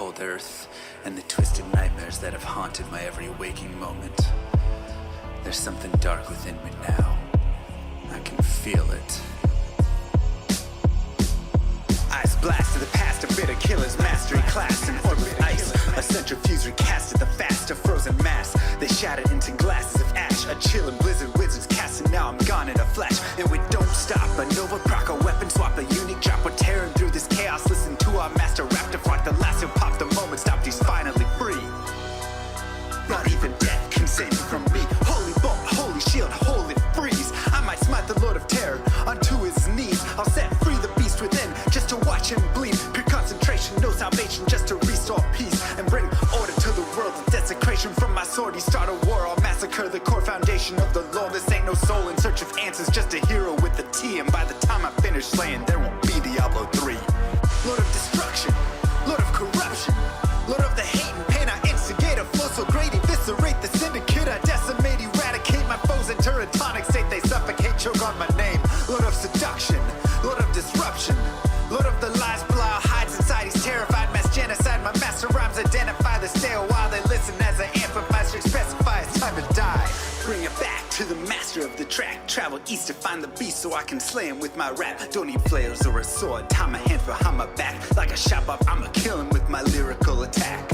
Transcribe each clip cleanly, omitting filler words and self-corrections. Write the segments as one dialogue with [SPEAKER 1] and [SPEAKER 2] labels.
[SPEAKER 1] cold earth and the twisted nightmares that have haunted my every waking moment. There's something dark within me now. I can feel it. Ice blast to the past, a bitter killer's mastery class in orbit ice. A centrifuge recasted the fast, a frozen mass. They shattered into glasses of ash. A chilling blizzard wizards casting, now I'm gone in a flash. And we don't stop, a Nova proc, a weapon swap, a unique drop. We're tearing through this chaos, listen to our master rap to rock the last who popped the moment, stopped, he's finally free. Not even death can save me from me. Holy bolt, holy shield, holy freeze. I might smite the Lord of Terror unto his knees. I'll set free the beast within, just to watch him bleed. Pure concentration, no salvation, just to restore peace and bring order to the world. The desecration from my sword, he start a war. I'll massacre the core foundation of the law. This ain't no soul in search of answers, just a hero with a T. And by the time I finish slaying, there won't be Diablo 3. Lord of destruction, Lord of corruption, Lord of the hate and pain. I instigate a flow so great, eviscerate the syndicate. I decimate, eradicate my foes in turretonic state. They suffocate, choke on my name. Lord of seduction, Lord of disruption, Lord of the lies, Belial hides inside. He's terrified, mass genocide. My master rhymes identify the stale while they listen as I amplify, specify it's time to die. Bring it back to the master of the track. Travel east to find the beast so I can slay him with my rap. Don't need flails or a sword, tie my hands behind my back. Like a shop up, I'ma kill him with my lyrical attack.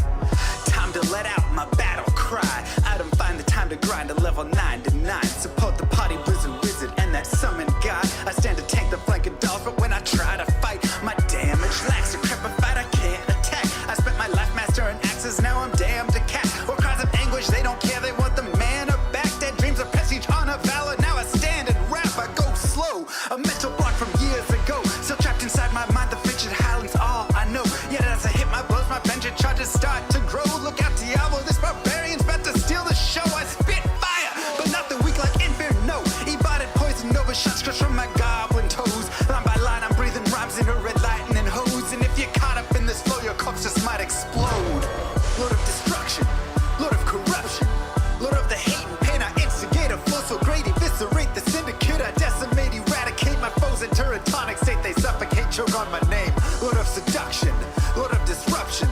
[SPEAKER 1] Time to let out my battle cry. I don't find the time to grind a level 9 to 9. Support the party blizzard wizard and that summon god. I stand to tank the flank of dolls, but when I try to fight, my damage lacks. Decrepified, I can't attack. I spent my life mastering axes, now I'm damned to cat. Or cries of anguish, they don't care, they want the mana back. Dead dreams of prestige, honor, valor. Now I stand and rap, I go slow. A mental block from years ago, still trapped inside my mind. The fiction howling's all I know. Yet as I hit my blows, my vengeance charges start to grow. Look out, Diablo, this barbarian's about to steal the show. I spit fire, but not the weak like Inferno. Ebotted poison, Nova shots crush from my goblin toes. Line by line, I'm breathing rhymes into red lightning hose. And if you're caught up in this flow, your corpse just might explode. Lord of destruction, Lord of corruption, Lord of the hate and pain. I instigate a flow so great, eviscerate the syndicate. I decimate, eradicate my foes in turretonic state. They suffocate, choke on my name. Lord of seduction, Lord of disruption,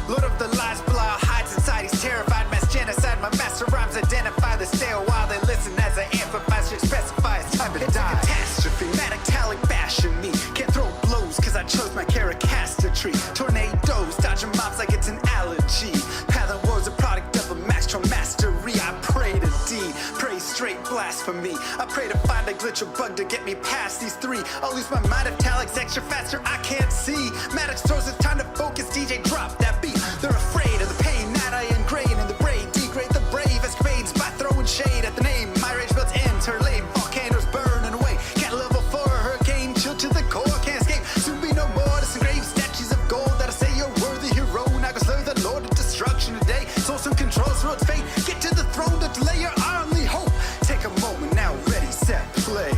[SPEAKER 1] Lord of the lies, Belial hides inside. He's terrified, mass genocide. My master rhymes identify the stale while they listen as I amplify, specify it's time to die. It's a catastrophe, matactalic bashing me. Can't throw blows cause I chose my caricastatry. Tornadoes, dodging mobs like it's an allergy. Path of war's a product of a master mastery. I pray to D, pray straight blasphemy. I pray to find a glitch or bug to get me past these three. I'll lose my mind if Talik's extra faster, I can't see. Maddox throws it's time to focus, DJ drop that beat. They're afraid of the pain that I ingrain in the brain. Degrade the brave escapades by throwing shade at the name. My rage builds ends, her lame volcanoes burning away. Can't level for a hurricane, chill to the core, can't escape. Soon be no more disengrave statues of gold that'll say you're worthy hero. Now go slay the Lord of destruction today. Source and controls road's fate. Get to the throne to delay your only hope. Take a moment now, ready, set, play.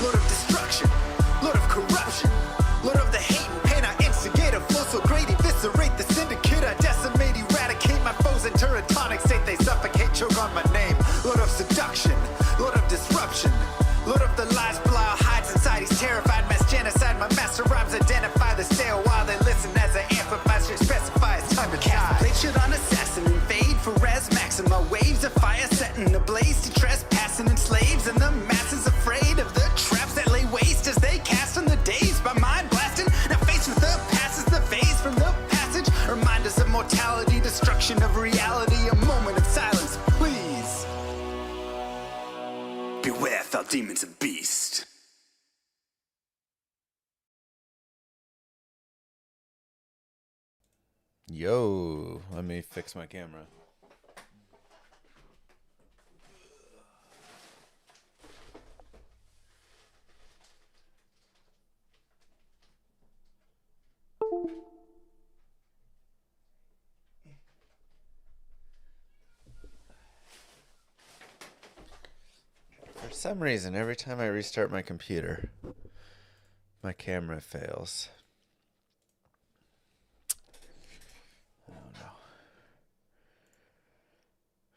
[SPEAKER 1] Lord of destruction, Lord of corruption, Lord of the hate and pain. I instigate a flow so great, eviscerate the syndicate. I decimate, eradicate my foes in turretonic state. They suffocate, choke on my name. Lord of seduction, Lord of disruption, Lord of the lies, Belial hides inside. He's terrified, mass genocide. My master rhymes identify the stale while they listen as I amplify, specify it's time to die. They should on assassin and fade for res maxima. Waves of fire setting ablaze to trespassing and slaves. And the masses afraid of the traps that lay waste as they cast on the days by mind blasting. Now faced with the past is the phase from the passage. Remind us of mortality, destruction of reality. A moment of silence, please. Beware, foul demons and beast.
[SPEAKER 2] Yo, let me fix my camera. For some reason, every time I restart my computer, my camera fails. I don't know.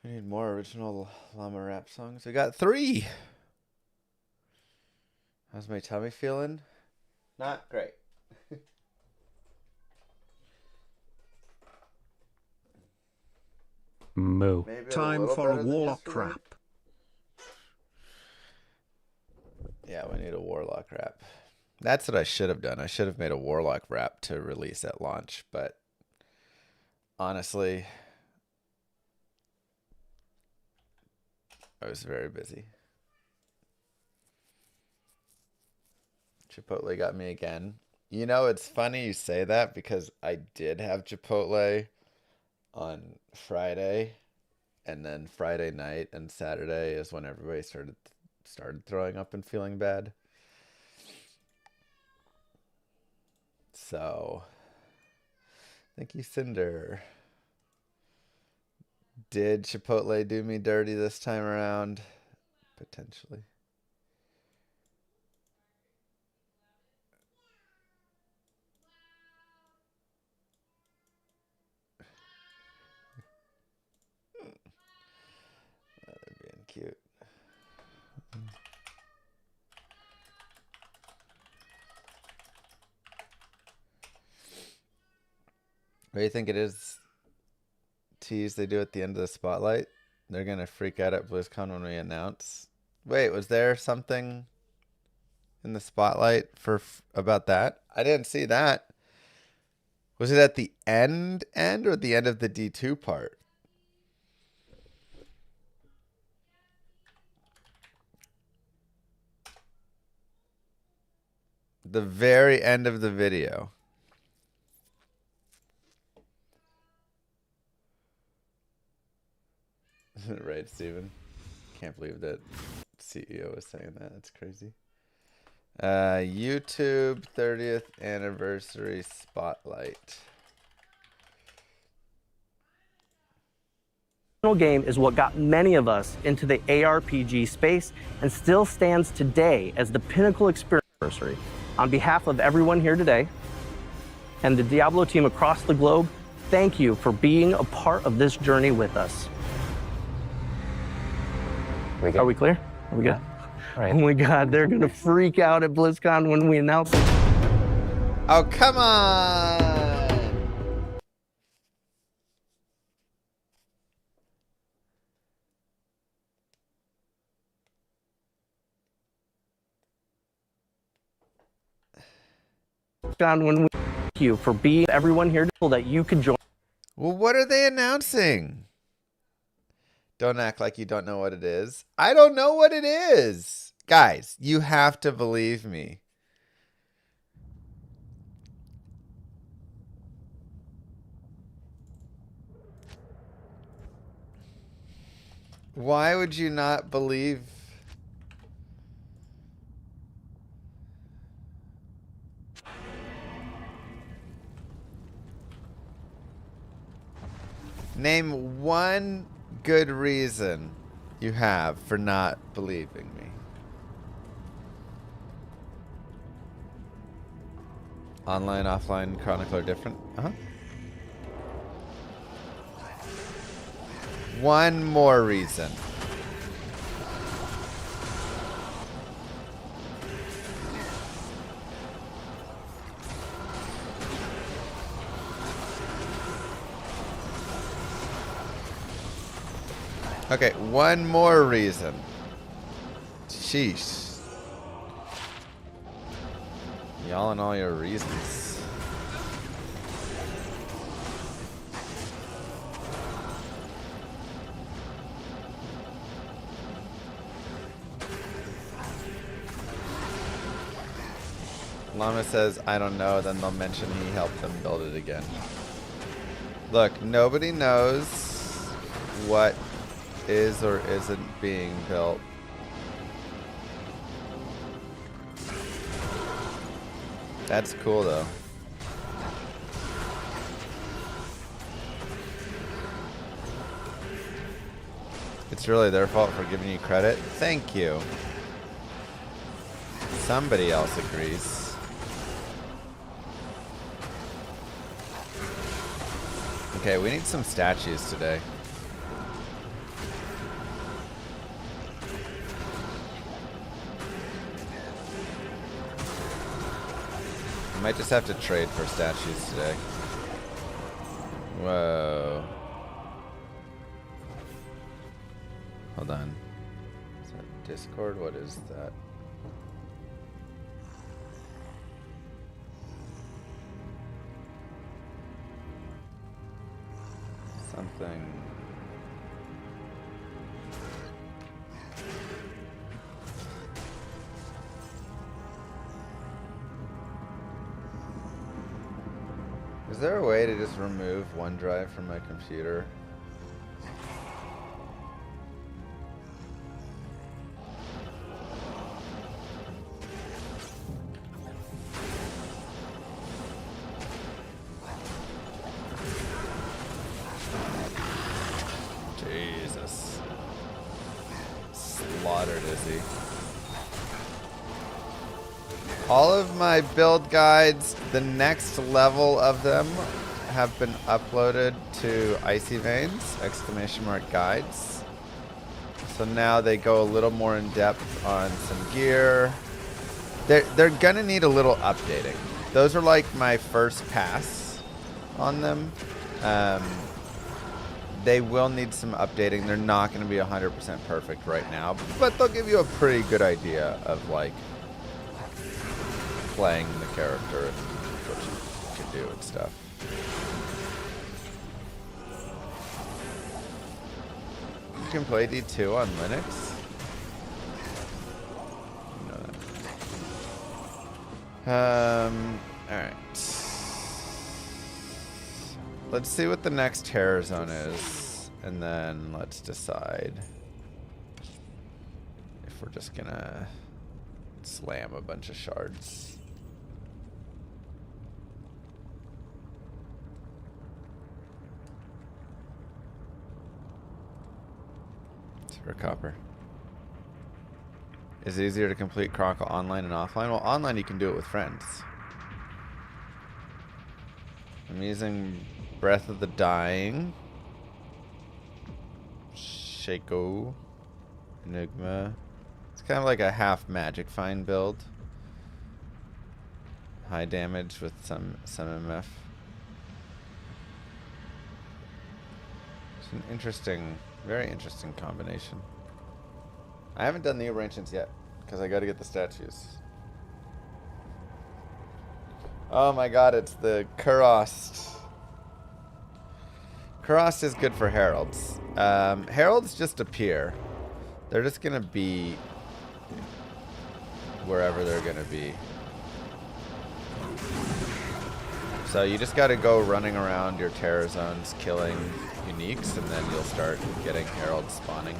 [SPEAKER 2] We need more original Llama rap songs. We got 3. How's my tummy feeling? Not great.
[SPEAKER 3] Moo.
[SPEAKER 2] Maybe
[SPEAKER 4] Time
[SPEAKER 2] little
[SPEAKER 4] for a
[SPEAKER 2] better than
[SPEAKER 4] Warlock
[SPEAKER 2] yesterday?
[SPEAKER 4] rap.
[SPEAKER 2] Yeah, we need a Warlock wrap. That's what I should have done. I should have made a Warlock wrap to release at launch, but honestly, I was very busy. Chipotle got me again. You know, it's funny you say that because I did have Chipotle on Friday, and then Friday night and Saturday is when everybody started throwing up and feeling bad. So, thank you, Cinder. Did Chipotle do me dirty this time around? Potentially. They're being cute. What do you think it is? Tease they do at the end of the spotlight? They're gonna freak out at BlizzCon when we announce. Wait, was there something in the spotlight about that? I didn't see that. Was it at the end or the end of the D2 part? The very end of the video. Right, Steven? Can't believe that CEO is saying that. That's crazy. YouTube 30th anniversary spotlight.
[SPEAKER 5] Game is what got many of us into the ARPG space and still stands today as the pinnacle experience. On behalf of everyone here today and the Diablo team across the globe, thank you for being a part of this journey with us. Are we clear? Are we good?
[SPEAKER 3] All right.
[SPEAKER 5] Oh my God, they're gonna freak out at BlizzCon when we announce it.
[SPEAKER 2] Oh, come on!
[SPEAKER 5] When we thank you for being everyone here so that you could join.
[SPEAKER 2] Well, what are they announcing? Don't act like you don't know what it is. I don't know what it is. Guys, you have to believe me. Why would you not believe? Name one good reason you have for not believing me. Online, offline, Chronicle are different. One more reason. Okay, one more reason. Sheesh. Y'all and all your reasons. Llama says, I don't know, then they'll mention he helped them build it again. Look, nobody knows what is or isn't being built. That's cool though. It's really their fault for giving you credit. Thank you. Somebody else agrees. Okay, we need some statues today. I might just have to trade for statues today. Whoa. Discord, what is that? Something. Is there a way to just remove OneDrive from my computer? Jesus. Slaughtered is he. All of my build guides, the next level of them have been uploaded to Icy Veins, !guides. So now they go a little more in depth on some gear. They're gonna need a little updating. Those are like my first pass on them. They will need some updating. They're not gonna be 100% perfect right now, but they'll give you a pretty good idea of like playing the character and what you can do and stuff. You can play D2 on Linux. You know that. Alright. Let's see what the next terror zone is, and then let's decide if we're just gonna slam a bunch of shards. For copper. Is it easier to complete Chronicle online and offline? Well, online you can do it with friends. I'm using Breath of the Dying, Shaco, Enigma. It's kind of like a half Magic Find build. High damage with some MF. It's an interesting, very interesting combination. I haven't done the arrangements yet because I got to get the statues. Oh my god, it's the Kurost. Kurost is good for heralds. Heralds just appear. They're just gonna be wherever they're gonna be. So you just gotta go running around your terror zones killing uniques, and then you'll start getting heralds spawning.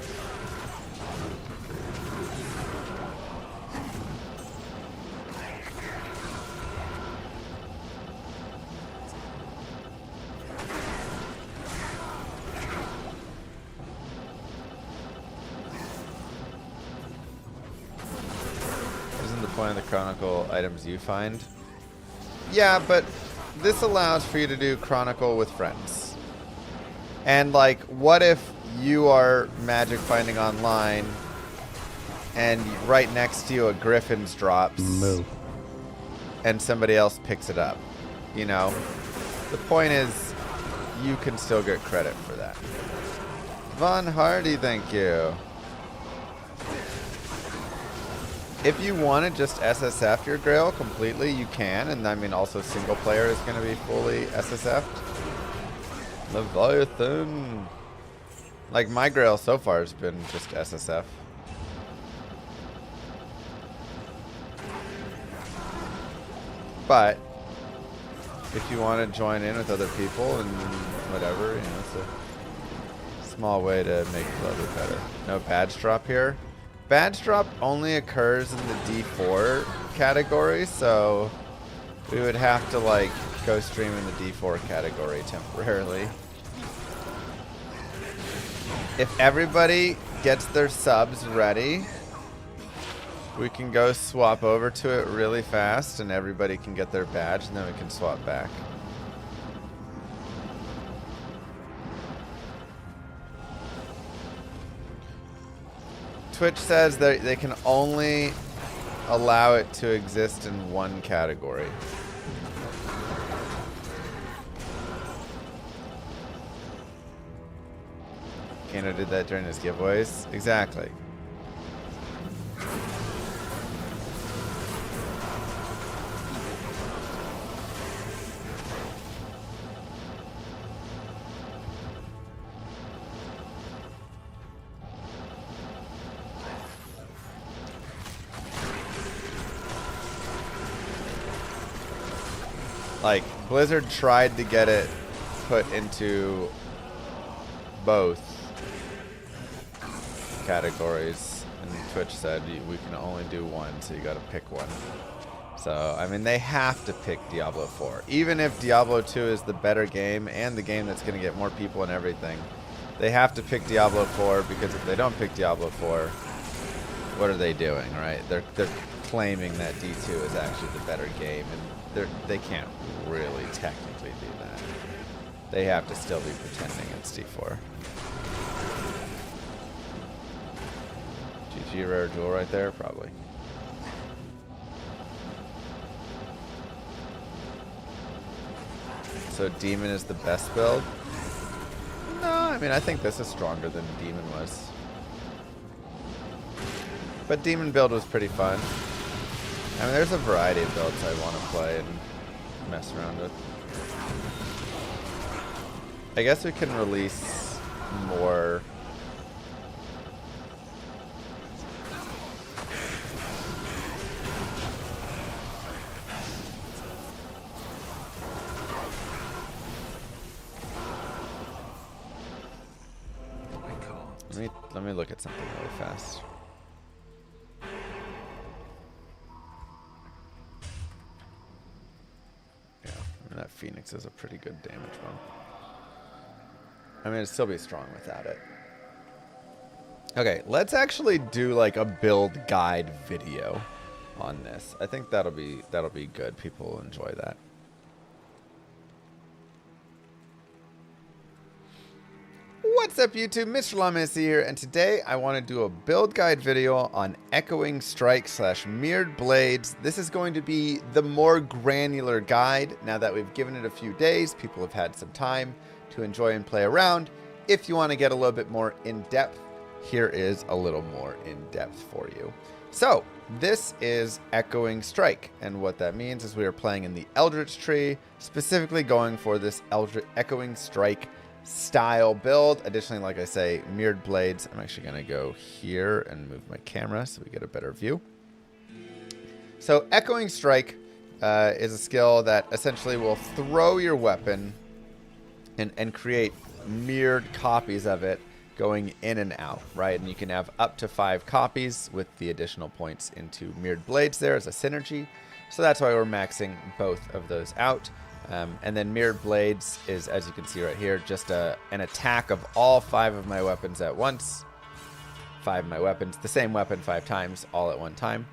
[SPEAKER 2] Isn't the point of the Chronicle items you find? Yeah, but this allows for you to do Chronicle with friends. And like, what if you are magic finding online and right next to you a Griffin's drops and somebody else picks it up? You know, the point is you can still get credit for that. Von Hardy, thank you. If you want to just SSF your Grail completely, you can. And I mean, also single player is going to be fully SSF'd. Leviathan. Like, my Grail so far has been just SSF. But if you want to join in with other people and whatever, you know, it's a small way to make it a little bit better. No badge drop here. Badge drop only occurs in the D4 category, so we would have to like go stream in the D4 category temporarily. If everybody gets their subs ready, we can go swap over to it really fast and everybody can get their badge and then we can swap back. Twitch says that they can only allow it to exist in one category. Kano did that during his giveaways. Exactly. Like, Blizzard tried to get it put into both categories, and Twitch said we can only do one, so you gotta pick one. So, I mean, they have to pick Diablo 4. Even if Diablo 2 is the better game and the game that's gonna get more people and everything, they have to pick Diablo 4, because if they don't pick Diablo 4, what are they doing, right? They're claiming that D2 is actually the better game, and they can't really technically do that. They have to still be pretending it's D4. GG rare jewel right there, probably. So Demon is the best build? No, I mean, I think this is stronger than Demon was. But Demon build was pretty fun. I mean, there's a variety of builds I want to play and mess around with. I guess we can release more. Let me look at something really fast. Yeah, I mean, that Phoenix is a pretty good damage one. I mean, it'd still be strong without it. Okay, let's actually do like a build guide video on this. I think that'll be good. People will enjoy that. What's up, YouTube? Mr. Llama here, and today I want to do a build guide video on Echoing Strike / Mirrored Blades. This is going to be the more granular guide. Now that we've given it a few days, people have had some time to enjoy and play around. If you want to get a little bit more in-depth, here is a little more in-depth for you. So, this is Echoing Strike, and what that means is we are playing in the Eldritch Tree, specifically going for this Echoing Strike style build. Additionally, like I say, Mirrored Blades. I'm actually going to go here and move my camera so we get a better view. So Echoing Strike is a skill that essentially will throw your weapon and create mirrored copies of it going in and out, right? And you can have up to 5 copies with the additional points into Mirrored Blades there as a synergy. So that's why we're maxing both of those out. And then Mirrored Blades is, as you can see right here, just an attack of all 5 of my weapons at once. 5 of my weapons, the same weapon 5 times, all at one time,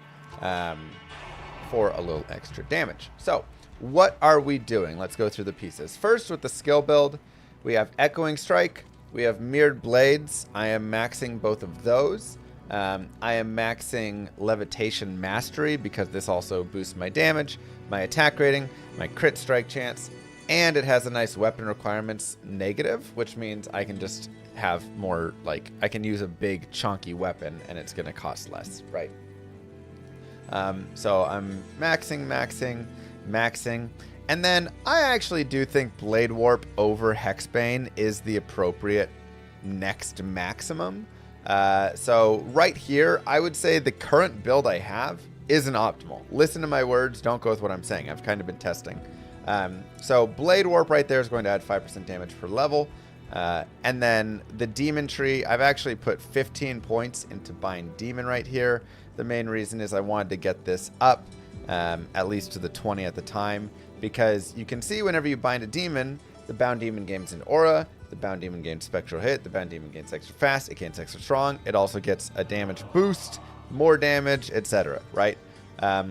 [SPEAKER 2] for a little extra damage. So, what are we doing? Let's go through the pieces. First, with the skill build, we have Echoing Strike, we have Mirrored Blades. I am maxing both of those. I am maxing Levitation Mastery because this also boosts my damage, my attack rating, my crit strike chance, and it has a nice weapon requirements negative, which means I can just have more, like, I can use a big chunky weapon and it's going to cost less, right? So I'm maxing, and then I actually do think Blade Warp over Hexbane is the appropriate next maximum. So right here, I would say the current build I have isn't optimal. Listen to my words, don't go with what I'm saying. I've kind of been testing. So Blade Warp right there is going to add 5% damage per level. And then the Demon Tree, I've actually put 15 points into Bind Demon right here. The main reason is I wanted to get this up, at least to the 20 at the time, because you can see whenever you bind a demon, the Bound Demon gains an aura, the Bound Demon gains Spectral Hit, the Bound Demon gains extra fast, it gains extra strong, it also gets a damage boost, more damage, etc., right?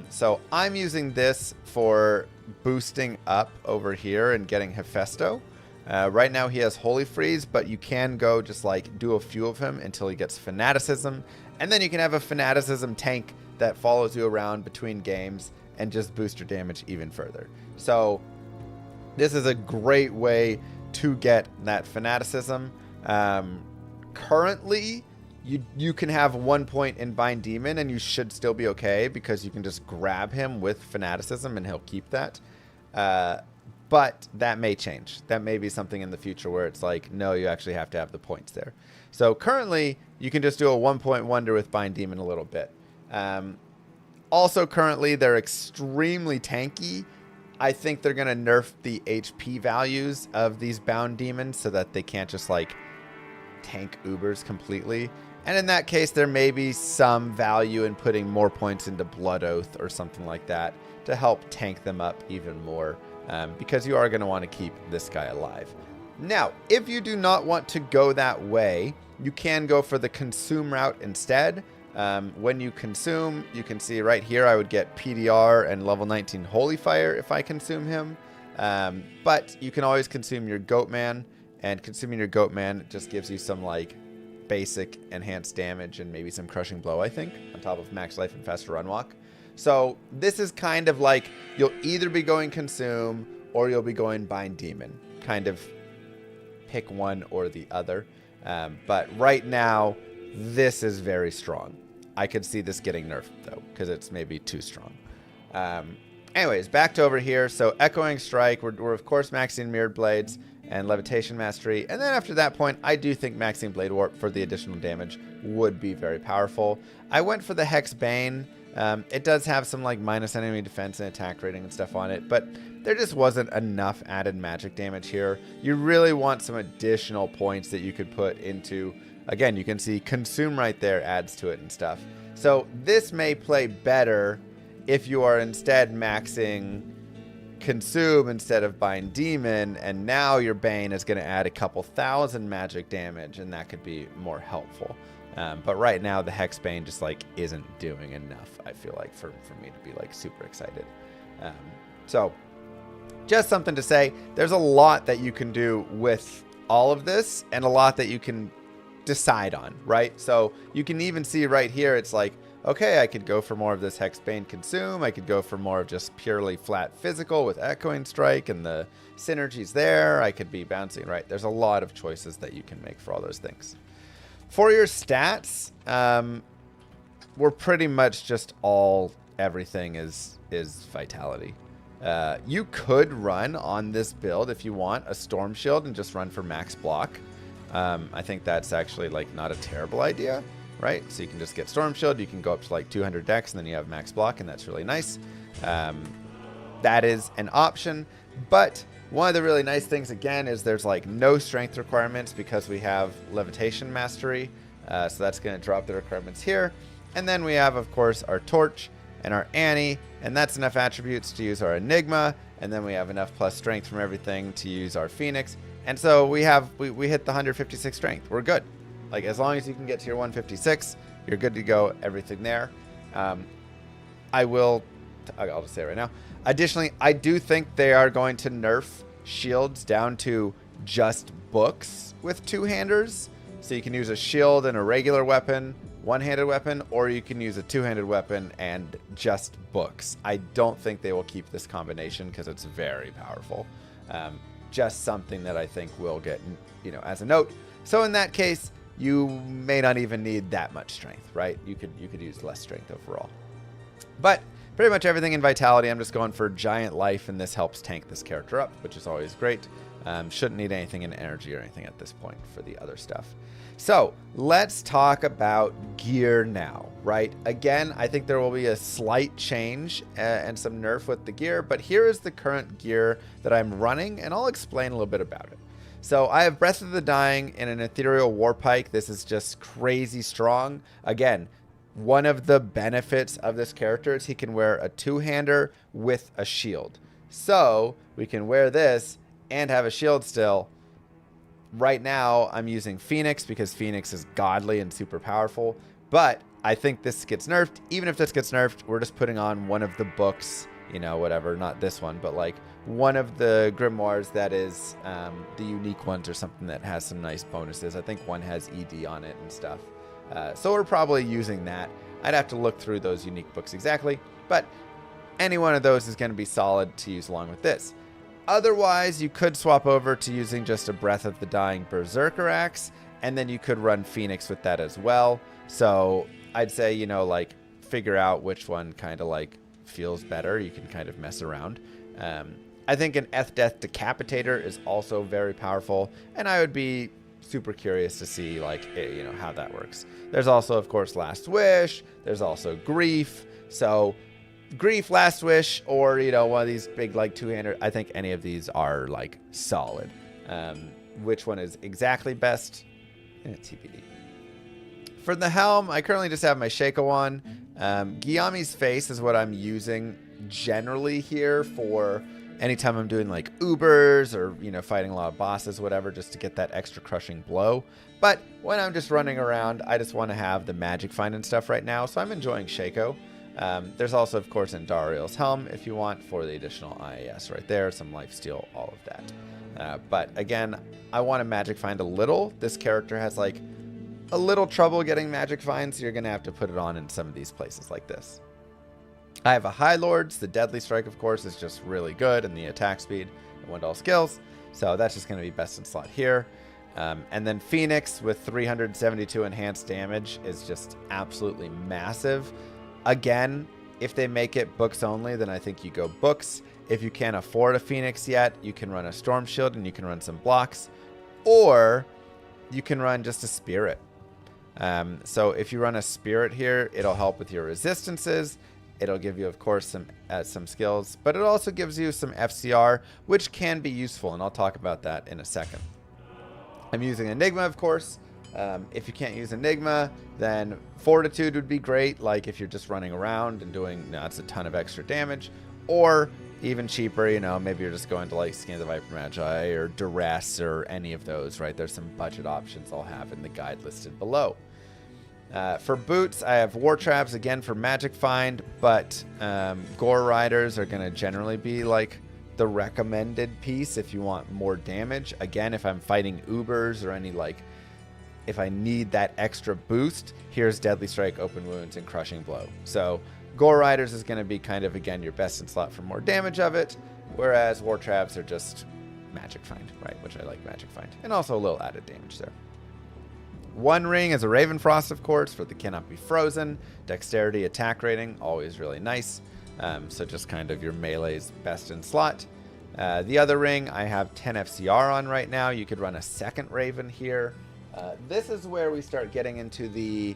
[SPEAKER 2] So I'm using this for boosting up over here and getting Hephaestus. Right now he has Holy Freeze, but you can go just like do a few of him until he gets Fanaticism, and then you can have a Fanaticism tank that follows you around between games and just boost your damage even further. So this is a great way to get that Fanaticism. Currently, you can have 1 point in Bind Demon and you should still be okay because you can just grab him with Fanaticism and he'll keep that. But that may change. That may be something in the future where it's like, no, you actually have to have the points there. So currently, you can just do a 1 point wonder with Bind Demon a little bit. Also, currently, they're extremely tanky I think they're going to nerf the HP values of these bound demons so that they can't just like tank Ubers completely. And in that case, there may be some value in putting more points into Blood Oath or something like that to help tank them up even more, because you are going to want to keep this guy alive. Now, if you do not want to go that way, you can go for the consume route instead. When you consume, you can see right here, I would get PDR and level 19 Holy Fire if I consume him. But you can always consume your Goatman, and consuming your Goatman just gives you some like basic enhanced damage and maybe some crushing blow, I think, on top of max life and faster run walk. So this is kind of like you'll either be going consume or you'll be going bind demon. Kind of pick one or the other. But right now, this is very strong. I could see this getting nerfed though, because it's maybe too strong. Anyways, back to over here. So Echoing Strike, we're of course maxing Mirrored Blades and Levitation Mastery. And then after that point, I do think maxing Blade Warp for the additional damage would be very powerful. I went for the Hex Bane. It does have some like minus enemy defense and attack rating and stuff on it, but there just wasn't enough added magic damage here. You really want some additional points that you could put into, again, you can see Consume right there adds to it and stuff. So this may play better if you are instead maxing Consume instead of Bind Demon, and now your Bane is going to add a couple thousand magic damage, and that could be more helpful. But right now, the Hex Bane just like isn't doing enough, I feel like, for me to be like super excited. So just something to say, there's a lot that you can do with all of this and a lot that you can decide on, right? So you can even see right here, it's like, okay, I could go for more of this Hex Bane Consume. I could go for more of just purely flat physical with Echoing Strike and the synergies there. I could be bouncing, right? There's a lot of choices that you can make for all those things. For your stats, we're pretty much just everything is Vitality. You could run on this build if you want a Storm Shield and just run for max block. I think that's actually like not a terrible idea. Right, so you can just get Storm Shield, you can go up to like 200 dex, and then you have max block, and that's really nice. That is an option, but one of the really nice things, again, is there's like no strength requirements because we have Levitation Mastery, so that's going to drop the requirements here. And then we have, of course, our Torch and our Annie, and that's enough attributes to use our Enigma, and then we have enough plus strength from everything to use our Phoenix. And so we hit the 156 strength. We're good. Like, as long as you can get to your 156, you're good to go, everything there. I'll just say it right now. Additionally, I do think they are going to nerf shields down to just books with two-handers. So you can use a shield and a regular weapon, one-handed weapon, or you can use a two-handed weapon and just books. I don't think they will keep this combination because it's very powerful. Just something that I think will get, as a note. So in that case, you may not even need that much strength, right? You could use less strength overall. But pretty much everything in Vitality, I'm just going for Giant Life, and this helps tank this character up, which is always great. Shouldn't need anything in energy or anything at this point for the other stuff. So let's talk about gear now, right? Again, I think there will be a slight change and some nerf with the gear, but here is the current gear that I'm running, and I'll explain a little bit about it. So I have Breath of the Dying and an Ethereal Warpike. This is just crazy strong. Again, one of the benefits of this character is he can wear a two-hander with a shield. So we can wear this and have a shield still. Right now, I'm using Phoenix because Phoenix is godly and super powerful. But I think this gets nerfed. Even if this gets nerfed, we're just putting on one of the books, whatever, not this one, but like one of the grimoires that is the unique ones or something that has some nice bonuses. I think one has ED on it and stuff. So we're probably using that. I'd have to look through those unique books exactly, but any one of those is going to be solid to use along with this. Otherwise, you could swap over to using just a Breath of the Dying Berserker Axe, and then you could run Phoenix with that as well. So I'd say, like figure out which one kind of like feels better. You can kind of mess around. I think an Death Decapitator is also very powerful, and I would be super curious to see like how that works. There's also, of course, Last Wish. There's also Grief. So Grief, Last Wish, or, you know, one of these big, like, two-hander. I think any of these are, like, solid. Which one is exactly best? TBD. For the helm, I currently just have my Shaco on. Guillaume's Face is what I'm using generally here for anytime I'm doing, like, Ubers or, you know, fighting a lot of bosses, whatever, just to get that extra crushing blow. But when I'm just running around, I just want to have the magic find and stuff right now, so I'm enjoying Shaco. There's also, of course, Endariel's Helm if you want for the additional IAS right there, some lifesteal, all of that. But again, I want to magic find a little. This character has like a little trouble getting magic finds, so you're going to have to put it on in some of these places like this. I have a High Lords. The Deadly Strike, of course, is just really good, and the attack speed and one all skills. So that's just going to be best in slot here. And then Phoenix with 372 enhanced damage is just absolutely massive. Again, if they make it books only, then I think you go books. If you can't afford a Phoenix yet, you can run a Storm Shield and you can run some blocks. Or you can run just a Spirit. So if you run a Spirit here, it'll help with your resistances. It'll give you, of course, some skills. But it also gives you some FCR, which can be useful. And I'll talk about that in a second. I'm using Enigma, of course. If you can't use Enigma, then Fortitude would be great, like if you're just running around and doing, that's a ton of extra damage. Or even cheaper, you know, maybe you're just going to like Skin of the Viper Magi or Duress or any of those, right? There's some budget options I'll have in the guide listed below. For boots, I have War Traps, again, for Magic Find, but Gore Riders are going to generally be like the recommended piece if you want more damage. Again, if I'm fighting Ubers or any like, if I need that extra boost, here's Deadly Strike, Open Wounds, and Crushing Blow. So Gore Riders is going to be kind of, again, your best in slot for more damage of it, whereas War Traps are just Magic Find, right? Which I like Magic Find. And also a little added damage there. One ring is a Ravenfrost, of course, for the Cannot Be Frozen. Dexterity, attack rating, always really nice. So just kind of your melee's best in slot. The other ring, I have 10 FCR on right now. You could run a second Raven here. This is where we start getting into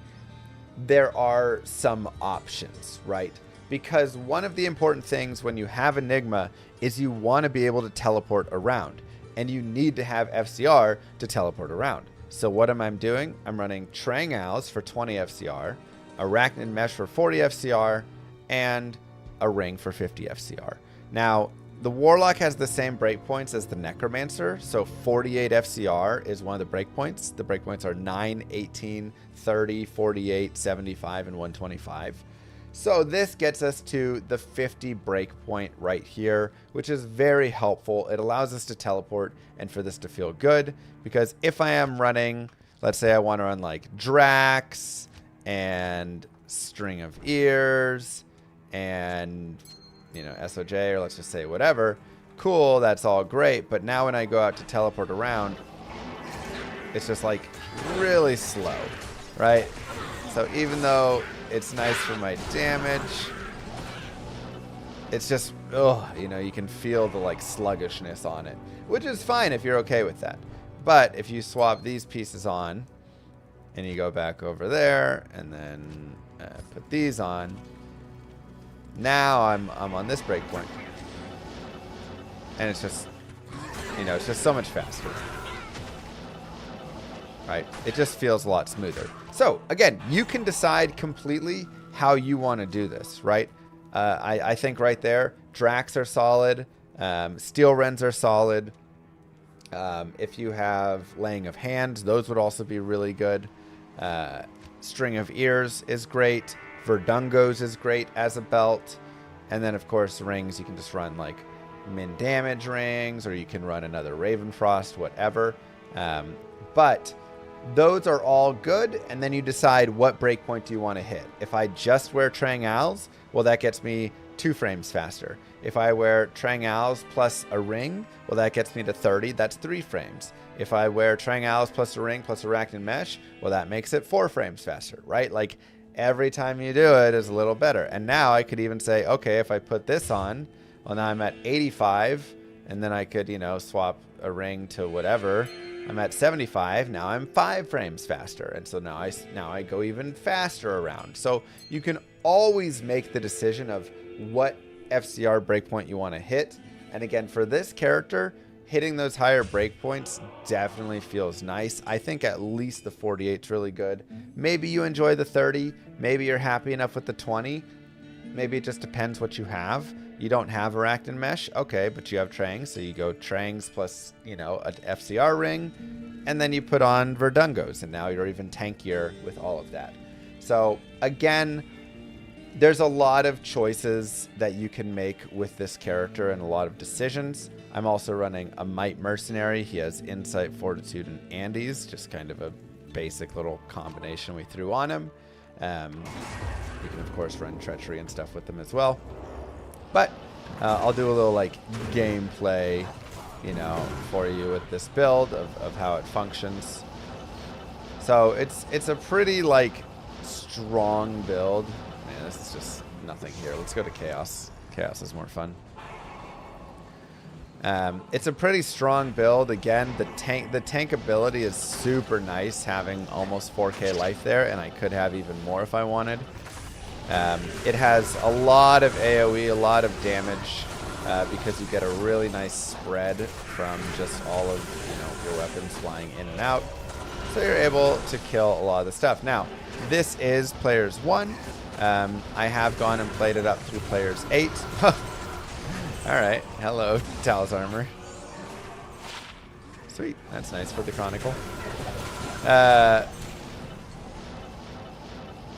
[SPEAKER 2] there are some options, right? Because one of the important things when you have Enigma is you want to be able to teleport around. And you need to have FCR to teleport around. So what am I doing? I'm running Trang Owls for 20 FCR, Arachnid Mesh for 40 FCR, and a ring for 50 FCR. Now, the Warlock has the same breakpoints as the Necromancer, so 48 FCR is one of the breakpoints. The breakpoints are 9, 18, 30, 48, 75, and 125. So this gets us to the 50 breakpoint right here, which is very helpful. It allows us to teleport and for this to feel good, because if I am running, let's say I want to run like Drax and String of Ears and, you know, SOJ, or let's just say whatever, cool, that's all great. But now when I go out to teleport around, it's just like really slow, right? So even though it's nice for my damage, it's just, you know, you can feel the like sluggishness on it, which is fine if you're okay with that. But if you swap these pieces on and you go back over there and then put these on, now I'm on this breakpoint, and it's just, you know, it's just so much faster, right? It just feels a lot smoother. So again, you can decide completely how you want to do this, right? I think right there, Drax are solid, Steel Rends are solid. If you have Laying of Hands, those would also be really good. String of Ears is great. Verdungos is great as a belt. And then, of course, rings, you can just run like min damage rings, or you can run another Ravenfrost, whatever. But those are all good, and then you decide what breakpoint do you want to hit. If I just wear Trang Owls, well, that gets me 2 frames faster. If I wear Trang Owls plus a ring, well, that gets me to 30. That's 3 frames. If I wear Trang Owls plus a ring plus Arachnid Mesh, well, that makes it 4 frames faster, right? Like, every time you do it is a little better. And now I could even say, okay, if I put this on, well, now I'm at 85, and then I could, you know, swap a ring to whatever. I'm at 75. Now I'm 5 frames faster. And so now I go even faster around. So you can always make the decision of what FCR breakpoint you want to hit. And again, for this character, hitting those higher breakpoints definitely feels nice. I think at least the 48 is really good. Maybe you enjoy the 30. Maybe you're happy enough with the 20. Maybe it just depends what you have. You don't have Arachnid Mesh, okay, but you have Trangs, so you go Trangs plus, you know, an FCR ring, and then you put on Verdungos, and now you're even tankier with all of that. So again, there's a lot of choices that you can make with this character and a lot of decisions. I'm also running a Might Mercenary. He has Insight, Fortitude, and Andes, just kind of a basic little combination we threw on him. You can, of course, run Treachery and stuff with them as well. But I'll do a little, like, gameplay, you know, for you with this build of how it functions. So it's a pretty, like, strong build. Man, this is just nothing here. Let's go to Chaos. Chaos is more fun. It's a pretty strong build. Again, the tank ability is super nice, having almost 4k life there, and I could have even more if I wanted. It has a lot of AoE, a lot of damage, because you get a really nice spread from just all of, you know, your weapons flying in and out. So you're able to kill a lot of the stuff. Now, this is Players 1. I have gone and played it up through Players 8. Alright, hello, Talus Armor. Sweet, that's nice for the Chronicle.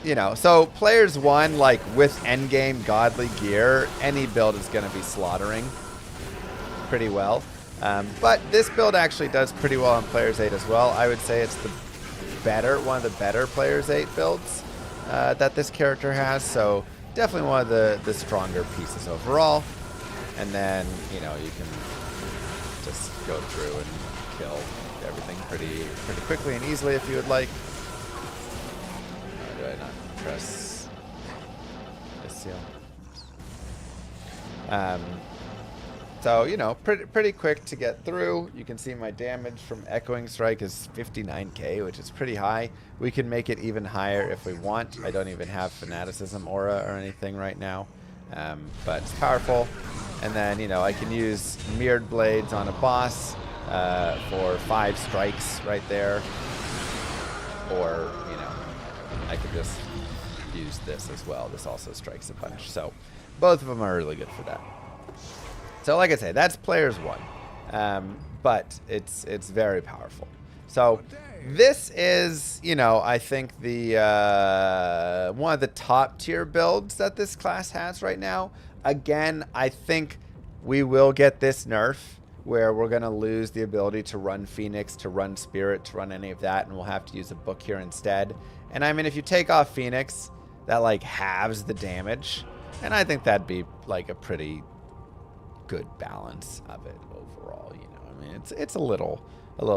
[SPEAKER 2] You know, so Players 1, like, with endgame godly gear, any build is going to be slaughtering pretty well. But this build actually does pretty well on Players 8 as well. I would say it's one of the better Players 8 builds that this character has. So definitely one of the stronger pieces overall. And then, you know, you can just go through and kill everything pretty quickly and easily if you would like. Do I not press this seal? So, you know, pretty quick to get through. You can see my damage from Echoing Strike is 59k, which is pretty high. We can make it even higher if we want. I don't even have Fanaticism Aura or anything right now, but it's powerful. And then, you know, I can use Mirrored Blades on a boss for 5 strikes right there. Or, you know, I could just use this as well. This also strikes a bunch. So both of them are really good for that. So like I say, that's Players 1. But it's very powerful. So this is, you know, I think the one of the top tier builds that this class has right now. Again, I think we will get this nerf where we're going to lose the ability to run Phoenix, to run Spirit, to run any of that, and we'll have to use a book here instead. And I mean, if you take off Phoenix, that like halves the damage, and I think that'd be like a pretty good balance of it overall. You know, I mean, it's a little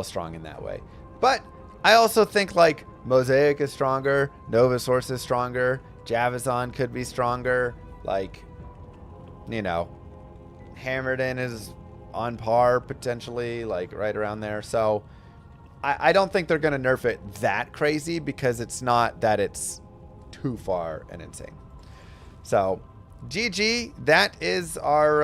[SPEAKER 2] strong in that way. But I also think like Mosaic is stronger, Nova Source is stronger, Javazon could be stronger, like, you know, Hammered In is on par potentially, like right around there. So I don't think they're going to nerf it that crazy because it's not that it's too far and insane. So GG, that is our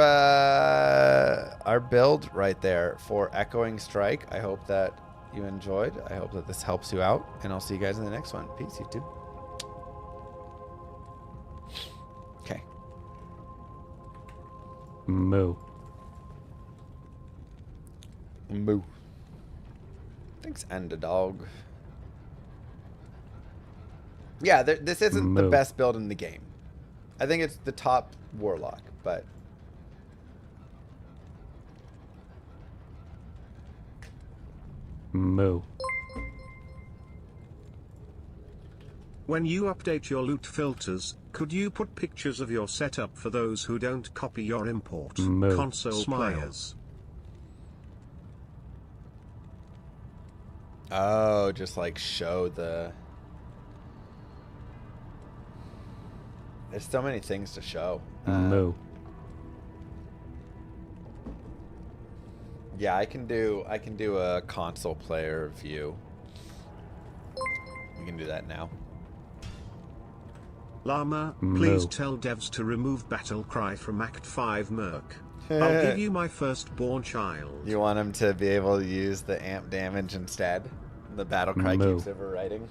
[SPEAKER 2] build right there for Echoing Strike. I hope that you enjoyed. I hope that this helps you out, and I'll see you guys in the next one. Peace, YouTube. Okay.
[SPEAKER 3] Moo.
[SPEAKER 2] Moo. Thanks, Underdog. Yeah, this isn't the best build in the game. I think it's the top Warlock, but...
[SPEAKER 3] Moo.
[SPEAKER 4] When you update your loot filters, could you put pictures of your setup for those who don't copy your import?
[SPEAKER 3] Moo.
[SPEAKER 4] Console players.
[SPEAKER 2] Oh, just like show the... There's so many things to show.
[SPEAKER 3] Moo.
[SPEAKER 2] Yeah, I can do a console player view. We can do that now.
[SPEAKER 4] Llama, please tell devs to remove battle cry from Act 5 Merc. I'll give you my firstborn child.
[SPEAKER 2] You want him to be able to use the amp damage instead? The battle cry keeps overwriting.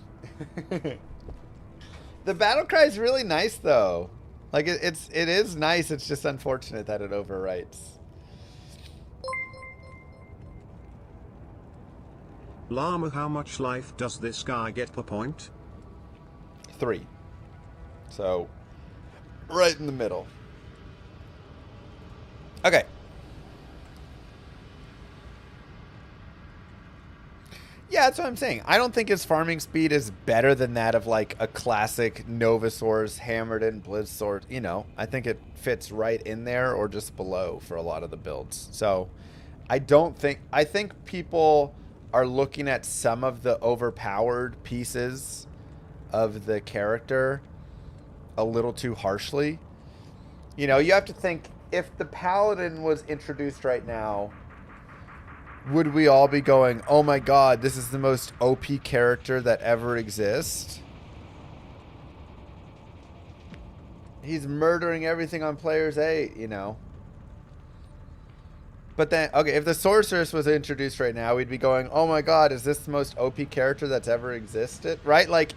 [SPEAKER 2] The battle cry is really nice though. Like it is nice. It's just unfortunate that it overwrites.
[SPEAKER 4] Llama, how much life does this guy get per point?
[SPEAKER 2] 3. So, right in the middle. Okay. Yeah, that's what I'm saying. I don't think his farming speed is better than that of like a classic Novasaur's hammered in Blizzard. You know, I think it fits right in there or just below for a lot of the builds. So, I think people are looking at some of the overpowered pieces of the character a little too harshly. You know, you have to think, if the Paladin was introduced right now, would we all be going, oh my god, this is the most OP character that ever exists? He's murdering everything on players 8, you know. But then, okay, if the Sorceress was introduced right now, we'd be going, oh my god, is this the most OP character that's ever existed? Right? Like,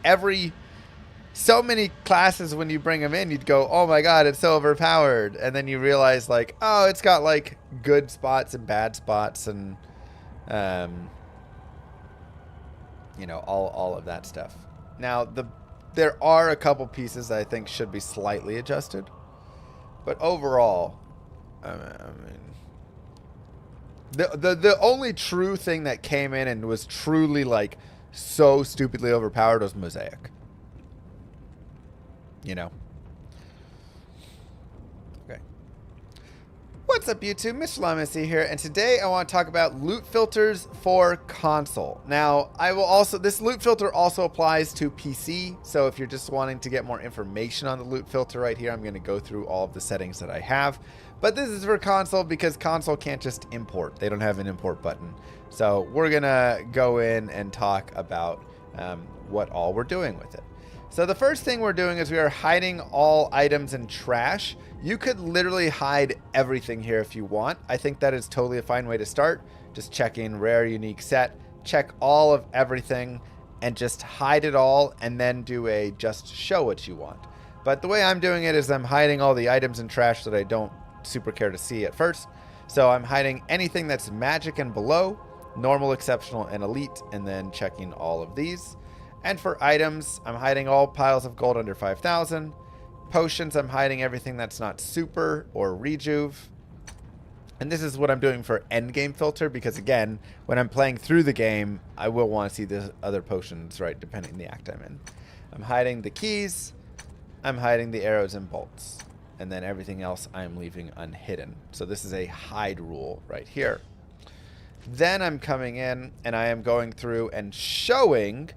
[SPEAKER 2] so many classes, when you bring them in, you'd go, oh my god, it's so overpowered. And then you realize, like, oh, it's got, like, good spots and bad spots and, you know, all of that stuff. Now, there are a couple pieces that I think should be slightly adjusted. But overall, I mean, the only true thing that came in and was truly, like, so stupidly overpowered was Mosaic. You know. Okay. What's up, YouTube? Mr. Llama here, and today I want to talk about loot filters for console. Now, this loot filter also applies to PC, so if you're just wanting to get more information on the loot filter right here, I'm going to go through all of the settings that I have. But this is for console because console can't just import. They don't have an import button. So we're going to go in and talk about what all we're doing with it. So the first thing we're doing is we are hiding all items and trash. You could literally hide everything here if you want. I think that is totally a fine way to start. Just checking rare, unique, set. Check all of everything and just hide it all and then do a just show what you want. But the way I'm doing it is I'm hiding all the items and trash that I don't super care to see at first. So I'm hiding anything that's magic and below, normal, exceptional, and elite, and then checking all of these. And for items, I'm hiding all piles of gold under 5,000. Potions, I'm hiding everything that's not super or rejuve. And this is what I'm doing for endgame filter because, again, when I'm playing through the game, I will want to see the other potions, right, depending on the act I'm in. I'm hiding the keys. I'm hiding the arrows and bolts. And then everything else I'm leaving unhidden. So this is a hide rule right here. Then I'm coming in and I am going through and showing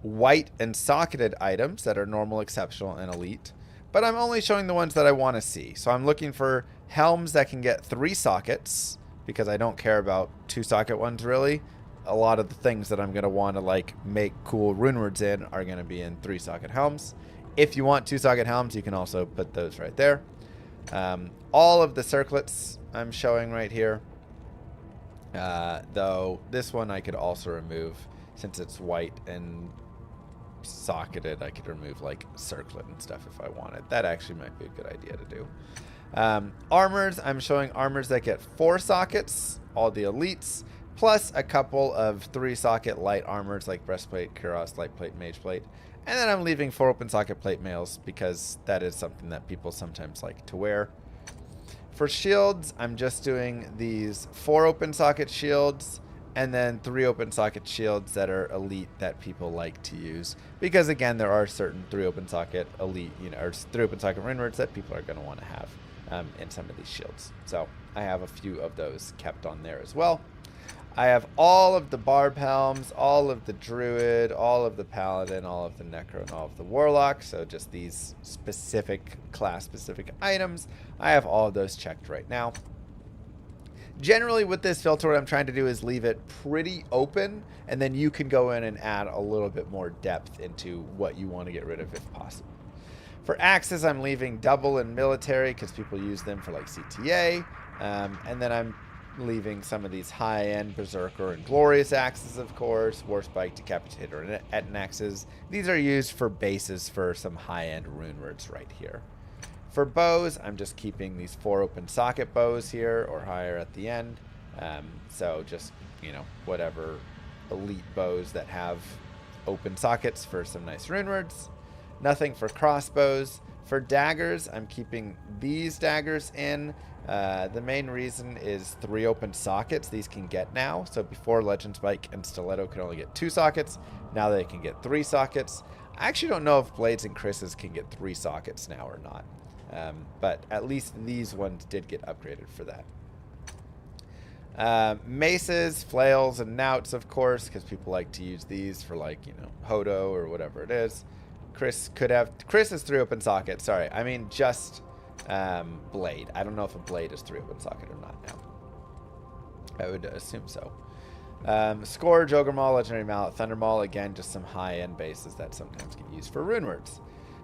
[SPEAKER 2] white and socketed items that are normal, exceptional, and elite. But I'm only showing the ones that I want to see. So I'm looking for helms that can get 3 sockets because I don't care about 2 socket ones really. A lot of the things that I'm going to want to like make cool rune words in are going to be in 3 socket helms. If you want 2 socket helms, you can also put those right there. All of the circlets I'm showing right here. Though this one I could also remove since it's white and socketed. I could remove like circlet and stuff if I wanted. That actually might be a good idea to do. Armors, I'm showing armors that get 4 sockets, all the elites, plus a couple of 3 socket light armors like breastplate, cuirass, light plate, mage plate. And then I'm leaving 4 open socket plate mails because that is something that people sometimes like to wear. For shields, I'm just doing these 4 open socket shields and then 3 open socket shields that are elite that people like to use. Because again, there are certain 3 open socket elite, you know, or 3 open socket rune words that people are going to want to have in some of these shields. So I have a few of those kept on there as well. I have all of the barb helms, all of the druid, all of the paladin, all of the necro, and all of the warlock. So just these specific class specific items. I have all of those checked right now. Generally with this filter, what I'm trying to do is leave it pretty open, and then you can go in and add a little bit more depth into what you want to get rid of if possible. For axes, I'm leaving double in military because people use them for like CTA. And then I'm leaving some of these high-end Berserker and Glorious axes, of course. Warspike, Decapitator, and axes. These are used for bases for some high-end rune words right here. For bows, I'm just keeping these 4 open socket bows here or higher at the end. So just, you know, whatever elite bows that have open sockets for some nice rune words. Nothing for crossbows. For daggers, I'm keeping these daggers in. The main reason is 3 open sockets these can get now. So before Legend Spike and Stiletto could only get 2 sockets. Now they can get 3 sockets. I actually don't know if Blades and Chris's can get 3 sockets now or not. But at least these ones did get upgraded for that. Maces, flails, and knouts, of course, because people like to use these for, like, you know, Hodo or whatever it is. Chris is 3 open sockets. Sorry, I mean just blade. I don't know if a blade is 3 open socket or not now. I would assume so. Scourge, Ogre Maul, Legendary Mallet, Thunder Maul. Again, just some high-end bases that sometimes get used for rune words.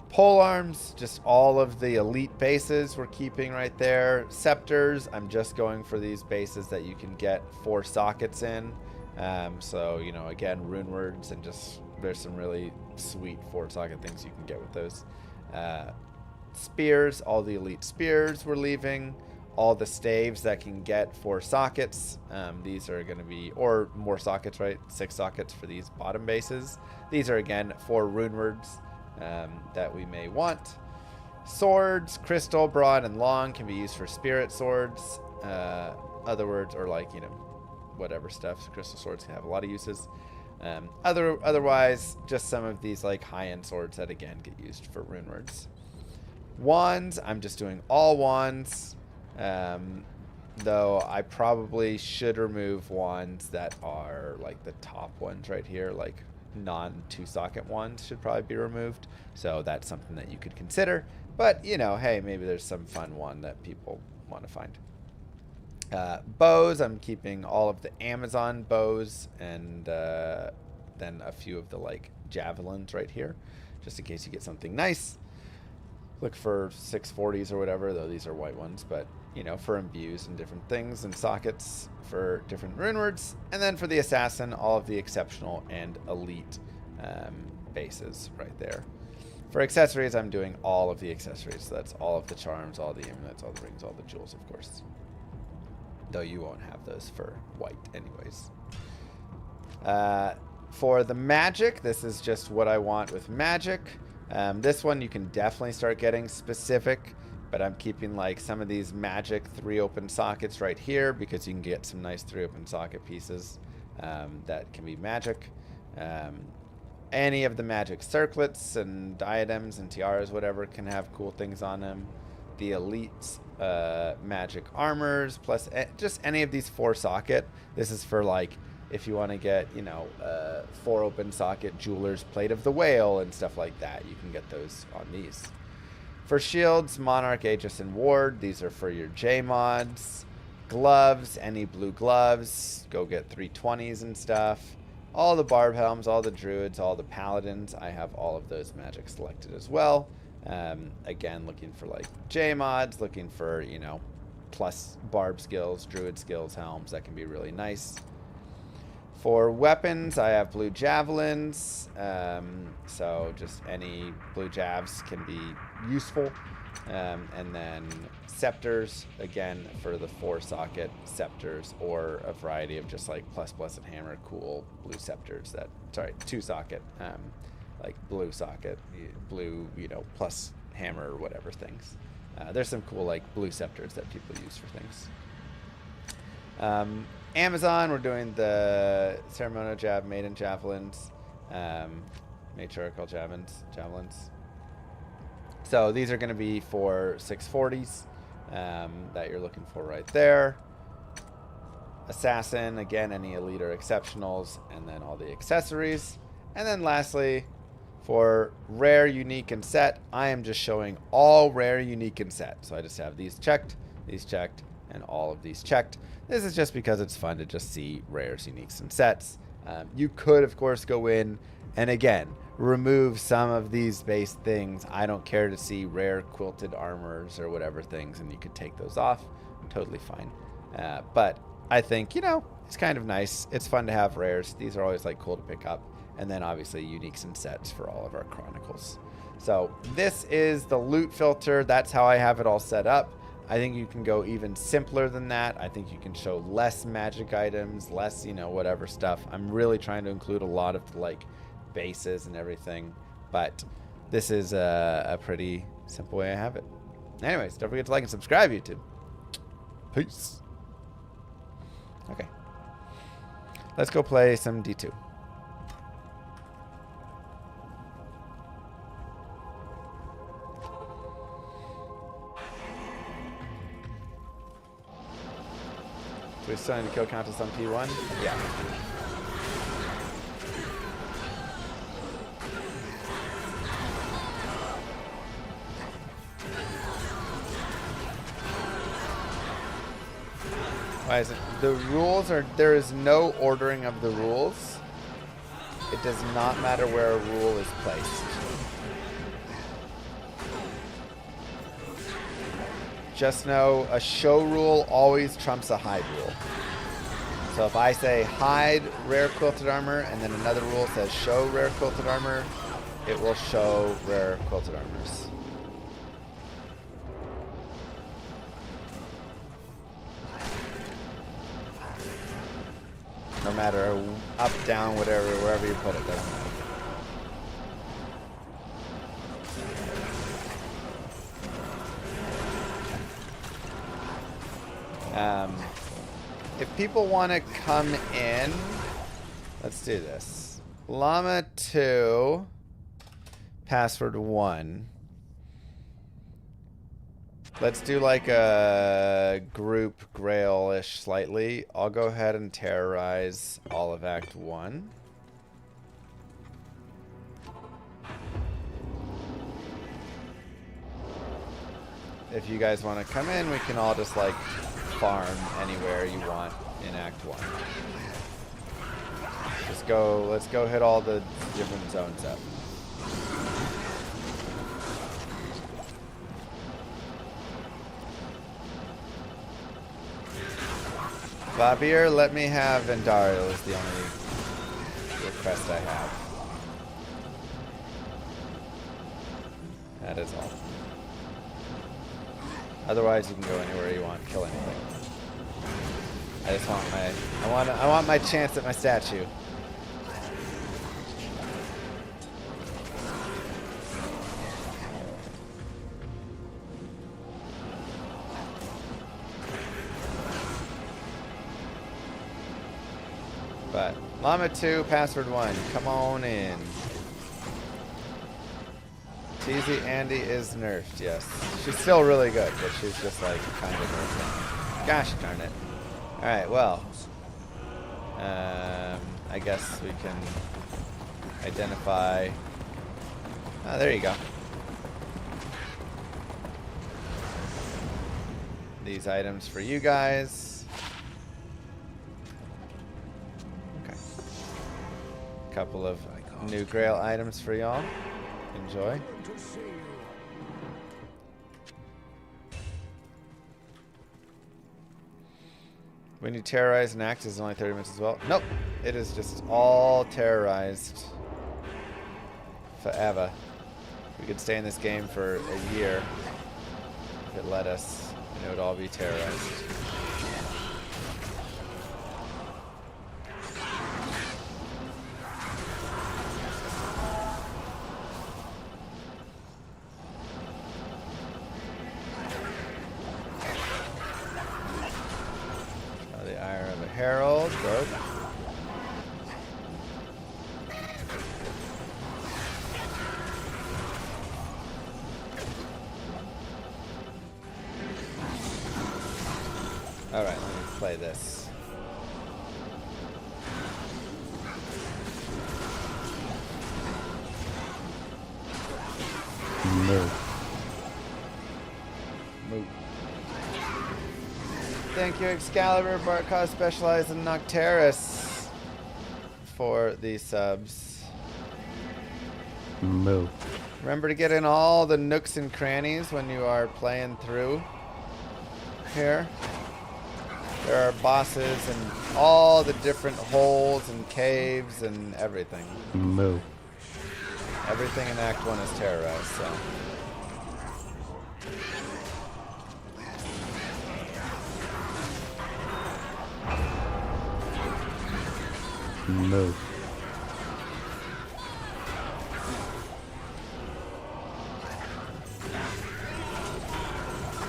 [SPEAKER 2] Pole arms, just all of the elite bases we're keeping right there. Scepters, I'm just going for these bases that you can get 4 sockets in. So, you know, again, rune words, and just there's some really sweet 4 socket things you can get with those. Spears, all the elite spears we're leaving. All the staves that can get 4 sockets. These are going to be, or more sockets, right? 6 sockets for these bottom bases. These are, again, 4 rune words that we may want. Swords, crystal, broad, and long can be used for spirit swords. Other words, or like, you know, whatever stuff. Crystal swords can have a lot of uses. Otherwise, just some of these like high-end swords that again get used for rune words. Wands, I'm just doing all wands. Though I probably should remove wands that are like the top ones right here, like non-2 socket wands should probably be removed. So that's something that you could consider. But, you know, hey, maybe there's some fun one that people want to find. Bows, I'm keeping all of the Amazon bows and then a few of the like javelins right here, just in case you get something nice. Look for 640s or whatever, though these are white ones, but you know, for imbues and different things and sockets for different rune words. And then for the assassin, all of the exceptional and elite bases right there. For accessories, I'm doing all of the accessories. So that's all of the charms, all the amulets, all the rings, all the jewels, of course. Though you won't have those for white anyways. For the magic, this is just what I want with magic. This one you can definitely start getting specific, but I'm keeping like some of these magic 3 open sockets right here because you can get some nice 3 open socket pieces that can be magic. Any of the magic circlets and diadems and tiaras, whatever, can have cool things on them. The elite magic armors, plus just any of these 4 socket. This is for like if you want to get, you know, 4 open socket jeweler's plate of the whale and stuff like that. You can get those on these. For shields, Monarch, Aegis, and Ward. These are for your J mods. Gloves, any blue gloves. Go get 320s and stuff. All the barb helms, all the druids, all the paladins. I have all of those magic selected as well. Again, looking for like J mods, looking for, you know, plus barb skills, druid skills, helms. That can be really nice. For weapons, I have blue javelins. So just any blue javs can be useful. And then scepters, again, for the 4 socket scepters, or a variety of just like plus and hammer, cool blue scepters that, sorry, 2 socket, like blue socket, blue, you know, plus hammer or whatever things. There's some cool like blue scepters that people use for things. Amazon, we're doing the ceremonial jab, maiden javelins, matriarchal javelins. So these are going to be for 640s that you're looking for right there. Assassin, again, any elite or exceptionals, and then all the accessories. And then lastly, for rare, unique, and set, I am just showing all rare, unique, and set. So I just have these checked, and all of these checked. This is just because it's fun to just see rares, uniques, and sets. You could, of course, go in and, again, remove some of these base things, I don't care to see rare quilted armors or whatever things, and you could take those off. Totally fine. But I think, you know, it's kind of nice. It's fun to have rares. These are always like cool to pick up. And then obviously uniques and sets for all of our chronicles. So this is the loot filter. That's how I have it all set up. I think you can go even simpler than that. I think you can show less magic items, less, you know, whatever stuff. I'm really trying to include a lot of the, like, bases and everything. But this is a pretty simple way I have it. Anyways, don't forget to like and subscribe, YouTube. Peace. Okay. Let's go play some D2. We're starting to kill contest on P1? Yeah. Why is it? The rules are, there is no ordering of the rules. It does not matter where a rule is placed. Just know a show rule always trumps a hide rule. So if I say hide rare quilted armor and then another rule says show rare quilted armor, it will show rare quilted armors. No matter up, down, whatever, wherever you put it, doesn't matter. If people want to come in, let's do this. Llama 2, password 1. Let's do like a group grail-ish slightly. I'll go ahead and terrorize all of Act 1. If you guys want to come in, we can all just like farm anywhere you want in Act 1. Just go, let's go hit all the different zones up. Babir, let me have Vendario is the only request I have. That is all. Otherwise, you can go anywhere you want, kill anything. I just want my, I want my chance at my statue. But Llama 2, password 1, come on in. TZ Andy is nerfed, yes. She's still really good, but she's just like kind of nerfed. Gosh darn it. Alright, well. I guess we can identify. Oh, there you go. These items for you guys. Okay. Couple of new grail items for y'all. Enjoy. When you terrorize an act, is only 30 minutes as well? Nope. It is just all terrorized forever. We could stay in this game for a year if it let us, and it would all be terrorized. Herald, good. All right, let me play this. Move. Thank you, Excalibur, Barkov Specialized, and Nocteris for these subs.
[SPEAKER 5] Move.
[SPEAKER 2] Remember to get in all the nooks and crannies when you are playing through here. There are bosses and all the different holes and caves and everything.
[SPEAKER 5] Move.
[SPEAKER 2] Everything in Act 1 is terrorized, so.
[SPEAKER 5] Move.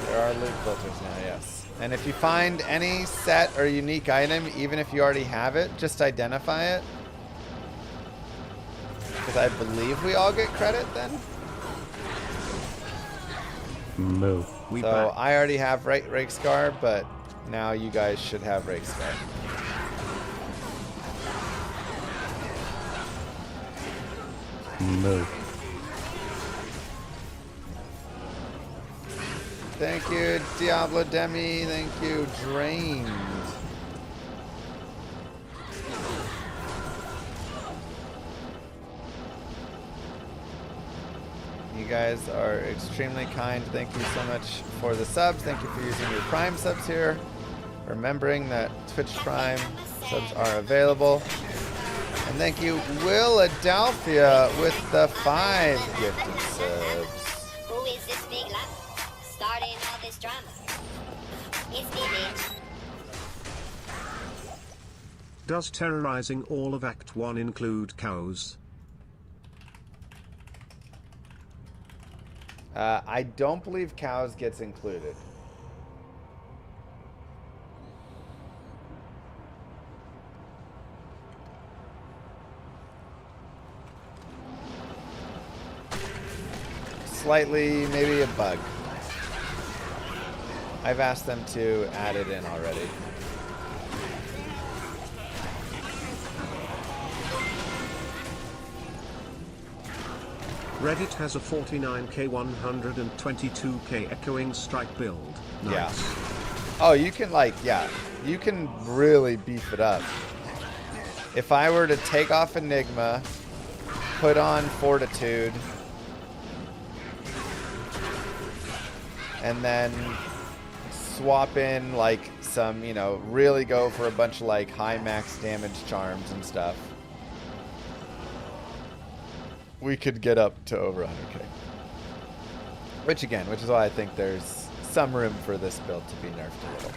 [SPEAKER 2] There are loot filters now, yes. And if you find any set or unique item, even if you already have it, just identify it. Because I believe we all get credit then.
[SPEAKER 5] Move.
[SPEAKER 2] So I already have Rake Scar, but now you guys should have Rake Scar.
[SPEAKER 5] Move.
[SPEAKER 2] Thank you, Diablo Demi. Thank you, Drained. You guys are extremely kind. Thank you so much for the subs. Thank you for using your Prime subs here. Remembering that Twitch Prime subs are available. And thank you, Philadelphia, with the 5 gifted subs.
[SPEAKER 3] Who is this big Llama? Starting all this drama. It's me, bitch.
[SPEAKER 4] Does terrorizing all of Act 1 include cows?
[SPEAKER 2] I don't believe cows gets included. Slightly, maybe a bug. I've asked them to add it in already.
[SPEAKER 4] Reddit has a 49k 122k echoing strike build. Nice.
[SPEAKER 2] Yeah. Oh, you can you can really beef it up. If I were to take off Enigma, put on Fortitude, and then swap in like some, really go for a bunch of like high max damage charms and stuff, we could get up to over 100k. Which is why I think there's some room for this build to be nerfed a little.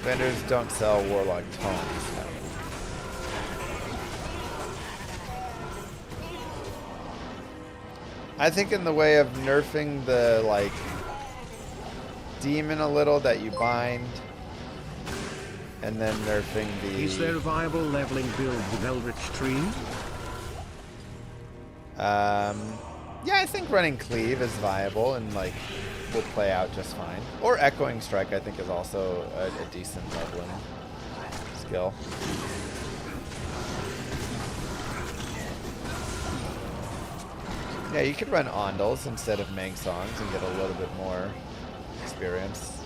[SPEAKER 2] Vendors don't sell Warlock tomes. I think in the way of nerfing the, demon a little that you bind, and then nerfing the...
[SPEAKER 4] Is there a viable leveling build with Eldritch Tree?
[SPEAKER 2] Yeah, I think running Cleave is viable and, will play out just fine. Or Echoing Strike, I think, is also a decent leveling skill. Yeah, you could run Ondals instead of Mang Songs and get a little bit more experience.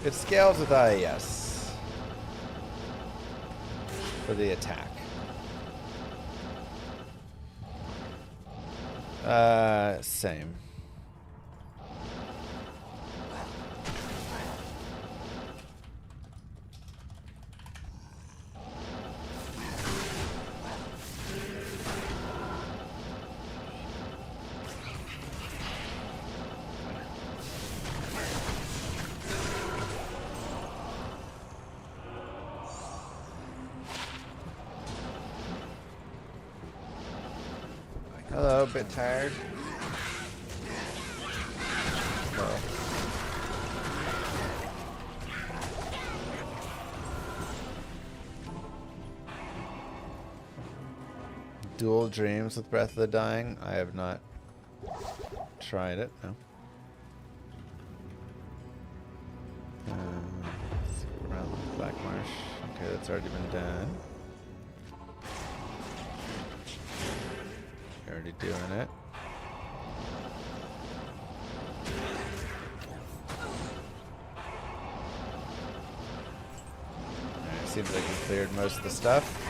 [SPEAKER 2] It scales with IAS for the attack. Same. Hello, a bit tired. No. Dual Dreams with Breath of the Dying. I have not tried it, no. Let's go around the Black Marsh. Okay, that's already been done. Already doing it. Alright, seems like we cleared most of the stuff.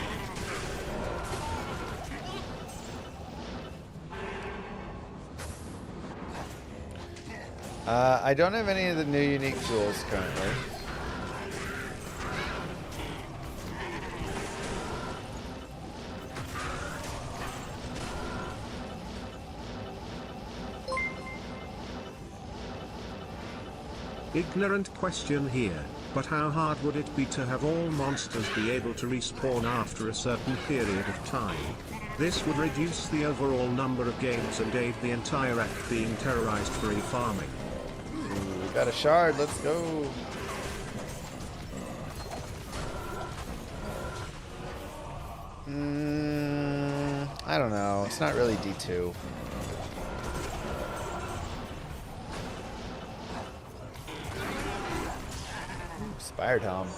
[SPEAKER 2] I don't have any of the new unique jewels currently.
[SPEAKER 4] Ignorant question here, but how hard would it be to have all monsters be able to respawn after a certain period of time? This would reduce the overall number of games and aid the entire act being terrorized free farming.
[SPEAKER 2] Ooh, got a shard, let's go. I don't know, it's not really D2. Ooh, Spire Tom.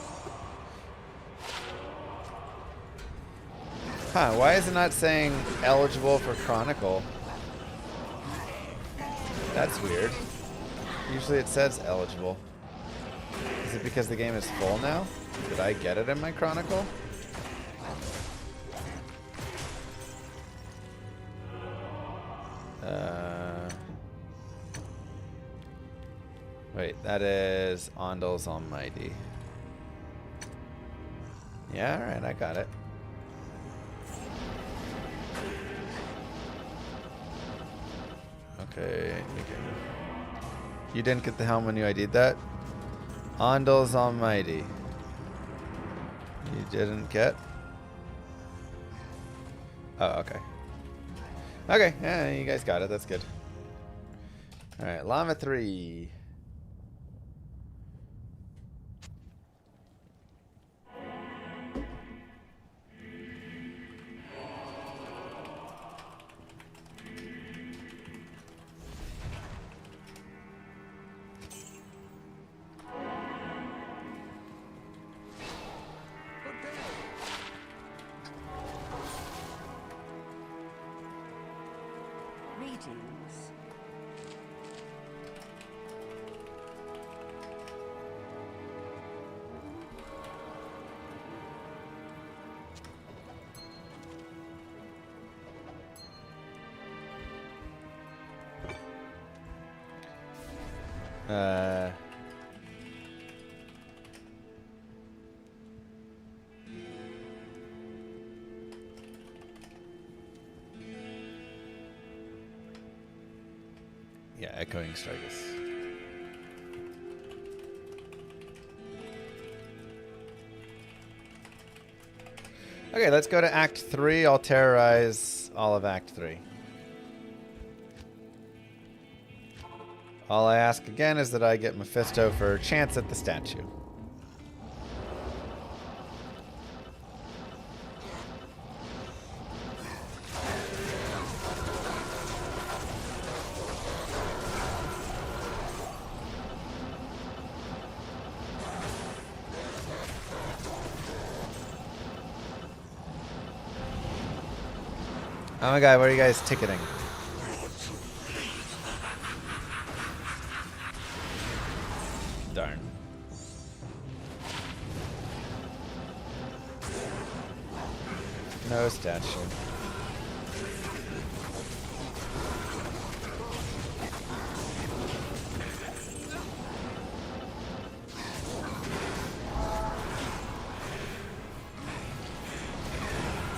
[SPEAKER 2] Huh, why is it not saying eligible for Chronicle? That's weird. Usually it says eligible. Is it because the game is full now? Did I get it in my Chronicle? Wait, that is Ondal's Almighty. Yeah, alright, I got it. Okay, you didn't get the helm when you ID'd that? Ondal's Almighty. You didn't get? Oh, okay. Okay, yeah, you guys got it. That's good. Alright, Llama 3.
[SPEAKER 6] Greetings.
[SPEAKER 2] Yeah, Echoing Strikers. Okay, let's go to Act 3. I'll terrorize all of Act 3. All I ask again is that I get Mephisto for a chance at the statue. Oh my god, what are you guys ticketing? Darn. No statue.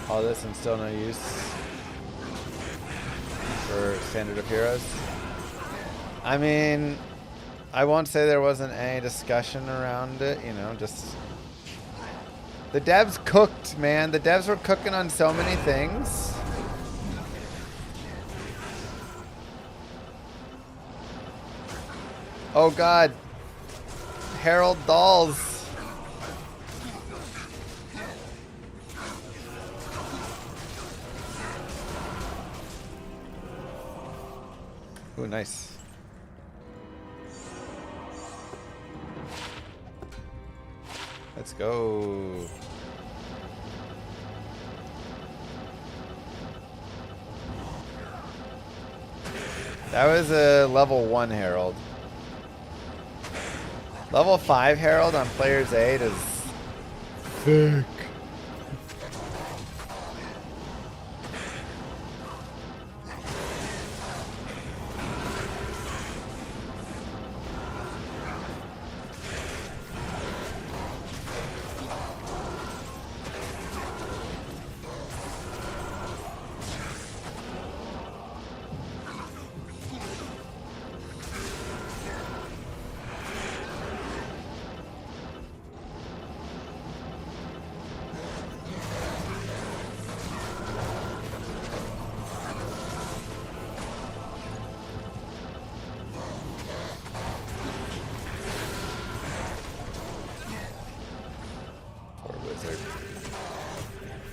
[SPEAKER 2] All this and still no use for Standard of Heroes. I mean, I won't say there wasn't any discussion around it, you know, just... The devs cooked, man. The devs were cooking on so many things. Oh god. Herald Dolls. Ooh, nice. Let's go. That was a level 1 Herald. Level 5 Herald on player's 8 is thick.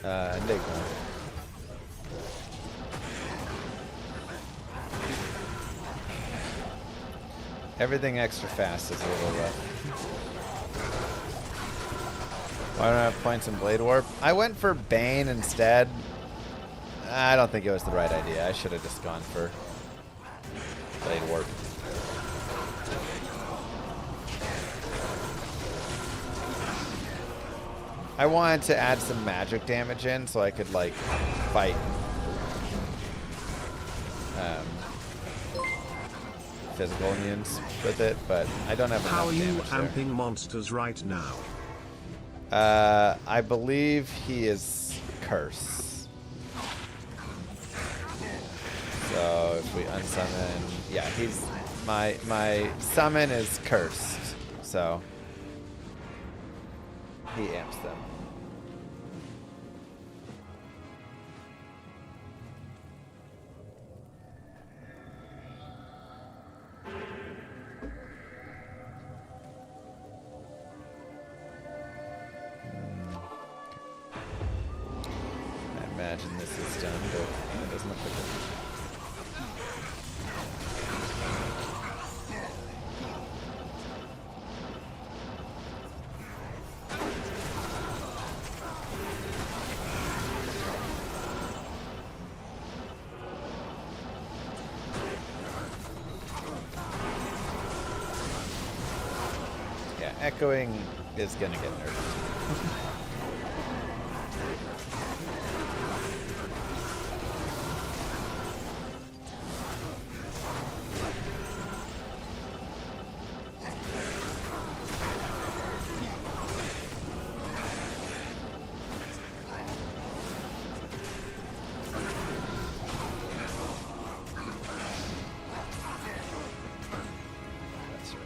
[SPEAKER 2] ENDGAME. Everything extra fast is a little rough. Why don't I have points in Blade Warp? I went for Bane instead. I don't think it was the right idea. I should have just gone for Blade Warp. I wanted to add some magic damage in so I could, like, fight physical immunes with it, but I don't have enough
[SPEAKER 4] How are you
[SPEAKER 2] damage there.
[SPEAKER 4] amping monsters right now?
[SPEAKER 2] I believe he is Curse. So if we unsummon, yeah, he's my summon is cursed, so he amps them. I imagine this is done, but it doesn't look like it. Yeah, echoing is gonna get nerfed. That's right.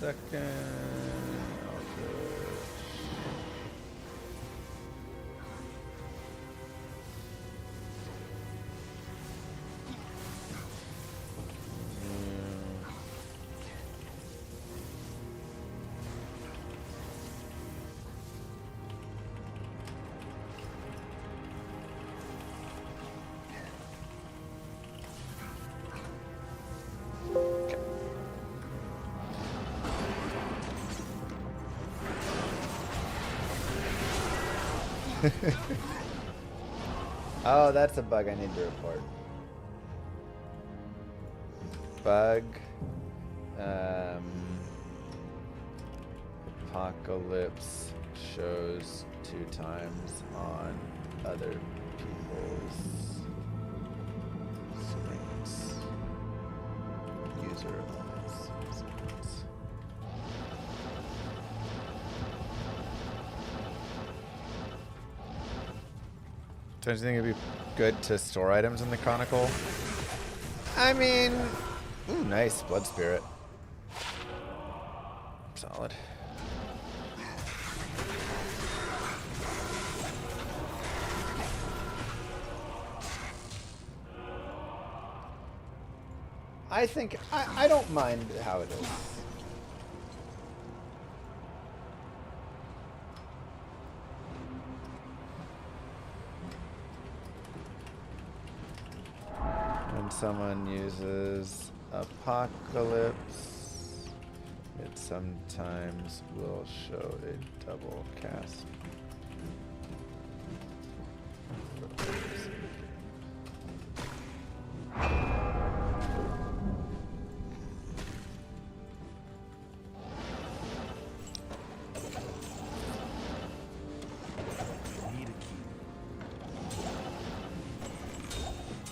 [SPEAKER 2] Second. Oh, that's a bug I need to report. Bug. Apocalypse shows 2 times on other people's screens. User screens. Don't you think it'd be good to store items in the Chronicle? I mean, ooh, nice. Blood Spirit. Solid. I think, I don't mind how it is. When someone uses Apocalypse, it sometimes will show a double cast.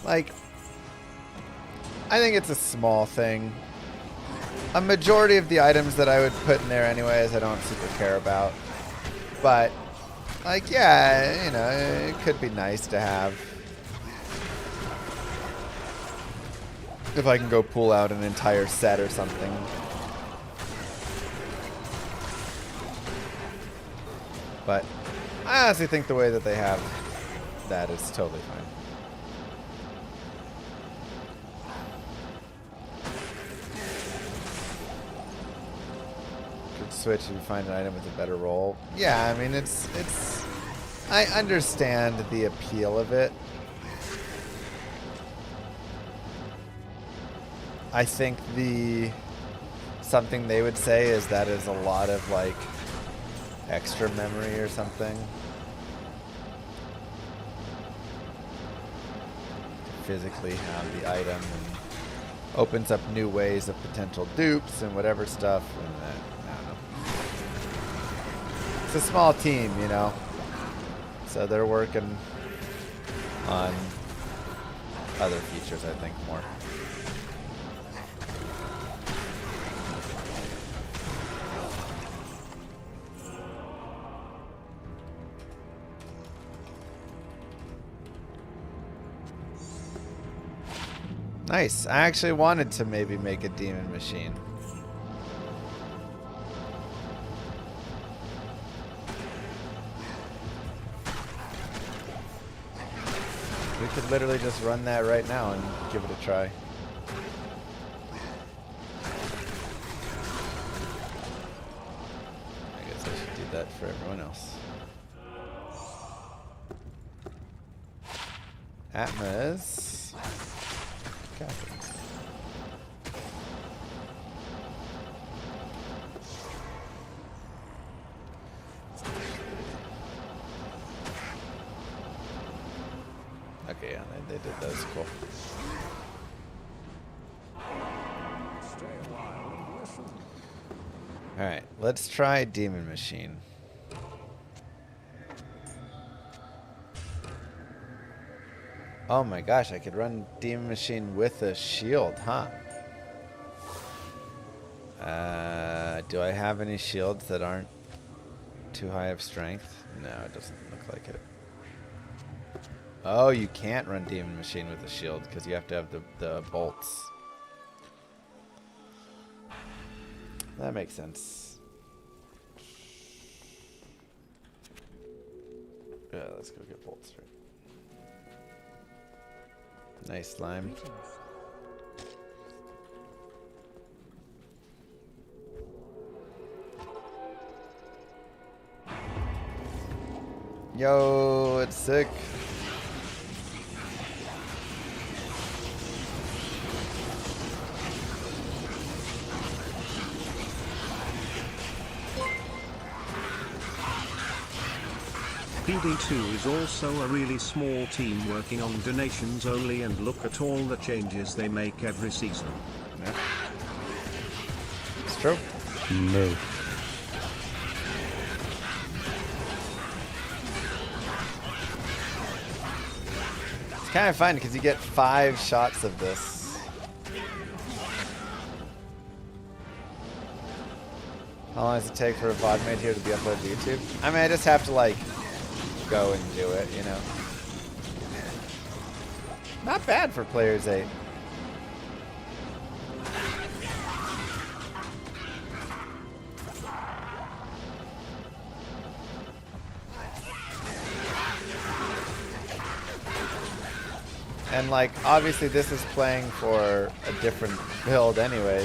[SPEAKER 2] Like, I think it's a small thing. A majority of the items that I would put in there anyways, I don't super care about. But, like, yeah, you know, it could be nice to have. If I can go pull out an entire set or something. But I honestly think the way that they have that is totally fine. Switch if you find an item with a better roll. Yeah, I mean, it's I understand the appeal of it. I think something they would say is that is a lot of like extra memory or something. To physically have the item and opens up new ways of potential dupes and whatever stuff and that. It's a small team, you know, so they're working on other features, I think, more. Nice. I actually wanted to maybe make a demon machine. We could literally just run that right now and give it a try. I guess I should do that for everyone else. Atmas. Captains. Okay, yeah, they did those. Cool. Alright, let's try Demon Machine. Oh my gosh, I could run Demon Machine with a shield, huh? Do I have any shields that aren't too high of strength? No, it doesn't look like it. Oh, you can't run Demon Machine with a shield because you have to have the bolts. That makes sense. Yeah, let's go get bolts. Right. Nice slime. Yo, it's sick.
[SPEAKER 4] PD2 is also a really small team working on donations only, and look at all the changes they make every season.
[SPEAKER 2] Yeah. It's true.
[SPEAKER 6] No.
[SPEAKER 2] It's kind of fun because you get 5 shots of this. How long does it take for a VOD made here to be uploaded to YouTube? I mean, I just have to like go and do it, you know. Not bad for players 8. And like, obviously this is playing for a different build anyways.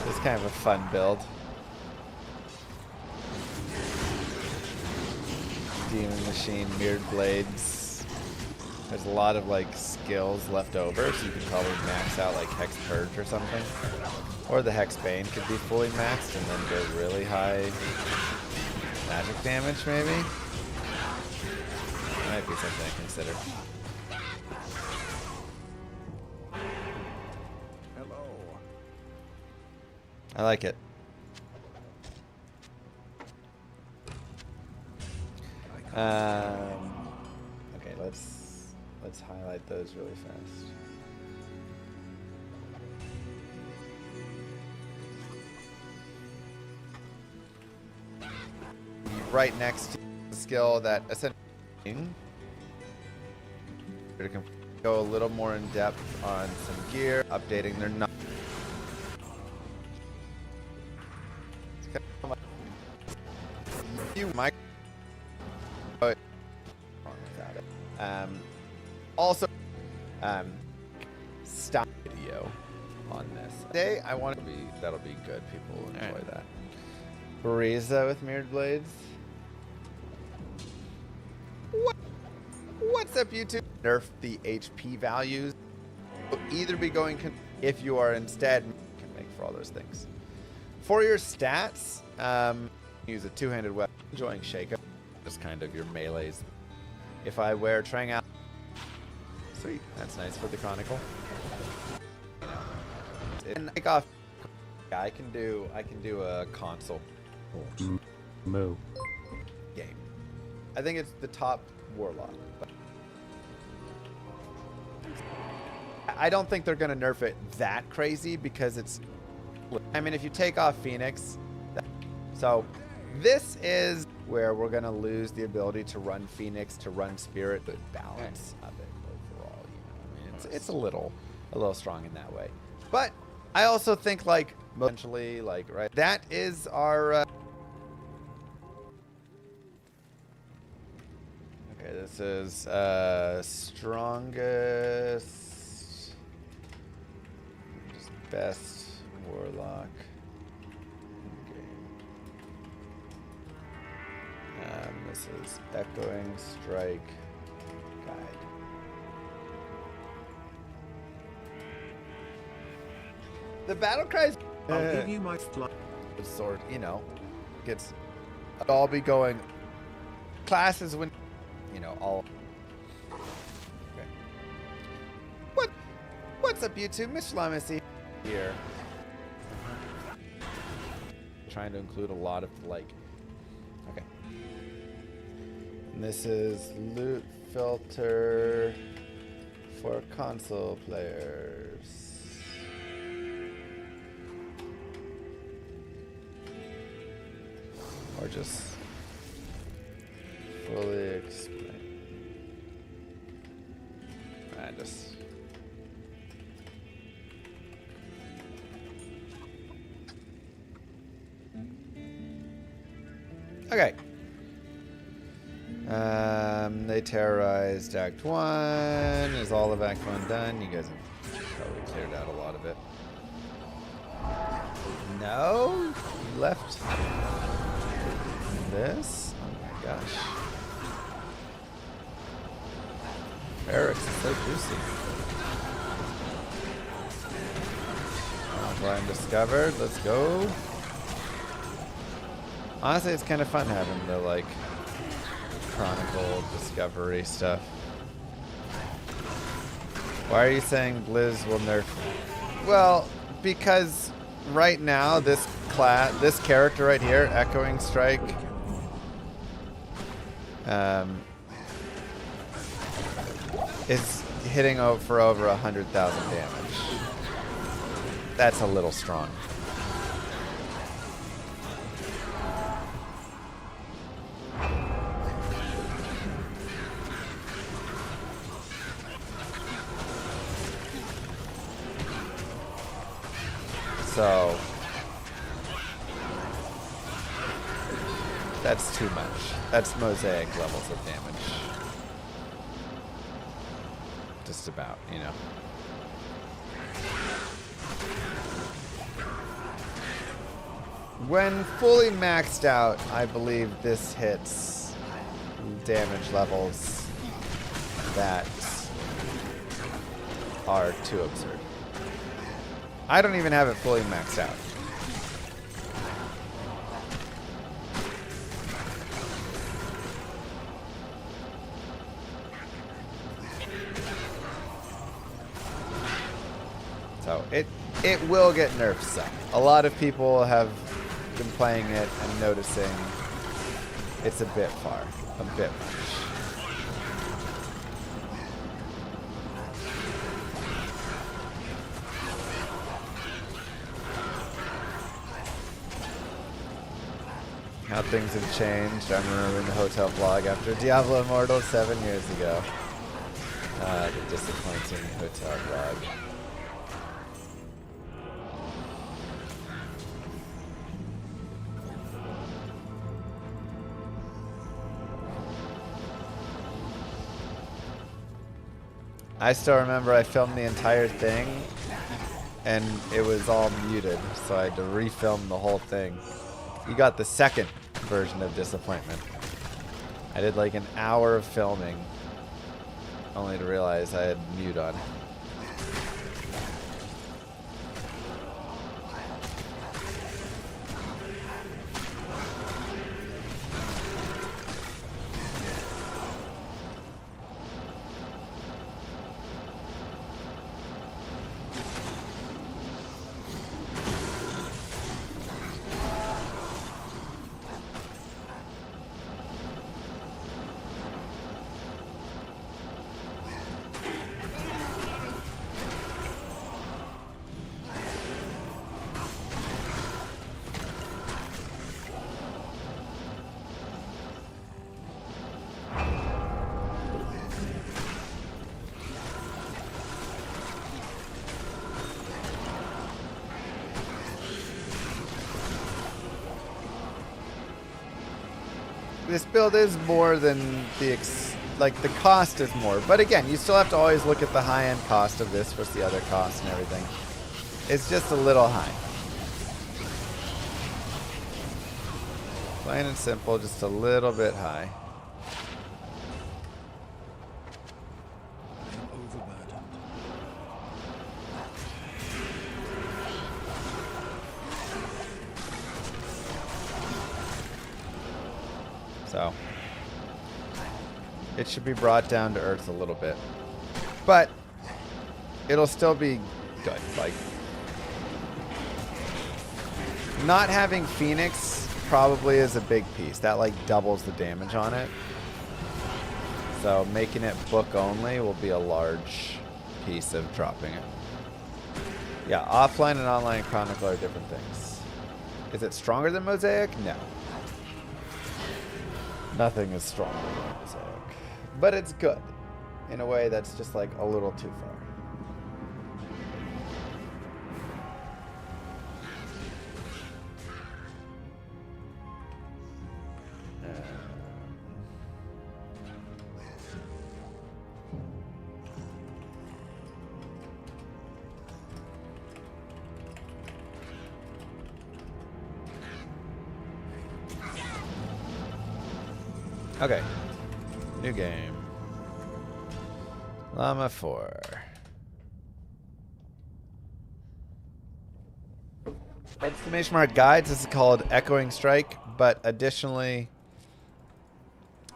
[SPEAKER 2] It's kind of a fun build. Demon Machine, Mirrored Blades. There's a lot of like skills left over, so you can probably max out like Hex Purge or something. Or the Hex Bane could be fully maxed and then go really high magic damage maybe. Might be something to consider.
[SPEAKER 6] Hello.
[SPEAKER 2] I like it. Okay, let's highlight those really fast. Right next to the skill that essentially can go a little more in depth on some gear, updating their also stop video on this. Today I want to be that'll be good. People will enjoy that. Bariza with Mirrored Blades. What's up, YouTube? Nerf the HP values. Will either be going if you are instead can make for all those things. For your stats, use a two-handed weapon. Enjoying shake up, just kind of your melees. If I wear Trang out, sweet, that's nice for the Chronicle. And take off. I can do a console
[SPEAKER 5] Moo.
[SPEAKER 2] game. I think it's the top Warlock. But I don't think they're gonna nerf it that crazy because it's. I mean, if you take off Phoenix, so this is where we're gonna lose the ability to run Phoenix, to run Spirit, but balance of it overall. You know, I mean, it's a little strong in that way. But I also think like eventually, like right, that is our. Okay, this is strongest, just best Warlock game. This is Echoing Strike Guide. The battle cries.
[SPEAKER 4] I'll give you my fly.
[SPEAKER 2] Sword, you know, gets. I'll be going. Classes when. You know, all. Okay. What's up, YouTube? Mr. Llama here. Trying to include a lot of like. Okay. And this is loot filter for console players. Or just fully explain. I just. Okay. They terrorized Act 1. Is all of Act 1 done? You guys have probably cleared out a lot of it. No? You left this? Oh my gosh. Eric's is so juicy. Line discovered. Let's go. Honestly, it's kind of fun having the like Chronicle discovery stuff. Why are you saying Blizz will nerf? Well, because right now this character right here, Echoing Strike, is hitting for over 100,000 damage. That's a little strong. So that's too much. That's mosaic levels of damage. Just about, you know. When fully maxed out, I believe this hits damage levels that are too absurd. I don't even have it fully maxed out. So it will get nerfed some. A lot of people have been playing it and noticing it's a bit far, a bit much. How things have changed. I remember in the hotel vlog after Diablo Immortal 7 years ago. The disappointing hotel vlog. I still remember I filmed the entire thing and it was all muted, so I had to refilm the whole thing. You got the second version of disappointment. I did like an hour of filming only to realize I had mute on. This build is more than the the cost is more, but again, you still have to always look at the high-end cost of this versus the other costs and everything. It's just a little high. Plain and simple, just a little bit high. So it should be brought down to earth a little bit, but it'll still be good. Like, not having Phoenix probably is a big piece. That like doubles the damage on it. So making it book only will be a large piece of dropping it. Yeah, offline and online Chronicle are different things. Is it stronger than Mosaic? No. Nothing is stronger than Mosaic. But it's good in a way that's just like a little too far. Okay, new game. Llama 4. Exclamation mark guides. This is called Echoing Strike, but additionally,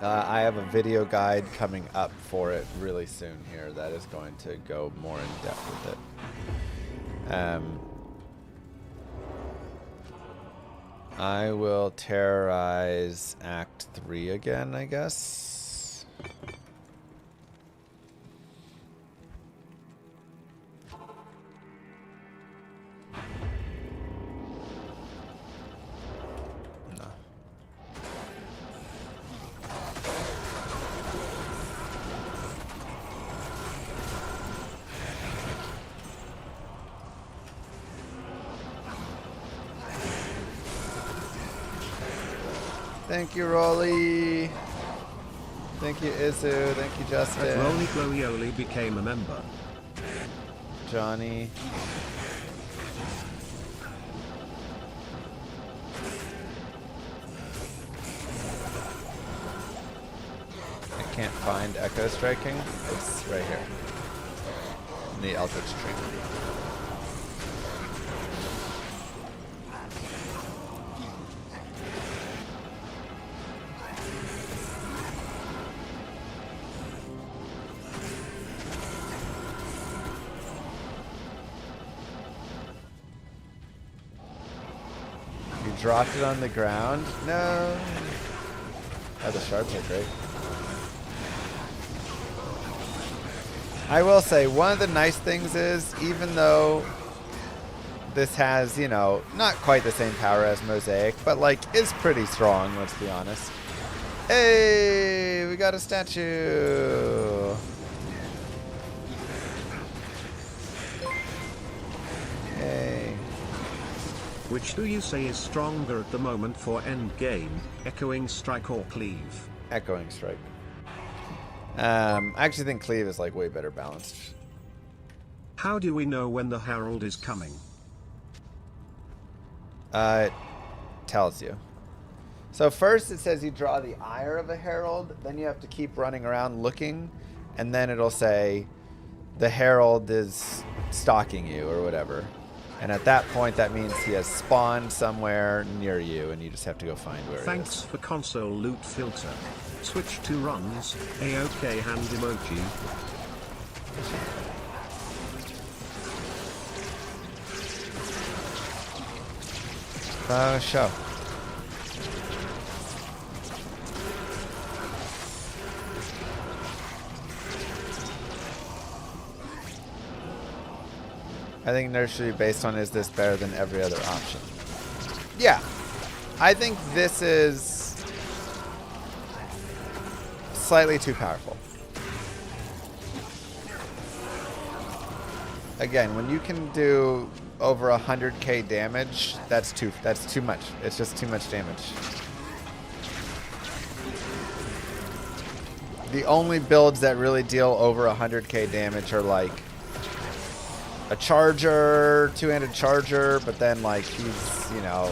[SPEAKER 2] I have a video guide coming up for it really soon here that is going to go more in depth with it. I will terrorize Act 3 again, I guess. No. Thank you, Rolly. Thank you, Izu. Thank you, Justin.
[SPEAKER 4] Rolly Glowly became a member.
[SPEAKER 2] Johnny. I can't find Echo Striking. It's right here. In the Eldritch Tree. Dropped it on the ground? No. Oh, the shards are great. I will say, one of the nice things is, even though this has, you know, not quite the same power as Mosaic, but, like, is pretty strong, let's be honest. Hey, we got a statue. Hey.
[SPEAKER 4] Which do you say is stronger at the moment for endgame, Echoing Strike or Cleave?
[SPEAKER 2] Echoing Strike. I actually think Cleave is like way better balanced.
[SPEAKER 4] How do we know when the Herald is coming?
[SPEAKER 2] It tells you. So first it says you draw the ire of a Herald, then you have to keep running around looking, and then it'll say the Herald is stalking you or whatever. And at that point, that means he has spawned somewhere near you, and you just have to go find where
[SPEAKER 4] Thanks
[SPEAKER 2] he is.
[SPEAKER 4] for console loot filter. Switch to runs, AOK hand emoji.
[SPEAKER 2] Show. I think nerfs should be based on, is this better than every other option? Yeah. I think this is slightly too powerful. Again, when you can do over 100k damage, that's too much. It's just too much damage. The only builds that really deal over 100k damage are like a charger, two-handed charger, but then like he's, you know,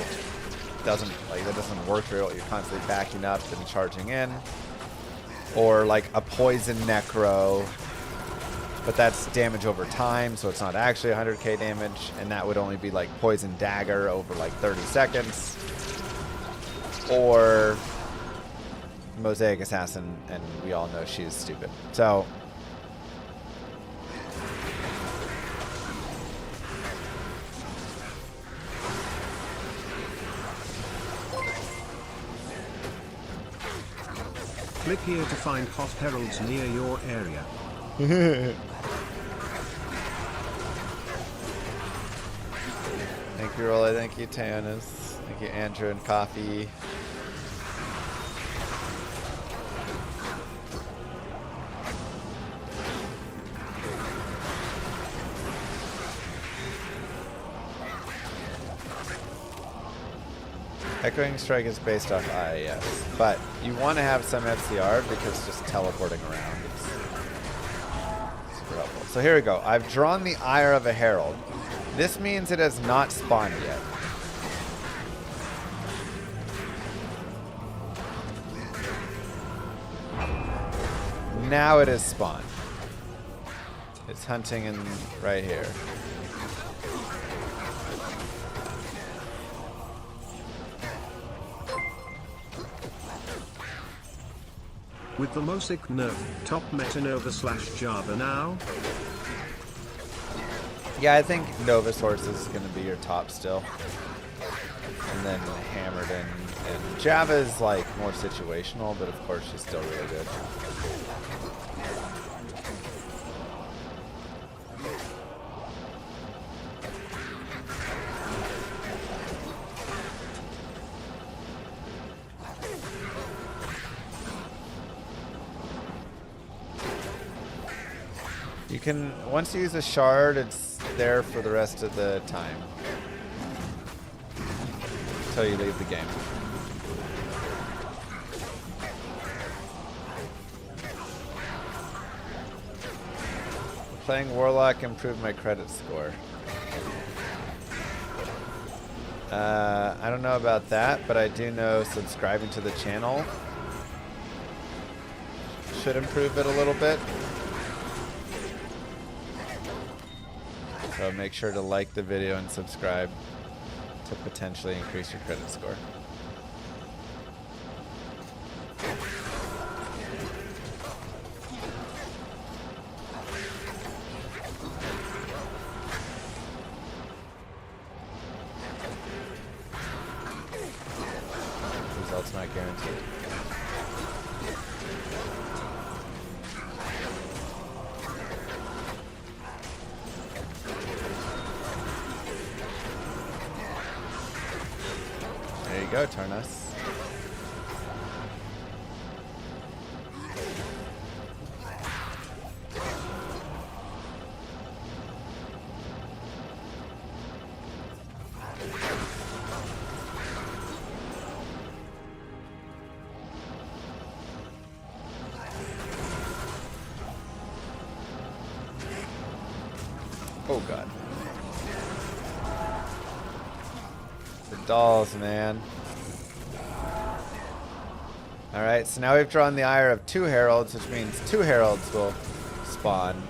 [SPEAKER 2] that doesn't work real. You're constantly backing up and charging in. Or like a poison necro, but that's damage over time, so it's not actually 100k damage, and that would only be like poison dagger over like 30 seconds. Or Mosaic Assassin, and we all know she's stupid. So
[SPEAKER 4] Click here to find hot heralds near your area.
[SPEAKER 2] Thank you, Rolly. Thank you, Taonis. Thank you, Andrew and Coffee. Echoing Strike is based off IAS, but you want to have some FCR because just teleporting around is super helpful. So here we go. I've drawn the ire of a Herald. This means it has not spawned yet. Now it is spawned. It's hunting in right here.
[SPEAKER 4] With the Mosaic nerf, top meta Nova / Java now?
[SPEAKER 2] Yeah, I think Nova Source is going to be your top still. And then Hammered and Java is like more situational, but of course she's still really good. You can, once you use a shard, it's there for the rest of the time. Until you leave the game. Playing Warlock improved my credit score. I don't know about that, but I do know subscribing to the channel should improve it a little bit. So make sure to like the video and subscribe to potentially increase your credit score. Results not guaranteed. There you go, Tarnas. Oh god. The dolls, man. Alright, so now we've drawn the ire of 2 heralds, which means 2 heralds will spawn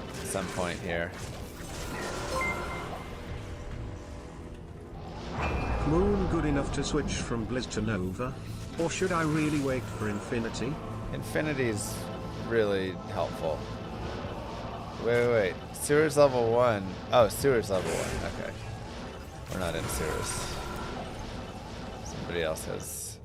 [SPEAKER 2] at some point here.
[SPEAKER 4] Moon good enough to switch from Blizz to Nova? Or should I really wait for Infinity?
[SPEAKER 2] Infinity's really helpful. Wait. Sewers level 1. Oh, Sewers level 1. Okay. We're not in Sewers. Somebody else has.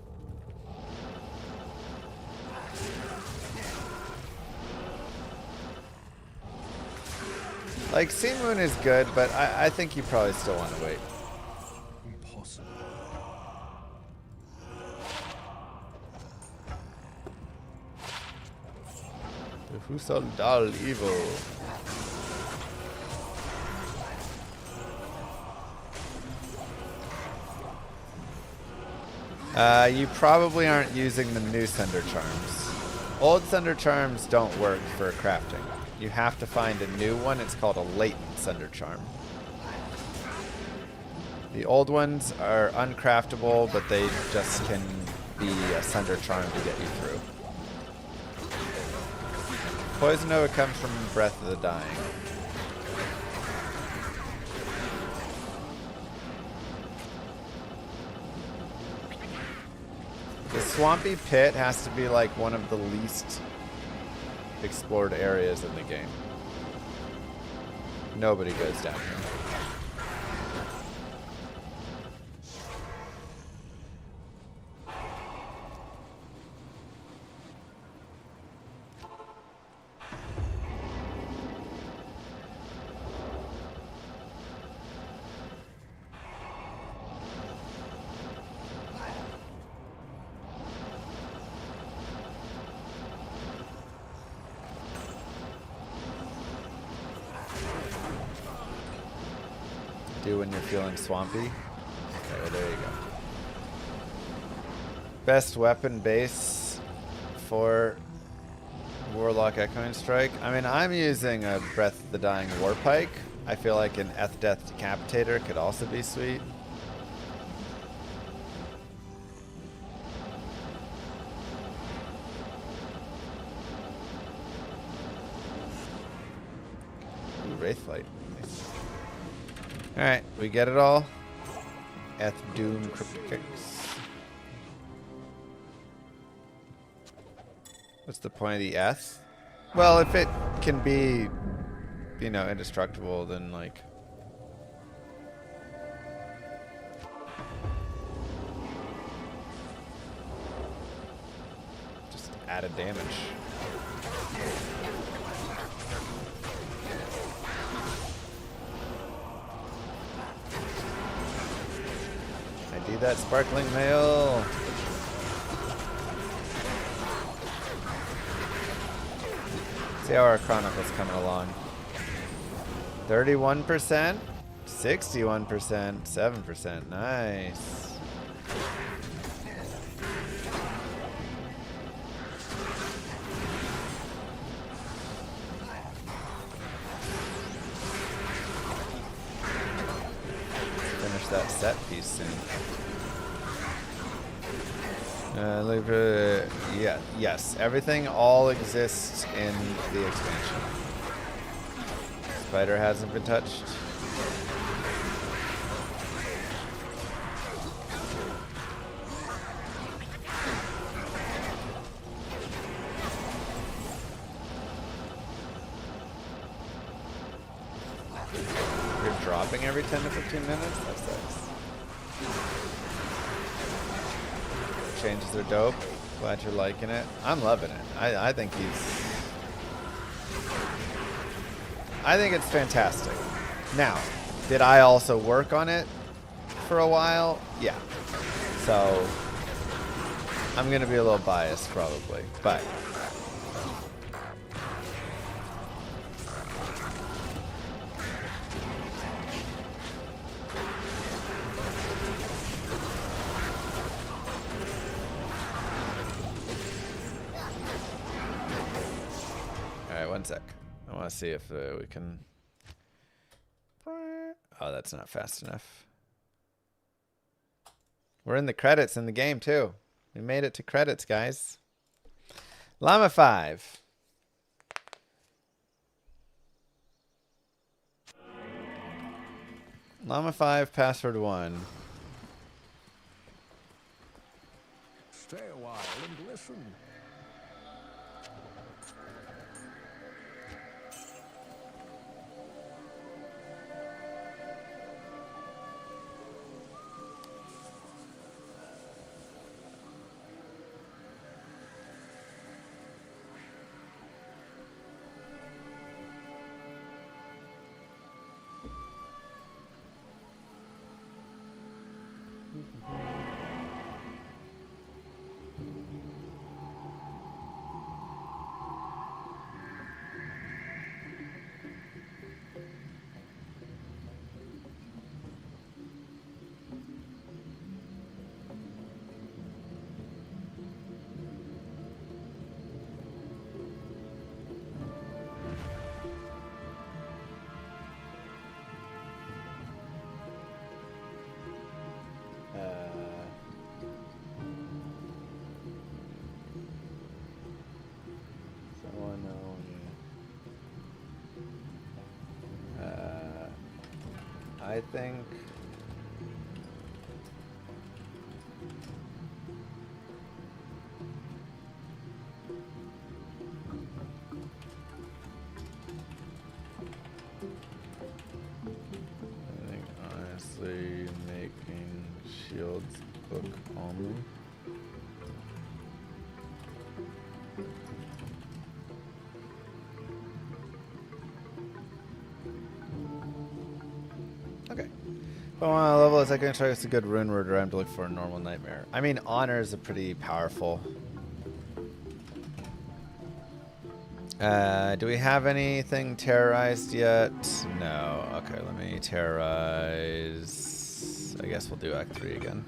[SPEAKER 2] Like, Sea Moon is good, but I think you probably still want to wait.
[SPEAKER 4] Impossible.
[SPEAKER 2] Who saw Dal Evil? You probably aren't using the new Sunder Charms. Old Sunder Charms don't work for crafting. You have to find a new one. It's called a latent Sunder Charm. The old ones are uncraftable, but they just can be a Sunder Charm to get you through. Poison Nova comes from Breath of the Dying. The Swampy Pit has to be like one of the least explored areas in the game. Nobody goes down here. Do when you're feeling swampy. Okay, well there you go. Best weapon base for Warlock Echoing Strike. I mean, I'm using a Breath of the Dying Warpike. I feel like an Death Decapitator could also be sweet. Ooh, Wraithlight. Nice. Alright, we get it all. Doom Cryptic. What's the point of the S? Well, if it can be, you know, indestructible, then like... just added damage. I do that sparkling mail. See how our Chronicle's coming along. 31%, 61%, 7%. Nice. finish that set piece soon. Yeah, yes, everything all exists in the expansion. Spider hasn't been touched. You're dropping every 10 to 15 minutes? That sucks. Changes are dope. Glad you're liking it. I'm loving it. I think it's fantastic. Now, did I also work on it for a while? Yeah. So I'm gonna be a little biased probably, but one sec. I want to see if we can... Oh, that's not fast enough. We're in the credits in the game, too. We made it to credits, guys. Llama 5. Llama 5, password 1.
[SPEAKER 4] Stay a while and listen.
[SPEAKER 2] I think honestly making shields look only. Okay. If I want to level, is that going to try us a good rune word, or I'm to look for a normal nightmare? I mean, honor is a pretty powerful. Do we have anything terrorized yet? No. Okay, let me terrorize. I guess we'll do Act 3 again.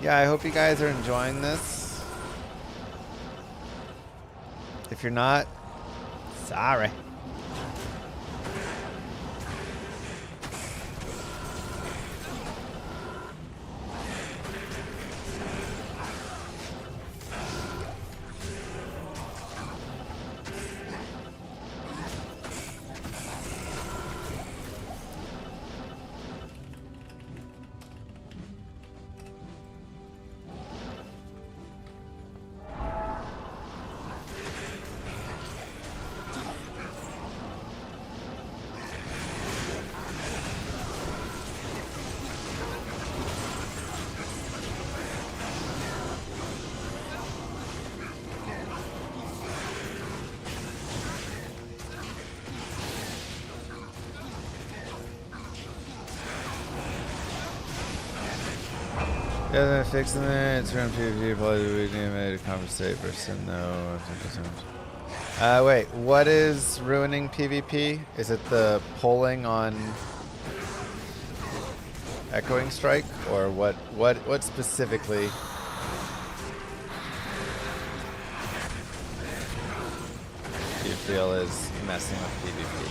[SPEAKER 2] Yeah, I hope you guys are enjoying this. If you're not, sorry. Yeah, fixing it. It's around PvP. Probably we need to compensate versus no. Wait, what is ruining PvP? Is it the polling on Echoing Strike, or what specifically feel is messing with PvP.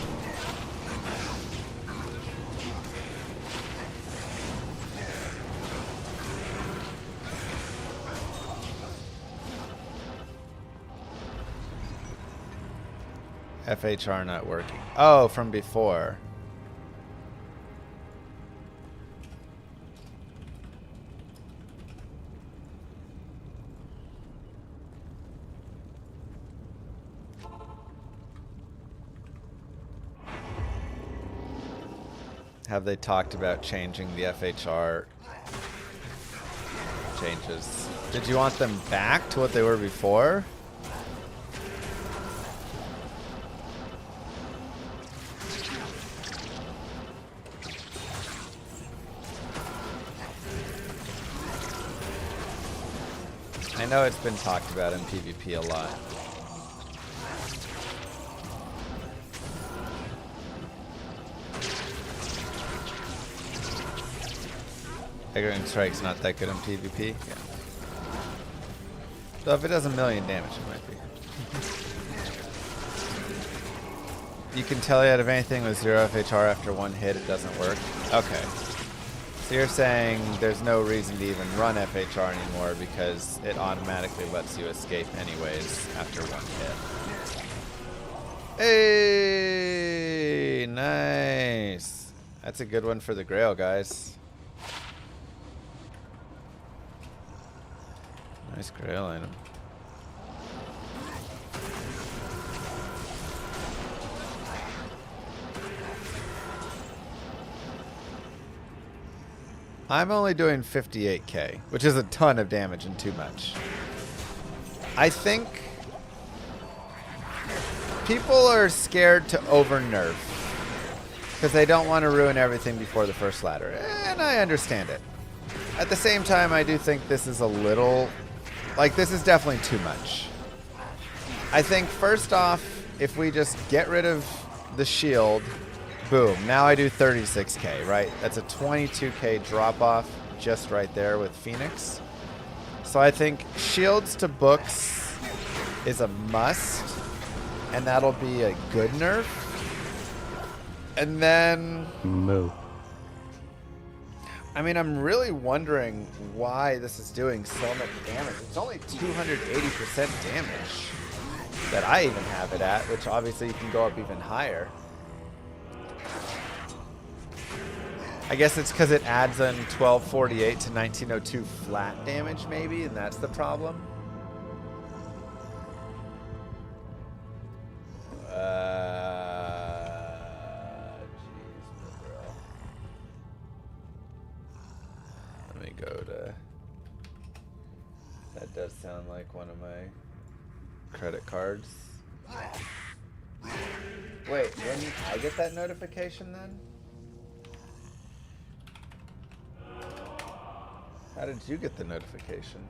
[SPEAKER 2] FHR not working. Oh, from before. Have they talked about changing the FHR changes? Did you want them back to what they were before? I know it's been talked about in PvP a lot. Echoing Strike's not that good in PvP. Yeah. So if it does a million damage, it might be. You can tell out of anything with 0 FHR after one hit, it doesn't work. Okay. So you're saying there's no reason to even run FHR anymore because it automatically lets you escape anyways after one hit. Hey, nice. That's a good one for the Grail, guys. Nice Grail item. I'm only doing 58k, which is a ton of damage and too much. I think people are scared to over-nerf because they don't want to ruin everything before the first ladder, and I understand it. At the same time, I do think this is a little... Like, this is definitely too much. I think, first off, if we just get rid of the shield... Boom, now I do 36k, right? That's a 22k drop-off just right there with Phoenix. So I think shields to books is a must, and that'll be a good nerf. And then...
[SPEAKER 5] Moo.
[SPEAKER 2] I mean, I'm really wondering why this is doing so much damage. It's only 280% damage that I even have it at, which obviously you can go up even higher. I guess it's because it adds in 1248 to 1902 flat damage, maybe, and that's the problem. Jeez, bro. Let me go to... That does sound like one of my credit cards. Wait, when I get that notification then? How did you get the notification?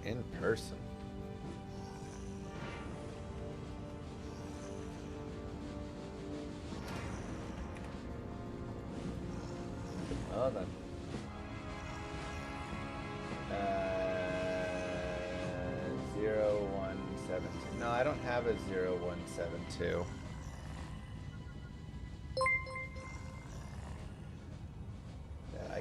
[SPEAKER 2] In person. Oh, then. 0172. No, I don't have a 0172.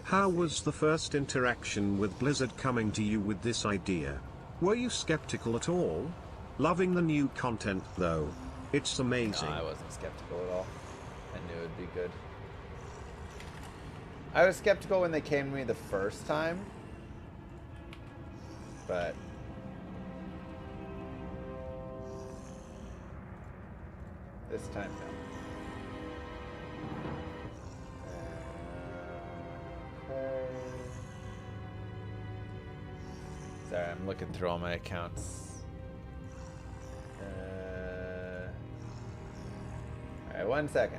[SPEAKER 4] How was the first interaction with Blizzard coming to you with this idea? Were you skeptical at all? Loving the new content though. It's amazing.
[SPEAKER 2] No, I wasn't skeptical at all. I knew it'd be good. I was skeptical when they came to me the first time. But... this time, no. Sorry, I'm looking through all my accounts. 1 second.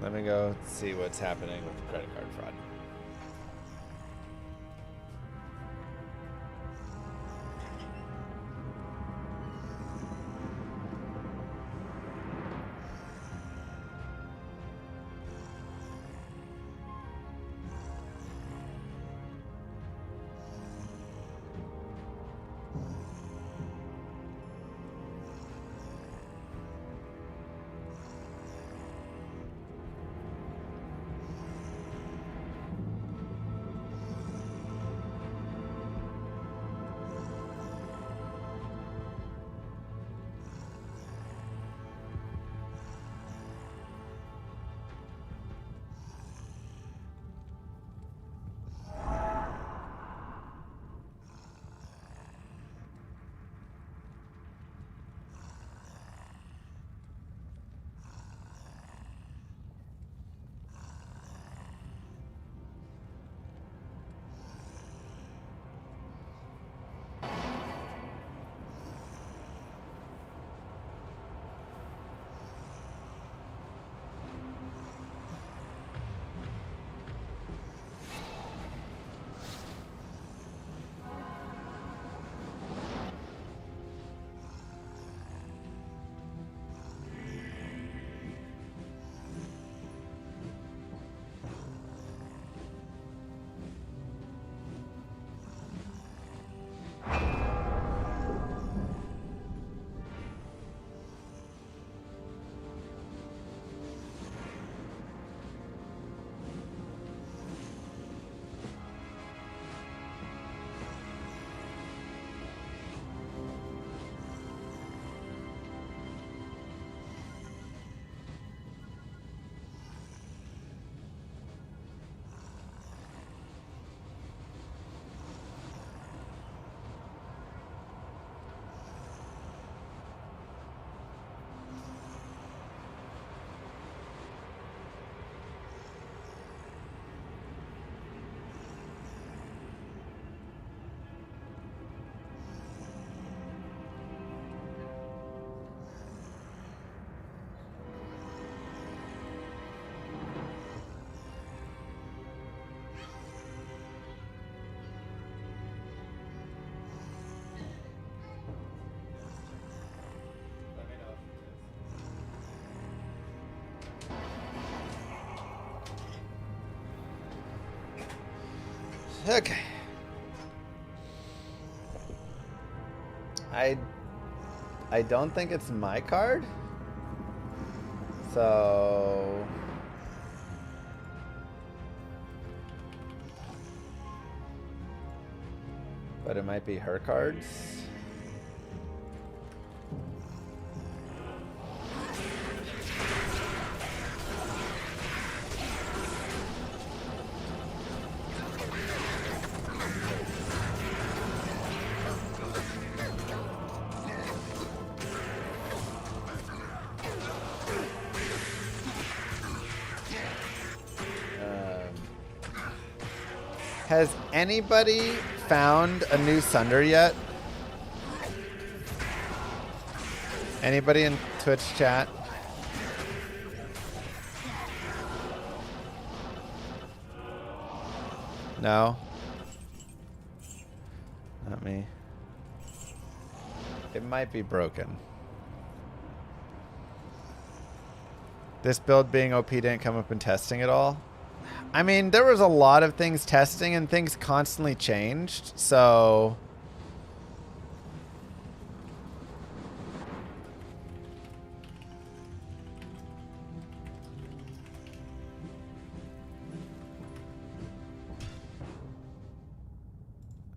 [SPEAKER 2] Let me go see what's happening with the credit card fraud. Okay. I don't think it's my card. So but it might be her cards. Has anybody found a new Sunder yet? Anybody in Twitch chat? No? Not me. It might be broken. This build being OP didn't come up in testing at all. I mean, there was a lot of things testing and things constantly changed, so...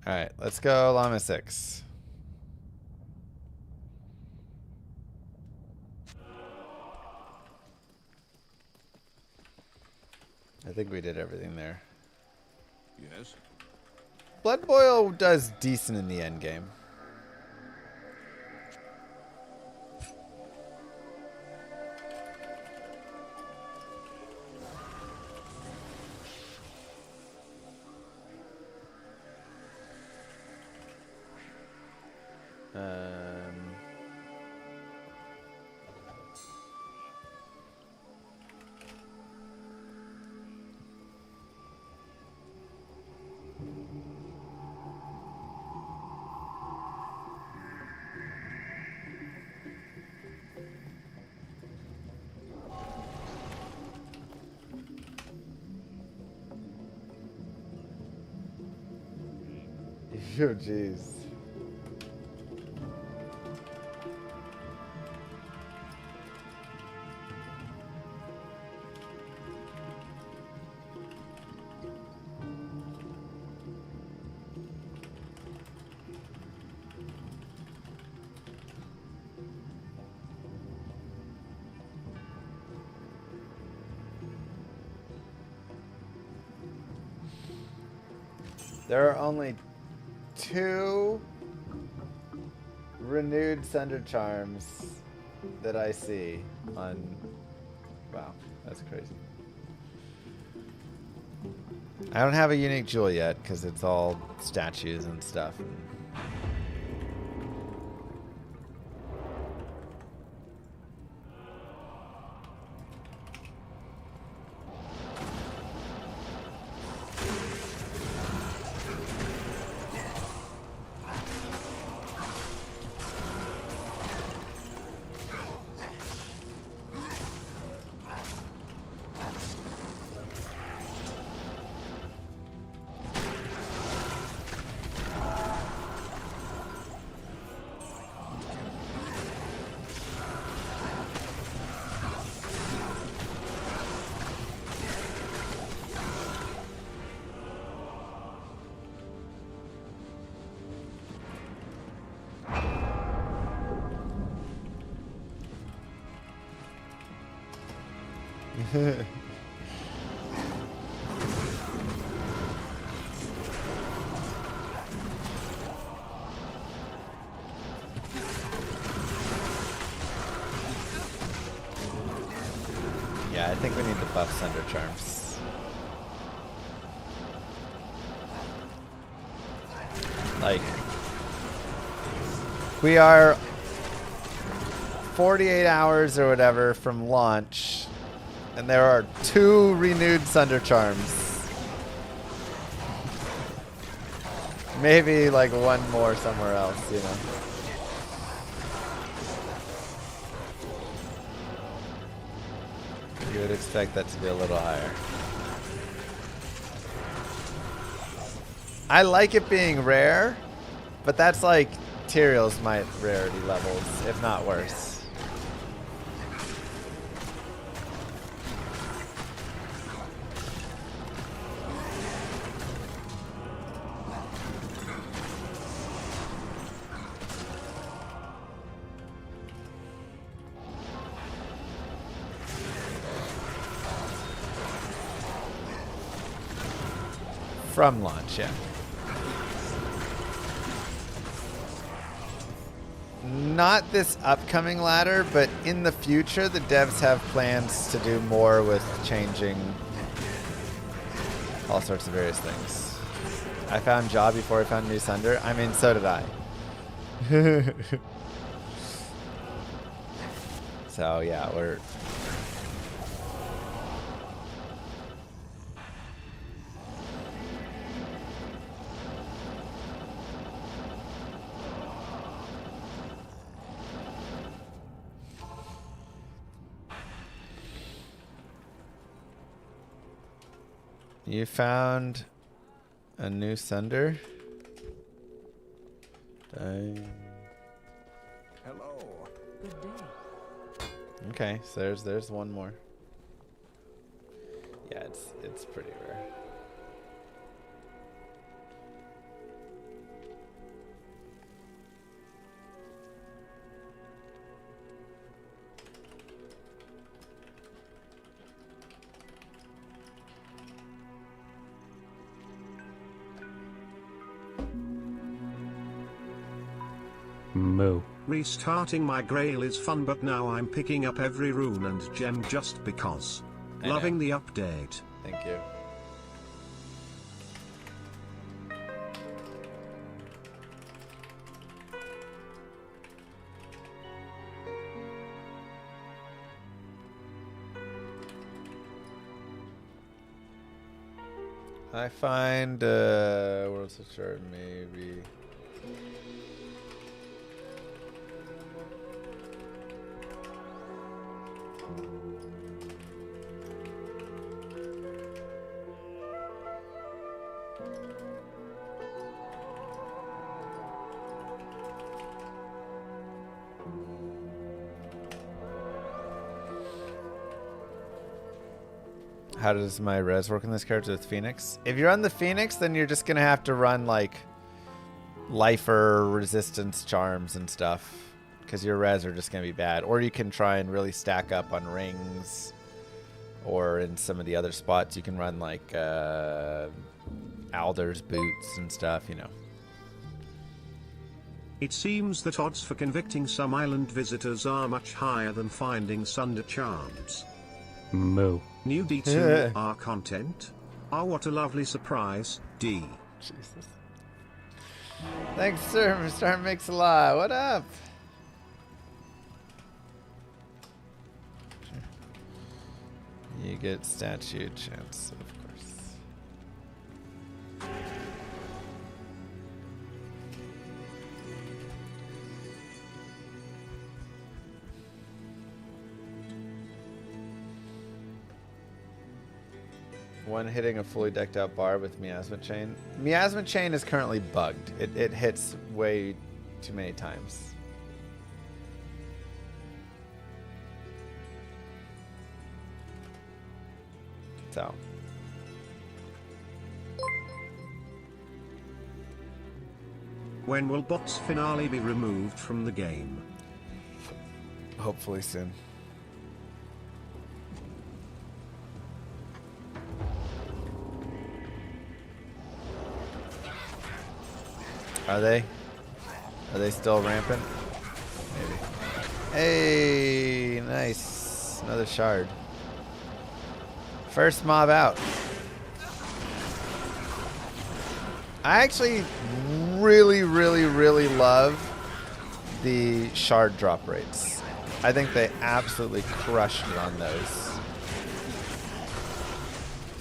[SPEAKER 2] Alright, let's go Llama 6. I think we did everything there.
[SPEAKER 4] Yes.
[SPEAKER 2] Blood Boil does decent in the end game. Oh, jeez. There are only 2 renewed Sunder Charms that I see on... Wow, that's crazy. I don't have a unique jewel yet because it's all statues and stuff. Yeah, I think we need to buff Sunder Charms. Like, we are 48 hours or whatever from launch, and there are 2 renewed Sunder Charms. Maybe like 1 more somewhere else, you know. You would expect that to be a little higher. I like it being rare, but that's like Tyrael's might rarity levels, if not worse. From launch, yeah. Not this upcoming ladder, but in the future, the devs have plans to do more with changing all sorts of various things. I found Jaw before I found New Sunder. I mean, so did I. So, yeah, we're... You found a new Sunder? Dang.
[SPEAKER 6] Hello.
[SPEAKER 7] Good day.
[SPEAKER 2] Okay, so there's 1 more. Yeah, it's pretty rare.
[SPEAKER 8] Moo.
[SPEAKER 4] Restarting my grail is fun, but now I'm picking up every rune and gem just because.
[SPEAKER 2] I
[SPEAKER 4] Loving
[SPEAKER 2] know.
[SPEAKER 4] the update.
[SPEAKER 2] Thank you. I find World's of Shard maybe. how does my res work in this character with Phoenix? If you're on the Phoenix, then you're just gonna have to run like lifer resistance charms and stuff, because your res are just gonna be bad. Or you can try and really stack up on rings, or in some of the other spots you can run like Alder's boots and stuff, you know.
[SPEAKER 4] It seems that odds for convicting some island visitors are much higher than finding Sunder charms.
[SPEAKER 8] Moo.
[SPEAKER 4] New D2R content? Ah, what a lovely surprise, D.
[SPEAKER 2] Jesus. Thanks, sir, Mr. Mix-a-Lot. What up? You get statue chance, of course. One hitting a fully decked out bar with Miasma Chain. Miasma Chain is currently bugged. It hits way too many times. So.
[SPEAKER 4] When will bots finale be removed from the game?
[SPEAKER 2] Hopefully soon. Are they? Are they still rampant? Maybe. Hey, nice. Another shard. First mob out. I actually really love the shard drop rates. I think they absolutely crushed me on those.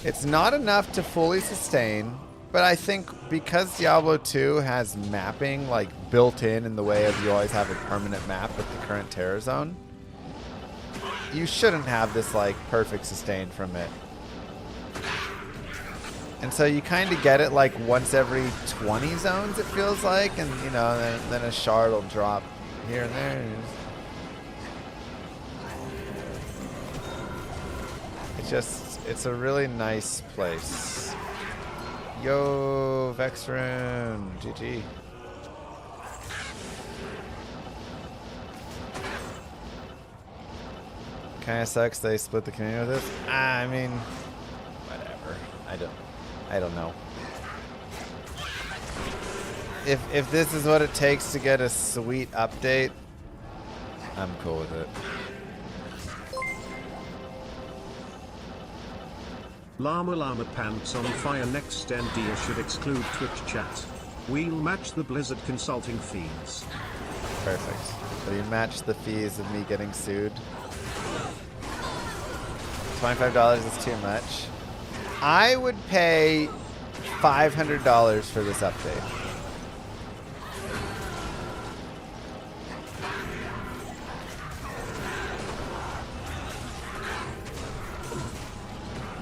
[SPEAKER 2] It's not enough to fully sustain, but I think because Diablo 2 has mapping like built in the way of you always have a permanent map with the current terror zone, you shouldn't have this like perfect sustain from it. And so you kind of get it like once every 20 zones, it feels like, and you know, then a shard will drop here and there. It's just, it's a really nice place. Yo, Vexrune, GG. Kind of sucks they split the community with this. I mean, whatever. I don't know. If this is what it takes to get a sweet update, I'm cool with it.
[SPEAKER 4] Llama pants on fire next NDA should exclude Twitch chat. We'll match the Blizzard consulting fees.
[SPEAKER 2] Perfect. So you match the fees of me getting sued. $25 is too much. I would pay $500 for this update.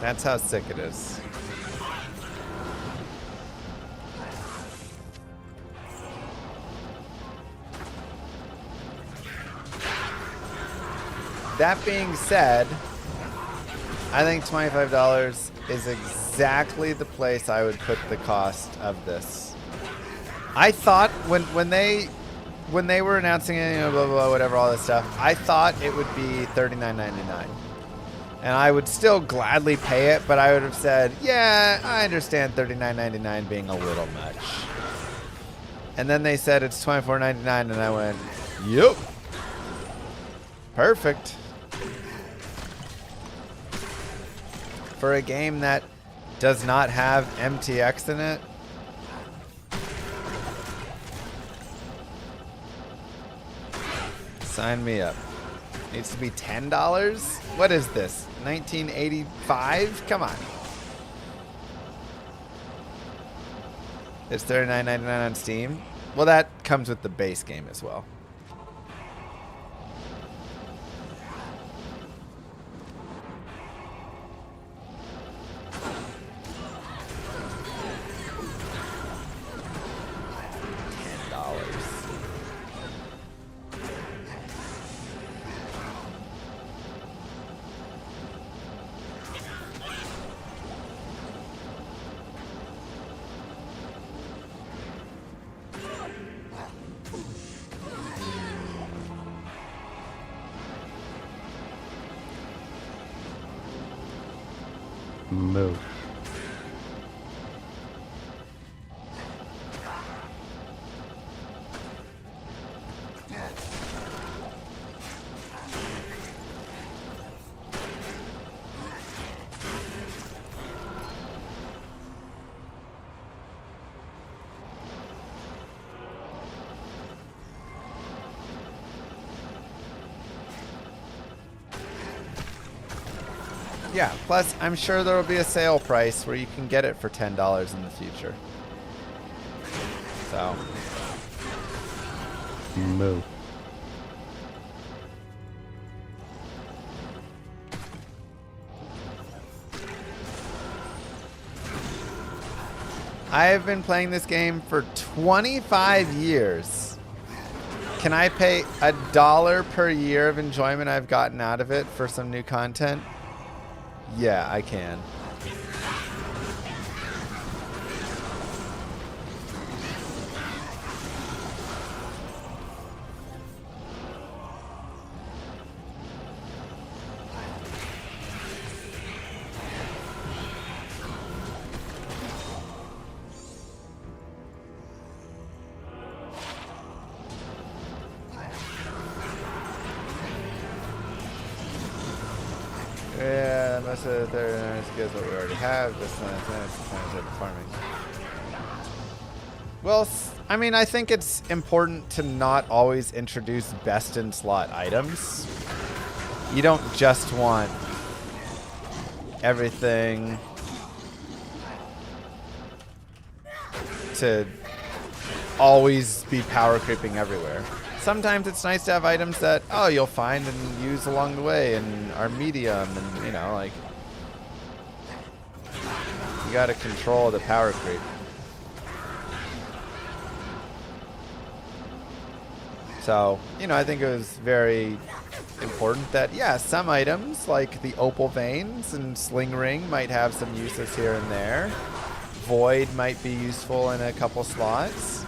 [SPEAKER 2] That's how sick it is. That being said, I think $25 is exactly the place I would put the cost of this. I thought when they were announcing it, you know, blah, blah, blah, whatever, all this stuff, I thought it would be $39.99. And I would still gladly pay it, but I would have said, yeah, I understand $39.99 being a little much. And then they said it's $24.99, and I went, yep. Perfect. For a game that does not have MTX in it. Sign me up. Needs to be $10? What is this? 1985? Come on. It's $39.99 on Steam. Well, that comes with the base game as well.
[SPEAKER 8] Moo.
[SPEAKER 2] Yeah, plus I'm sure there will be a sale price where you can get it for $10 in the future. So,
[SPEAKER 8] Moo.
[SPEAKER 2] I have been playing this game for 25 years. Can I pay $1 per year of enjoyment I've gotten out of it for some new content? Yeah, I can. Yeah, most of the 39 is what we already have. This one is farming. Well, I mean, I think it's important to not always introduce best in slot items. You don't just want everything to always be power creeping everywhere. Sometimes it's nice to have items that, oh, you'll find and use along the way and are medium and, you know, like, you gotta control the power creep. So, you know, I think it was very important that, yeah, some items like the opal veins and sling ring might have some uses here and there. Void might be useful in a couple slots.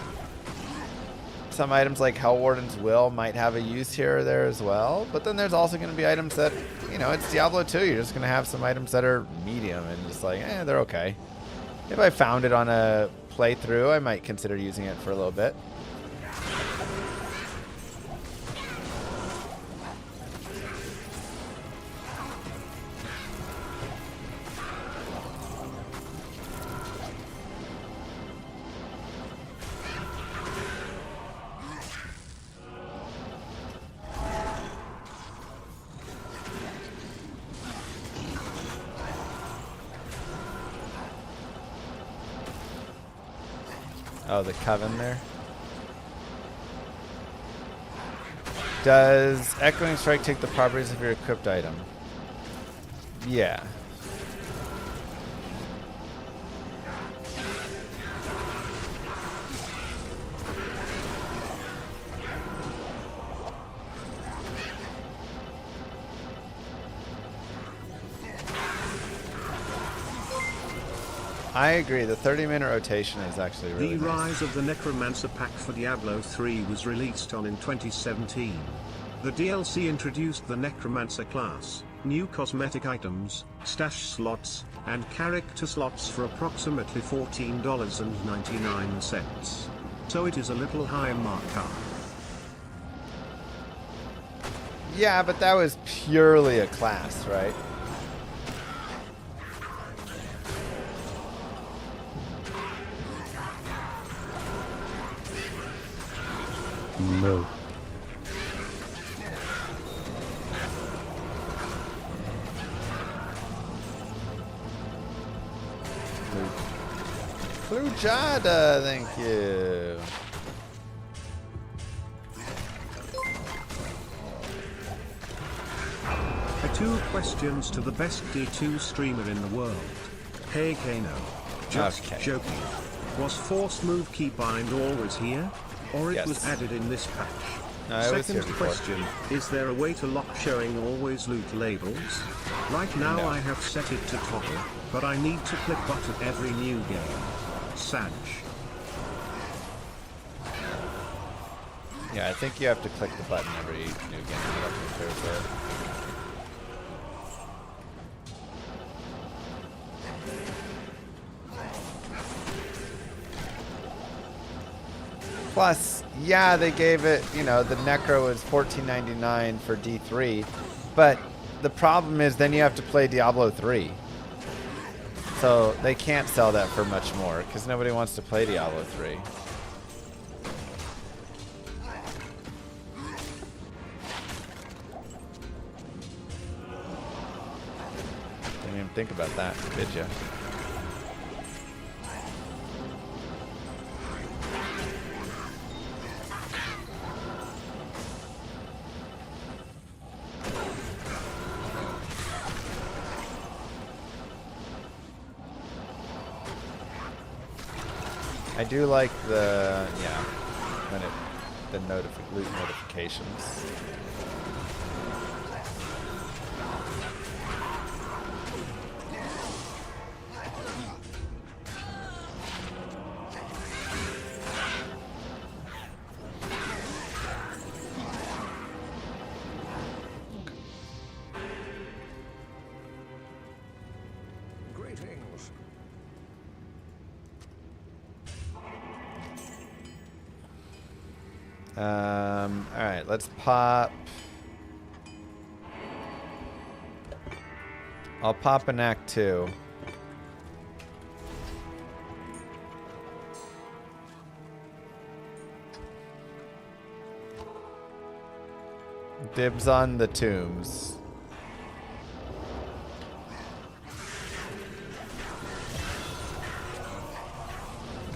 [SPEAKER 2] Some items like Hellwarden's Will might have a use here or there as well. But then there's also going to be items that, you know, it's Diablo 2. You're just going to have some items that are medium and just like, they're okay. If I found it on a playthrough, I might consider using it for a little bit. Oh, the Coven there. Does Echoing Strike take the properties of your equipped item? Yeah. I agree. The 30-minute rotation is actually really
[SPEAKER 4] The
[SPEAKER 2] nice.
[SPEAKER 4] Rise of the Necromancer pack for Diablo 3 was released in 2017. The DLC introduced the Necromancer class, new cosmetic items, stash slots, and character slots for approximately $14.99. So it is a little high markup.
[SPEAKER 2] Yeah, but that was purely a class, right?
[SPEAKER 8] Moo.
[SPEAKER 2] Flujada, thank you.
[SPEAKER 4] Two questions to the best D2 streamer in the world. Hey Kano. Just
[SPEAKER 2] Okay.
[SPEAKER 4] joking. Was force move keybind always here? Or it
[SPEAKER 2] Yes.
[SPEAKER 4] was added in this patch?
[SPEAKER 2] No, it was here
[SPEAKER 4] Second
[SPEAKER 2] before.
[SPEAKER 4] question, is there a way to lock showing always loot labels? Right now
[SPEAKER 2] No.
[SPEAKER 4] I have set it to toggle, but I need to click button every new game. Sag.
[SPEAKER 2] Yeah, I think you have to click the button every new game. I don't think there's a... Plus, yeah, they gave it, you know, the Necro is $14.99 for D3, but the problem is then you have to play Diablo 3. So they can't sell that for much more because nobody wants to play Diablo 3. Didn't even think about that, did you? I do like the, yeah, when it, the loot notifications.
[SPEAKER 6] Greetings.
[SPEAKER 2] All right, let's pop. I'll pop an Act 2. Dibs on the tombs.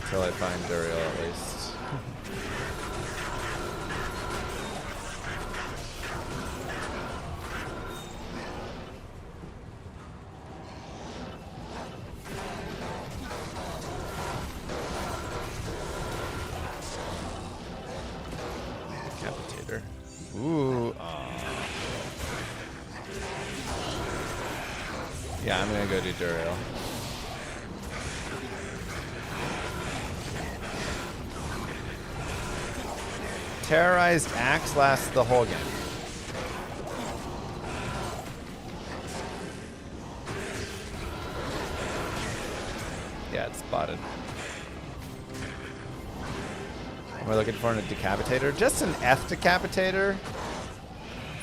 [SPEAKER 2] Until I find Duriel at least. Decapitator. Ooh. Yeah, I'm gonna go do Duriel. Terrorized Axe lasts the whole game. Yeah, it's spotted. We're looking for a Decapitator. Just an F Decapitator.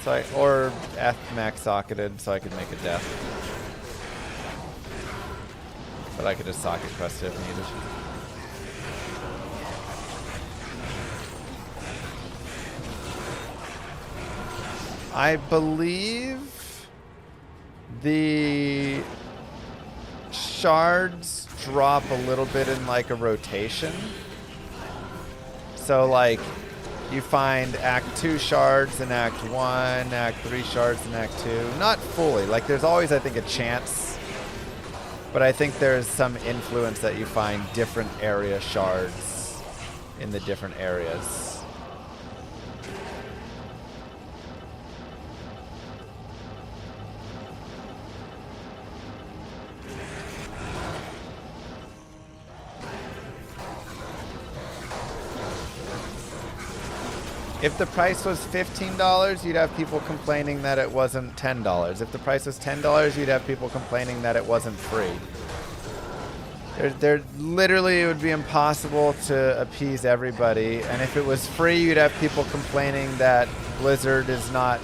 [SPEAKER 2] So or F max socketed so I could make a death. But I could just socket quest it if needed. I believe the shards drop a little bit in like a rotation. So like you find Act 2 shards in Act 1, Act 3 shards in Act 2. Not fully. Like there's always, I think, a chance. But I think there's some influence that you find different area shards in the different areas. If the price was $15, you'd have people complaining that it wasn't $10. If the price was $10, you'd have people complaining that it wasn't free. There literally, it would be impossible to appease everybody. And if it was free, you'd have people complaining that Blizzard is not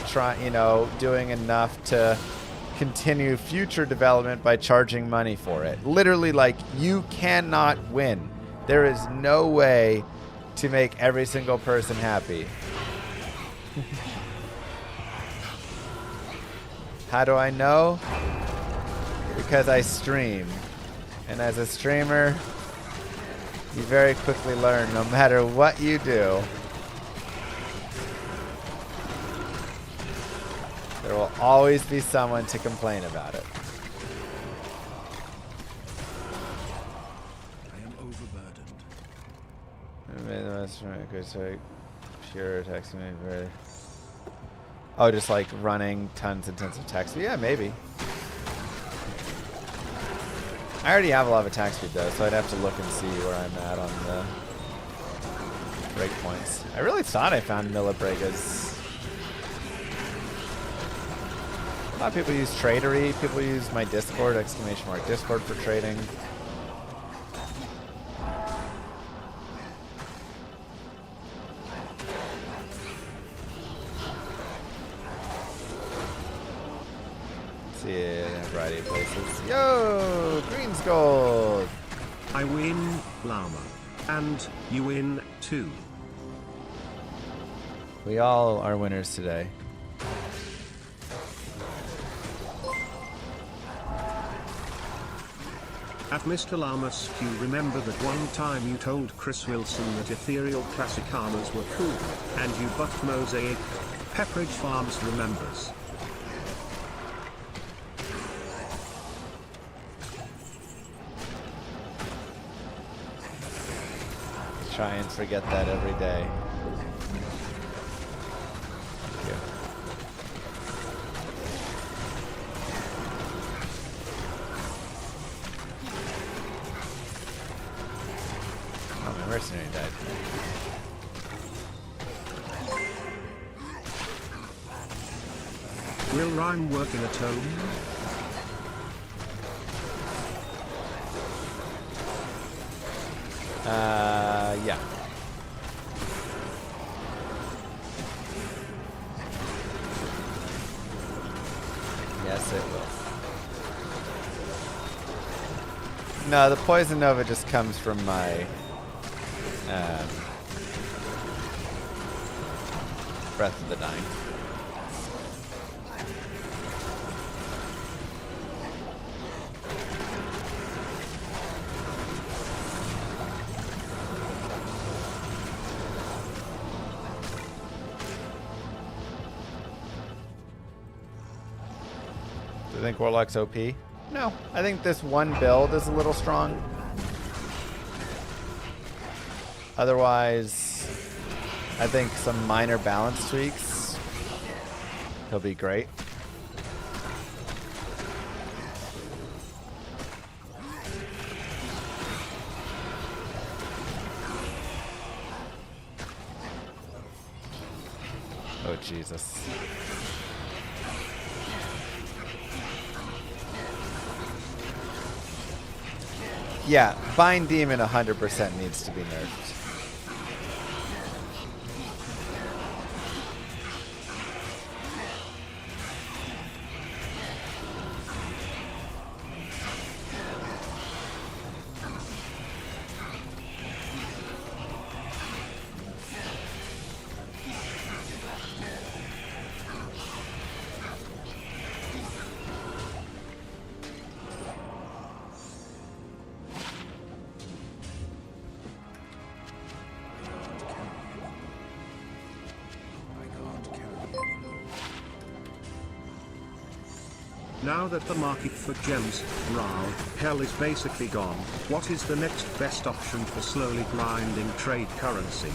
[SPEAKER 2] doing enough to continue future development by charging money for it. Literally, like, you cannot win. There is no way to make every single person happy. How do I know? Because I stream. And as a streamer, you very quickly learn no matter what you do, there will always be someone to complain about it.
[SPEAKER 6] I am overburdened.
[SPEAKER 2] Made the most so pure text me very. Oh, just like running tons and tons of text. Yeah, maybe. I already have a lot of attack speed though, so I'd have to look and see where I'm at on the breakpoints. I really thought I found Millibregas. A lot of people use Tradery. People use my Discord, !Discord for trading. variety of places. Yo, green's gold.
[SPEAKER 4] I win, Llama. And you win too.
[SPEAKER 2] We all are winners today.
[SPEAKER 4] At Mr. Llamas, you remember that one time you told Chris Wilson that ethereal classic armors were cool, and you buffed Mosaic. Pepperidge Farms remembers.
[SPEAKER 2] Try and forget that every day. Thank you. Oh, my mercenary died.
[SPEAKER 4] Will rhyme work in a tone?
[SPEAKER 2] Yeah. Yes, it will. No, the Poison Nova just comes from my Breath of the Dying. Do you think Warlock's OP? No. I think this one build is a little strong. Otherwise, I think some minor balance tweaks, he'll be great. Oh, Jesus. Yeah, Bind Demon 100% needs to be nerfed.
[SPEAKER 4] Now that the market for gems, RAL, hell is basically gone, what is the next best option for slowly grinding trade currency?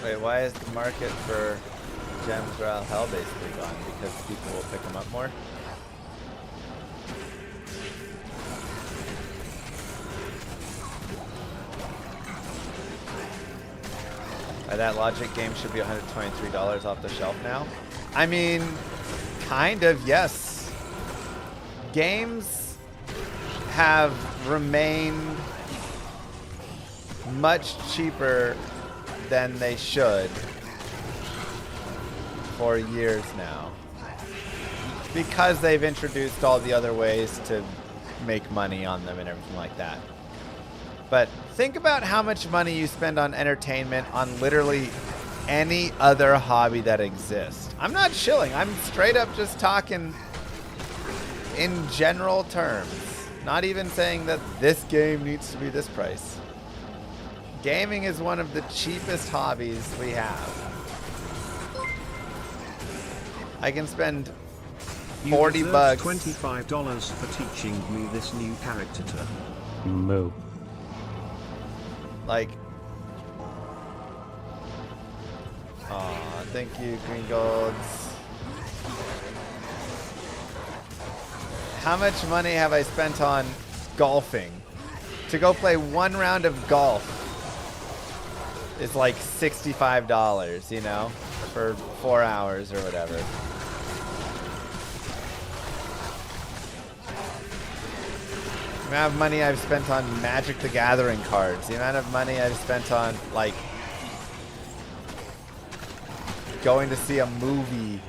[SPEAKER 2] Wait, why is the market for gems RAL hell basically gone? Because people will pick them up more? By that logic, game should be $123 off the shelf now. I mean, kind of, yes. Games have remained much cheaper than they should for years now, because they've introduced all the other ways to make money on them and everything like that. But think about how much money you spend on entertainment on literally any other hobby that exists. I'm not shilling. I'm straight up just talking in general terms. Not even saying that this game needs to be this price. Gaming is one of the cheapest hobbies we have. I can spend 40 bucks.
[SPEAKER 4] $25 for teaching me this new character term.
[SPEAKER 8] Moo.
[SPEAKER 2] Like, aw, thank you, Green Golds. How much money have I spent on golfing? To go play one round of golf is like $65, you know, for 4 hours or whatever. The amount of money I've spent on Magic the Gathering cards, the amount of money I've spent on, like, going to see a movie.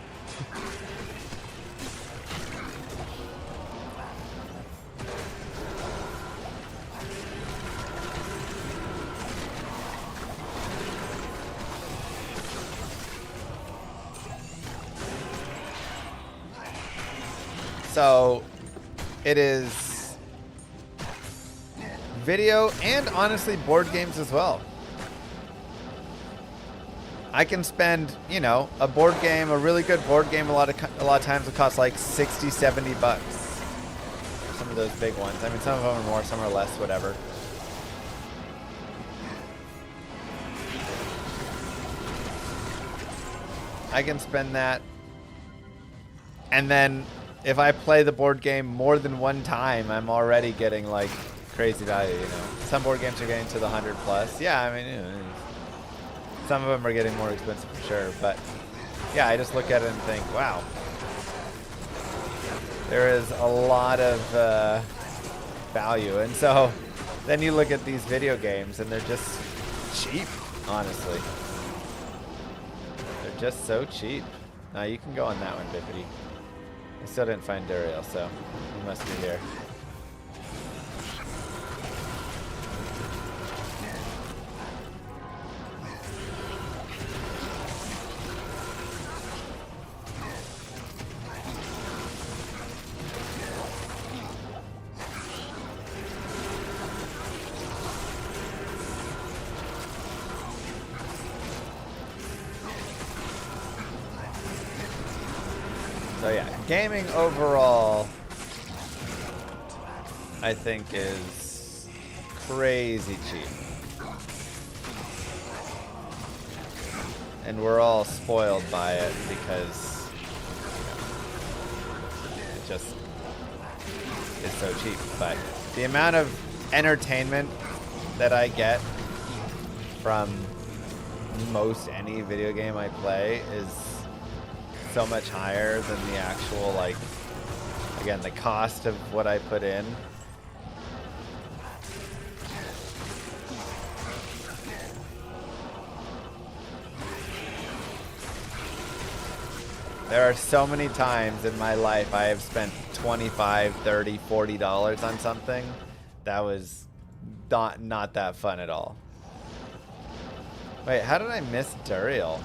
[SPEAKER 2] So it is video and honestly board games as well. I can spend, you know, a board game, a really good board game, a lot of times it costs like 60, 70 bucks. Some of those big ones. I mean, some of them are more, some are less, whatever. I can spend that. And then if I play the board game more than one time, I'm already getting like crazy value, you know. Some board games are getting to the 100 plus. Yeah, I mean, you know, some of them are getting more expensive for sure, but yeah, I just look at it and think, wow, there is a lot of value. And so then you look at these video games and they're just cheap, honestly. They're just so cheap. Now you can go on that one, Bippity. I still didn't find Duriel, so he must be here. So yeah, gaming overall, I think is crazy cheap. And we're all spoiled by it because it just is so cheap. But the amount of entertainment that I get from most any video game I play is so much higher than the actual, like, again, the cost of what I put in. There are so many times in my life I have spent $25, $30, $40 on something that was not that fun at all. Wait, how did I miss Duriel?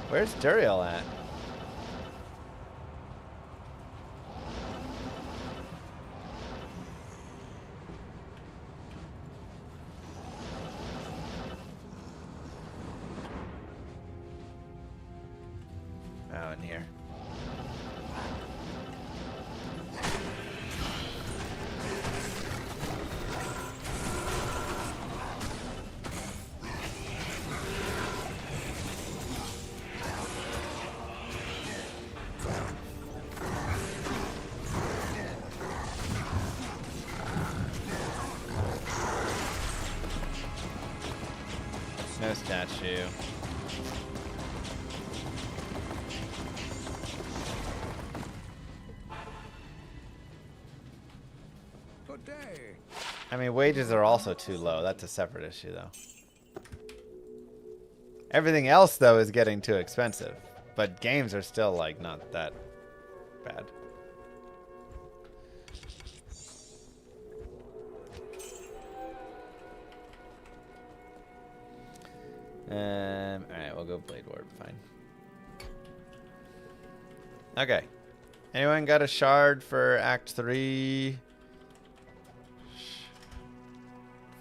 [SPEAKER 2] Where's Duriel at? Oh, in here. No statue.
[SPEAKER 6] Good day.
[SPEAKER 2] I mean, wages are also too low. That's a separate issue, though. Everything else, though, is getting too expensive. But games are still, like, not that bad. Alright, we'll go Blade Warp, fine. Okay. Anyone got a shard for Act 3?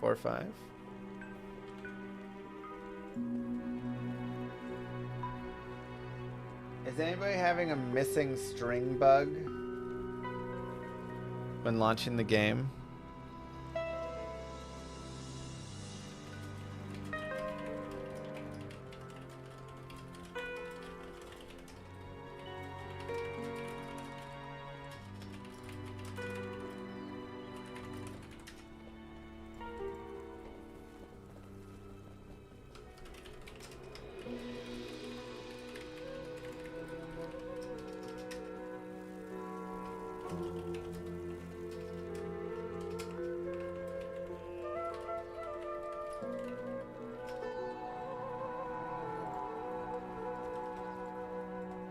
[SPEAKER 2] 4, 5? Is anybody having a missing string bug when launching the game?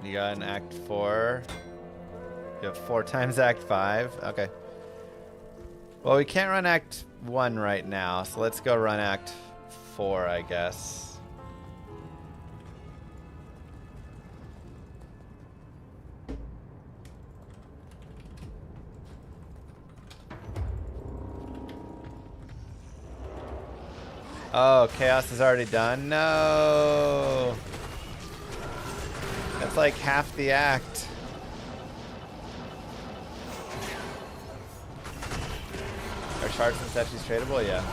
[SPEAKER 2] You got an Act 4. You have 4 times Act 5. Okay. Well, we can't run Act 1 right now, so let's go run Act 4, I guess. Oh, Chaos is already done? No! That's like half the act. Are shards and statues tradable? Yeah.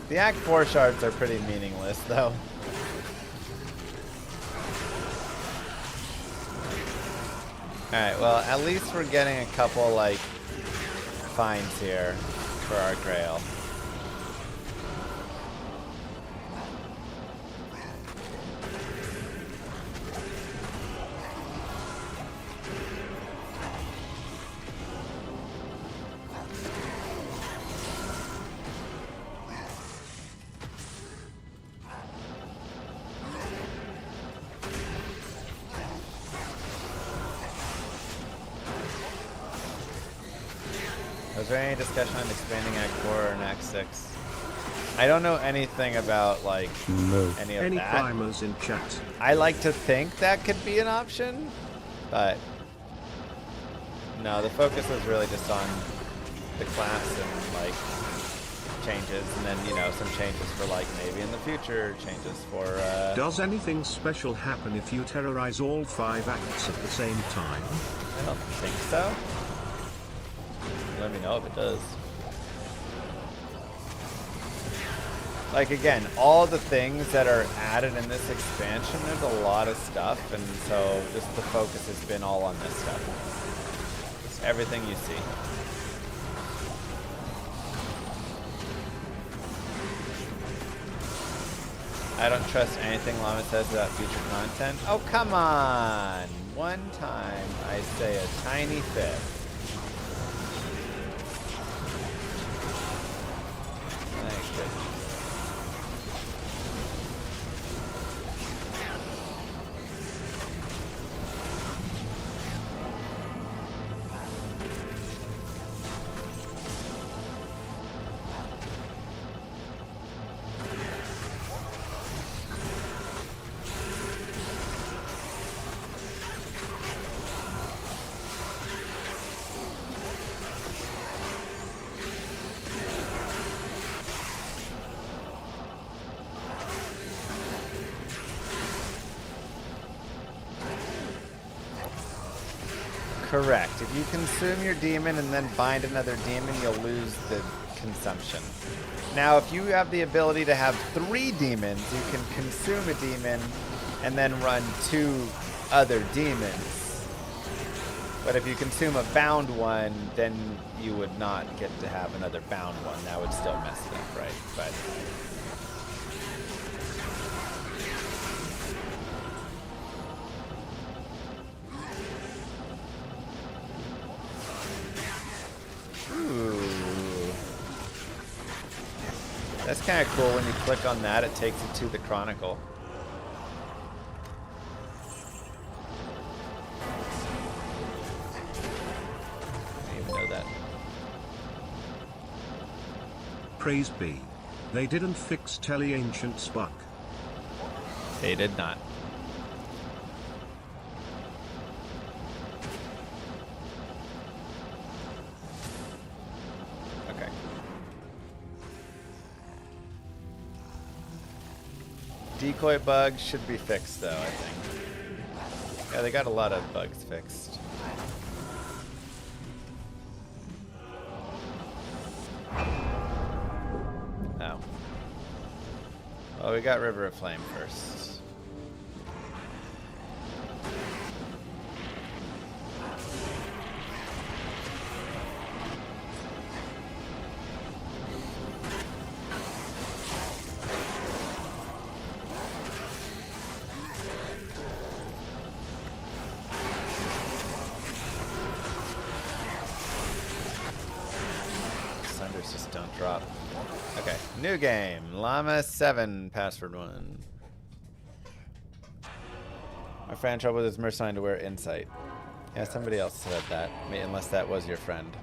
[SPEAKER 2] The Act 4 shards are pretty meaningless, though. Alright, well, at least we're getting a couple, like, finds here for our grail. Was there any discussion on expanding Act 4 or an Act 6? I don't know anything about, like, any of
[SPEAKER 4] Any
[SPEAKER 2] that.
[SPEAKER 4] climbers in chat?
[SPEAKER 2] I like to think that could be an option, but no, the focus was really just on the class and, like, changes, and then, you know, some changes for, like, maybe in the future, changes for,
[SPEAKER 4] Does anything special happen if you terrorize all 5 acts at the same time?
[SPEAKER 2] I don't think so. Let me know if it does. Like, again, all the things that are added in this expansion, there's a lot of stuff, and so just the focus has been all on this stuff. It's everything you see. I don't trust anything Llama says about future content. Oh, come on! One time I say a tiny fib. Correct. If you consume your demon and then bind another demon, you'll lose the consumption. Now, if you have the ability to have 3 demons, you can consume a demon and then run 2 other demons. But if you consume a bound one, then you would not get to have another bound one. That would still mess it up, right? But that's kind of cool. When you click on that, it takes it to the Chronicle. I didn't even know that.
[SPEAKER 4] Praise be. They didn't fix Telly Ancient's bug.
[SPEAKER 2] They did not. Okay. Decoy bugs should be fixed, though, I think. Yeah, they got a lot of bugs fixed. Oh. Well, we got River of Flame first. characters just don't drop. Okay, new game. Llama 7, password 1. My friend had trouble with his mercenary to wear insight. Yeah, somebody else said that. Unless that was your friend.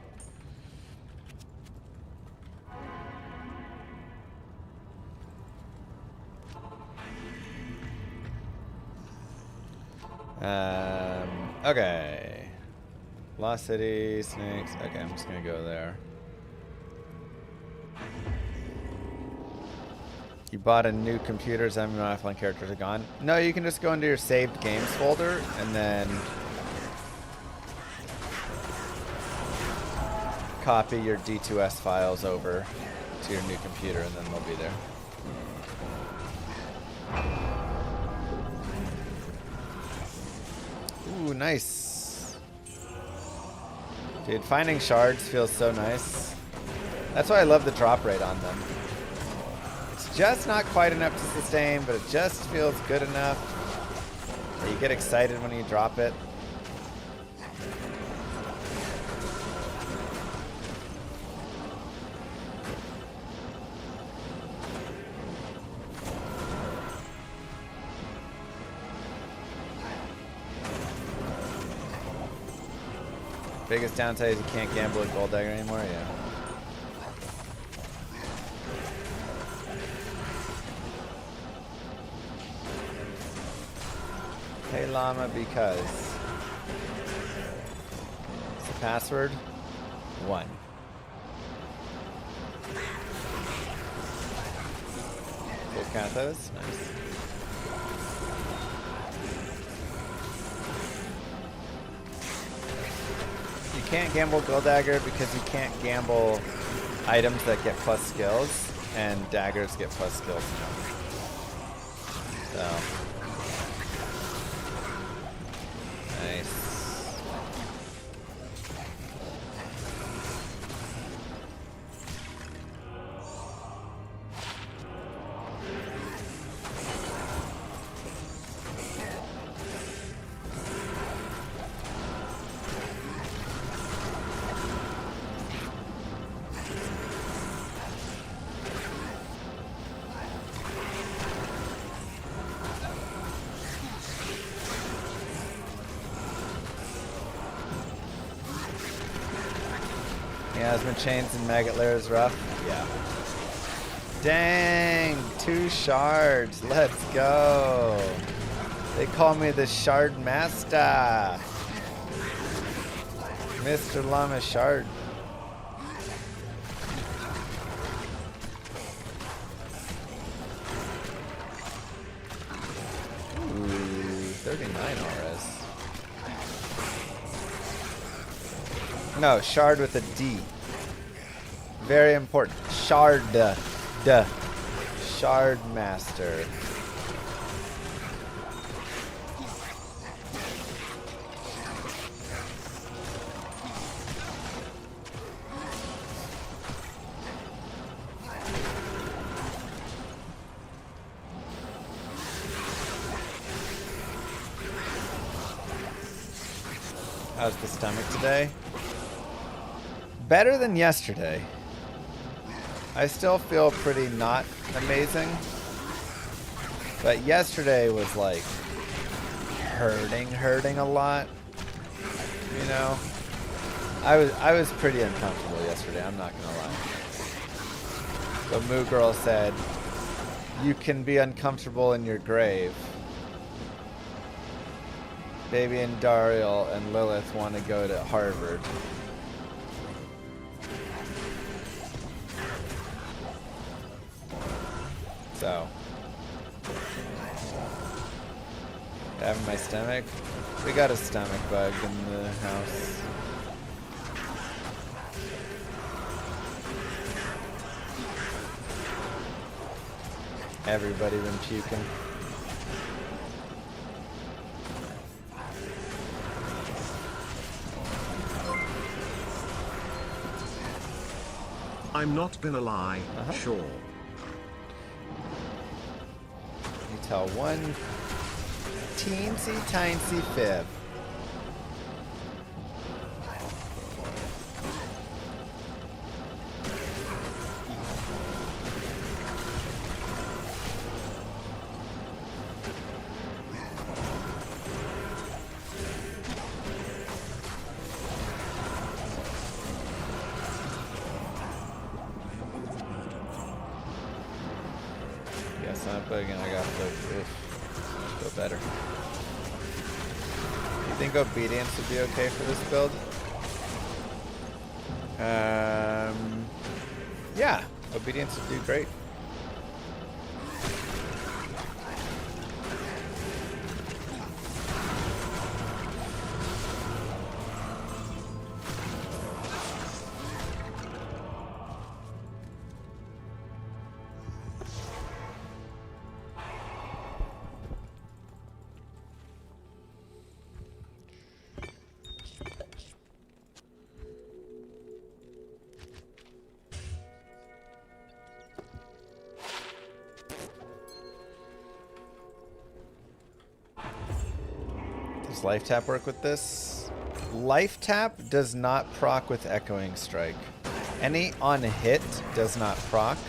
[SPEAKER 2] Okay. Lost City, Snakes. Okay, I'm just gonna go there. You bought a new computer, so your offline characters are gone. No, you can just go into your saved games folder and then copy your D2S files over to your new computer, and then they'll be there. Ooh, nice. Dude, finding shards feels so nice. That's why I love the drop rate on them. It's just not quite enough to sustain, but it just feels good enough that you get excited when you drop it. Biggest downside is you can't gamble with Gold Dagger anymore, yeah. Hey Llama, because it's the password 1. Full Cathos, nice. You can't gamble Gold Dagger because you can't gamble items that get plus skills, and daggers get plus skills now. So. Nice. Yeah, Asthma Chains and Maggot Lair is rough. Yeah. Dang! 2 shards. Let's go. They call me the Shard Master. Mr. Llama Shard. Ooh, 39 RS. No, shard with a D. Very important. Shard. Shard Master. How's the stomach today? Better than yesterday. I still feel pretty not amazing. But yesterday was like hurting a lot. You know? I was pretty uncomfortable yesterday, I'm not gonna lie. The Moo Girl said, "You can be uncomfortable in your grave." Baby and Daryl and Lilith want to go to Harvard. So, having my stomach. We got a stomach bug in the house. Everybody been puking.
[SPEAKER 4] I'm not gonna lie, sure.
[SPEAKER 2] You tell one teensy-tiny fib. Guess not, but again, I got the feel better. You think obedience would be okay for this build? Yeah, obedience would do great. Does life tap work with this? Life tap does not proc with echoing strike. Any on hit does not proc.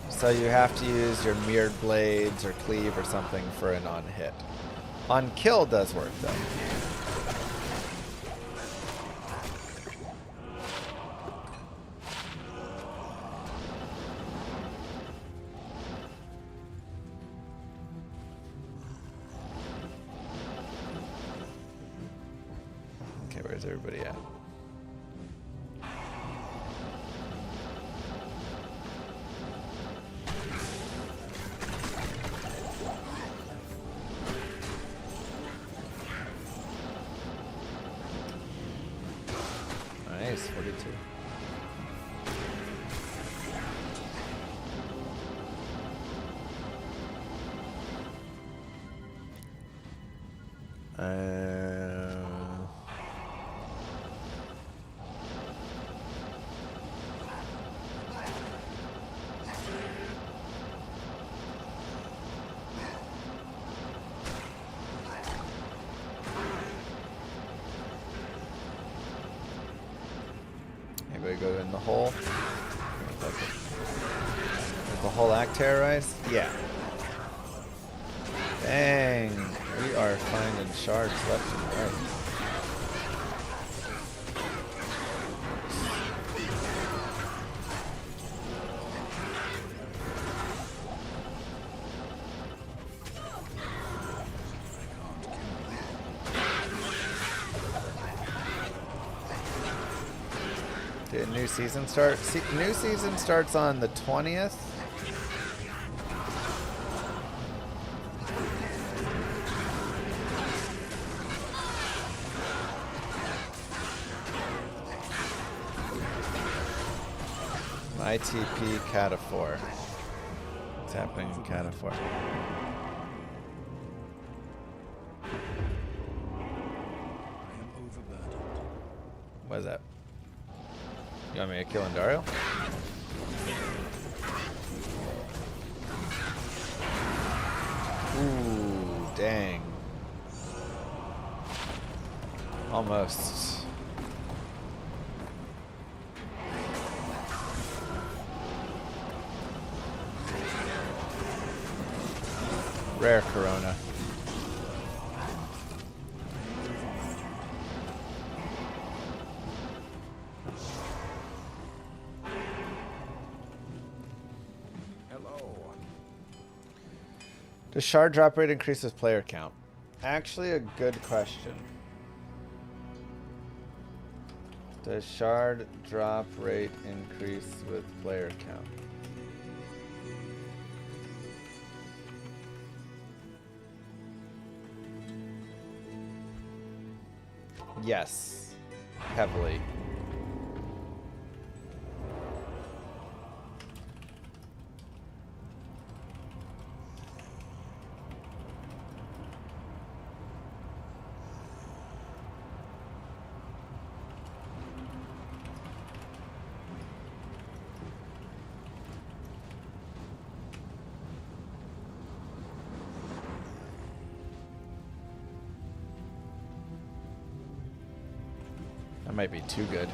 [SPEAKER 2] So you have to use your mirrored blades or cleave or something for an on hit. On kill does work though. Okay, where's everybody at? Nice, 42. Anybody go in the hole? Does the whole act terrorize? Yeah. Dang, we are finding shards left and right. Did a new season start? New season starts on the 20th. ITP Cataphor. What's happening in Cataphor? What is that? You want me to kill Indario? Ooh, dang. Almost. Rare Corona. Does shard drop rate increase with player count? Actually, a good question. Does shard drop rate increase with player count? Yes, heavily. That might be too good.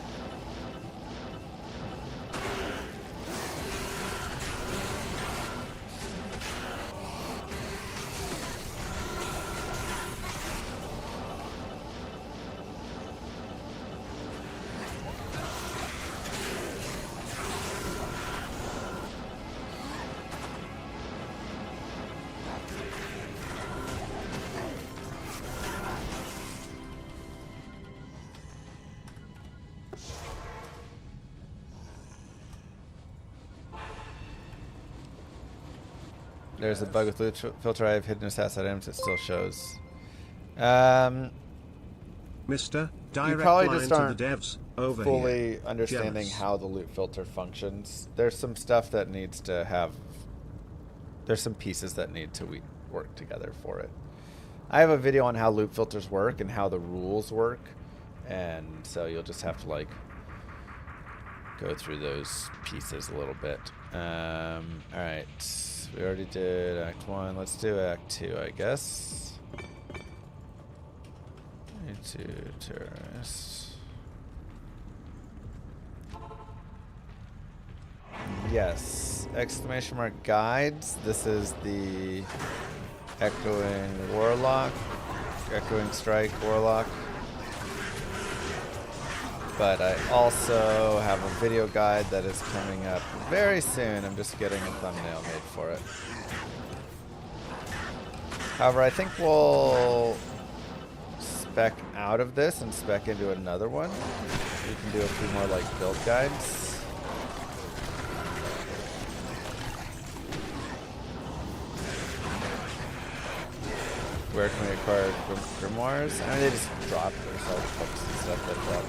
[SPEAKER 2] there's a bug with loot filter. I have hidden assassin items. It still shows.
[SPEAKER 4] Mr.
[SPEAKER 2] You
[SPEAKER 4] Direct
[SPEAKER 2] probably
[SPEAKER 4] line
[SPEAKER 2] just
[SPEAKER 4] to
[SPEAKER 2] aren't
[SPEAKER 4] the devs over
[SPEAKER 2] fully
[SPEAKER 4] here.
[SPEAKER 2] understanding
[SPEAKER 4] Jealous.
[SPEAKER 2] how the loot filter functions. There's some stuff that needs to have. There's some pieces that need to work together for it. I have a video on how loot filters work and how the rules work, and so you'll just have to like go through those pieces a little bit. All right, we already did Act 1. Let's do Act 2, I guess. Into terrorists. Yes. Exclamation mark guides. This is the echoing warlock. Echoing strike warlock. But I also have a video guide that is coming up very soon. I'm just getting a thumbnail made for it. However, I think we'll spec out of this and spec into another one. We can do a few more like build guides. Where can we acquire grimoires? I mean, they just drop or sell books and stuff like that.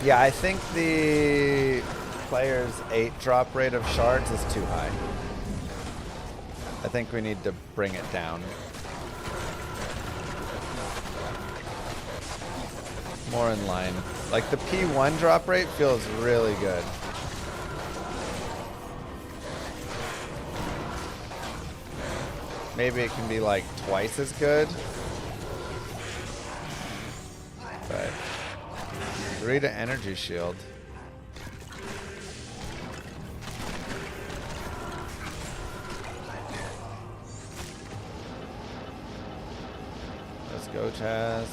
[SPEAKER 2] Yeah, I think the player's 8 drop rate of shards is too high. I think we need to bring it down. More in line. Like the P1 drop rate feels really good. Maybe it can be like twice as good. But read an energy shield. Let's go, Chaz.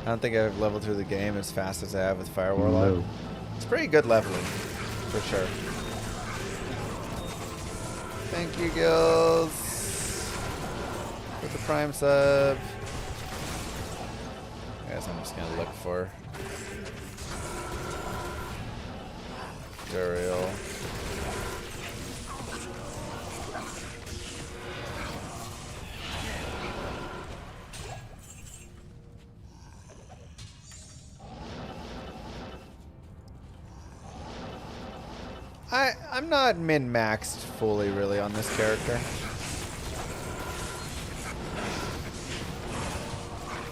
[SPEAKER 2] I don't think I've leveled through the game as fast as I have with Fire Warlock.
[SPEAKER 8] No.
[SPEAKER 2] It's pretty good leveling, for sure. Thank you, Gills, for the Prime sub. I guess I'm just gonna look for Burial. I'm not min-maxed fully really on this character.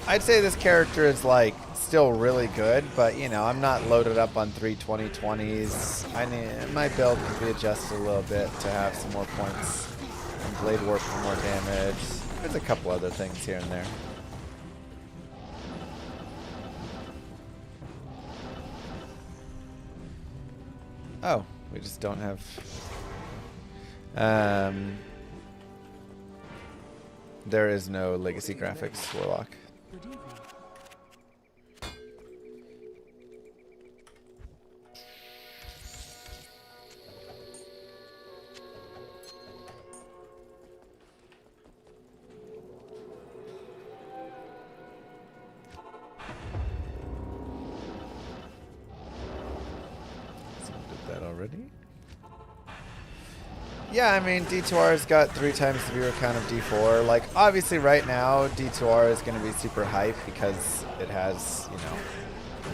[SPEAKER 2] I'd say this character is like still really good, but you know, I'm not loaded up on 3 2020s. I need my build could be adjusted a little bit to have some more points and Blade Warp for more damage. There's a couple other things here and there. Oh, we just don't have there is no legacy graphics Warlock.
[SPEAKER 7] Good evening.
[SPEAKER 2] Someone did that already? Yeah, I mean, D2R's got 3 times the viewer count of D4. Like, obviously right now, D2R is going to be super hype because it has, you know,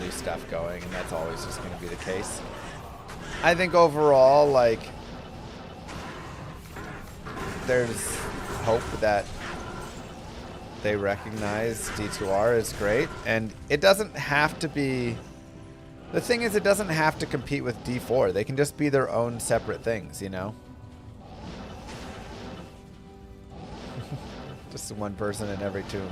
[SPEAKER 2] new stuff going, and that's always just going to be the case. I think overall, like, there's hope that they recognize D2R is great. And it doesn't have to be... The thing is, it doesn't have to compete with D4. They can just be their own separate things, you know? Just one person in every tomb.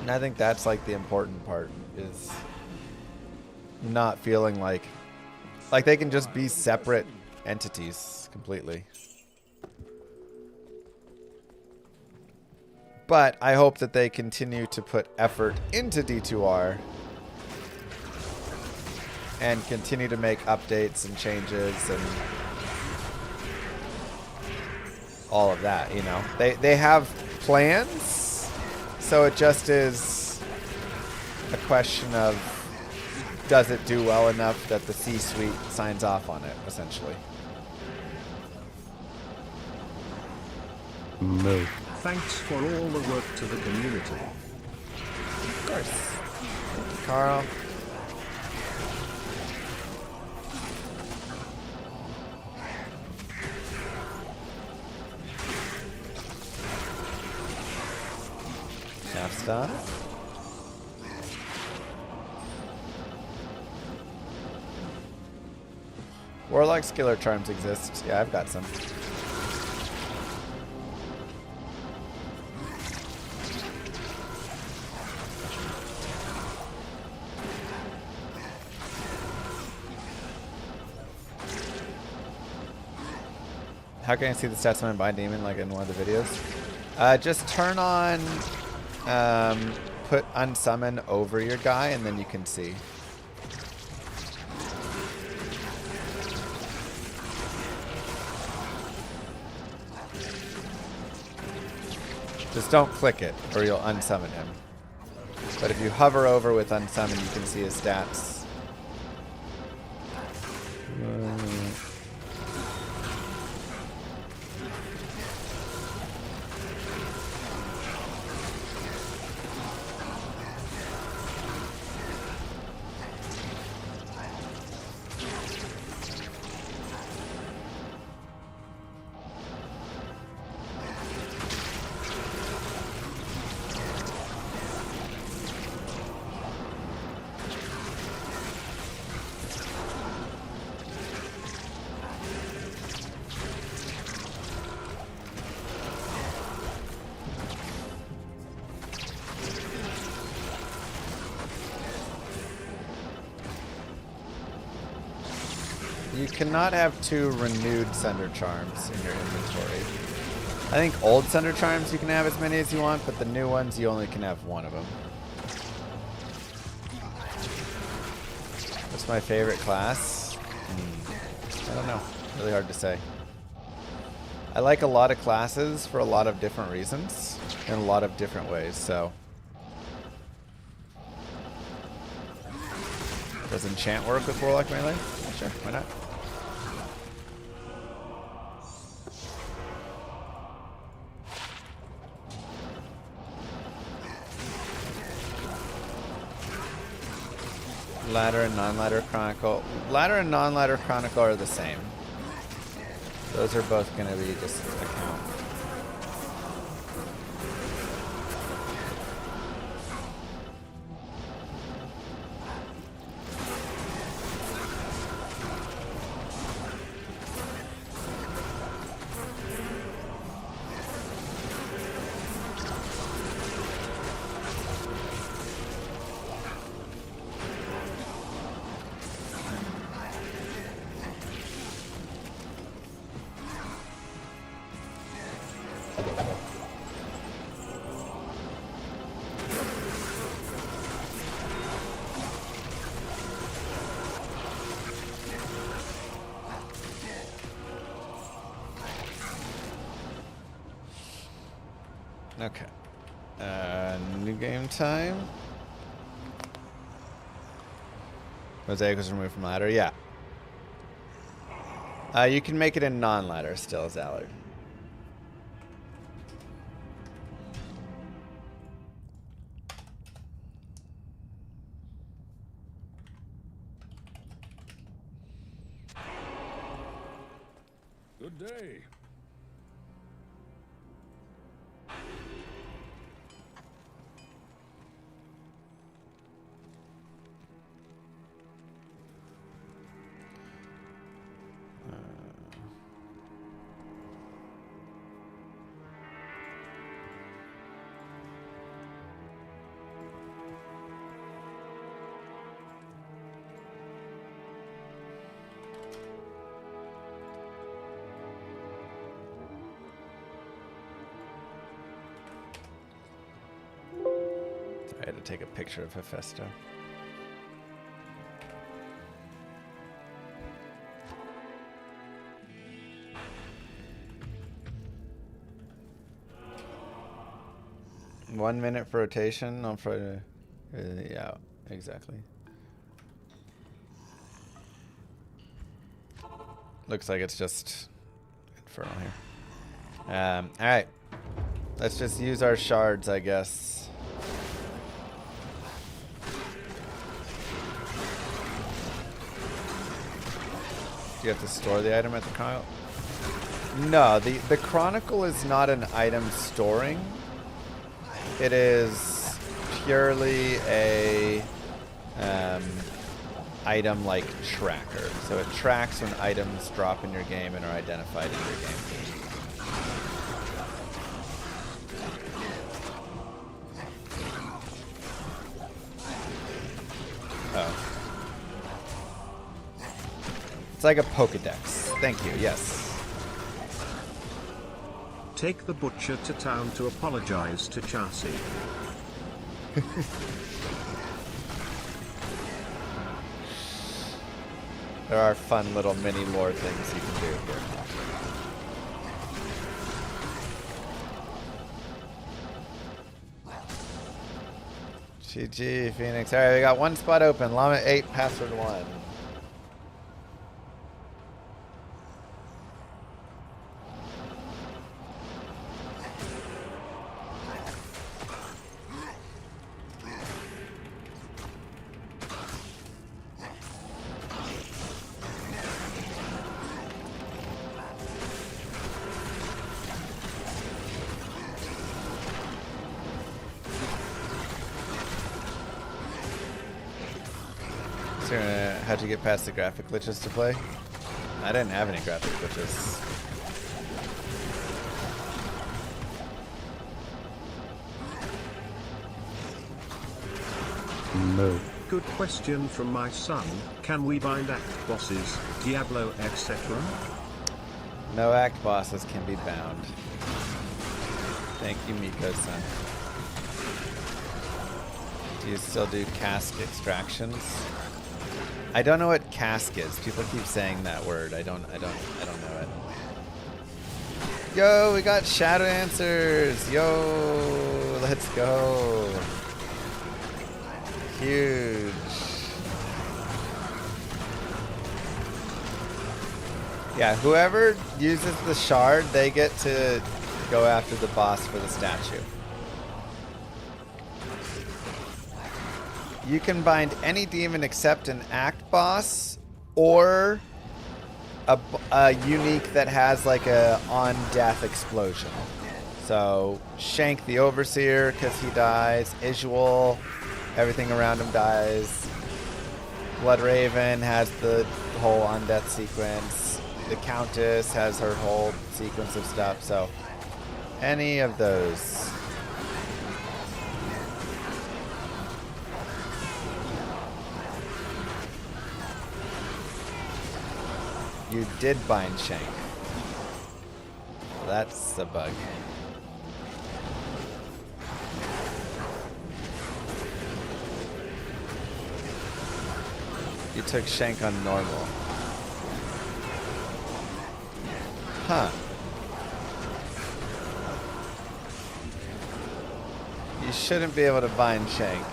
[SPEAKER 2] And I think that's like the important part, is not feeling like they can just be separate entities completely. But I hope that they continue to put effort into D2R and continue to make updates and changes and all of that, you know. They have plans, so it just is a question of, does it do well enough that the C-suite signs off on it, essentially.
[SPEAKER 8] No.
[SPEAKER 4] Thanks for all the work to the community.
[SPEAKER 2] Of course. Thank you, Carl. Half star. Warlock skiller charms exist. Yeah, I've got some. How can I see the stats when I buy demon, like in one of the videos? Just turn on, put unsummon over your guy, and then you can see. Just don't click it, or you'll unsummon him. But if you hover over with unsummon, you can see his stats. You cannot have 2 renewed Sunder Charms in your inventory. I think old Sunder Charms you can have as many as you want, but the new ones you only can have 1 of them. What's my favorite class? I don't know. Really hard to say. I like a lot of classes for a lot of different reasons in a lot of different ways, so. Does enchant work with Warlock melee? Sure, why not? Ladder and non-ladder chronicle. Ladder and non-ladder chronicle are the same. Those are both going to be just account. Okay. New game time. Mosaic was removed from ladder. Yeah. You can make it in non-ladder still, Zallard.
[SPEAKER 6] Good day.
[SPEAKER 2] I had to take a picture of Hephaestus. One minute for rotation on Friday. Yeah, exactly. Looks like it's just Infernal here. Alright. Let's just use our shards, I guess. Do you have to store the item at the Chronicle? No, the Chronicle is not an item storing. It is purely a item like tracker. So it tracks when items drop in your game and are identified in your game. Oh. It's like a Pokedex. Thank you, yes.
[SPEAKER 4] Take the butcher to town to apologize to Chassis.
[SPEAKER 2] There are fun little mini lore things you can do here. GG, Phoenix. Alright, we got one spot open. Llama 8, password 1. So, how'd you get past the graphic glitches to play? I didn't have any graphic glitches.
[SPEAKER 8] No.
[SPEAKER 4] Good question from my son. Can we bind act bosses, Diablo, etc.?
[SPEAKER 2] No act bosses can be bound. Thank you, Miko-san. Do you still do cask extractions? I don't know what cask is. People keep saying that word. I don't know it. Yo, we got shadow answers. Yo, let's go. Huge. Yeah, whoever uses the shard, they get to go after the boss for the statue. You can bind any demon except an act boss or a unique that has like a on death explosion. So Shank the Overseer because he dies. Isual, everything around him dies. Blood Raven has the whole on death sequence. The Countess has her whole sequence of stuff. So any of those. You did bind Shank. That's a bug. You took Shank on normal. Huh. You shouldn't be able to bind Shank.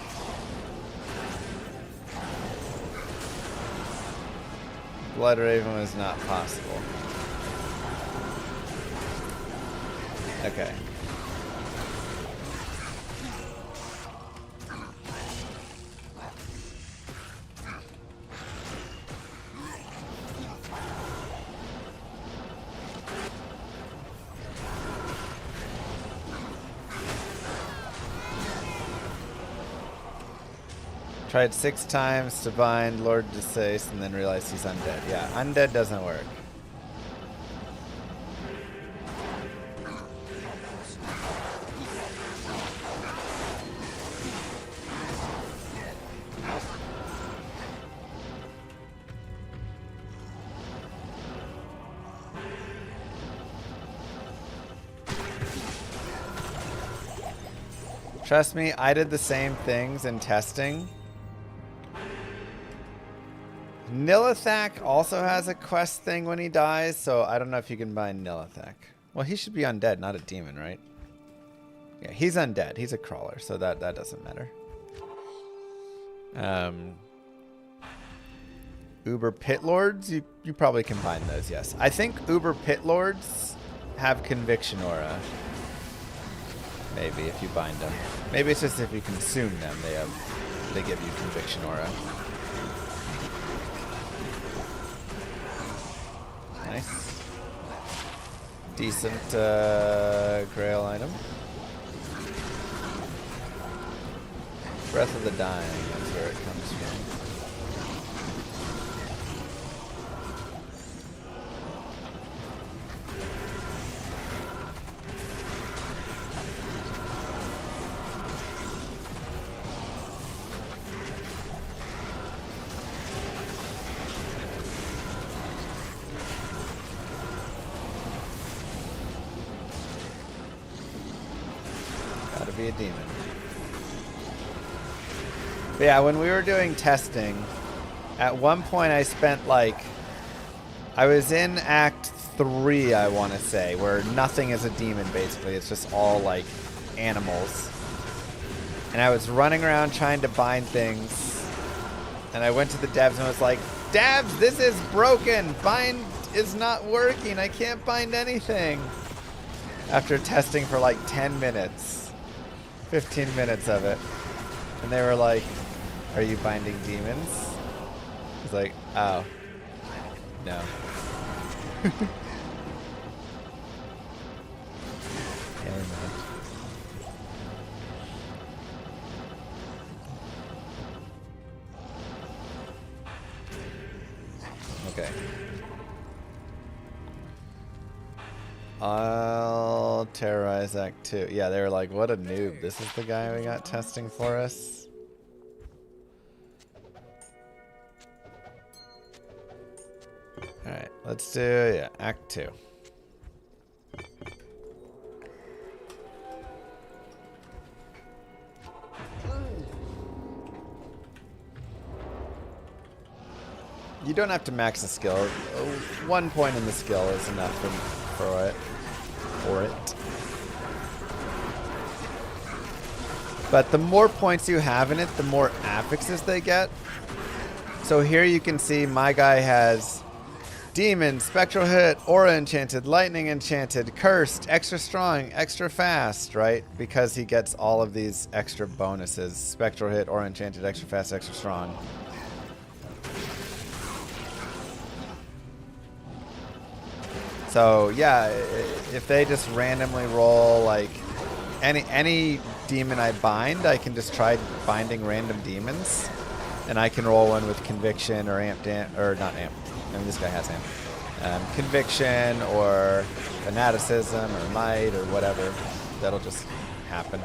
[SPEAKER 2] Blood Raven was not possible. Okay. Tried 6 times to bind Lord Desace and then realized he's undead. Yeah, undead doesn't work. Trust me, I did the same things in testing. Nilithak also has a quest thing when he dies, so I don't know if you can bind Nilithak. Well, he should be undead, not a demon, right? Yeah, he's undead. He's a crawler, so that doesn't matter. Uber Pit Lords, you probably can bind those, yes. I think Uber Pit Lords have Conviction Aura. Maybe, if you bind them. Maybe it's just if you consume them, they give you Conviction Aura. Nice. Decent grail item. Breath of the Dying, that's where it comes from. Gotta be a demon. But yeah, when we were doing testing, at one point I spent like, I was in Act 3, I want to say, where nothing is a demon basically. It's just all like animals. And I was running around trying to bind things. And I went to the devs and was like, devs, this is broken. Bind is not working. I can't bind anything. After testing for like 10 minutes. 15 minutes of it. And they were like, are you binding demons? I was like, oh. No. Never mind. Okay. I'll terrorize Act 2. Yeah, they were like, what a noob. This is the guy we got testing for us. Alright, let's do, yeah, Act 2. You don't have to max the skill. 1 point in the skill is enough for it. But the more points you have in it, the more affixes they get. So here you can see my guy has Demon, Spectral Hit, Aura Enchanted, Lightning Enchanted, Cursed, Extra Strong, Extra Fast, right? Because he gets all of these extra bonuses. Spectral Hit, Aura Enchanted, Extra Fast, Extra Strong. So yeah, if they just randomly roll like any demon I bind, I can just try binding random demons, and I can roll one with Conviction or or not Amp. I mean, this guy has Amp. Conviction or Fanaticism or Might or whatever. That'll just happen.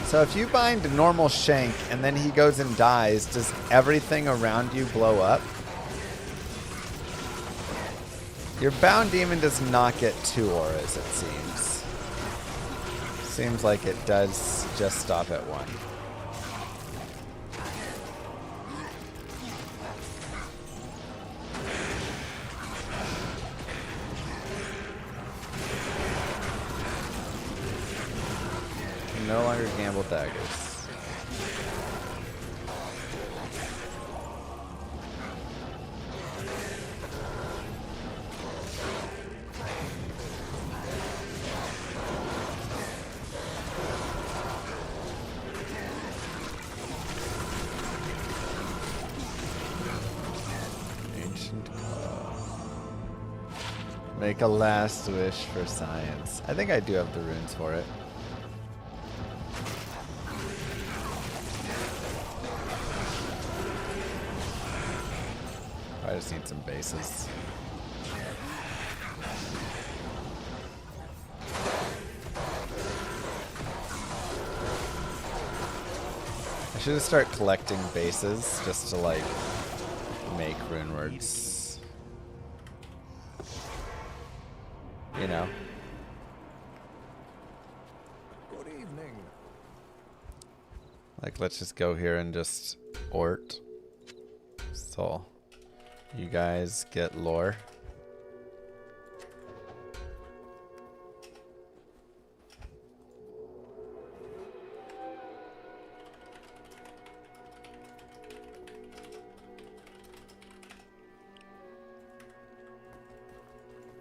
[SPEAKER 2] So if you bind a normal Shank and then he goes and dies, does everything around you blow up? Your bound demon does not get 2 auras, it seems. Seems like it does just stop at 1. No longer gamble daggers. Make a last wish for science. I think I do have the runes for it. I just need some bases. I should just start collecting bases just to like make rune words. You know.
[SPEAKER 6] Good evening.
[SPEAKER 2] Like let's just go here and just ort. So you guys get lore.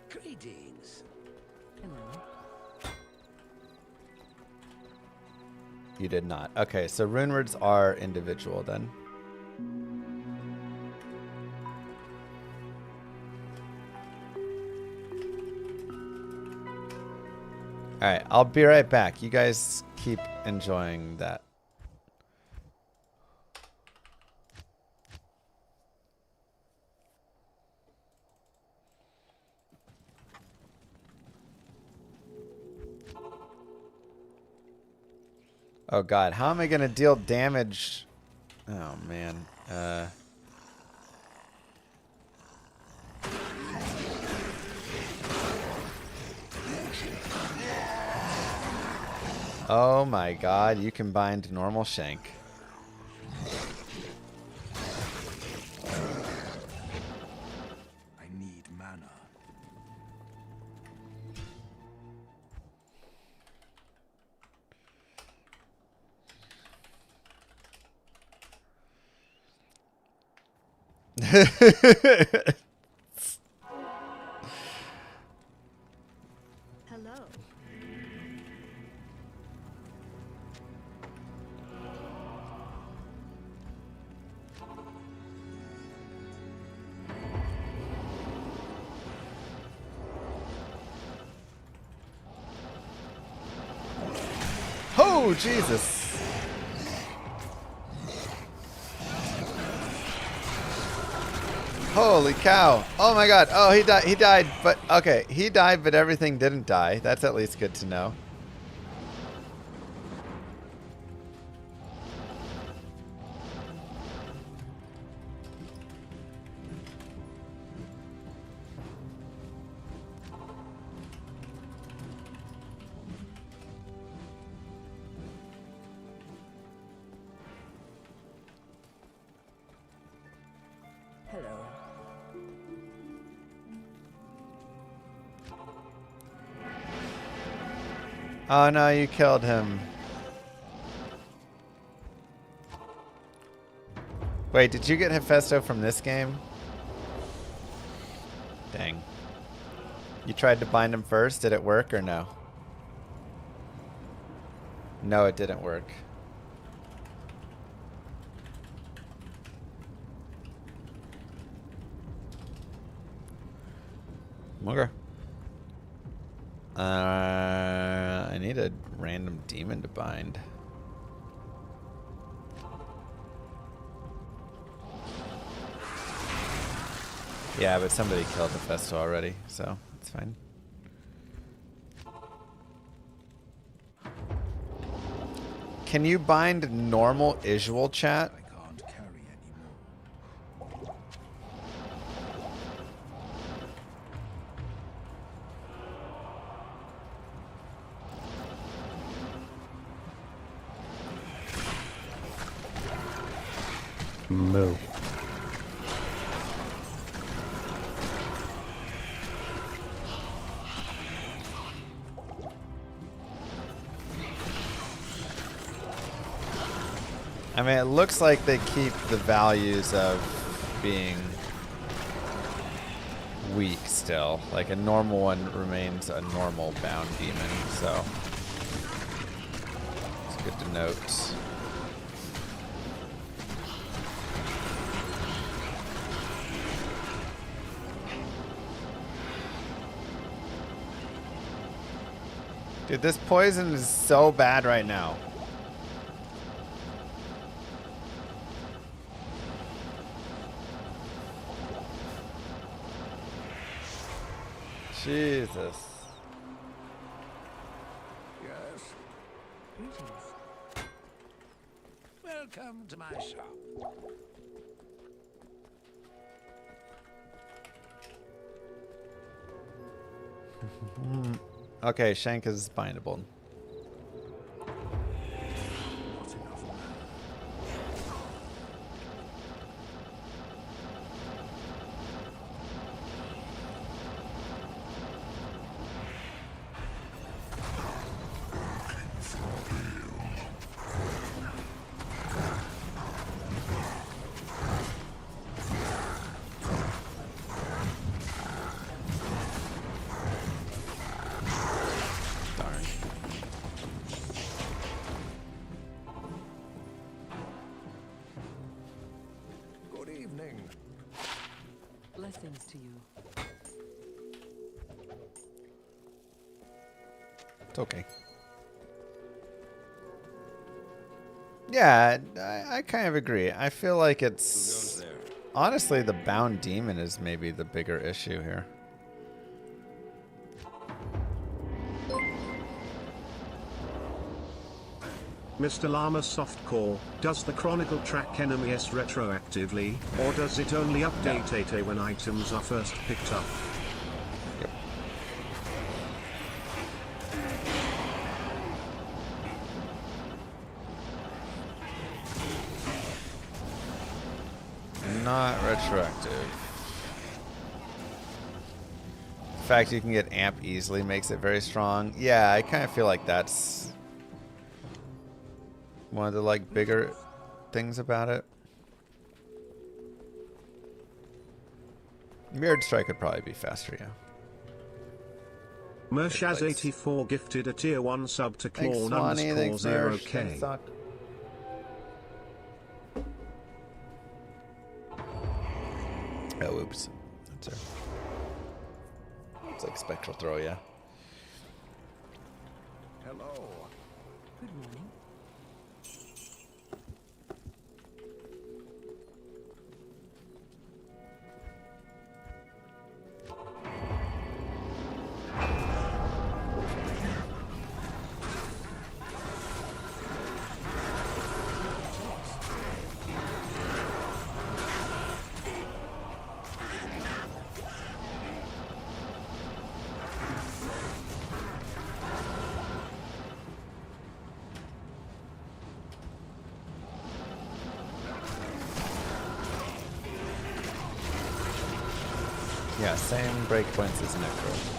[SPEAKER 6] Greetings.
[SPEAKER 7] Hello.
[SPEAKER 2] You did not. Okay, so rune words are individual then. Alright, I'll be right back. You guys keep enjoying that. Oh god, how am I gonna deal damage? Oh man. Oh my god, you combined normal shank.
[SPEAKER 6] I need mana.
[SPEAKER 7] Hello.
[SPEAKER 2] Oh Jesus. Holy cow. Oh my god. Oh, he died, but okay, he died but everything didn't die. That's at least good to know.
[SPEAKER 7] Hello.
[SPEAKER 2] Oh no, you killed him. Wait, did you get Hephaestus from this game? Dang. You tried to bind him first, did it work or no? No, it didn't work. Okay. I need a random demon to bind. Yeah, but somebody killed Hephaestus already, so it's fine. Can you bind normal visual chat?
[SPEAKER 6] I can't carry anymore.
[SPEAKER 8] Moo.
[SPEAKER 2] I mean, it looks like they keep the values of being weak still. Like a normal one remains a normal bound demon, so it's good to note. Dude, this poison is so bad right now. Jesus.
[SPEAKER 6] Yes.
[SPEAKER 7] Greetings.
[SPEAKER 6] Welcome to my shop.
[SPEAKER 2] Okay, Shank is bindable.
[SPEAKER 6] Not enough mana.
[SPEAKER 2] Darn.
[SPEAKER 6] Good evening.
[SPEAKER 7] Blessings to you.
[SPEAKER 2] It's okay. Yeah, I kind of agree. I feel like it's... Honestly, the bound demon is maybe the bigger issue here.
[SPEAKER 4] Mr. Llama Softcore, does the Chronicle track enemies retroactively, or does it only update ATA when items are first picked up?
[SPEAKER 2] Not retroactive. The fact you can get amp easily makes it very strong. Yeah, I kind of feel like that's one of the like bigger things about it. Mirrored Strike would probably be faster, yeah.
[SPEAKER 4] Mershaz84 gifted a tier 1 sub to
[SPEAKER 2] Thanks,
[SPEAKER 4] Clawn
[SPEAKER 2] Swanee. Thanks, Mersh.
[SPEAKER 4] _0k.
[SPEAKER 2] Thanks, Sock. Oh, oops. That's her. It's like Spectral Throw, yeah.
[SPEAKER 6] Hello.
[SPEAKER 7] Good morning.
[SPEAKER 2] Yeah, same breakpoints as Necro.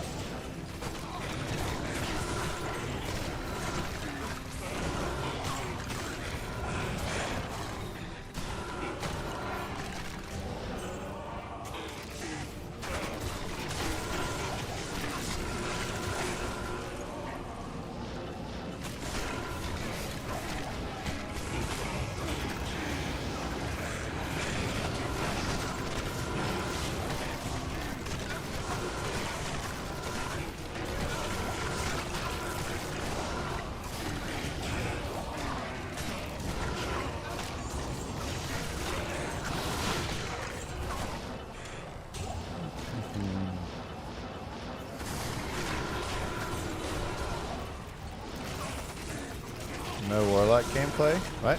[SPEAKER 2] No Warlock gameplay? What?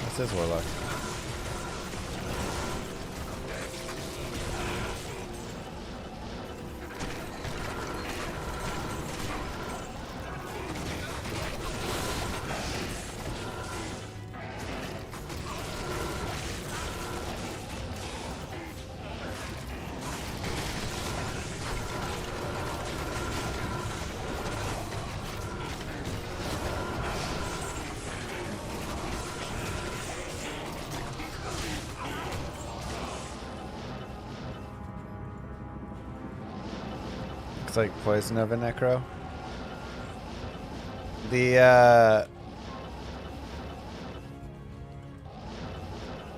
[SPEAKER 2] This is Warlock. Like Poison of a Necro. The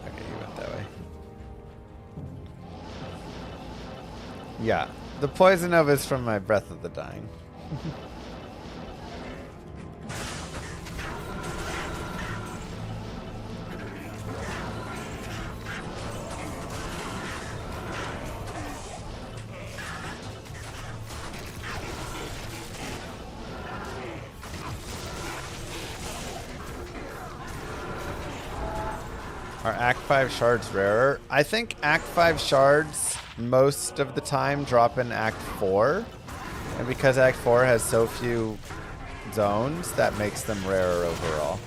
[SPEAKER 2] okay, you went that way. Yeah, the Poison of is from my Breath of the Dying. Are Act 5 shards rarer? I think Act 5 shards most of the time drop in Act 4. And because Act 4 has so few zones, that makes them rarer overall.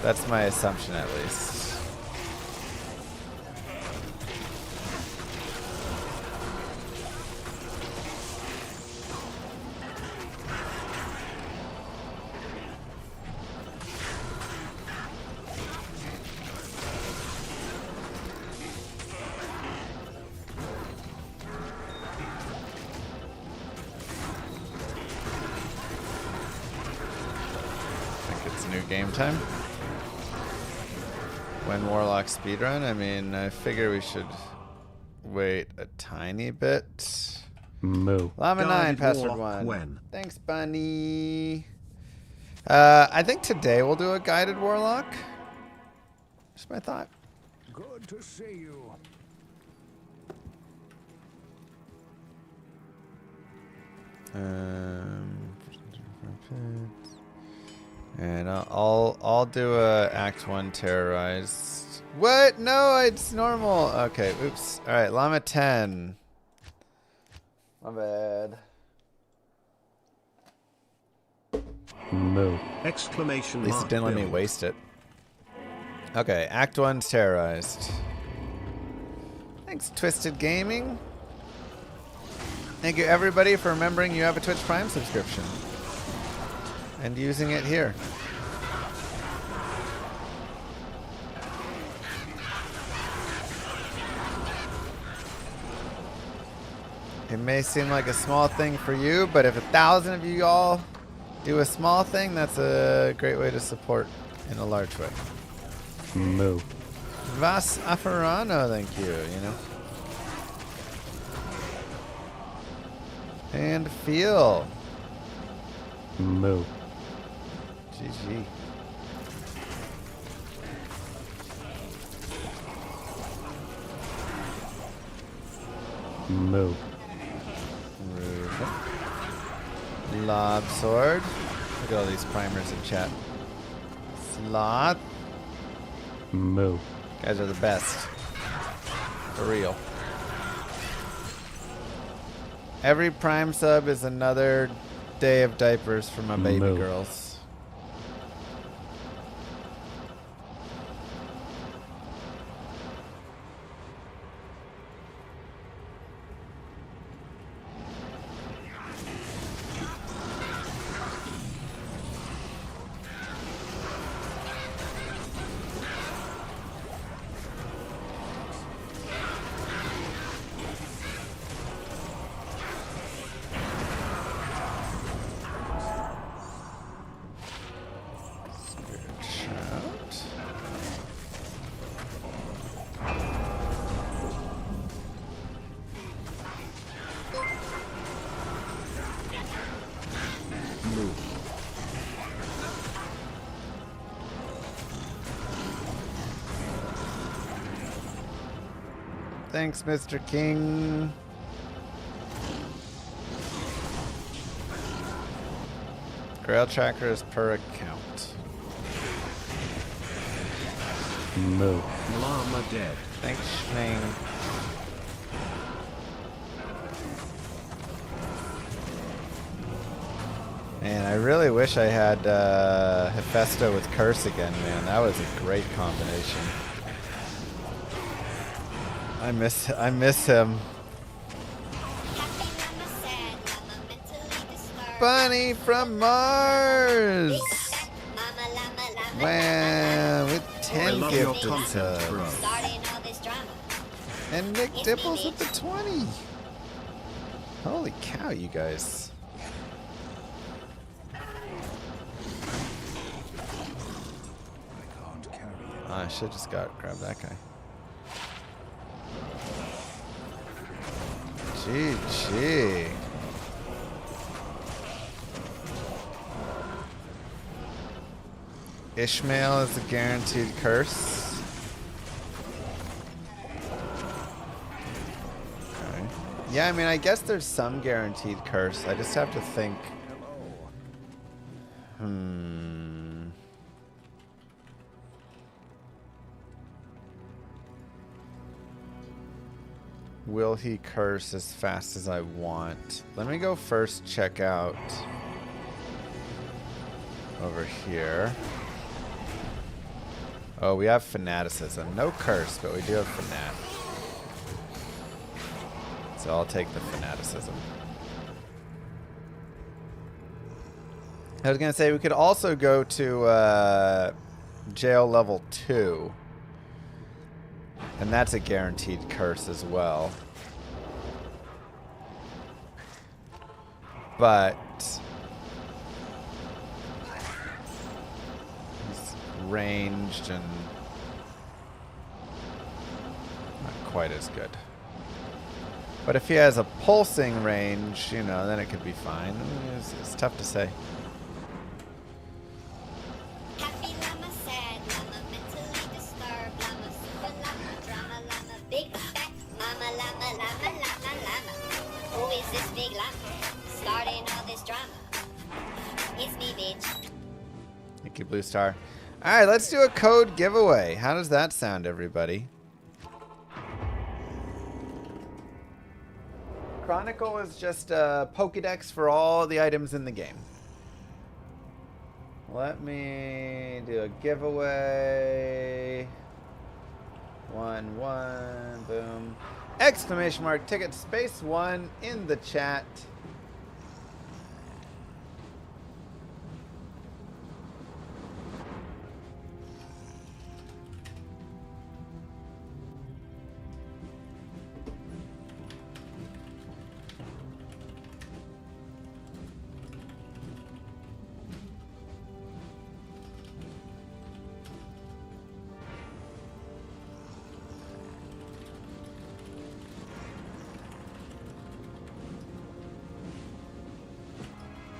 [SPEAKER 2] That's my assumption at least. Game time. When Warlock speedrun, I mean, I figure we should wait a tiny bit.
[SPEAKER 8] Moo.
[SPEAKER 2] Llama 9,
[SPEAKER 4] Guided
[SPEAKER 2] password
[SPEAKER 4] Warlock
[SPEAKER 2] 1.
[SPEAKER 4] when?
[SPEAKER 2] Thanks, Bunny. I think today we'll do a guided Warlock. Just my thought.
[SPEAKER 6] Good to see you.
[SPEAKER 2] And I'll do a Act 1 terrorized. What? No, it's normal. Okay, oops. All right, Llama 10. My bad.
[SPEAKER 8] Moo.
[SPEAKER 4] Exclamation
[SPEAKER 2] At least it
[SPEAKER 4] mark.
[SPEAKER 2] didn't let me
[SPEAKER 4] build.
[SPEAKER 2] waste it. Okay, Act 1's terrorized. Thanks, Twisted Gaming. Thank you, everybody, for remembering you have a Twitch Prime subscription. And using it here. It may seem like a small thing for you, but if 1,000 of you all do a small thing, that's a great way to support in a large way.
[SPEAKER 8] Moo.
[SPEAKER 2] Vas Aferrano, thank you, you know. And feel.
[SPEAKER 8] Moo.
[SPEAKER 2] GG.
[SPEAKER 8] Moo.
[SPEAKER 2] Lob sword. Look at all these primers in chat. Sloth.
[SPEAKER 8] Moo.
[SPEAKER 2] Guys are the best. For real. Every prime sub is another day of diapers for my baby
[SPEAKER 8] Moo.
[SPEAKER 2] girls. Thanks, Mr. King. Grail tracker is per account.
[SPEAKER 8] Moo.
[SPEAKER 4] Llama dead.
[SPEAKER 2] Thanks, Schming. Man, I really wish I had Hephaestus with Curse again, man. That was a great combination. I miss him. Bunny from Mars! Wow, with 10
[SPEAKER 4] love your
[SPEAKER 2] gifted
[SPEAKER 4] content,
[SPEAKER 2] subs.
[SPEAKER 4] bro.
[SPEAKER 3] Starting all this drama.
[SPEAKER 2] And Nick Dipples with the 20. Holy cow, you guys. Oh, I should just grab that guy. GG. Ishmael is a guaranteed curse. Okay. Yeah, I mean, I guess there's some guaranteed curse. I just have to think. Will he curse as fast as I want? Let me go first check out over here. Oh, we have fanaticism. No curse, but we do have fanat. So I'll take the fanaticism. I was going to say we could also go to jail level 2. And that's a guaranteed curse as well. But he's ranged and not quite as good. But if he has a pulsing range, you know, then it could be fine. It's tough to say.
[SPEAKER 3] Happy llama, sad llama, mentally disturbed llama, super llama, drama llama, big fat mama llama, llama, llama, llama. Who is this big llama? Starting all this drama. It's me, bitch.
[SPEAKER 2] Thank you, Blue Star. All right, let's do a code giveaway. How does that sound, everybody? Chronicle is just a Pokédex for all the items in the game. Let me do a giveaway. 1-1, boom. Exclamation mark, ticket, space 1 in the chat.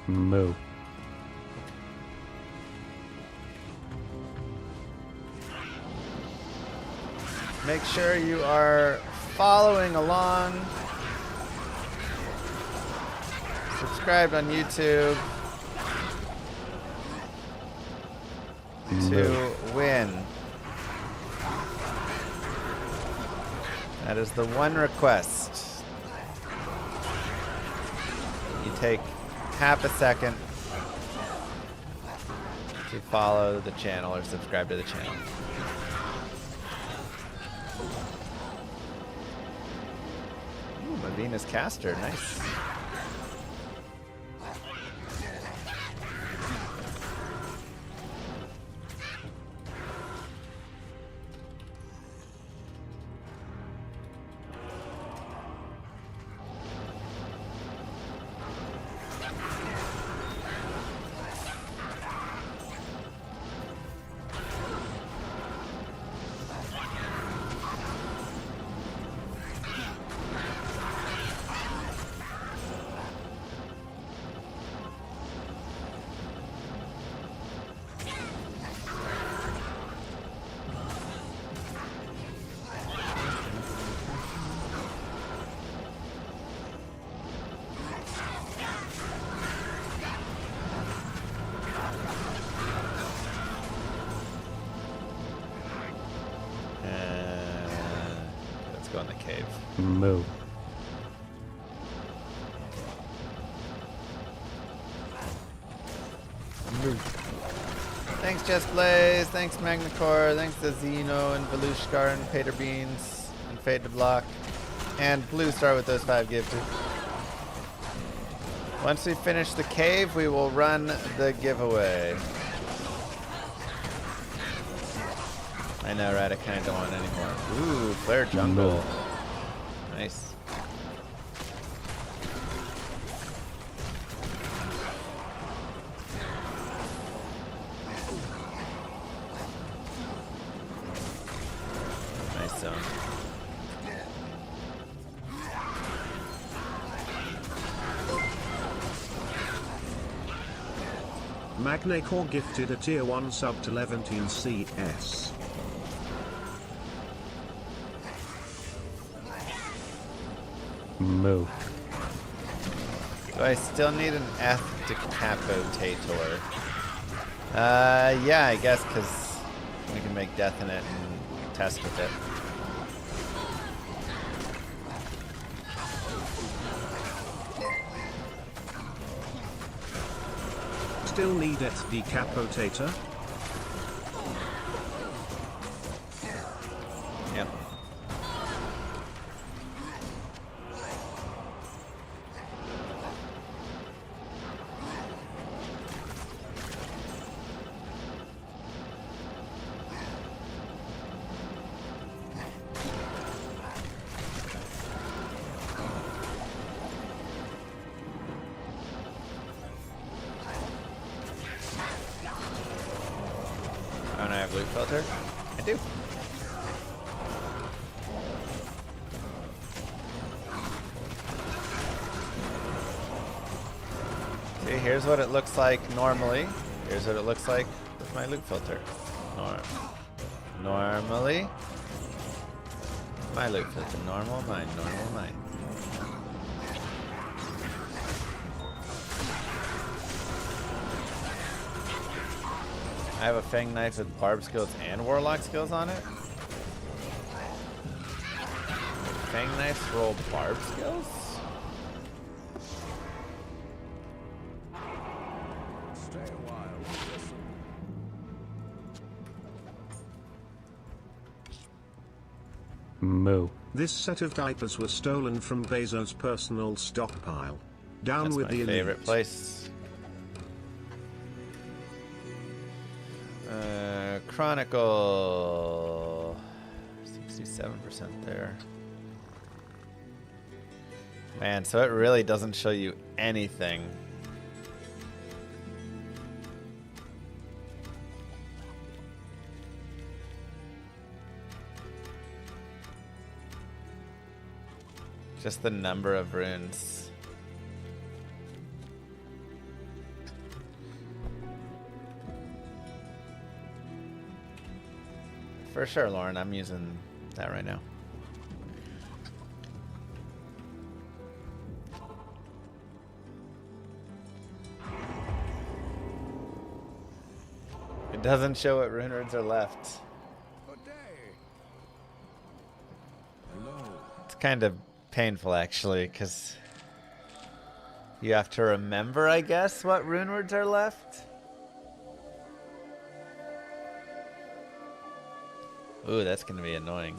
[SPEAKER 8] Moo.
[SPEAKER 2] Make sure you are following along. Subscribed on YouTube to win. That is the one request. You take half a second to follow the channel or subscribe to the channel. Ooh, Venus Caster, nice. Go in the cave.
[SPEAKER 8] Moo.
[SPEAKER 2] Thanks, Just Blaze. Thanks, Magnacore. Thanks to Zeno and Belushkar and Pater Beans and Fade to Block. And Blue Star with those 5 gifts. Once we finish the cave, we will run the giveaway. I know, right? I kind of don't want it anymore. Ooh, Flare Jungle. Nice. Nice zone.
[SPEAKER 4] Magnacore gifted a tier 1 sub to Levantine CS.
[SPEAKER 8] Moo.
[SPEAKER 2] Do I still need an F decapitator? Yeah, I guess, because we can make death in it and test with it.
[SPEAKER 4] still need a decapotator?
[SPEAKER 2] Yep. Don't I have loot filter? I do. See, here's what it looks like normally. Here's what it looks like with my loot filter. Normally. My loot filter. Normal mine. Normal mine. I have a Fang Knife with Barb skills and Warlock skills on it. Fang Knives roll Barb skills?
[SPEAKER 6] Stay a while. Listen.
[SPEAKER 8] Moo.
[SPEAKER 4] This set of diapers were stolen from Bezos' personal stockpile. Down
[SPEAKER 2] That's
[SPEAKER 4] with
[SPEAKER 2] my
[SPEAKER 4] the elite.
[SPEAKER 2] favorite place. Chronicle. 67% there. Man, so it really doesn't show you anything. Just the number of runes. For sure, Lauren. I'm using that right now. It doesn't show what rune words are left.
[SPEAKER 6] Good day. Hello.
[SPEAKER 2] It's kind of painful, actually, because you have to remember, I guess, what rune words are left. Ooh, that's going to be annoying.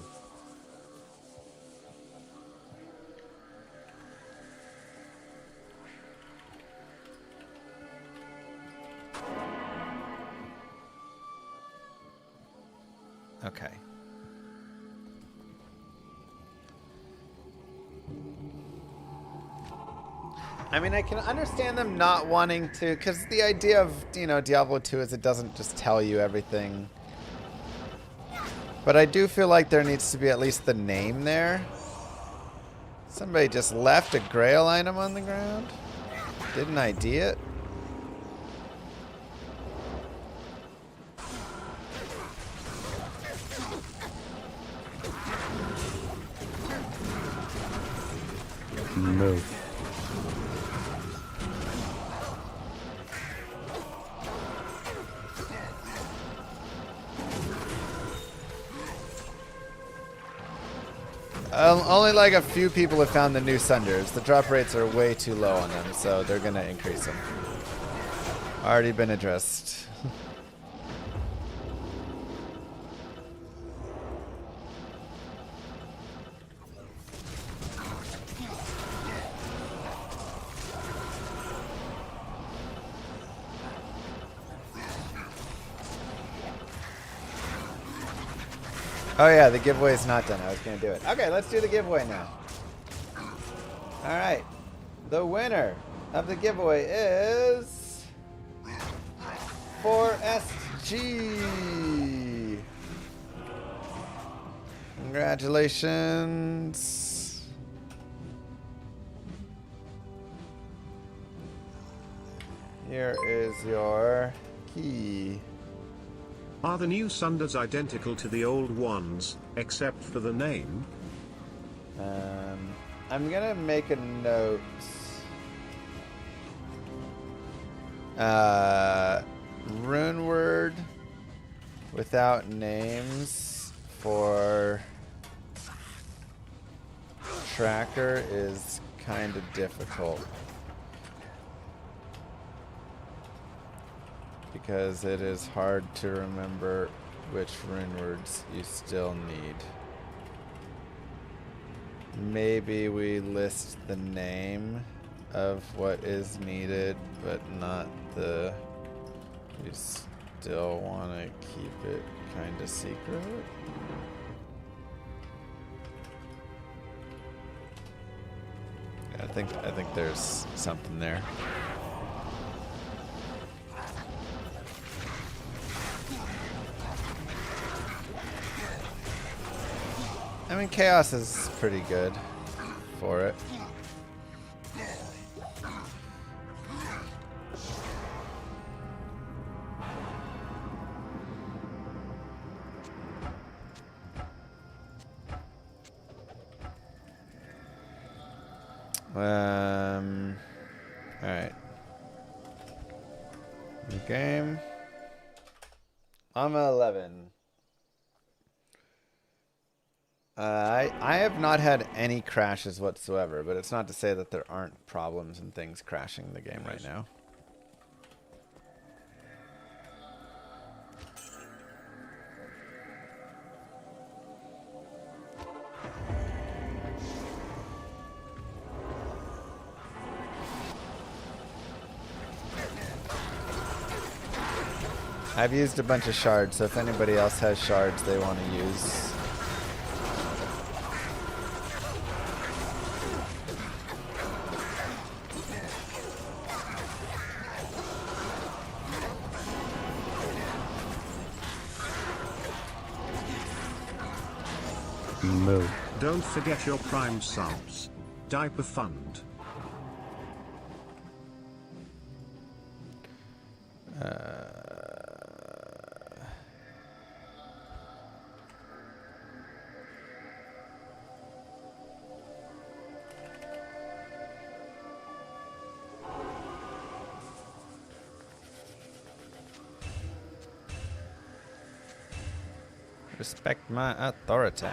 [SPEAKER 2] Okay. I mean, I can understand them not wanting to, because the idea of, you know, Diablo 2 is it doesn't just tell you everything. But I do feel like there needs to be at least the name there. Somebody just left a grail item on the ground. Didn't ID it.
[SPEAKER 8] Moo.
[SPEAKER 2] Only like a few people have found the new Sunders. The drop rates are way too low on them, so they're gonna increase them. Already been addressed. Oh yeah, the giveaway is not done. I was going to do it. Okay, let's do the giveaway now. All right. The winner of the giveaway is 4SG. Congratulations. Here is your key.
[SPEAKER 4] Are the new Sunders identical to the old ones, except for the name?
[SPEAKER 2] I'm gonna make a note. Rune word without names for tracker is kind of difficult. because it is hard to remember which rune words you still need. Maybe we list the name of what is needed, but not the... We still want to keep it kind of secret. I think there's something there. I mean, chaos is pretty good for it. Alright. New game. Llama 11. I have not had any crashes whatsoever, but it's not to say that there aren't problems and things crashing the game right now. I've used a bunch of shards, so if anybody else has shards they want to use.
[SPEAKER 8] Move.
[SPEAKER 4] Don't forget your Prime subs. Diaper Fund.
[SPEAKER 2] Respect my authority.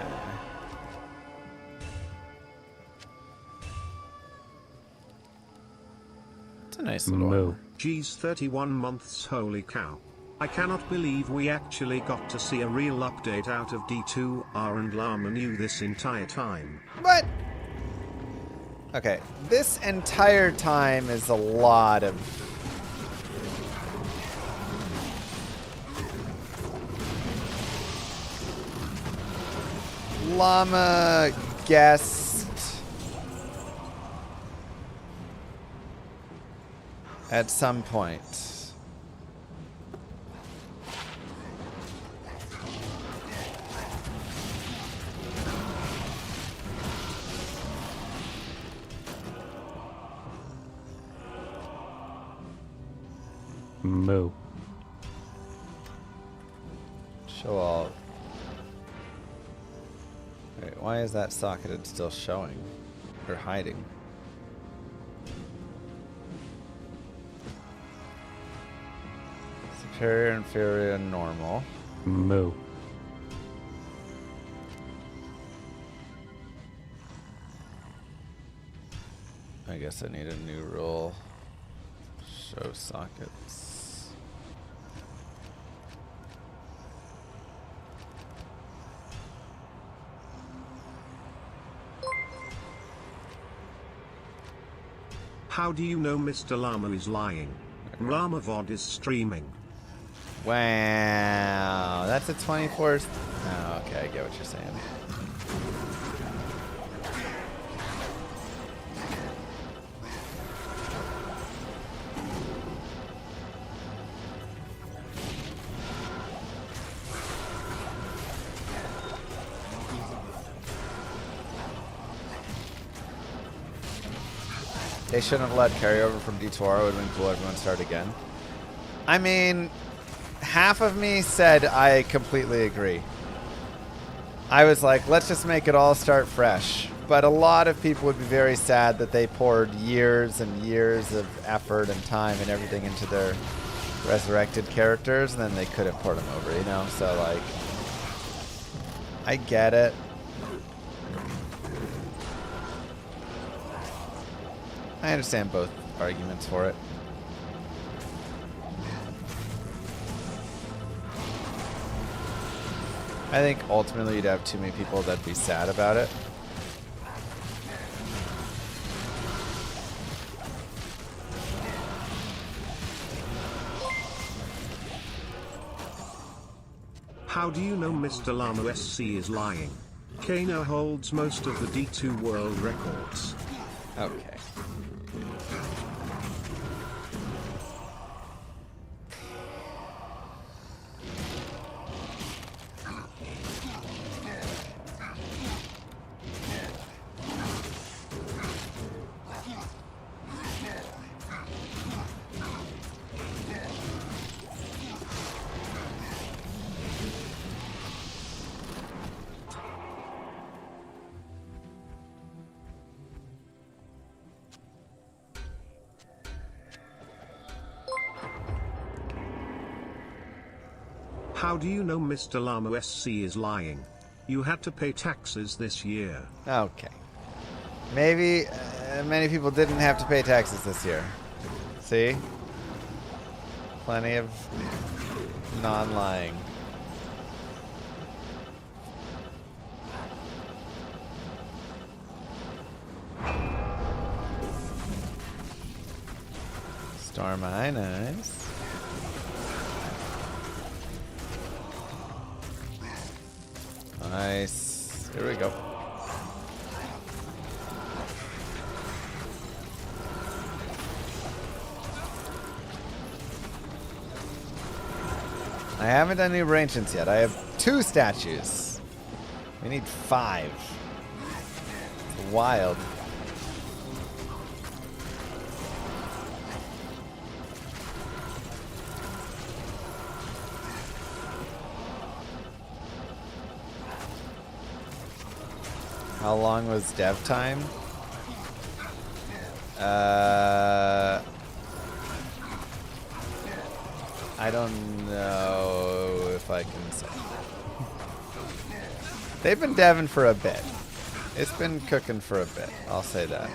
[SPEAKER 2] It's a nice little
[SPEAKER 8] Move.
[SPEAKER 4] Geez, 31 months, holy cow. I cannot believe we actually got to see a real update out of D2R, and Llama knew this entire time.
[SPEAKER 2] What? Okay, this entire time is a lot of... Llama guessed at some point.
[SPEAKER 8] Move.
[SPEAKER 2] Show all. Wait, why is that socketed still showing? Or hiding? Superior, inferior, and normal.
[SPEAKER 8] Move.
[SPEAKER 2] I guess I need a new rule. Show sockets.
[SPEAKER 4] How do you know Mr. Llama is lying? Llama VOD is streaming.
[SPEAKER 2] Wow, that's a 24. Oh, okay, I get what you're saying. They shouldn't have let carryover from D2R. It would have been cool. Everyone start again. I mean, half of me said I completely agree. I was like, let's just make it all start fresh. But a lot of people would be very sad that they poured years and years of effort and time and everything into their resurrected characters, and then they couldn't port them over, you know? So, like, I get it. I understand both arguments for it. I think ultimately you'd have too many people that'd be sad about it.
[SPEAKER 4] How do you know Mr. Llama SC is lying? Kano holds most of the D2 world records.
[SPEAKER 2] Okay.
[SPEAKER 4] How do you know Mr. Llama SC is lying? You had to pay taxes this year.
[SPEAKER 2] Okay. Maybe many people didn't have to pay taxes this year. See? Plenty of non-lying. Storm Eye, nice. Nice. Here we go. I haven't done any arrangements yet. I have 2 statues. We need 5. It's wild. How long was dev time? I don't know if I can say. They've been deving for a bit. It's been cooking for a bit. I'll say that.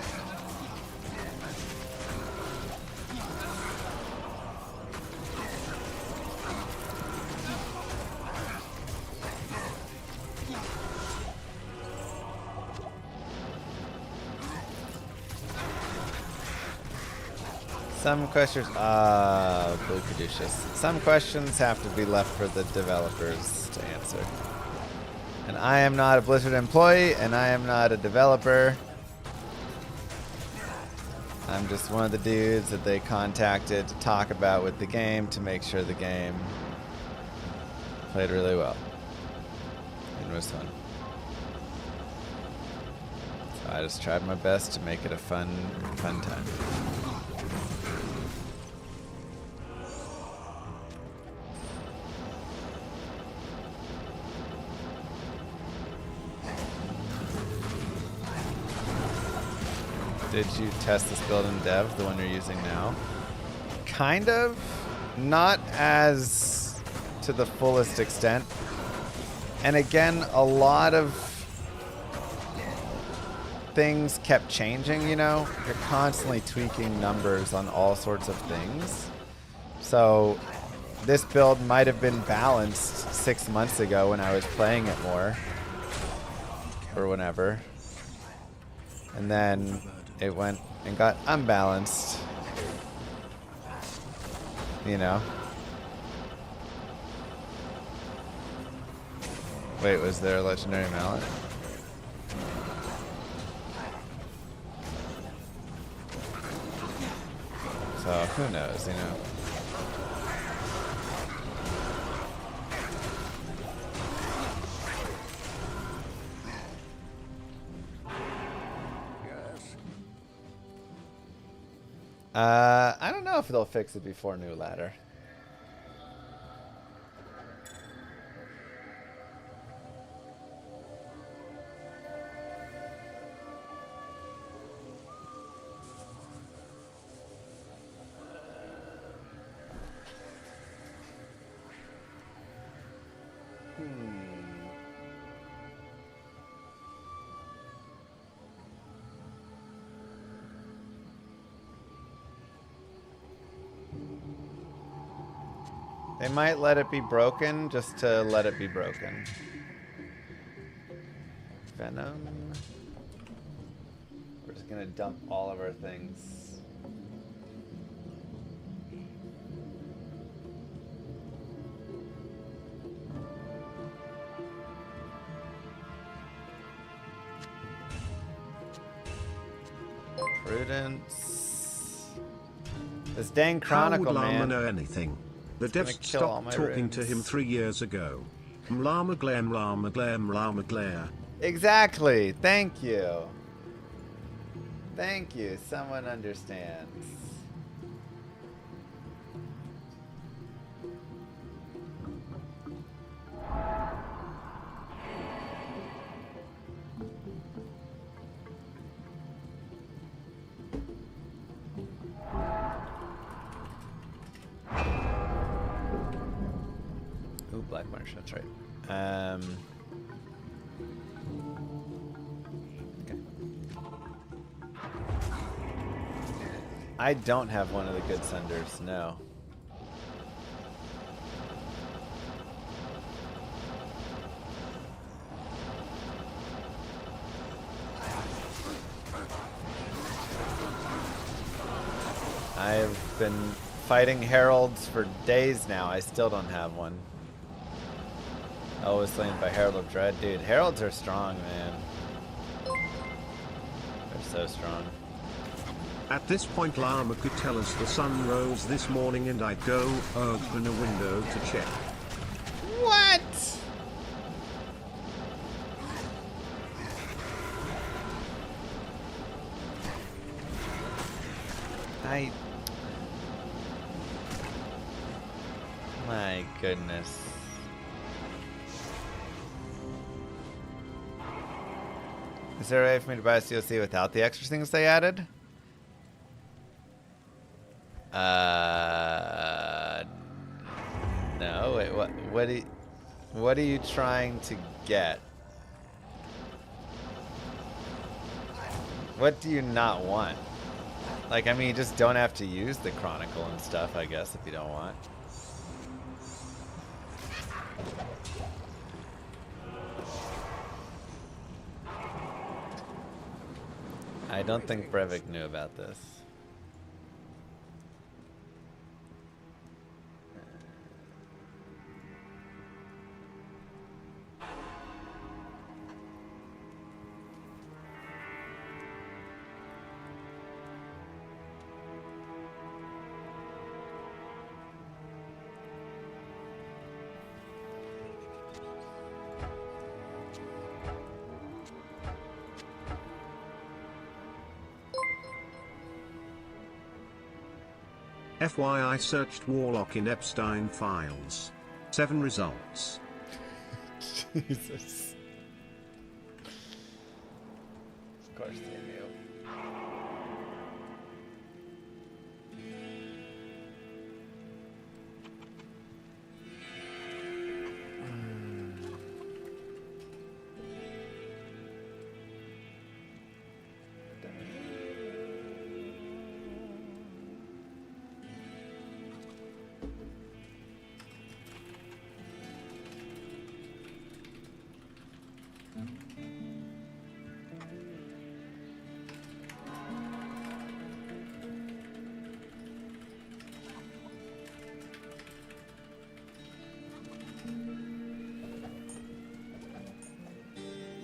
[SPEAKER 2] Some questions, Blue Caduceus. Some questions have to be left for the developers to answer. And I am not a Blizzard employee, and I am not a developer. I'm just one of the dudes that they contacted to talk about with the game to make sure the game played really well. And was fun. So I just tried my best to make it a fun time. Did you test this build in dev, the one you're using now? Kind of. Not as to the fullest extent. And again, a lot of things kept changing, you know? You're constantly tweaking numbers on all sorts of things. So this build might have been balanced 6 months ago when I was playing it more. Or whenever. And then it went and got unbalanced. You know? Wait, was there a legendary mallet? So, who knows, you know? I don't know if they'll fix it before new ladder. They might let it be broken just to let it be broken. Venom. We're just gonna dump all of our things. Prudence. This dang Chronicle,
[SPEAKER 4] How would Llama
[SPEAKER 2] man.
[SPEAKER 4] know anything? The
[SPEAKER 2] gonna
[SPEAKER 4] devs
[SPEAKER 2] kill all
[SPEAKER 4] stopped
[SPEAKER 2] my
[SPEAKER 4] talking to him
[SPEAKER 2] runes.
[SPEAKER 4] 3 years ago. Llama glam, llama glam, llama glare.
[SPEAKER 2] Exactly. Thank you. Thank you. Someone understands. Ooh, Black Marsh, that's right. Okay. I don't have one of the good senders, no. I've been fighting heralds for days now. I still don't have one. Always slain by Herald of Dread. Dude, heralds are strong, man. They're so strong.
[SPEAKER 4] At this point Llama could tell us the sun rose this morning and I'd go open a window to check.
[SPEAKER 2] What? My goodness. Is there a way for me to buy a COC without the extra things they added? No. Wait, what are you trying to get? What do you not want? Like, I mean, you just don't have to use the Chronicle and stuff, I guess, if you don't want. I don't think Brevik knew about this.
[SPEAKER 4] FYI searched Warlock in Epstein files. 7 results.
[SPEAKER 2] Jesus. Of course they knew.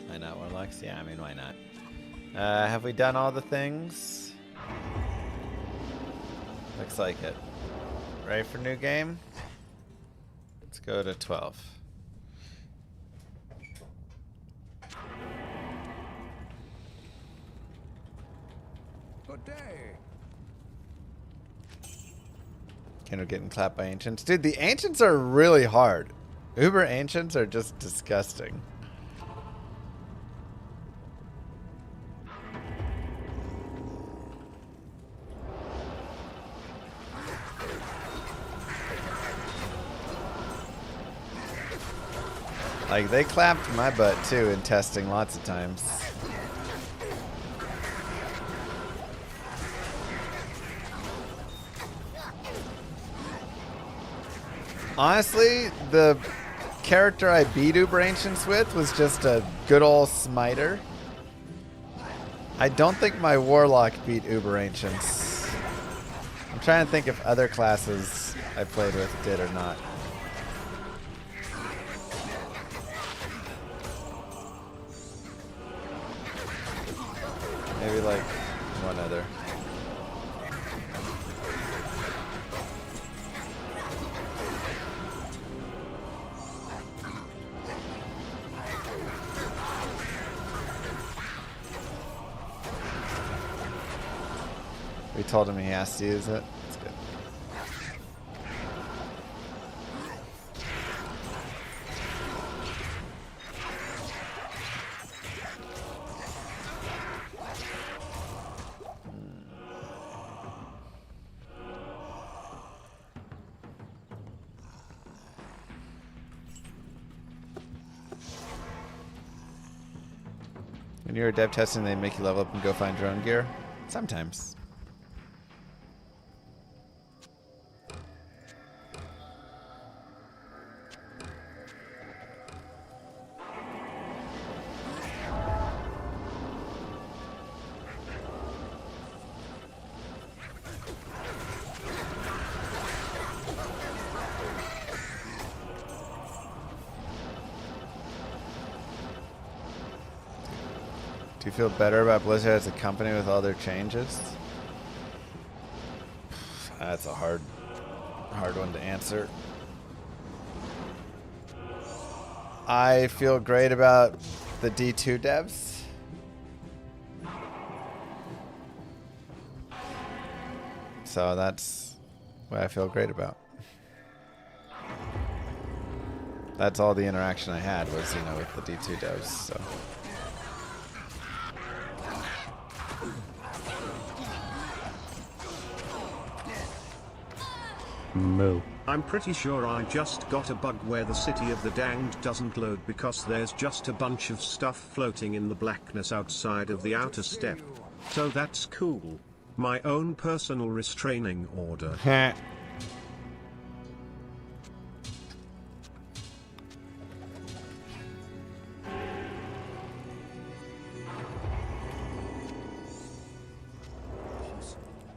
[SPEAKER 2] Why not Warlocks? Yeah, I mean, why not? Have we done all the things? Looks like it. Ready for new game? Let's go to 12.
[SPEAKER 6] Good day.
[SPEAKER 2] Kendra getting clapped by Ancients. Dude, the Ancients are really hard. Uber Ancients are just disgusting. Like, they clapped my butt too in testing lots of times. Honestly, the character I beat Uber Ancients with was just a good old smiter. I don't think my Warlock beat Uber Ancients. I'm trying to think if other classes I played with did or not. Maybe like one other. We told him he has to use it. That's good. When you're dev testing, they make you level up and go find your own gear? Sometimes. Do you feel better about Blizzard as a company with all their changes? That's a hard one to answer. I feel great about the D2 devs. So that's what I feel great about. That's all the interaction I had was, with the D2 devs, so.
[SPEAKER 8] Moo.
[SPEAKER 4] I'm pretty sure I just got a bug where the city of the danged doesn't load because there's just a bunch of stuff floating in the blackness outside of the outer step. So that's cool. My own personal restraining order.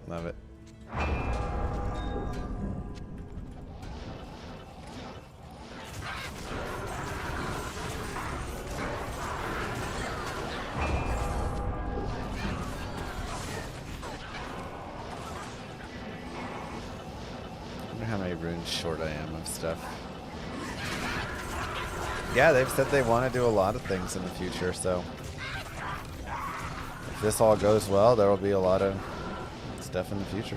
[SPEAKER 2] Love it. How many runes short I am of stuff. Yeah, they've said they want to do a lot of things in the future, so if this all goes well, there will be a lot of stuff in the future.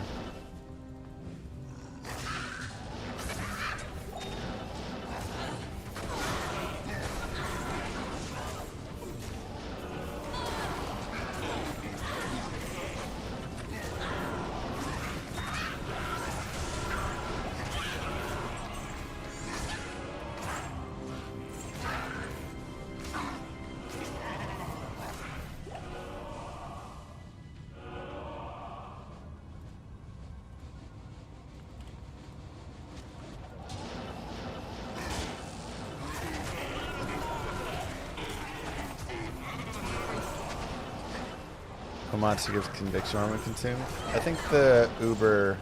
[SPEAKER 2] Monster gives conviction armor consumed. I think the Uber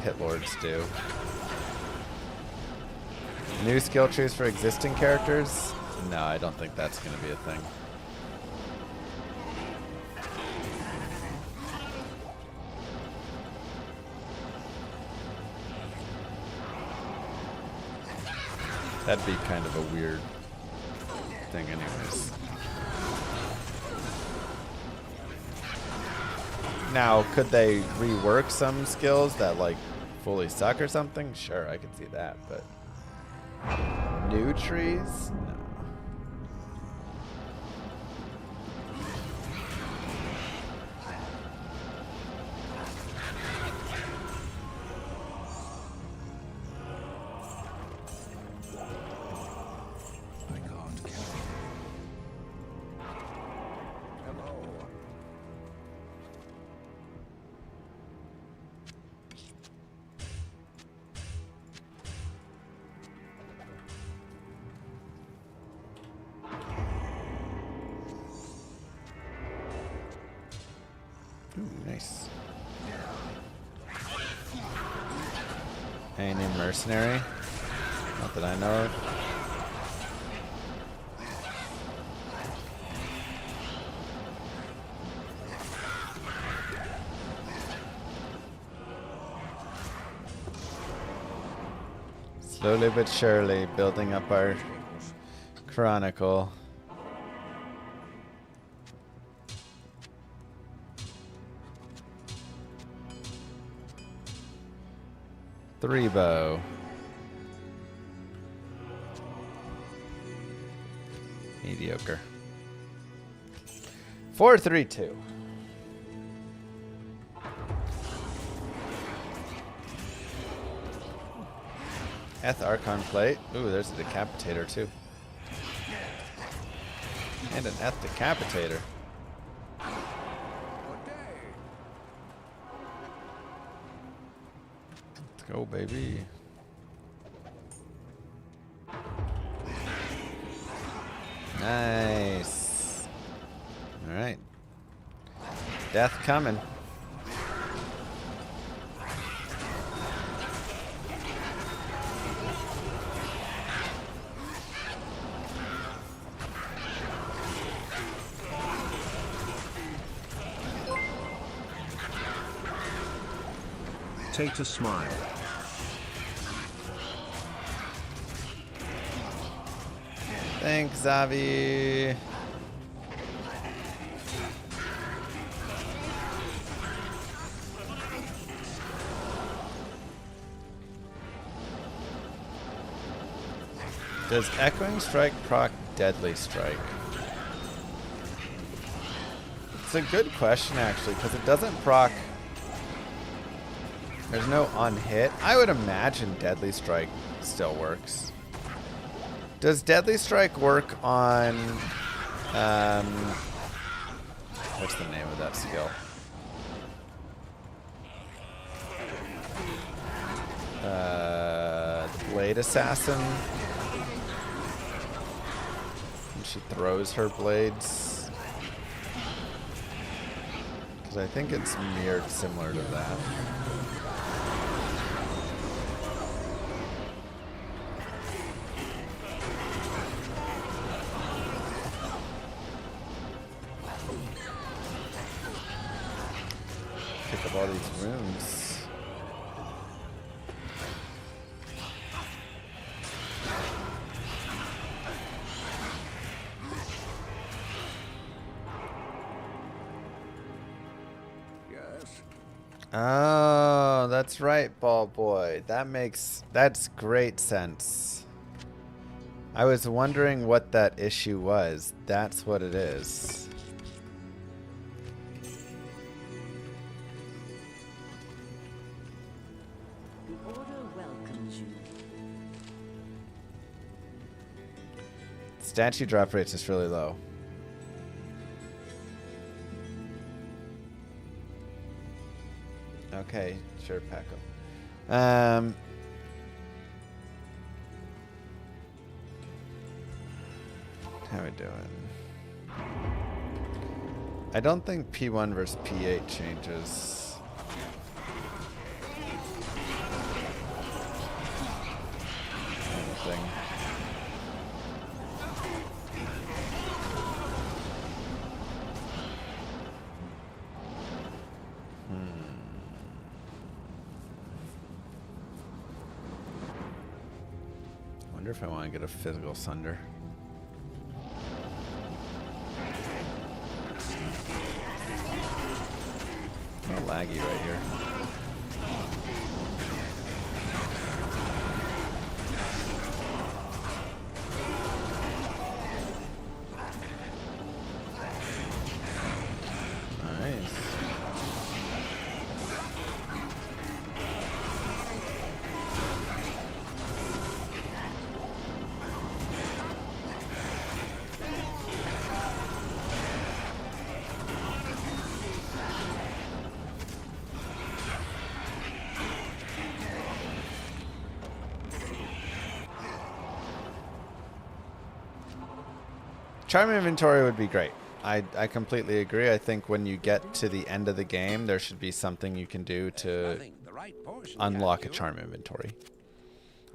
[SPEAKER 2] pit lords do. New skill trees for existing characters? No, I don't think that's going to be a thing. That'd be kind of a weird thing anyways. Now, could they rework some skills that like fully suck or something? Sure, I could see that, but new trees? No. Ooh, nice. Any new mercenary? Not that I know of. Slowly but surely building up our chronicle. Three bow. Mediocre. 4-3-2. Eth Archon plate. Ooh, there's a decapitator too. And an Eth decapitator. Let's go, baby. Nice. All right. Death coming.
[SPEAKER 4] Tater smile.
[SPEAKER 2] Thanks, Zavi. Does Echoing Strike proc Deadly Strike? It's a good question, actually, because it doesn't proc. There's no unhit. I would imagine Deadly Strike still works. Does Deadly Strike work on... what's the name of that skill? Blade Assassin. And she throws her blades. Because I think it's mirrored similar to that. Pick up all these runes. Oh, that's right, ball boy. That's great sense. I was wondering what that issue was. That's what it is.
[SPEAKER 7] The Order welcomes you.
[SPEAKER 2] Statue drop rates is really low. Okay, sure, Paco. How we doing? I don't think P1 versus P8 changes. Anything. I wonder if I want to get a physical sunder. Oh, laggy right here. Nice. Charm inventory would be great. I completely agree. I think when you get to the end of the game, there should be something you can do to unlock a charm inventory.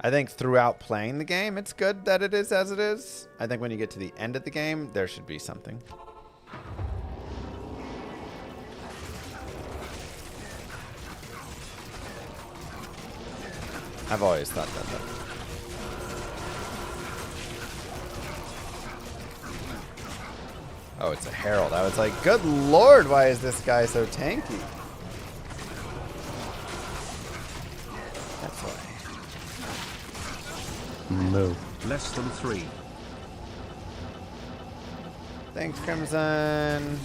[SPEAKER 2] I think throughout playing the game, it's good that it is as it is. I think when you get to the end of the game, there should be something. I've always thought that though. Oh, it's a herald. I was like, good lord, why is this guy so tanky? That's why.
[SPEAKER 8] Move.
[SPEAKER 4] Less than 3.
[SPEAKER 2] Thanks, Crimson.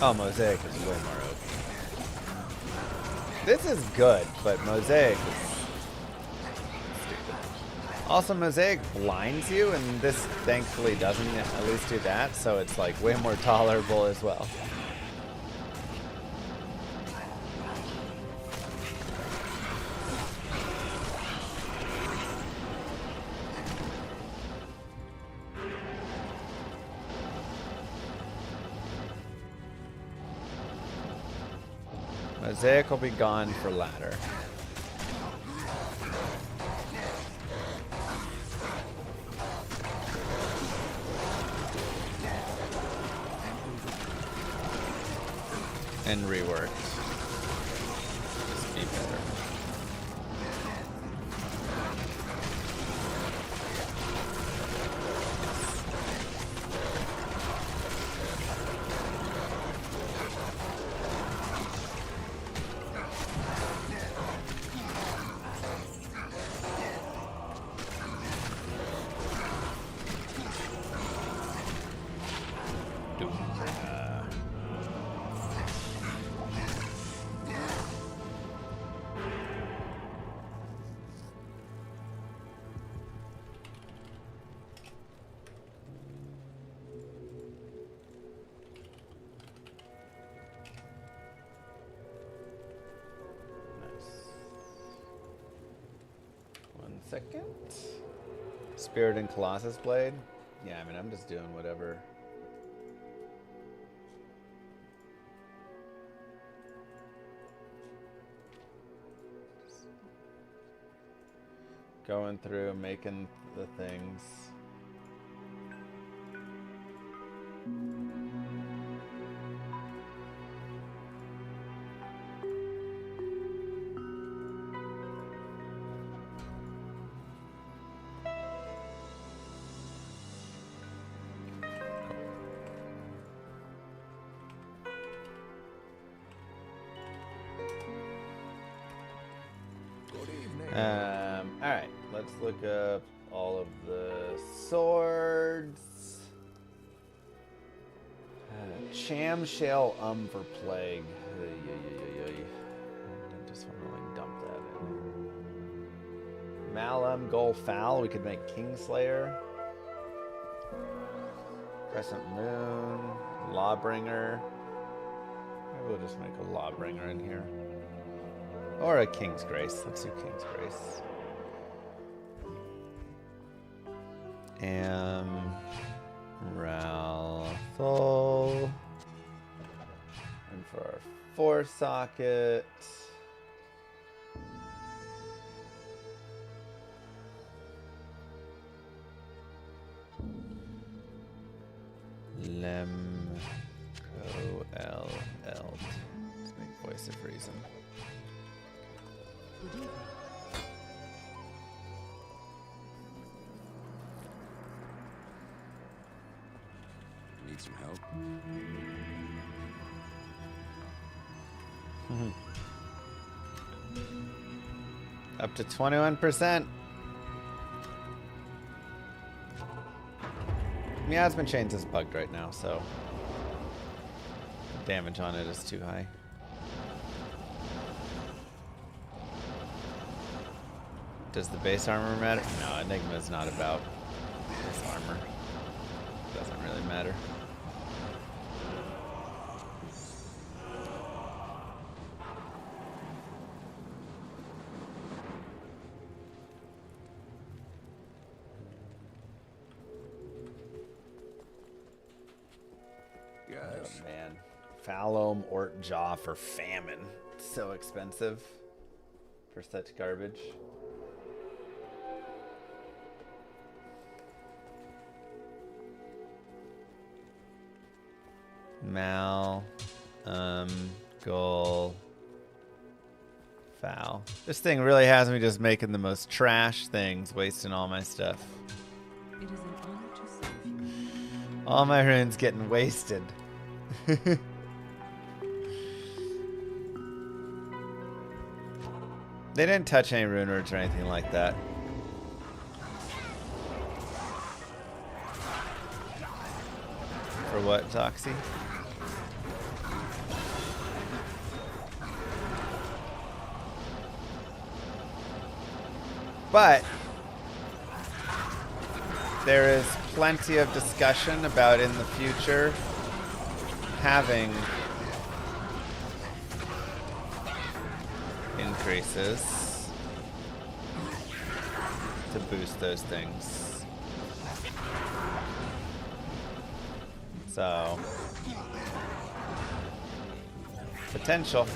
[SPEAKER 2] Oh, Mosaic is way more OP. This is good, but Mosaic is stupid. Also, Mosaic blinds you, and this thankfully doesn't at least do that, so it's like way more tolerable as well. Mosaic will be gone for ladder. And reworked. Just be better. Second. Spirit and Colossus Blade. Yeah, I mean, I'm just doing whatever. Just going through, making the things. Alright, let's look up all of the swords. Cham Shale for Plague. I just want to like dump that in. Malum Gol Foul, we could make Kingslayer. Crescent Moon, Lawbringer. Maybe we'll just make a Lawbringer in here. Or a King's Grace. Let's do King's Grace. Ralthol. And for our 4-socket. Lemco L. Let's make Voice of Reason.
[SPEAKER 7] Good evening.
[SPEAKER 6] Need some help?
[SPEAKER 2] Up to 21%. Miasma Chains is bugged right now, so the damage on it is too high. Does the base armor matter? No, Enigma is not about base armor. Doesn't really matter. Oh man. Phallome Ort Jaw for famine. So expensive for such garbage. Mal, goal, foul. This thing really has me just making the most trash things, wasting all my stuff.
[SPEAKER 7] It is an honor to serve you.
[SPEAKER 2] All my runes getting wasted. They didn't touch any rune words or anything like that. For what, Zoxy? But there is plenty of discussion about in the future having increases to boost those things. So, potential.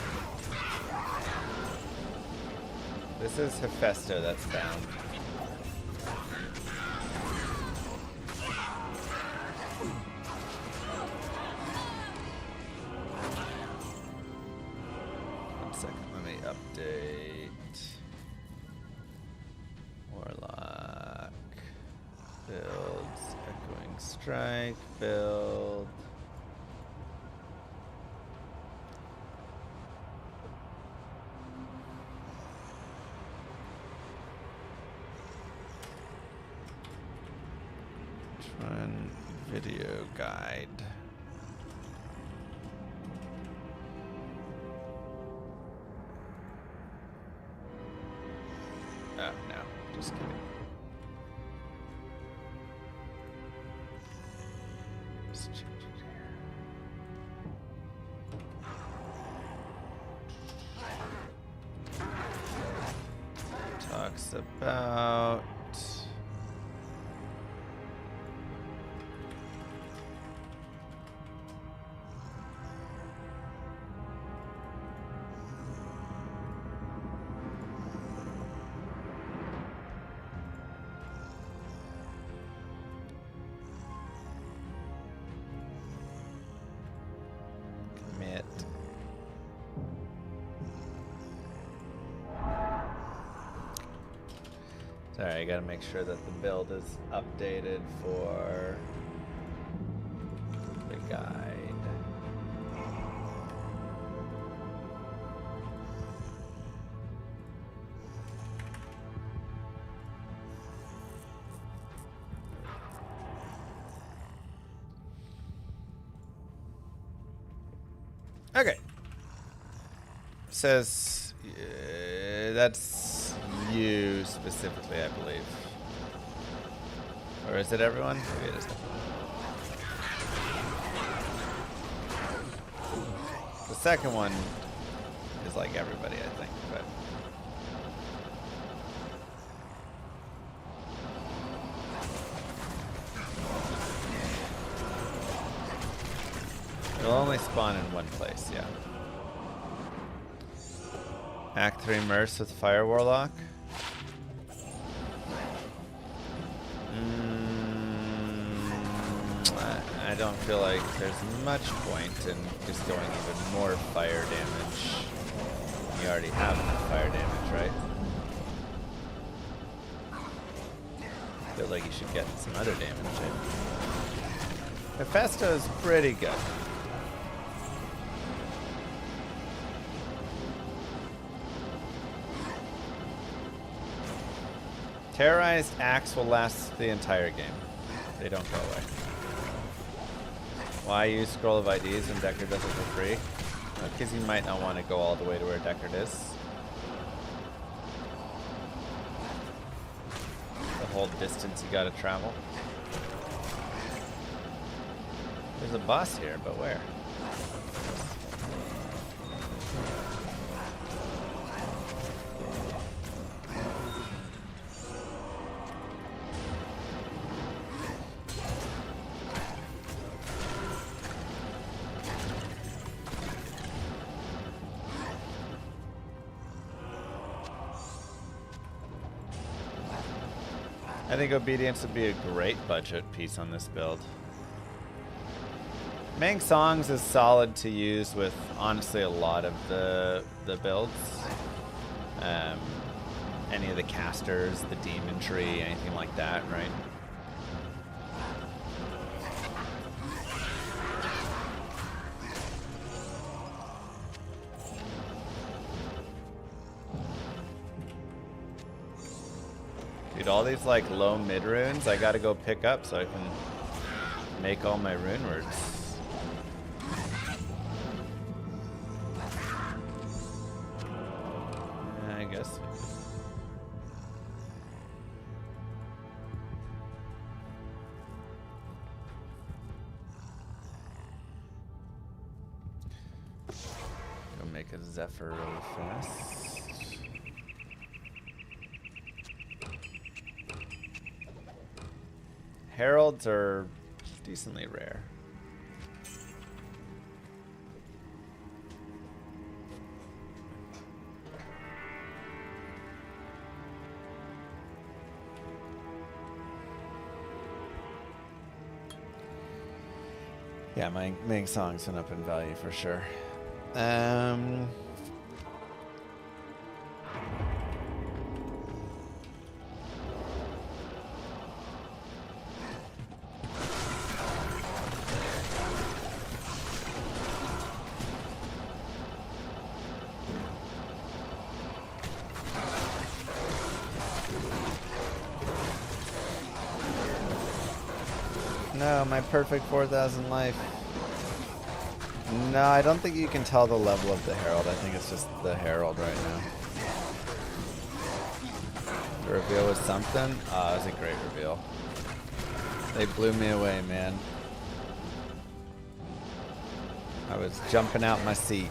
[SPEAKER 2] This is Hephaestus that's down. One second, let me update. Warlock. Builds. Echoing Strike. Build. Run video guide. Oh, no. Just kidding. Let's change it here. Talks about commit. Sorry, I gotta make sure that the build is updated for the guide. Okay. Says that's you specifically, I believe. Or is it everyone? Maybe it is. The second one is like everybody, I think, but it'll only spawn in one place, yeah. Act 3 Merce with Fire Warlock. I don't feel like there's much point in just going even more fire damage. You already have enough fire damage, right? Feel like you should get some other damage in. Hephaestus is pretty good. Terrorized axe will last the entire game. They don't go away. Why use Scroll of IDs when Deckard does it for free? Because you might not want to go all the way to where Deckard is. The whole distance you gotta travel. There's a boss here, but where? I think Obedience would be a great budget piece on this build. Mang Songs is solid to use with honestly a lot of the builds. Any of the casters, the demon tree, anything like that, right? Dude, all these like low mid runes I gotta go pick up so I can make all my rune words. I guess. Go make a Zephyr really fast. Heralds are decently rare. Yeah, my Ming Song's went up in value for sure. No, my perfect 4,000 life. No, I don't think you can tell the level of the Herald. I think it's just the Herald right now. The reveal was something? Oh, it was a great reveal. They blew me away, man. I was jumping out my seat.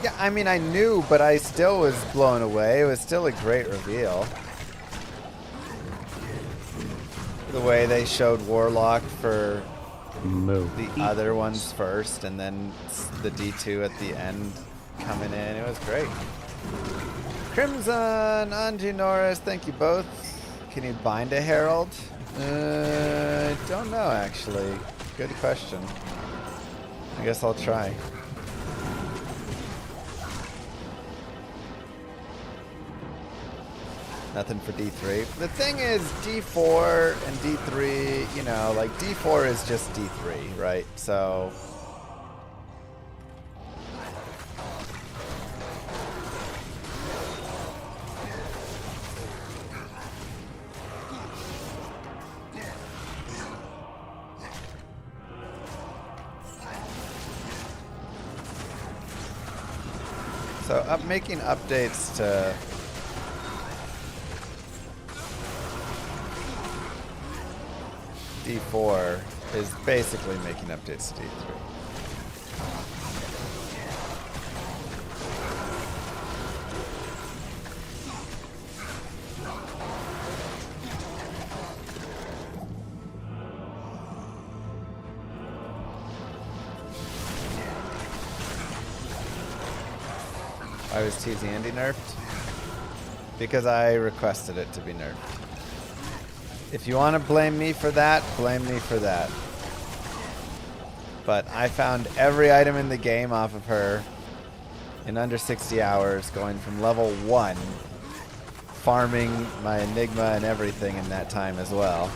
[SPEAKER 2] Yeah, I mean, I knew, but I still was blown away. It was still a great reveal. The way they showed Warlock for the other ones first, and then the D2 at the end coming in. It was great. Crimson, Angie Norris, thank you both. Can you bind a Herald? I don't know, actually. Good question. I guess I'll try. Nothing for D3. The thing is, D4 and D3, you know, like D4 is just D3, right? So... So, making updates to... D4 is basically making updates to D3. Why was TZ Andy nerfed? Because I requested it to be nerfed. If you want to blame me for that, blame me for that. But I found every item in the game off of her in under 60 hours, going from level 1 farming my Enigma and everything in that time as well.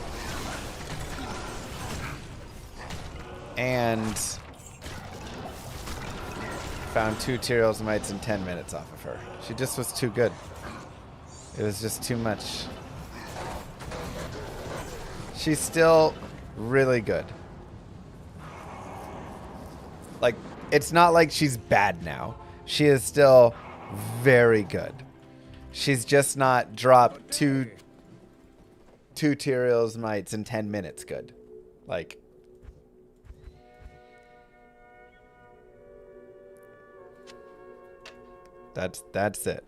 [SPEAKER 2] And found 2 Tyrael's Mites in 10 minutes off of her. She just was too good. It was just too much. She's still really good. Like, it's not like she's bad now. She is still very good. She's just not dropped two Tyrael's Mites in 10 minutes good. Like, that's it.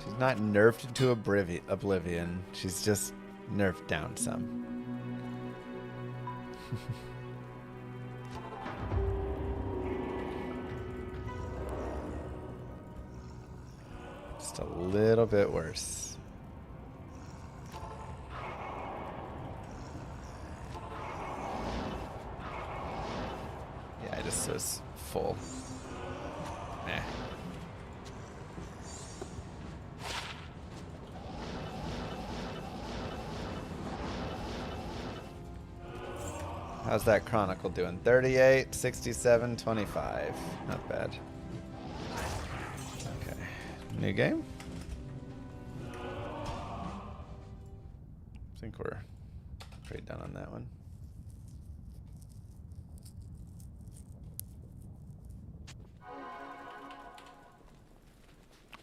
[SPEAKER 2] She's not nerfed into oblivion. She's just nerfed down some. Just a little bit worse. Yeah, I just was full. Nah. How's that Chronicle doing? 38, 67, 25. Not bad. Okay. New game? I think we're pretty done on that one.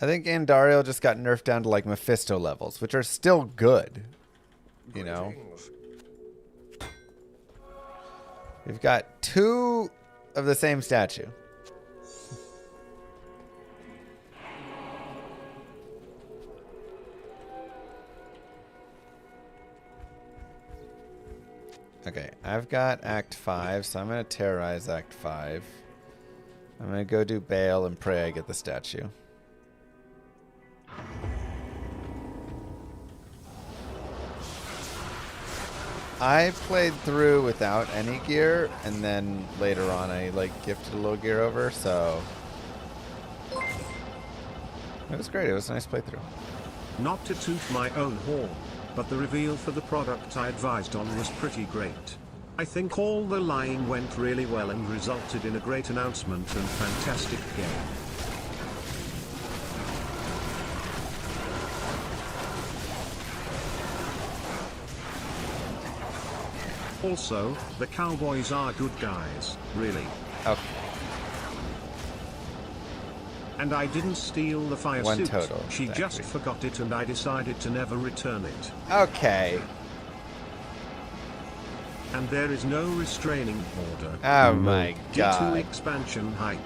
[SPEAKER 2] I think Andariel just got nerfed down to like Mephisto levels, which are still good. You know? We've got 2 of the same statue. Okay, I've got Act 5, so I'm going to terrorize Act 5. I'm going to go do Baal and pray I get the statue. I played through without any gear, and then later on I like gifted a little gear over, so it was great. It was a nice playthrough.
[SPEAKER 4] Not to toot my own horn, but the reveal for the product I advised on was pretty great. I think all the lying went really well and resulted in a great announcement and fantastic game. Also, the Cowboys are good guys, really.
[SPEAKER 2] Okay.
[SPEAKER 4] And I didn't steal the fire
[SPEAKER 2] One
[SPEAKER 4] suit.
[SPEAKER 2] total,
[SPEAKER 4] She
[SPEAKER 2] exactly.
[SPEAKER 4] just forgot it and I decided to never return it.
[SPEAKER 2] Okay.
[SPEAKER 4] And there is no restraining order.
[SPEAKER 2] Oh my
[SPEAKER 4] D2
[SPEAKER 2] god.
[SPEAKER 4] expansion hype.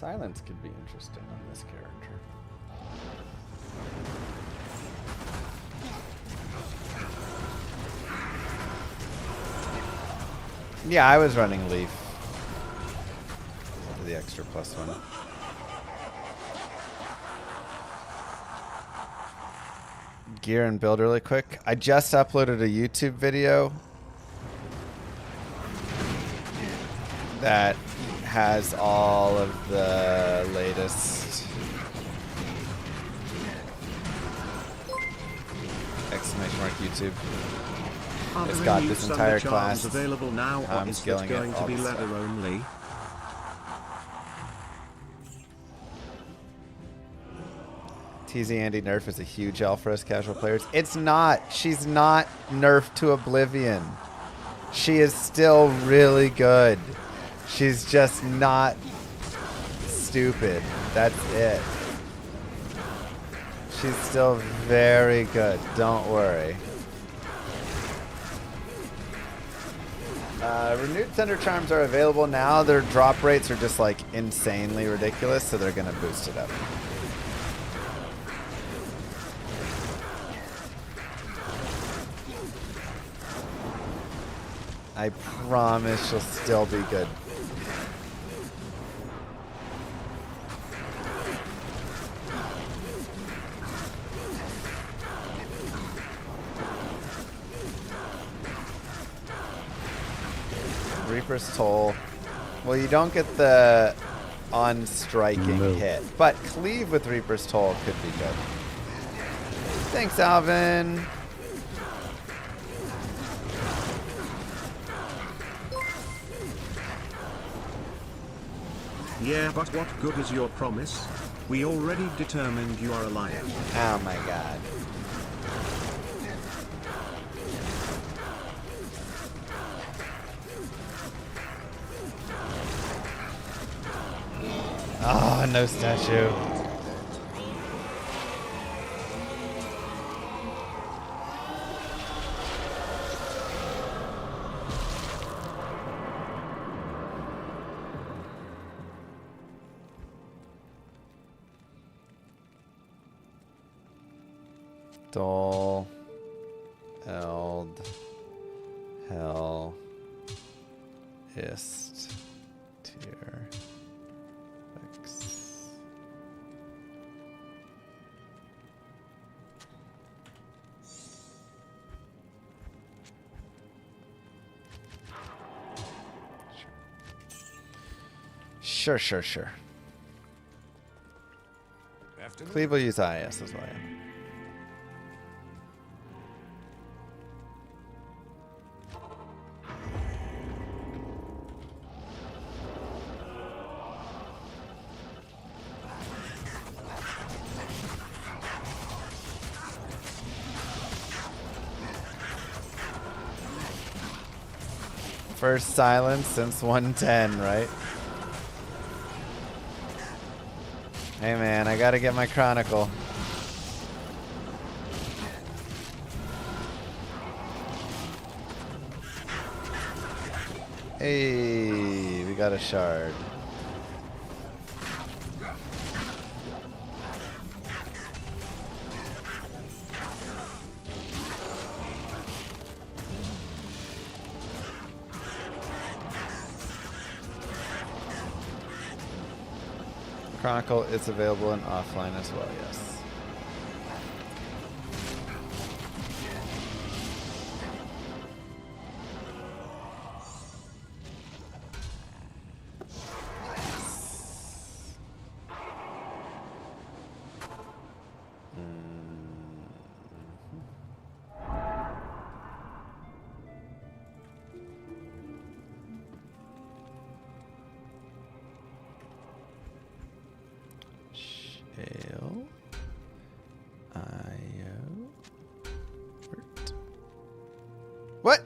[SPEAKER 2] Silence could be interesting on this character. Yeah, I was running Leaf for the extra +1. Gear and build really quick. I just uploaded a YouTube video that has all of the latest !YouTube. It's got this entire class.
[SPEAKER 4] Available now, or
[SPEAKER 2] I'm
[SPEAKER 4] is it
[SPEAKER 2] skilling
[SPEAKER 4] going
[SPEAKER 2] it,
[SPEAKER 4] to
[SPEAKER 2] all
[SPEAKER 4] be
[SPEAKER 2] this
[SPEAKER 4] leather
[SPEAKER 2] stuff.
[SPEAKER 4] only?
[SPEAKER 2] TZ Andy nerf is a huge L for us casual players. It's not. She's not nerfed to oblivion. She is still really good. She's just not stupid. That's it. She's still very good. Don't worry. Renewed Thunder Charms are available now. Their drop rates are just like insanely ridiculous, so they're going to boost it up. I promise she'll still be good. Reaper's Toll. Well, you don't get the on-striking hit, but Cleave with Reaper's Toll could be good. Thanks, Alvin.
[SPEAKER 4] Yeah, but what good is your promise? We already determined you are a liar.
[SPEAKER 2] Oh my god. Oh, no statue. Dull, Eld, Hell, Ist, Tier, X. Sure. Cleve will use IS as well. First silence since 110, right? Hey man, I gotta get my Chronicle. Hey, we got a shard. Chronicle is available in offline as well, yes. What?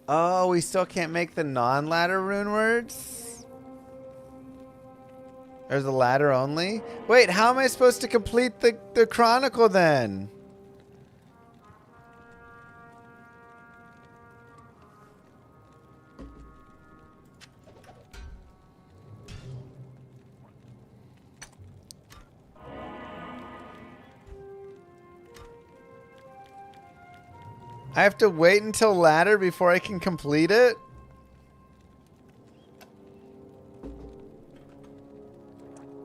[SPEAKER 2] Oh, we still can't make the non-ladder rune words? Or the ladder only? Wait, how am I supposed to complete the Chronicle then? I have to wait until ladder before I can complete it?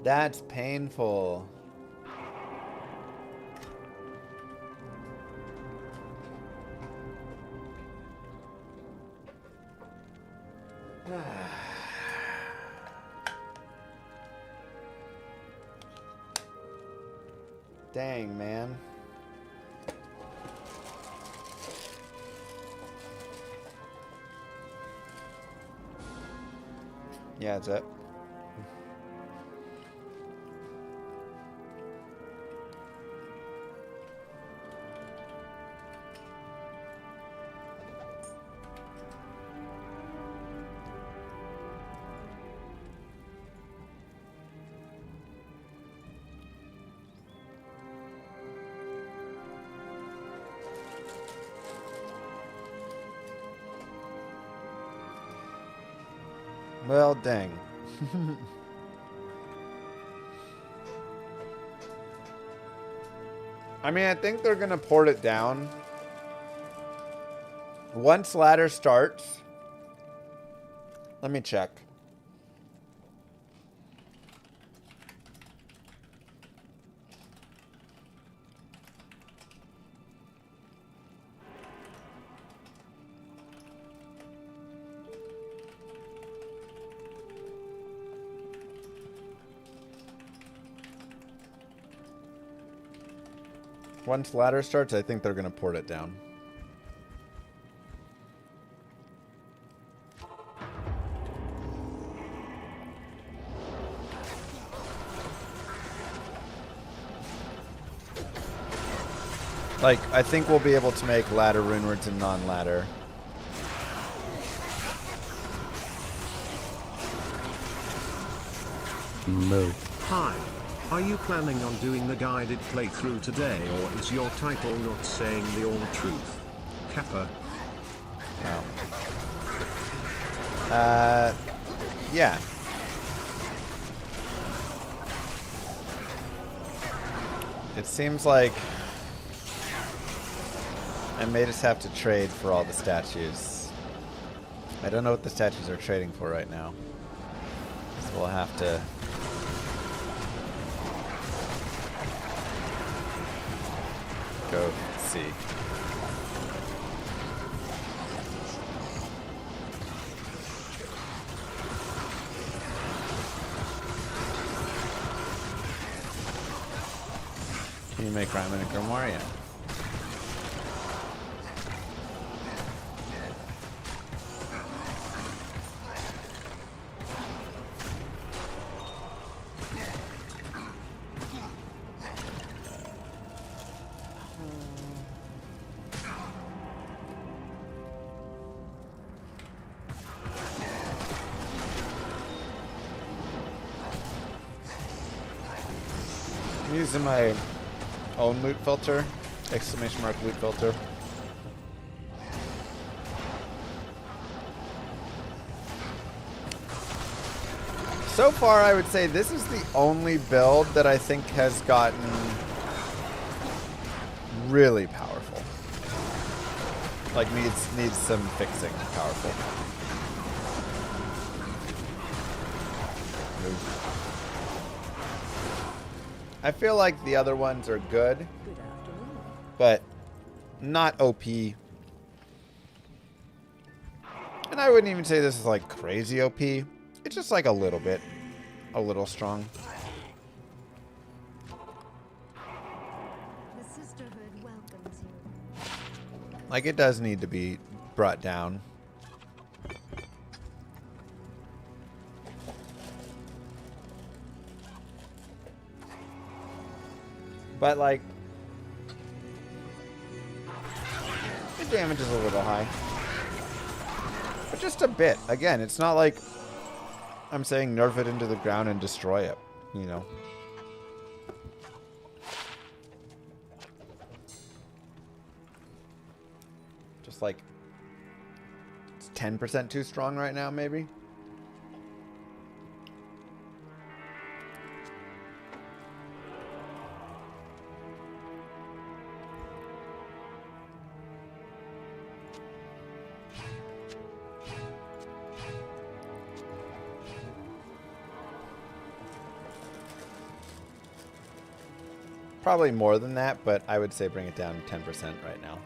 [SPEAKER 2] That's painful. Dang, man. Yeah, that's it. Well, dang. I mean, I think they're going to port it down. Once ladder starts. Let me check. Once ladder starts, I think they're going to port it down. Like, I think we'll be able to make ladder runewords and non-ladder.
[SPEAKER 8] Moo.
[SPEAKER 4] Hi. Are you planning on doing the guided playthrough today, or is your title not saying the all truth? Kappa.
[SPEAKER 2] Oh. Yeah. It seems like I may just have to trade for all the statues. I don't know what the statues are trading for right now. So we'll have to... go see. Can you make Ryman a Grimoire? Yeah. I'm using my own loot filter, exclamation mark loot filter. So far, I would say this is the only build that I think has gotten really powerful. Like needs some fixing. Powerful. Move. I feel like the other ones are good, but not OP. And I wouldn't even say this is like crazy OP. It's just like a little bit, a little strong.
[SPEAKER 9] The sisterhood welcomes you.
[SPEAKER 2] Like it does need to be brought down. But like, the damage is a little high. But just a bit. Again, it's not like I'm saying nerf it into the ground and destroy it, you know. Just like, it's 10% too strong right now, maybe? Probably more than that, but I would say bring it down to 10% right now.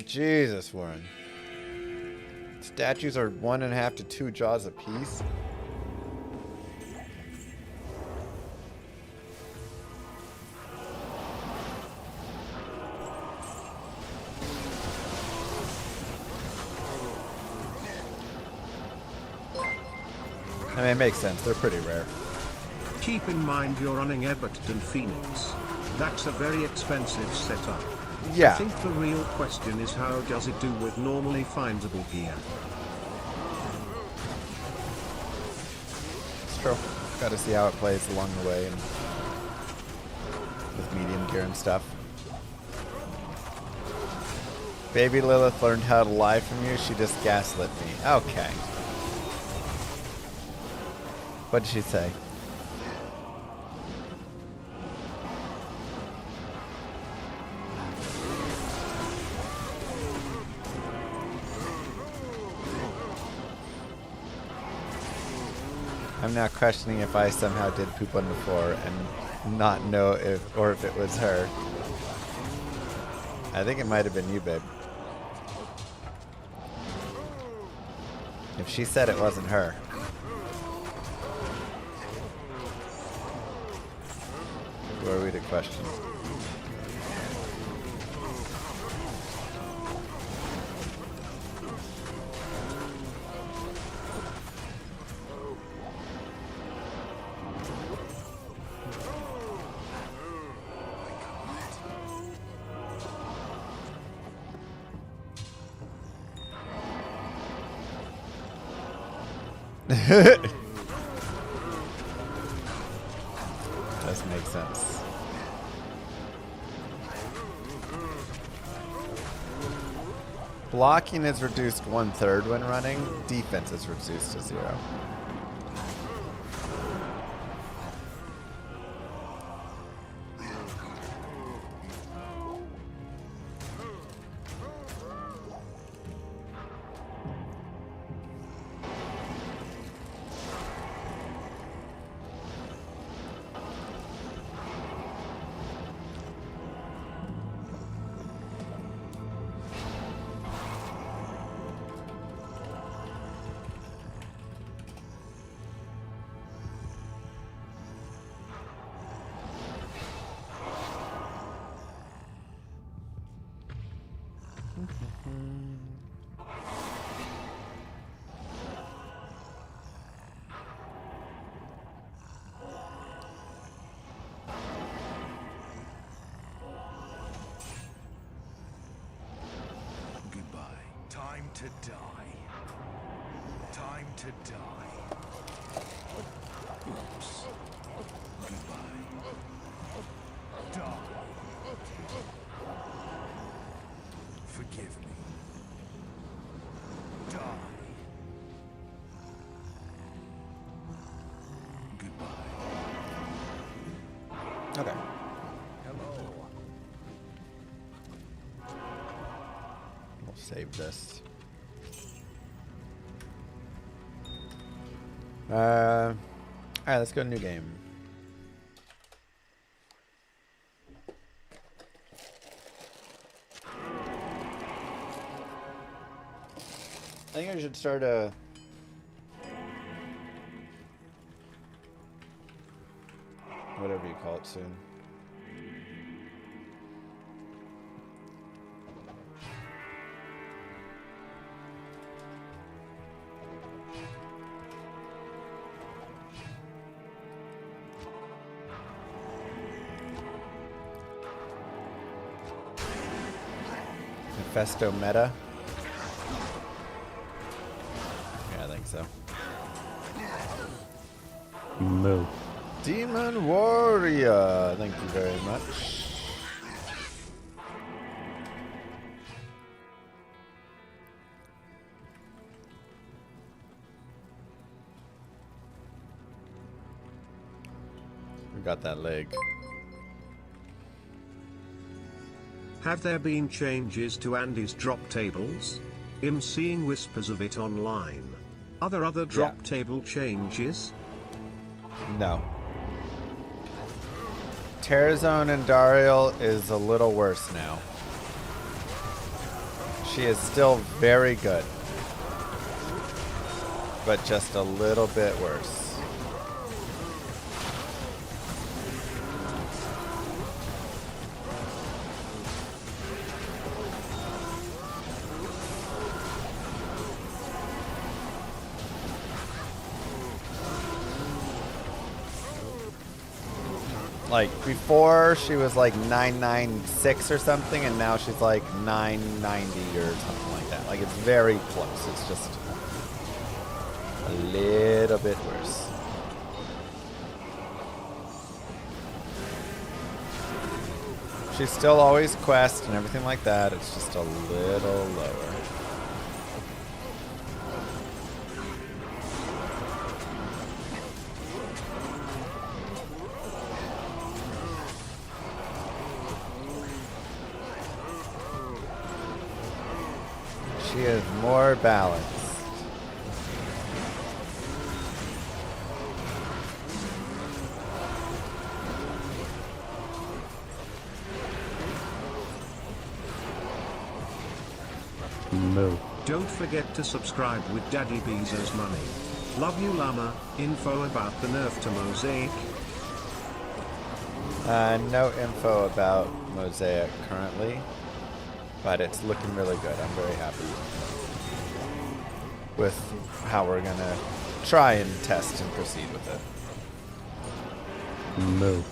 [SPEAKER 2] Jesus, Warren. Statues are 1.5 to 2 jaws apiece. I mean, it makes sense. They're pretty rare.
[SPEAKER 4] Keep in mind you're running Everton Phoenix. That's a very expensive setup.
[SPEAKER 2] Yeah.
[SPEAKER 4] I think the real question is how does it do with normally findable gear?
[SPEAKER 2] It's true. Got to see how it plays along the way and with medium gear and stuff. Baby Lilith learned how to lie from you. She just gaslit me. Okay. What did she say? I'm now questioning if I somehow did poop on the floor and not know if it was her. I think it might have been you, babe. If she said it wasn't her. Who are we to question? Does make sense. Blocking is reduced 1/3 when running. Defense is reduced to 0.
[SPEAKER 1] Time to die. Time to die. Oops. Goodbye. Die. Forgive me. Die. Goodbye.
[SPEAKER 2] Okay.
[SPEAKER 1] Hello.
[SPEAKER 2] We'll save this. Alright, let's go to new game. I think I should start a... whatever you call it soon. Festo meta? Yeah, I think so.
[SPEAKER 8] Moo.
[SPEAKER 2] Demon Warrior! Thank you very much. We got that leg.
[SPEAKER 4] Have there been changes to Andy's drop tables? I'm seeing whispers of it online. Are there other drop table changes?
[SPEAKER 2] No. Terrazone and Dariel is a little worse now. She is still very good, but just a little bit worse. Like before she was like 996 or something, and now she's like 990 or something like that. Like it's very close. It's just a little bit worse. She's still always quest and everything like that. It's just a little lower. She is more balanced.
[SPEAKER 8] No.
[SPEAKER 4] Don't forget to subscribe with Daddy Beezer's money. Love you, Llama. Info about the nerf to Mosaic?
[SPEAKER 2] No info about Mosaic currently, but it's looking really good. I'm very happy with how we're gonna try and test and proceed with it.
[SPEAKER 8] No.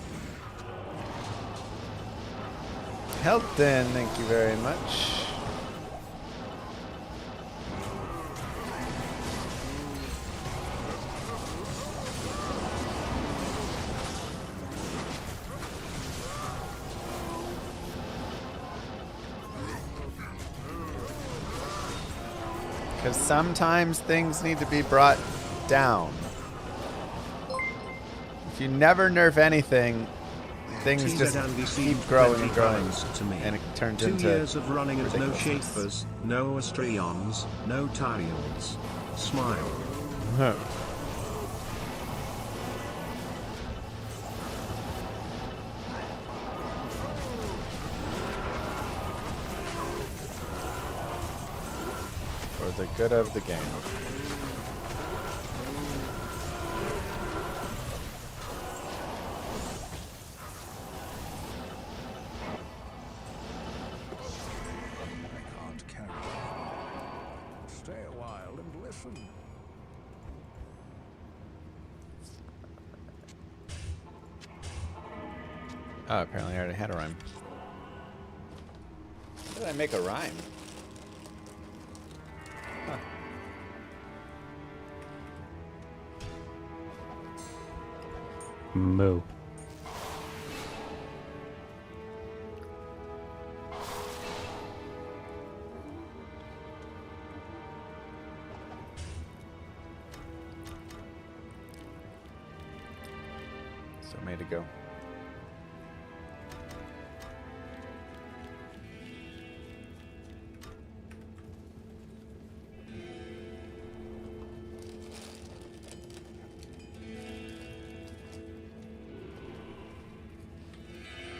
[SPEAKER 2] Helpton, thank you very much. Because sometimes things need to be brought down. If you never nerf anything, things just keep growing and growing, and it turns
[SPEAKER 4] 2
[SPEAKER 2] into
[SPEAKER 4] years of running as no
[SPEAKER 2] ridiculousness.
[SPEAKER 4] Shapers, no Astrions, no Tyrials. Smile.
[SPEAKER 2] For the good of the game.
[SPEAKER 6] Can't carry on. Stay a while and listen.
[SPEAKER 2] Oh, apparently I already had a rhyme. How did I make a rhyme? Huh.
[SPEAKER 8] Moo.
[SPEAKER 2] So made to go.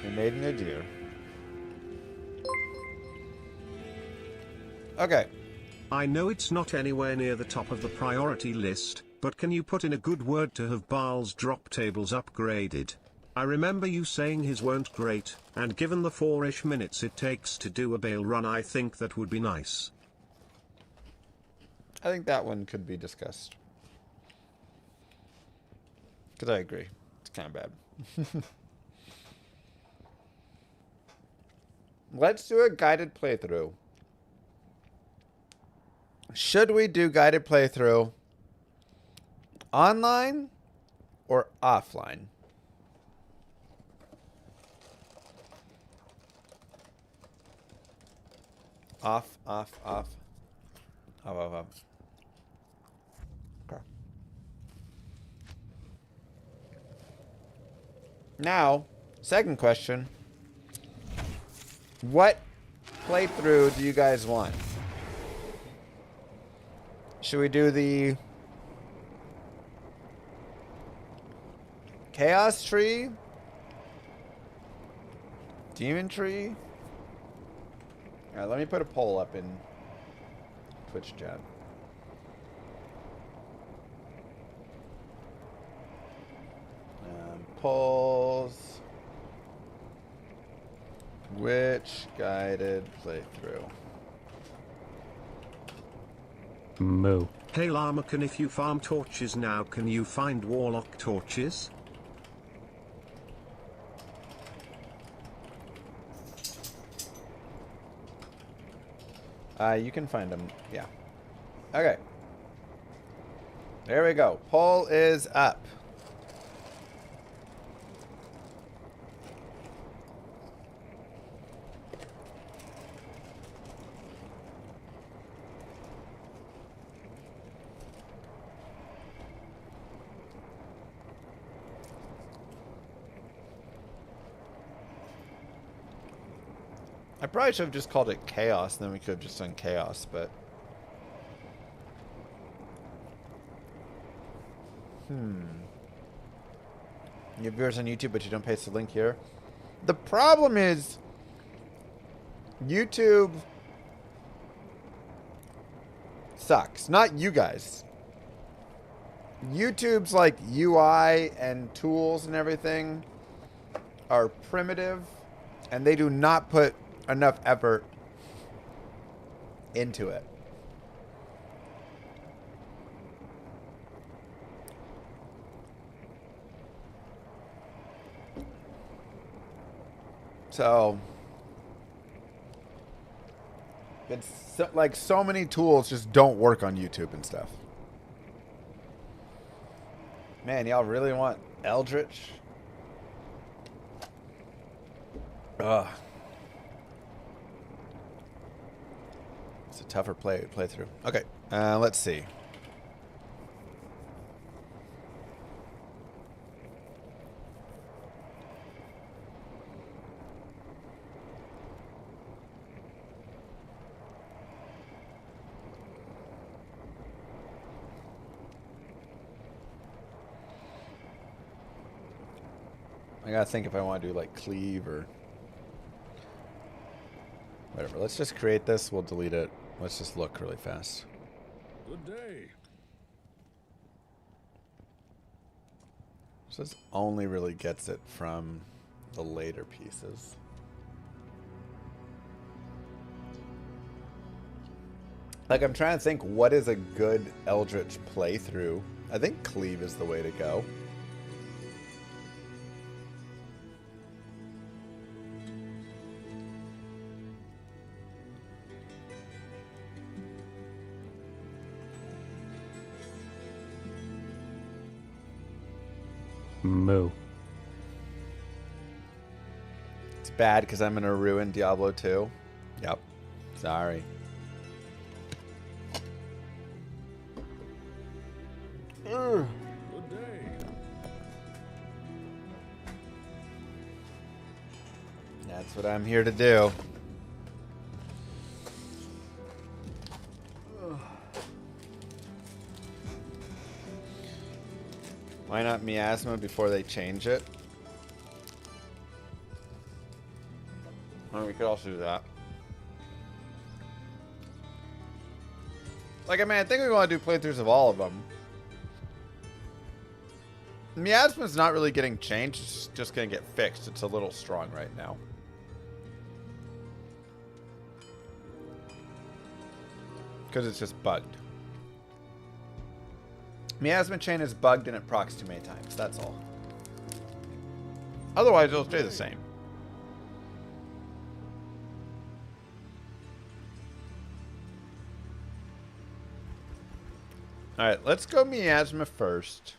[SPEAKER 2] We made an adieu. Okay.
[SPEAKER 4] I know it's not anywhere near the top of the priority list, but can you put in a good word to have Baal's drop tables upgraded? I remember you saying his weren't great, and given the 4-ish minutes it takes to do a bail run, I think that would be nice.
[SPEAKER 2] I think that one could be discussed. Because I agree. It's kind of bad. Let's do a guided playthrough. Should we do guided playthrough online or offline? Off. Off. Okay. Now, second question. What playthrough do you guys want? Should we do the Chaos Tree? Demon Tree? Alright, let me put a poll up in Twitch chat. Polls. Which guided playthrough?
[SPEAKER 8] Moo.
[SPEAKER 4] Hey Llama, can if you farm torches now, can you find Warlock torches?
[SPEAKER 2] You can find them. Yeah. Okay. There we go. Poll is up. I probably should have just called it Chaos, and then we could have just done Chaos, but... You have viewers on YouTube, but you don't paste the link here. The problem is... YouTube... sucks. Not you guys. YouTube's, like, UI and tools and everything are primitive, and they do not put enough effort into it. So it's so, like so many tools just don't work on YouTube and stuff. Man, y'all really want Eldritch? Ugh. It's a tougher playthrough. Okay, let's see. I gotta think if I want to do like cleave or whatever. Let's just create this. We'll delete it. Let's just look really fast.
[SPEAKER 6] Good day.
[SPEAKER 2] So this only really gets it from the later pieces. Like, I'm trying to think what is a good Eldritch playthrough. I think cleave is the way to go.
[SPEAKER 8] Moo.
[SPEAKER 2] It's bad because I'm going to ruin Diablo 2. Yep. Sorry.
[SPEAKER 6] Good day.
[SPEAKER 2] That's what I'm here to do. Why not miasma before they change it? We could also do that. Like, I mean, I think we want to do playthroughs of all of them. Miasma's not really getting changed. It's just going to get fixed. It's a little strong right now. Because it's just bugged. Miasma chain is bugged and it procs too many times. That's all. Otherwise, it'll stay the same. Alright, let's go Miasma first.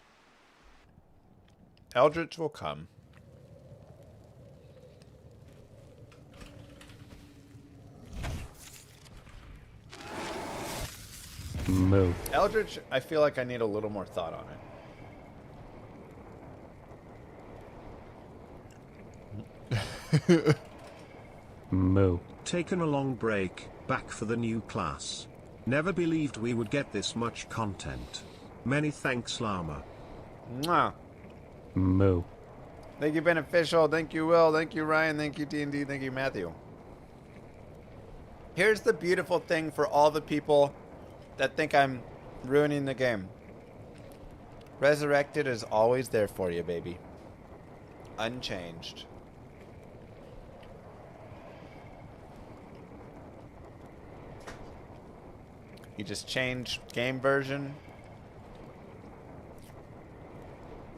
[SPEAKER 2] Eldritch will come.
[SPEAKER 8] Moo.
[SPEAKER 2] Eldritch, I feel like I need a little more thought on it.
[SPEAKER 8] Moo.
[SPEAKER 4] taken a long break, back for the new class. Never believed we would get this much content. Many thanks, Llama.
[SPEAKER 2] Mwah.
[SPEAKER 8] Moo.
[SPEAKER 2] Thank you, Beneficial. Thank you, Will. Thank you, Ryan. Thank you, D&D. Thank you, Matthew. Here's the beautiful thing for all the people that think I'm ruining the game. Resurrected is always there for you, baby. Unchanged. You just change game version.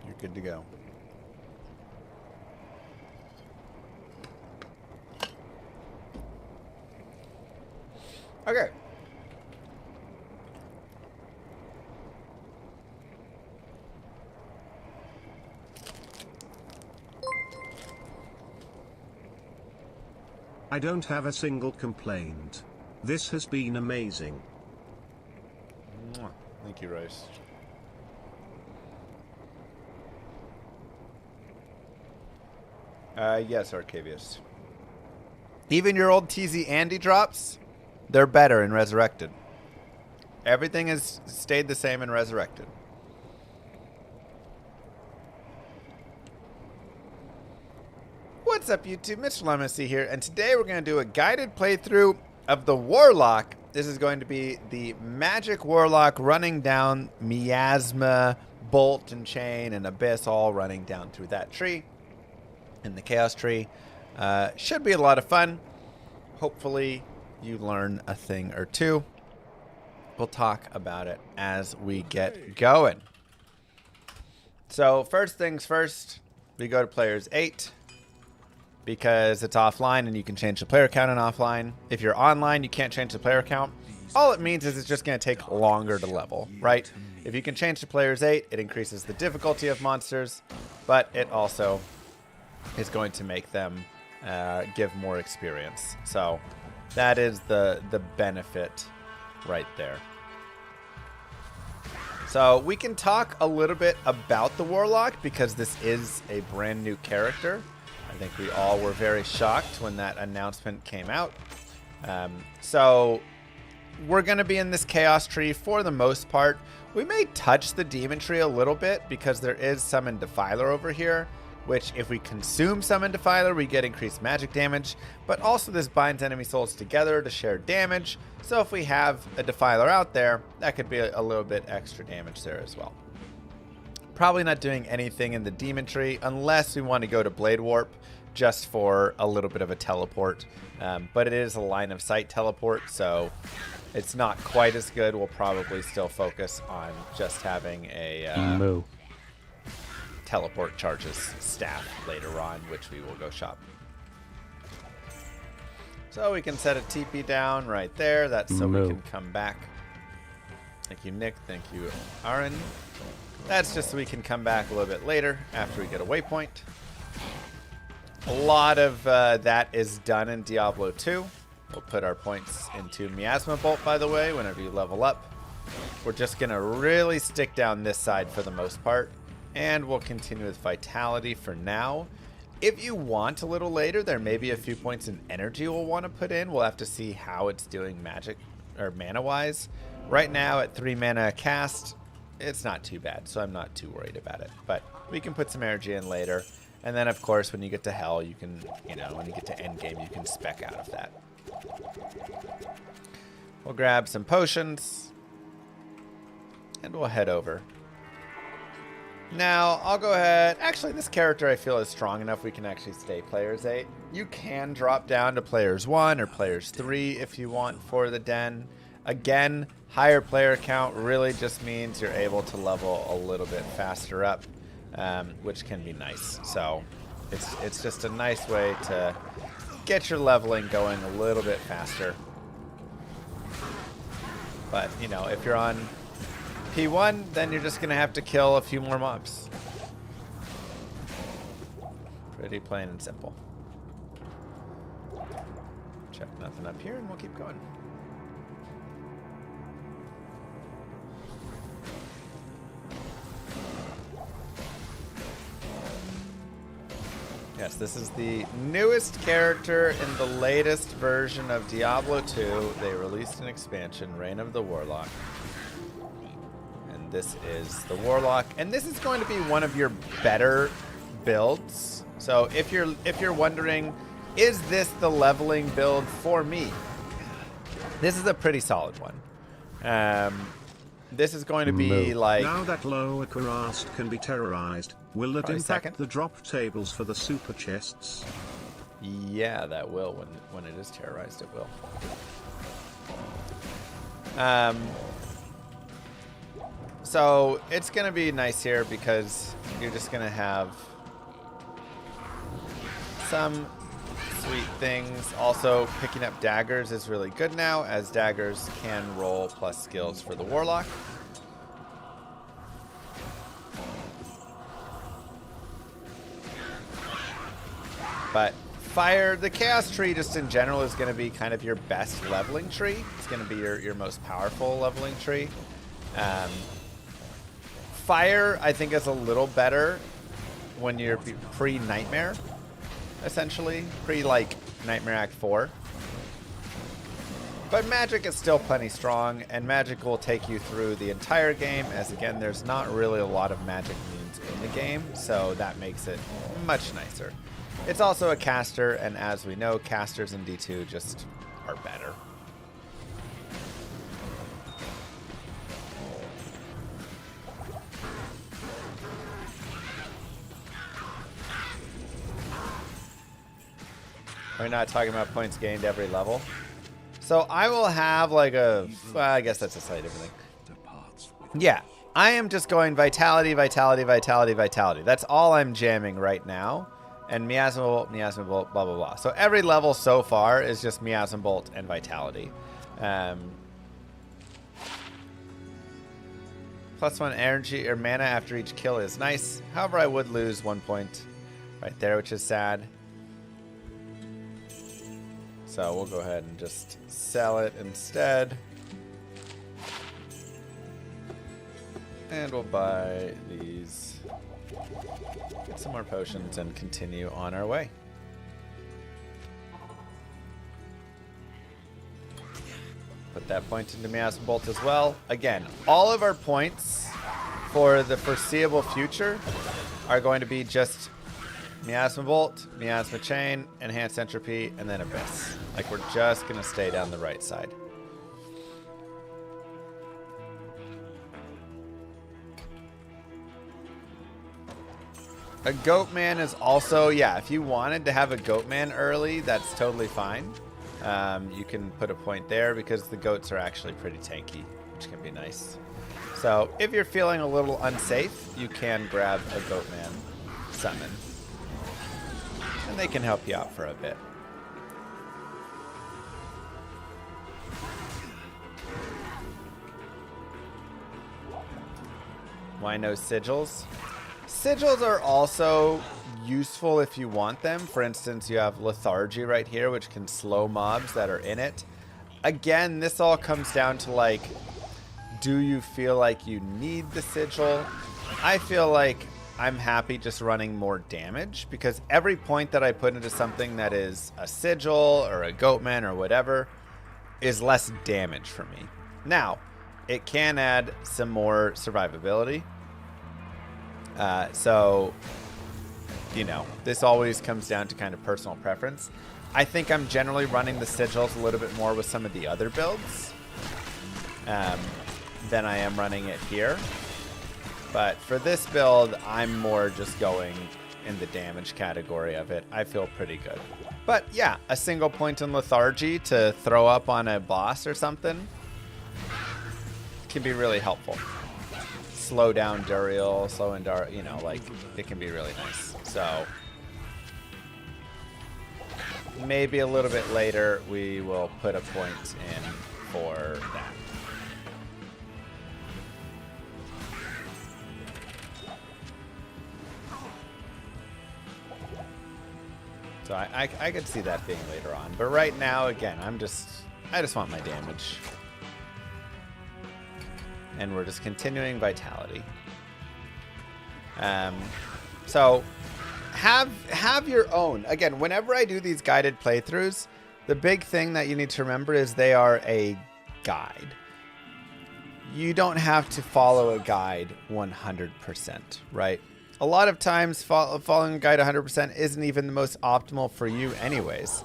[SPEAKER 2] You're good to go. Okay.
[SPEAKER 4] I don't have a single complaint. This has been amazing.
[SPEAKER 2] Mwah. Thank you, Royce. Yes, Arcavius. Even your old TZ Andy drops, they're better in Resurrected. Everything has stayed the same in Resurrected. What's up, YouTube? Mr. Llama here, and today we're going to do a guided playthrough of the Warlock. This is going to be the Magic Warlock running down Miasma, Bolt and Chain, and Abyss, all running down through that tree in the Chaos Tree. Should be a lot of fun. Hopefully you learn a thing or two. We'll talk about it as we get going. So first things first, we go to players 8 because it's offline and you can change the player count in offline. If you're online, you can't change the player count. All it means is it's just going to take longer to level, right? If you can change to players 8, it increases the difficulty of monsters, but it also is going to make them give more experience. So that is the benefit right there. So we can talk a little bit about the Warlock because this is a brand new character. I think we all were very shocked when that announcement came out. So we're going to be in this Chaos Tree for the most part. We may touch the Demon Tree a little bit because there is Summon Defiler over here, which if we consume Summon Defiler, we get increased magic damage, but also this binds enemy souls together to share damage. So if we have a Defiler out there, that could be a little bit extra damage there as well. Probably not doing anything in the Demon Tree unless we want to go to Blade Warp just for a little bit of a teleport. But it is a line of sight teleport, so it's not quite as good. We'll probably still focus on just having a
[SPEAKER 8] Moo.
[SPEAKER 2] teleport charges staff later on, which we will go shop. So we can set a TP down right there. That's so we can come back. Thank you, Nick. Thank you, Aaron. That's just so we can come back a little bit later after we get a waypoint. A lot of that is done in Diablo 2. We'll put our points into Miasma Bolt, by the way, whenever you level up. We're just going to really stick down this side for the most part. And we'll continue with Vitality for now. If you want a little later, there may be a few points in energy we'll want to put in. We'll have to see how it's doing magic or mana-wise. Right now at 3 mana a cast, it's not too bad, so I'm not too worried about it. But we can put some energy in later. And then, of course, when you get to Hell, you can, when you get to Endgame, you can spec out of that. We'll grab some potions. And we'll head over. Now, I'll go ahead. Actually, this character I feel is strong enough we can actually stay players 8. You can drop down to players 1 or players 3 if you want for the den. Again, higher player count really just means you're able to level a little bit faster up, which can be nice. So it's just a nice way to get your leveling going a little bit faster. But, if you're on P1, then you're just going to have to kill a few more mobs. Pretty plain and simple. Check nothing up here and we'll keep going. Yes, this is the newest character in the latest version of Diablo 2. They released an expansion, Reign of the Warlock. And this is the Warlock. And this is going to be one of your better builds. So if you're wondering, is this the leveling build for me? This is a pretty solid one. This is going to be like...
[SPEAKER 4] Now that Loa Kurast can be terrorized, will that impact
[SPEAKER 2] second.
[SPEAKER 4] the drop tables for the super chests?
[SPEAKER 2] Yeah, that will. When it is terrorized, it will. So it's going to be nice here because you're just going to have some sweet things. Also, picking up daggers is really good now, as daggers can roll plus skills for the Warlock. But fire, the Chaos Tree just in general is going to be kind of your best leveling tree. It's going to be your most powerful leveling tree. Fire, I think, is a little better when you're pre-Nightmare, essentially. Pre-like Nightmare Act 4. But magic is still plenty strong, and magic will take you through the entire game, as again, there's not really a lot of magic means in the game, so that makes it much nicer. It's also a caster, and as we know, casters in D2 just are better. We're not talking about points gained every level. So I will have like a... Well, I guess that's a slight different thing. Yeah. I am just going vitality, vitality, vitality, vitality. That's all I'm jamming right now. And Miasma Bolt, Miasma Bolt, blah, blah, blah. So every level so far is just Miasma Bolt and vitality. +1 energy or mana after each kill is nice. However, I would lose 1 point right there, which is sad. So we'll go ahead and just sell it instead. And we'll buy these, get some more potions, and continue on our way. Put that point into Miasma Bolt as well. Again, all of our points for the foreseeable future are going to be just Miasma Bolt, Miasma Chain, Enhanced Entropy, and then Abyss. Like, we're just going to stay down the right side. A Goatman is also, yeah, if you wanted to have a Goatman early, that's totally fine. You can put a point there because the goats are actually pretty tanky, which can be nice. So if you're feeling a little unsafe, you can grab a Goatman summon. And they can help you out for a bit. Why no sigils? Sigils are also useful if you want them. For instance, you have lethargy right here, which can slow mobs that are in it. Again, this all comes down to, like, do you feel like you need the sigil? I feel like I'm happy just running more damage, because every point that I put into something that is a sigil or a Goatman or whatever is less damage for me. Now, it can add some more survivability. So, you know, this always comes down to kind of personal preference. I think I'm generally running the sigils a little bit more with some of the other builds than I am running it here. But for this build, I'm more just going in the damage category of it. I feel pretty good. But yeah, a single point in lethargy to throw up on a boss or something can be really helpful. Slow down Duriel, slow in you know, like, it can be really nice. So maybe a little bit later we will put a point in for that. So I could see that being later on. But right now, again, I just want my damage. And we're just continuing vitality. So have your own. Again, whenever I do these guided playthroughs, the big thing that you need to remember is they are a guide. You don't have to follow a guide 100%, right? A lot of times following a guide 100% isn't even the most optimal for you anyways.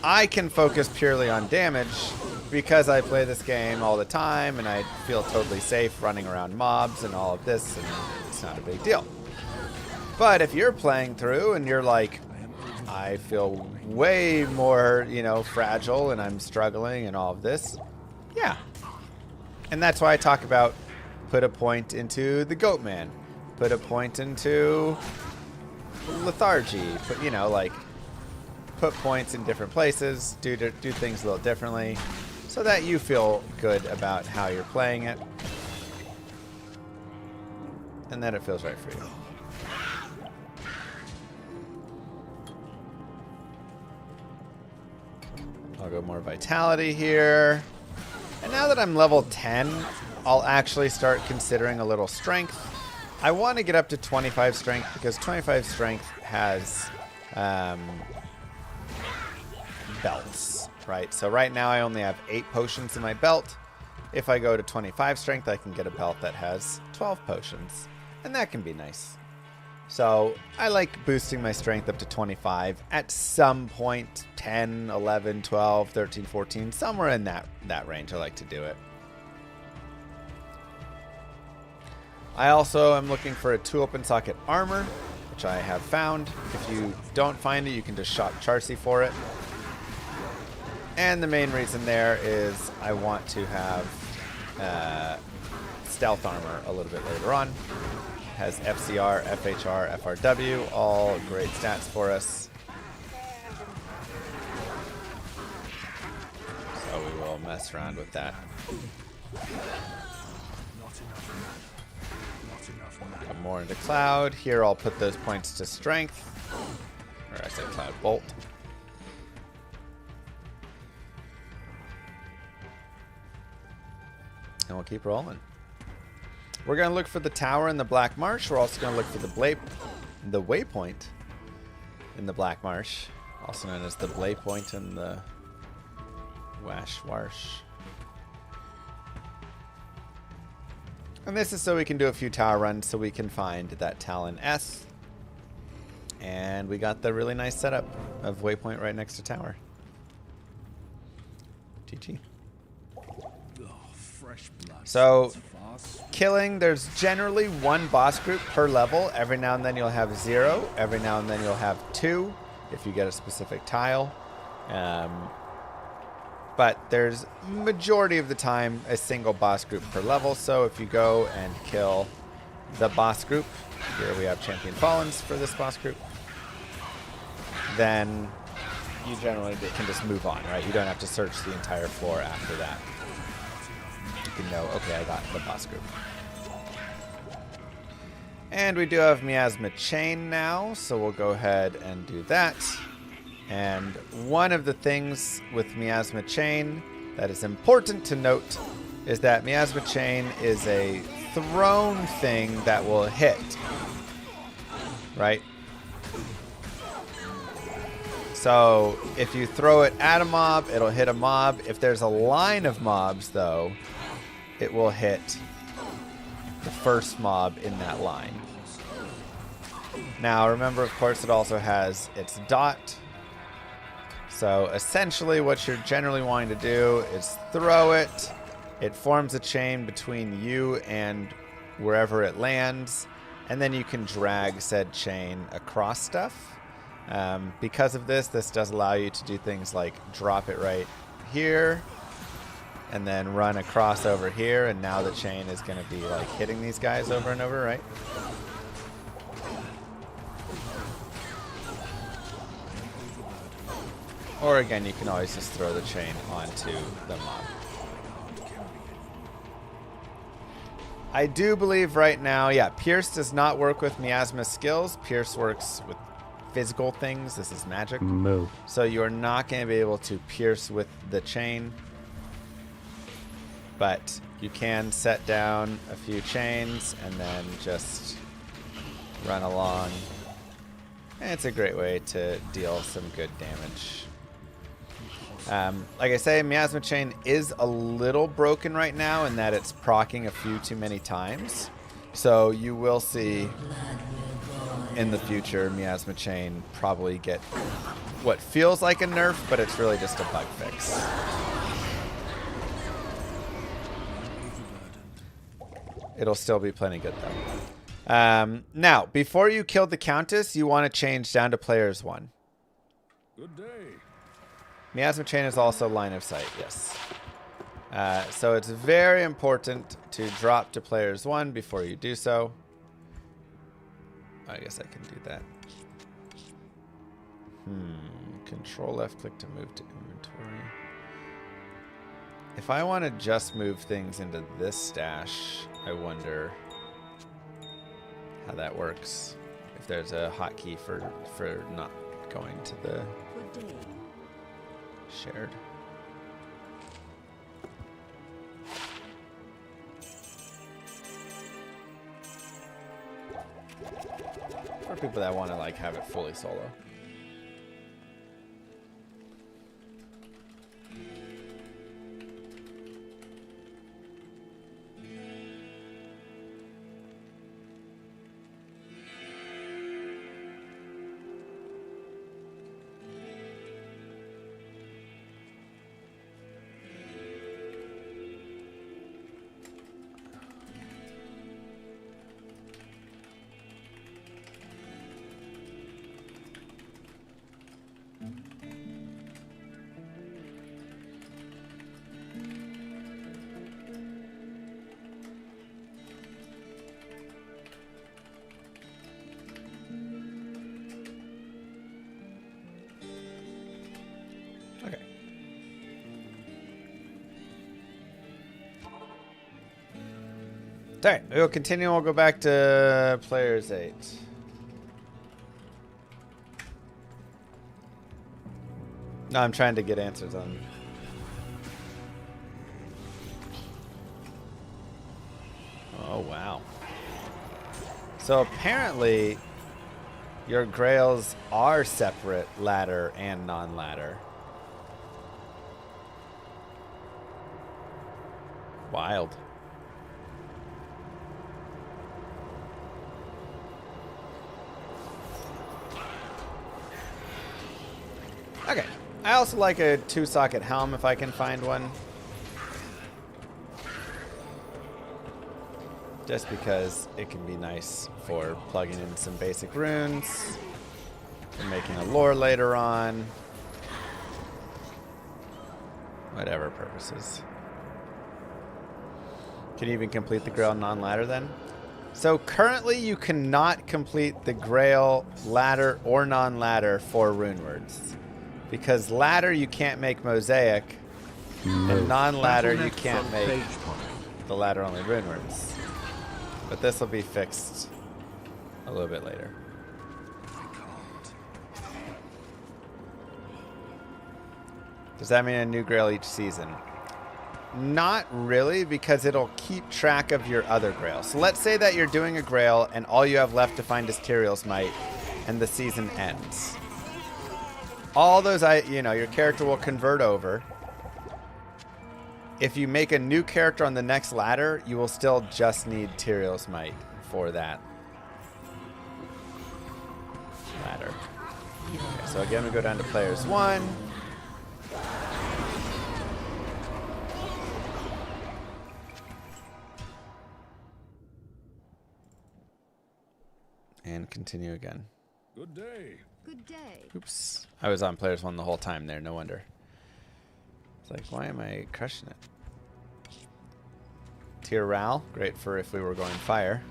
[SPEAKER 2] I can focus purely on damage because I play this game all the time and I feel totally safe running around mobs and all of this, and it's not a big deal. But if you're playing through and you're like, I feel way more, you know, fragile and I'm struggling and all of this, yeah. And that's why I talk about put a point into the goat man, put a point into lethargy, put, you know, like put points in different places, do things a little differently so that you feel good about how you're playing it and that it feels right for you. I'll go more vitality here. And now that I'm level 10, I'll actually start considering a little strength. I want to get up to 25 strength because 25 strength has belts, right? So right now I only have 8 potions in my belt. If I go to 25 strength, I can get a belt that has 12 potions. And that can be nice. So I like boosting my strength up to 25 at some point, 10, 11, 12, 13, 14, somewhere in that range I like to do it. I also am looking for a 2 open socket armor, which I have found. If you don't find it, you can just shop Charcy for it. And the main reason there is I want to have stealth armor a little bit later on. Has FCR, FHR, FRW, all great stats for us. So we will mess around with that. Come more into Cloud. Here I'll put those points to Strength. Or I said Cloud Bolt. And we'll keep rolling. We're going to look for the tower in the Black Marsh. We're also going to look for the waypoint in the Black Marsh, also known as the Blay Point in the Wash Warsh. And this is so we can do a few tower runs so we can find that Talon S. And we got the really nice setup of waypoint right next to tower. GG. So killing, there's generally 1 boss group per level. Every now and then you'll have 0. Every now and then you'll have 2 if you get a specific tile. But there's majority of the time a single boss group per level. So if you go and kill the boss group, here we have Champion Fallens for this boss group, then you generally can just move on, right? You don't have to search the entire floor after that. You can know, okay, I got the boss group. And we do have Miasma Chain now, so we'll go ahead and do that. And one of the things with Miasma Chain that is important to note is that Miasma Chain is a thrown thing that will hit, right? So if you throw it at a mob, it'll hit a mob. If there's a line of mobs, though, it will hit the first mob in that line. Now, remember, of course, it also has its dot. So essentially what you're generally wanting to do is throw it. It forms a chain between you and wherever it lands. And then you can drag said chain across stuff. Because of this does allow you to do things like drop it right here and then run across over here, and now the chain is going to be like hitting these guys over and over, right? Or again, you can always just throw the chain onto the mob. I do believe right now, yeah, Pierce does not work with Miasma skills. Pierce works with physical things. This is magic.
[SPEAKER 8] Move.
[SPEAKER 2] So you're not going to be able to pierce with the chain. But you can set down a few chains and then just run along And it's a great way to deal some good damage. Like I say, Miasma Chain is a little broken right now in that it's proccing a few too many times. So you will see in the future Miasma Chain probably get what feels like a nerf, but it's really just a bug fix. It'll still be plenty good though. Now, before you kill the Countess, you want to change down to players 1.
[SPEAKER 6] Good day.
[SPEAKER 2] Miasma Chain is also line of sight, yes. So it's very important to drop to players 1 before you do so. I guess I can do that. Control left click to move to inventory. If I want to just move things into this stash, I wonder how that works. If there's a hotkey for not going to the shared. For people that want to like have it fully solo. Alright, we'll continue. We'll go back to players 8. No, I'm trying to get answers on. Oh, wow. So apparently, your grails are separate ladder and non-ladder. Wild. Okay. I also like a 2-socket helm if I can find one. Just because it can be nice for plugging in some basic runes, for making a lore later on, whatever purposes. Can you even complete the Grail non-ladder then? So currently you cannot complete the Grail ladder or non-ladder for rune words. Because ladder you can't make mosaic, and non-ladder you can't make the ladder only rune words. But this will be fixed a little bit later. Does that mean a new Grail each season? Not really, because it'll keep track of your other Grails. So let's say that you're doing a Grail and all you have left to find is Tyrael's Might, and the season ends. All those, your character will convert over. If you make a new character on the next ladder, you will still just need Tyrael's Might for that ladder. Okay, so again, we go down to players 1. And continue again.
[SPEAKER 6] Good day.
[SPEAKER 9] Good day.
[SPEAKER 2] Oops. I was on players 1 the whole time there, no wonder. It's like, why am I crushing it? Tyrael, great for if we were going fire.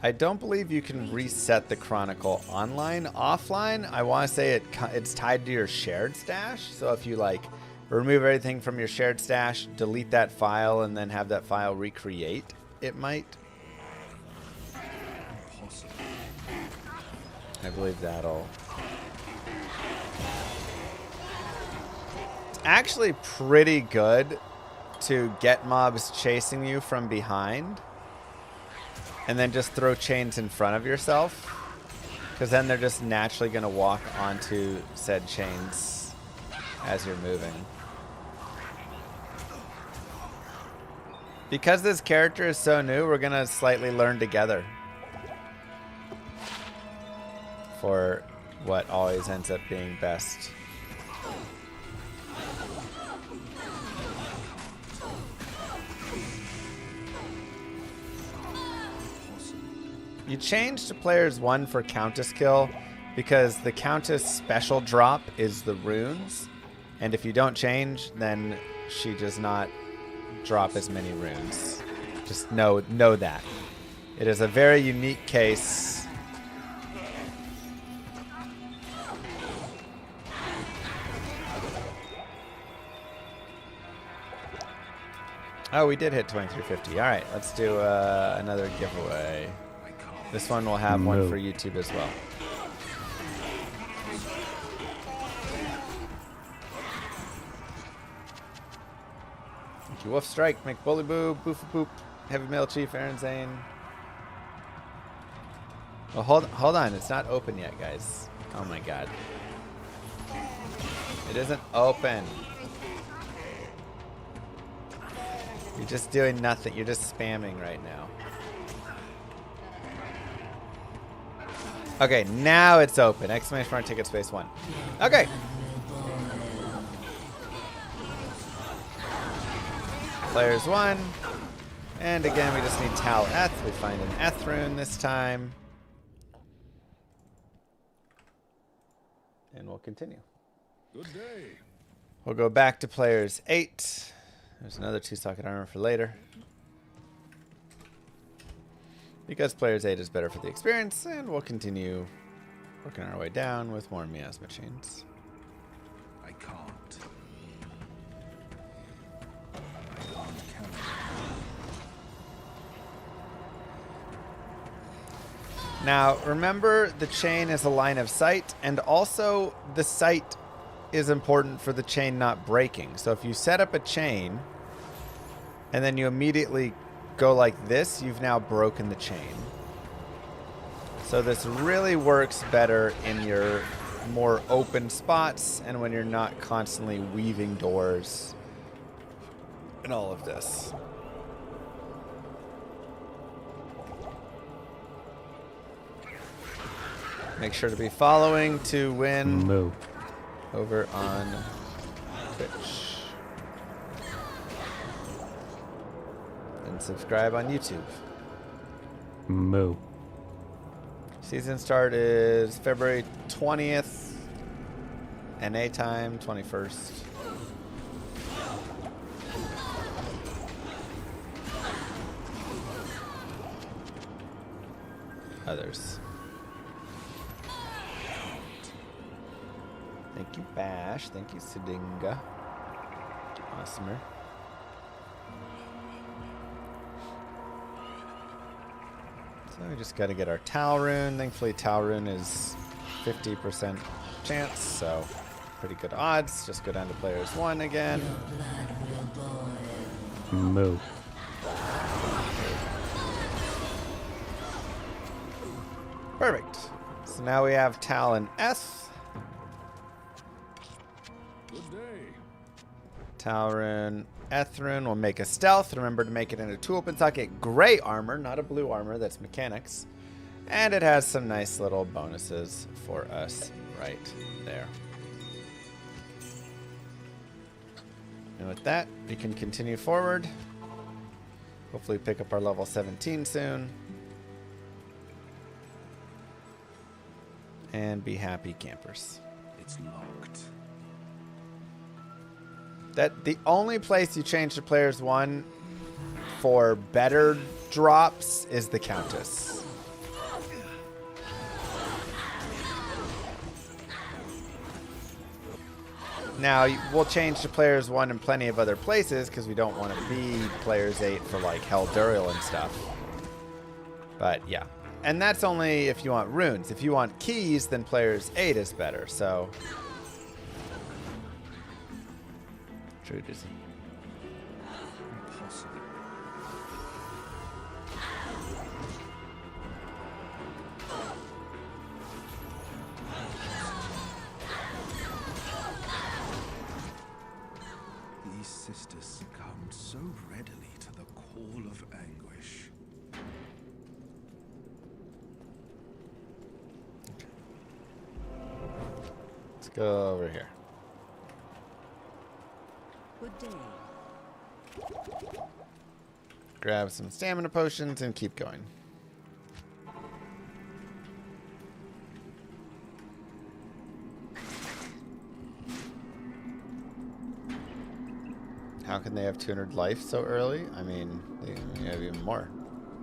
[SPEAKER 2] I don't believe you can reset the Chronicle online. Offline, I want to say it's tied to your shared stash. So if you like remove everything from your shared stash, delete that file, and then have that file recreate, it might. I believe that'll... It's actually pretty good to get mobs chasing you from behind and then just throw chains in front of yourself. Because then they're just naturally going to walk onto said chains as you're moving. Because this character is so new, we're going to slightly learn together. For what always ends up being best. You change to players 1 for Countess kill because the Countess special drop is the runes, and if you don't change, then she does not drop as many runes. Just know that. It is a very unique case. Oh, we did hit 2350. All right, let's do another giveaway. This one will have one for YouTube as well. Thank you, Wolf Strike, McBully Boo, Boofa Boop, Heavy Mail Chief, Aaron Zane. Well, hold on, it's not open yet, guys. Oh my god. It isn't open. You're just doing nothing. You're just spamming right now. Okay, now it's open. Exclamation mark, ticket space 1. Okay. Players 1. And again, we just need Tal Eth. We find an Eth rune this time. And we'll continue.
[SPEAKER 6] Good day.
[SPEAKER 2] We'll go back to players 8. There's another 2-socket armor for later. Because players 8 is better for the experience, and we'll continue working our way down with more miasma chains.
[SPEAKER 6] I can't.
[SPEAKER 2] Now, remember the chain is a line of sight, and also the sight is important for the chain not breaking. So if you set up a chain, and then you immediately go like this, you've now broken the chain. So this really works better in your more open spots and when you're not constantly weaving doors and all of this. Make sure to be following to win over on Twitch. And subscribe on YouTube.
[SPEAKER 8] Moo.
[SPEAKER 2] Season start is February 20th. NA time, 21st. Others. Thank you, Bash. Thank you, Sidinga. Awesomer. So we just got to get our Tal rune. Thankfully, Tal rune is 50% chance, so pretty good odds. Just go down to players 1 again.
[SPEAKER 8] Moo.
[SPEAKER 2] Perfect. So now we have Tal and S.
[SPEAKER 6] Good day.
[SPEAKER 2] Tal rune, Eth rune will make a stealth. Remember to make it into 2 open socket gray armor, not a blue armor. That's mechanics. And it has some nice little bonuses for us right there. And with that, we can continue forward. Hopefully pick up our level 17 soon. And be happy campers.
[SPEAKER 6] It's locked.
[SPEAKER 2] That the only place you change to players 1 for better drops is the Countess. Now, we'll change to players 1 in plenty of other places because we don't want to be players 8 for like Heldurial and stuff. But yeah. And that's only if you want runes. If you want keys, then players 8 is better, so... True, Disney.
[SPEAKER 6] Impossible.
[SPEAKER 2] Go over here.
[SPEAKER 7] Good day.
[SPEAKER 2] Grab some stamina potions and keep going. How can they have 200 life so early? I mean, they have even more.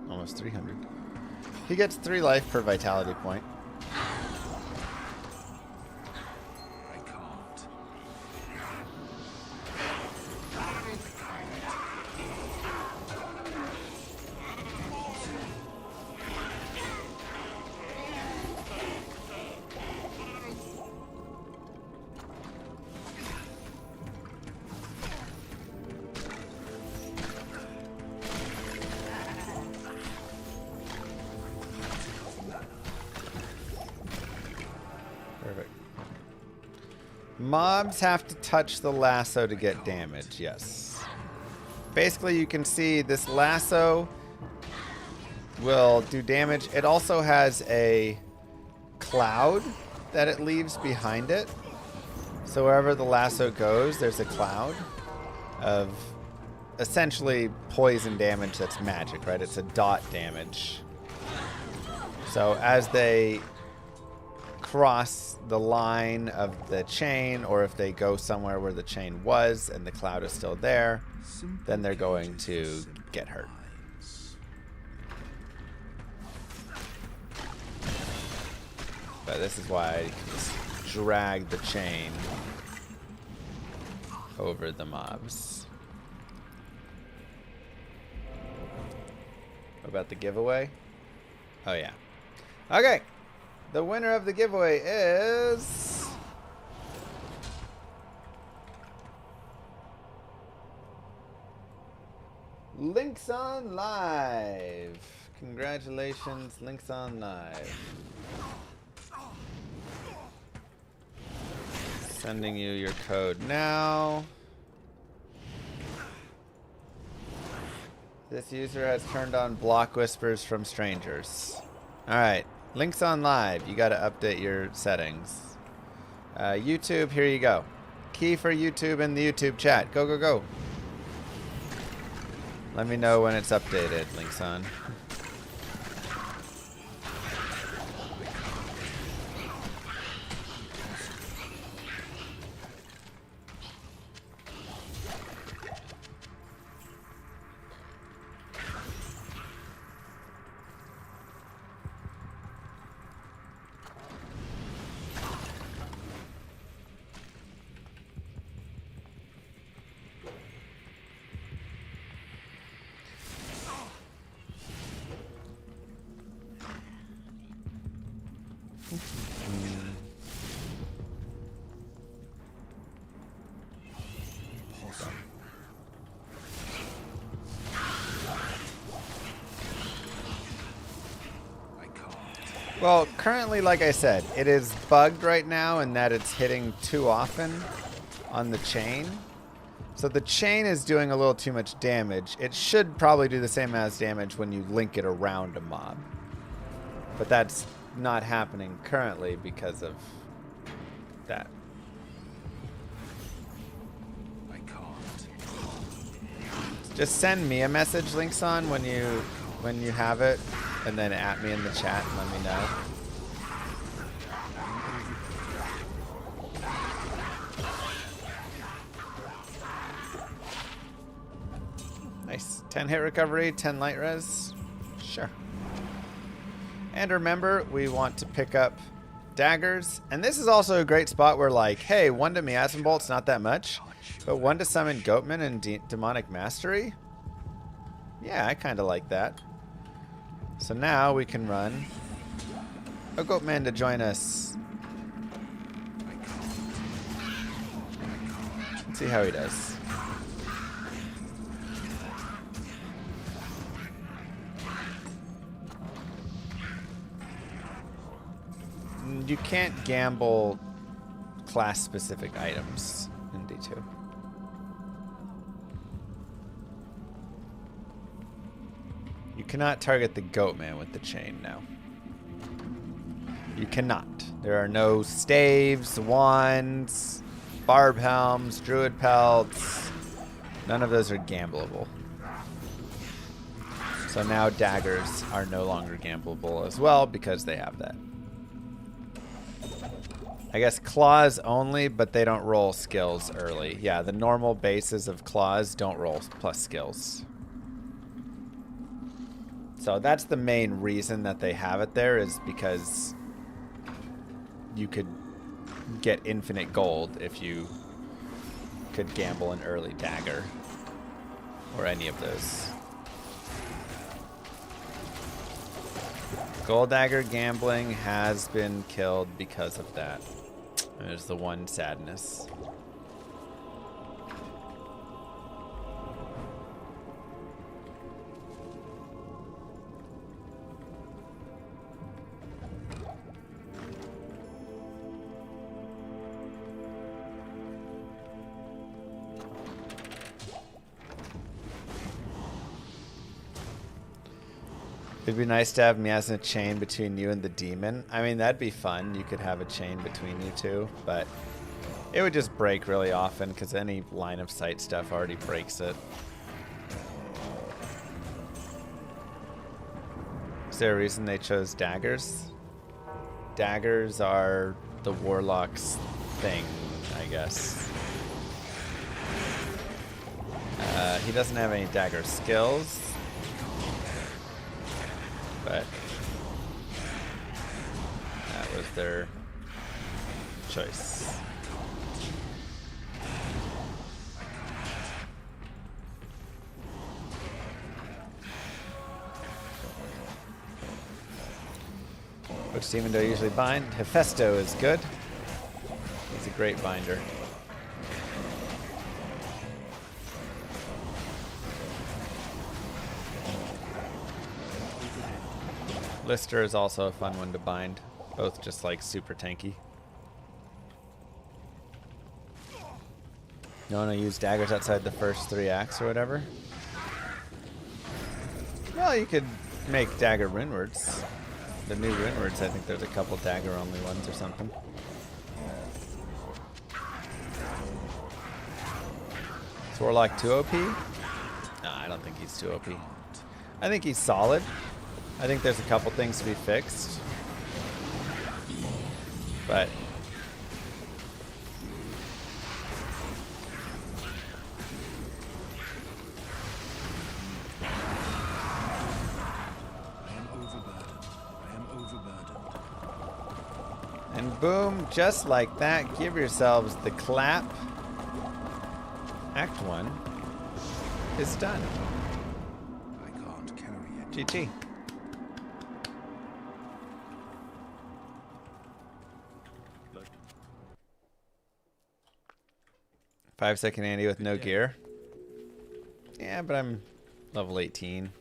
[SPEAKER 2] Almost 300. He gets 3 life per vitality point.
[SPEAKER 6] I can't.
[SPEAKER 2] Perfect. Mobs have to touch the lasso to get damage, yes. Basically, you can see this lasso will do damage. It also has a cloud that it leaves behind it. So wherever the lasso goes, there's a cloud of essentially poison damage that's magic, right? It's a dot damage. So as they cross the line of the chain, or if they go somewhere where the chain was and the cloud is still there, then they're going to get hurt. But this is why I can just drag the chain over the mobs. What about the giveaway? Oh yeah. Okay. The winner of the giveaway is Links on Live. Congratulations, Links on Live. Sending you your code now. This user has turned on block whispers from strangers. Alright, Links on Live. You gotta update your settings. YouTube, here you go. Key for YouTube in the YouTube chat. Go, go, go. Let me know when it's updated, Links on. Well, currently, like I said, it is bugged right now in that it's hitting too often on the chain. So the chain is doing a little too much damage. It should probably do the same as damage when you link it around a mob. But that's not happening currently because of that.
[SPEAKER 6] I can't.
[SPEAKER 2] Just send me a message, Links on, when you have it, and then at me in the chat and let me know. Nice. 10 hit recovery, 10 light res. Sure. And remember, we want to pick up daggers. And this is also a great spot where, like, hey, 1 to Miasma Bolt's not that much, but 1 to summon Goatman and Demonic Mastery? Yeah, I kind of like that. So now we can run a Goatman to join us. Let's see how he does. You can't gamble class-specific items in D2. You cannot target the Goatman with the chain now. You cannot. There are no staves, wands, barb helms, druid pelts. None of those are gambleable. So now daggers are no longer gambleable as well because they have that. I guess claws only, but they don't roll skills early. Yeah, the normal bases of claws don't roll plus skills. So that's the main reason that they have it there, is because you could get infinite gold if you could gamble an early dagger or any of those. Gold dagger gambling has been killed because of that. There's the one sadness. It'd be nice to have me as a chain between you and the demon. I mean, that'd be fun. You could have a chain between you two, but it would just break really often because any line of sight stuff already breaks it. Is there a reason they chose daggers? Daggers are the Warlock's thing, I guess. He doesn't have any dagger skills. But that was their choice. Which demon do I usually bind? Hephaesto is good. He's a great binder. Lister is also a fun one to bind. Both just like super tanky. You want to use daggers outside the first 3 acts or whatever? Well, you could make dagger runewords. The new runewords, I think there's a couple dagger only ones or something. Is Warlock too OP? No, I don't think he's too OP. I think he's solid. I think there's a couple things to be fixed. But and boom, just like that, give yourselves the clap. Act 1 is done.
[SPEAKER 6] I can't carry it.
[SPEAKER 2] GG.
[SPEAKER 6] Look.
[SPEAKER 2] 5-second Andy with no gear. Yeah, but I'm level 18.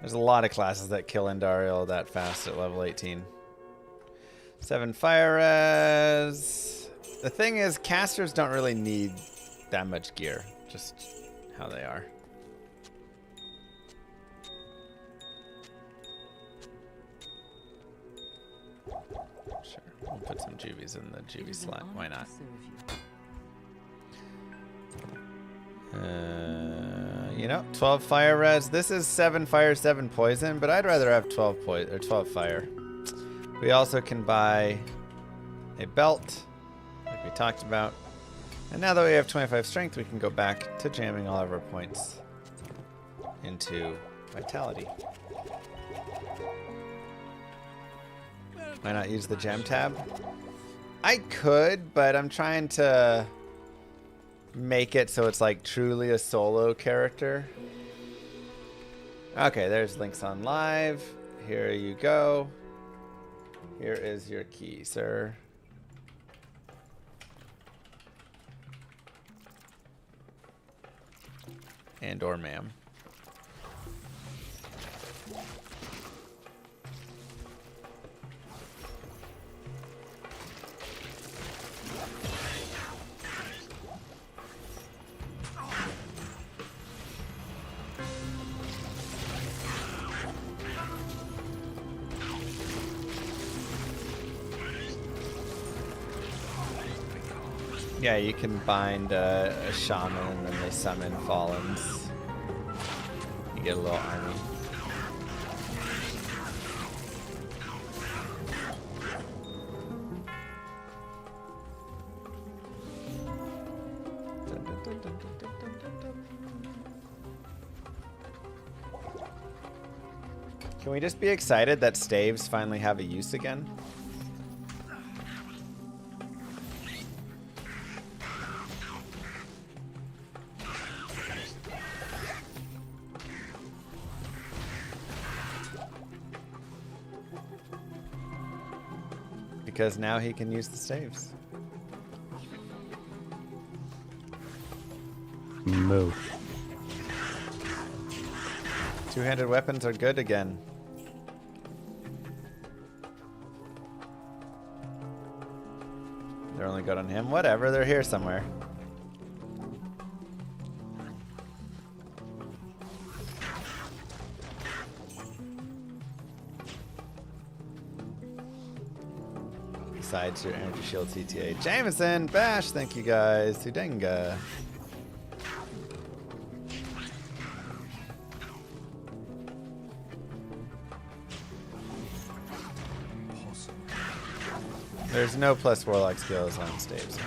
[SPEAKER 2] There's a lot of classes that kill Endariel that fast at level 18. 7 fire res. The thing is, casters don't really need that much gear. Just how they are. Sure, we'll put some juvies in the juvie slot. Why not? You know, 12 fire res. This is 7 fire, 7 poison, but I'd rather have 12 poison or 12 fire. We also can buy a belt, like we talked about. And now that we have 25 strength, we can go back to jamming all of our points into vitality. Why not use the gem tab? I could, but I'm trying to make it so it's like truly a solo character. Okay, there's links on live. Here you go. Here is your key, sir. And or ma'am. Yeah, you can bind a shaman and then they summon Fallens. You get a little army. Can we just be excited that staves finally have a use again? Because now he can use the staves.
[SPEAKER 8] Moo.
[SPEAKER 2] Two-handed weapons are good again. They're only good on him. Whatever, they're here somewhere. Besides your energy shield CTA. Jameson, Bash, thank you guys. Sudenga. There's no plus Warlock skills on staves.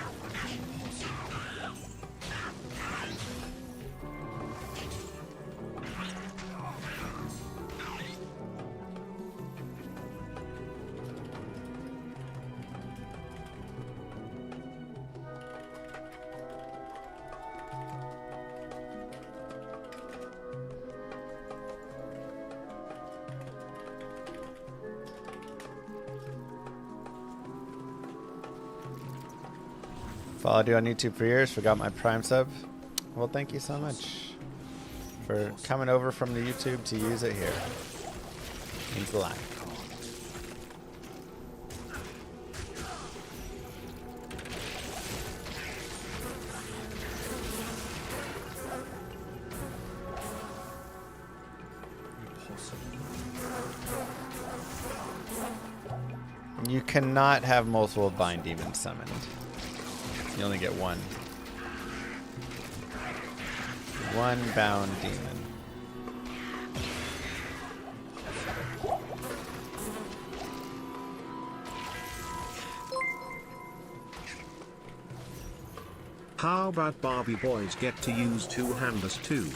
[SPEAKER 2] Followed you on YouTube for years, forgot my Prime sub. Well, thank you so much for coming over from the YouTube to use it here. Means a lot. You cannot have multiple Bind Demons summoned. You only get one. One bound demon.
[SPEAKER 4] How about Barbie boys get to use two-handers too?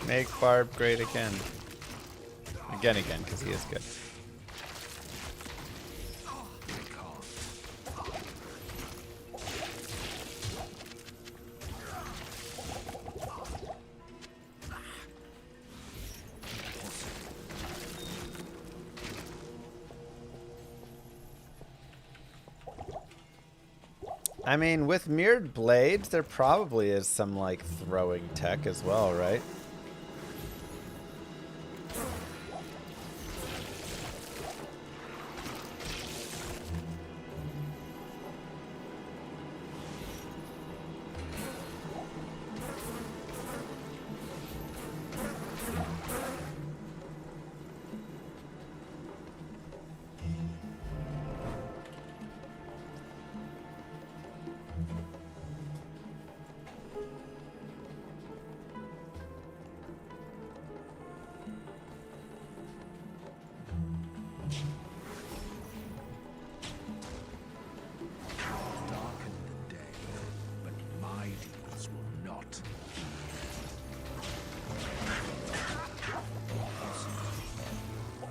[SPEAKER 2] Make Barb great again. Again, because he is good. I mean, with mirrored blades, there probably is some, like, throwing tech as well, right?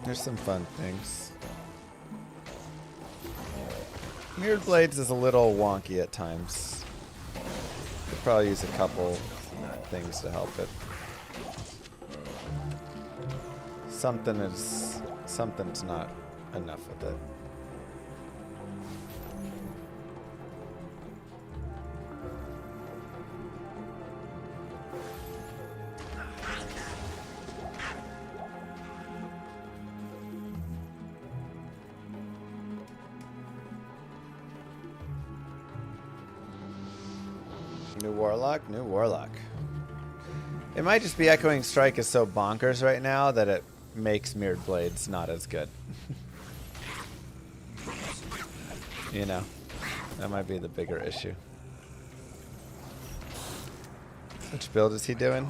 [SPEAKER 2] There's some fun things. Mirrored Blades is a little wonky at times. Could probably use a couple things to help it. Something's not enough with it. New Warlock, new Warlock. It might just be Echoing Strike is so bonkers right now that it makes Mirrored Blades not as good. You know, that might be the bigger issue. Which build is he doing?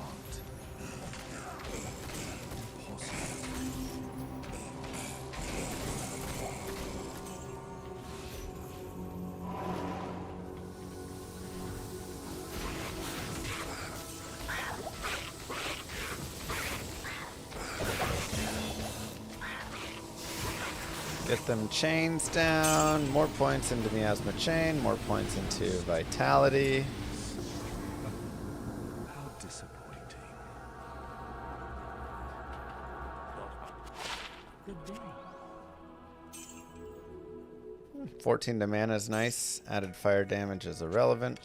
[SPEAKER 2] Get them chains down, more points into Miasma Chain, more points into Vitality.
[SPEAKER 6] How disappointing.
[SPEAKER 7] Good day.
[SPEAKER 2] 14 to mana is nice. Added fire damage is irrelevant.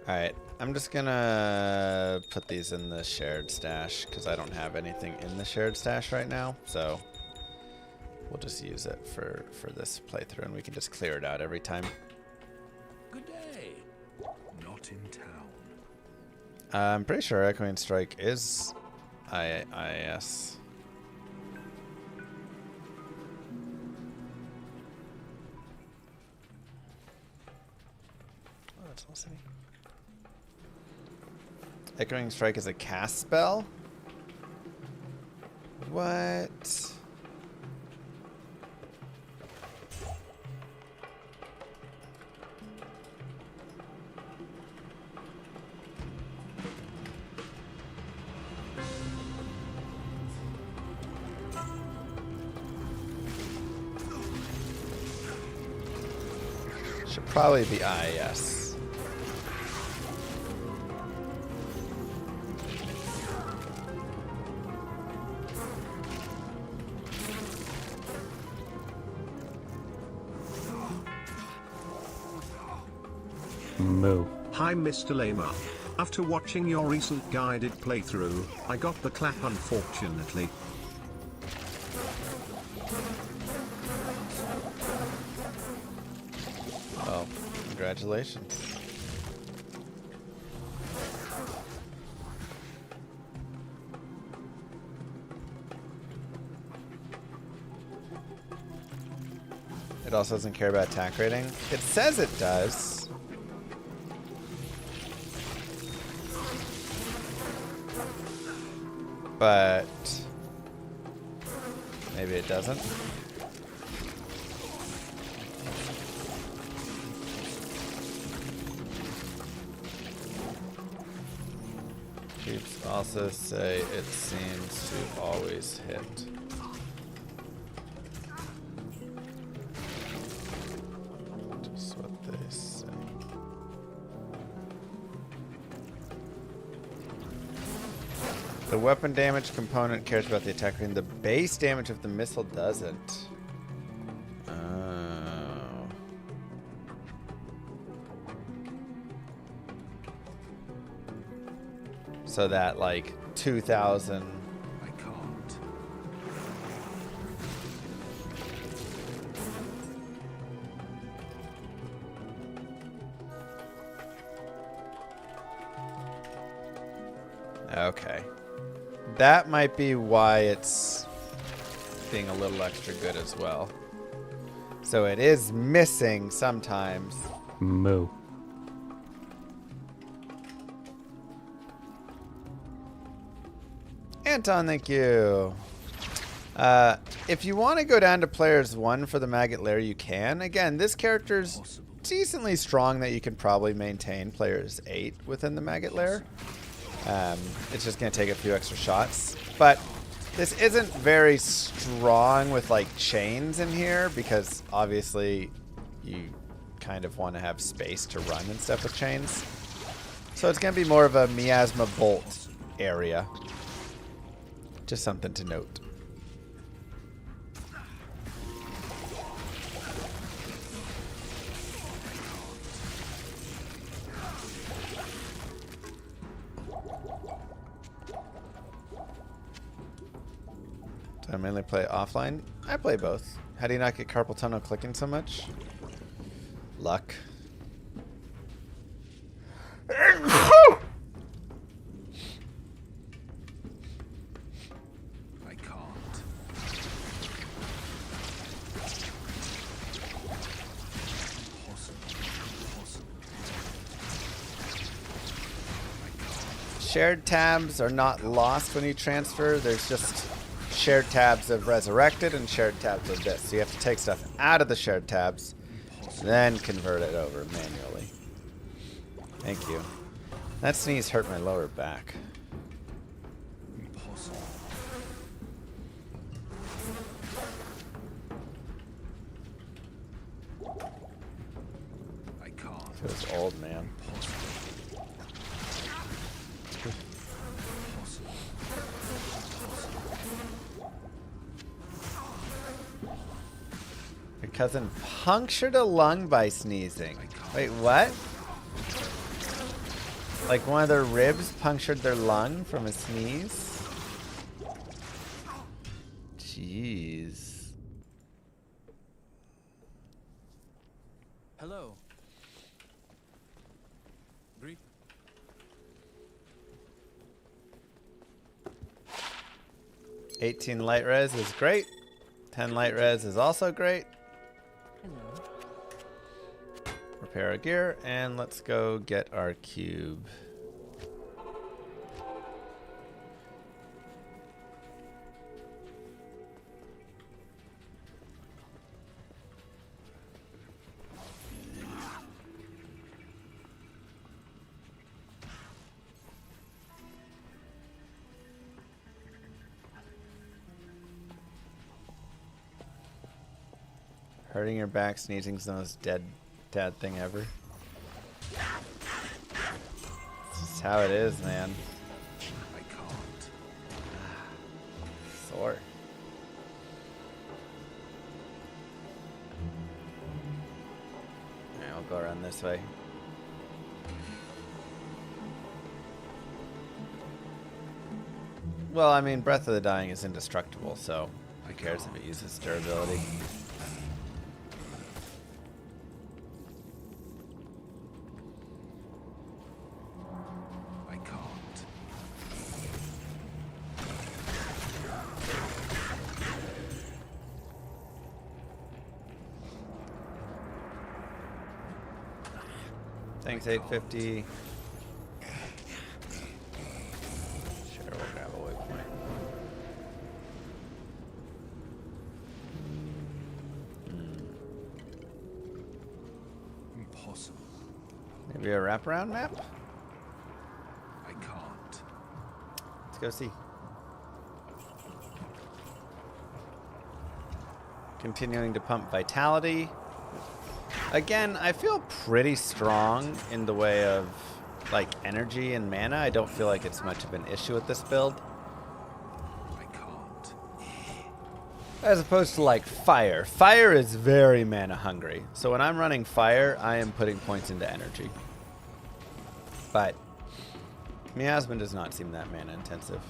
[SPEAKER 2] Alright, I'm just gonna put these in the shared stash because I don't have anything in the shared stash right now. So we'll just use it for this playthrough and we can just clear it out every time.
[SPEAKER 6] Good day. Not in town.
[SPEAKER 2] I'm pretty sure Echoing Strike is IIS. Oh, that's all city. Echoing Strike is a cast spell? What? Should probably be IIS.
[SPEAKER 8] Moo.
[SPEAKER 4] Hi Mr. Llama. After watching your recent guided playthrough, I got the clap unfortunately.
[SPEAKER 2] Oh, congratulations. It also doesn't care about attack rating. It says it does. But maybe it doesn't. Keeps also say it seems to always hit. Just what they say. The weapon damage component cares about the attack rating. The base damage of the missile doesn't. Oh. So that like 2,000.
[SPEAKER 6] I can't.
[SPEAKER 2] Okay. That might be why it's being a little extra good as well. So it is missing sometimes.
[SPEAKER 8] Moo.
[SPEAKER 2] Anton, thank you. If you want to go down to players 1 for the Maggot Lair, you can. Again, this character's decently strong that you can probably maintain players 8 within the Maggot Lair. It's just going to take a few extra shots. But this isn't very strong with like chains in here because obviously you kind of want to have space to run and stuff with chains. So it's going to be more of a miasma bolt area. Just something to note. Do I mainly play offline? I play both. How do you not get carpal tunnel clicking so much? Luck. Shared tabs are not lost when you transfer. There's just shared tabs of resurrected and shared tabs of this. So you have to take stuff out of the shared tabs, then convert it over manually. Thank you. That sneeze hurt my lower back. Feels old, man. Your cousin punctured a lung by sneezing. Wait, what? Like one of their ribs punctured their lung from a sneeze? Jeez.
[SPEAKER 6] Hello.
[SPEAKER 2] 18 light res is great. 10 light res is also great.
[SPEAKER 7] Hello.
[SPEAKER 2] Repair our gear, and let's go get our cube. Hurting your back, sneezing's the most dad thing ever. This is how it is, man.
[SPEAKER 6] I can't.
[SPEAKER 2] Sore. Alright, I'll go around this way. Well, I mean, Breath of the Dying is indestructible, so who cares if it uses durability? Thanks, 850. Sure, we'll grab a waypoint.
[SPEAKER 6] Impossible.
[SPEAKER 2] Maybe a wraparound map?
[SPEAKER 6] I can't.
[SPEAKER 2] Let's go see. Continuing to pump vitality. Again, I feel pretty strong in the way of like energy and mana. I don't feel like it's much of an issue with this build.
[SPEAKER 6] I can't.
[SPEAKER 2] As opposed to like fire. Fire is very mana hungry. So when I'm running fire, I am putting points into energy. But Miasma does not seem that mana intensive.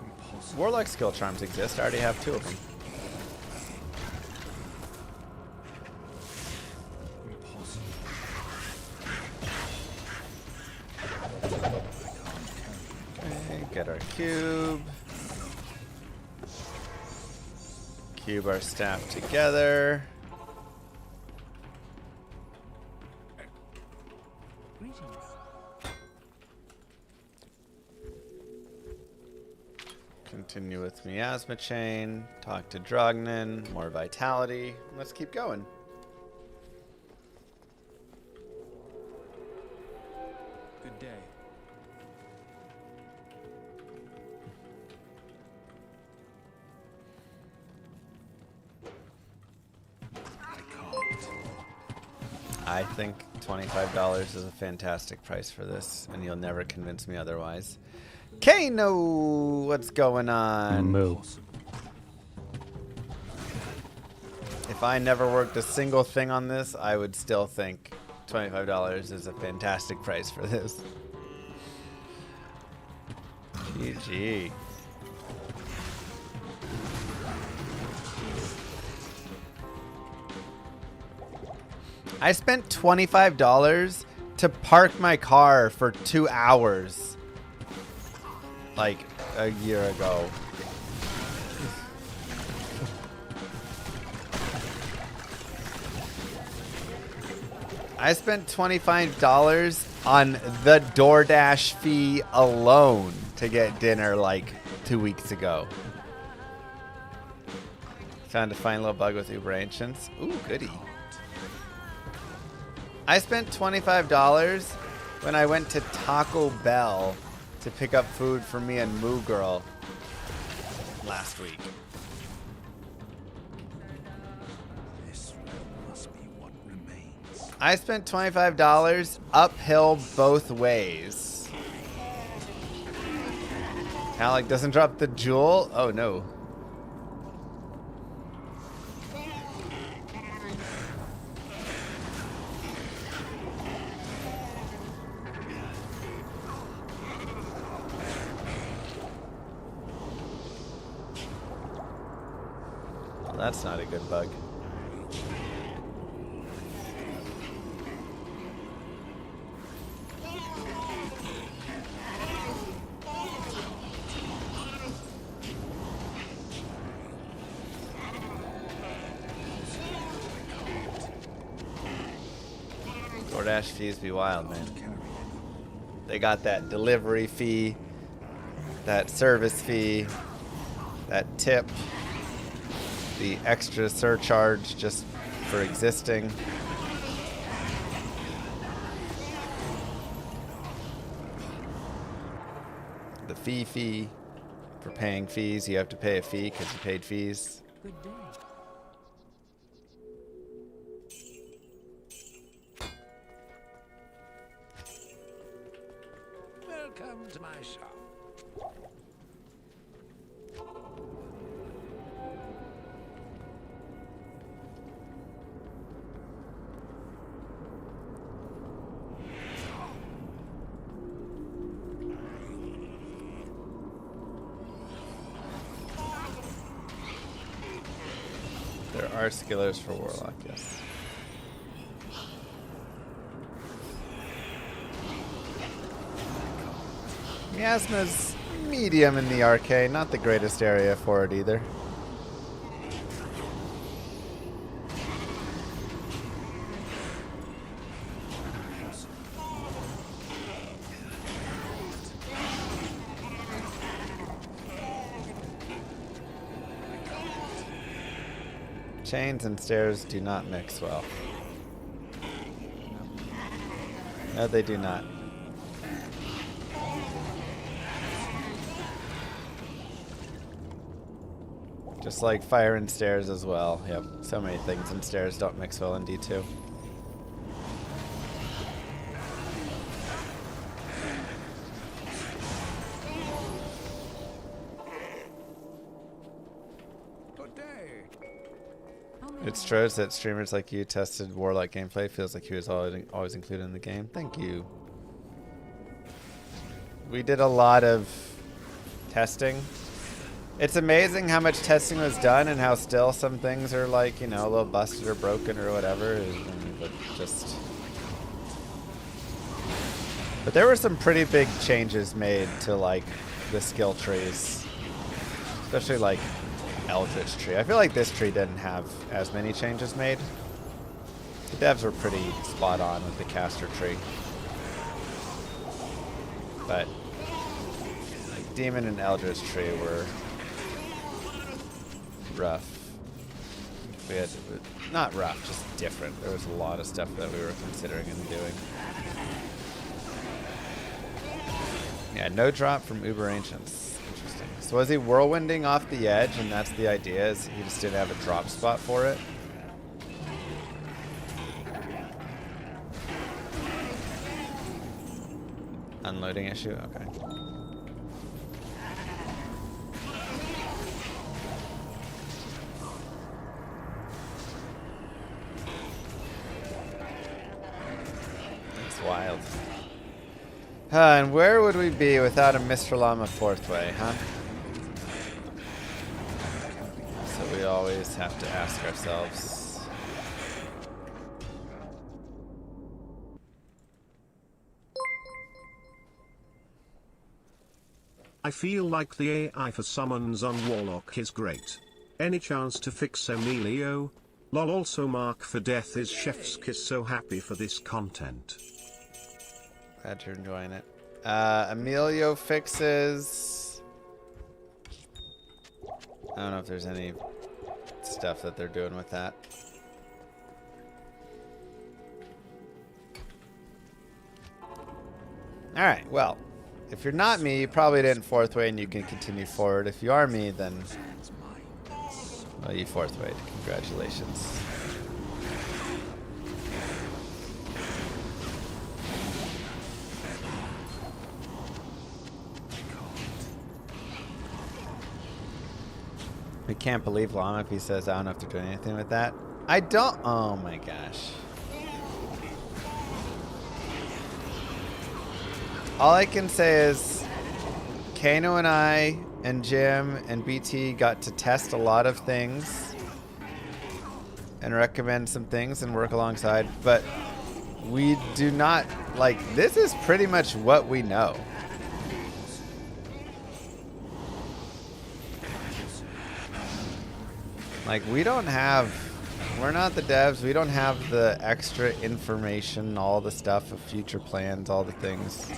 [SPEAKER 6] Impossible.
[SPEAKER 2] Warlock skill charms exist. I already have 2 of them. Get our cube. Cube our staff together.
[SPEAKER 7] Greetings.
[SPEAKER 2] Continue with Miasma Chain. Talk to Drognin. More vitality. Let's keep going.
[SPEAKER 6] Good day.
[SPEAKER 2] I think $25 is a fantastic price for this, and you'll never convince me otherwise. Kano, what's going on?
[SPEAKER 8] Moo.
[SPEAKER 2] If I never worked a single thing on this, I would still think $25 is a fantastic price for this. GG. I spent $25 to park my car for 2 hours like a year ago. I spent $25 on the DoorDash fee alone to get dinner like 2 weeks ago. Found a fine little bug with Uber Ancients. Ooh, goody. I spent $25 when I went to Taco Bell to pick up food for me and Moo Girl last week.
[SPEAKER 6] This must be what remains.
[SPEAKER 2] I spent $25 uphill both ways. Alec doesn't drop the jewel. Oh no. That's not a good bug. DoorDash fees be wild, man. They got that delivery fee, that service fee, that tip, the extra surcharge just for existing. The fee for paying fees. You have to pay a fee because you paid fees.
[SPEAKER 7] Good day.
[SPEAKER 6] Welcome to my shop.
[SPEAKER 2] There are skillers for Warlock, yes. Miasma's medium in the arcade, not the greatest area for it either. Chains and stairs do not mix well. No, they do not. Just like fire and stairs as well. Yep, so many things in stairs don't mix well in D2.
[SPEAKER 6] Good day.
[SPEAKER 2] It's true that streamers like you tested Warlock gameplay. Feels like he was always included in the game. Thank you. We did a lot of testing. It's amazing how much testing was done and how still some things are like, you know, a little busted or broken or whatever. But there were some pretty big changes made to like the skill trees, especially like Eldritch tree. I feel like this tree didn't have as many changes made. The devs were pretty spot on with the caster tree, but like Demon and Eldritch tree were rough. We had not rough, just different. There was a lot of stuff that we were considering and doing. Yeah, no drop from Uber Ancients. Interesting. So was he whirlwinding off the edge, and that's the idea? Is he just didn't have a drop spot for it? Unloading issue. Okay. Wild. And where would we be without a Mr. Llama fourth way, huh? So we always have to ask ourselves.
[SPEAKER 4] I feel like the AI for summons on Warlock is great. Any chance to fix Emilio? Lol. Also Mark for Death is chef's kiss. So happy for this content.
[SPEAKER 2] Glad you're enjoying it. Emilio fixes. I don't know if there's any stuff that they're doing with that. Alright, well, if you're not me, you probably didn't fourth way and you can continue forward. If you are me, then, well, you fourth way. Congratulations. We can't believe Llama if he says, I don't know if they're doing anything with that. I don't. Oh my gosh. All I can say is Kano and I and Jim and BT got to test a lot of things and recommend some things and work alongside, but we do not, like, this is pretty much what we know. Like, we don't have, we're not the devs, we don't have the extra information, all the stuff of future plans, all the things.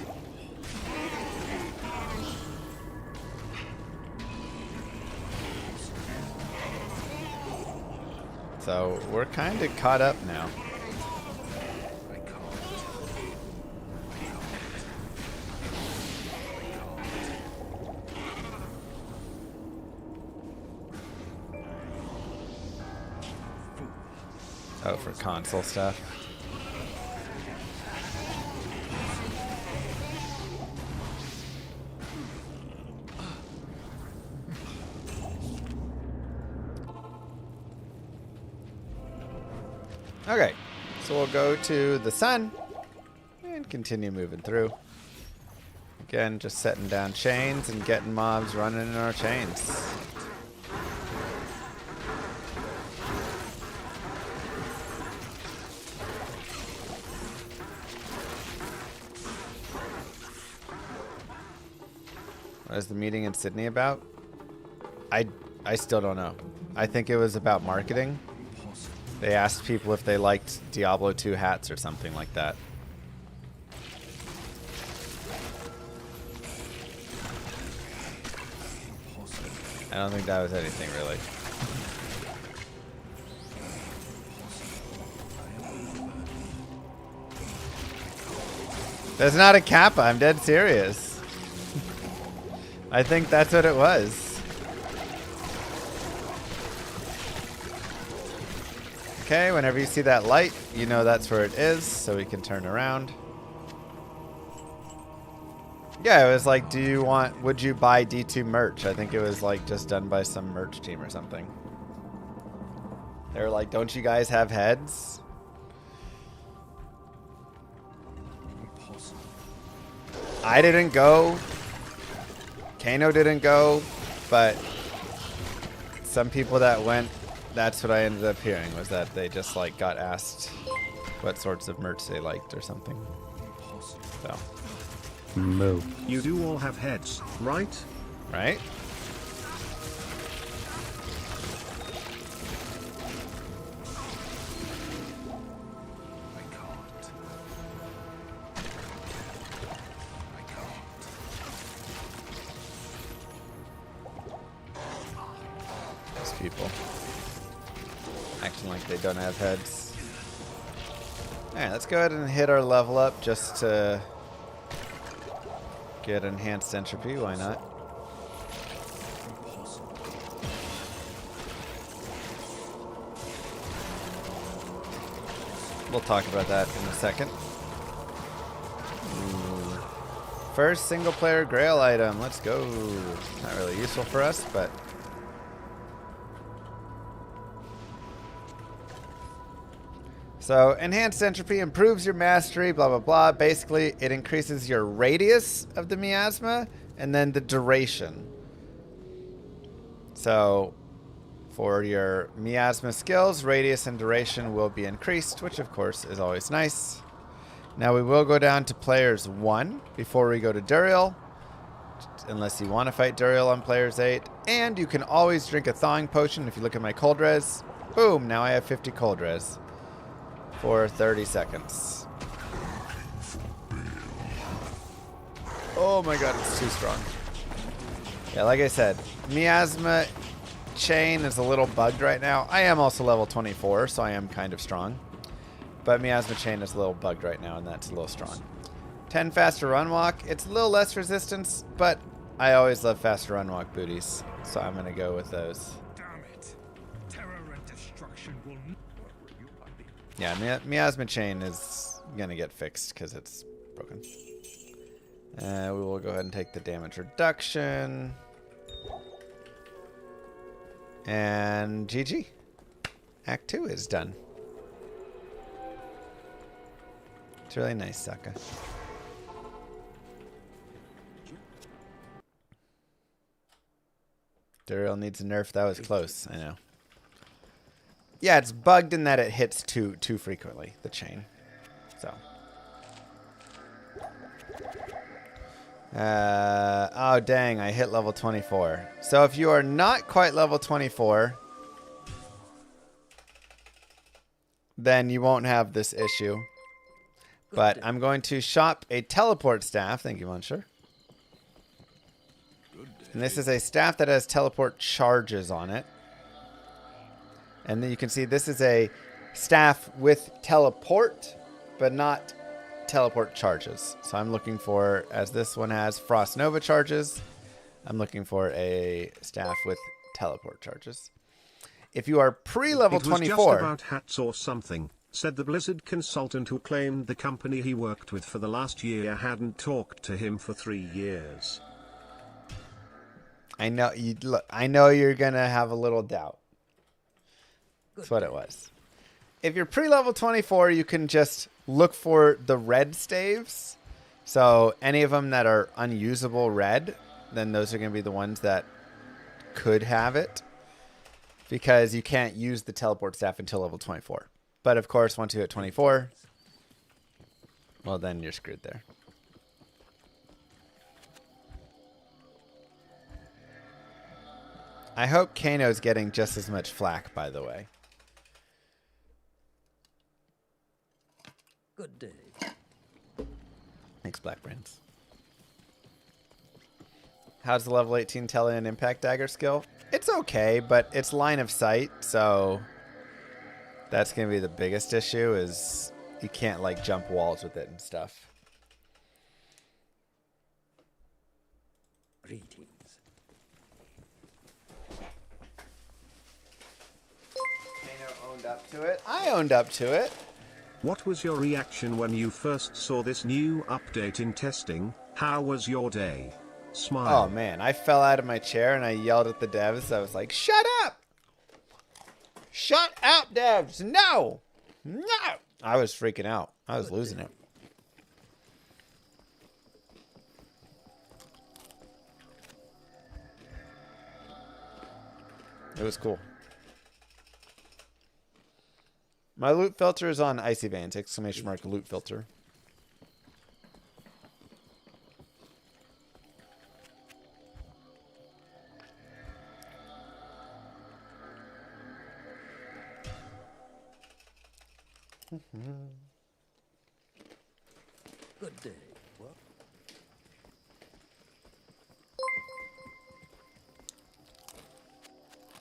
[SPEAKER 2] So, we're kind of caught up now. Oh, for console stuff. Okay, so we'll go to the sun and continue moving through. Again, just setting down chains and getting mobs running in our chains. What is the meeting in Sydney about? I still don't know. I think it was about marketing. They asked people if they liked Diablo 2 hats or something like that. I don't think that was anything really. That's not a kappa, I'm dead serious. I think that's what it was. Okay, whenever you see that light, you know that's where it is, so we can turn around. Yeah, it was like, would you buy D2 merch? I think it was like just done by some merch team or something. They were like, don't you guys have heads? I didn't go. Kano didn't go, but some people that went, that's what I ended up hearing, was that they just like got asked what sorts of merch they liked or something. So.
[SPEAKER 8] Moo.
[SPEAKER 4] You do all have heads, right?
[SPEAKER 2] Right? People acting like they don't have heads. Alright, let's go ahead and hit our level up just to get enhanced entropy. Why not? We'll talk about that in a second. Ooh. First single player grail item. Let's go. Not really useful for us, but so, enhanced entropy improves your mastery, blah, blah, blah. Basically, it increases your radius of the miasma and then the duration. So, for your miasma skills, radius and duration will be increased, which of course is always nice. Now, we will go down to players 1 before we go to Duriel, unless you want to fight Duriel on players 8. And you can always drink a thawing potion. If you look at my cold res, boom, now I have 50 cold res. For 30 seconds. Oh my god, it's too strong. Yeah, like I said, Miasma Chain is a little bugged right now. I am also level 24, so I am kind of strong. But Miasma Chain is a little bugged right now, and that's a little strong. 10 faster run walk. It's a little less resistance, but I always love faster run walk booties, so I'm going to go with those.
[SPEAKER 6] Damn it. Terror and destruction will
[SPEAKER 2] Yeah, Miasma Chain is going to get fixed because it's broken. We will go ahead and take the damage reduction. And GG. Act 2 is done. It's really nice, Saka. Duriel needs a nerf. That was close, I know. Yeah, it's bugged in that it hits too frequently, the chain. So. Oh, dang, I hit level 24. So if you are not quite level 24, then you won't have this issue. But I'm going to shop a teleport staff. Thank you, Muncher. And this is a staff that has teleport charges on it. And then you can see this is a staff with teleport, but not teleport charges. So I'm looking for, as this one has Frost Nova charges, I'm looking for a staff with teleport charges. If you are pre-level 24...
[SPEAKER 4] It was just about hats or something, said the Blizzard consultant who claimed the company he worked with for the last year hadn't talked to him for 3 years.
[SPEAKER 2] I know I know you're gonna have a little doubt. That's what it was. If you're pre-level 24, you can just look for the red staves. So any of them that are unusable red, then those are gonna be the ones that could have it, because you can't use the teleport staff until level 24. But of course, once you hit 24, well, then you're screwed there. I hope Kano's getting just as much flack, by the way.
[SPEAKER 7] Good day.
[SPEAKER 2] Thanks, Black Brands. How's the level 18 tele and impact dagger skill? It's okay, but it's line of sight, so that's going to be the biggest issue, is you can't, like, jump walls with it and stuff.
[SPEAKER 7] Greetings.
[SPEAKER 2] Kano owned up to it. I owned up to it.
[SPEAKER 4] What was your reaction when you first saw this new update in testing? How was your day? Smile.
[SPEAKER 2] Oh, man. I fell out of my chair and I yelled at the devs. I was like, shut up! Shut up, devs! No! No! I was freaking out. I was losing it. It was cool. My loot filter is on Icy Veins! Exclamation mark loot filter.
[SPEAKER 7] Good day.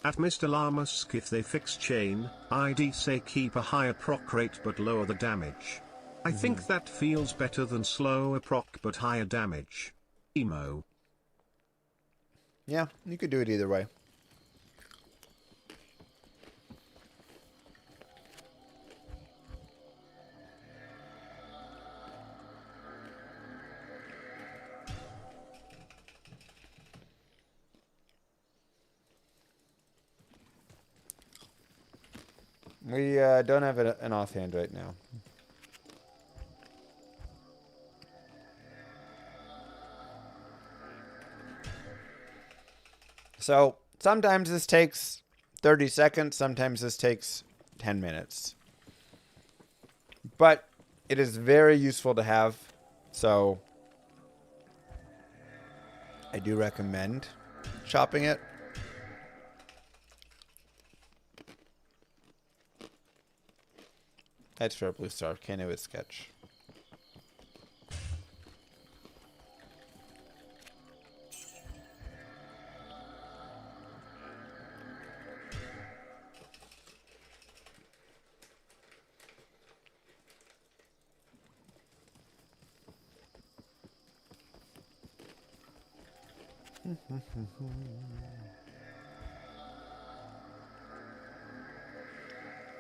[SPEAKER 4] At Mr. Llama's, if they fix chain, I'd say keep a higher proc rate but lower the damage. I think that feels better than slower proc but higher damage. Emo.
[SPEAKER 2] Yeah, you could do it either way. We don't have an offhand right now. So sometimes this takes 30 seconds, sometimes this takes 10 minutes. But it is very useful to have, so I do recommend shopping it. That's for a blue star. Kano is sketch.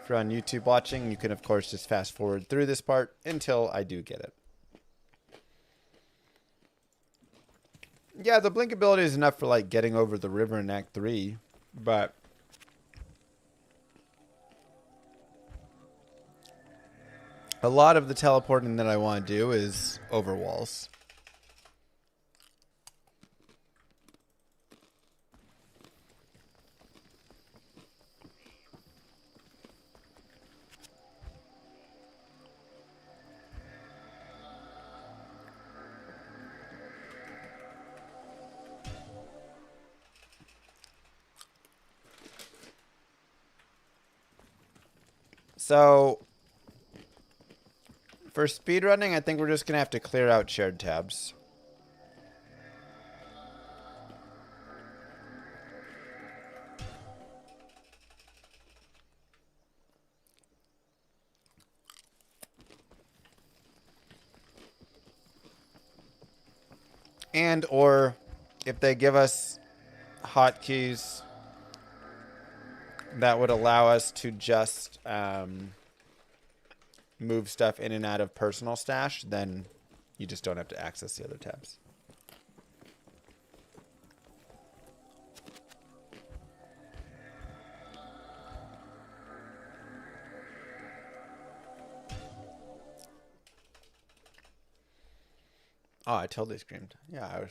[SPEAKER 2] If you're on YouTube watching, you can of course just fast forward through this part until I do get it. Yeah, the blink ability is enough for like getting over the river in Act 3, but a lot of the teleporting that I want to do is over walls. So, for speedrunning, I think we're just going to have to clear out shared tabs. And, or, if they give us hotkeys that would allow us to just move stuff in and out of personal stash, then you just don't have to access the other tabs. Oh, I totally screamed. Yeah,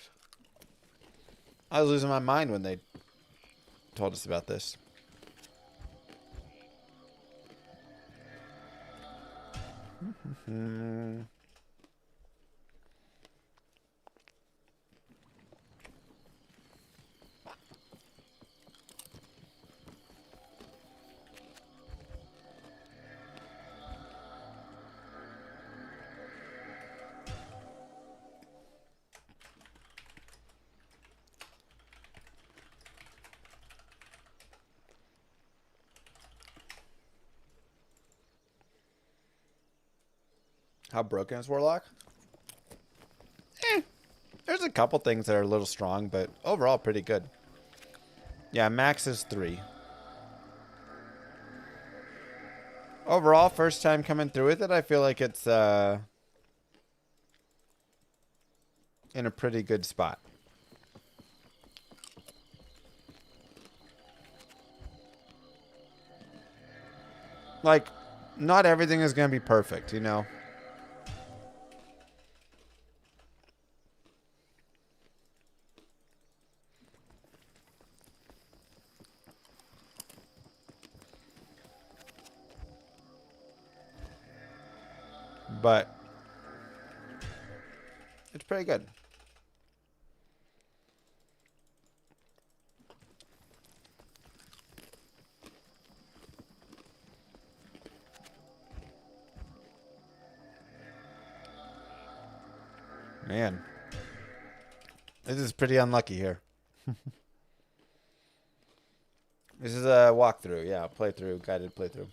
[SPEAKER 2] I was losing my mind when they told us about this. How broken is Warlock? There's a couple things that are a little strong, but overall pretty good. Yeah, max is 3. Overall, first time coming through with it, I feel like it's in a pretty good spot. Like, not everything is going to be perfect, you know? But it's pretty good. Man, this is pretty unlucky here. This is a walkthrough, yeah, playthrough, guided playthrough.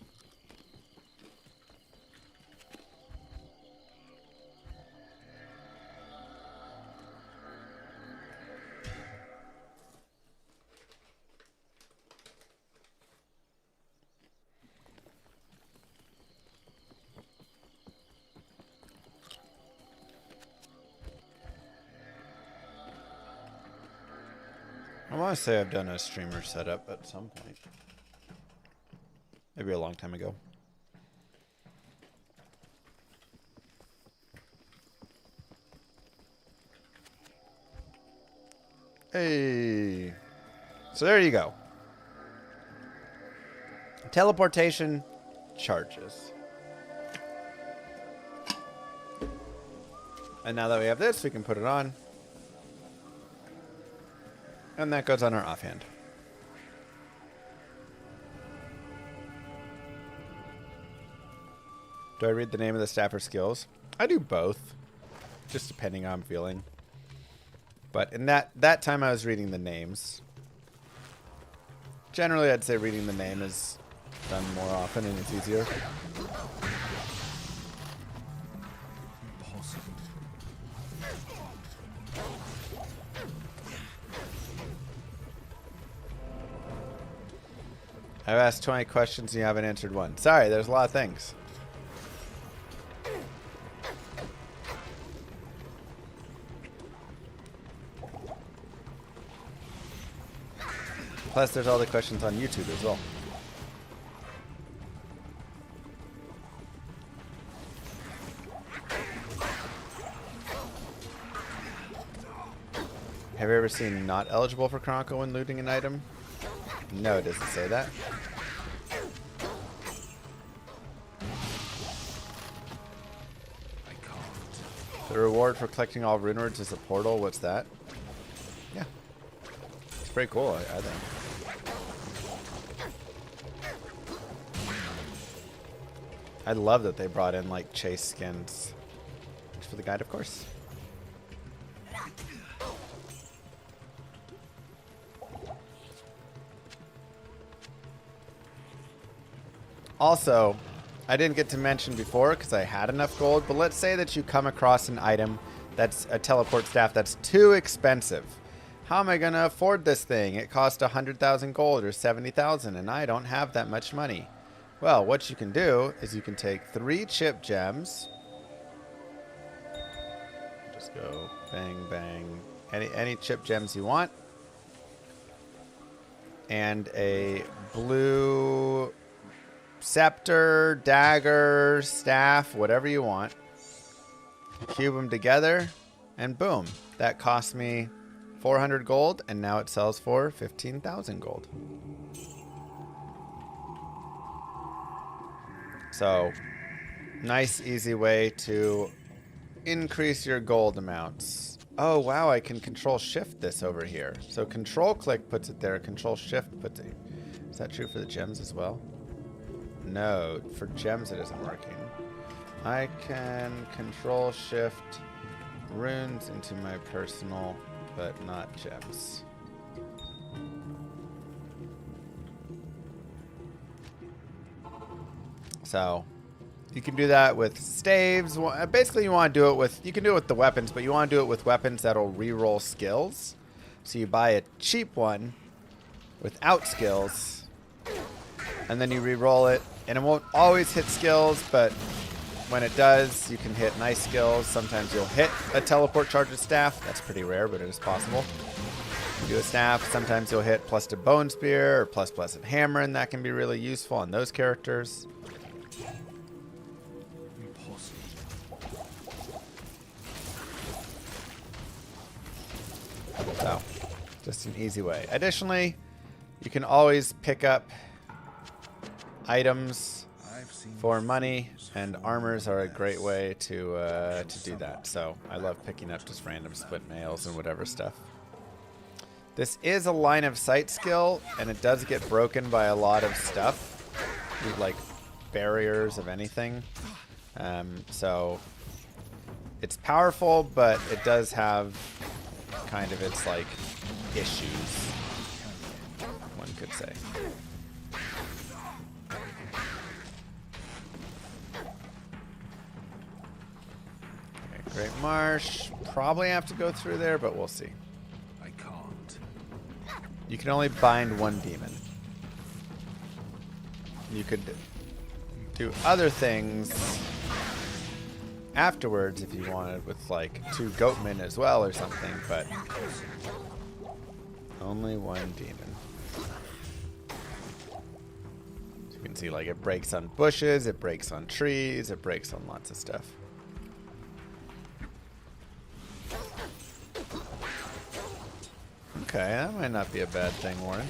[SPEAKER 2] I want to say I've done a streamer setup at some point. Maybe a long time ago. Hey. So there you go. Teleportation charges. And now that we have this, we can put it on. And that goes on our offhand. Do I read the name of the staff or skills? I do both. Just depending how I'm feeling. But in that time I was reading the names. Generally I'd say reading the name is done more often and it's easier. I've asked 20 questions and you haven't answered one. Sorry, there's a lot of things. Plus, there's all the questions on YouTube as well. Have you ever seen not eligible for Chronicle when looting an item? No, it doesn't say that. The reward for collecting all rune words is a portal. What's that? Yeah. It's pretty cool, I think. I love that they brought in like chase skins. Thanks for the guide, of course. Also, I didn't get to mention before because I had enough gold, but let's say that you come across an item that's a teleport staff that's too expensive. How am I going to afford this thing? It costs 100,000 gold or 70,000 and I don't have that much money. Well, what you can do is you can take 3 chip gems. Just go bang, bang. Any chip gems you want. And a blue scepter, dagger, staff, whatever you want. Cube them together, and boom. That cost me 400 gold, and now it sells for 15,000 gold. So, nice, easy way to increase your gold amounts. Oh, wow, I can control shift this over here. So control click puts it there, control shift puts it. Is that true for the gems as well? No, for gems it isn't working. I can control shift runes into my personal, but not gems. So, you can do that with staves. Basically, you want to do it with, you can do it with the weapons, but you want to do it with weapons that'll reroll skills. So you buy a cheap one without skills, and then you re-roll it, and it won't always hit skills, but when it does, you can hit nice skills. Sometimes you'll hit a teleport charged staff. That's pretty rare, but it is possible. You do a staff, sometimes you'll hit plus to bone spear or plus blessed hammer, and that can be really useful on those characters. So, just an easy way. Additionally, you can always pick up items for money, and armors are a great way to do that. So I love picking up just random split nails and whatever stuff. This is a line of sight skill, and it does get broken by a lot of stuff, like barriers of anything. So it's powerful, but it does have kind of its like issues, one could say. Okay, Great Marsh. Probably have to go through there, but we'll see.
[SPEAKER 6] I can't.
[SPEAKER 2] You can only bind one demon. You could do other things afterwards if you wanted, with like 2 goatmen as well or something, but only one demon. So you can see like it breaks on bushes, it breaks on trees, it breaks on lots of stuff. Okay, that might not be a bad thing, Warren.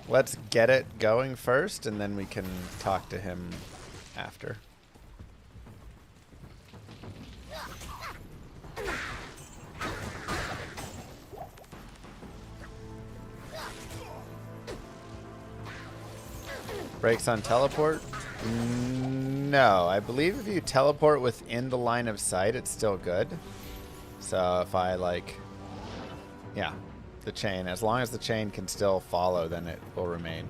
[SPEAKER 2] Let's get it going first, and then we can talk to him after. Breaks on teleport? No, I believe if you teleport within the line of sight, it's still good. So if I like, yeah, the chain, as long as the chain can still follow, then it will remain.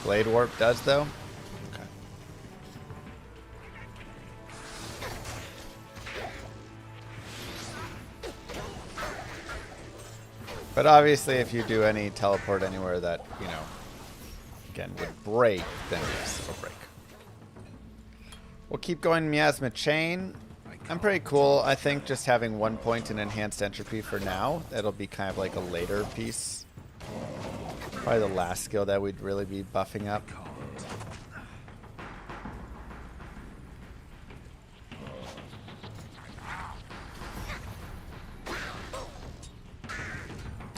[SPEAKER 2] Blade warp does though? Okay. But obviously, if you do any teleport anywhere that, you know, again, would break, then yes, it'll break. We'll keep going Miasma Chain. I'm pretty cool. I think just having 1 point in Enhanced Entropy for now. That'll be kind of like a later piece. Probably the last skill that we'd really be buffing up.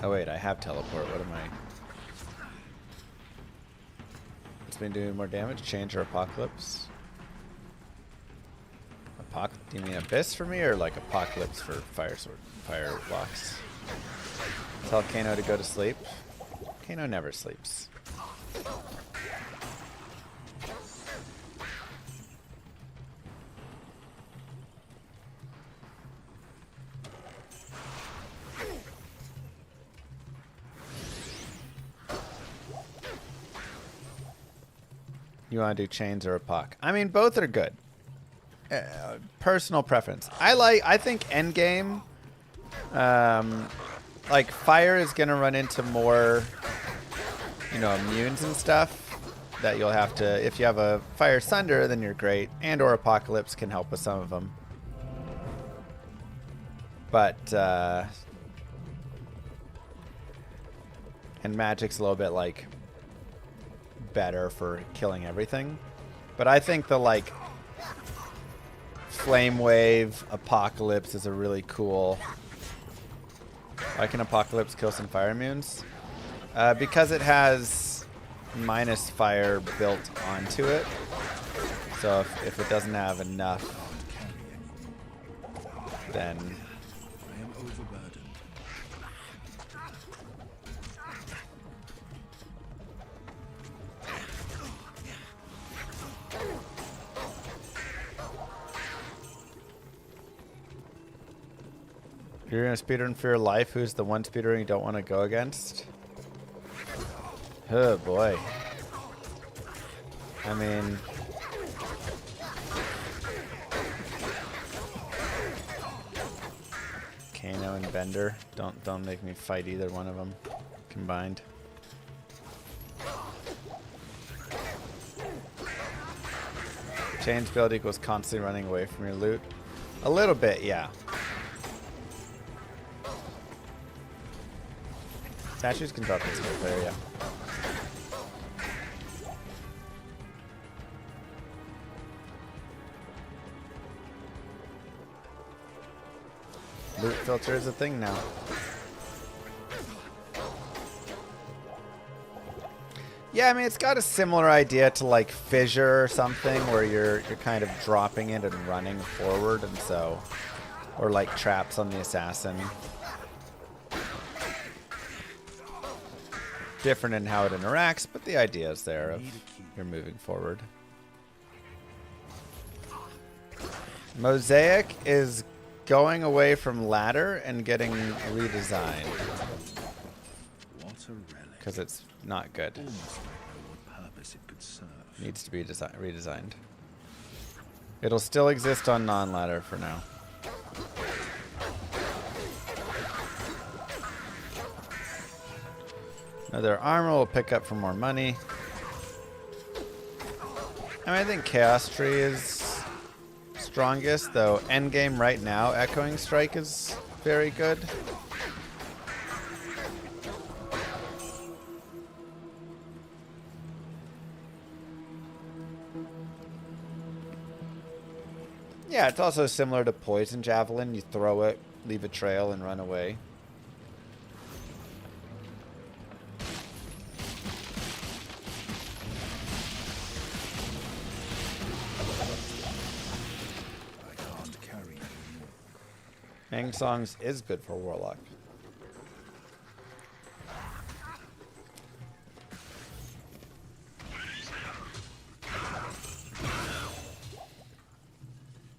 [SPEAKER 2] Oh wait, I have teleport. What am I? It's been doing more damage. Change or Apocalypse? Do you mean Abyss for me, or like Apocalypse for fire blocks? Tell Kano to go to sleep. Kano never sleeps. You want to do chains or Apoc? I mean, both are good. Personal preference. I think endgame, like fire is gonna run into more, you know, immunes and stuff that you'll have to. If you have a fire sunder, then you're great, and or apocalypse can help with some of them. But and magic's a little bit like better for killing everything. But I think the like Flame Wave Apocalypse is a really cool. Why can Apocalypse kill some fire immunes? Because it has minus fire built onto it. So if it doesn't have enough, then
[SPEAKER 6] I am overburdened.
[SPEAKER 2] you're gonna speedrun for your life. Who's the one speedrunner you don't want to go against? Oh boy. I mean, Kano and Bender. Don't make me fight either one of them combined. Chains build equals constantly running away from your loot. A little bit, yeah. Statues can drop in single player, yeah. Loot filter is a thing now. Yeah, I mean, it's got a similar idea to like Fissure or something, where you're kind of dropping it and running forward, and so, or like traps on the assassin. Different in how it interacts, but the idea is there of you're moving forward. Mosaic is going away from ladder and getting redesigned because it's not good. Needs to be redesigned. It'll still exist on non-ladder for now. Another armor will pick up for more money. I mean, I think Chaos Tree is strongest, though endgame right now, Echoing Strike is very good. Yeah, it's also similar to Poison Javelin. You throw it, leave a trail, and run away. Hang Songs is good for Warlock.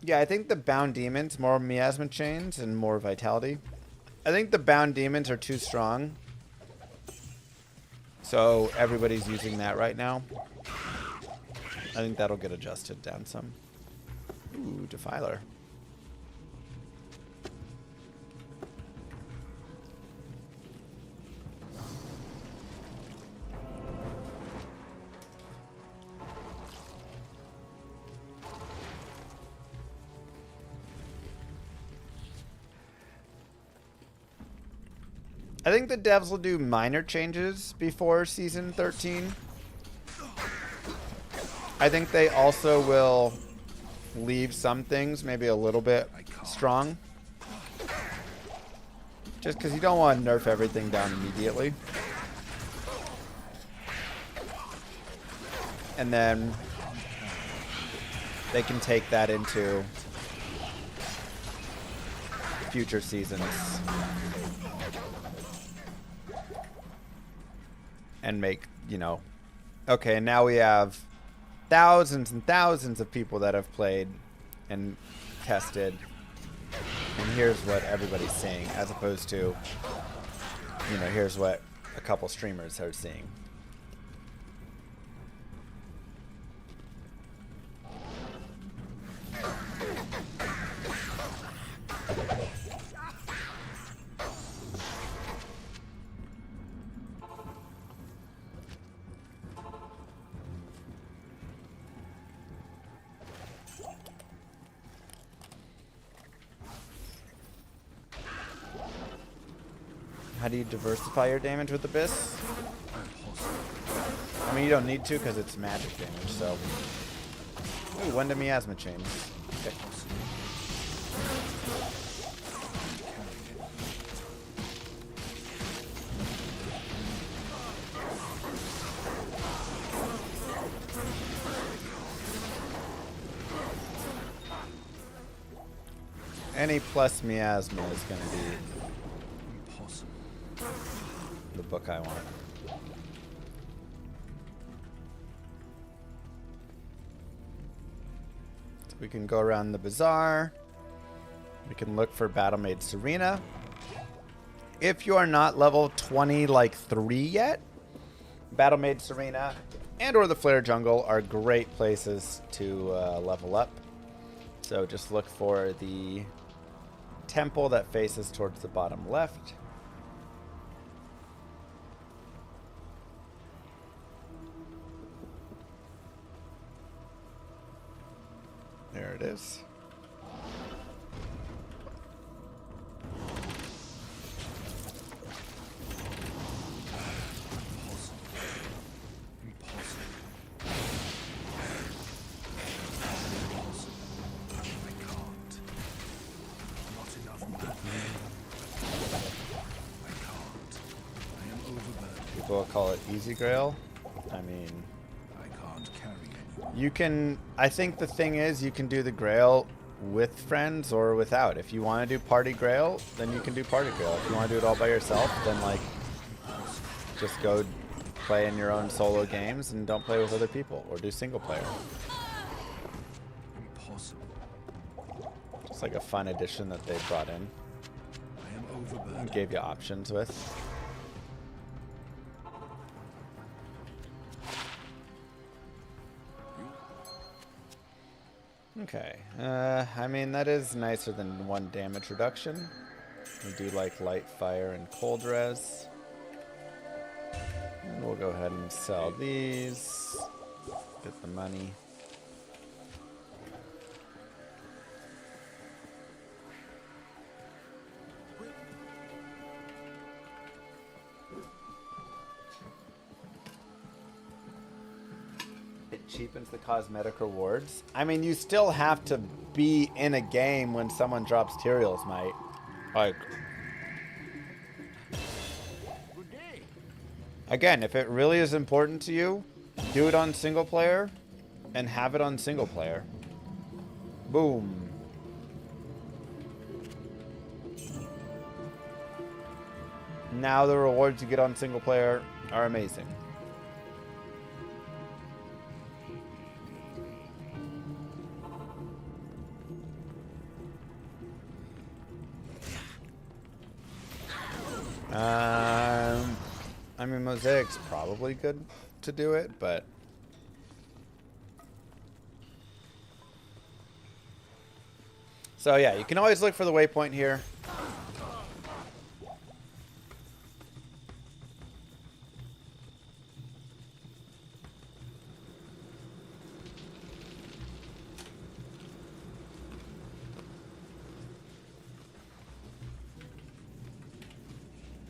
[SPEAKER 2] Yeah, I think the Bound Demons, more Miasma Chains and more Vitality. I think the Bound Demons are too strong. So everybody's using that right now. I think that'll get adjusted down some. Ooh, Defiler. I think the devs will do minor changes before season 13. I think they also will leave some things maybe a little bit strong. Just because you don't want to nerf everything down immediately. And then they can take that into future seasons. And make, you know, okay, now we have thousands and thousands of people that have played and tested. And here's what everybody's seeing, as opposed to, you know, here's what a couple streamers are seeing. How do you diversify your damage with Abyss? I mean, you don't need to because it's magic damage, so. Ooh, one to miasma chains. Okay. Any plus miasma is going to be the book I want. So we can go around the bazaar. We can look for Battlemaid Serena. If you are not level 20 like 3 yet, Battlemaid Serena and or the Flare Jungle are great places to level up. So just look for the temple that faces towards the bottom left. There it is. People call it easy grail. I mean, you can, I think the thing is you can do the grail with friends or without. If you want to do party grail, then you can do party grail. If you want to do it all by yourself, then like just go play in your own solo games and don't play with other people, or do single player. Just like a fun addition that they brought in and gave you options with. Okay, I mean, that is nicer than 1 damage reduction. We do like light, fire, and cold res. And we'll go ahead and sell these. Get the money. It cheapens the cosmetic rewards. I mean, you still have to be in a game when someone drops Tyrael's Might. Like, again, if it really is important to you, do it on single player and have it on single player. Boom. Now the rewards you get on single player are amazing. I mean, Mosaic's probably good to do it, but so yeah, you can always look for the waypoint here.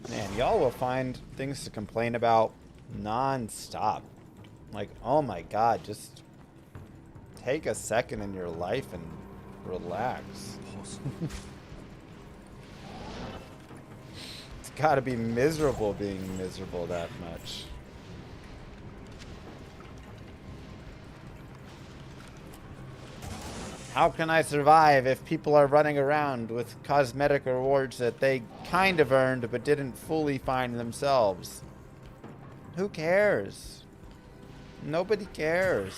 [SPEAKER 2] Man, y'all will find things to complain about non-stop. Like, oh my god, just take a second in your life and relax. It's gotta be miserable being miserable that much. How can I survive if people are running around with cosmetic rewards that they kind of earned but didn't fully find themselves? Who cares? Nobody cares.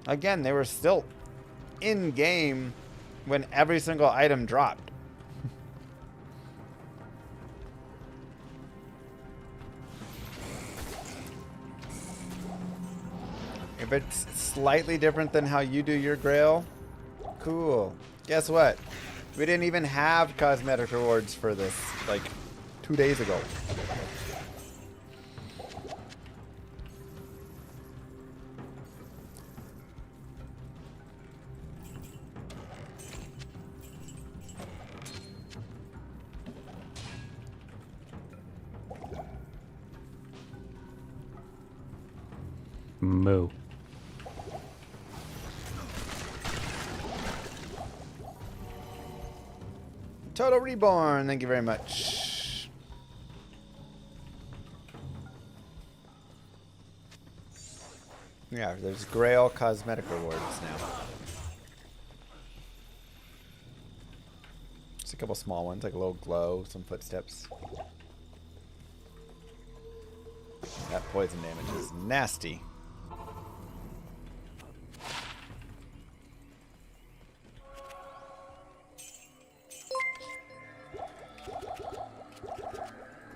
[SPEAKER 2] Again, they were still in game when every single item dropped. If it's slightly different than how you do your grail, cool. Guess what? We didn't even have cosmetic rewards for this, like, 2 days ago.
[SPEAKER 8] Moo.
[SPEAKER 2] Total Reborn, thank you very much. Yeah, there's Grail cosmetic rewards now. Just a couple small ones, like a little glow, some footsteps. That poison damage is nasty.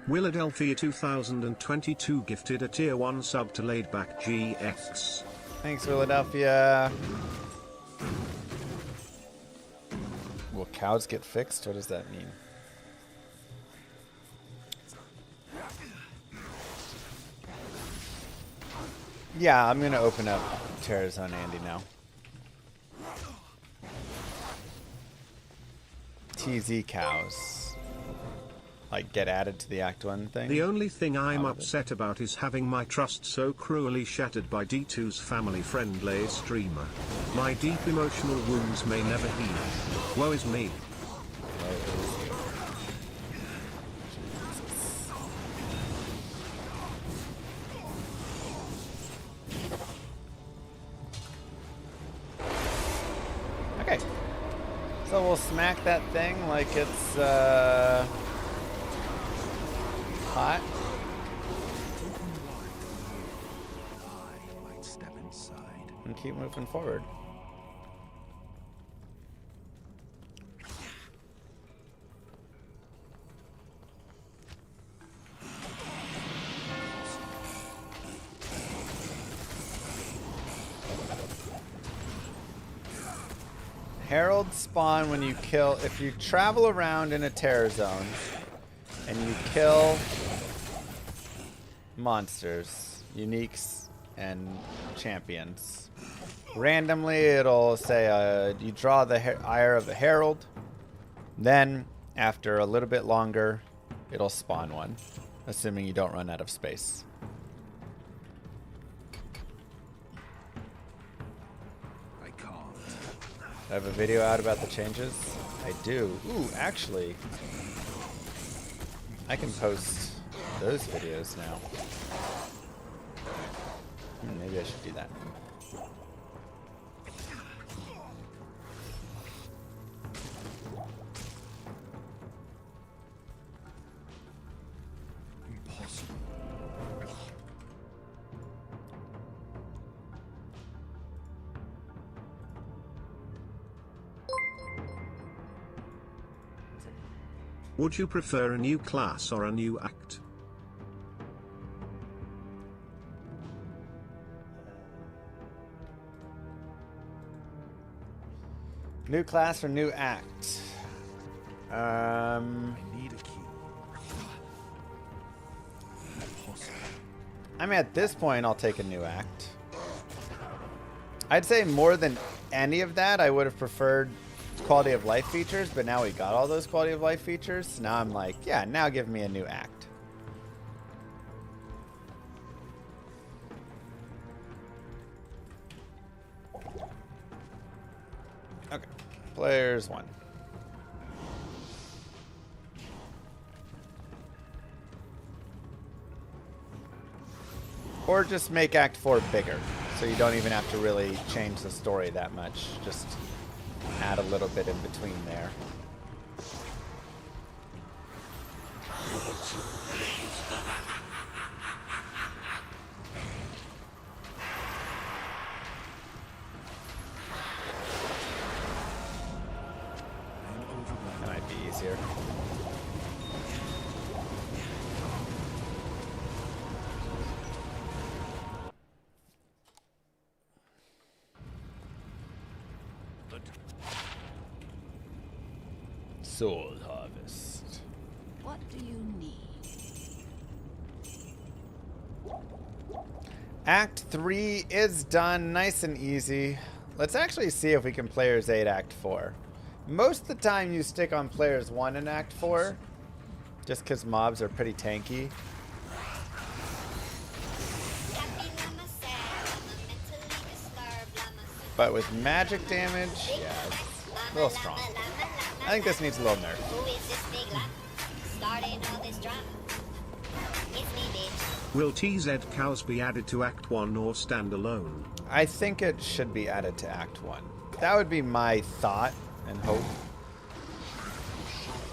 [SPEAKER 4] Philadelphia 2022 gifted a tier 1 sub to Laidback GX.
[SPEAKER 2] Thanks, Philadelphia. Will cows get fixed? What does that mean? Yeah, I'm gonna open up Terrors on Andy now. TZ cows. Like, get added to the Act 1 thing?
[SPEAKER 4] The only thing I'm upset about is having my trust so cruelly shattered by D2's family-friendly streamer. My deep emotional wounds may never heal. Woe is me.
[SPEAKER 2] Okay. So we'll smack that thing like it's, hot.
[SPEAKER 6] I might step inside.
[SPEAKER 2] And keep moving forward. Heralds spawn when you kill, if you travel around in a terror zone and you kill monsters, uniques, and champions. Randomly, it'll say you draw the ire of a herald. Then, after a little bit longer, it'll spawn one, assuming you don't run out of space.
[SPEAKER 6] I can't.
[SPEAKER 2] I have a video out about the changes. I do. Ooh, actually, I can post those videos now. Maybe I should do that.
[SPEAKER 6] Impossible.
[SPEAKER 4] Would you prefer a new class or a new act?
[SPEAKER 2] New class or new act?
[SPEAKER 6] I need a key. Impossible.
[SPEAKER 2] I mean, at this point, I'll take a new act. I'd say more than any of that, I would have preferred quality of life features, but now we got all those quality of life features. So now I'm like, yeah, now give me a new act. Okay, players 1. Or just make Act 4 bigger, so you don't even have to really change the story that much. Just add a little bit in between there. That might be easier. Soul Harvest.
[SPEAKER 7] What do you need?
[SPEAKER 2] Act 3 is done, nice and easy. Let's actually see if we can players 8 Act 4. Most of the time you stick on players 1 in Act 4, just because mobs are pretty tanky. But with magic damage, yeah, it's a little strong. I think this needs a little nerf.
[SPEAKER 3] Who is this big llama? Starting all this drama. It's me, bitch.
[SPEAKER 4] Will TZ cows be added to Act 1 or stand alone?
[SPEAKER 2] I think it should be added to Act 1. That would be my thought and hope,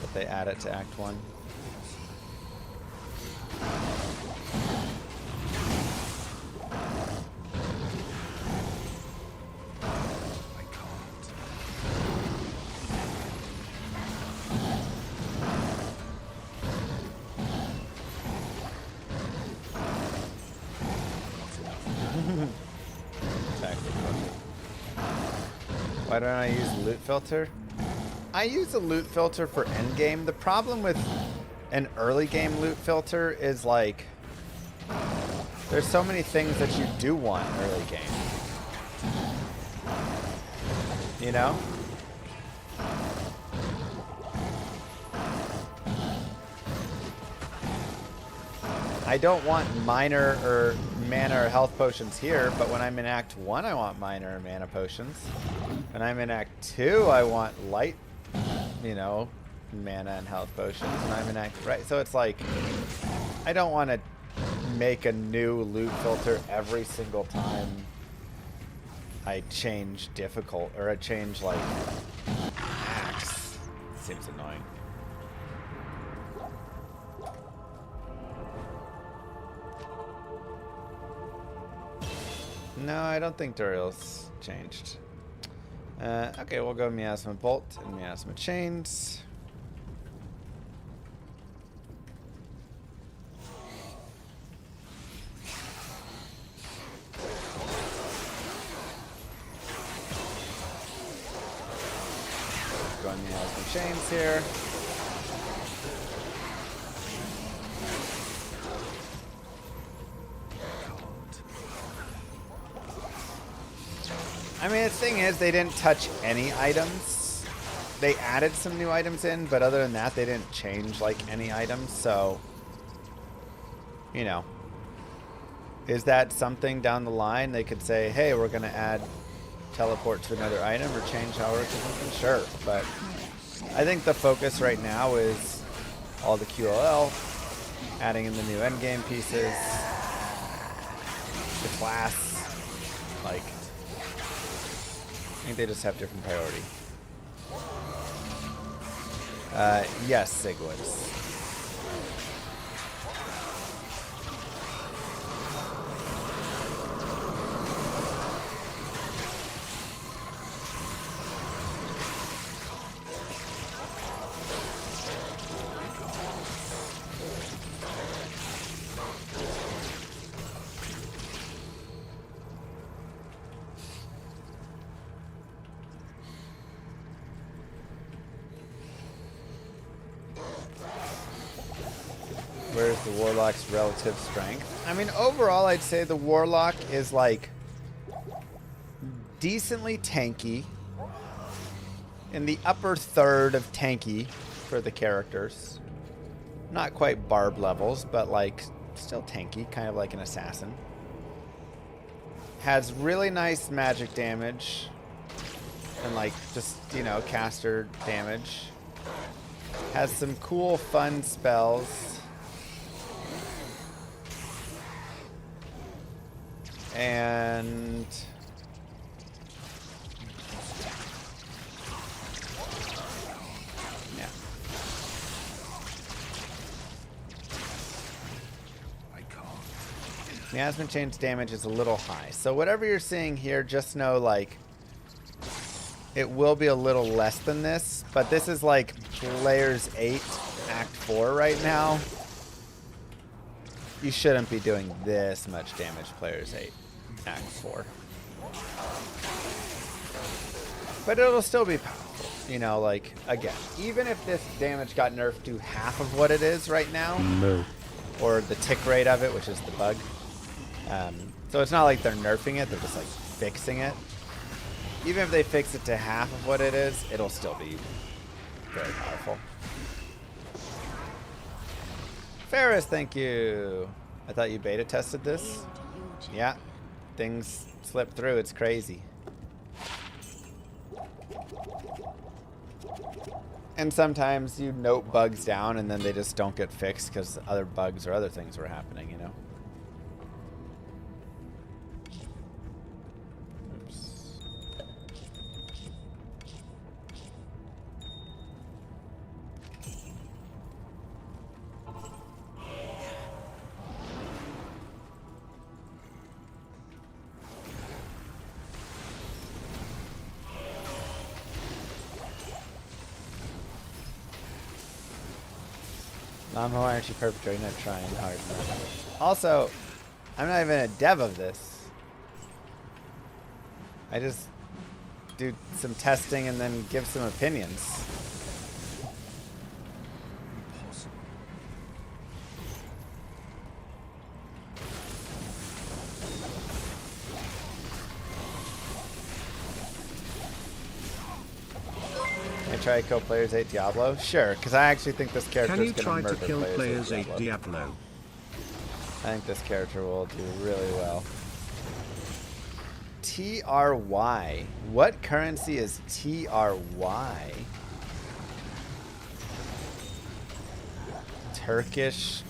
[SPEAKER 2] that they add it to Act 1. Why don't I use loot filter? I use a loot filter for endgame. The problem with an early game loot filter is like there's so many things that you do want early game. You know? I don't want minor or mana or health potions here, but when I'm in Act 1, I want minor or mana potions. When I'm in Act 2, I want light, you know, mana and health potions. And I'm in Act... Right, so it's like, I don't want to make a new loot filter every single time I change difficult, or I change, like, acts. Seems annoying. No, I don't think Duriel's changed. Okay, we'll go Miasma Bolt and Miasma Chains. Go Miasma Chains here. I mean, the thing is, they didn't touch any items. They added some new items in, but other than that, they didn't change, like, any items, so... You know. Is that something down the line they could say, hey, we're gonna add teleport to another item or change how we're something? Sure, but... I think the focus right now is all the QLL, adding in the new endgame pieces, the class, like... I think they just have different priority. Yes, Sigwoods. Where's the Warlock's relative strength? I mean, overall, I'd say the Warlock is, like, decently tanky. in the upper third of tanky for the characters. Not quite barb levels, but like still tanky, kind of like an assassin. Has really nice magic damage and like just, you know, caster damage. Has some cool fun spells. And yeah. Miasma Chain's damage is a little high. So whatever you're seeing here, just know like it will be a little less than this, but this is like Players 8 Act 4 right now. You shouldn't be doing this much damage, Players 8 Act 4. But it'll still be powerful. You know, like, again, even if this damage got nerfed to half of what it is right now, or the tick rate of it, which is the bug. So it's not like they're nerfing it, they're just like fixing it. Even if they fix it to half of what it is, it'll still be very powerful. Ferris, thank you. I thought you beta tested this. Yeah, things slip through. It's crazy. And sometimes you note bugs down and then they just don't get fixed because other bugs or other things were happening, you know? Llama, why aren't you perpetrating? I'm trying hard. Also, I'm not even a dev of this. I just do some testing and then give some opinions. Try to kill Players 8 Diablo? Sure, because I actually think this character is going to murder
[SPEAKER 4] Can you try to kill Players 8 Diablo?
[SPEAKER 2] I think this character will do really well. TRY. What currency is TRY? Turkish.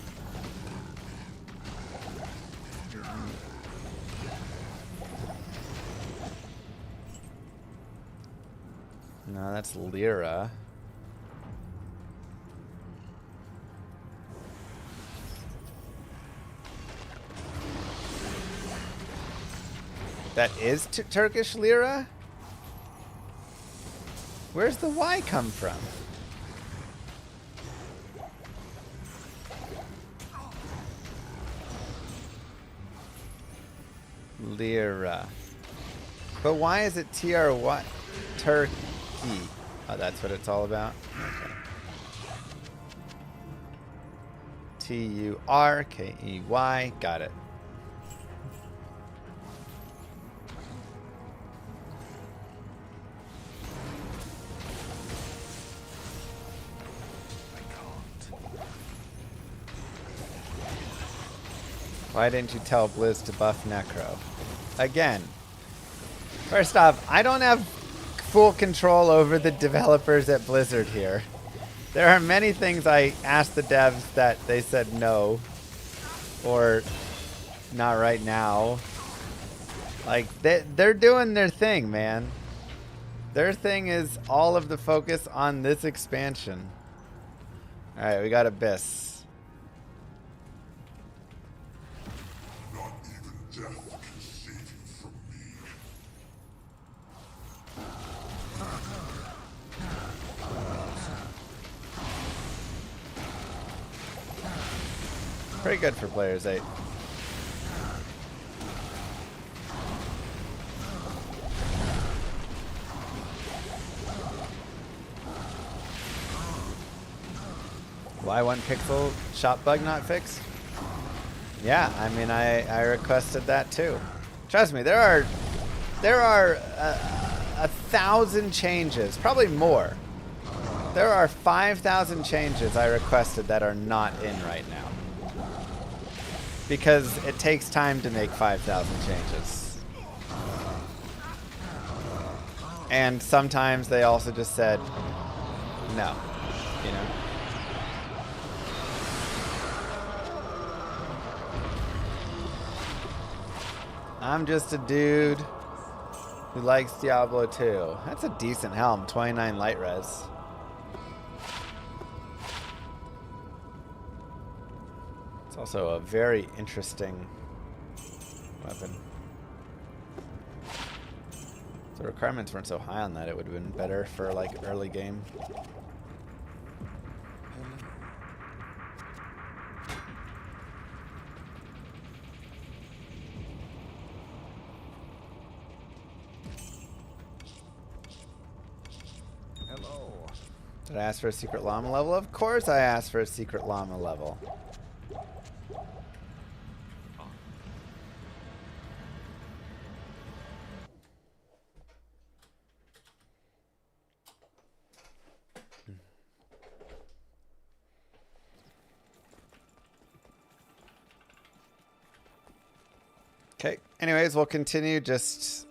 [SPEAKER 2] No, that's lira. That is Turkish lira? Where's the Y come from? Lira. But why is it TRY? Turkey. Oh, that's what it's all about? Okay. TURKEY. Got it. Why didn't you tell Blizz to buff Necro? Again, first off, I don't have full control over the developers at Blizzard here. There are many things I asked the devs that they said no, or not right now. Like, they're doing their thing, man. Their thing is all of the focus on this expansion. Alright, we got Abyss. Pretty good for Players 8. Why one pixel shop bug not fixed? Yeah, I mean, I requested that too. Trust me, there are 1,000 changes, probably more. There are 5,000 changes I requested that are not in right now. Because it takes time to make 5,000 changes. And sometimes they also just said, no, you know. I'm just a dude who likes Diablo 2. That's a decent helm, 29 light res. It's also a very interesting weapon. If the requirements weren't so high on that, it would have been better for like early game.
[SPEAKER 6] Hello.
[SPEAKER 2] Did I ask for a secret llama level? Of course I asked for a secret llama level. Okay, anyways, we'll continue just...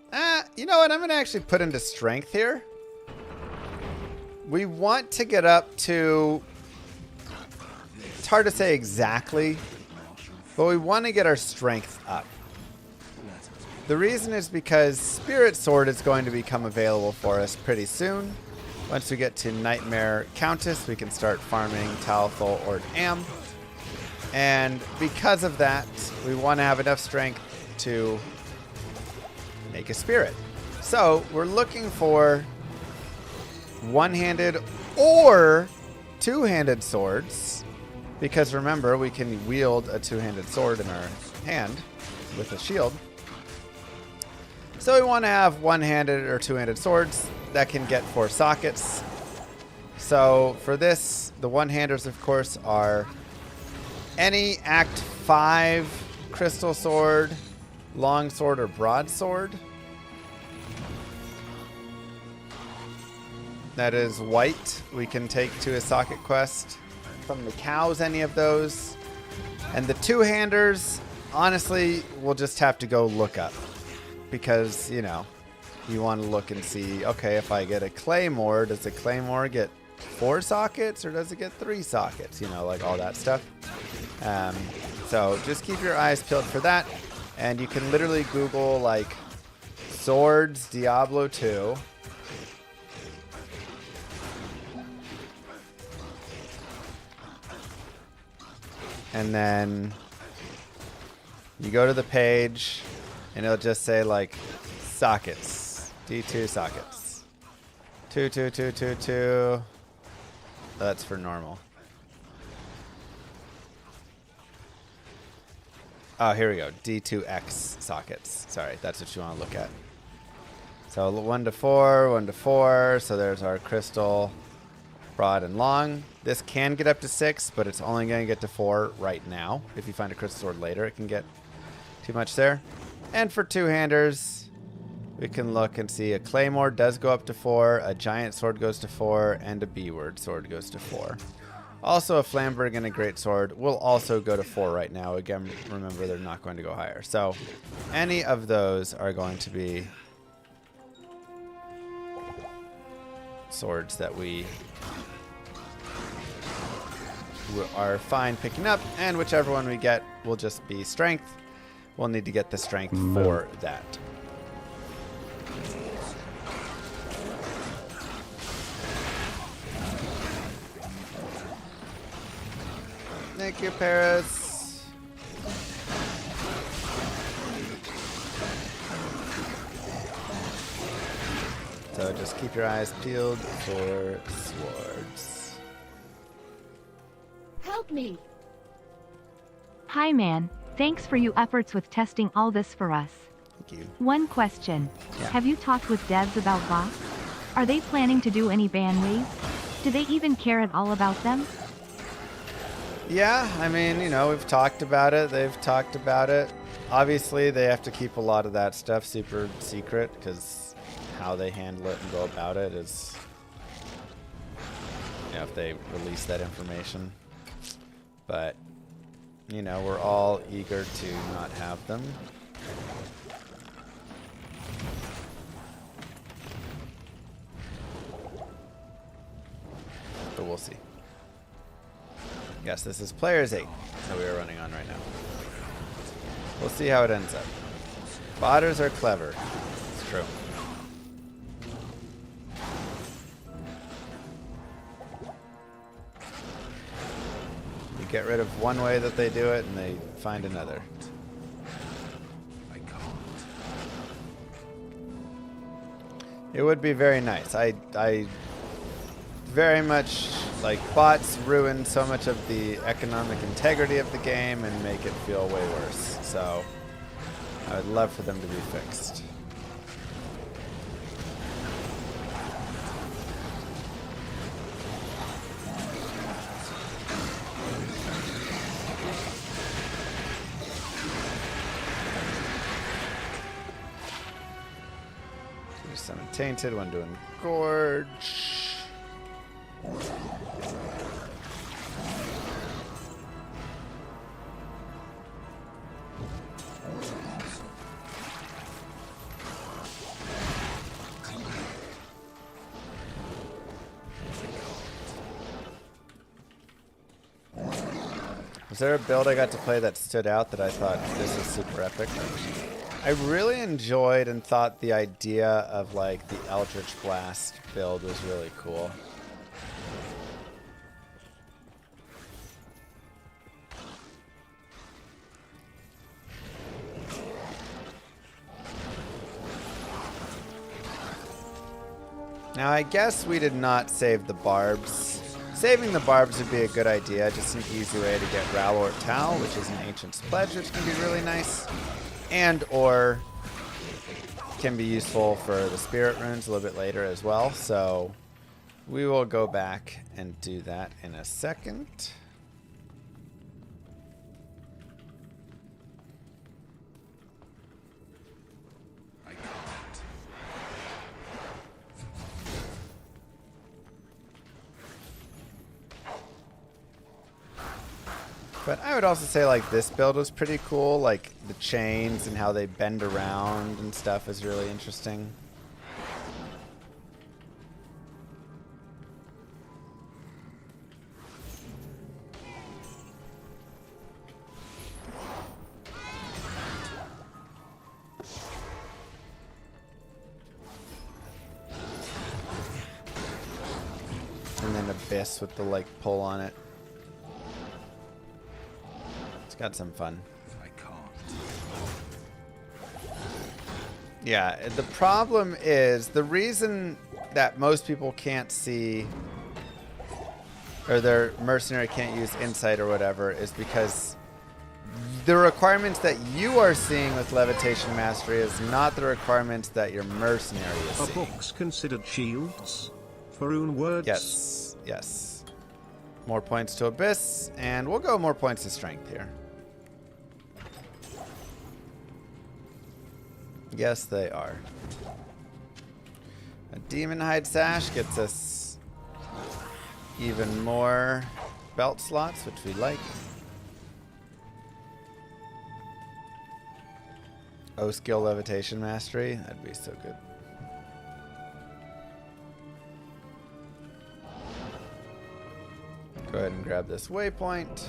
[SPEAKER 2] you know what? I'm going to actually put into strength here. We want to get up to... It's hard to say exactly, but we want to get our strength up. The reason is because Spirit Sword is going to become available for us pretty soon. Once we get to Nightmare Countess, we can start farming Talthol or Am. And because of that, we want to have enough strength to make a spirit. So we're looking for one-handed or two-handed swords, because remember, we can wield a two-handed sword in our hand with a shield. So we want to have one-handed or two-handed swords that can get 4 sockets. So for this, the one-handers, of course, are any Act 5 crystal sword, long sword, or broadsword that is white, we can take to a socket quest. From the cows, any of those. And the two-handers, honestly, we'll just have to go look up. Because, you know, you want to look and see, okay, if I get a claymore, does the claymore get 4 sockets or does it get 3 sockets? You know, like all that stuff. So just keep your eyes peeled for that. And you can literally Google, like, swords Diablo 2. And then you go to the page and it'll just say like sockets, D2 sockets, 2, 2, 2, 2, 2. That's for normal. Oh, here we go. D2X sockets. Sorry, that's what you want to look at. So 1 to 4, 1 to 4. So there's our crystal, broad and long. This can get up to 6, but it's only going to get to 4 right now. If you find a crystal sword later, it can get too much there. And for two-handers, we can look and see a claymore does go up to 4, a giant sword goes to 4, and a B-word sword goes to 4. Also, a Flamberg and a great sword will also go to 4 right now. Again, remember, they're not going to go higher. So any of those are going to be swords that we are fine picking up, and whichever one we get will just be strength. We'll need to get the strength for that. Thank you, Paris. So just keep your eyes peeled for swords.
[SPEAKER 9] Help me!
[SPEAKER 10] Hi man, thanks for your efforts with testing all this for us.
[SPEAKER 2] Thank you.
[SPEAKER 10] One question.
[SPEAKER 2] Yeah.
[SPEAKER 10] Have you talked with devs about bots? Are they planning to do any ban waves? Do they even care at all about them?
[SPEAKER 2] Yeah, I mean, you know, we've talked about it. They've talked about it. Obviously, they have to keep a lot of that stuff super secret, because how they handle it and go about it is, you know, if they release that information. But, you know, we're all eager to not have them. But we'll see. Yes, this is Players 8 that we are running on right now. We'll see how it ends up. Botters are clever. It's true. You get rid of one way that they do it and they find another. It would be very nice. I very much, like, bots ruin so much of the economic integrity of the game and make it feel way worse. So I would love for them to be fixed. Do some tainted, one doing gorge. Was there a build I got to play that stood out that I thought this is super epic? I really enjoyed and thought the idea of like the Eldritch Blast build was really cool. Now I guess we did not save the barbs. Saving the barbs would be a good idea, just an easy way to get Ral or Tal, which is an Ancient's Pledge, which can be really nice. And or can be useful for the Spirit Runes a little bit later as well. So we will go back and do that in a second. But I would also say like this build was pretty cool, like the chains and how they bend around and stuff is really interesting. And then Abyss with the like pull on it. It's got some fun. I can't. Yeah, the problem is the reason that most people can't see or their mercenary can't use insight or whatever is because the requirements that you are seeing with Levitation Mastery is not the requirements that your mercenary is seeing.
[SPEAKER 4] Are books considered shields? For rune words?
[SPEAKER 2] Yes, yes. More points to Abyss, and we'll go more points to Strength here. Yes, they are. A Demon Hide Sash gets us even more belt slots, which we like. O-Skill Levitation Mastery, that'd be so good. Go ahead and grab this waypoint.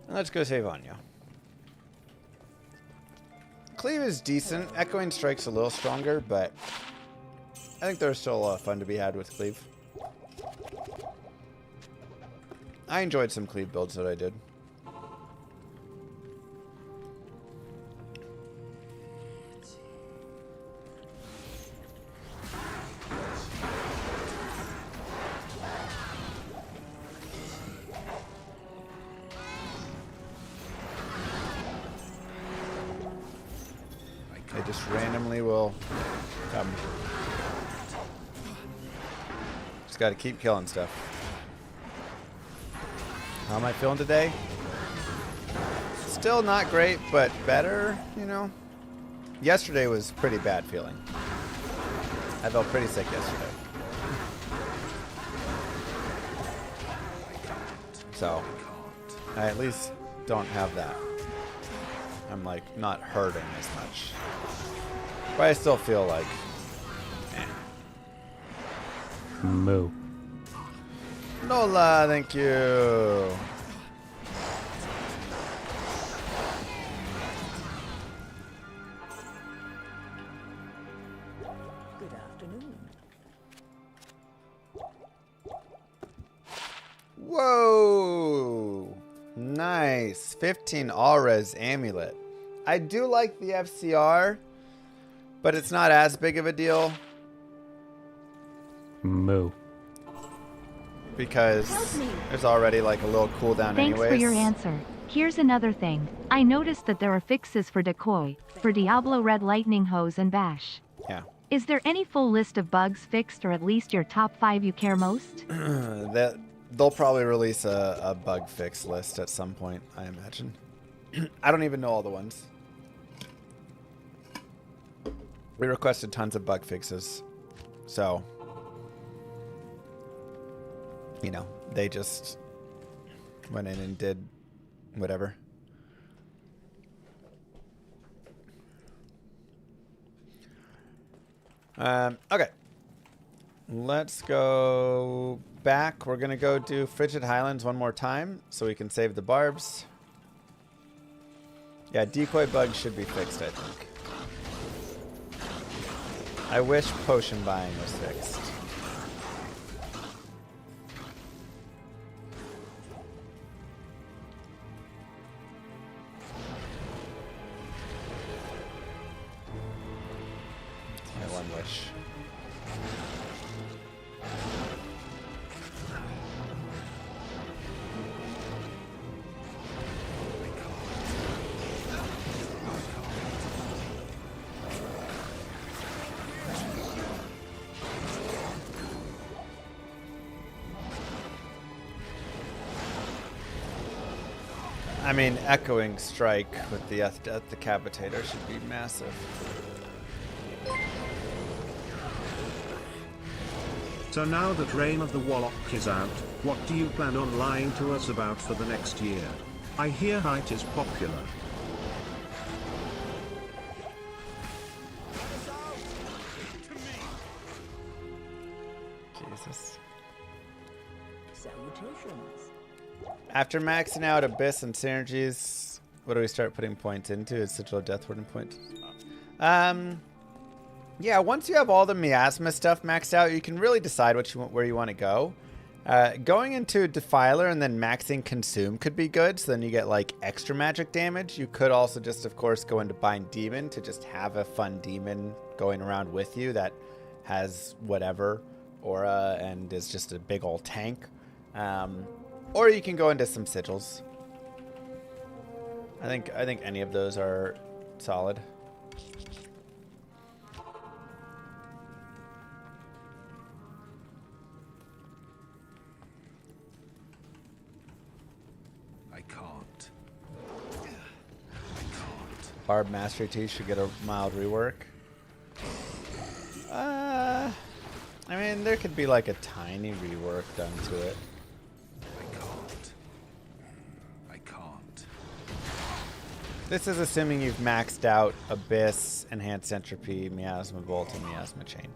[SPEAKER 2] And let's go save Anya. Cleave is decent. Echoing Strike's a little stronger, but I think there's still a lot of fun to be had with Cleave. I enjoyed some Cleave builds that I did. They just randomly will come. Just gotta keep killing stuff. How am I feeling today? It's Still not great, but better, you know? Yesterday was pretty bad feeling. I felt pretty sick yesterday. So, I at least don't have that. I'm like not hurting as much. But I still feel like
[SPEAKER 8] Moo.
[SPEAKER 2] Lola, thank you.
[SPEAKER 7] Good afternoon.
[SPEAKER 2] Whoa! Nice. 15 All-Res Amulet. I do like the FCR, but it's not as big of a deal
[SPEAKER 8] Moo.
[SPEAKER 2] because there's already like a little cooldown
[SPEAKER 10] Thanks
[SPEAKER 2] anyways.
[SPEAKER 10] for your answer. Here's another thing. I noticed that there are fixes for decoy, for Diablo Red Lightning Hose and Bash.
[SPEAKER 2] Yeah.
[SPEAKER 10] Is there any full list of bugs fixed, or at least your top 5 you care most?
[SPEAKER 2] They'll probably release a bug fix list at some point, I imagine. I don't even know all the ones. We requested tons of bug fixes. So, you know, they just went in and did whatever. Okay. Let's go back. We're going to go do Frigid Highlands one more time so we can save the barbs. Yeah, decoy bugs should be fixed, I think. I wish potion buying was fixed. That's my one wish. I mean, Echoing Strike with the Death Decapitator should be massive.
[SPEAKER 4] So now that Reign of the Warlock is out, what do you plan on lying to us about for the next year? I hear height is popular.
[SPEAKER 2] Jesus.
[SPEAKER 7] Salutations.
[SPEAKER 2] After maxing out Abyss and Synergies, what do we start putting points into? Is Sigil of Death Warden points? Yeah, once you have all the miasma stuff maxed out, you can really decide where you want to go. Going into Defiler and then maxing Consume could be good, so then you get like extra magic damage. You could also just, of course, go into Bind Demon to just have a fun demon going around with you that has whatever aura and is just a big old tank. Or you can go into some sigils. I think any of those are solid.
[SPEAKER 6] I can't.
[SPEAKER 2] Barb Mastery 2 should get a mild rework. I mean, there could be like a tiny rework done to it.
[SPEAKER 6] I can't.
[SPEAKER 2] This is assuming you've maxed out Abyss, Enhanced Entropy, Miasma Bolt, and Miasma Chain.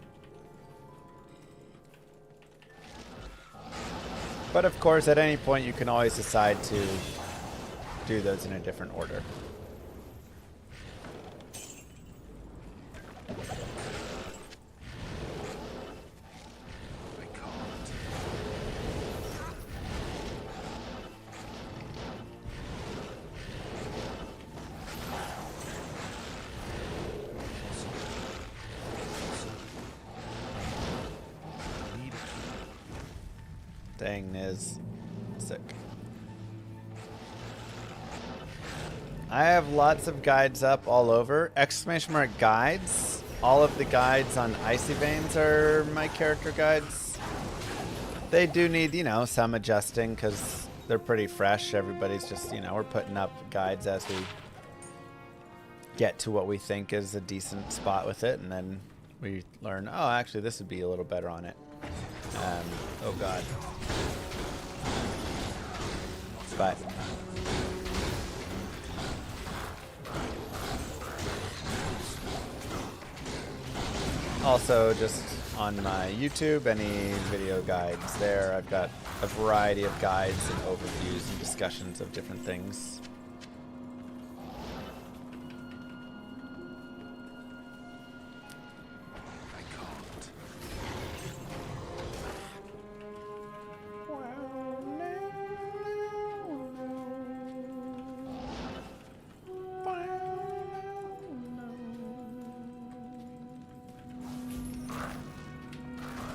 [SPEAKER 2] But of course, at any point, you can always decide to do those in a different order. Dang, Niz. Sick. I have lots of guides up all over. Exclamation mark guides. All of the guides on Icy Veins are my character guides. They do need, you know, some adjusting because they're pretty fresh. Everybody's just, you know, we're putting up guides as we get to what we think is a decent spot with it, and then we learn, oh, actually this would be a little better on it. Oh god. But also just on my YouTube, any video guides there, I've got a variety of guides and overviews and discussions of different things.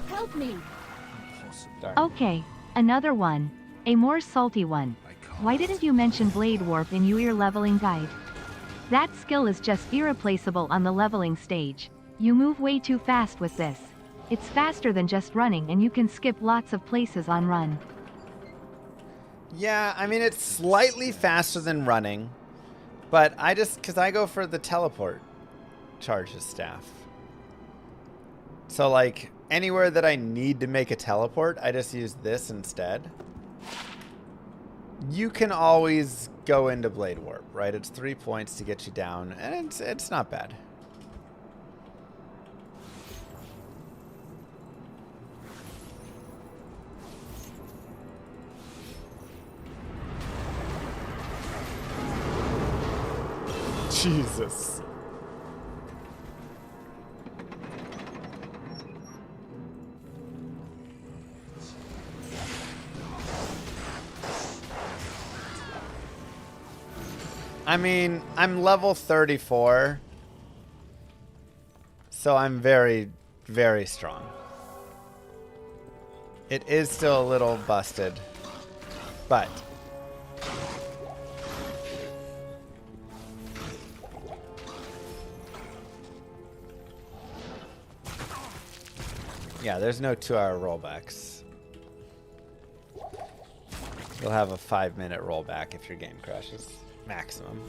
[SPEAKER 10] Help me.
[SPEAKER 2] Darn.
[SPEAKER 10] Okay, another one. A more salty one. Why didn't you mention Blade Warp in your leveling guide? That skill is just irreplaceable on the leveling stage. You move way too fast with this. It's faster than just running, and you can skip lots of places on run.
[SPEAKER 2] Yeah, I mean, it's slightly faster than running, but because I go for the teleport charges staff. So, like, anywhere that I need to make a teleport, I just use this instead. You can always go into Blade Warp, right? It's 3 points to get you down, and it's not bad. Jesus. I mean, I'm level 34, so I'm very, very strong. It is still a little busted, but yeah, there's no 2-hour rollbacks. You'll have a 5-minute rollback if your game crashes. Maximum.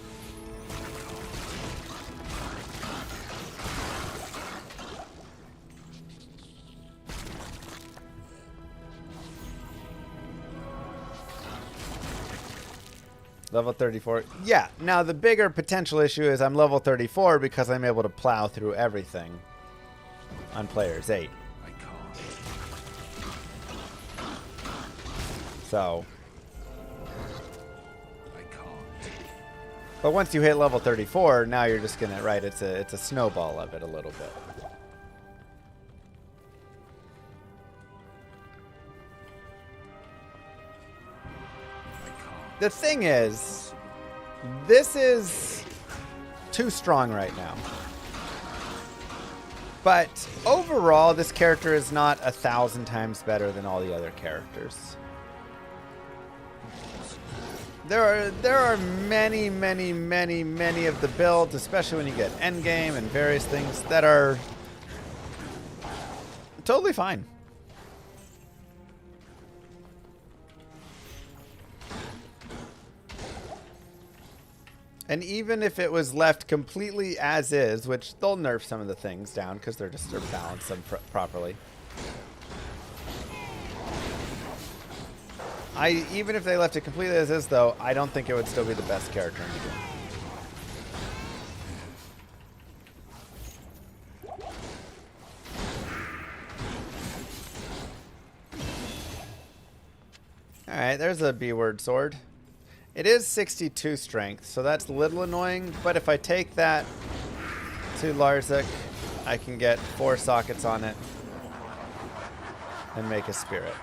[SPEAKER 2] Level 34. Yeah, now the bigger potential issue is I'm level 34 because I'm able to plow through everything on players 8. So, but once you hit level 34, now you're just gonna, right, it's a snowball of it a little bit. The thing is, this is too strong right now. But overall, this character is not 1,000 times better than all the other characters. There are many of the builds, especially when you get endgame and various things, that are totally fine. And even if it was left completely as is, which they'll nerf some of the things down because they're balanced them properly. Even if they left it completely as is, though, I don't think it would still be the best character in the game. Alright, there's a B-word sword. It is 62 strength, so that's a little annoying, but if I take that to Larzik, I can get 4 sockets on it and make a spirit.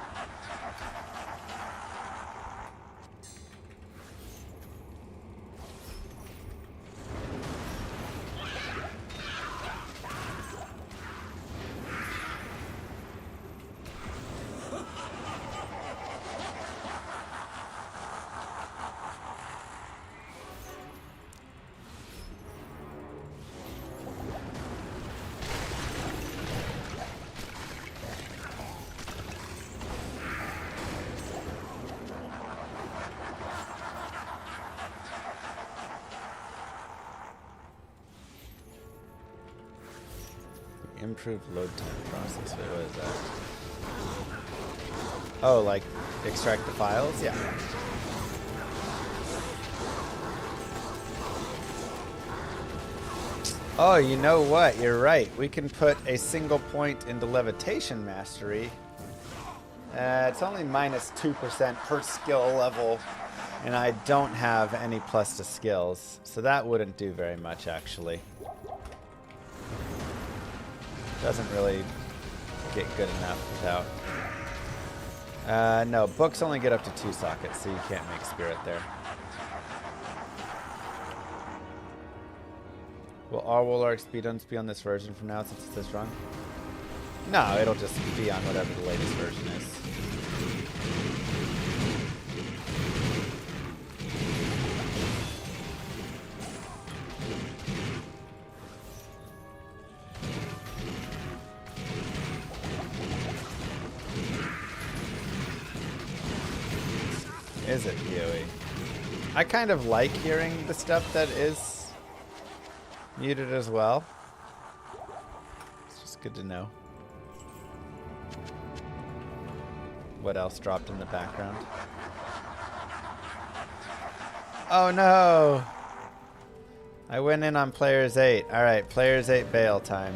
[SPEAKER 2] Improved load time process. Wait, what is that? Oh, like extract the files? Yeah. Oh, you know what? You're right. We can put a single point into levitation mastery. It's only minus 2% per skill level, and I don't have any plus to skills, so that wouldn't do very much, actually. Doesn't really get good enough without... no, books only get up to 2 sockets, so you can't make spirit there. Will all Warlock speedruns be on this version from now since it's this strong? No, it'll just be on whatever the latest version is. Is it, Yui? I kind of like hearing the stuff that is muted as well. It's just good to know. What else dropped in the background? Oh no! I went in on players 8. Alright, players 8 bail time.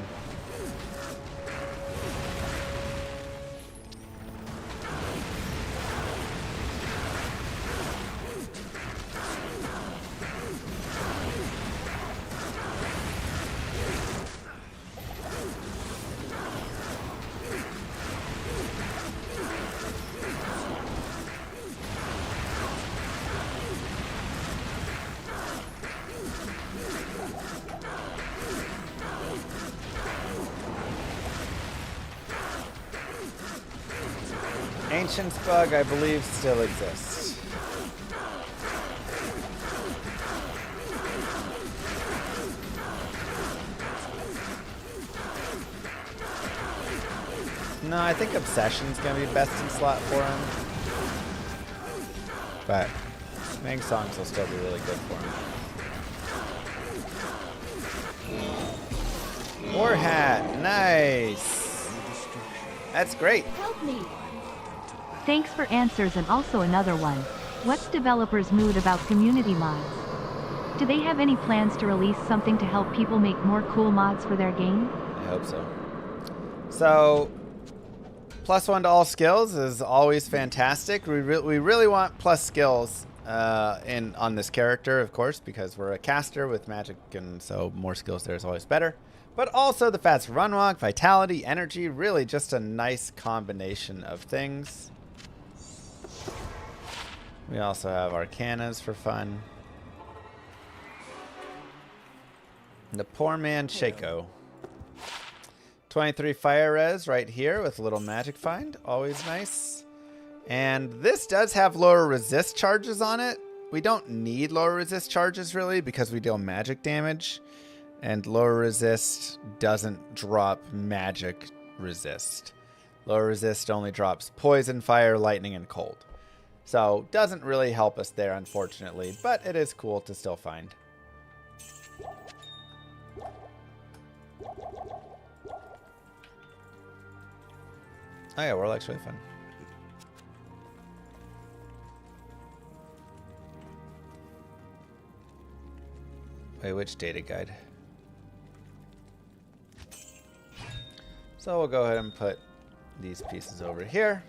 [SPEAKER 2] Ancient's bug, I believe, still exists. No, I think Obsession's gonna be best in slot for him. But Mang Songs will still be really good for him. War Hat, nice. That's great.
[SPEAKER 10] Help me. Thanks for answers, and also another one. What's developers' mood about community mods? Do they have any plans to release something to help people make more cool mods for their game?
[SPEAKER 2] I hope so. So, +1 to all skills is always fantastic. We really want plus skills on this character, of course, because we're a caster with magic, and so more skills there is always better. But also the fast run walk, vitality, energy, really just a nice combination of things. We also have Arcanas for fun. The poor man Shaco. 23 fire res right here with a little magic find. Always nice. And this does have lower resist charges on it. We don't need lower resist charges really because we deal magic damage. And lower resist doesn't drop magic resist. Lower resist only drops poison, fire, lightning, and cold. So, doesn't really help us there, unfortunately, but it is cool to still find. Oh yeah, Warlock's really fun. Wait, which data guide? So we'll go ahead and put these pieces over here.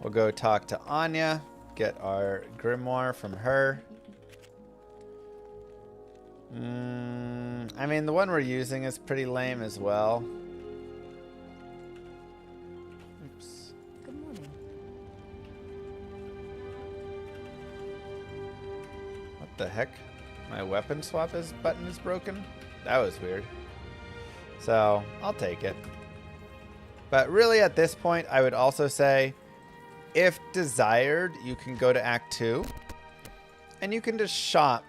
[SPEAKER 2] We'll go talk to Anya, get our grimoire from her. I mean, the one we're using is pretty lame as well. Oops.
[SPEAKER 7] Good morning.
[SPEAKER 2] What the heck? My weapon swap button is broken? That was weird. So, I'll take it. But really at this point, I would also say, if desired, you can go to Act 2. And you can just shop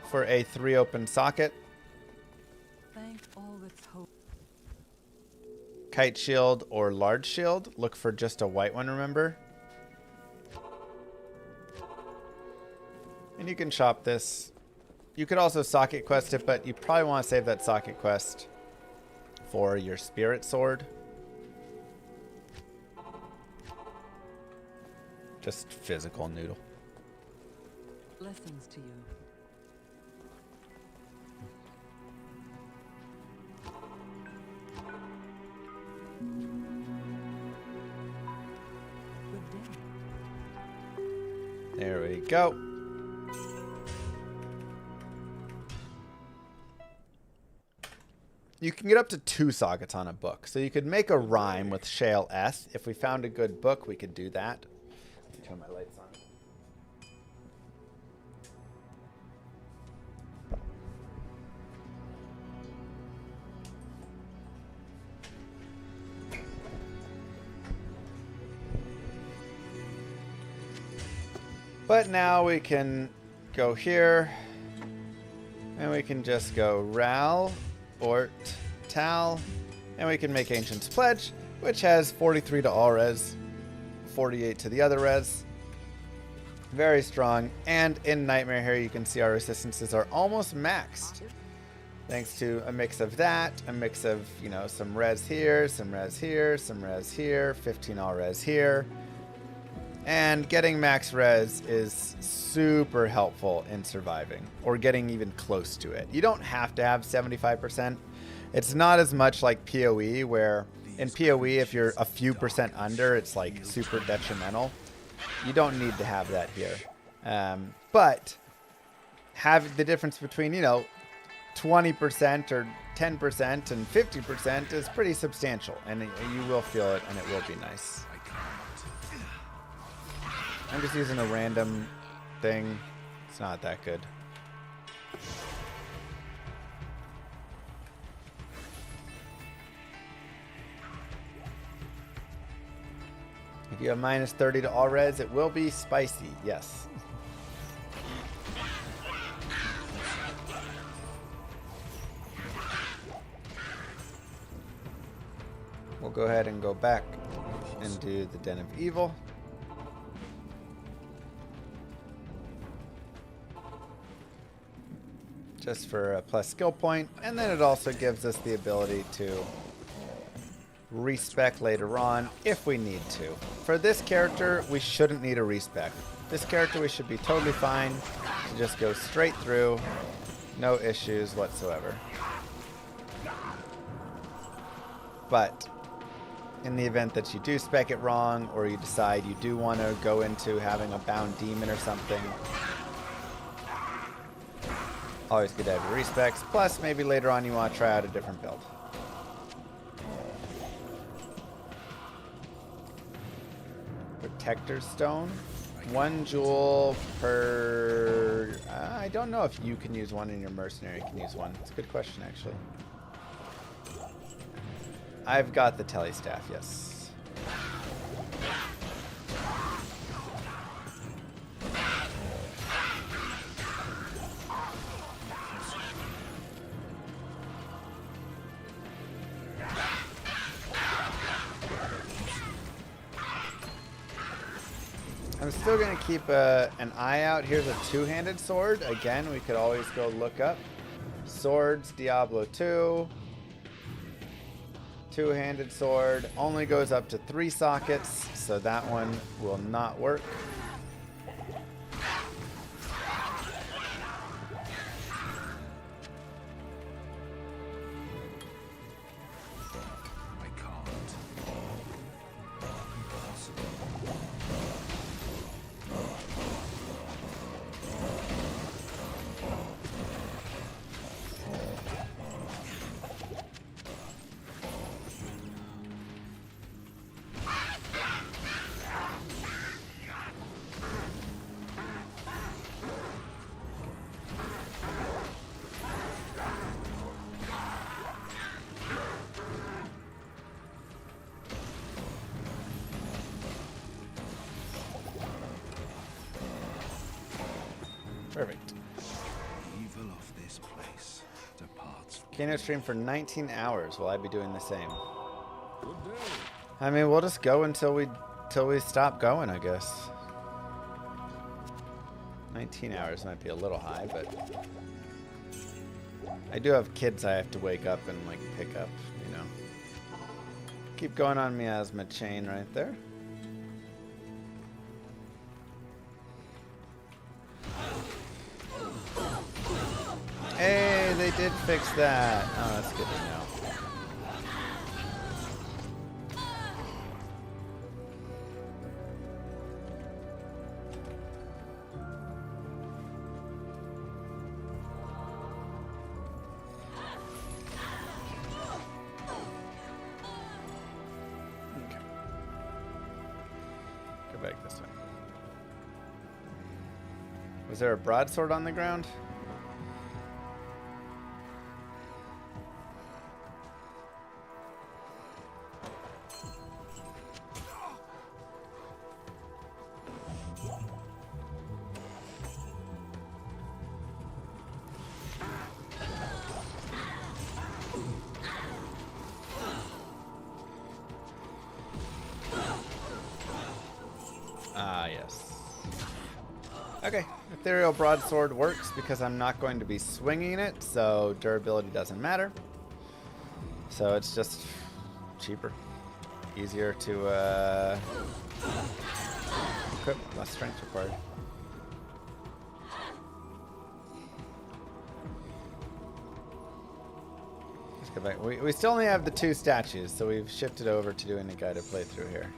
[SPEAKER 2] for a 3 open socket.
[SPEAKER 7] Thank all that's hope.
[SPEAKER 2] Kite shield or large shield. Look for just a white one, remember? And you can shop this. You could also socket quest it, but you probably want to save that socket quest for your spirit sword. Just physical noodle.
[SPEAKER 7] Blessings to you. Good day.
[SPEAKER 2] There we go. You can get up to 2 sockets on a book. So you could make a rhyme with shale S. If we found a good book, we could do that. Let me turn my lights on. But now we can go here, and we can just go Ral, Ort, Tal, and we can make Ancient's Pledge, which has 43 to all res, 48 to the other res. Very strong. And in Nightmare here, you can see our resistances are almost maxed. Thanks to a mix of that, a mix of, you know, some res here, some res here, some res here, 15 all res here. And getting max res is super helpful in surviving, or getting even close to it. You don't have to have 75%. It's not as much like PoE, where in PoE, if you're a few percent under, it's like super detrimental. You don't need to have that here. But have the difference between, you know, 20% or 10% and 50% is pretty substantial, and you will feel it, and it will be nice. I'm just using a random thing. It's not that good. If you have minus 30 to all res, it will be spicy. Yes. We'll go ahead and go back and do the Den of Evil. Just for a plus skill point, and then it also gives us the ability to respec later on if we need to. For this character, we shouldn't need a respec. This character, we should be totally fine to just go straight through, no issues whatsoever. But in the event that you do spec it wrong, or you decide you do want to go into having a bound demon or something, always good to have your respecs. Plus, maybe later on you want to try out a different build. Protector Stone. 1 jewel per... I don't know if you can use one and your mercenary can use one. It's a good question, actually. I've got the Telestaff, yes. I'm still going to keep an eye out. Here's a 2-handed sword. Again, we could always go look up. Swords, Diablo 2. 2-handed sword. Only goes up to 3 sockets, so that one will not work. Perfect.
[SPEAKER 6] Evil of this place departs.
[SPEAKER 2] Kano stream for 19 hours. Will I be doing the same?
[SPEAKER 6] Good day.
[SPEAKER 2] I mean, we'll just go until we stop going, I guess. 19 hours might be a little high, but I do have kids I have to wake up and like pick up, you know. Keep going on miasma chain right there. Hey, they did fix that. Oh, that's good to know. Okay. Go back this way. Was there a broadsword on the ground? Ah, yes. Okay, ethereal broadsword works because I'm not going to be swinging it, so durability doesn't matter. So it's just cheaper, easier to equip, less strength required. Let's go back. We still only have the 2 statues, so we've shifted over to doing a guided playthrough here.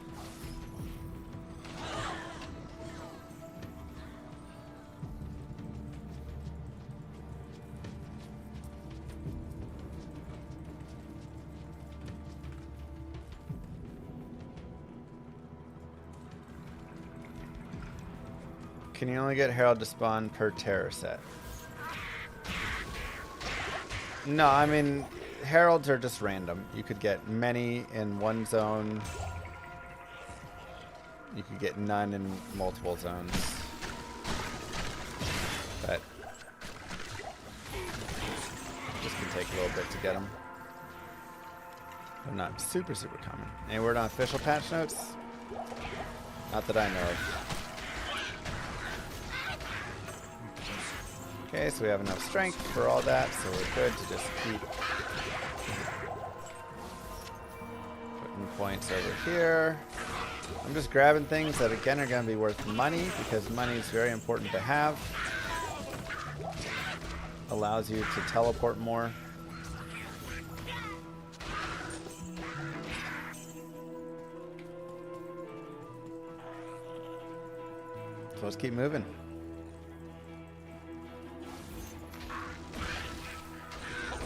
[SPEAKER 2] Can you only get Herald to spawn per terror set? No, I mean, Heralds are just random. You could get many in one zone. You could get none in multiple zones. But just can take a little bit to get them. They're not super common. Any word on official patch notes? Not that I know of. Okay, so we have enough strength for all that, so we're good to just keep putting points over here. I'm just grabbing things that again are going to be worth money because money is very important to have. Allows you to teleport more. So let's keep moving.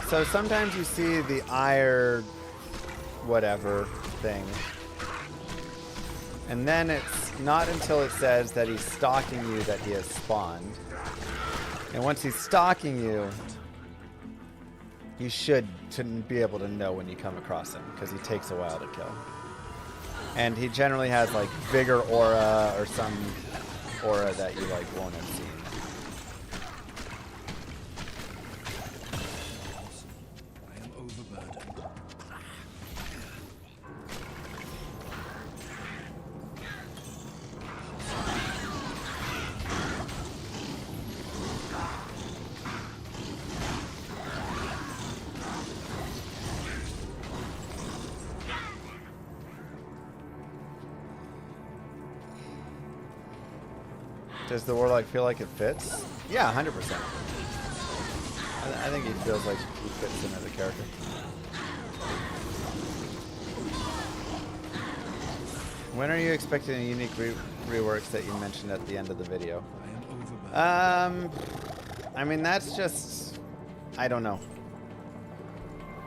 [SPEAKER 2] So sometimes you see the ire whatever thing. And then it's not until it says that he's stalking you that he has spawned. And once he's stalking you, you should be able to know when you come across him because he takes a while to kill. And he generally has like vigor aura or some aura that you like won't have seen. Does the Warlock feel like it fits? Yeah, 100%. I think he feels like he fits in as a character. When are you expecting a unique reworks that you mentioned at the end of the video? I mean, that's just... I don't know.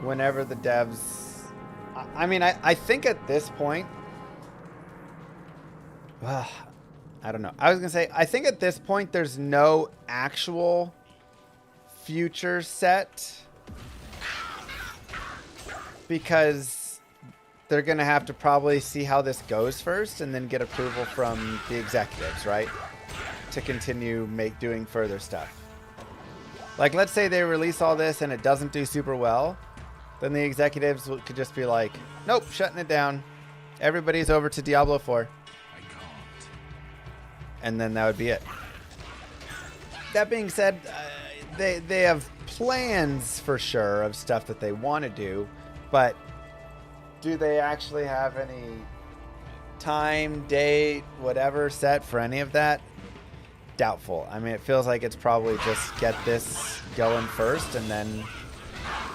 [SPEAKER 2] Whenever the devs... I mean, I think at this point... I don't know. I was going to say, I think at this point there's no actual future set because they're going to have to probably see how this goes first and then get approval from the executives, right? To continue doing further stuff. Like, let's say they release all this and it doesn't do super well. Then the executives could just be like, nope, shutting it down. Everybody's over to Diablo 4. And then that would be it. That being said, they have plans for sure of stuff that they want to do, but do they actually have any time, date, whatever set for any of that? Doubtful. I mean, it feels like it's probably just get this going first and then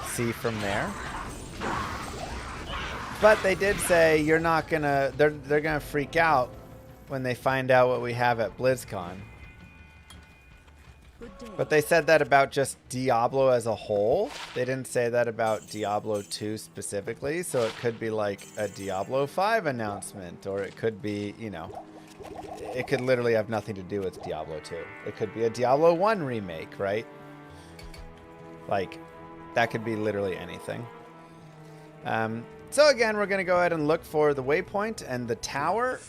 [SPEAKER 2] see from there. But they did say you're not gonna, they're gonna freak out when they find out what we have at BlizzCon. But they said that about just Diablo as a whole. They didn't say that about Diablo 2 specifically, so it could be like a Diablo 5 announcement, or it could be, you know, it could literally have nothing to do with Diablo 2. It could be a Diablo 1 remake, right? Like, that could be literally anything. So again, we're going to go ahead and look for the waypoint and the tower.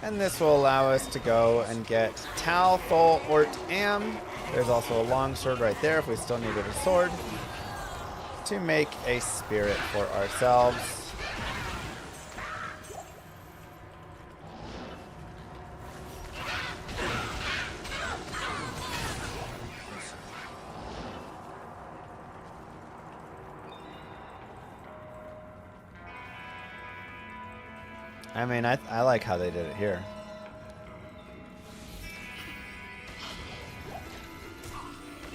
[SPEAKER 2] And this will allow us to go and get Tal, Thol, Ort, Am. There's also a long sword right there if we still needed a sword. To make a spirit for ourselves. I mean, I like how they did it here.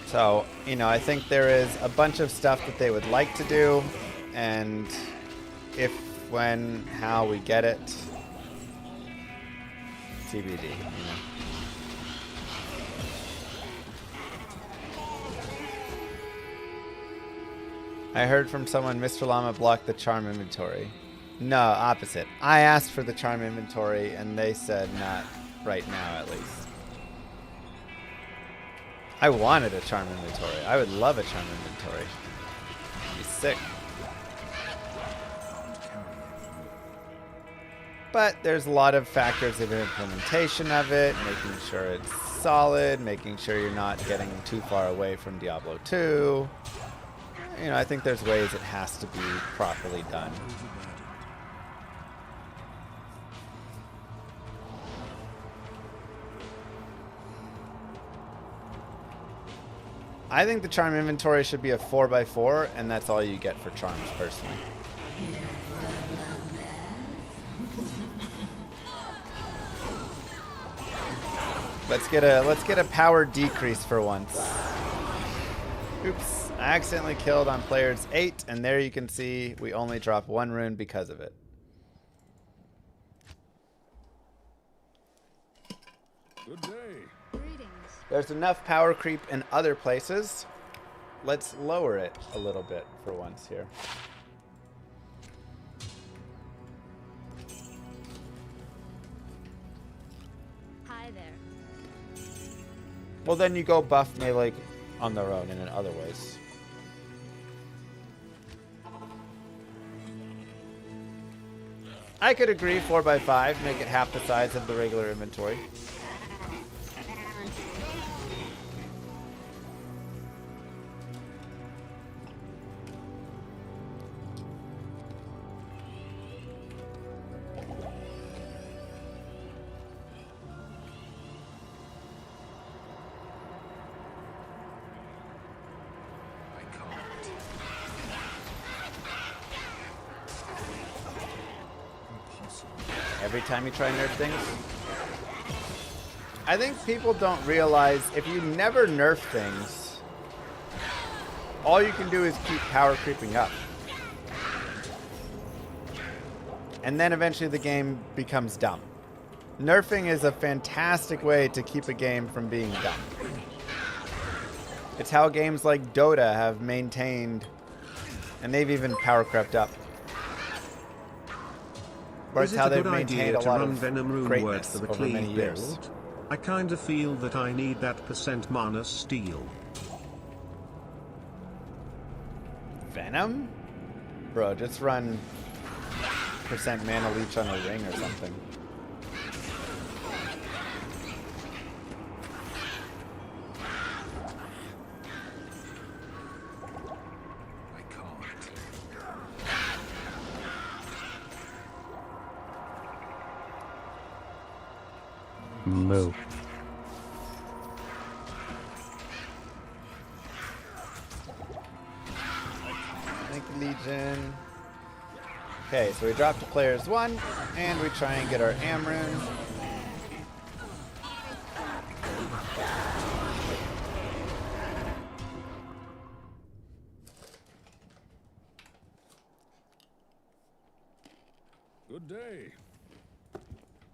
[SPEAKER 2] So, you know, I think there is a bunch of stuff that they would like to do, and if, when, how we get it, TBD, you know. I heard from someone Mr. Llama blocked the charm inventory. No, opposite. I asked for the charm inventory, and they said not right now, at least. I wanted a charm inventory. I would love a charm inventory. It'd be sick. But there's a lot of factors of implementation of it, making sure it's solid, making sure you're not getting too far away from Diablo 2. You know, I think there's ways it has to be properly done. I think the charm inventory should be a 4x4, and that's all you get for charms, personally. Let's get a power decrease for once. Oops, I accidentally killed on players 8, and there you can see we only drop 1 rune because of it.
[SPEAKER 6] Good day.
[SPEAKER 2] There's enough power creep in other places. Let's lower it a little bit for once here.
[SPEAKER 9] Hi there.
[SPEAKER 2] Well, then you go buff melee on their own and in other ways. I could agree 4x5, make it half the size of the regular inventory. Every time you try and nerf things. I think people don't realize if you never nerf things, all you can do is keep power creeping up. And then eventually the game becomes dumb. Nerfing is a fantastic way to keep a game from being dumb. It's how games like Dota have maintained, and they've even power crept up. But
[SPEAKER 4] Is
[SPEAKER 2] it's
[SPEAKER 4] it
[SPEAKER 2] how
[SPEAKER 4] a
[SPEAKER 2] they've
[SPEAKER 4] good idea
[SPEAKER 2] maintained a
[SPEAKER 4] to
[SPEAKER 2] lot
[SPEAKER 4] run
[SPEAKER 2] of
[SPEAKER 4] Venom Rune Word
[SPEAKER 2] greatness
[SPEAKER 4] for the
[SPEAKER 2] over many
[SPEAKER 4] cleave
[SPEAKER 2] years.
[SPEAKER 4] build? I kinda feel that I need that % mana steal.
[SPEAKER 2] Venom? Bro, just run % mana leech on a ring or something.
[SPEAKER 8] Move.
[SPEAKER 2] I Thank you, Legion. Okay, so we drop to players 1, and we try and get our Amrune.
[SPEAKER 6] Good day.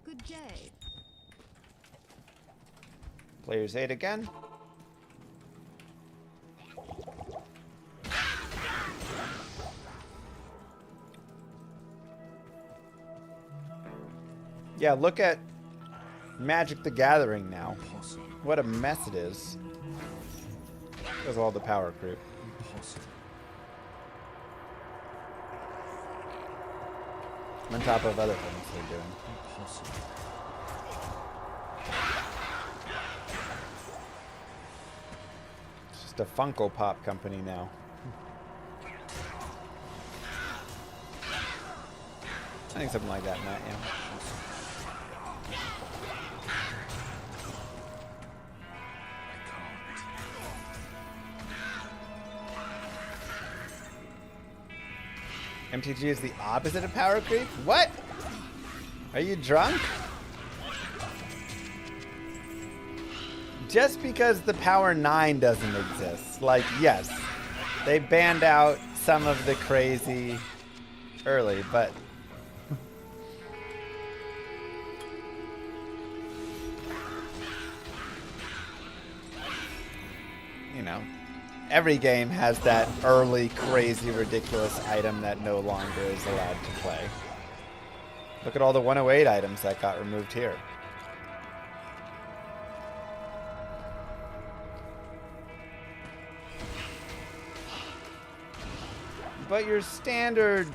[SPEAKER 9] Good day.
[SPEAKER 2] Players 8 again. Yeah, look at Magic the Gathering now. What a mess it is. Because of all the power creep. On top of other things they're doing. It's just a Funko Pop company now. I think something like that, Matt, yeah. MTG is the opposite of power creep? What? Are you drunk? Just because the power 9 doesn't exist. Like, yes, they banned out some of the crazy early, but you know, every game has that early, crazy, ridiculous item that no longer is allowed to play. Look at all the 108 items that got removed here. But your standard...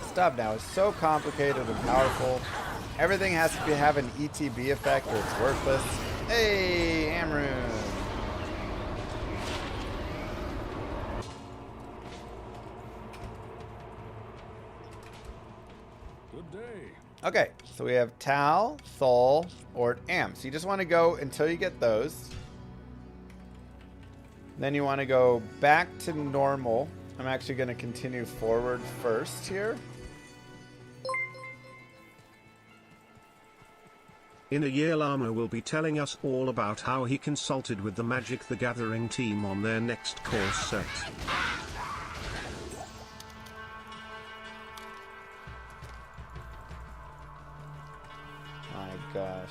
[SPEAKER 2] Stuff now is so complicated and powerful. Everything has to have an ETB effect or it's worthless. Hey, Amrune.
[SPEAKER 6] Good day.
[SPEAKER 2] Okay, so we have Tal, Thol, or Am. So you just want to go until you get those. Then you want to go back to normal. I'm actually going to continue forward first here.
[SPEAKER 4] In a year, Llama will be telling us all about how he consulted with the Magic the Gathering team on their next course set.
[SPEAKER 2] My gosh.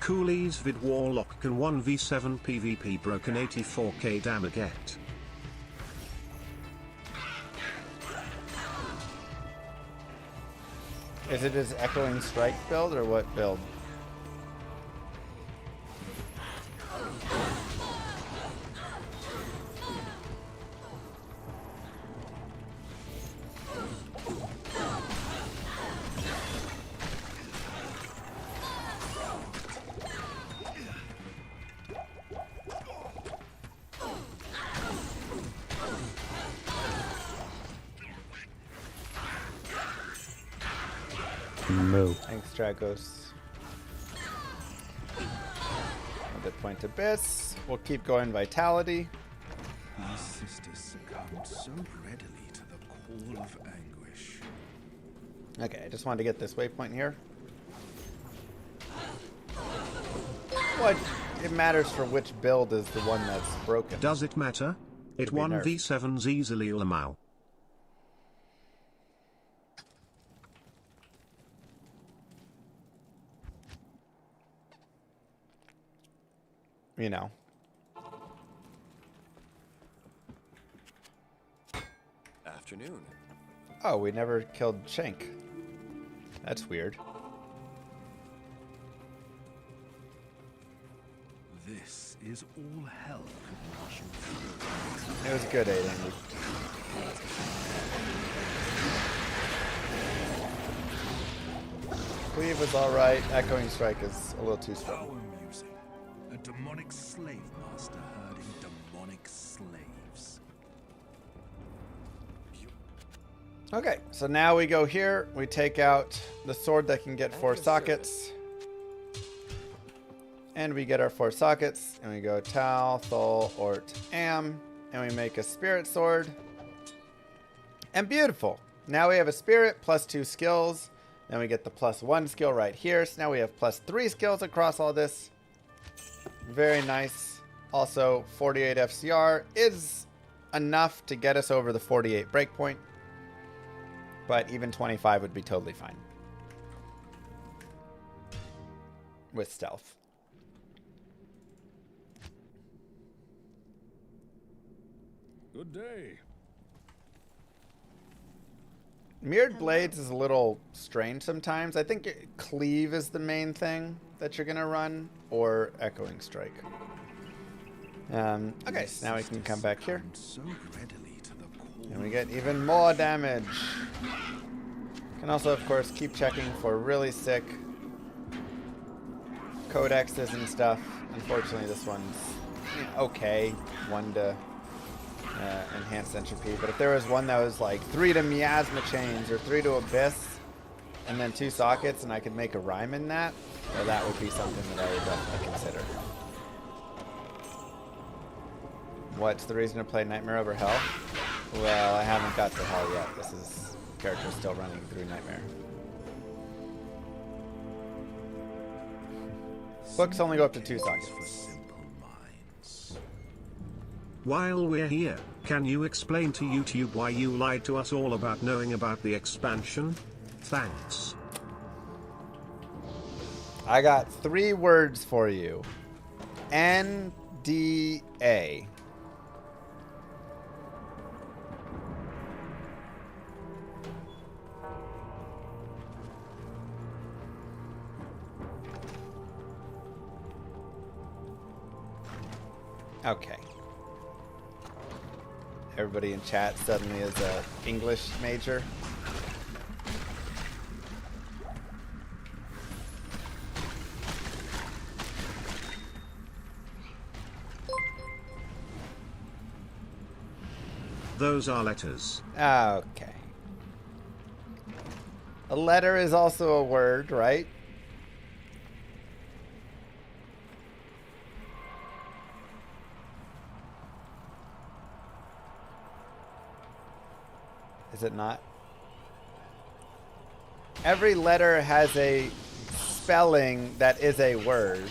[SPEAKER 4] Coolies vid Warlock can 1v7 PvP broken 84k damaget.
[SPEAKER 2] Is it his Echoing Strike build or what build?
[SPEAKER 8] Move.
[SPEAKER 2] Thanks, Dragos. Another point Abyss. We'll keep going Vitality.
[SPEAKER 6] My sisters succumbed so readily to the call of anguish.
[SPEAKER 2] Okay, I just wanted to get this waypoint here. Well, it matters for which build is the one that's broken.
[SPEAKER 4] Does it matter? It 1v7s easily, Llama.
[SPEAKER 2] You know.
[SPEAKER 11] Afternoon.
[SPEAKER 2] Oh, we never killed Shank. That's weird.
[SPEAKER 6] This is all hell could rush through.
[SPEAKER 2] It was good, Aiden. Cleave was alright. Echoing Strike is a little too strong.
[SPEAKER 6] Power music. A demonic slave master herding demonic slaves.
[SPEAKER 2] Okay, so now we go here. We take out the sword that can get 4 sockets. And we get our 4 sockets, and we go Tal, Thol, Ort, Am, and we make a spirit sword. And beautiful. Now we have a spirit plus 2 skills. Then we get the plus 1 skill right here. So now we have plus 3 skills across all this. Very nice. Also, 48 FCR is enough to get us over the 48 breakpoint. But even 25 would be totally fine. With stealth.
[SPEAKER 6] Good day.
[SPEAKER 2] Mirrored Blades is a little strange sometimes. I think Cleave is the main thing that you're going to run, or Echoing Strike. Okay, so now we can come back here. And we get even more damage. Can also, of course, keep checking for really sick codexes and stuff. Unfortunately, this one's okay. 1 to enhanced entropy. But if there was one that was like 3 to miasma chains or 3 to abyss and then 2 sockets and I could make a rhyme in that, well, that would be something that I would definitely consider. What's the reason to play Nightmare over Hell? Well, I haven't got to Hell yet. This is character still running through Nightmare. Books only go up to 2 sockets.
[SPEAKER 4] While we're here, can you explain to YouTube why you lied to us all about knowing about the expansion? Thanks.
[SPEAKER 2] I got 3 words for you. NDA. Okay. Everybody in chat suddenly is a English major.
[SPEAKER 4] Those are letters.
[SPEAKER 2] Okay. A letter is also a word, right? Is it not? Every letter has a spelling that is a word.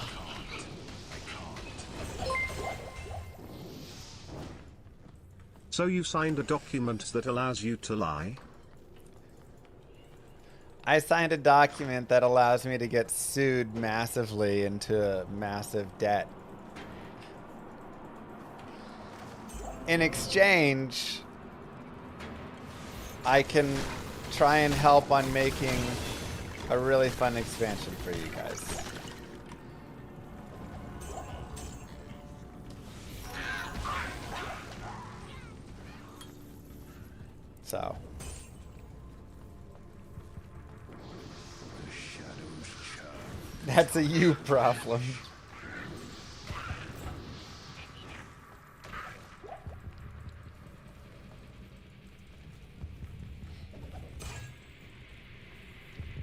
[SPEAKER 4] So you signed a document that allows you to lie?
[SPEAKER 2] I signed a document that allows me to get sued massively into massive debt. In exchange, I can try and help on making a really fun expansion for you guys. So. That's a you problem.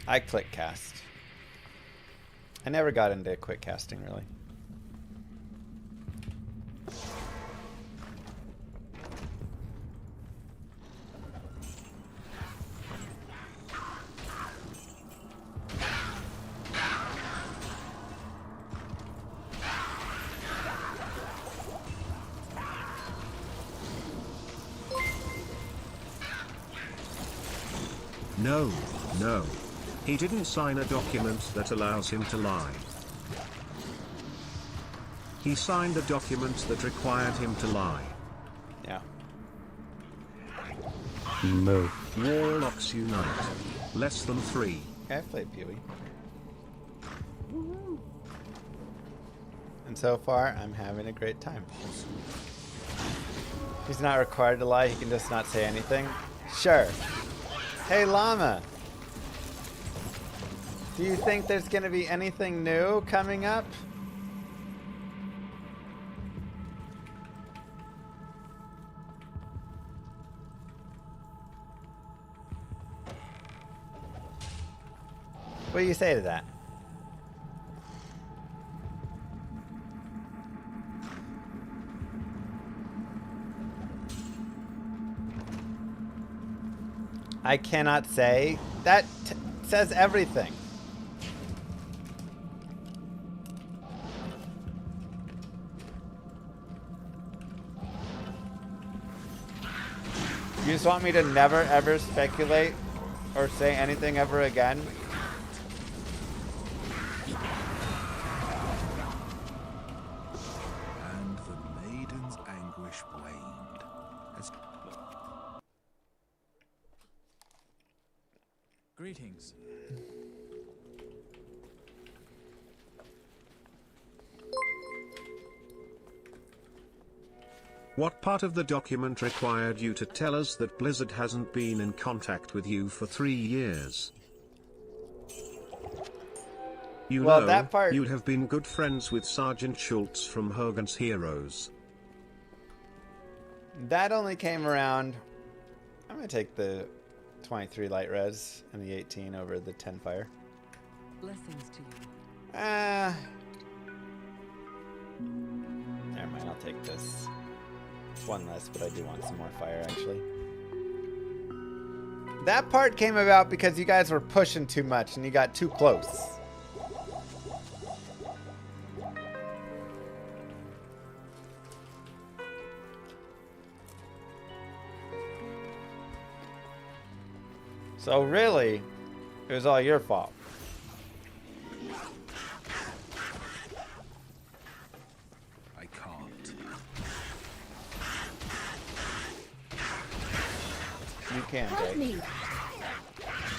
[SPEAKER 2] I click cast. I never got into quick casting, really.
[SPEAKER 4] No, no. He didn't sign a document that allows him to lie. He signed a document that required him to lie.
[SPEAKER 2] Yeah.
[SPEAKER 8] Move.
[SPEAKER 4] Warlocks unite. Less than 3.
[SPEAKER 2] I played Pewee. And so far, I'm having a great time. He's not required to lie, he can just not say anything. Sure. Hey, Llama. Do you think there's going to be anything new coming up? What do you say to that? I cannot say. That says everything. You just want me to never ever speculate or say anything ever again?
[SPEAKER 6] And the maiden's anguish waned. As
[SPEAKER 12] Greetings.
[SPEAKER 4] What part of the document required you to tell us that Blizzard hasn't been in contact with you for 3 years? You
[SPEAKER 2] Well,
[SPEAKER 4] know,
[SPEAKER 2] that part-
[SPEAKER 4] you'd have been good friends with Sergeant Schultz from Hogan's Heroes.
[SPEAKER 2] That only came around. I'm gonna take the 23 light res and the 18 over the 10 fire.
[SPEAKER 7] Blessings to you.
[SPEAKER 2] Never mind, I'll take this. It's one less, but I do want some more fire actually. That part came about because you guys were pushing too much and you got too close. So really, it was all your fault.
[SPEAKER 6] I can't.
[SPEAKER 2] You can, Jake.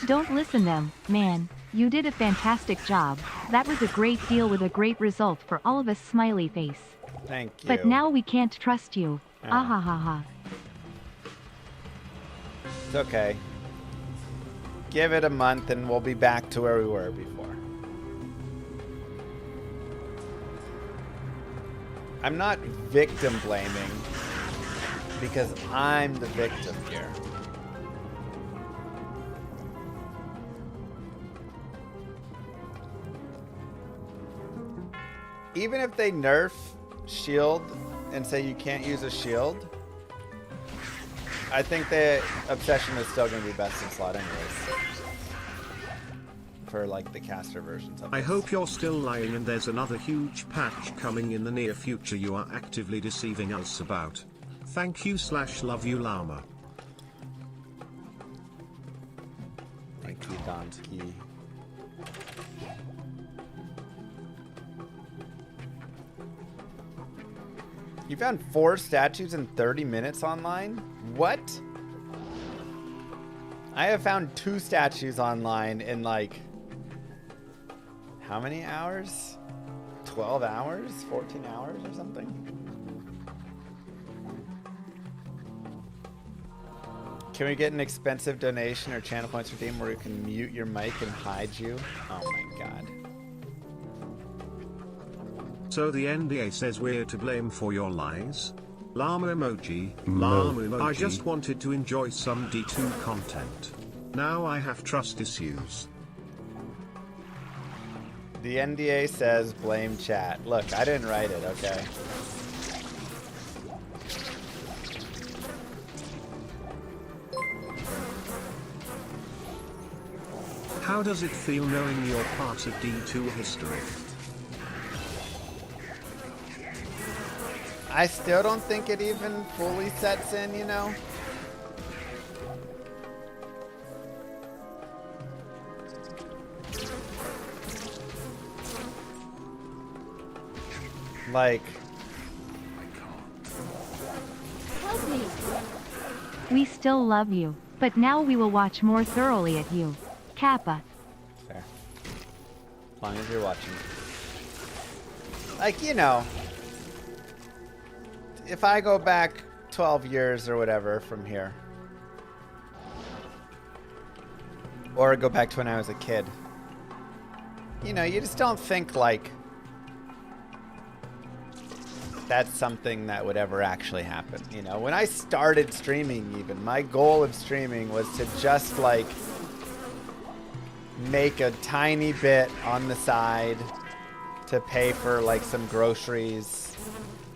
[SPEAKER 10] Don't listen them, man. You did a fantastic job. That was a great deal with a great result for all of us, smiley face.
[SPEAKER 2] Thank you.
[SPEAKER 10] But now we can't trust you.
[SPEAKER 2] Oh.
[SPEAKER 10] Ah ha ha ha.
[SPEAKER 2] It's okay. Give it a month and we'll be back to where we were before. I'm not victim blaming because I'm the victim here. Even if they nerf shield and say you can't use a shield, I think the obsession is still going to be best in slot anyways. For like the caster versions of it.
[SPEAKER 4] I hope you're still lying and there's another huge patch coming in the near future you are actively deceiving us about. Thank you / love you, Llama.
[SPEAKER 2] Thank you, Donkey. You found 4 statues in 30 minutes online? What? I have found 2 statues online in like... how many hours? 12 hours? 14 hours or something? Can we get an expensive donation or channel points redeemed where you can mute your mic and hide you? Oh my god.
[SPEAKER 4] So the NDA says we're to blame for your lies? Llama emoji, llama emoji. I just wanted to enjoy some D2 content. Now I have trust issues.
[SPEAKER 2] The NDA says blame chat. Look, I didn't write it, okay?
[SPEAKER 4] How does it feel knowing you're part of D2 history?
[SPEAKER 2] I still don't think it even fully sets in, you know? Like...
[SPEAKER 10] Help me. We still love you, but now we will watch more thoroughly at you. Kappa.
[SPEAKER 2] Fair. As long as you're watching. Like, you know... if I go back 12 years or whatever from here, or go back to when I was a kid, you know, you just don't think like that's something that would ever actually happen. You know, when I started streaming, even my goal of streaming was to just like make a tiny bit on the side to pay for like some groceries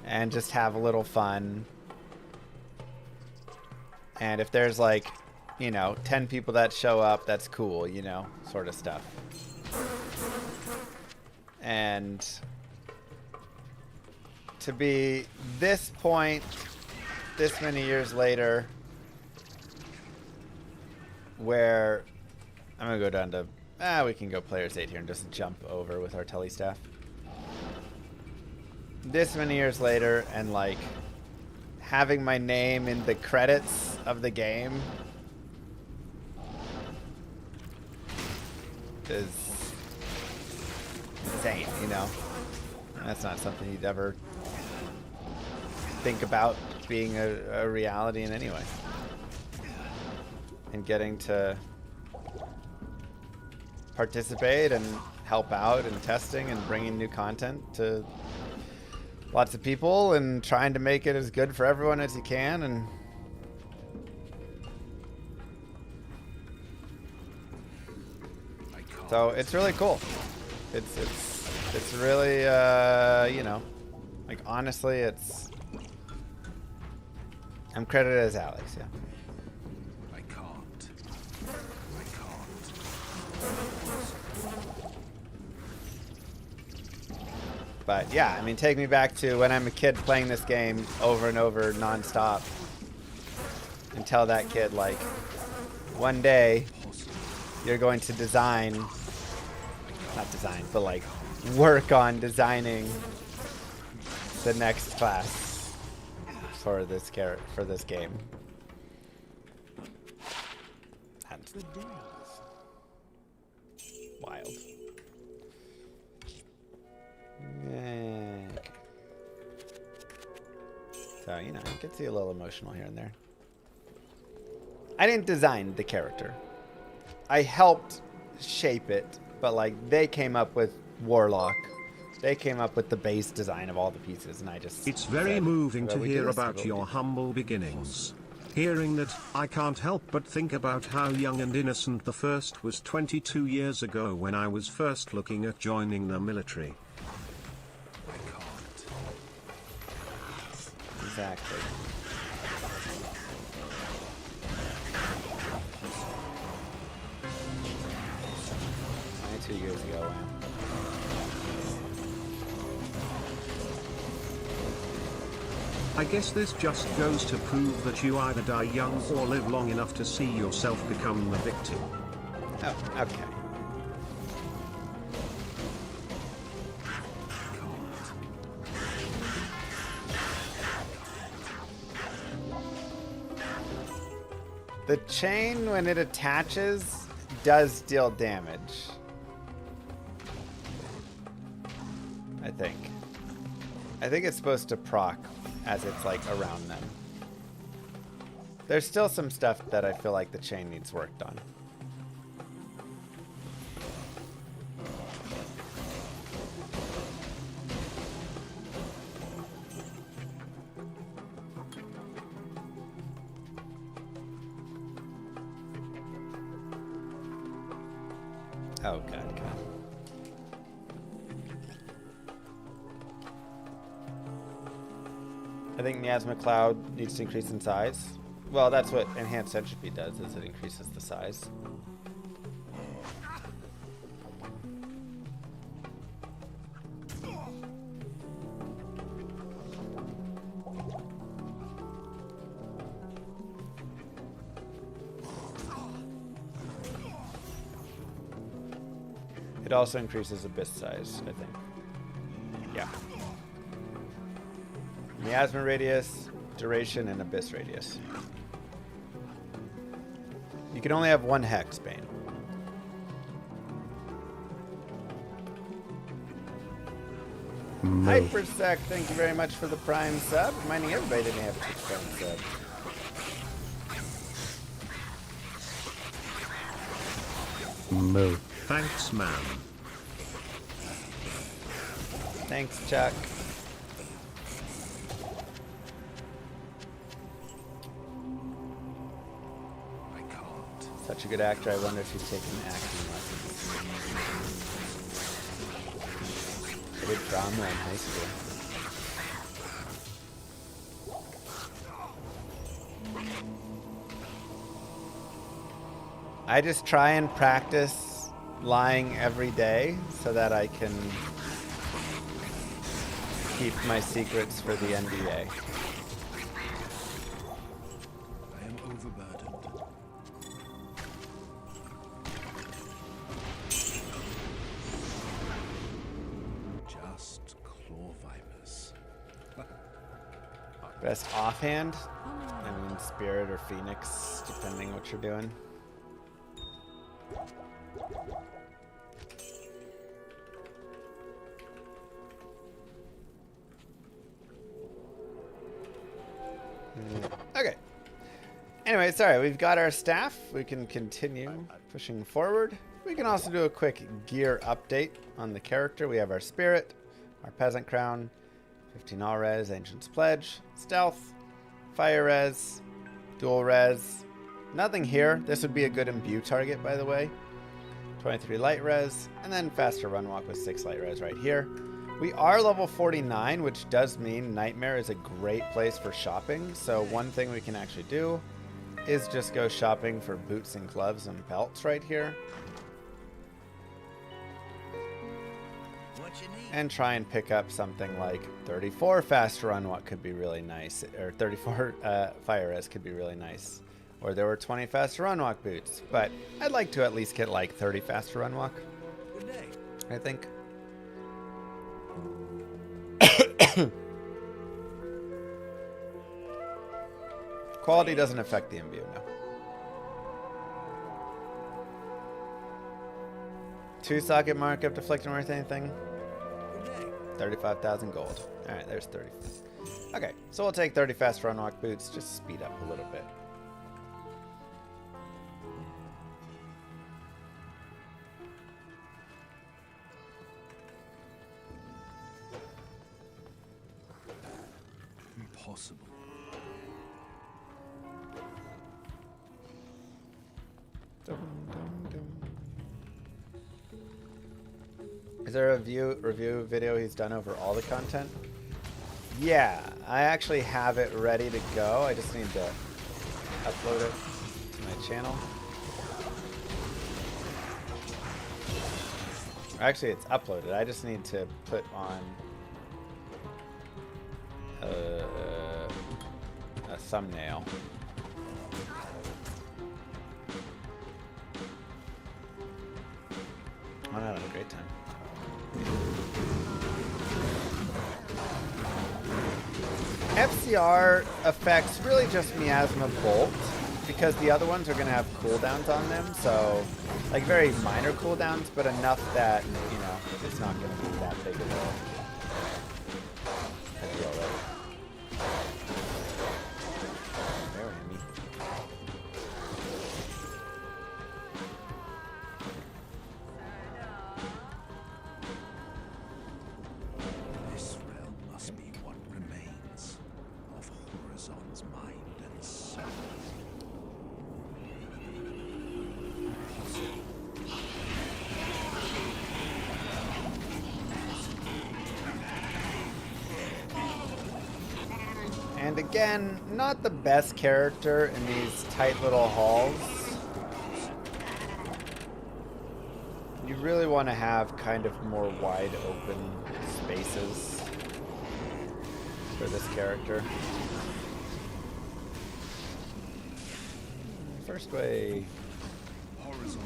[SPEAKER 2] and just have a little fun. And if there's like, you know, 10 people that show up, that's cool, you know, sort of stuff. And to be this point, this many years later, where I'm gonna go down to, we can go players 8 here and just jump over with our tele staff. This many years later, and like having my name in the credits of the game is insane, you know? That's not something you'd ever think about being a reality in any way. And getting to participate and help out in testing and bringing new content to lots of people and trying to make it as good for everyone as you can. And so it's really cool. It's really you know, like honestly, I'm credited as Alex, yeah.
[SPEAKER 6] I can't.
[SPEAKER 2] But yeah, I mean, take me back to when I'm a kid playing this game over and over non-stop and tell that kid, like, one day you're going to design, not design, but like work on designing the next class for this game. That's wild. Yeah. So, you know, you can see a little emotional here and there. I didn't design the character. I helped shape it, but like they came up with Warlock. They came up with the base design of all the pieces, and I just
[SPEAKER 4] It's very moving to hear about
[SPEAKER 2] what
[SPEAKER 4] your
[SPEAKER 2] we do.
[SPEAKER 4] humble beginnings. Hearing that, I can't help but think about how young and innocent the first was 22 years ago when I was first looking at joining the military.
[SPEAKER 2] Exactly. Two years ago, wow.
[SPEAKER 4] I guess this just goes to prove that you either die young or live long enough to see yourself become the victim.
[SPEAKER 2] Oh, okay. The chain, when it attaches, does deal damage. I think it's supposed to proc as it's like around them. There's still some stuff that I feel like the chain needs worked on. Oh, God. I think Miasma Cloud needs to increase in size. Well, that's what Enhanced Entropy does, is it increases the size. It also increases abyss size, I think. Yeah. Miasma radius, duration, and abyss radius. You can only have one hex, Bane. Hypersec, thank you very much for the Prime sub. Reminding everybody that they have a Prime sub.
[SPEAKER 8] Move.
[SPEAKER 4] Thanks, man.
[SPEAKER 2] Thanks, Chuck. Such a good actor, I wonder if he's taking acting lessons. I did drama in high school. I just try and practice lying every day so that I can keep my secrets for the NDA.
[SPEAKER 6] I am overburdened. Just claw vipers.
[SPEAKER 2] Best offhand? I mean, Spirit or Phoenix, depending what you're doing. Okay. Anyway, sorry, we've got our staff. We can continue pushing forward. We can also do a quick gear update on the character. We have our Spirit, our Peasant Crown, 15 all res, Ancient's Pledge, Stealth, Fire res, Dual res. Nothing here. This would be a good imbue target, by the way. 23 light res, and then faster run walk with 6 light res right here. We are level 49, which does mean Nightmare is a great place for shopping. So one thing we can actually do is just go shopping for boots and gloves and belts right here. And try and pick up something like 34 fast run walk could be really nice, or 34 fire res could be really nice. Or there were 20 fast run walk boots, but I'd like to at least get like 30 fast run walk.
[SPEAKER 6] Good day.
[SPEAKER 2] I think. Quality doesn't affect the imbue, no. 2 socket markup deflecting worth anything? 35,000 gold. Alright, there's 30. Okay, so we'll take 30 fast run walk boots, just speed up a little bit.
[SPEAKER 6] Impossible.
[SPEAKER 2] Is there a review video he's done over all the content? Yeah, I actually have it ready to go. I just need to upload it to my channel. Actually, it's uploaded. I just need to put on a thumbnail. I'm having a great time. FCR affects really just Miasma Bolt because the other ones are going to have cooldowns on them, so like very minor cooldowns, but enough that, you know, it's not going to be that big of a deal, right? There, Amy.
[SPEAKER 6] This realm must be what remains of Horizon's mind and soul.
[SPEAKER 2] And again, not the best character in these tight little halls. You really want to have kind of more wide open spaces for this character. First way.
[SPEAKER 6] Horizon.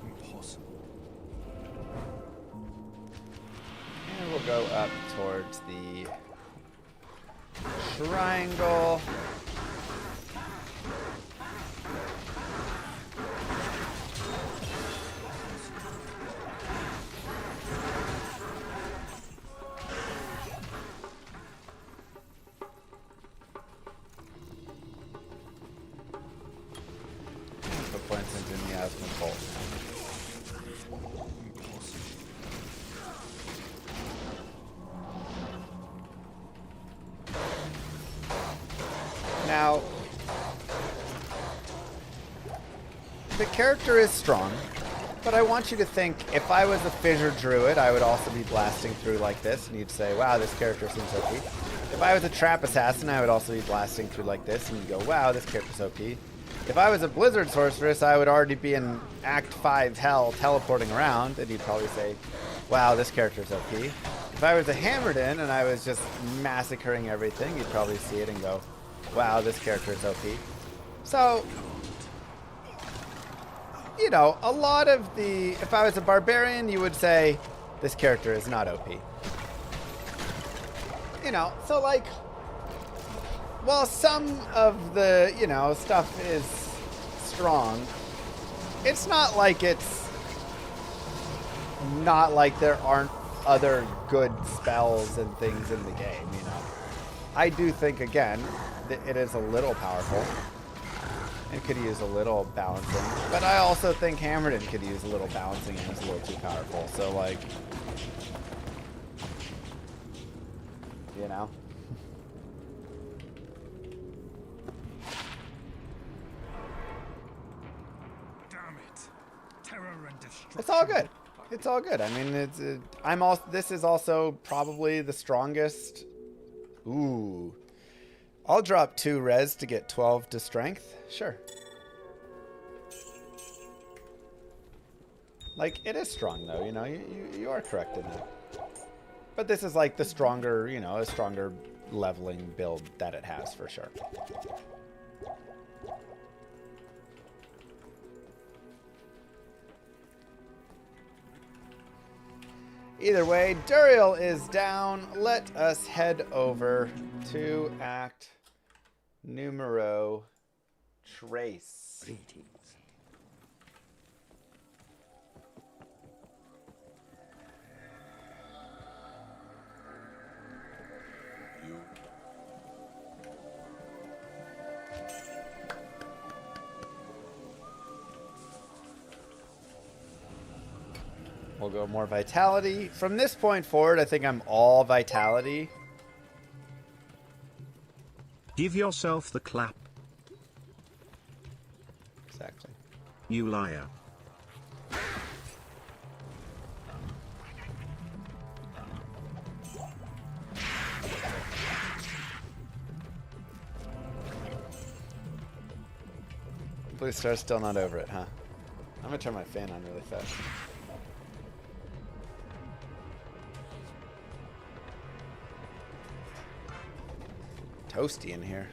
[SPEAKER 6] Impossible.
[SPEAKER 2] And we'll go up towards the triangle. Put points into Miasma Bolt. character is strong, but I want you to think, if I was a Fissure Druid, I would also be blasting through like this, and you'd say, wow, this character seems OP. If I was a Trap Assassin, I would also be blasting through like this, and you'd go, wow, this character's OP. If I was a Blizzard Sorceress, I would already be in Act 5 Hell teleporting around, and you'd probably say, wow, this character's OP. If I was a Hammerden and I was just massacring everything, you'd probably see it and go, wow, this character's OP. So, you know, a lot of the... If I was a Barbarian, you would say, this character is not OP. You know, so like... While some of the, you know, stuff is strong, it's not like there aren't other good spells and things in the game, you know. I do think, again, that it is a little powerful and could use a little balancing, but I also think Hammerden could use a little balancing and is a little too powerful, so like, you know. It's all good. It's all good. I mean, this is also probably the strongest. Ooh. I'll drop 2 res to get 12 to strength. Sure. Like, it is strong though, you know, you are correct in that. But this is like the stronger, you know, a stronger leveling build that it has for sure. Either way, Duriel is down. Let us head over to Act Numero Trace.
[SPEAKER 6] Greetings.
[SPEAKER 2] We'll go more vitality. From this point forward, I think I'm all vitality.
[SPEAKER 4] Give yourself the clap.
[SPEAKER 2] Exactly.
[SPEAKER 4] You liar.
[SPEAKER 2] Blue Star's still not over it, huh? I'm gonna turn my fan on really fast. Toasty in here.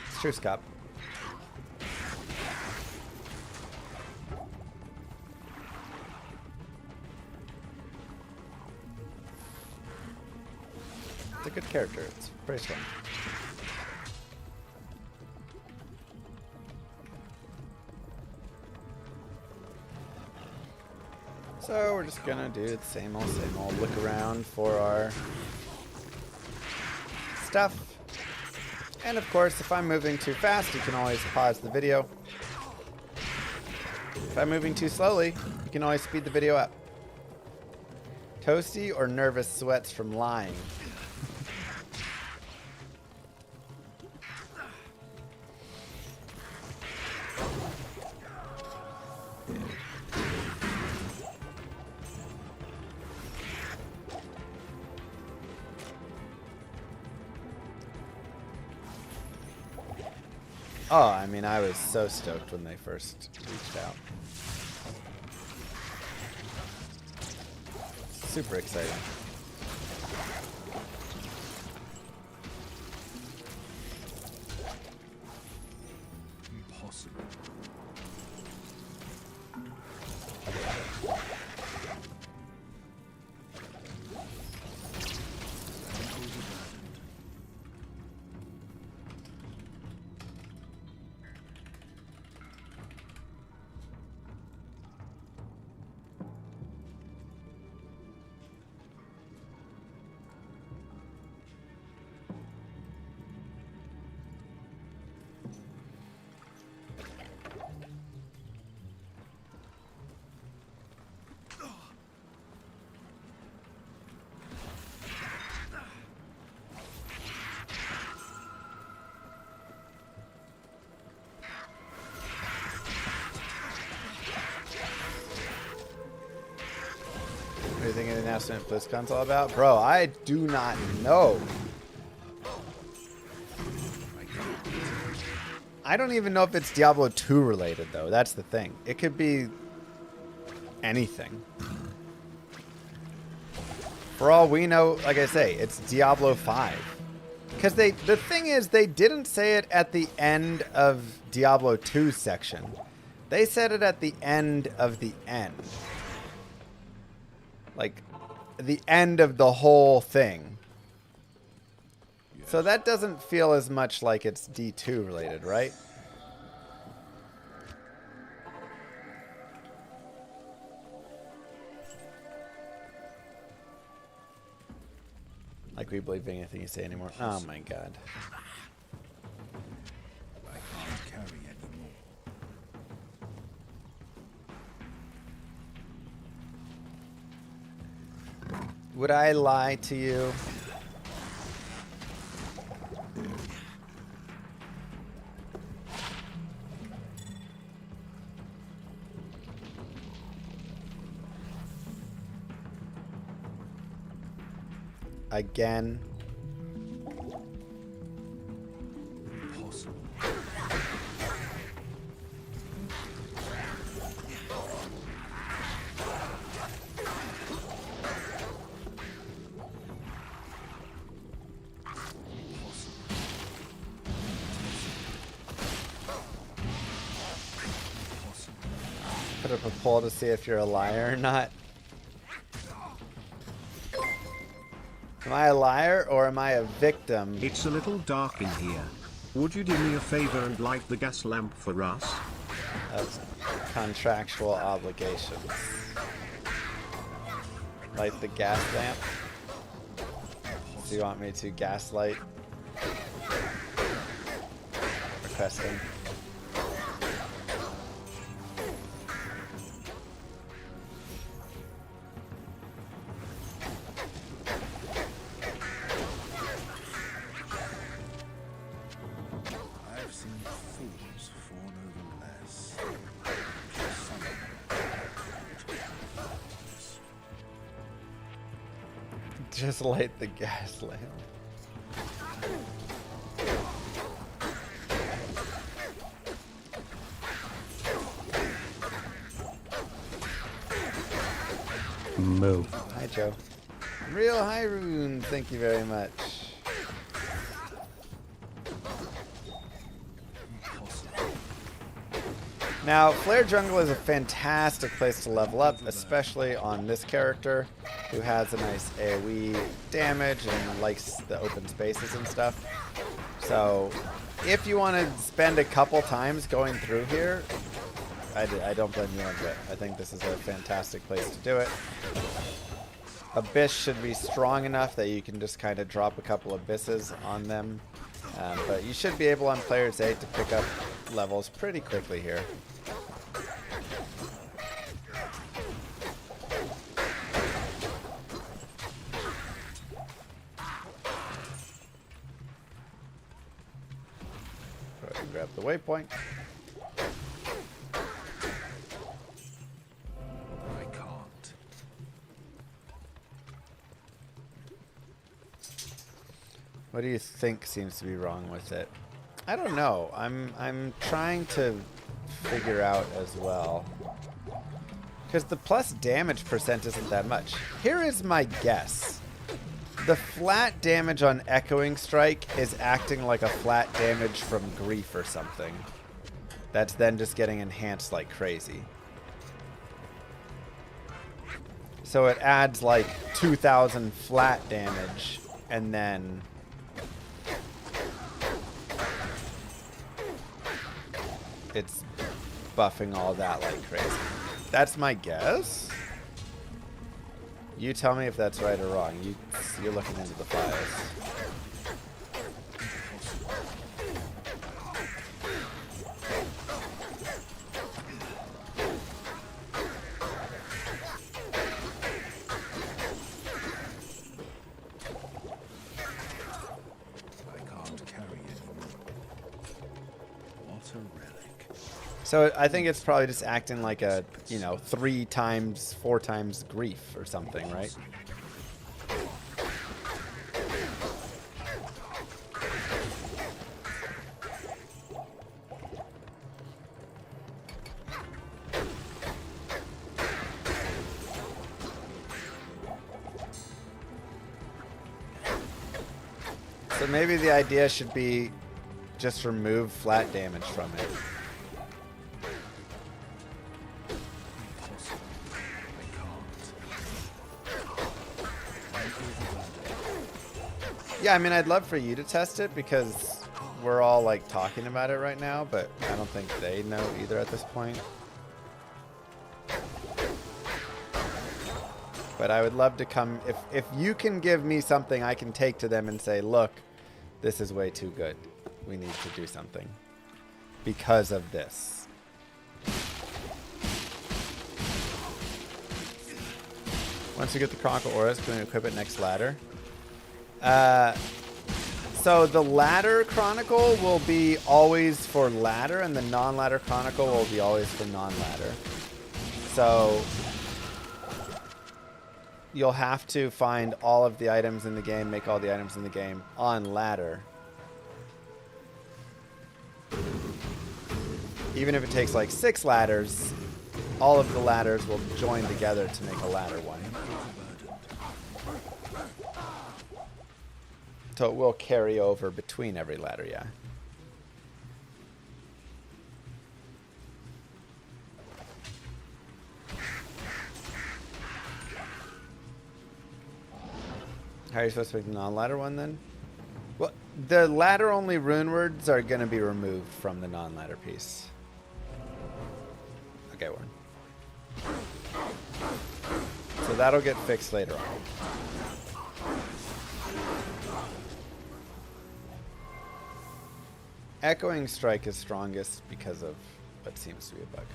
[SPEAKER 2] It's true, Scott. It's a good character. It's very strong. So we're just gonna do the same old, look around for our stuff. And of course, if I'm moving too fast, you can always pause the video. If I'm moving too slowly, you can always speed the video up. Toasty or nervous sweats from lying? Oh, I mean, I was so stoked when they first reached out. Super exciting.
[SPEAKER 6] Impossible.
[SPEAKER 2] do you think of the announcement BlizzCon's all about? Bro, I do not know. I don't even know if it's Diablo 2 related, though. That's the thing. It could be anything. For all we know, like I say, it's Diablo 5. Because the thing is, they didn't say it at the end of Diablo 2's section. They said it at the end of the end. Like, the end of the whole thing. So that doesn't feel as much like it's D2 related, right? Like we believe anything you say anymore. Oh my god.
[SPEAKER 6] I can't carry anymore.
[SPEAKER 2] Would I lie to you? Again.
[SPEAKER 6] Impossible.
[SPEAKER 2] Put up a poll to see if you're a liar or not. Am I a liar or am I a victim?
[SPEAKER 4] It's a little dark in here. Would you do me a favor and light the gas lamp for us?
[SPEAKER 2] That's contractual obligations. Light the gas lamp. Do you want me to gaslight? Requesting.
[SPEAKER 6] I've seen fools fawn over less.
[SPEAKER 2] Just light the gas lamp.
[SPEAKER 8] Move.
[SPEAKER 2] Hi, Joe. Real High Rune, thank you very much. Now, Flare Jungle is a fantastic place to level up, especially on this character, who has a nice AoE damage and likes the open spaces and stuff. So, if you want to spend a couple times going through here, I don't blame you one bit. I think this is a fantastic place to do it. Abyss should be strong enough that you can just kind of drop a couple abysses on them. But you should be able on Player's 8 to pick up levels pretty quickly here. Go ahead and grab the waypoint.
[SPEAKER 6] I can't.
[SPEAKER 2] What do you think seems to be wrong with it? I don't know. I'm trying to figure out as well. Because the plus damage percent isn't that much. Here is my guess. The flat damage on Echoing Strike is acting like a flat damage from Grief or something. That's then just getting enhanced like crazy. So it adds like 2,000 flat damage and then it's buffing all that like crazy. That's my guess. You tell me if that's right or wrong. You're looking into the files. So I think it's probably just acting like a, you know, 3 times, 4 times grief or something, right? So maybe the idea should be just remove flat damage from it. Yeah, I mean, I'd love for you to test it because we're all like talking about it right now, but I don't think they know either at this point. But I would love to come, if you can give me something I can take to them and say, look, this is way too good. We need to do something because of this. Once you get the Chronicle Auras, can we equip it next ladder? So the ladder Chronicle will be always for ladder, and the non-ladder Chronicle will be always for non-ladder. So you'll have to find all of the items in the game, make all the items in the game on ladder. Even if it takes like 6 ladders, all of the ladders will join together to make a ladder one. So it will carry over between every ladder, yeah. How are you supposed to make the non-ladder one then? Well, the ladder-only rune words are going to be removed from the non-ladder piece. Okay, one. So that'll get fixed later on. Echoing Strike is strongest because of what seems to be a bug.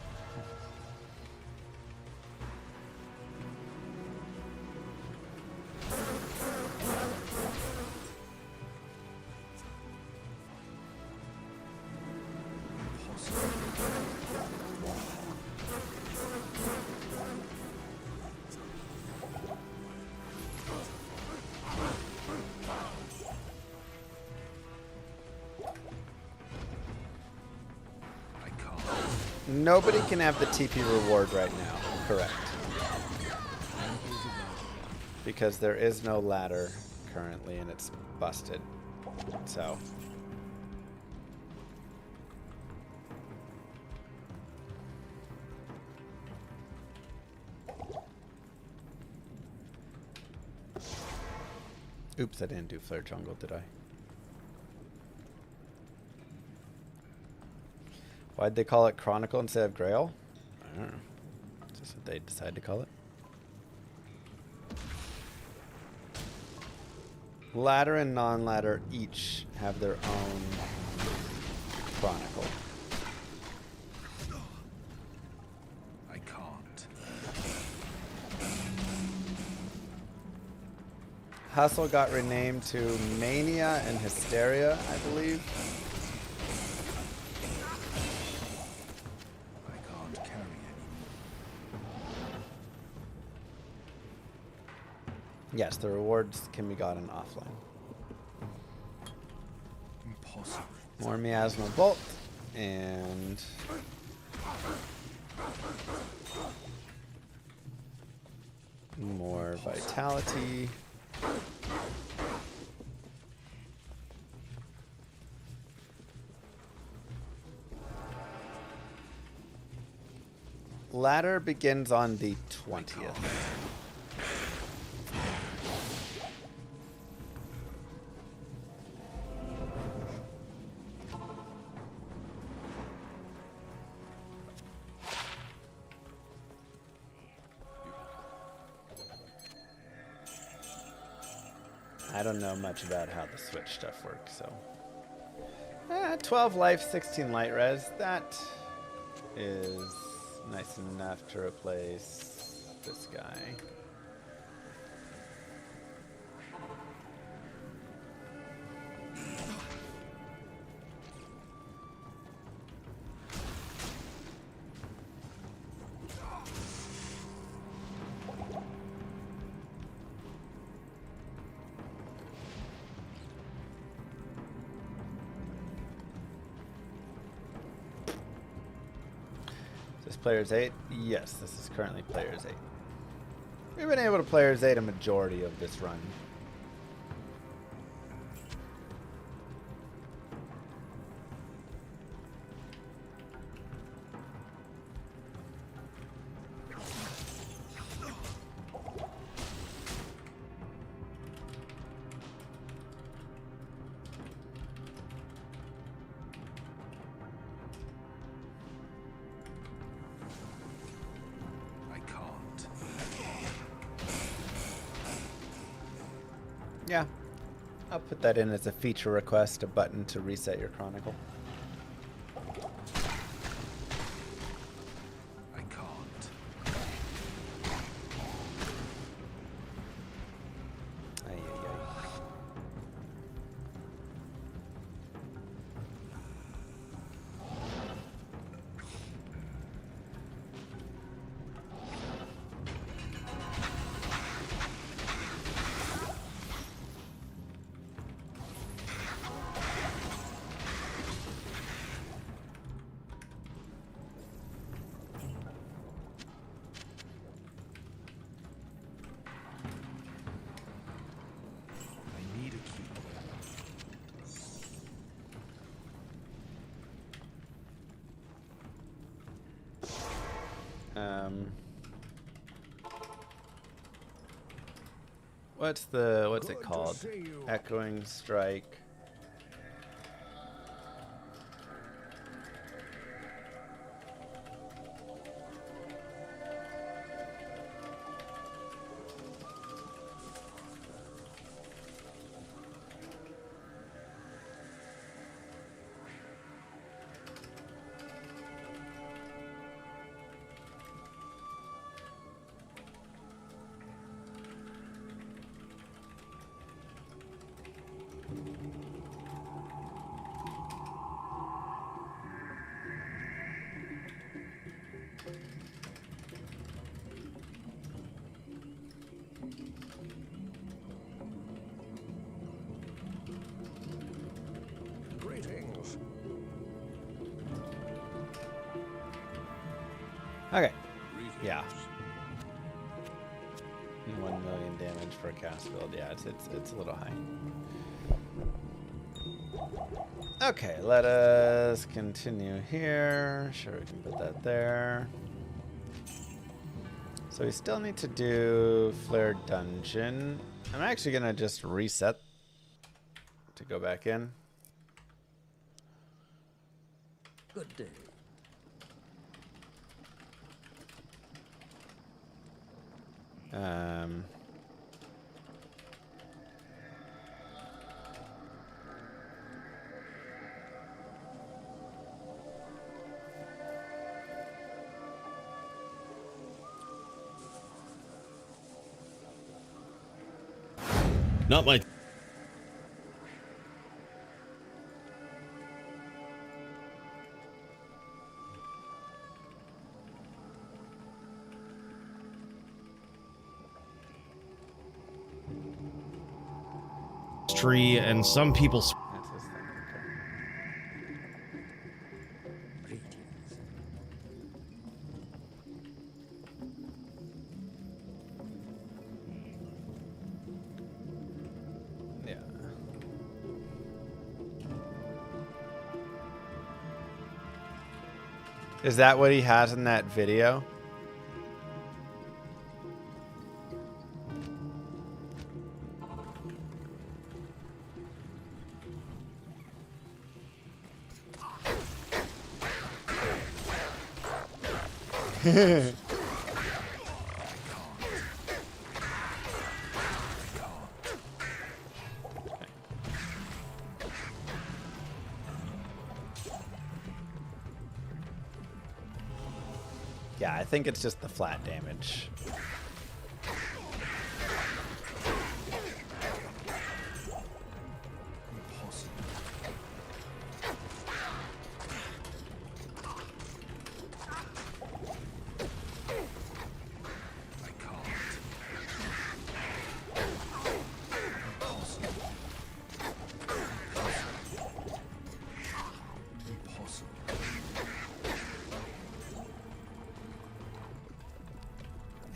[SPEAKER 2] Nobody can have the TP reward right now, correct? Because there is no ladder currently and it's busted. So oops, I didn't do Flare Jungle, did I? Why'd they call it Chronicle instead of Grail? I don't know. It's just what they decided to call it. Ladder and non-ladder each have their own Chronicle.
[SPEAKER 6] I can't.
[SPEAKER 2] Hustle got renamed to Mania and Hysteria, I believe. Yes, the rewards can be gotten offline.
[SPEAKER 6] Impossible.
[SPEAKER 2] More Miasma Bolt and more Vitality. Ladder begins on the 20th. I don't know much about how the Switch stuff works, so. 12 life, 16 light res. That is nice enough to replace this guy. Players 8? Yes, this is currently Players 8. We've been able to Players 8 a majority of this run. Yeah, I'll put that in as a feature request, a button to reset your chronicle.
[SPEAKER 6] I can't.
[SPEAKER 2] Ay, ay, ay.
[SPEAKER 6] I need a key.
[SPEAKER 2] What's it called? Echoing strike.
[SPEAKER 6] Greetings.
[SPEAKER 2] Okay. Yeah. 1 million damage for a cast build. Yeah, it's a little high. Okay, let us continue here. Sure, we can put that there. So we still need to do Flare Dungeon. I'm actually gonna just reset to go back in.
[SPEAKER 7] Good day.
[SPEAKER 12] Not my... tree and some people...
[SPEAKER 2] That's his thing. Okay. Yeah. Is that what he has in that video? Yeah, I think it's just the flat damage.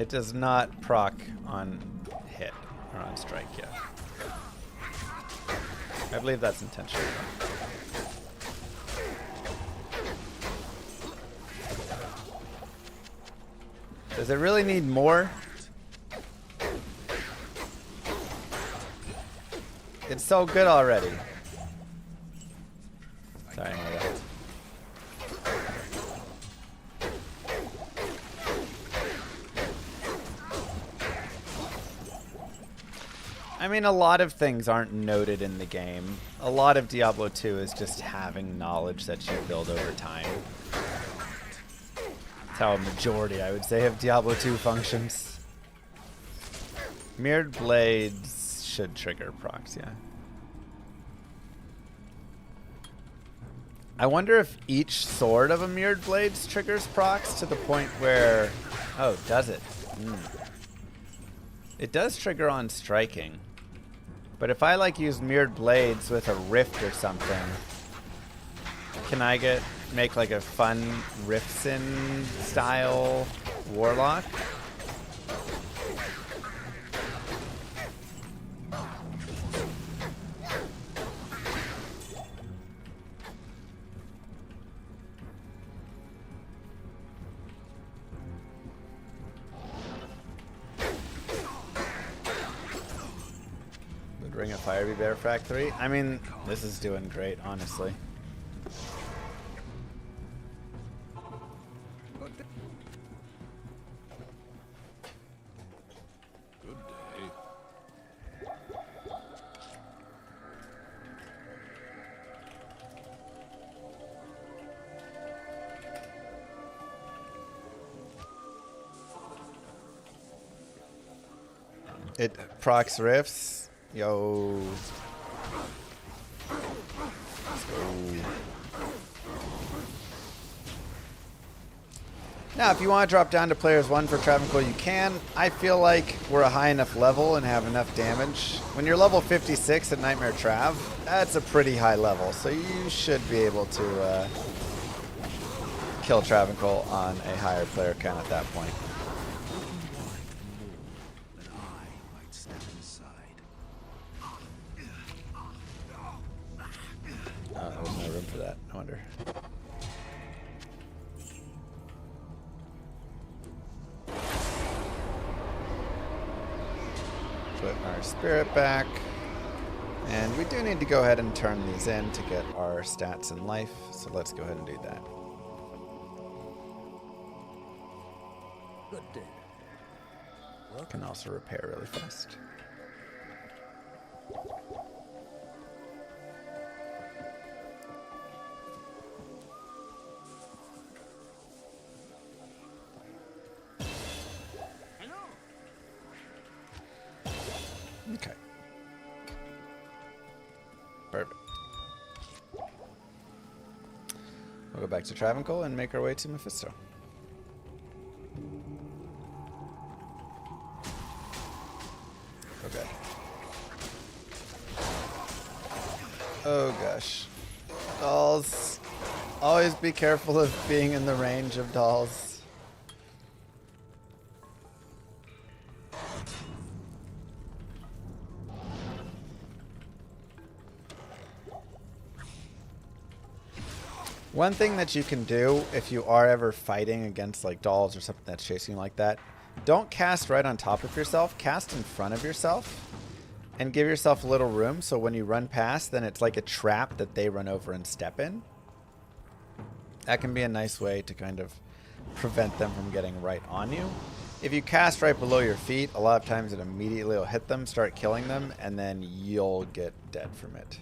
[SPEAKER 2] It does not proc on hit or on strike yet. I believe that's intentional. Does it really need more? It's so good already. Sorry, my bad. I mean, a lot of things aren't noted in the game. A lot of Diablo 2 is just having knowledge that you build over time. That's how a majority, I would say, of Diablo 2 functions. Mirrored Blades should trigger procs, yeah. I wonder if each sword of a Mirrored Blades triggers procs to the point where... Oh, does it? It does trigger on striking. But if I like use Mirrored Blades with a Rift or something, can I make like a fun Riftsin style Warlock? Ring of Fire be better for Act 3? I mean, this is doing great, honestly.
[SPEAKER 6] Good day.
[SPEAKER 2] It procs rifts. Yo. Let's go. Now, if you want to drop down to players 1 for Travancore, you can. I feel like we're a high enough level and have enough damage. When you're level 56 at Nightmare Trav, that's a pretty high level, so you should be able to kill Travancore on a higher player count at that point. There was no room for that, I wonder. Put our spirit back. And we do need to go ahead and turn these in to get our stats and life, so let's go ahead and do that.
[SPEAKER 7] Good day.
[SPEAKER 2] Can also repair really fast. Okay. Perfect. We'll go back to Travancore and make our way to Mephisto. Okay. Oh gosh. Dolls. Always be careful of being in the range of dolls. One thing that you can do if you are ever fighting against like dolls or something that's chasing you like that, don't cast right on top of yourself, cast in front of yourself and give yourself a little room so when you run past, then it's like a trap that they run over and step in. That can be a nice way to kind of prevent them from getting right on you. If you cast right below your feet, a lot of times it immediately will hit them, start killing them, and then you'll get dead from it.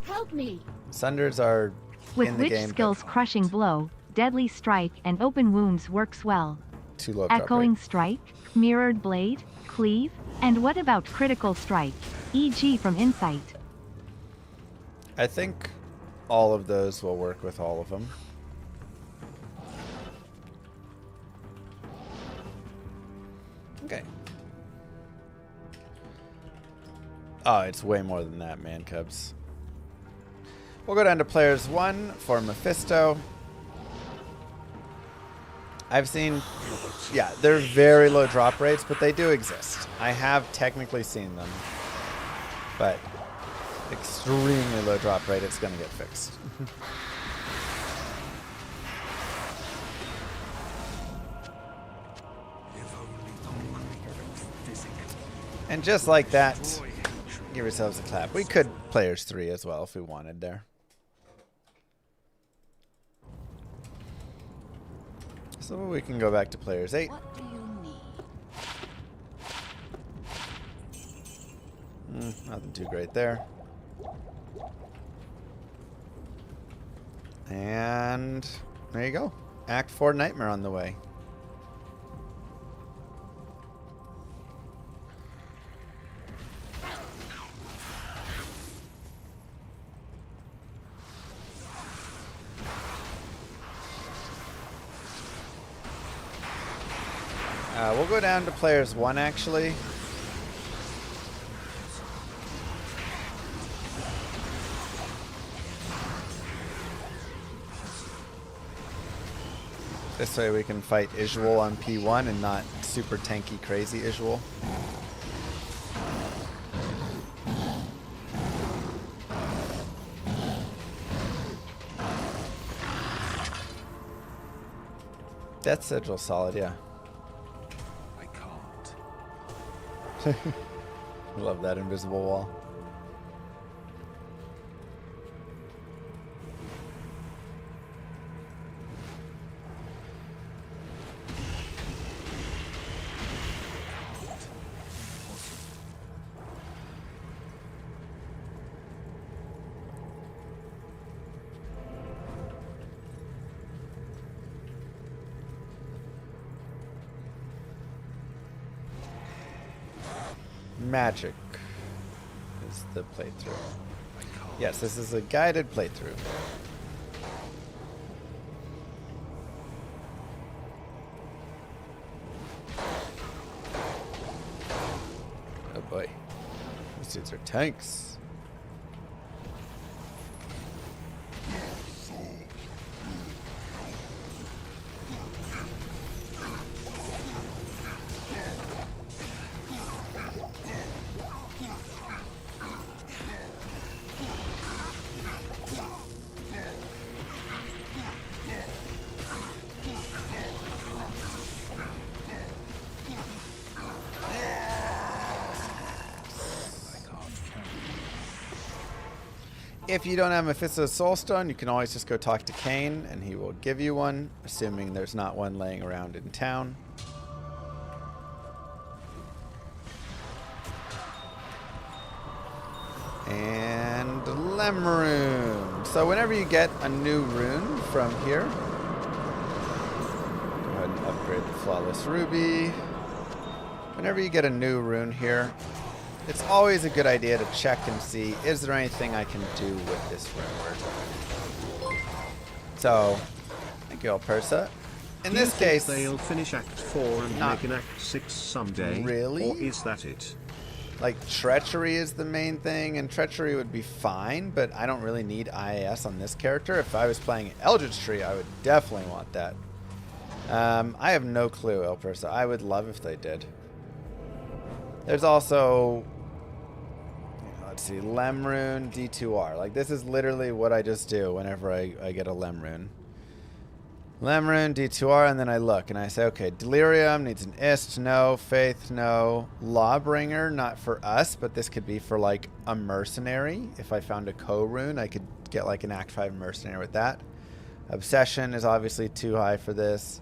[SPEAKER 10] Help me!
[SPEAKER 2] Sunders are
[SPEAKER 10] With
[SPEAKER 2] in the
[SPEAKER 10] which
[SPEAKER 2] game,
[SPEAKER 10] skills Crushing Blow, Deadly Strike, and Open Wounds works well?
[SPEAKER 2] too low drop
[SPEAKER 10] Echoing
[SPEAKER 2] rate.
[SPEAKER 10] Strike, Mirrored Blade, Cleave, and what about Critical Strike, e.g. from Insight?
[SPEAKER 2] I think all of those will work with all of them. Okay. Oh, it's way more than that, man cubs. We'll go down to players 1 for Mephisto. I've seen, yeah, they're very low drop rates, but they do exist. I have technically seen them, but extremely low drop rate, it's going to get fixed. And just like that, give yourselves a clap. We could players 3 as well if we wanted there. So we can go back to players 8.
[SPEAKER 9] What do you need?
[SPEAKER 2] Nothing too great there. And there you go. Act 4 Nightmare on the way. We'll go down to players 1 actually. This way we can fight Isual on P1 and not super tanky crazy Isual. Death Sigil solid, yeah. Love that invisible wall. Magic is the playthrough. Yes, this is a guided playthrough. Oh boy. These dudes are tanks. If you don't have Mephisto's Soulstone, you can always just go talk to Cain, and he will give you one, assuming there's not one laying around in town. And Lemrune. So whenever you get a new rune from here, go ahead and upgrade the Flawless Ruby. Whenever you get a new rune here, it's always a good idea to check and see, is there anything I can do with this rune? So, thank you, Alpersa. In this case,
[SPEAKER 4] they'll finish Act 4 and make an Act 6 someday.
[SPEAKER 2] Really?
[SPEAKER 4] Or is that it?
[SPEAKER 2] Like, Treachery is the main thing, and Treachery would be fine, but I don't really need IAS on this character. If I was playing Eldritch Tree, I would definitely want that. I have no clue, Alpersa. I would love if they did. There's also... let's see, Lemrune, D2R. Like, this is literally what I just do whenever I get a Lemrune. Lemrune, D2R, and then I look and I say, okay, Delirium needs an Ist, no. Faith, no. Lawbringer, not for us, but this could be for, like, a mercenary. If I found a co-rune, I could get, like, an Act 5 mercenary with that. Obsession is obviously too high for this.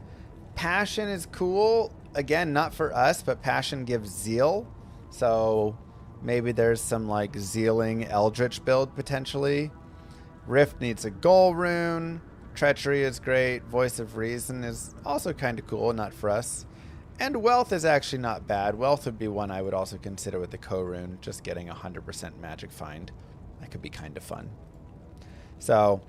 [SPEAKER 2] Passion is cool. Again, not for us, but Passion gives Zeal. So... maybe there's some, like, Zealing Eldritch build, potentially. Rift needs a goal rune. Treachery is great. Voice of Reason is also kind of cool, not for us. And Wealth is actually not bad. Wealth would be one I would also consider with the co-rune. Just getting 100% magic find. That could be kind of fun. So,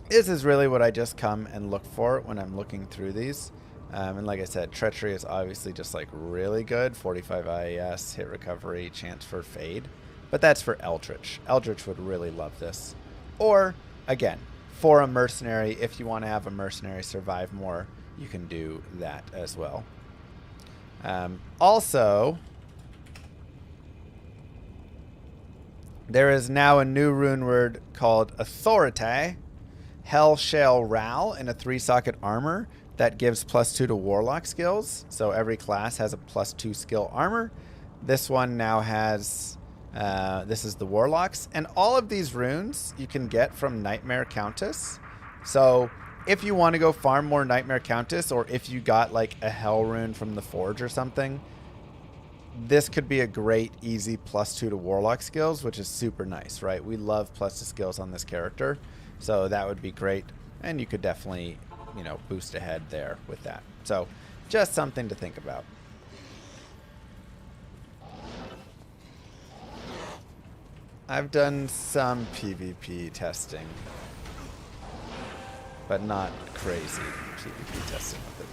[SPEAKER 2] this is really what I just come and look for when I'm looking through these. And like I said, Treachery is obviously just like really good. 45 IES, hit recovery, chance for fade. But that's for Eldritch. Eldritch would really love this. Or, again, for a mercenary, if you want to have a mercenary survive more, you can do that as well. Also, there is now a new rune word called Authority. Hell Shall Ral in a 3-socket armor that gives +2 to Warlock skills. So every class has a +2 skill armor. This one now has, this is the Warlocks. And all of these runes you can get from Nightmare Countess. So if you want to go farm more Nightmare Countess, or if you got like a Hell rune from the Forge or something, this could be a great, easy +2 to Warlock skills, which is super nice, right? We love +2 skills on this character. So that would be great. And you could definitely, you know, boost ahead there with that. So just something to think about. I've done some PvP testing, but not crazy PvP testing with it.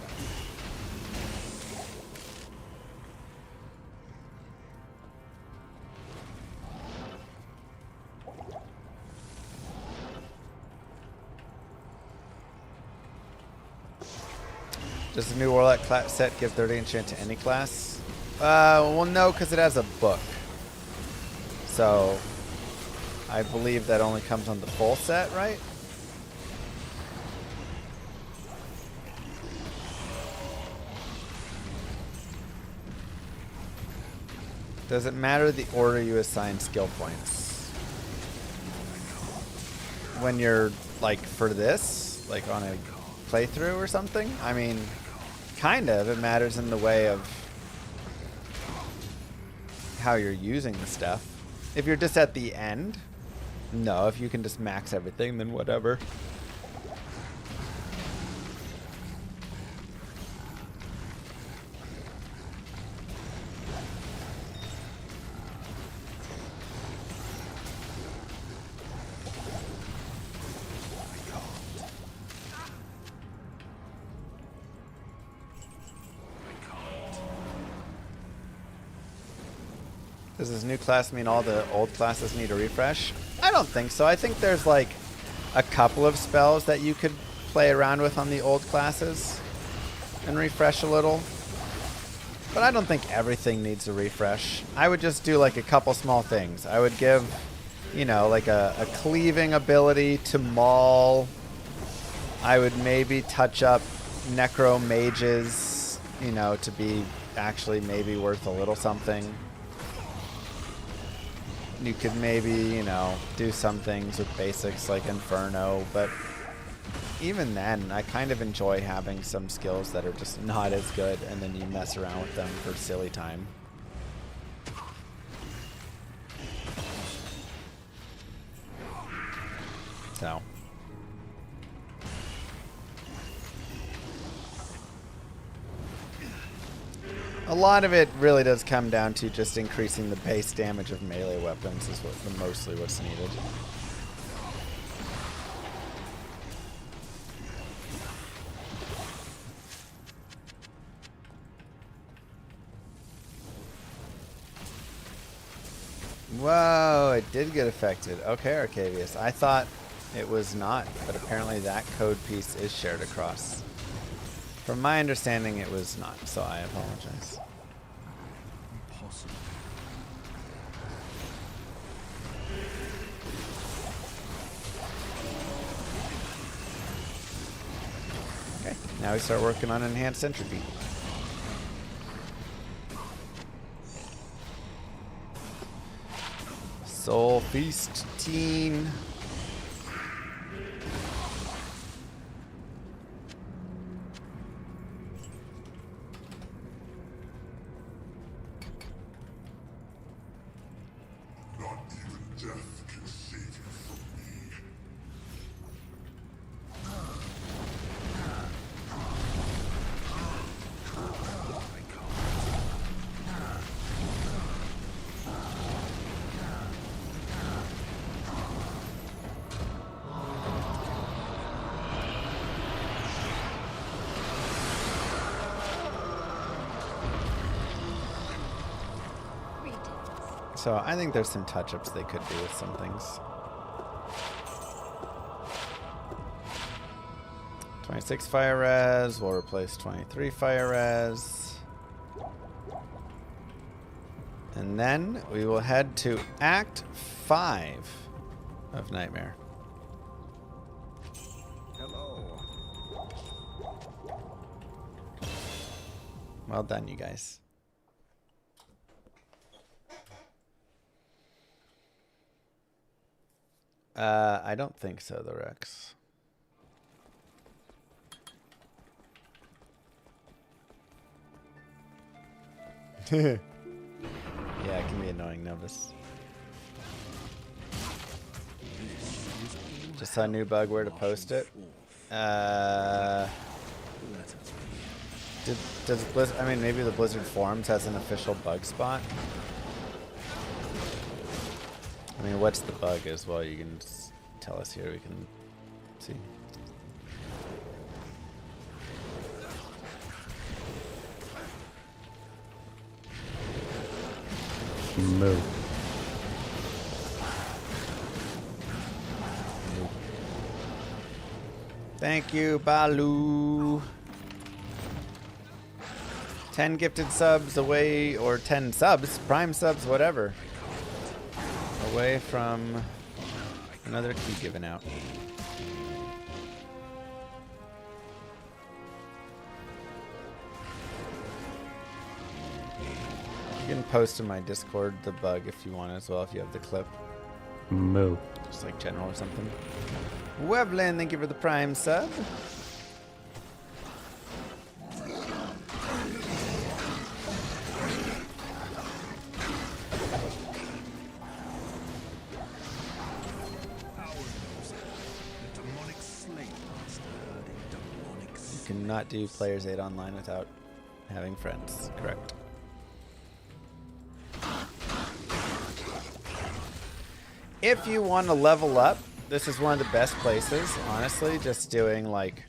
[SPEAKER 2] Does the new Warlock class set give 30 enchant to any class? Well, no, because it has a book. So, I believe that only comes on the full set, right? Does it matter the order you assign skill points? When you're, like, for this? Like, on a playthrough or something? I mean, kind of. It matters in the way of how you're using the stuff. If you're just at the end, no. If you can just max everything, then whatever. Does this new class mean all the old classes need a refresh? I don't think so. I think there's like a couple of spells that you could play around with on the old classes and refresh a little. But I don't think everything needs a refresh. I would just do like a couple small things. I would give, you know, like a cleaving ability to maul. I would maybe touch up necro mages, you know, to be actually maybe worth a little something. You could maybe, you know, do some things with basics like Inferno, but even then, I kind of enjoy having some skills that are just not as good, and then you mess around with them for silly time. So. A lot of it really does come down to just increasing the base damage of melee weapons is mostly what's needed. Whoa, it did get affected. Okay, Arcavius. I thought it was not, but apparently that code piece is shared across. From my understanding, it was not, so I apologize.
[SPEAKER 6] Impossible.
[SPEAKER 2] Okay, now we start working on enhanced entropy. Soul Feast Teen. So I think there's some touch-ups they could do with some things. 26 fire res, we'll replace 23 fire res. And then we will head to Act 5 of Nightmare.
[SPEAKER 6] Hello.
[SPEAKER 2] Well done, you guys. I don't think so, the Rex. Yeah, it can be annoying, Novus. Just saw a new bug where to post it. Does Blizzard, I mean, maybe the Blizzard Forums has an official bug spot? I mean, what's the bug as well? You can just tell us here, we can see.
[SPEAKER 8] Move.
[SPEAKER 2] Thank you, Balu. 10 gifted subs away, or 10 subs, prime subs, whatever. Away from another key given out. You can post in my Discord the bug if you want as well, if you have the clip.
[SPEAKER 8] Move.
[SPEAKER 2] Just like general or something. Webland, thank you for the prime sub. You cannot do Players 8 online without having friends, correct? If you want to level up, this is one of the best places, honestly. Just doing like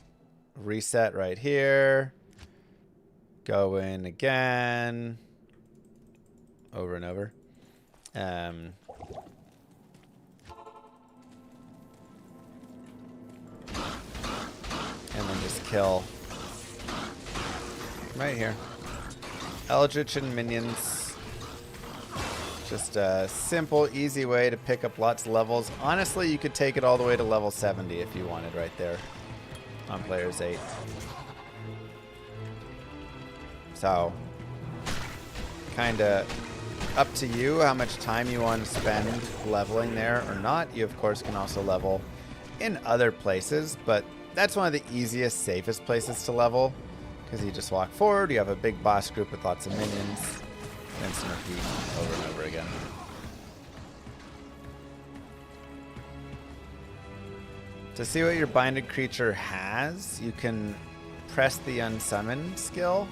[SPEAKER 2] reset right here, go in again, over and over. And then just kill right here. Eldritch and minions. Just a simple, easy way to pick up lots of levels. Honestly, you could take it all the way to level 70 if you wanted right there on Players 8. So, kind of up to you how much time you want to spend leveling there or not. You, of course, can also level in other places, but that's one of the easiest, safest places to level because you just walk forward, you have a big boss group with lots of minions. Rinse and repeat over and over again. To see what your binded creature has, you can press the unsummon skill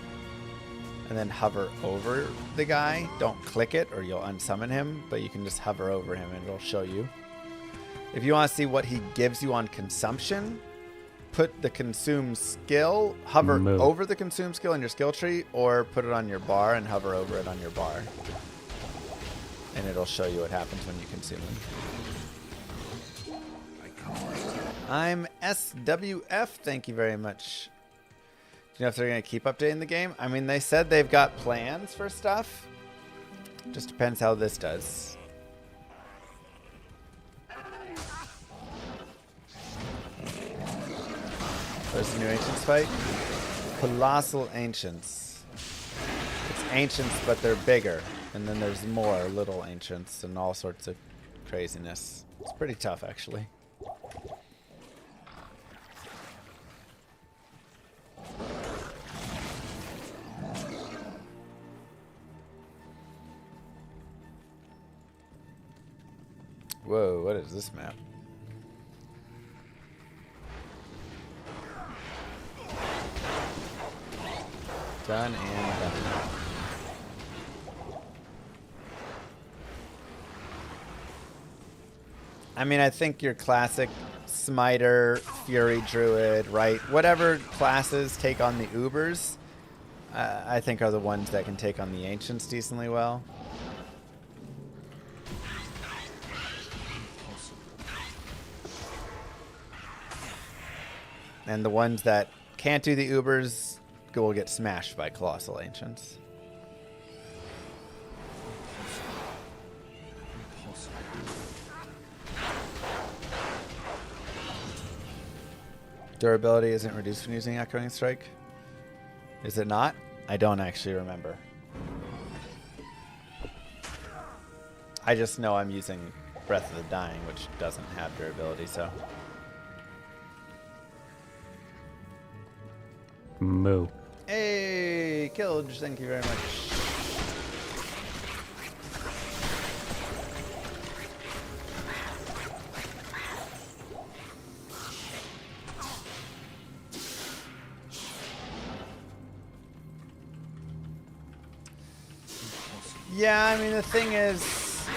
[SPEAKER 2] and then hover over the guy. Don't click it or you'll unsummon him, but you can just hover over him and it'll show you. If you want to see what he gives you on consumption, put the consume skill, hover over the consume skill in your skill tree, or put it on your bar and hover over it on your bar. And it'll show you what happens when you consume them. I'm SWF, thank you very much. Do you know if they're going to keep updating the game? I mean, they said they've got plans for stuff. Just depends how this does. There's the new Ancients fight. Colossal Ancients. It's Ancients, but they're bigger. And then there's more little Ancients and all sorts of craziness. It's pretty tough, actually. Whoa, what is this map? Done and done. I mean, I think your classic Smiter, Fury Druid, right? Whatever classes take on the Ubers, I think are the ones that can take on the Ancients decently well. And the ones that can't do the Ubers will get smashed by Colossal Ancients. Durability isn't reduced when using Echoing Strike. Is it not? I don't actually remember. I just know I'm using Breath of the Dying, which doesn't have durability, so.
[SPEAKER 8] Moo.
[SPEAKER 2] Hey, Killage, thank you very much. Yeah, I mean, the thing is,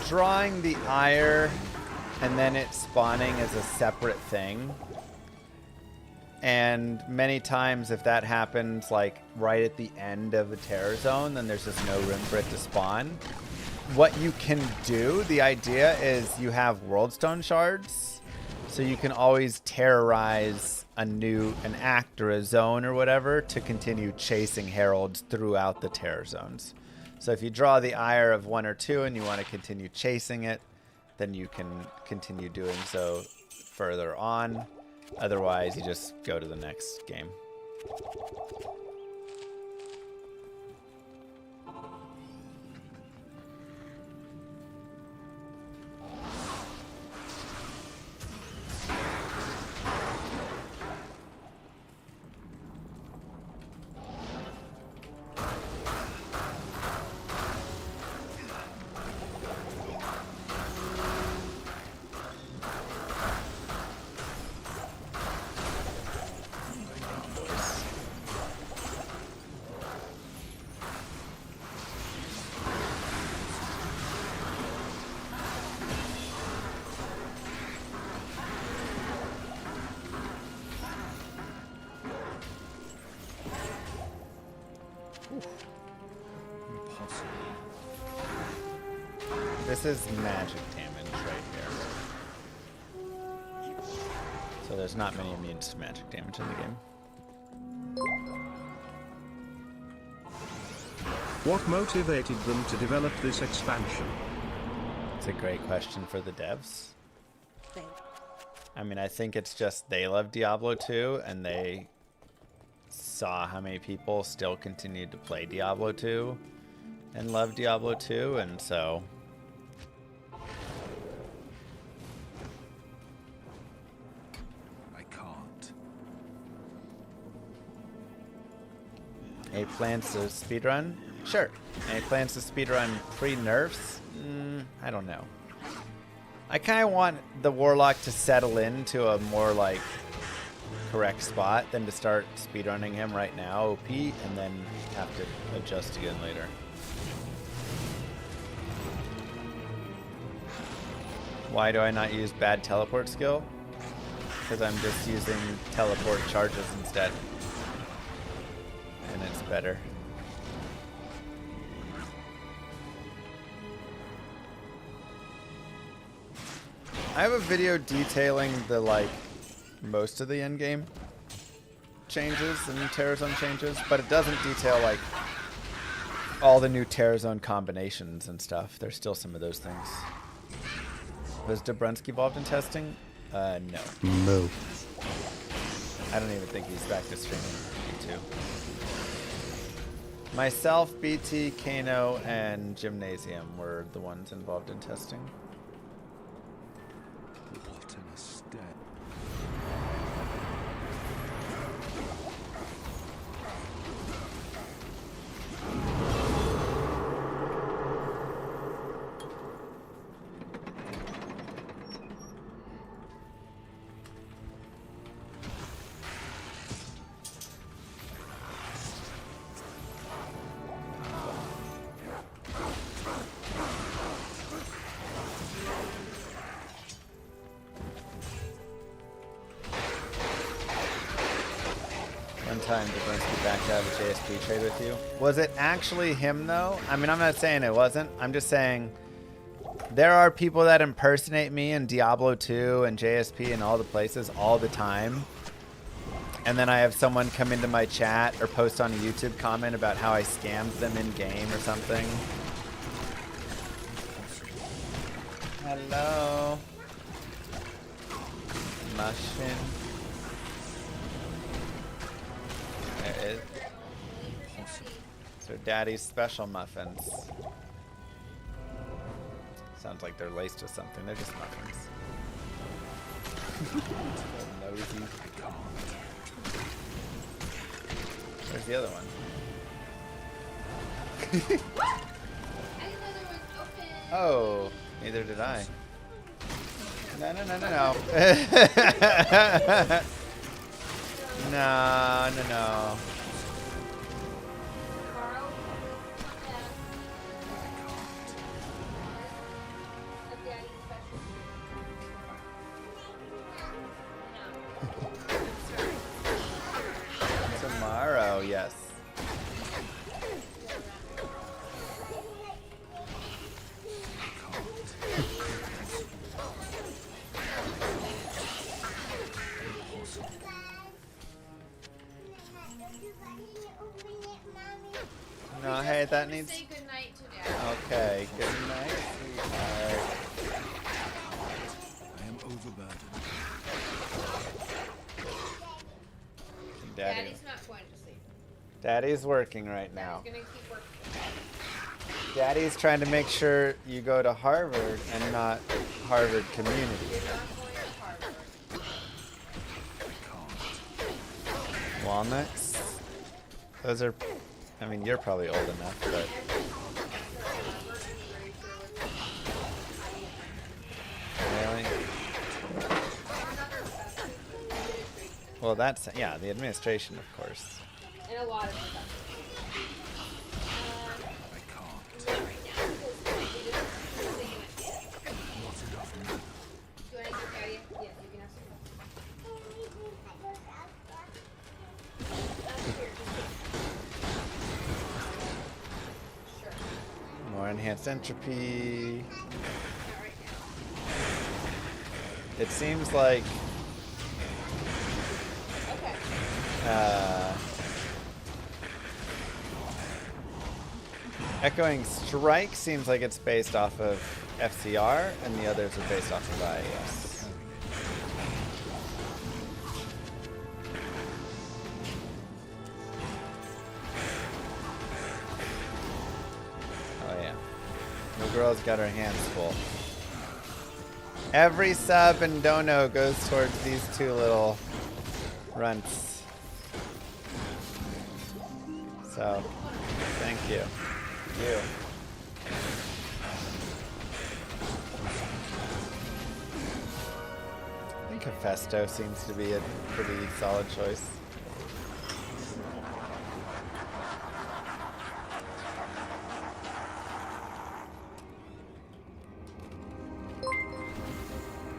[SPEAKER 2] drawing the ire and then it spawning is a separate thing. And many times if that happens like right at the end of a terror zone, then there's just no room for it to spawn. What you can do, the idea is you have World Stone shards, so you can always terrorize an act or a zone or whatever to continue chasing heralds throughout the terror zones. So if you draw the ire of 1 or 2 and you want to continue chasing it, then you can continue doing so further on. Otherwise, you just go to the next game. This is magic damage right here. So there's not many immunes to magic damage in the game.
[SPEAKER 4] What motivated them to develop this expansion?
[SPEAKER 2] It's a great question for the devs. I mean, I think it's just they love Diablo 2 and they saw how many people still continued to play Diablo 2 and love Diablo 2, and so any plans to speedrun? Sure. Any plans to speedrun pre-nerfs? I don't know. I kind of want the Warlock to settle into a more, like, correct spot than to start speedrunning him right now, OP, and then have to adjust again later. Why do I not use bad teleport skill? Because I'm just using teleport charges instead. And it's better. I have a video detailing the, like, most of the endgame changes and Terror Zone changes, but it doesn't detail, like, all the new Terror Zone combinations and stuff. There's still some of those things. Was Dobrunsky involved in testing? No.
[SPEAKER 8] No.
[SPEAKER 2] I don't even think he's back to streaming YouTube. Myself, BT, Kano, and Gymnasium were the ones involved in testing.
[SPEAKER 6] What an estate.
[SPEAKER 2] Time Dobrunsky backed out of a JSP trade with you. Was it actually him though? I mean, I'm not saying it wasn't. I'm just saying there are people that impersonate me in Diablo 2 and JSP and all the places all the time. and then I have someone come into my chat or post on a YouTube comment about how I scammed them in game or something. Hello. Muffin. There it is. So Daddy's special muffins. Sounds like they're laced with something. They're just muffins. Nosy. Where's the other one? Oh, neither did I. No, no, no, no, no. No, no, no. Tomorrow, yes. No, hey, that needs.
[SPEAKER 13] Say good night to Dad.
[SPEAKER 2] Okay, good night, sweetheart.
[SPEAKER 6] I am overburdened.
[SPEAKER 13] Daddy's not going to sleep.
[SPEAKER 2] Daddy's working right now.
[SPEAKER 13] Daddy's gonna keep working.
[SPEAKER 2] Daddy's trying to make sure you go to Harvard and not Harvard Community.
[SPEAKER 13] You're not going to Harvard.
[SPEAKER 2] Walnuts? Those are, I mean, you're probably old enough, but. Really? Well, that's, yeah, the administration, of course.
[SPEAKER 13] And a lot of stuff.
[SPEAKER 6] I can't.
[SPEAKER 13] Do I need to carry it? Yes, you can have some. Sure.
[SPEAKER 2] More enhanced entropy. It seems like Echoing Strike seems like it's based off of FCR, and the others are based off of IAS. Oh yeah. The girl's got her hands full. Every sub and dono goes towards these two little runts. So, thank you. You. I think Hephaestus seems to be a pretty solid choice.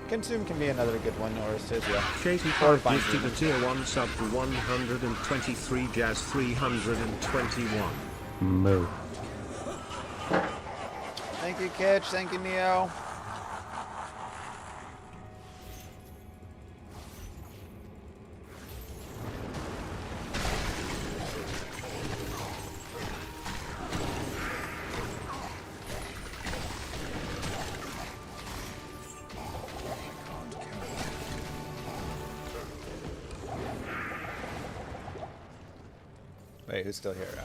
[SPEAKER 2] Consume can be another good one, or is yeah.
[SPEAKER 4] Katie Park gifted a tier 1 sub for 123 Jazz 321.
[SPEAKER 8] Moo.
[SPEAKER 2] Thank you, Kitch. Thank you, Neo. Wait, who's still here now?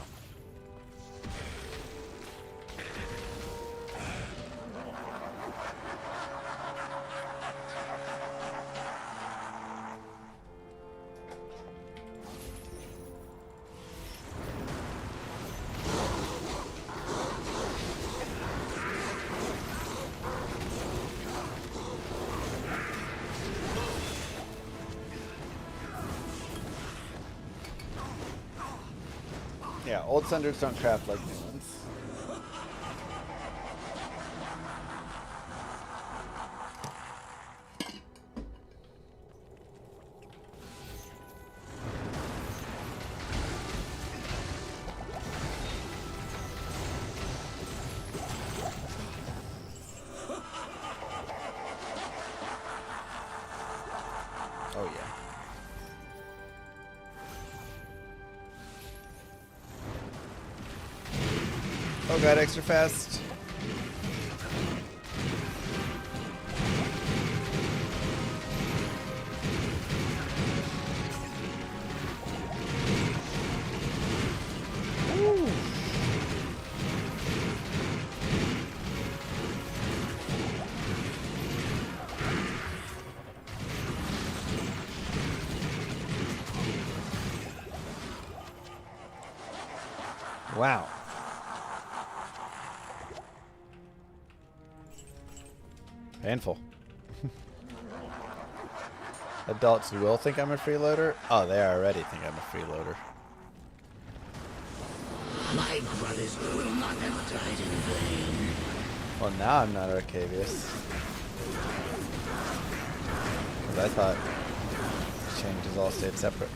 [SPEAKER 2] Yeah, old senders don't craft like new ones. Oh yeah. Oh god, extra fast. Wow. Painful. Adults will think I'm a freeloader? Oh, they already think I'm a freeloader.
[SPEAKER 6] My brothers will not have died in vain.
[SPEAKER 2] Well, now I'm not Arcavius. Because I thought changes all stayed separate.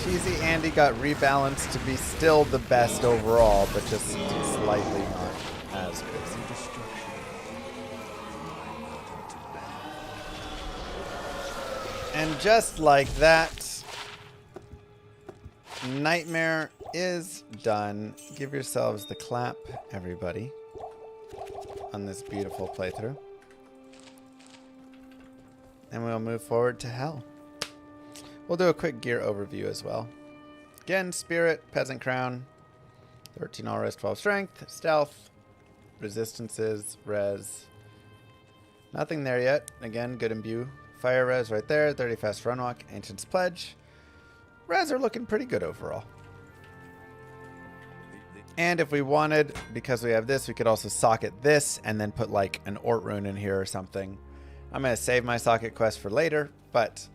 [SPEAKER 2] Cheesy Andy got rebalanced to be still the best overall, but just slightly not as crazy. And just like that, Nightmare is done. Give yourselves the clap, everybody, on this beautiful playthrough. And we'll move forward to Hell. We'll do a quick gear overview as well. Again, Spirit, Peasant Crown, 13 all res, 12 strength, Stealth, Resistances, Res. Nothing there yet. Again, good imbue. Fire Res right there, 30 fast run walk, Ancient's Pledge. Res are looking pretty good overall. And if we wanted, because we have this, we could also socket this and then put like an Ort rune in here or something. I'm going to save my socket quest for later, but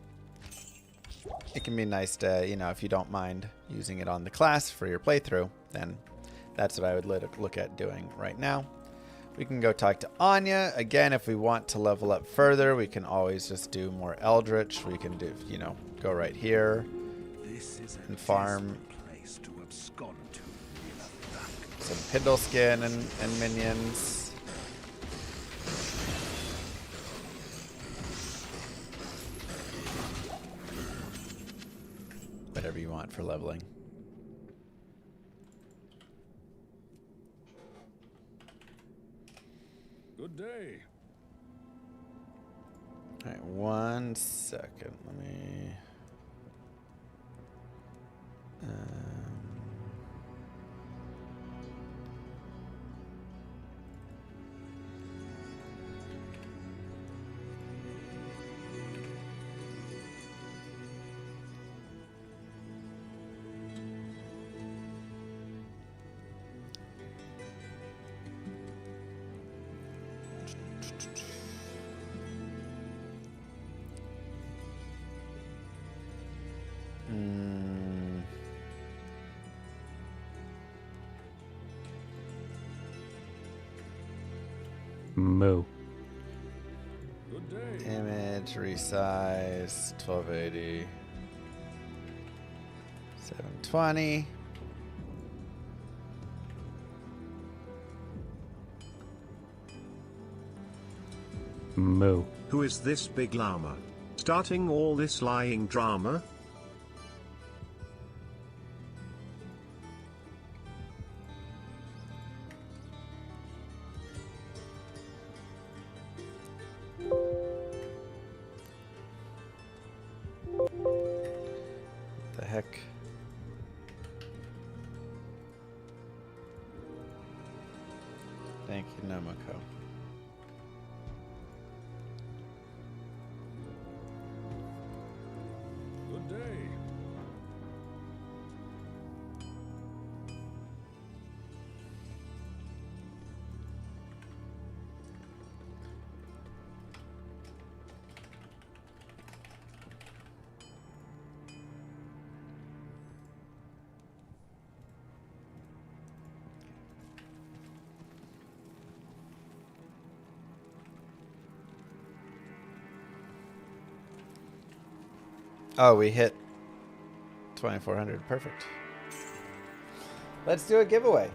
[SPEAKER 2] it can be nice to, you know, if you don't mind using it on the class for your playthrough, then that's what I would look at doing right now. We can go talk to Anya. Again, if we want to level up further, we can always just do more Eldritch. We can do, you know, go right here and farm some Pindle Skin and minions. Whatever you want for leveling.
[SPEAKER 6] Good day.
[SPEAKER 2] All right, 1 second. Let me.
[SPEAKER 8] Moo.
[SPEAKER 6] Good day.
[SPEAKER 2] Image, resize, 1280, 720.
[SPEAKER 8] Moo.
[SPEAKER 4] Who is this big llama? Starting all this lying drama?
[SPEAKER 2] The heck? Thank you, Nomoko.
[SPEAKER 6] Good day.
[SPEAKER 2] Oh, we hit 2,400. Perfect. Let's do a giveaway.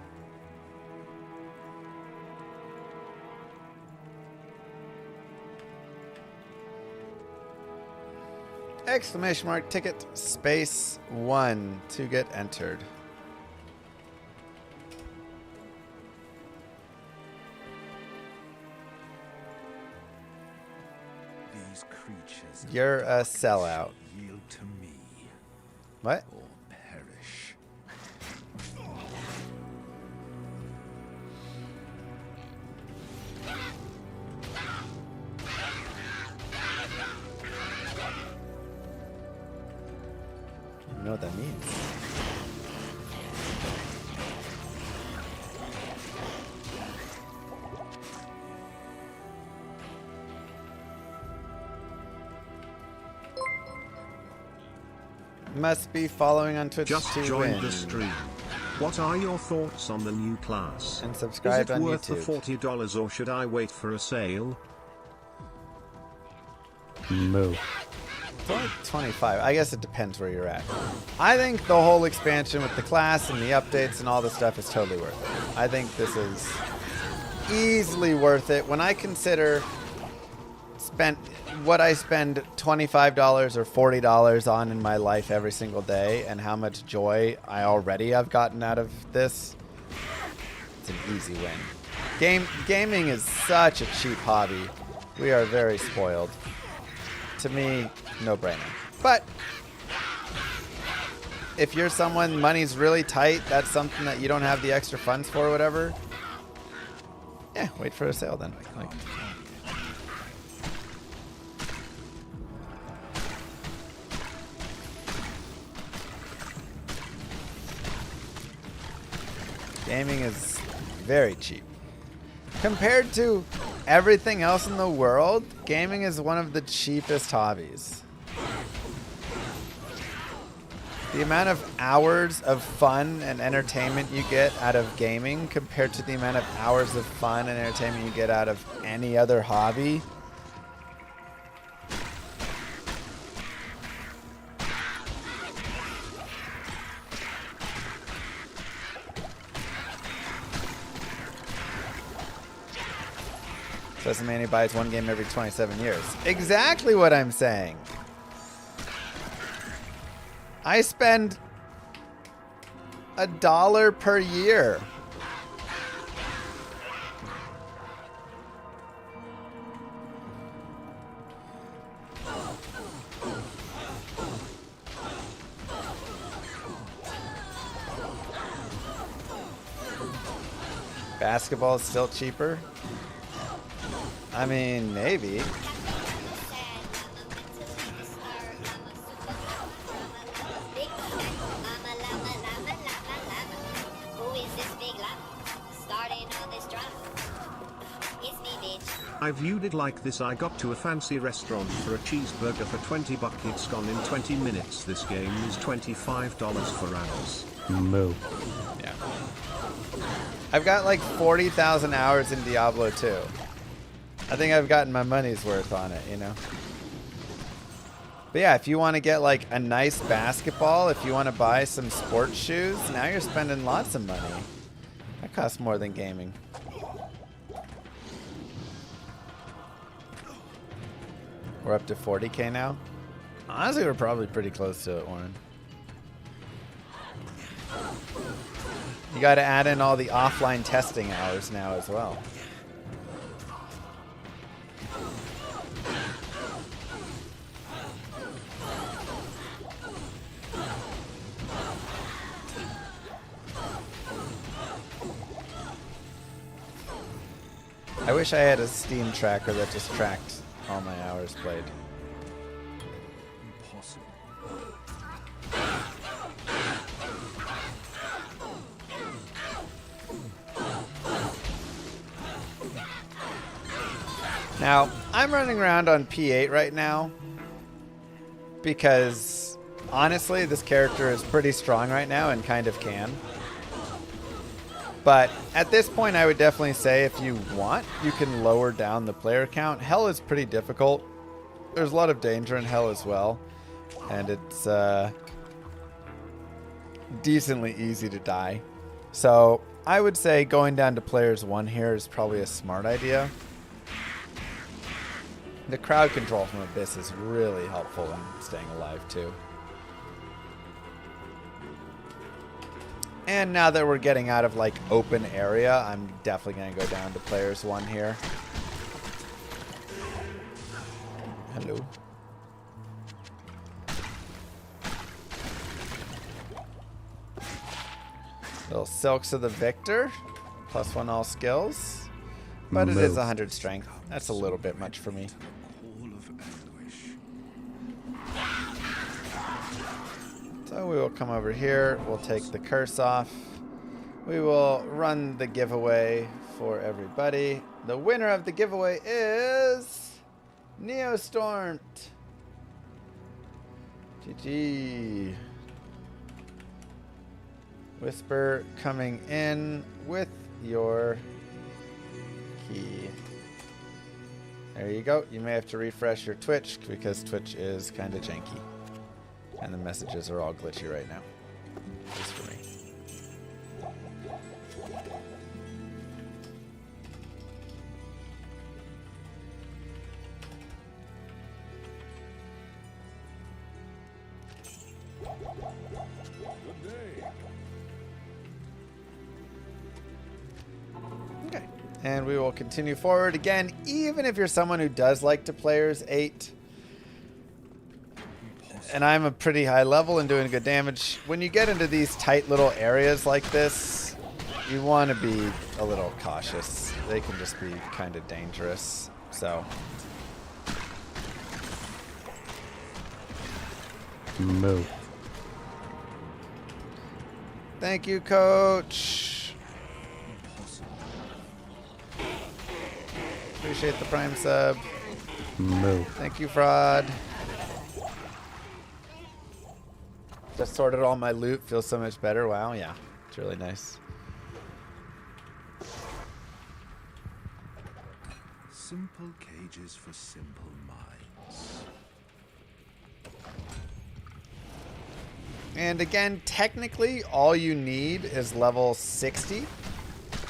[SPEAKER 2] exclamation mark ticket space 1 to get entered.
[SPEAKER 6] These creatures
[SPEAKER 2] You're a sellout.
[SPEAKER 6] yield to me
[SPEAKER 2] What?
[SPEAKER 6] or perish.
[SPEAKER 2] I don't know what that means. Must be following on Twitch
[SPEAKER 4] Just
[SPEAKER 2] to
[SPEAKER 4] joined
[SPEAKER 2] win.
[SPEAKER 4] the stream. What are your thoughts on the new class?
[SPEAKER 2] And subscribe
[SPEAKER 4] Is it
[SPEAKER 2] on
[SPEAKER 4] worth
[SPEAKER 2] YouTube.
[SPEAKER 4] the $40 or should I wait for a sale?
[SPEAKER 8] Moo.
[SPEAKER 2] It's only 25. I guess it depends where you're at. I think the whole expansion with the class and the updates and all the stuff is totally worth it. I think this is easily worth it. When I consider what I spend $25 or $40 on in my life every single day and how much joy I already have gotten out of this, it's an easy win. Gaming is such a cheap hobby. We are very spoiled. To me, no brainer. But if you're someone money's really tight, that's something that you don't have the extra funds for or whatever, yeah, wait for a sale then. Like, gaming is very cheap. Compared to everything else in the world, gaming is one of the cheapest hobbies. The amount of hours of fun and entertainment you get out of gaming compared to the amount of hours of fun and entertainment you get out of any other hobby. Doesn't mean he buys one game every 27 years. Exactly what I'm saying. I spend $1 per year. Basketball is still cheaper. I mean, maybe.
[SPEAKER 4] I viewed it like this. I got to a fancy restaurant for a cheeseburger for 20 bucks. It's gone in 20 minutes. This game is $25 for hours.
[SPEAKER 8] Moo.
[SPEAKER 2] Yeah. I've got like 40,000 hours in Diablo 2. I think I've gotten my money's worth on it, you know? But yeah, if you want to get like a nice basketball, if you want to buy some sports shoes, now you're spending lots of money. That costs more than gaming. We're up to 40K now. Honestly, we're probably pretty close to it, Warren. You got to add in all the offline testing hours now as well. I wish I had a Steam tracker that just tracked all my hours played.
[SPEAKER 6] Impossible.
[SPEAKER 2] Now, I'm running around on P8 right now because honestly, this character is pretty strong right now and kind of can. But at this point, I would definitely say if you want, you can lower down the player count. Hell is pretty difficult. There's a lot of danger in Hell as well. And it's decently easy to die. So I would say going down to players 1 here is probably a smart idea. The crowd control from Abyss is really helpful in staying alive too. And now that we're getting out of like open area, I'm definitely going to go down to players 1 here. Hello. Little Silks of the Victor. +1 all skills. But it is 100 strength. That's a little bit much for me. So we will come over here. We'll take the curse off. We will run the giveaway for everybody. The winner of the giveaway is Neostormt. GG. Whisper coming in with your key. There you go. You may have to refresh your Twitch because Twitch is kind of janky. And the messages are all glitchy right now. Just for me. Okay. And we will continue forward. Again, even if you're someone who does like to players 8, and I'm a pretty high level and doing good damage, when you get into these tight little areas like this, you want to be a little cautious. They can just be kind of dangerous. So.
[SPEAKER 8] Move.
[SPEAKER 2] Thank you, Coach. Appreciate the Prime sub.
[SPEAKER 8] Move.
[SPEAKER 2] Thank you, Fraud. Just sorted all my loot. Feels so much better. Wow, yeah. It's really nice.
[SPEAKER 6] Simple cages for simple minds.
[SPEAKER 2] And again, technically, all you need is level 60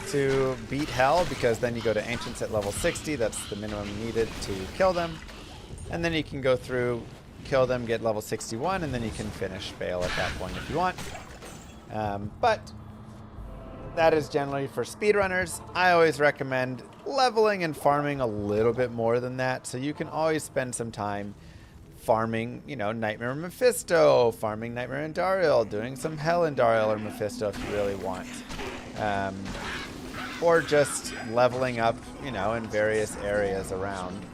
[SPEAKER 2] to beat Hell, because then you go to Ancients at level 60. That's the minimum needed to kill them. And then you can go through, kill them, get level 61, and then you can finish Bale at that point if you want. But that is generally for speedrunners. I always recommend leveling and farming a little bit more than that, so you can always spend some time farming, you know, Nightmare Mephisto, farming Nightmare Andariel, doing some Hell Andariel or Mephisto if you really want. Or just leveling up, you know, in various areas around.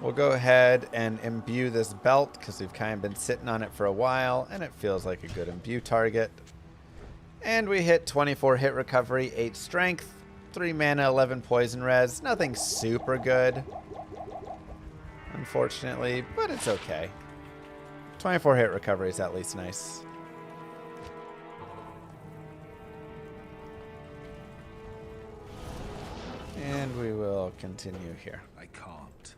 [SPEAKER 2] We'll go ahead and imbue this belt because we've kind of been sitting on it for a while and it feels like a good imbue target. And we hit 24 hit recovery, 8 strength, 3 mana, 11 poison res. Nothing super good, unfortunately, but it's okay. 24 hit recovery is at least nice. And we will continue here.
[SPEAKER 6] I can't.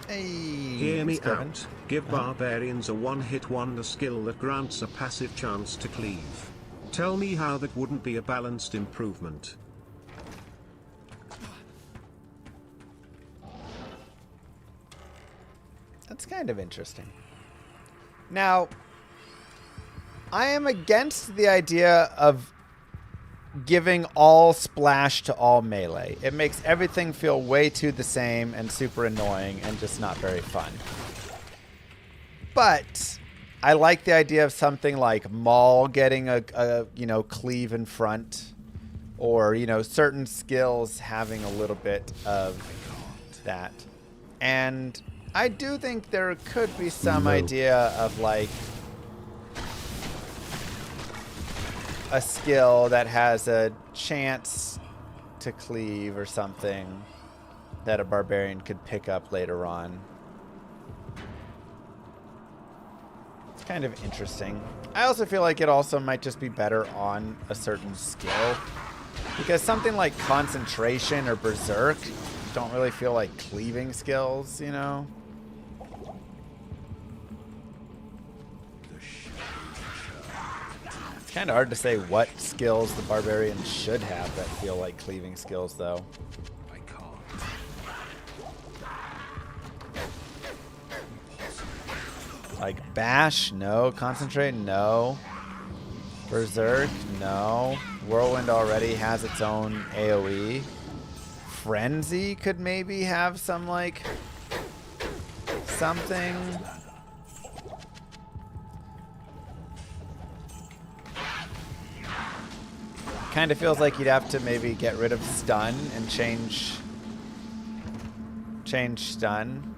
[SPEAKER 2] Hey,
[SPEAKER 4] Hear me
[SPEAKER 2] Kevin.
[SPEAKER 4] out. Give barbarians a one-hit wonder skill that grants a passive chance to cleave. Tell me how that wouldn't be a balanced improvement.
[SPEAKER 2] That's kind of interesting. Now, I am against the idea of giving all splash to all melee. It makes everything feel way too the same and super annoying and just not very fun. But I like the idea of something like Maul getting a you know, cleave in front, or, you know, certain skills having a little bit of that. And I do think there could be some idea of like a skill that has a chance to cleave or something that a barbarian could pick up later on. It's kind of interesting. I also feel like it also might just be better on a certain skill, because something like concentration or berserk don't really feel like cleaving skills, you know? It's kind of hard to say what skills the barbarian should have that feel like cleaving skills, though. Like bash, no. Concentrate, no. Berserk, no. Whirlwind already has its own AoE. Frenzy could maybe have some, like, something. Kind of feels like you'd have to maybe get rid of stun and change stun.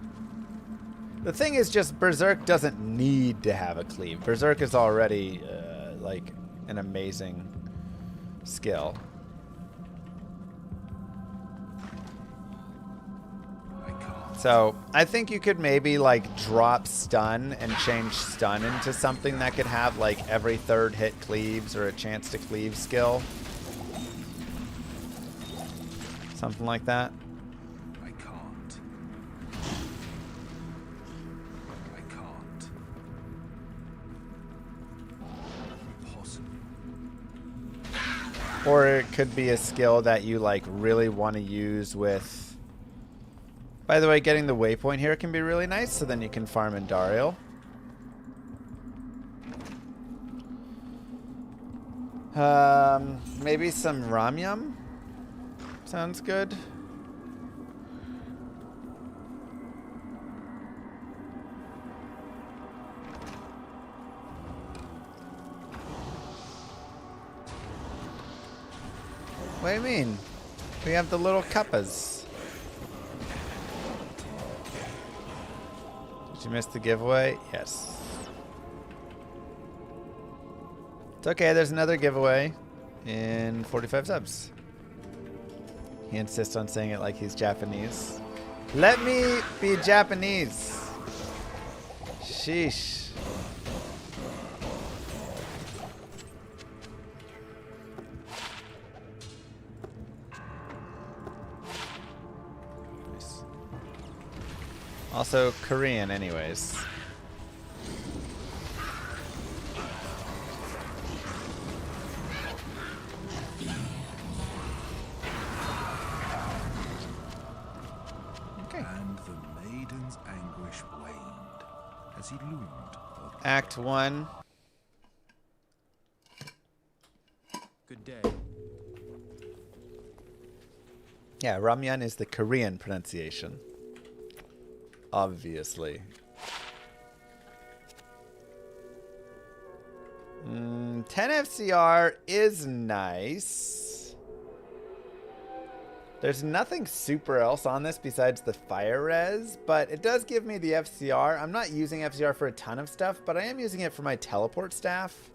[SPEAKER 2] The thing is just Berserk doesn't need to have a cleave. Berserk is already like an amazing skill. So I think you could maybe like drop stun and change stun into something that could have like every third hit cleaves or a chance to cleave skill. Something like that. Or it could be a skill that you like really want to use with. By the way, getting the waypoint here can be really nice, so then you can farm in Dariel. Maybe some Ramyam sounds good. What do you mean? We have the little cuppas. Did you miss the giveaway? Yes. It's okay, there's another giveaway in 45 subs. He insists on saying it like he's Japanese. Let me be Japanese. Sheesh. Also Korean anyways. Okay.
[SPEAKER 6] And the maiden's anguish waned as he loomed.
[SPEAKER 2] Act 1.
[SPEAKER 11] Good day.
[SPEAKER 2] Yeah, Ramyun is the Korean pronunciation. Obviously. 10 FCR is nice. There's nothing super else on this besides the fire res, but it does give me the FCR. I'm not using FCR for a ton of stuff, but I am using it for my teleport staff.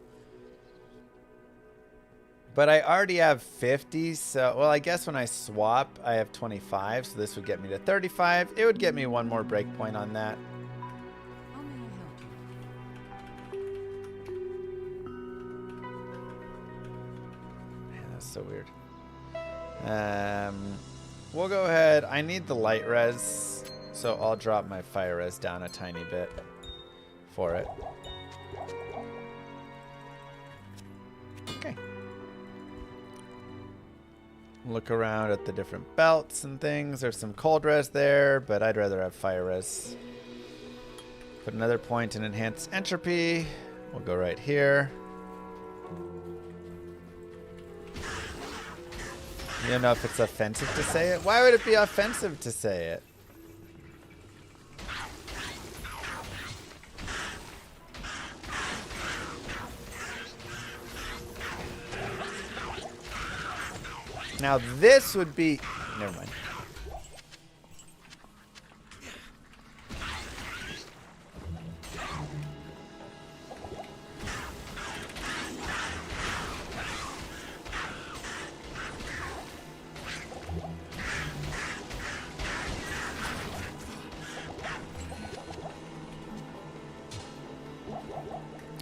[SPEAKER 2] But I already have 50, so, well, I guess when I swap, I have 25, so this would get me to 35. It would get me one more breakpoint on that. Man, that's so weird. We'll go ahead. I need the light res, so I'll drop my fire res down a tiny bit for it. Okay. Look around at the different belts and things. There's some cold res there, but I'd rather have fire res. Put another point in enhanced entropy. We'll go right here. You don't know if it's offensive to say it? Why would it be offensive to say it? Now this would be... Never mind.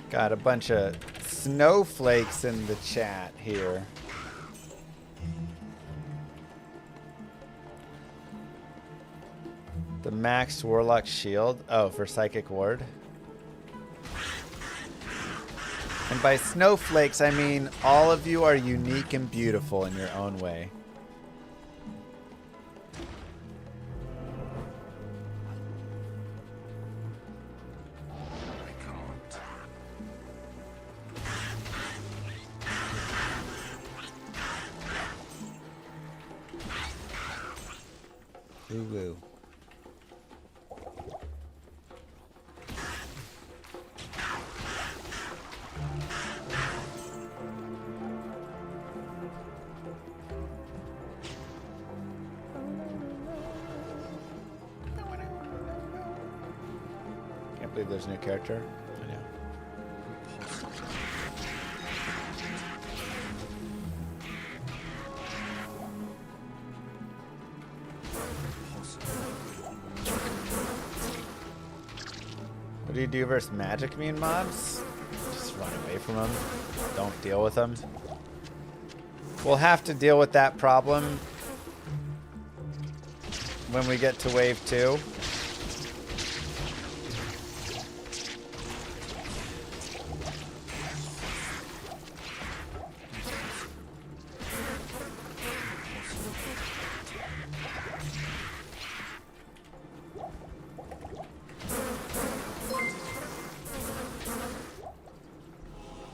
[SPEAKER 2] Got a bunch of snowflakes in the chat here. maxed Warlock shield. Oh, for Psychic Ward. And by snowflakes, I mean all of you are unique and beautiful in your own way. Ooh, woo. Can't believe there's a new character. I know. What do you do versus magic mean mobs? Just run away from them. Don't deal with them. We'll have to deal with that problem when we get to wave 2.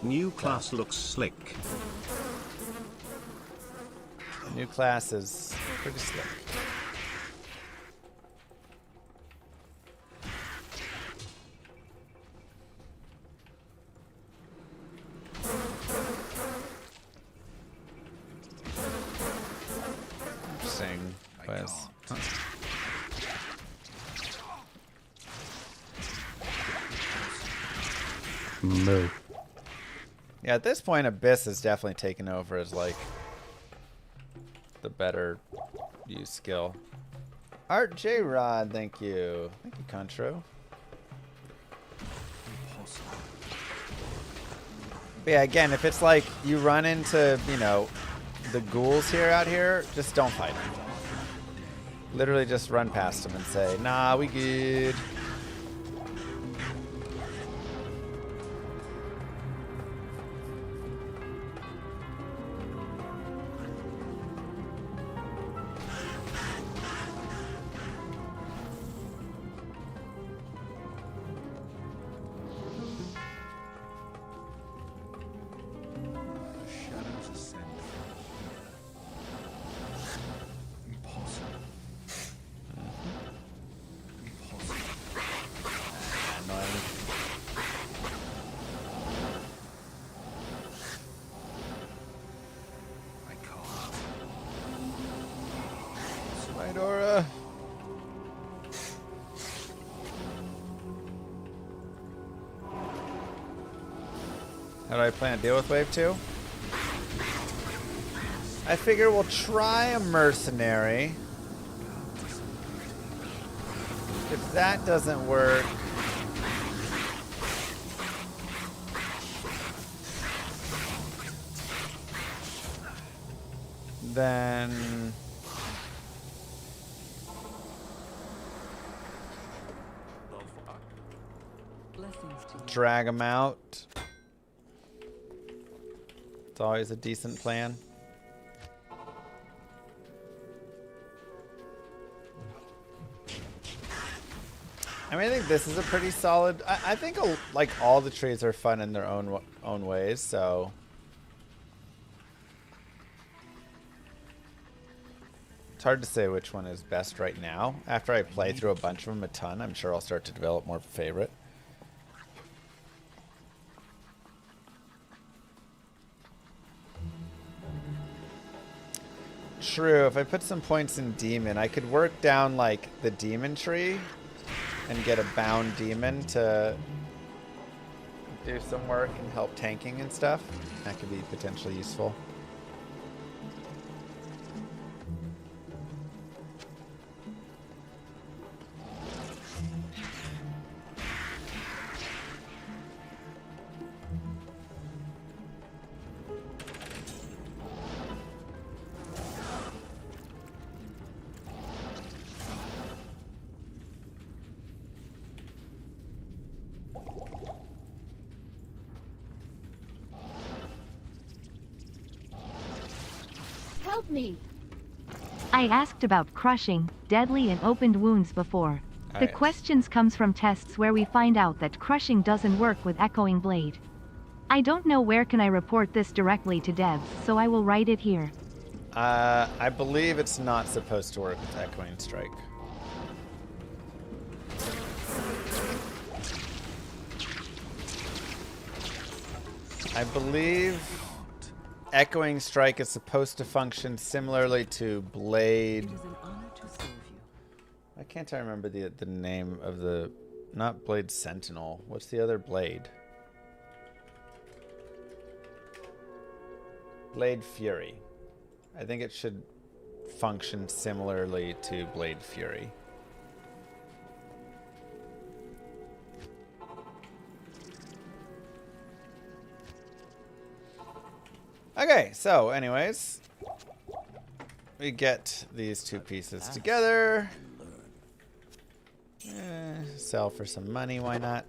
[SPEAKER 4] New class looks slick.
[SPEAKER 2] New class is pretty slick. Interesting.
[SPEAKER 8] Move.
[SPEAKER 2] Yeah, at this point, Abyss is definitely taken over as like the better use skill. Art J Rod, thank you. Thank you, Contro. But yeah, again, if it's like you run into, you know, the ghouls out here, just don't fight them. Literally just run past them and say, nah, we good. Dora. How do I plan to deal with wave 2? I figure we'll try a mercenary. If that doesn't work, then drag them out. It's always a decent plan. I mean, I think this is a pretty solid. I think like all the trades are fun in their own ways. So it's hard to say which one is best right now. After I play through a bunch of them a ton, I'm sure I'll start to develop more of a favorite. True, if I put some points in demon, I could work down like the demon tree and get a bound demon to do some work and help tanking and stuff. That could be potentially useful.
[SPEAKER 9] Me.
[SPEAKER 10] I asked about crushing, deadly and opened wounds before. The
[SPEAKER 2] Alright.
[SPEAKER 10] questions comes from tests where we find out that crushing doesn't work with echoing blade. I don't know where can I report this directly to devs, so I will write it here.
[SPEAKER 2] I believe it's not supposed to work with echoing strike. I believe echoing strike is supposed to function similarly to blade. Why can't I remember the name of the, not blade sentinel? What's the other blade? Blade fury. I think it should function similarly to blade fury. Okay, so anyways, we get these two pieces together. Sell for some money, why not?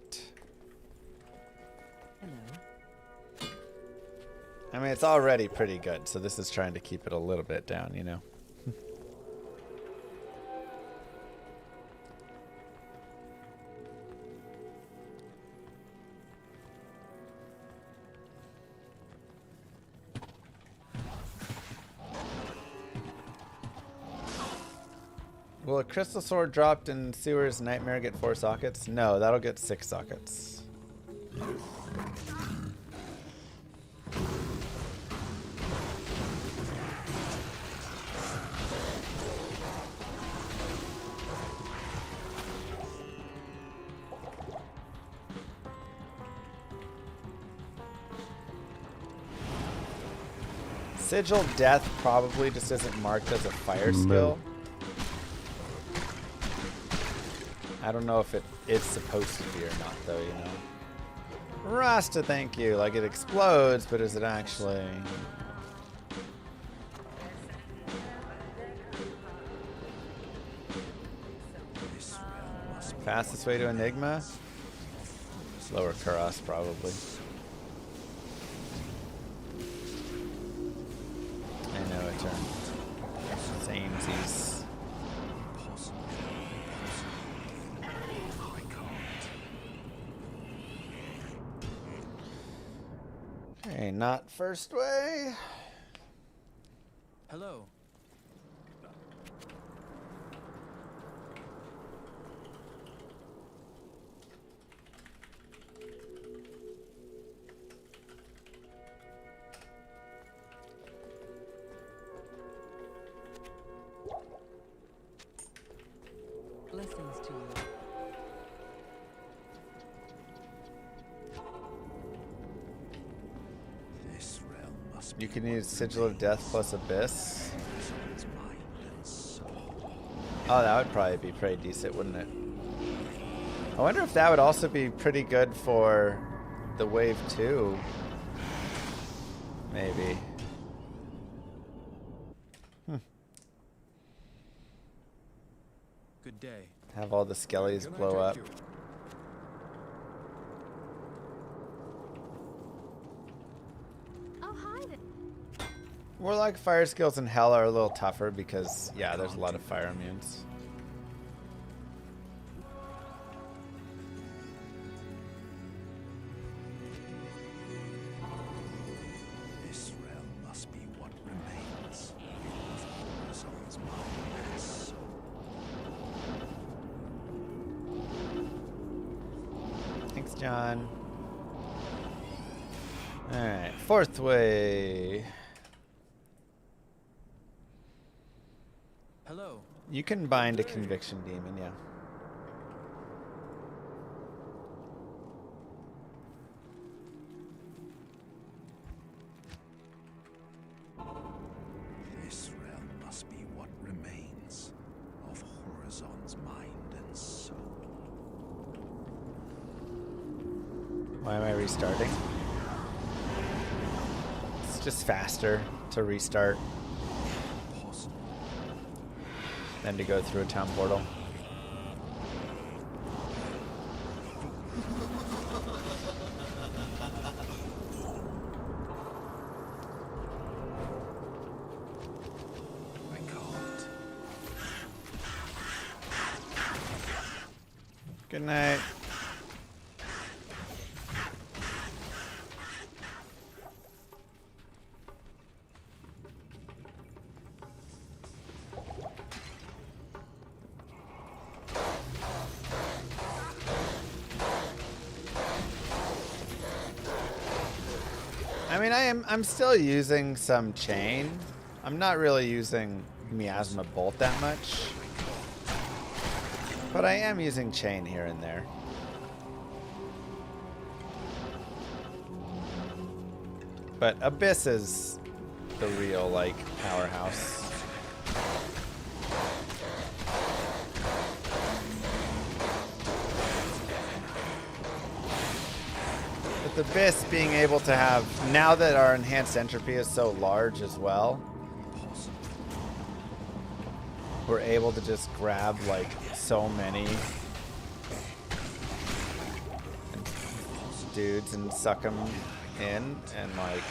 [SPEAKER 2] I mean, it's already pretty good, so this is trying to keep it a little bit down, you know? Will a crystal sword dropped in Sewer's Nightmare get 4 sockets? No, that'll get 6 sockets. Sigil Death probably just isn't marked as a fire skill. I don't know if it is supposed to be or not, though, you know. Rasta, thank you. Like, it explodes, but is it actually... Fastest way to Enigma? Slower Kuros, probably. I know it turned. Samesies. Okay, not first way.
[SPEAKER 11] Hello.
[SPEAKER 7] Blessings to you.
[SPEAKER 2] You can use Sigil of Death plus Abyss. Oh, that would probably be pretty decent, wouldn't it? I wonder if that would also be pretty good for the Wave 2. Maybe.
[SPEAKER 11] Good day.
[SPEAKER 2] Have all the skellies blow up. Warlock fire skills in Hell are a little tougher because, yeah, there's a lot of fire immunes.
[SPEAKER 6] This realm must be what remains of Horizon's mind and soul.
[SPEAKER 2] Thanks, John. Alright, fourth way.
[SPEAKER 11] Hello.
[SPEAKER 2] You can bind a conviction demon, yeah.
[SPEAKER 6] This realm must be what remains of Horizon's mind and soul.
[SPEAKER 2] Why am I restarting? It's just faster to restart than to go through a town portal. Good night. I mean, I'm still using some chain. I'm not really using Miasma Bolt that much. But I am using chain here and there. But Abyss is the real, like, powerhouse. With Abyss being able to have, now that our enhanced entropy is so large as well, we're able to just grab like so many dudes and suck them in and like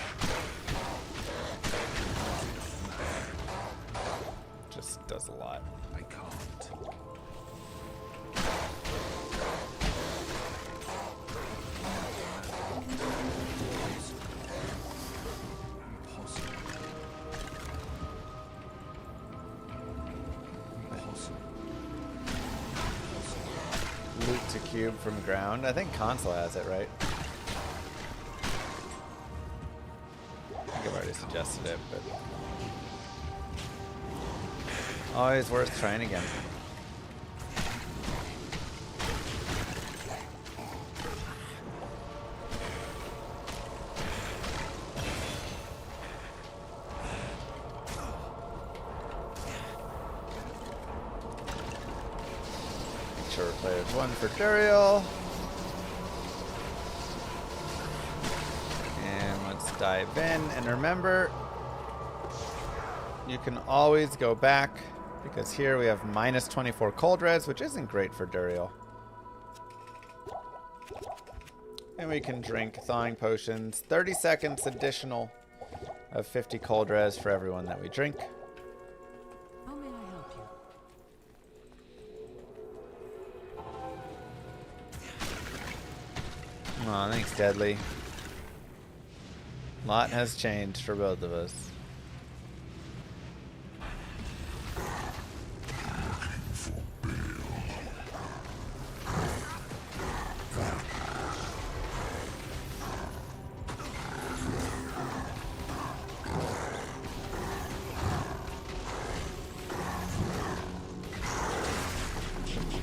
[SPEAKER 2] just does a lot.
[SPEAKER 6] I can't.
[SPEAKER 2] Loot to cube from ground. I think console has it, right? I think I've already suggested it, but always worth trying again. There's one for Duriel. And let's dive in. And remember, you can always go back because here we have minus 24 cold res, which isn't great for Duriel. And we can drink thawing potions. 30 seconds additional of 50 cold res for everyone that we drink.
[SPEAKER 7] How may I help you?
[SPEAKER 2] Aw, thanks, Deadly. Lot has changed for both of us.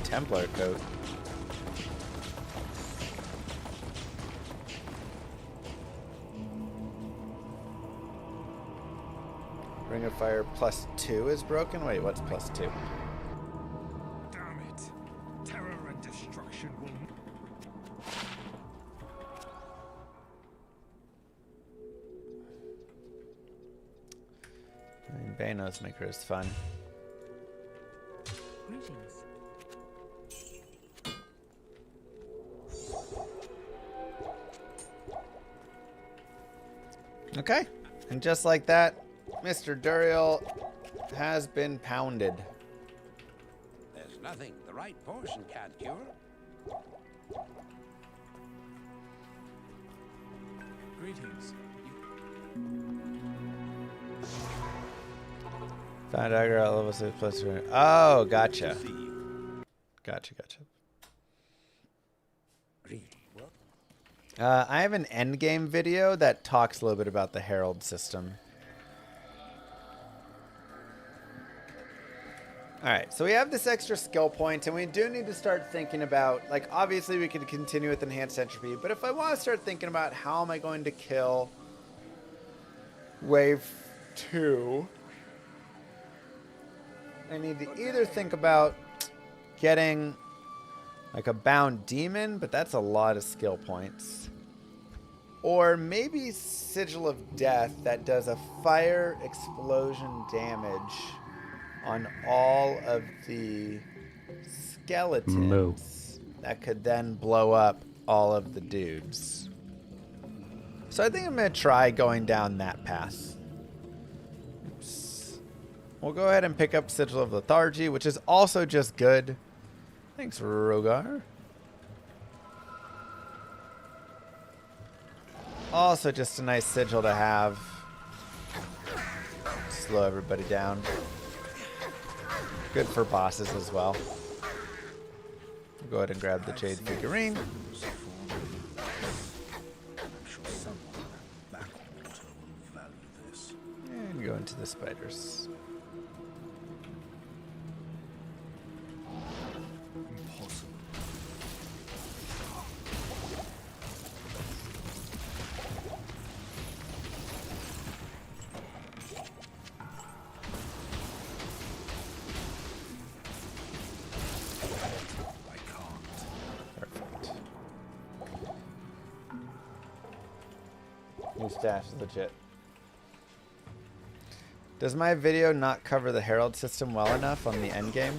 [SPEAKER 2] Templar coat. Ring of Fire +2 is broken? Wait, what's +2?
[SPEAKER 6] Damn it. Terror and destruction will...
[SPEAKER 2] I mean, Banos Maker is fun.
[SPEAKER 7] Greetings.
[SPEAKER 2] Okay, and just like that, Mr. Duriel has been pounded.
[SPEAKER 14] There's nothing the right portion can't cure.
[SPEAKER 11] Greetings.
[SPEAKER 2] Found dagger at level 6 plus 3. Oh, gotcha. Gotcha. I have an endgame video that talks a little bit about the Herald system. Alright, so we have this extra skill point, and we do need to start thinking about, like, obviously we could continue with enhanced entropy, but if I want to start thinking about how am I going to kill wave 2, I need to either think about getting like a bound demon, but that's a lot of skill points. Or maybe Sigil of Death that does a fire explosion damage on all of the skeletons that could then blow up all of the dudes. So I think I'm going to try going down that path. Oops. We'll go ahead and pick up Sigil of Lethargy, which is also just good. Thanks, Rogar. Also just a nice sigil to have. Slow everybody down. Good for bosses as well. Go ahead and grab the jade figurine. And go into the spiders. New stash is legit. Does my video not cover the herald system well enough on the endgame?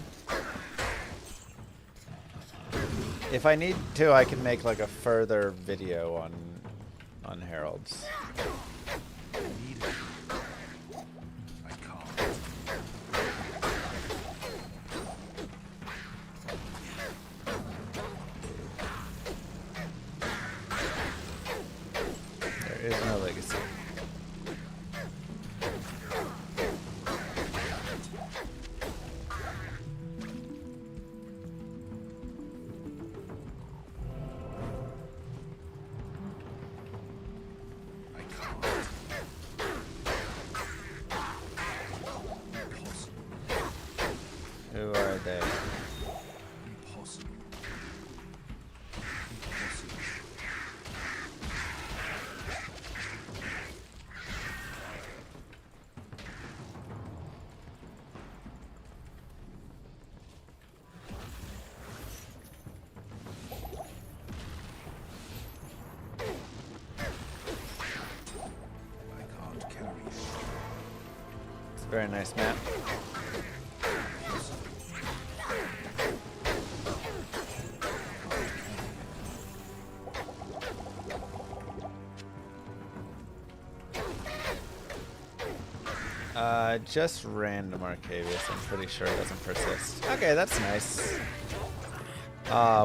[SPEAKER 2] If I need to, I can make like a further video on heralds. There is no legacy. Who are they?
[SPEAKER 6] Impossible. I can't carry it.
[SPEAKER 2] It's a very nice map. Just random Arcavius. I'm pretty sure it doesn't persist. Okay, that's nice.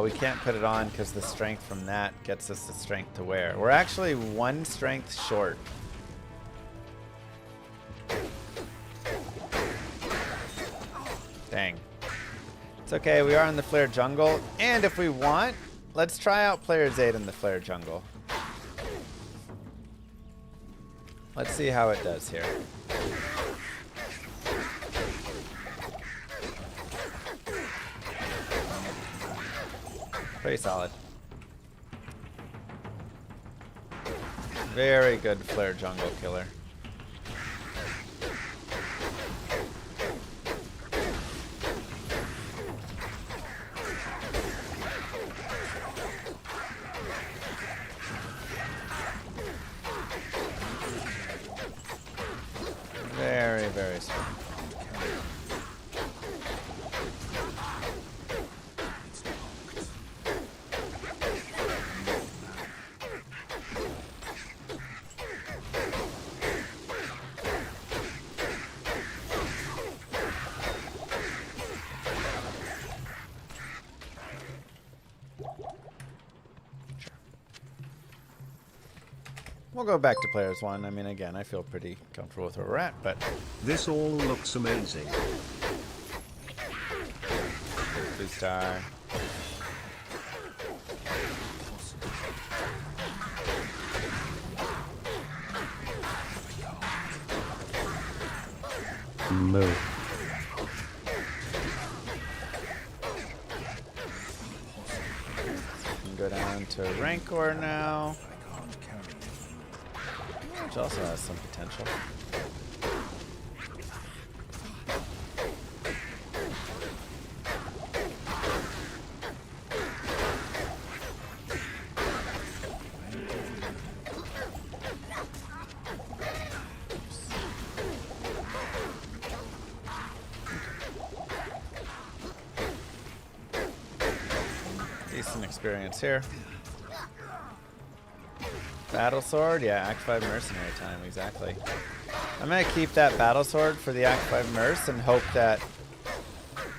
[SPEAKER 2] We can't put it on because the strength from that gets us the strength to wear. We're actually one strength short. Dang. It's okay, we are in the Flare Jungle. And if we want, let's try out Player's Aid in the Flare Jungle. Let's see how it does here. Pretty solid. Very good Flare Jungle killer. Very, very strong. We'll go back to players one. I mean, again, I feel pretty comfortable with where we're at, but
[SPEAKER 4] this all looks amazing.
[SPEAKER 2] Blue star.
[SPEAKER 8] Move.
[SPEAKER 2] Go down to Rancor now. Which also has some potential. Decent experience here. Battle sword, yeah, Act 5 mercenary time, exactly. I'm gonna keep that battle sword for the Act 5 merc and hope that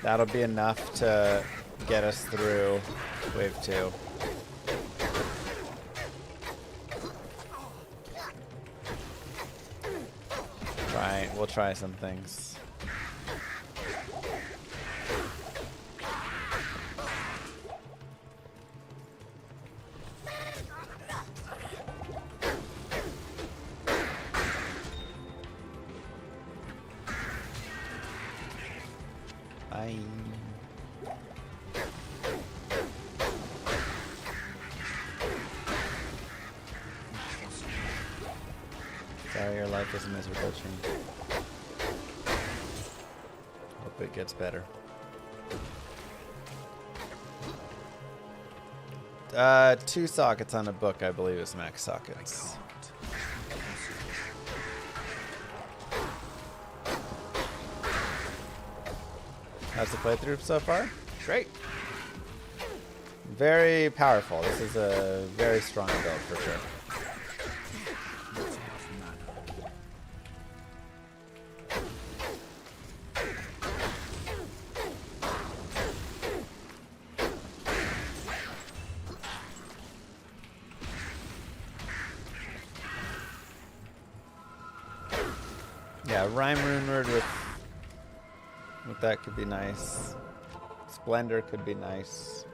[SPEAKER 2] that'll be enough to get us through wave 2. we'll try some things. Bye. Sorry, your life is a miserable dream. Hope it gets better. 2 sockets on a book, I believe, is max sockets. How's the playthrough so far? Great. Very powerful. This is a very strong build for sure. Yeah, Rhyme Rune Word with that could be nice. Splendor could be nice.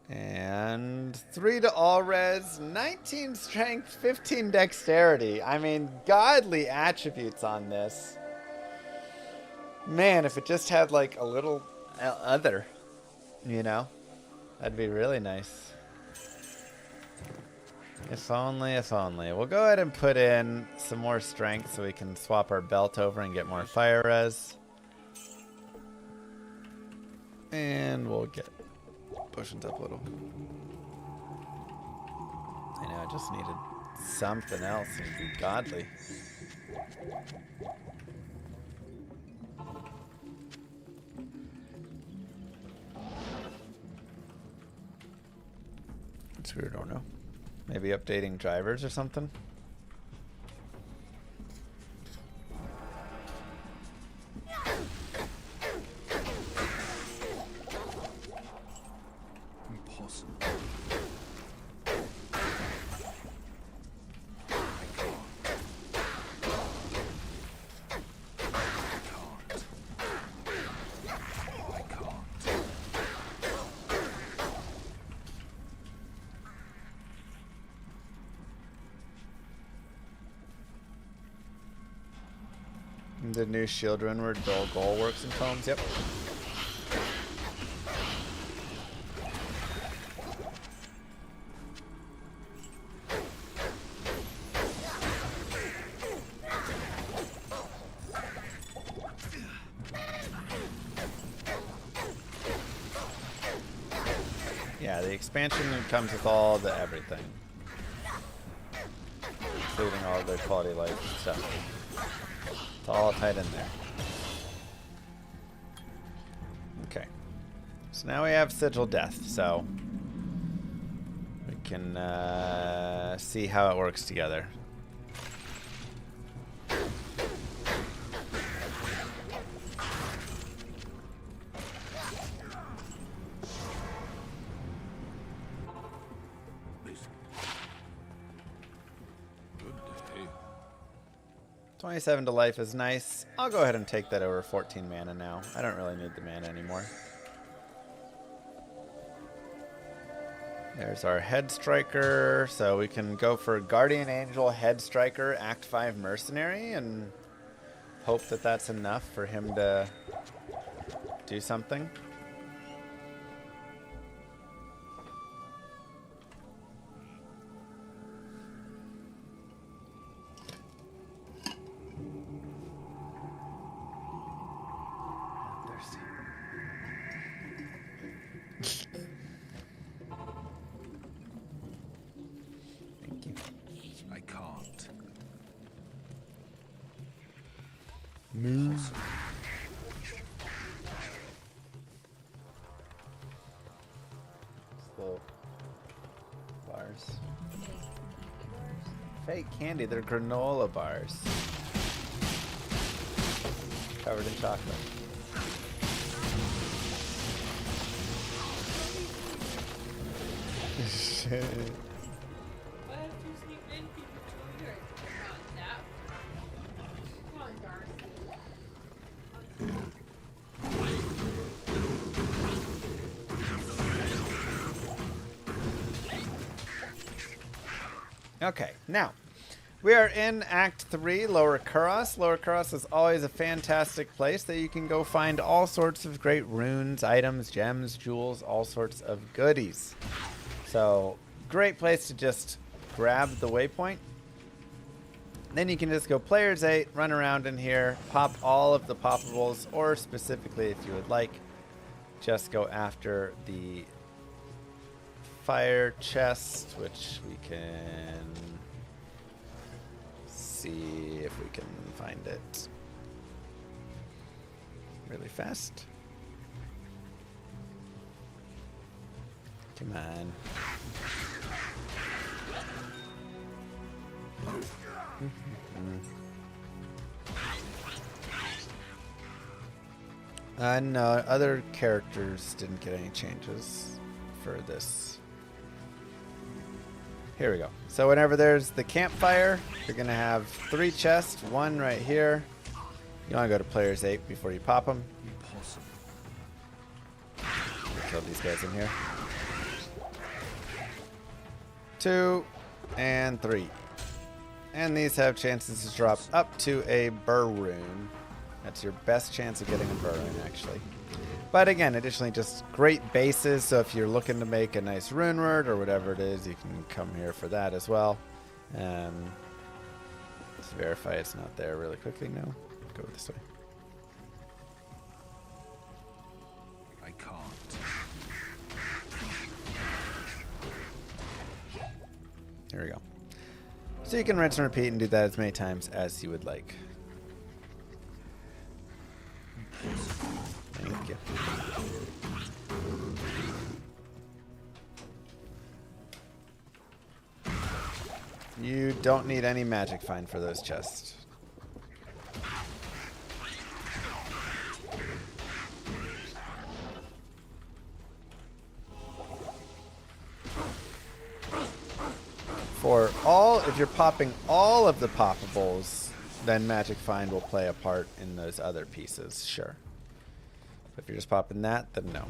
[SPEAKER 2] And 3 to all res, 19 strength, 15 dexterity. I mean, godly attributes on this. Man, if it just had like a little other, you know, that'd be really nice. If only, if only. We'll go ahead and put in some more strength so we can swap our belt over and get more fire res. And we'll get potions up a little. I know, I just needed something else and be godly. It's weird, I don't know. Maybe updating drivers or something?
[SPEAKER 6] Impossible.
[SPEAKER 2] The new shield rune word dull goal works in poems, yep. Yeah, the expansion comes with all the everything. Including all the quality of life stuff. It's all tied in there. Okay. So now we have Sigil Death, so we can see how it works together.
[SPEAKER 6] Good day.
[SPEAKER 2] 27 to life is nice. I'll go ahead and take that over 14 mana now. I don't really need the mana anymore. There's our Head Striker. So we can go for Guardian Angel, Head Striker, Act 5 Mercenary, and hope that that's enough for him to do something.
[SPEAKER 6] I can't.
[SPEAKER 2] Move. Slow bars. Fake candy, they're granola bars. Covered in chocolate. Shit. Okay, now we are in Act 3, Lower Kuros. Lower Kuros is always a fantastic place that you can go find all sorts of great runes, items, gems, jewels, all sorts of goodies. So, great place to just grab the waypoint. Then you can just go players 8, run around in here, pop all of the poppables, or specifically, if you would like, just go after the fire chest, which we can see if we can find it really fast. Come on. No, other characters didn't get any changes for this. Here we go. So whenever there's the campfire, you're going to have 3 chests, 1 right here. You want to go to players 8 before you pop them. Kill these guys in here. 2 and 3. And these have chances to drop up to a burr rune. That's your best chance of getting a burr rune, actually. But again, additionally, just great bases. So if you're looking to make a nice rune word or whatever it is, you can come here for that as well. Let's verify it's not there really quickly. No, go this way.
[SPEAKER 6] I can't.
[SPEAKER 2] Here we go. So you can rinse and repeat and do that as many times as you would like. Thank you. You don't need any magic find for those chests. For all, if you're popping all of the poppables, then magic find will play a part in those other pieces, sure. But if you're just popping that, then no.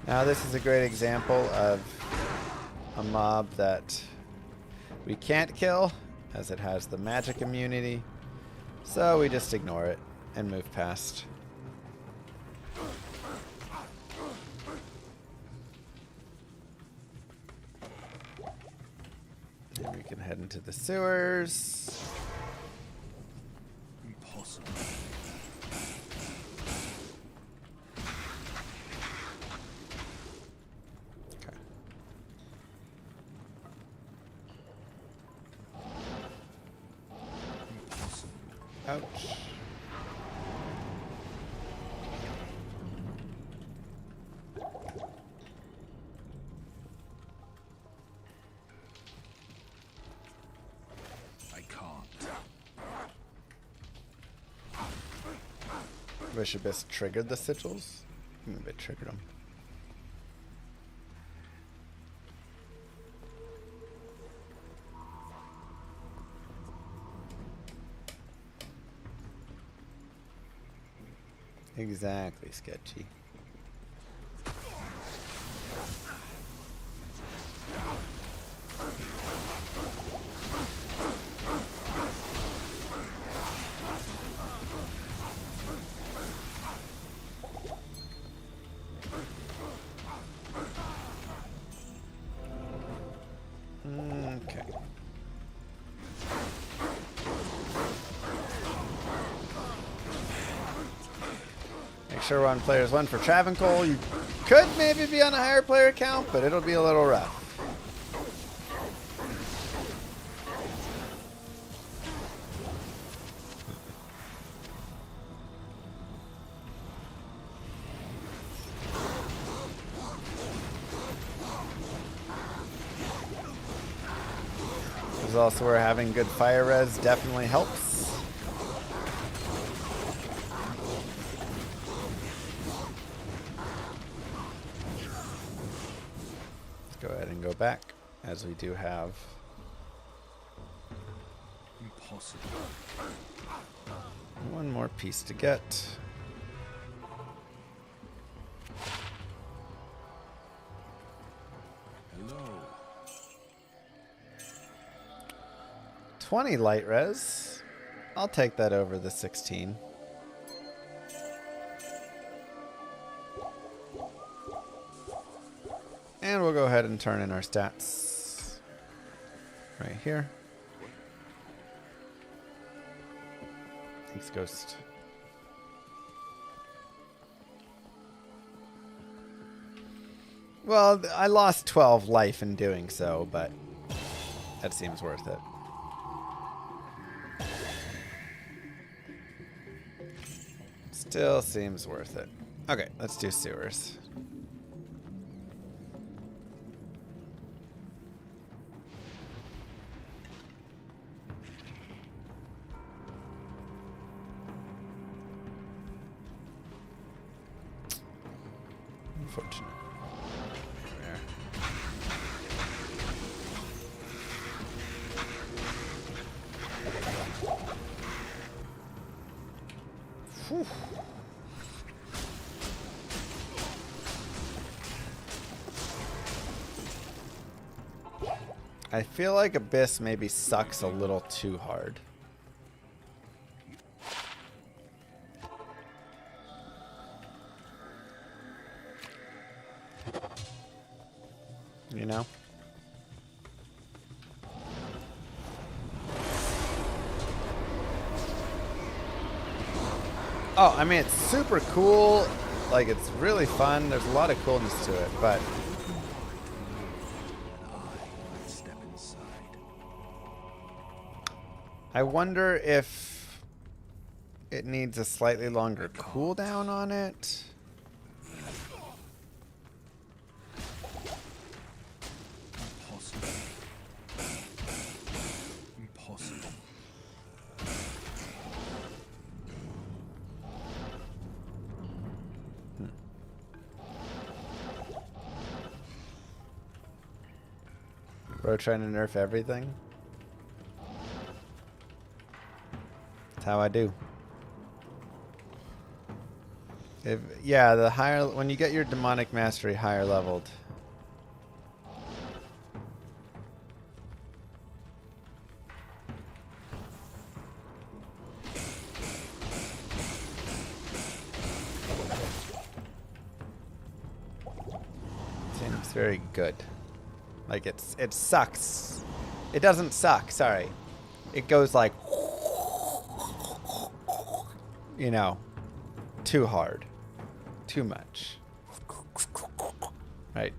[SPEAKER 2] Now this is a great example of a mob that we can't kill, as it has the magic immunity, so we just ignore it and move past. And we can head into the sewers.
[SPEAKER 6] Impossible.
[SPEAKER 2] Okay. Ouch.
[SPEAKER 6] I can't.
[SPEAKER 2] Wish it best triggered the sigils. Maybe it triggered them. Exactly, sketchy. Okay. Make sure we're on players 1 for Travancore. You could maybe be on a higher player count, but it'll be a little rough. This is also where having good fire res definitely helps. Go ahead and go back as we do have.
[SPEAKER 6] Impossible.
[SPEAKER 2] One more piece to get.
[SPEAKER 6] Hello.
[SPEAKER 2] 20 light res. I'll take that over the 16. And we'll go ahead and turn in our stats right here. Thanks, Ghost. Well, I lost 12 life in doing so, but that seems worth it. Still seems worth it. Okay, let's do sewers. Unfortunate. There. Whew. I feel like Abyss maybe sucks a little too hard. You know? Oh, I mean, it's super cool. Like, it's really fun. There's a lot of coolness to it, but I wonder if it needs a slightly longer cooldown on it.
[SPEAKER 6] Impossible. Impossible.
[SPEAKER 2] Bro trying to nerf everything. That's how I do. If, yeah, the higher, when you get your demonic mastery higher leveled. Seems very good. Like it sucks. It doesn't suck, sorry. It goes like, you know, too hard. Too much. Right.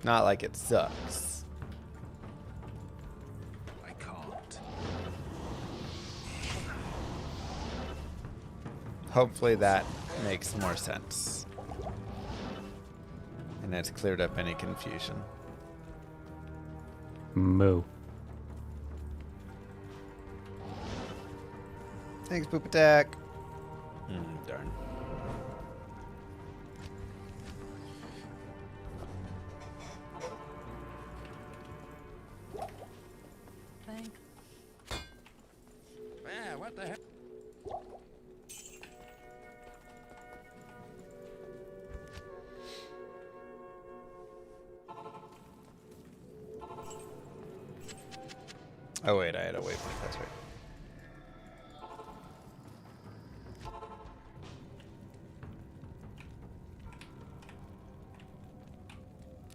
[SPEAKER 2] Not like it sucks.
[SPEAKER 6] I can't.
[SPEAKER 2] Hopefully that makes more sense. And that's cleared up any confusion.
[SPEAKER 8] Moo.
[SPEAKER 2] Thanks, Poop Attack. Darn.
[SPEAKER 7] Thank.
[SPEAKER 14] Yeah, what the heck?
[SPEAKER 2] Oh wait, I had a waypoint, that's right.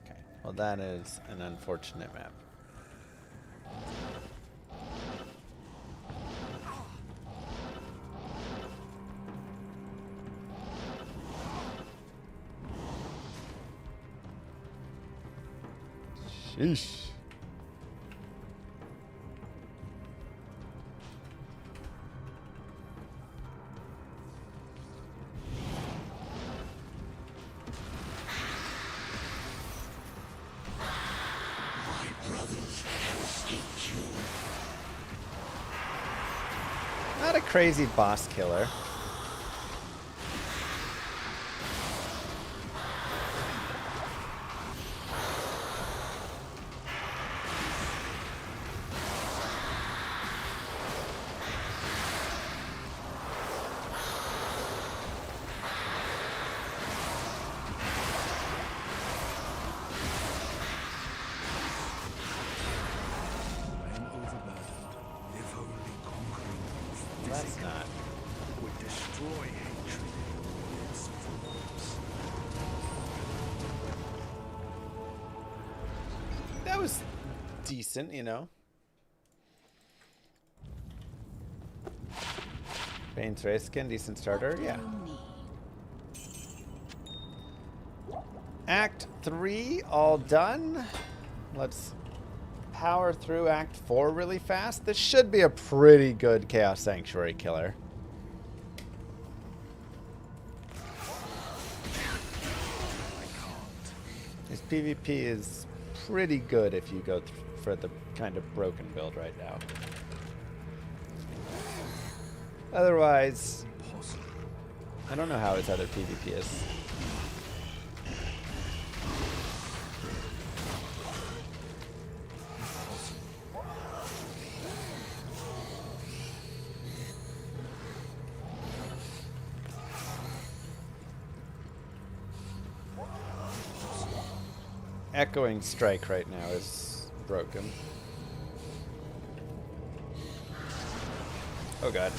[SPEAKER 2] Okay, well that is an unfortunate map. Sheesh. Not a crazy boss killer.
[SPEAKER 6] destroy hatred in its forms.
[SPEAKER 2] That was decent, you know. Bane's Race Skin, decent starter, yeah. Act 3, all done. Let's power through Act 4 really fast. This should be a pretty good Chaos Sanctuary killer. His PvP is pretty good if you go for the kind of broken build right now. Otherwise, I don't know how his other PvP is. Echoing Strike right now is broken. Oh god.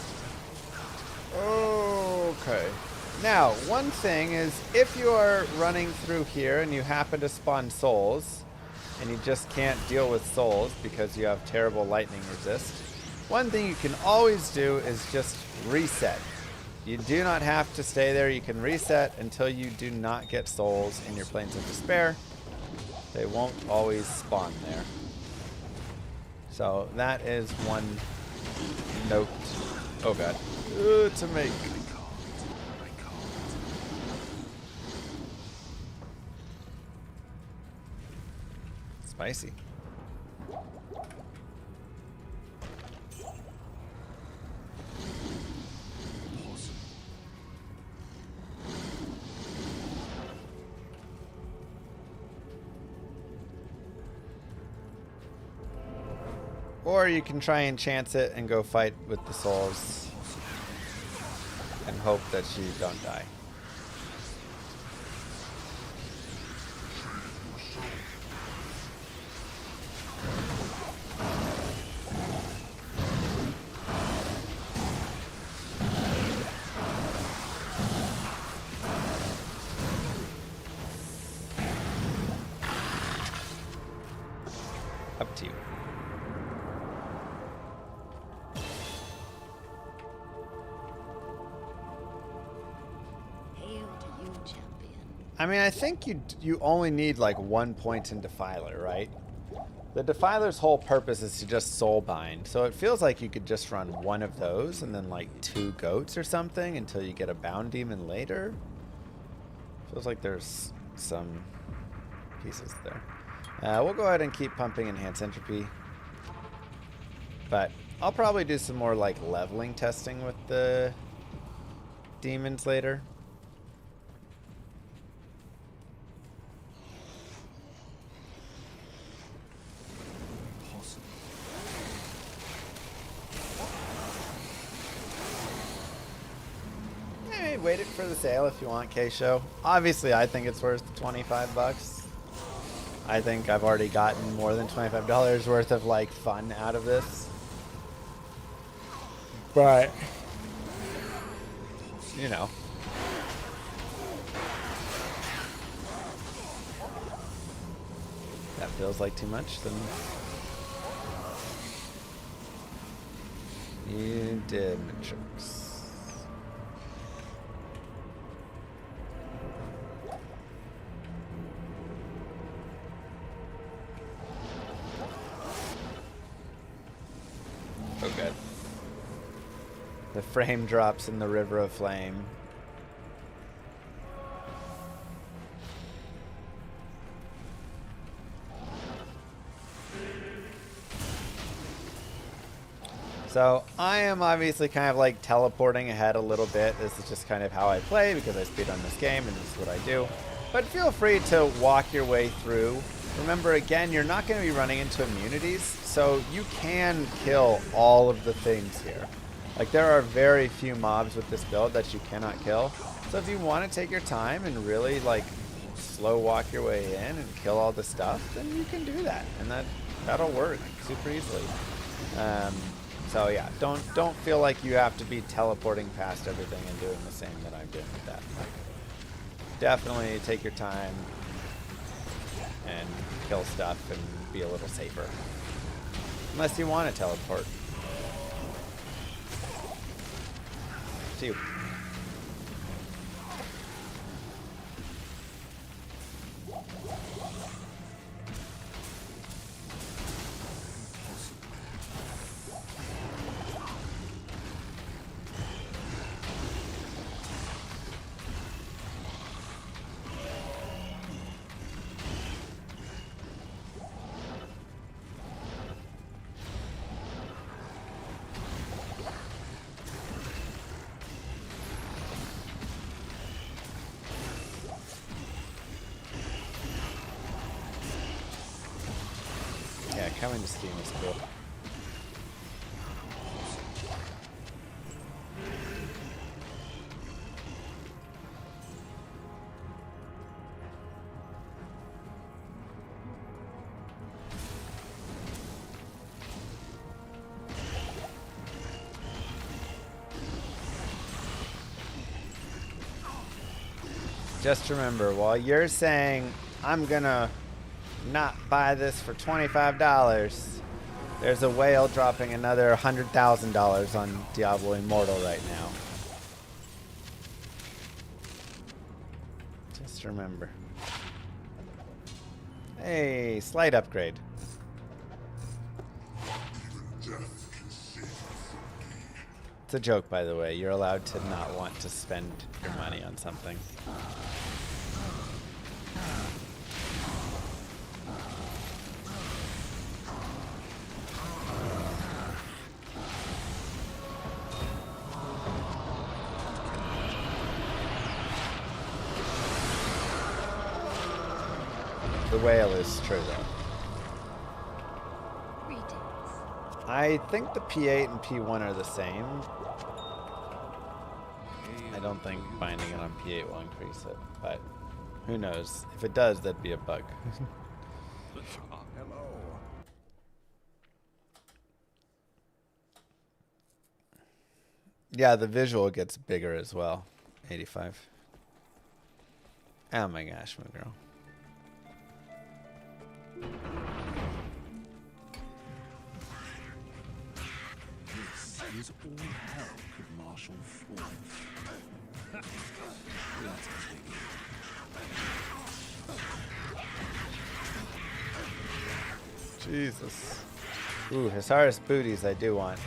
[SPEAKER 2] Okay. Now, one thing is, if you are running through here and you happen to spawn souls, and you just can't deal with souls because you have terrible lightning resist, one thing you can always do is just reset. You do not have to stay there. You can reset until you do not get souls in your Plains of Despair. They won't always spawn there. So that is one note. Oh god. To make. Spicy. Or you can try and chance it and go fight with the souls and hope that you don't die. Up to you. I mean, I think you only need like 1 point in Defiler, right? The Defiler's whole purpose is to just soul bind, so it feels like you could just run one of those and then like 2 goats or something until you get a bound demon later. Feels like there's some pieces there. We'll go ahead and keep pumping Enhance Entropy, but I'll probably do some more like leveling testing with the demons later. Wait it for the sale if you want, K-Show. Obviously, I think it's worth $25. I think I've already gotten more than $25 worth of like fun out of this. But, you know. That feels like too much, then you did Matrix. Oh, good. The frame drops in the river of flame. So I am obviously kind of like teleporting ahead a little bit. This is just kind of how I play because I speedrun this game and this is what I do. But feel free to walk your way through. Remember, again, you're not going to be running into immunities, so you can kill all of the things here. Like, there are very few mobs with this build that you cannot kill. So if you want to take your time and really, like, slow walk your way in and kill all the stuff, then you can do that. And that'll work super easily. So yeah, don't feel like you have to be teleporting past everything and doing the same that I'm doing with that. Like, definitely take your time and kill stuff and be a little safer. Unless you want to teleport. See you. Yeah, coming to Steam is cool. Just remember, while you're saying, I'm gonna not buy this for $25, there's a whale dropping another $100,000 on Diablo Immortal right now. Just remember. Hey, slight upgrade. It's a joke, by the way. You're allowed to not want to spend your money on something. The whale is true, though. I think the P8 and P1 are the same. I don't think binding it on P8 will increase it, but who knows? If it does, that'd be a bug.
[SPEAKER 6] Hello.
[SPEAKER 2] Yeah, the visual gets bigger as well. 85. Oh my gosh, my girl.
[SPEAKER 6] This is all hell could marshal forth. Let's begin.
[SPEAKER 2] Jesus. Ooh, Hisaris booties I do want.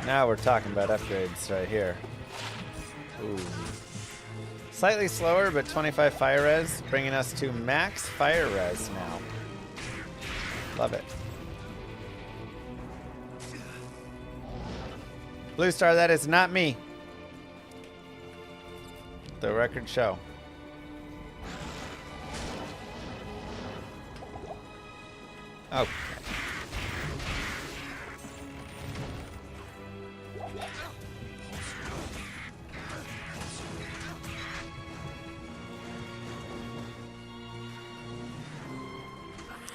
[SPEAKER 2] Now we're talking about upgrades right here. Ooh. Slightly slower, but 25 fire res, bringing us to max fire res now. Love it. Blue Star, that is not me. The record show. Okay.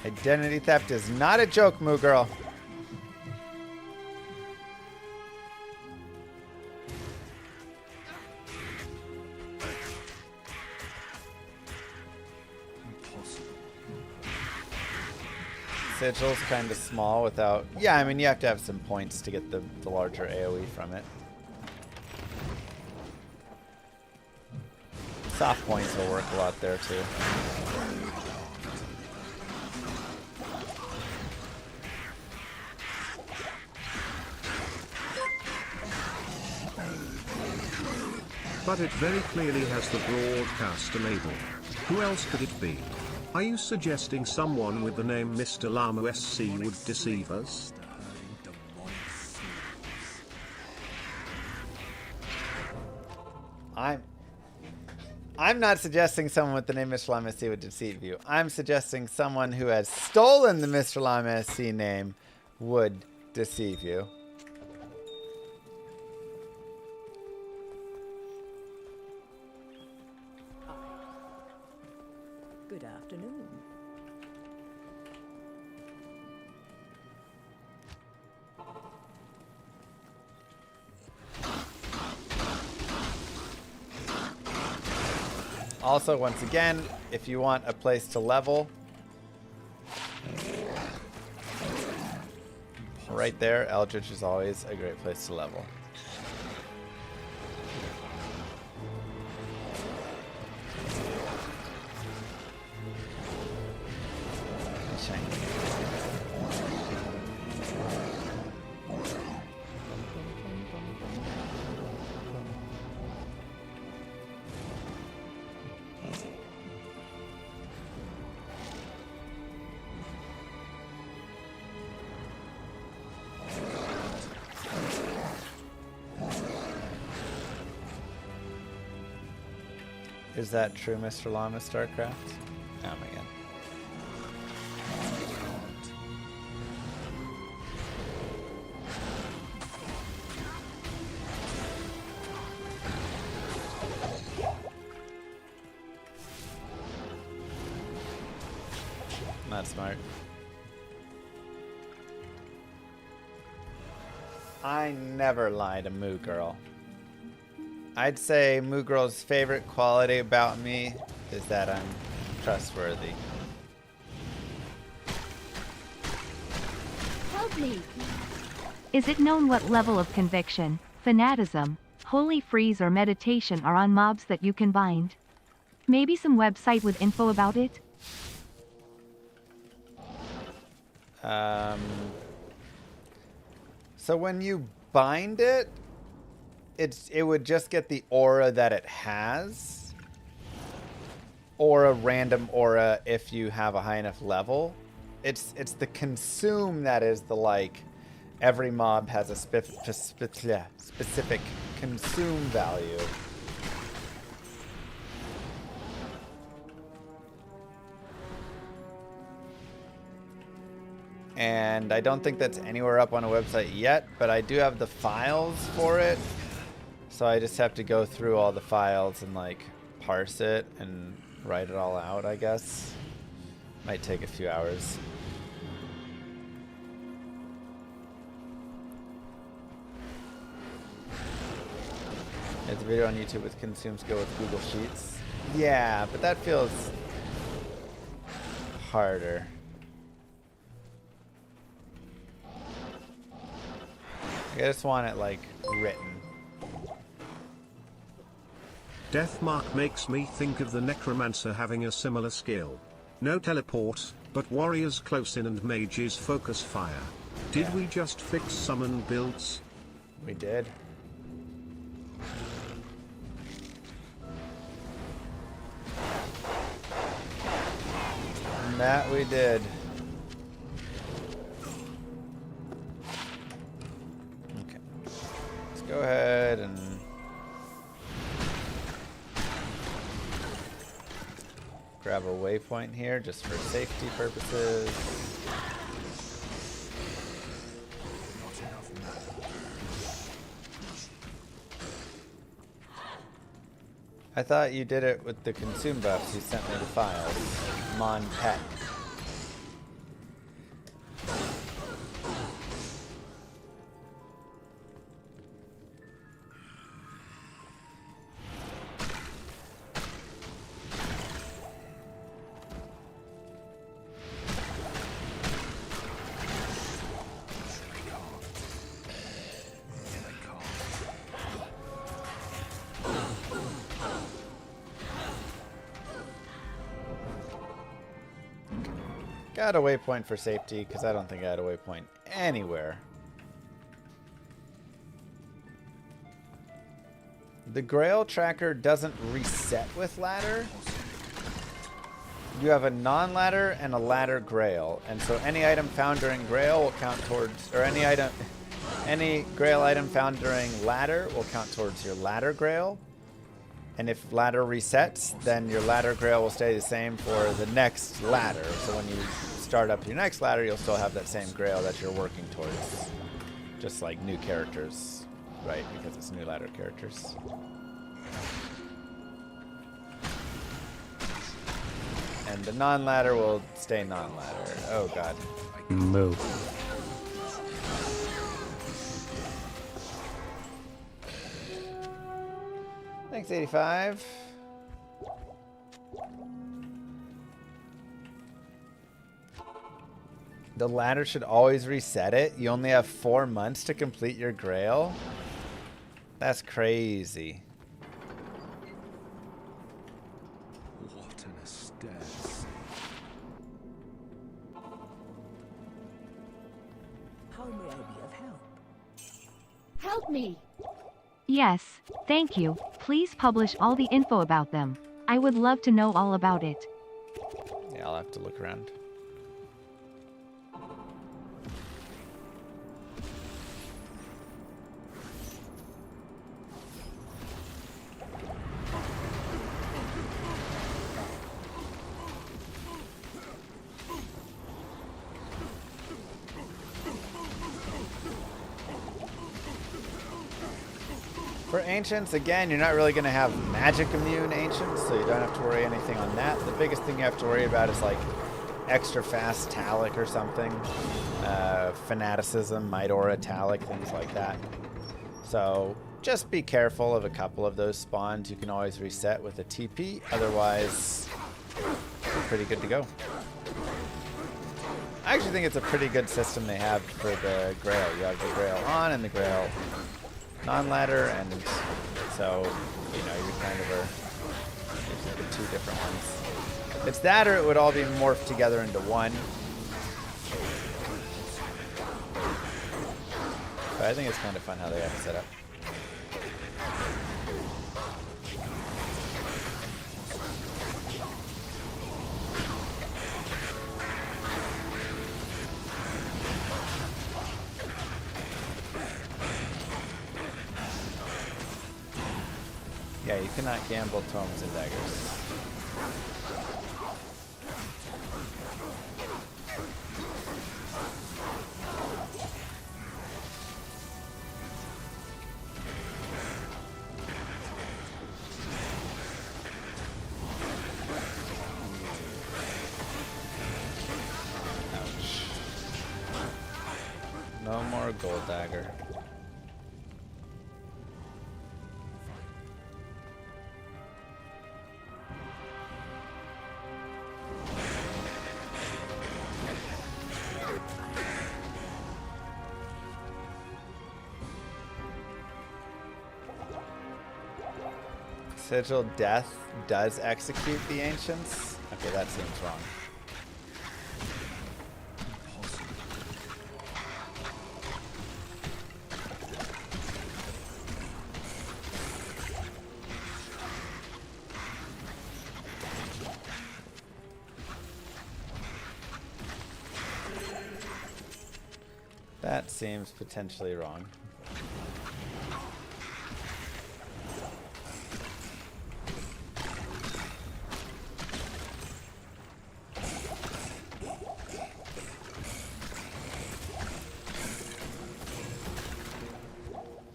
[SPEAKER 2] Identity theft is not a joke, Moo Girl. Sigil's kind of small without... Yeah, I mean, you have to have some points to get the larger AoE from it. Soft points will work a lot there, too.
[SPEAKER 4] But it very clearly has the broadcaster label. Who else could it be? Are you suggesting someone with the name Mr. Llama SC would deceive us?
[SPEAKER 2] I'm not suggesting someone with the name Mr. Llama SC would deceive you. I'm suggesting someone who has stolen the Mr. Llama SC name would deceive you.
[SPEAKER 7] Good afternoon.
[SPEAKER 2] Also, once again, if you want a place to level, right there, Eldritch is always a great place to level. Is that true, Mr. Llama StarCraft? Oh my god. Not smart. I never lie to Moo Girl. I'd say Moo Girl's favorite quality about me is that I'm trustworthy.
[SPEAKER 10] Help me! Is it known what level of conviction, fanatism, holy freeze or meditation are on mobs that you can bind? Maybe some website with info about it?
[SPEAKER 2] So when you bind it, it would just get the aura that it has, or a random aura if you have a high enough level. It's the consume that is the like every mob has a specific consume value. And I don't think that's anywhere up on a website yet, but I do have the files for it. So I just have to go through all the files and like parse it and write it all out, I guess. Might take a few hours. It's a video on YouTube with consume skill with Google Sheets. Yeah, but that feels harder. I just want it like written.
[SPEAKER 4] Deathmark makes me think of the Necromancer having a similar skill. No teleport, but warriors close in and mages focus fire. Did we just fix summon builds?
[SPEAKER 2] We did. And that we did. Okay. Let's go ahead and grab a waypoint here just for safety purposes. I thought you did it with the consume buffs. You sent me the files. Mon Pet. Got a waypoint for safety, because I don't think I had a waypoint anywhere. The Grail tracker doesn't reset with ladder. You have a non-ladder and a ladder Grail, and so any item found during Grail will count towards, or any Grail item found during ladder will count towards your ladder Grail. And if ladder resets, then your ladder Grail will stay the same for the next ladder. So when you start up your next ladder, you'll still have that same Grail that you're working towards. Just like new characters, right? Because it's new ladder characters. And the non-ladder will stay non-ladder. Oh god.
[SPEAKER 8] Move.
[SPEAKER 2] Thanks, 85. The ladder should always reset it. You only have 4 months to complete your grail. That's crazy.
[SPEAKER 6] What an aesthetic.
[SPEAKER 7] How may I be of help?
[SPEAKER 9] Help me!
[SPEAKER 10] Yes, thank you. Please publish all the info about them. I would love to know all about it.
[SPEAKER 2] Yeah, I'll have to look around. For Ancients, again, you're not really going to have magic immune Ancients, so you don't have to worry anything on that. The biggest thing you have to worry about is like extra fast Talic or something. Fanaticism, Might Aura Talic, things like that. So just be careful of a couple of those spawns. You can always reset with a TP, otherwise you're pretty good to go. I actually think it's a pretty good system they have for the Grail. You have the Grail on and the Grail non-ladder, and so, you know, you kind of are using the 2 different ones. It's that, or it would all be morphed together into one. But I think it's kind of fun how they have it set up. Yeah, you cannot gamble tomes and daggers. Ouch. No more gold dagger. Sigil Death does execute the Ancients? Okay, that seems wrong. That seems potentially wrong.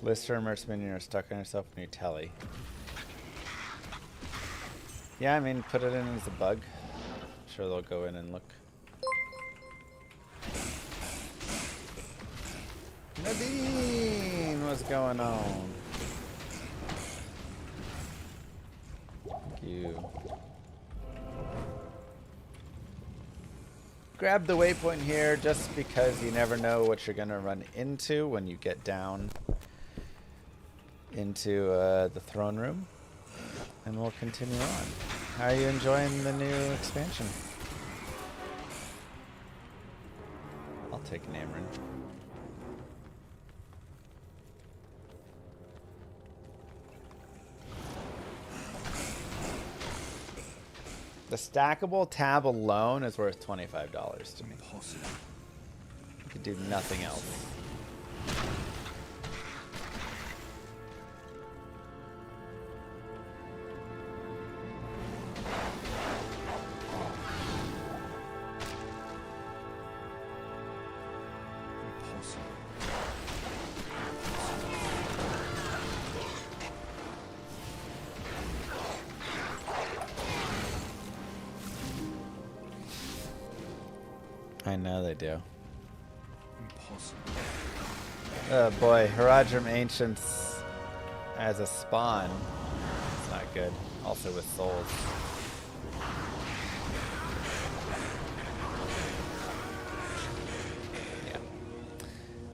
[SPEAKER 2] Lister immerse minion are stuck on yourself when you telly. Yeah, I mean, put it in as a bug. I'm sure they'll go in and look. Nadine, what's going on? Thank you. Grab the waypoint here just because you never know what you're going to run into when you get down into the throne room, and we'll continue on. How are you enjoying the new expansion? I'll take Namerin. The stackable tab alone is worth $25 to me. You could do nothing else. I know they do. Oh boy, Haradrim Ancients as a spawn. It's not good. Also with souls.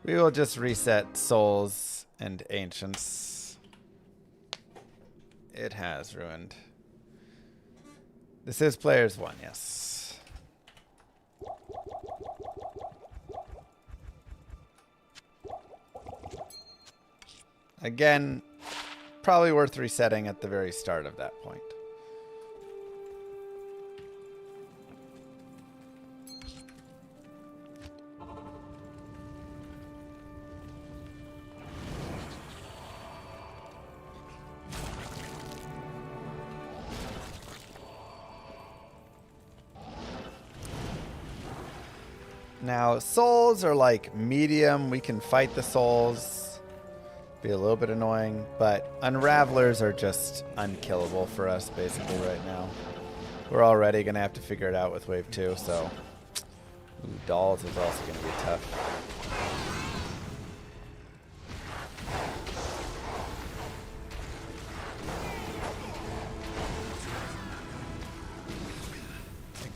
[SPEAKER 2] We will just reset souls and ancients. It has ruined. This is players 1, yes. Again, probably worth resetting at the very start of that point. Now, souls are like medium. We can fight the souls. Be a little bit annoying, but unravelers are just unkillable for us basically right now. We're already going to have to figure it out with wave 2, so ooh, dolls is also going to be tough.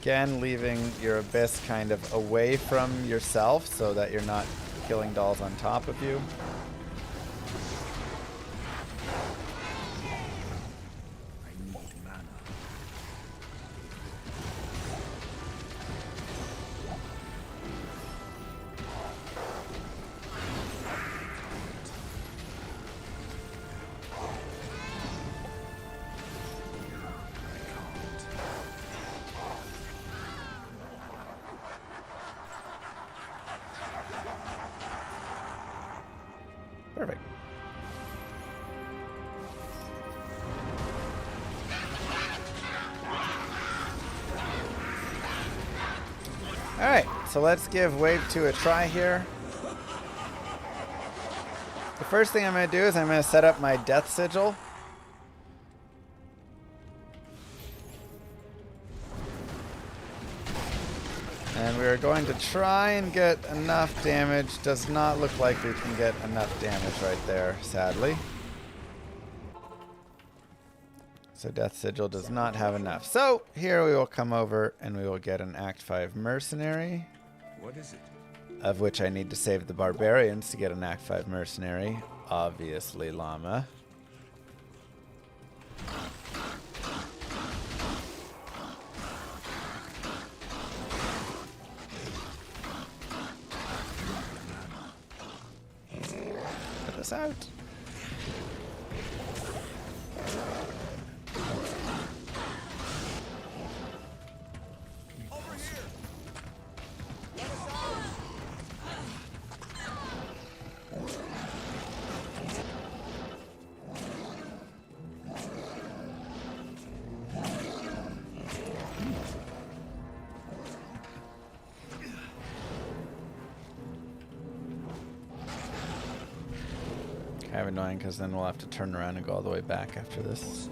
[SPEAKER 2] Again, leaving your abyss kind of away from yourself so that you're not killing dolls on top of you. Perfect. Alright, so let's give wave 2 a try here. The first thing I'm going to do is I'm going to set up my death sigil. And we are going to try and get enough damage. Does not look like we can get enough damage right there, sadly. So Death Sigil does not have enough. So here we will come over and we will get an Act 5 Mercenary.
[SPEAKER 6] What is it?
[SPEAKER 2] Of which I need to save the Barbarians to get an Act 5 Mercenary. Obviously, Llama. Out.
[SPEAKER 6] Over here.
[SPEAKER 2] Kind of annoying because then we'll have to turn around and go all the way back after this.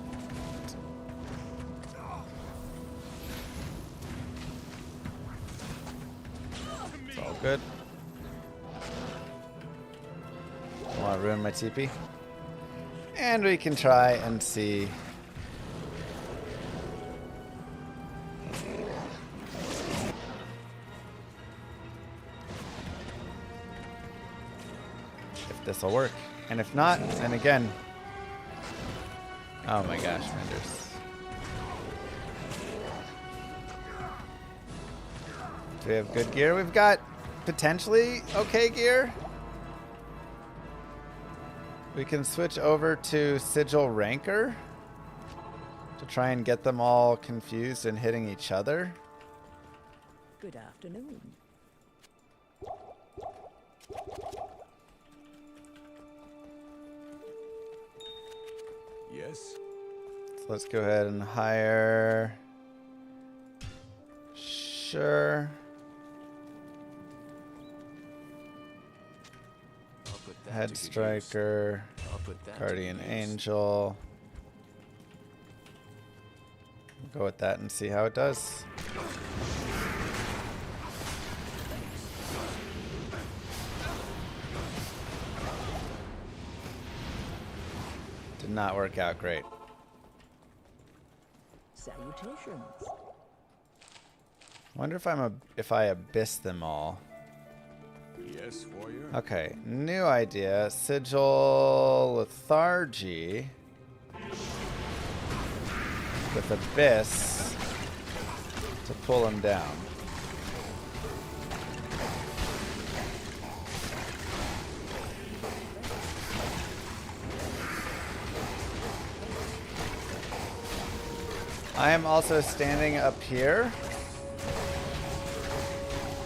[SPEAKER 2] It's all good. Don't want to ruin my TP. And we can try and see. If this will work. And if not, then again. Oh my gosh, Renders. Do we have good gear? We've got potentially okay gear. We can switch over to Sigil Ranker to try and get them all confused and hitting each other.
[SPEAKER 7] Good afternoon.
[SPEAKER 6] Yes.
[SPEAKER 2] So let's go ahead and hire. Sure. Head Striker, Guardian Angel. We'll go with that and see how it does. Did not work out great.
[SPEAKER 7] Salutations.
[SPEAKER 2] Wonder if I abyss them all.
[SPEAKER 6] Yes, warrior.
[SPEAKER 2] Okay, new idea. Sigil lethargy with Abyss to pull him down. I am also standing up here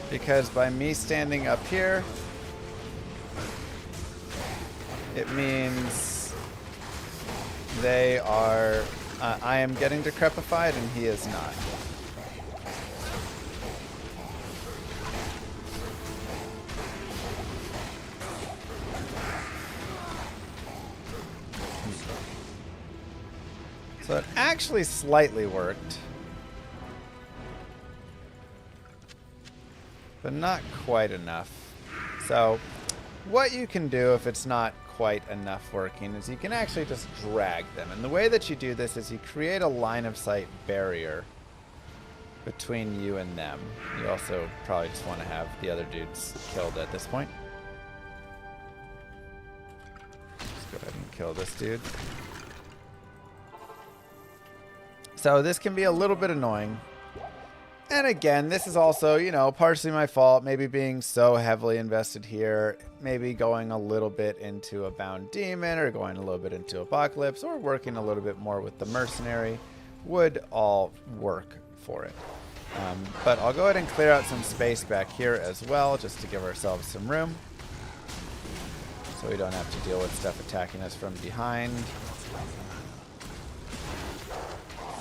[SPEAKER 2] because by me standing up here, it means they are, I am getting decrepified and he is not. So it actually slightly worked. But not quite enough. So what you can do if it's not quite enough working is you can actually just drag them. And the way that you do this is you create a line of sight barrier between you and them. You also probably just want to have the other dudes killed at this point. Let's go ahead and kill this dude. So this can be a little bit annoying. And again, this is also, you know, partially my fault. Maybe being so heavily invested here. Maybe going a little bit into a bound demon or going a little bit into apocalypse or working a little bit more with the mercenary would all work for it. But I'll go ahead and clear out some space back here as well just to give ourselves some room. So we don't have to deal with stuff attacking us from behind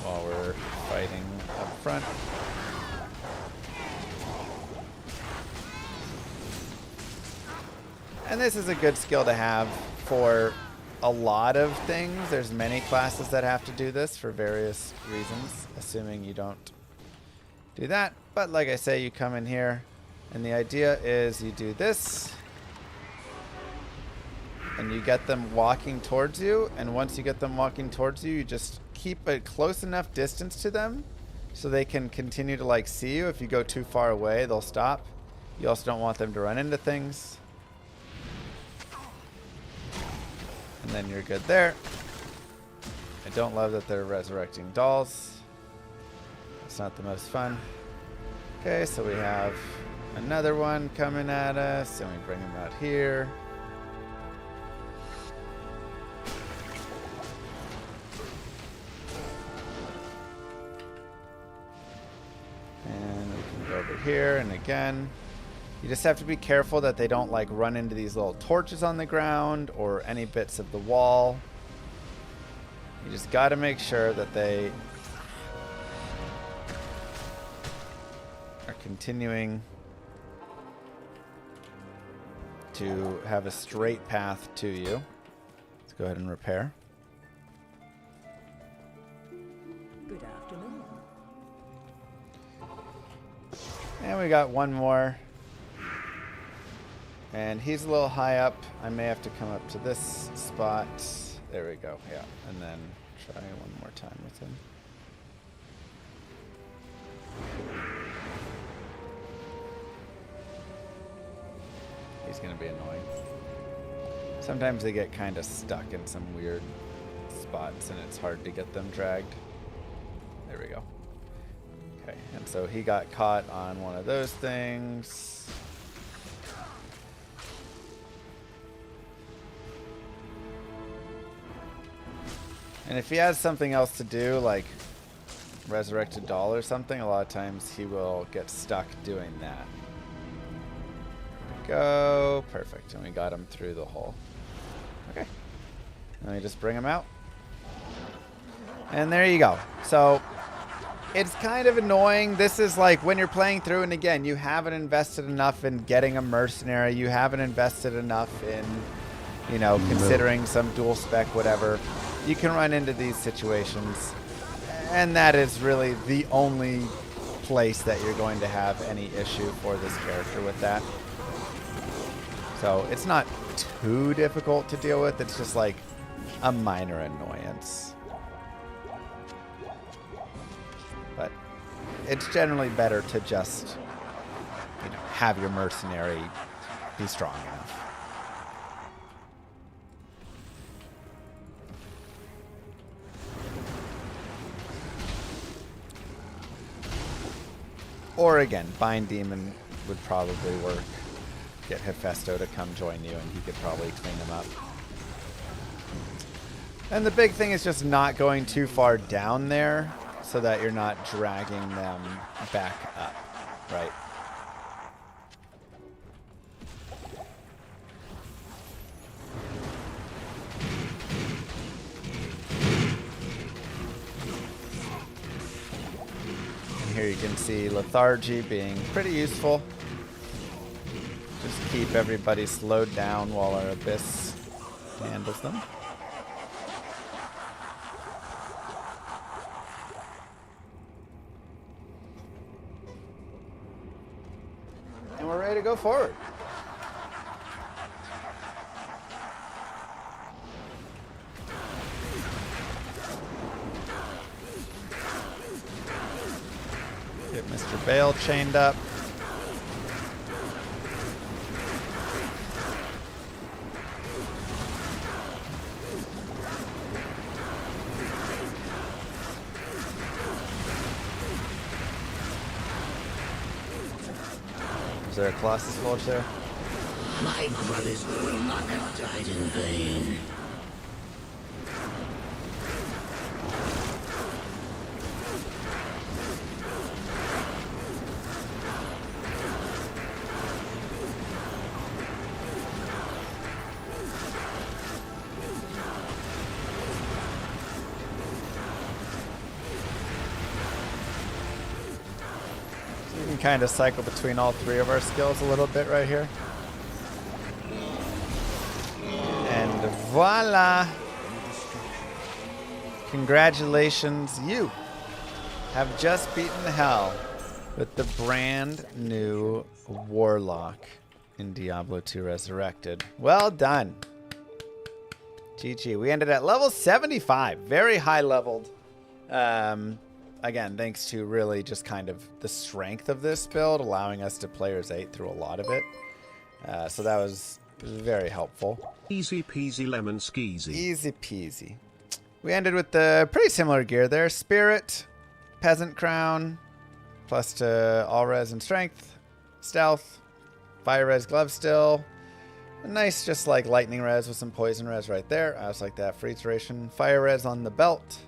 [SPEAKER 2] while we're fighting up front. And this is a good skill to have for a lot of things. There's many classes that have to do this for various reasons, assuming you don't do that. But like I say, you come in here, and the idea is you do this, and you get them walking towards you. And once you get them walking towards you, you just keep a close enough distance to them so they can continue to like see you. If you go too far away, they'll stop. You also don't want them to run into things. And then you're good there. I don't love that they're resurrecting dolls. It's not the most fun. Okay, so we have another one coming at us, and we bring him out here. And we can go over here, and again, you just have to be careful that they don't like run into these little torches on the ground or any bits of the wall. You just got to make sure that they are continuing to have a straight path to you. Let's go ahead and repair.
[SPEAKER 7] Good afternoon.
[SPEAKER 2] And we got one more. And he's a little high up. I may have to come up to this spot. There we go. Yeah. And then try one more time with him. He's going to be annoying. Sometimes they get kind of stuck in some weird spots and it's hard to get them dragged. There we go. Okay. And so he got caught on one of those things. And if he has something else to do, like resurrected doll or something, a lot of times he will get stuck doing that. There we go. Perfect. And we got him through the hole. Okay. Let me just bring him out. And there you go. So it's kind of annoying. This is like when you're playing through, and again, you haven't invested enough in getting a mercenary. You haven't invested enough in, you know, considering some dual spec, whatever. You can run into these situations, and that is really the only place that you're going to have any issue for this character with that. So it's not too difficult to deal with. It's just like a minor annoyance. But it's generally better to just, you know, have your mercenary be strong enough. Or again, Bind Demon would probably work. Get Hephaestus to come join you and he could probably clean them up. And the big thing is just not going too far down there so that you're not dragging them back up, right? And here you can see Lethargy being pretty useful. Just keep everybody slowed down while our Abyss handles them. And we're ready to go forward. Get Mr. Bale chained up. Is there a Colossus Forge there?
[SPEAKER 15] My brothers will not have died in vain.
[SPEAKER 2] Kind of cycle between all three of our skills a little bit right here. And voila! Congratulations, you have just beaten hell with the brand new Warlock in Diablo 2 Resurrected. Well done. GG. We ended at level 75. Very high leveled. Again, thanks to really just kind of the strength of this build, allowing us to players 8 through a lot of it. So that was very helpful.
[SPEAKER 4] Easy peasy lemon skeezy.
[SPEAKER 2] Easy peasy. We ended with the pretty similar gear there. Spirit, Peasant Crown, plus to all res and strength, stealth, fire res glove still. A nice just like lightning res with some poison res right there. I just like that for each duration. Fire res on the belt.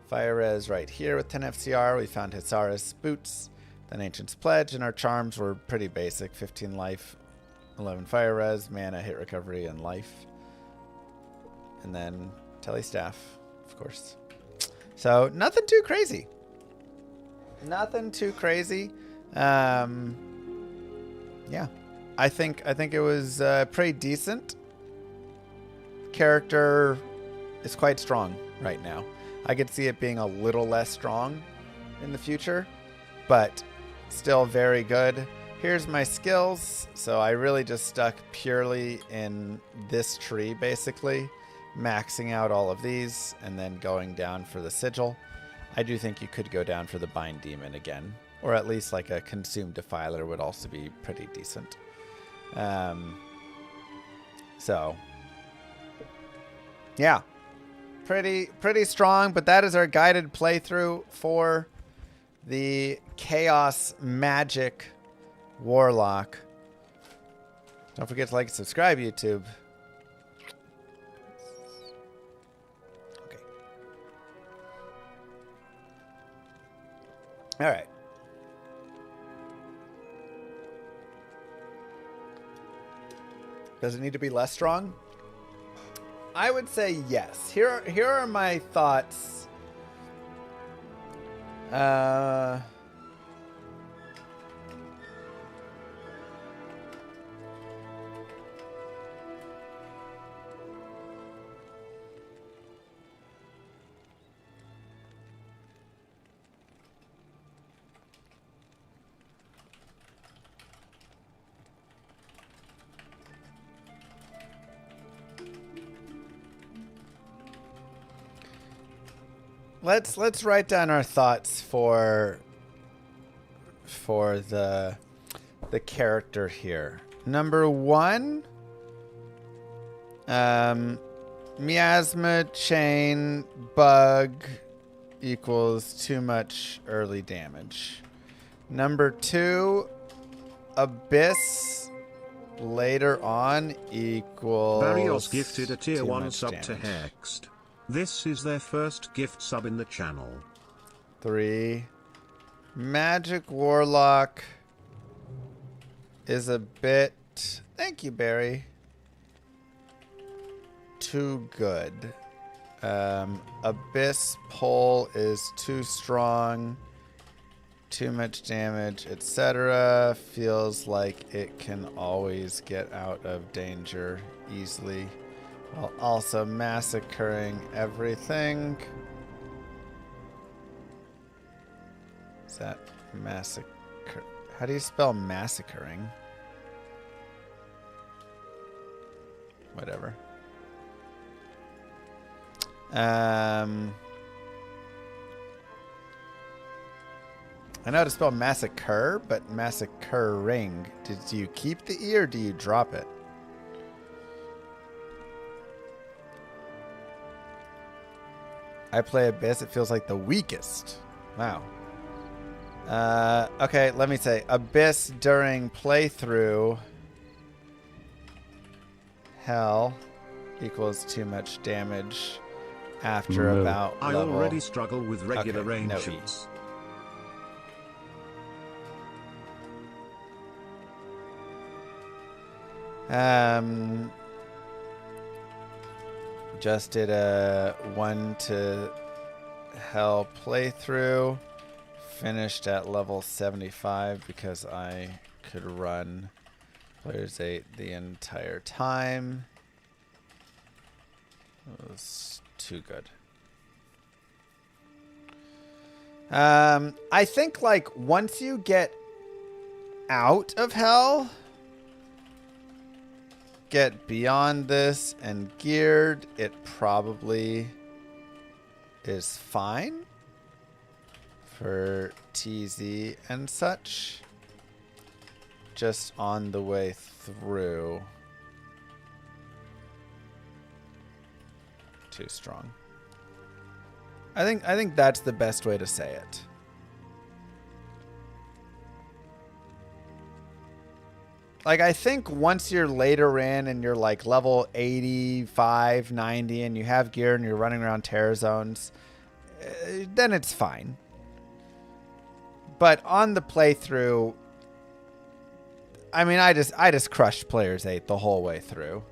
[SPEAKER 2] Fire res right here with 10 FCR. We found Hisara's boots, then Ancient's Pledge, and our charms were pretty basic. 15 life, 11 fire res, mana, hit recovery, and life. And then Telly Staff, of course. So nothing too crazy. Nothing too crazy. Yeah. I think it was pretty decent. Character is quite strong right now. I could see it being a little less strong in the future, but still very good. Here's my skills. So I really just stuck purely in this tree, basically, maxing out all of these and then going down for the sigil. I do think you could go down for the Bind Demon again, or at least like a Consumed Defiler would also be pretty decent. So, yeah. Pretty strong, but that is our guided playthrough for the Chaos Magic Warlock. Don't forget to like and subscribe, YouTube. Okay. All right. Does it need to be less strong? I would say yes. Here are my thoughts. Let's write down our thoughts for the character here. Number 1. Miasma chain bug equals too much early damage. Number 2, Abyss later on equals
[SPEAKER 4] Barrios gifted a tier
[SPEAKER 2] too
[SPEAKER 4] 1
[SPEAKER 2] much
[SPEAKER 4] sub to
[SPEAKER 2] damage.
[SPEAKER 4] Hexed. This is their first gift sub in the channel.
[SPEAKER 2] 3. Magic Warlock is a bit... Thank you, Barry. Too good. Abyss Pole is too strong. Too much damage, etc. Feels like it can always get out of danger easily, while also massacring everything. Is that massacre? How do you spell massacring? Whatever. I know how to spell massacre, but massacring. Do you keep the E or do you drop it? I play Abyss. It feels like the weakest. Wow. Okay, let me say. Abyss during playthrough. Hell equals too much damage after about
[SPEAKER 4] I
[SPEAKER 2] level...
[SPEAKER 4] already struggle with regular
[SPEAKER 2] Okay,
[SPEAKER 4] range
[SPEAKER 2] no E.
[SPEAKER 4] shoots.
[SPEAKER 2] Just did a 1 to hell playthrough. Finished at level 75 because I could run Players 8 the entire time. It was too good. I think like once you get out of hell, get beyond this and geared, it probably is fine for TZ and such. Just on the way through, too strong. I think that's the best way to say it. Like, I think once you're later in and you're like level 85, 90 and you have gear and you're running around terror zones, then it's fine. But on the playthrough, I mean, I just crushed Players 8 the whole way through.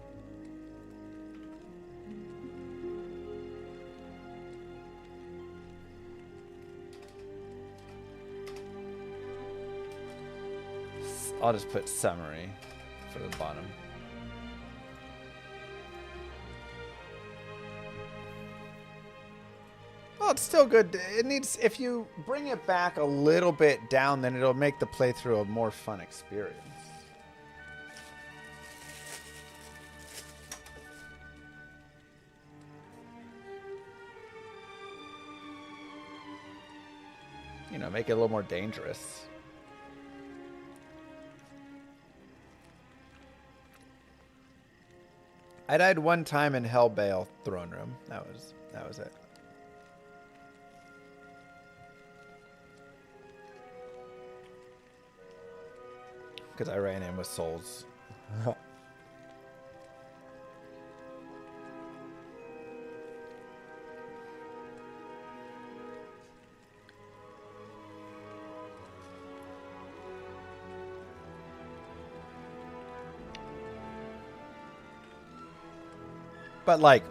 [SPEAKER 2] I'll just put summary for the bottom. Well, it's still good. It needs, if you bring it back a little bit down, then it'll make the playthrough a more fun experience. You know, make it a little more dangerous. I died one time in Hellbale Throne Room. That was it. Because I ran in with souls. But, like,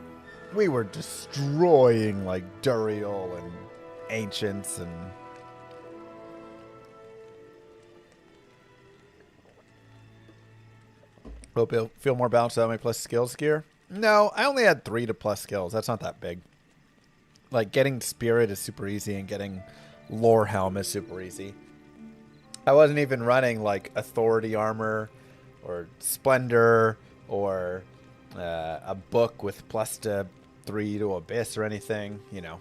[SPEAKER 2] we were destroying, like, Duriel and Ancients and... Hope you'll feel more balanced without my plus skills gear. No, I only had 3 to plus skills. That's not that big. Like, getting Spirit is super easy and getting Lore Helm is super easy. I wasn't even running, like, Authority Armor or Splendor or... a book with plus 3 to Abyss or anything, you know.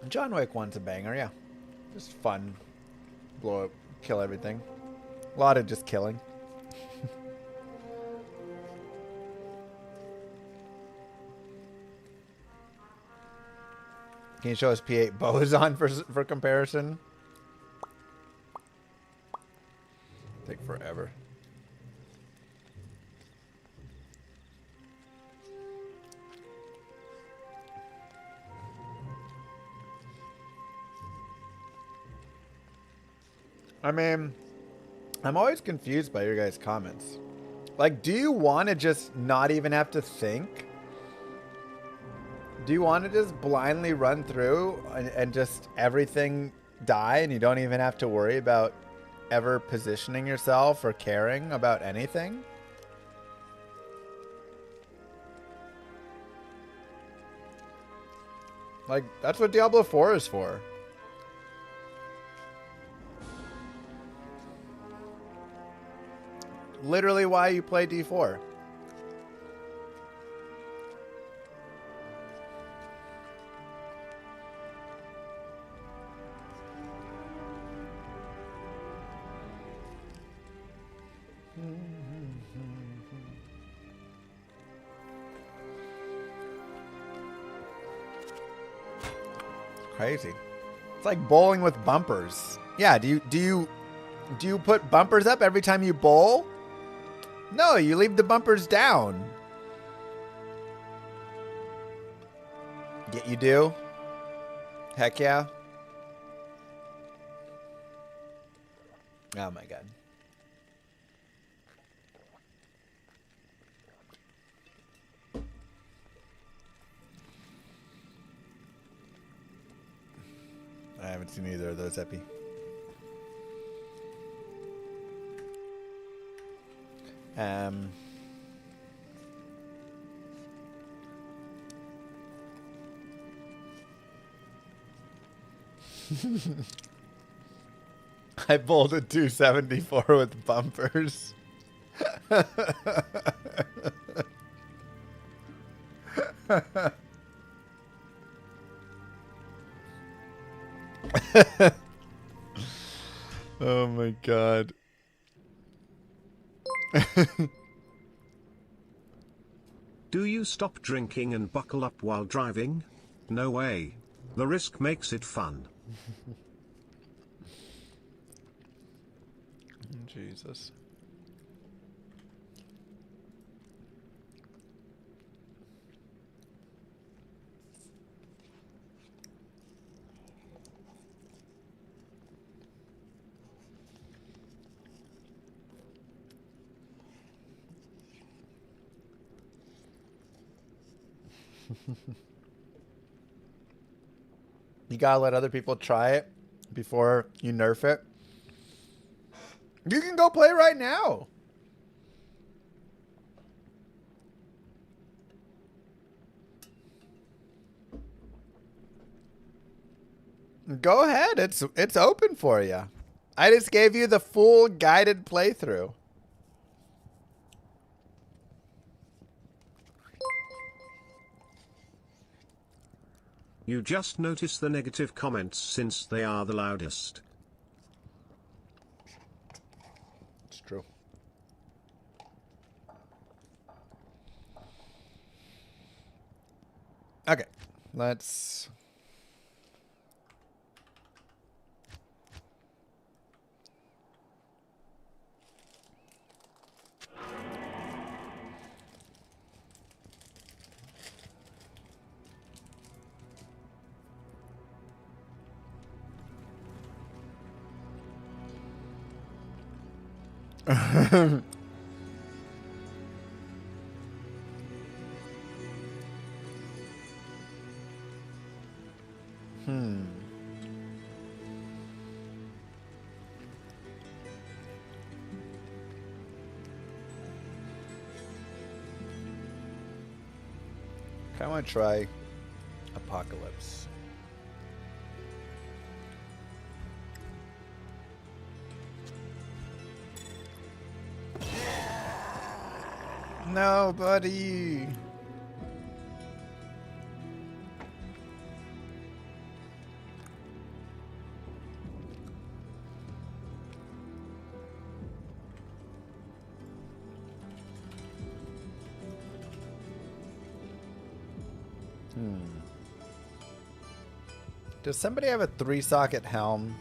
[SPEAKER 2] John Wick 1's a banger, yeah. Just fun. Blow up, kill everything. A lot of just killing. Can you show us P8 Boson for comparison? Take forever. I mean, I'm always confused by your guys' comments. Like, do you want to just not even have to think? Do you want to just blindly run through and just everything die and you don't even have to worry about ever positioning yourself or caring about anything? Like, that's what Diablo 4 is for. Literally why you play D4. Crazy. It's like bowling with bumpers. Yeah, do you put bumpers up every time you bowl? No, you leave the bumpers down. Yeah, you do? Heck yeah. Oh my god. I haven't seen either of those, Epi. I bowled a 274 with bumpers. Oh my god.
[SPEAKER 4] Do you stop drinking and buckle up while driving? No way. The risk makes it fun.
[SPEAKER 2] Jesus. You gotta let other people try it before you nerf it. You can go play right now. Go ahead. It's open for you. I just gave you the full guided playthrough.
[SPEAKER 4] You just notice the negative comments since they are the loudest.
[SPEAKER 2] It's true. Okay, let's... I want to try Apocalypse. No, buddy. Does somebody have a 3-socket helm?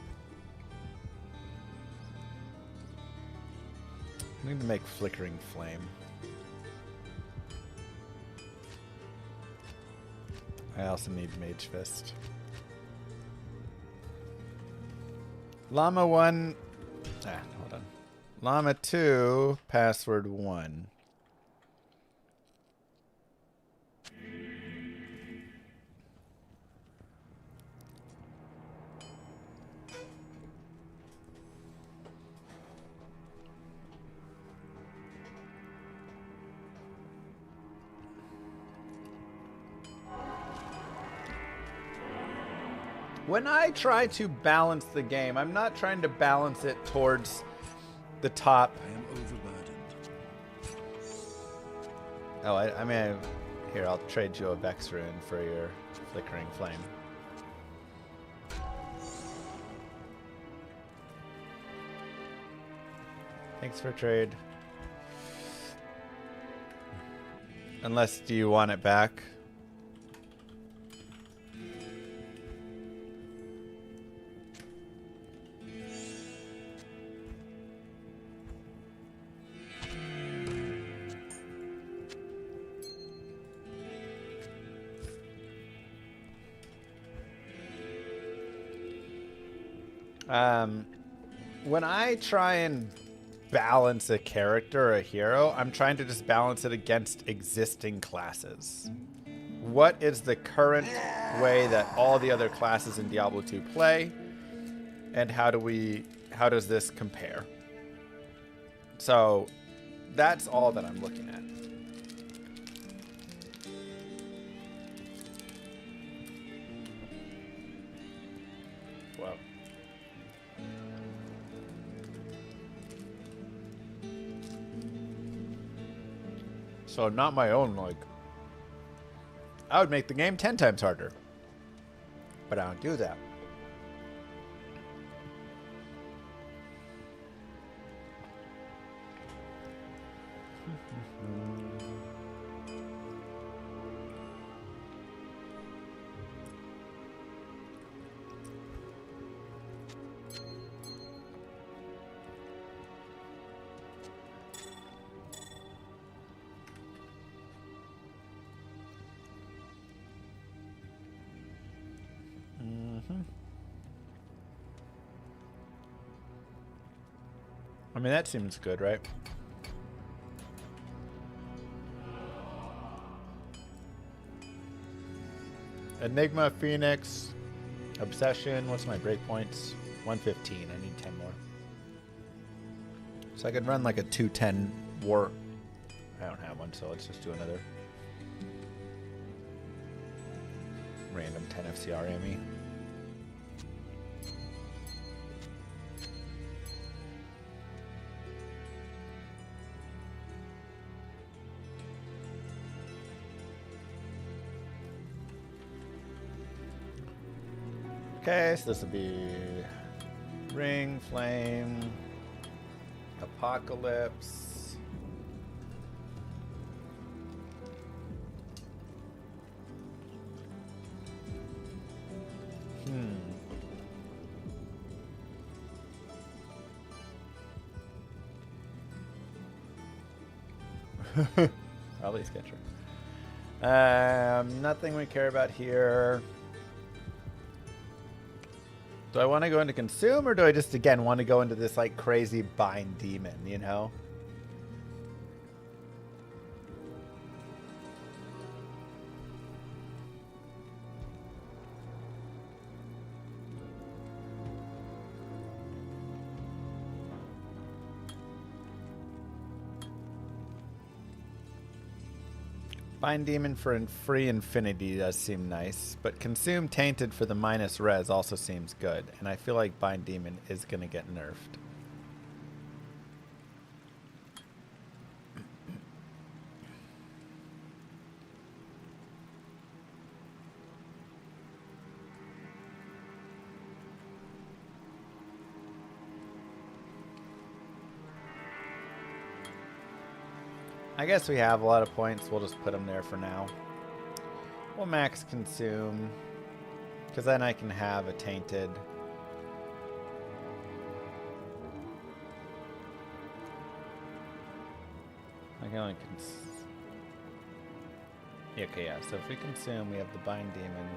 [SPEAKER 2] I need to make flickering flame. I also need Mage Fist. Llama 1. Hold on. Llama 2, password 1. When I try to balance the game, I'm not trying to balance it towards the top.
[SPEAKER 6] I am overburdened.
[SPEAKER 2] Oh, I mean, here, I'll trade you a Vex Rune for your Flickering Flame. Thanks for trade. Unless, do you want it back? When I try and balance a character or a hero, I'm trying to just balance it against existing classes. What is the current way that all the other classes in Diablo 2 play, and how does this compare? So that's all that I'm looking at. Wow. So not my own, like, I would make the game 10 times harder. But I don't do that. I mean, that seems good, right? Enigma, Phoenix, Obsession. What's my breakpoints? 115. I need 10 more. So I could run like a 210 war. I don't have one, so let's just do another random 10 FCR AME. Okay, so this will be Ring, Flame, Apocalypse. Probably Sketcher. Nothing we care about here. Do I want to go into Consume, or do I just, again, want to go into this, like, crazy Bind Demon, you know? Bind Demon for free infinity does seem nice, but Consume Tainted for the minus res also seems good, and I feel like Bind Demon is going to get nerfed. I guess we have a lot of points. We'll just put them there for now. We'll max consume, because then I can have a tainted. I can only okay, yeah, so if we consume, we have the Bind Demon.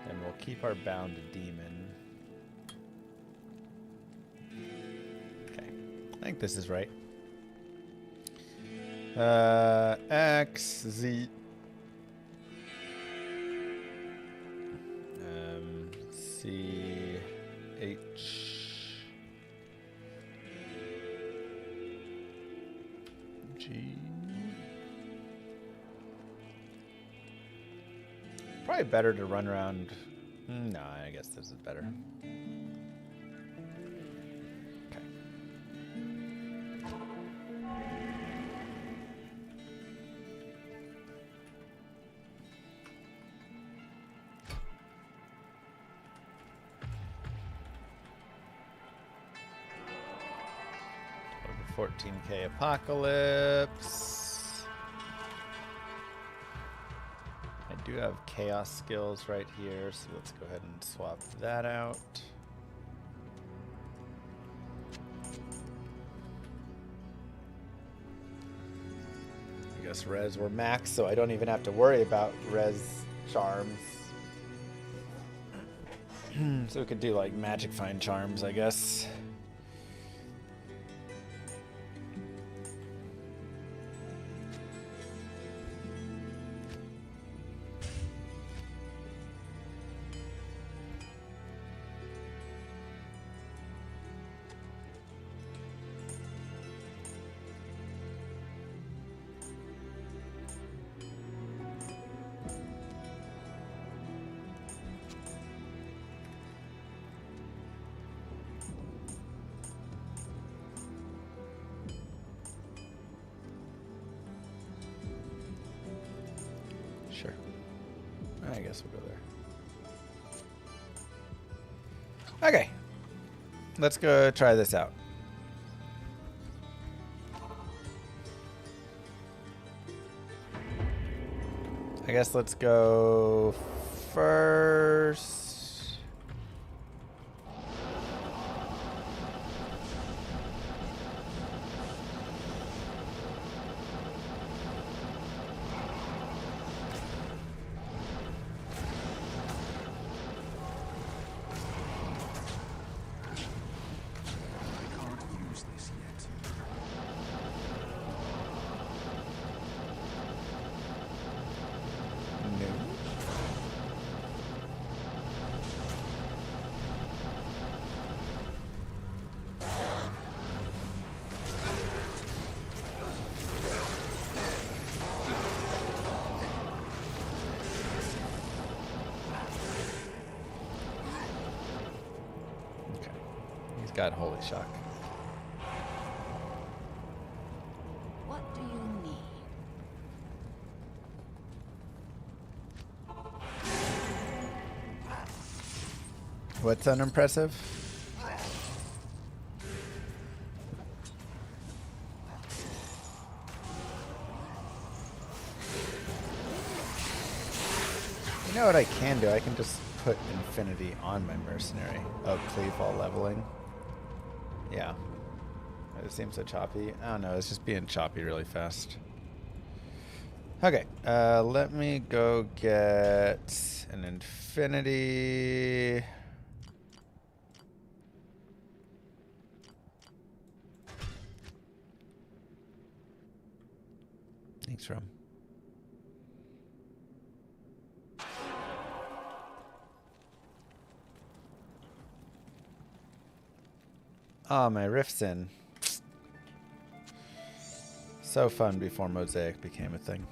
[SPEAKER 2] And we'll keep our Bound Demon. Okay, I think this is right. X, Z. C, H, G. Probably better to run around. No, I guess this is better. Okay. Over 14K Apocalypse. I do have chaos skills right here, so let's go ahead and swap that out. I guess res were max, so I don't even have to worry about res charms. So we could do like magic find charms, I guess. Sure. I guess we'll go there. Okay. Let's go try this out. I guess let's go first. Got holy shock.
[SPEAKER 7] What do you need?
[SPEAKER 2] What's unimpressive? You know what I can do? I can just put infinity on my mercenary. Oh, cleave while leveling. Yeah. It seems so choppy. I don't know, it's just being choppy really fast. Okay, let me go get an infinity. Thanks, Rom. Oh, my rift's in. So fun before Mosaic became a thing.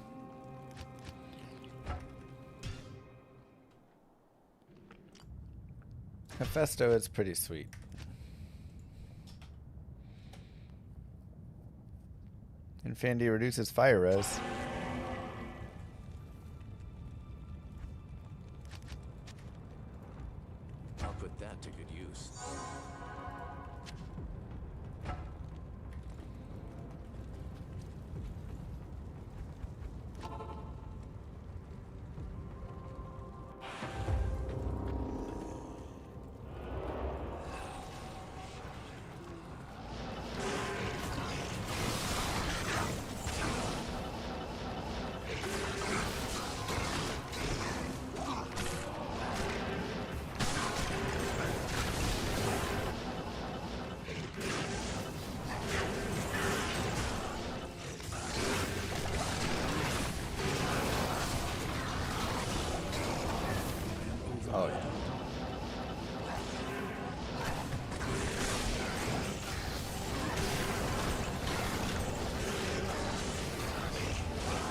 [SPEAKER 2] Hephaestus is pretty sweet. Infinity reduces fire res.
[SPEAKER 6] I'll put that to good use.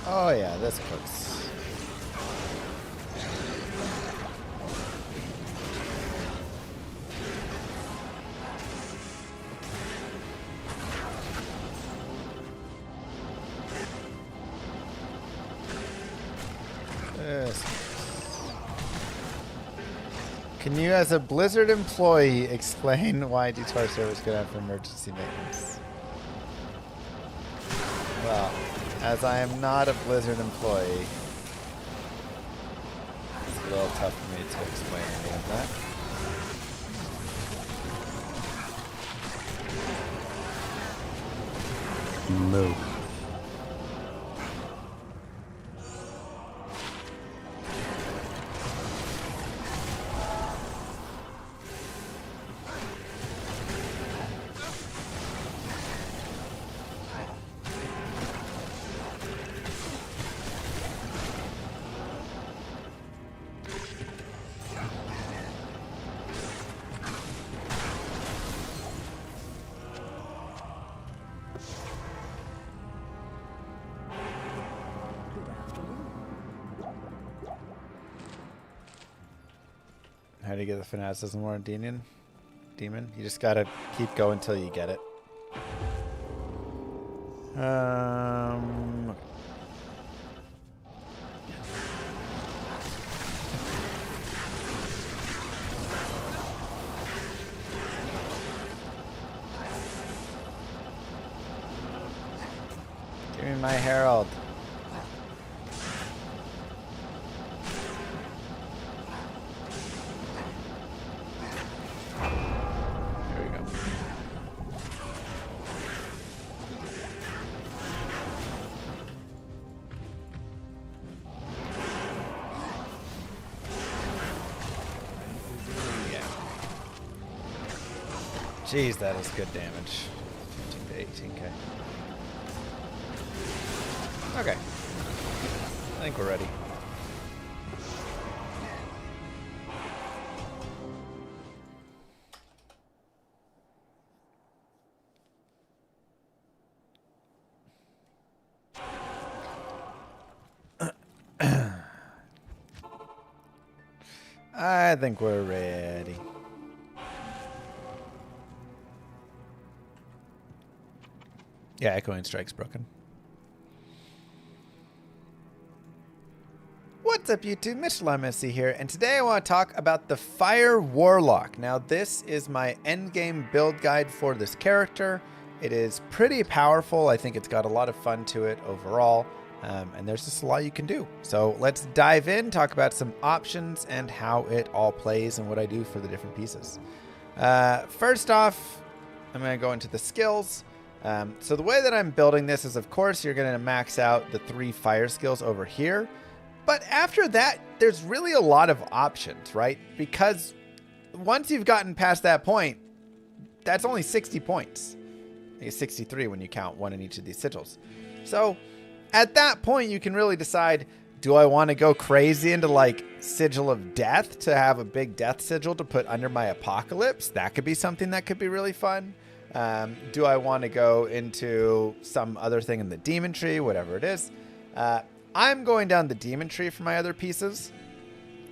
[SPEAKER 2] Oh yeah, this cooks. This. Can you, as a Blizzard employee, explain why detour servers could have emergency maintenance? Well, as I am not a Blizzard employee, it's a little tough for me to explain any of that.
[SPEAKER 8] Move.
[SPEAKER 2] How do you get the fanaticism war demon? You just gotta keep going until you get it. Give me my herald. Jeez, that is good damage. 15 to 18k. Okay. I think we're ready. I think we're ready. Yeah, Echoing Strike's broken. What's up, YouTube? Llama here, and today I want to talk about the Fire Warlock. Now, this is my endgame build guide for this character. It is pretty powerful. I think it's got a lot of fun to it overall, and there's just a lot you can do. So let's dive in, talk about some options and how it all plays and what I do for the different pieces. First off, I'm going to go into the skills. So the way that I'm building this is, of course, you're going to max out the 3 fire skills over here. But after that, there's really a lot of options, right? Because once you've gotten past that point, that's only 60 points. I think it's 63 when you count one in each of these sigils. So at that point, you can really decide, do I want to go crazy into like Sigil of Death to have a big death sigil to put under my Apocalypse? That could be something that could be really fun. Do I want to go into some other thing in the demon tree, whatever it is? I'm going down the demon tree for my other pieces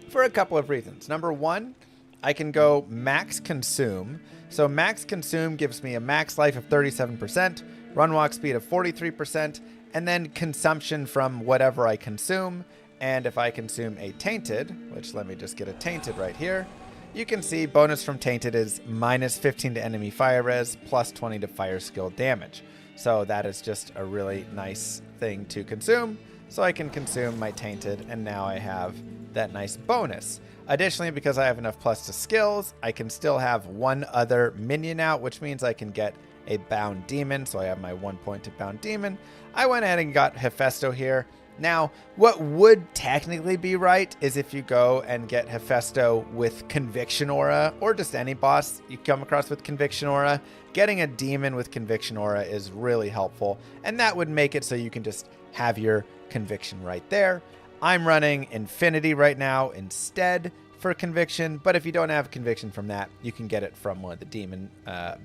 [SPEAKER 2] for a couple of reasons. Number one, I can go max consume. So max consume gives me a max life of 37%, run walk speed of 43%, and then consumption from whatever I consume. And if I consume a tainted, which let me just get a tainted right here, you can see bonus from tainted is minus 15 to enemy fire res, plus 20 to fire skill damage. So that is just a really nice thing to consume. So I can consume my tainted, and now I have that nice bonus. Additionally, because I have enough plus to skills, I can still have one other minion out, which means I can get a bound demon. So I have my 1 point to bound demon. I went ahead and got Hephaestus here. Now, what would technically be right is if you go and get Hephaestus with Conviction Aura, or just any boss you come across with Conviction Aura. Getting a demon with Conviction Aura is really helpful, and that would make it so you can just have your Conviction right there. I'm running Infinity right now instead for Conviction, but if you don't have Conviction from that, you can get it from one of the demon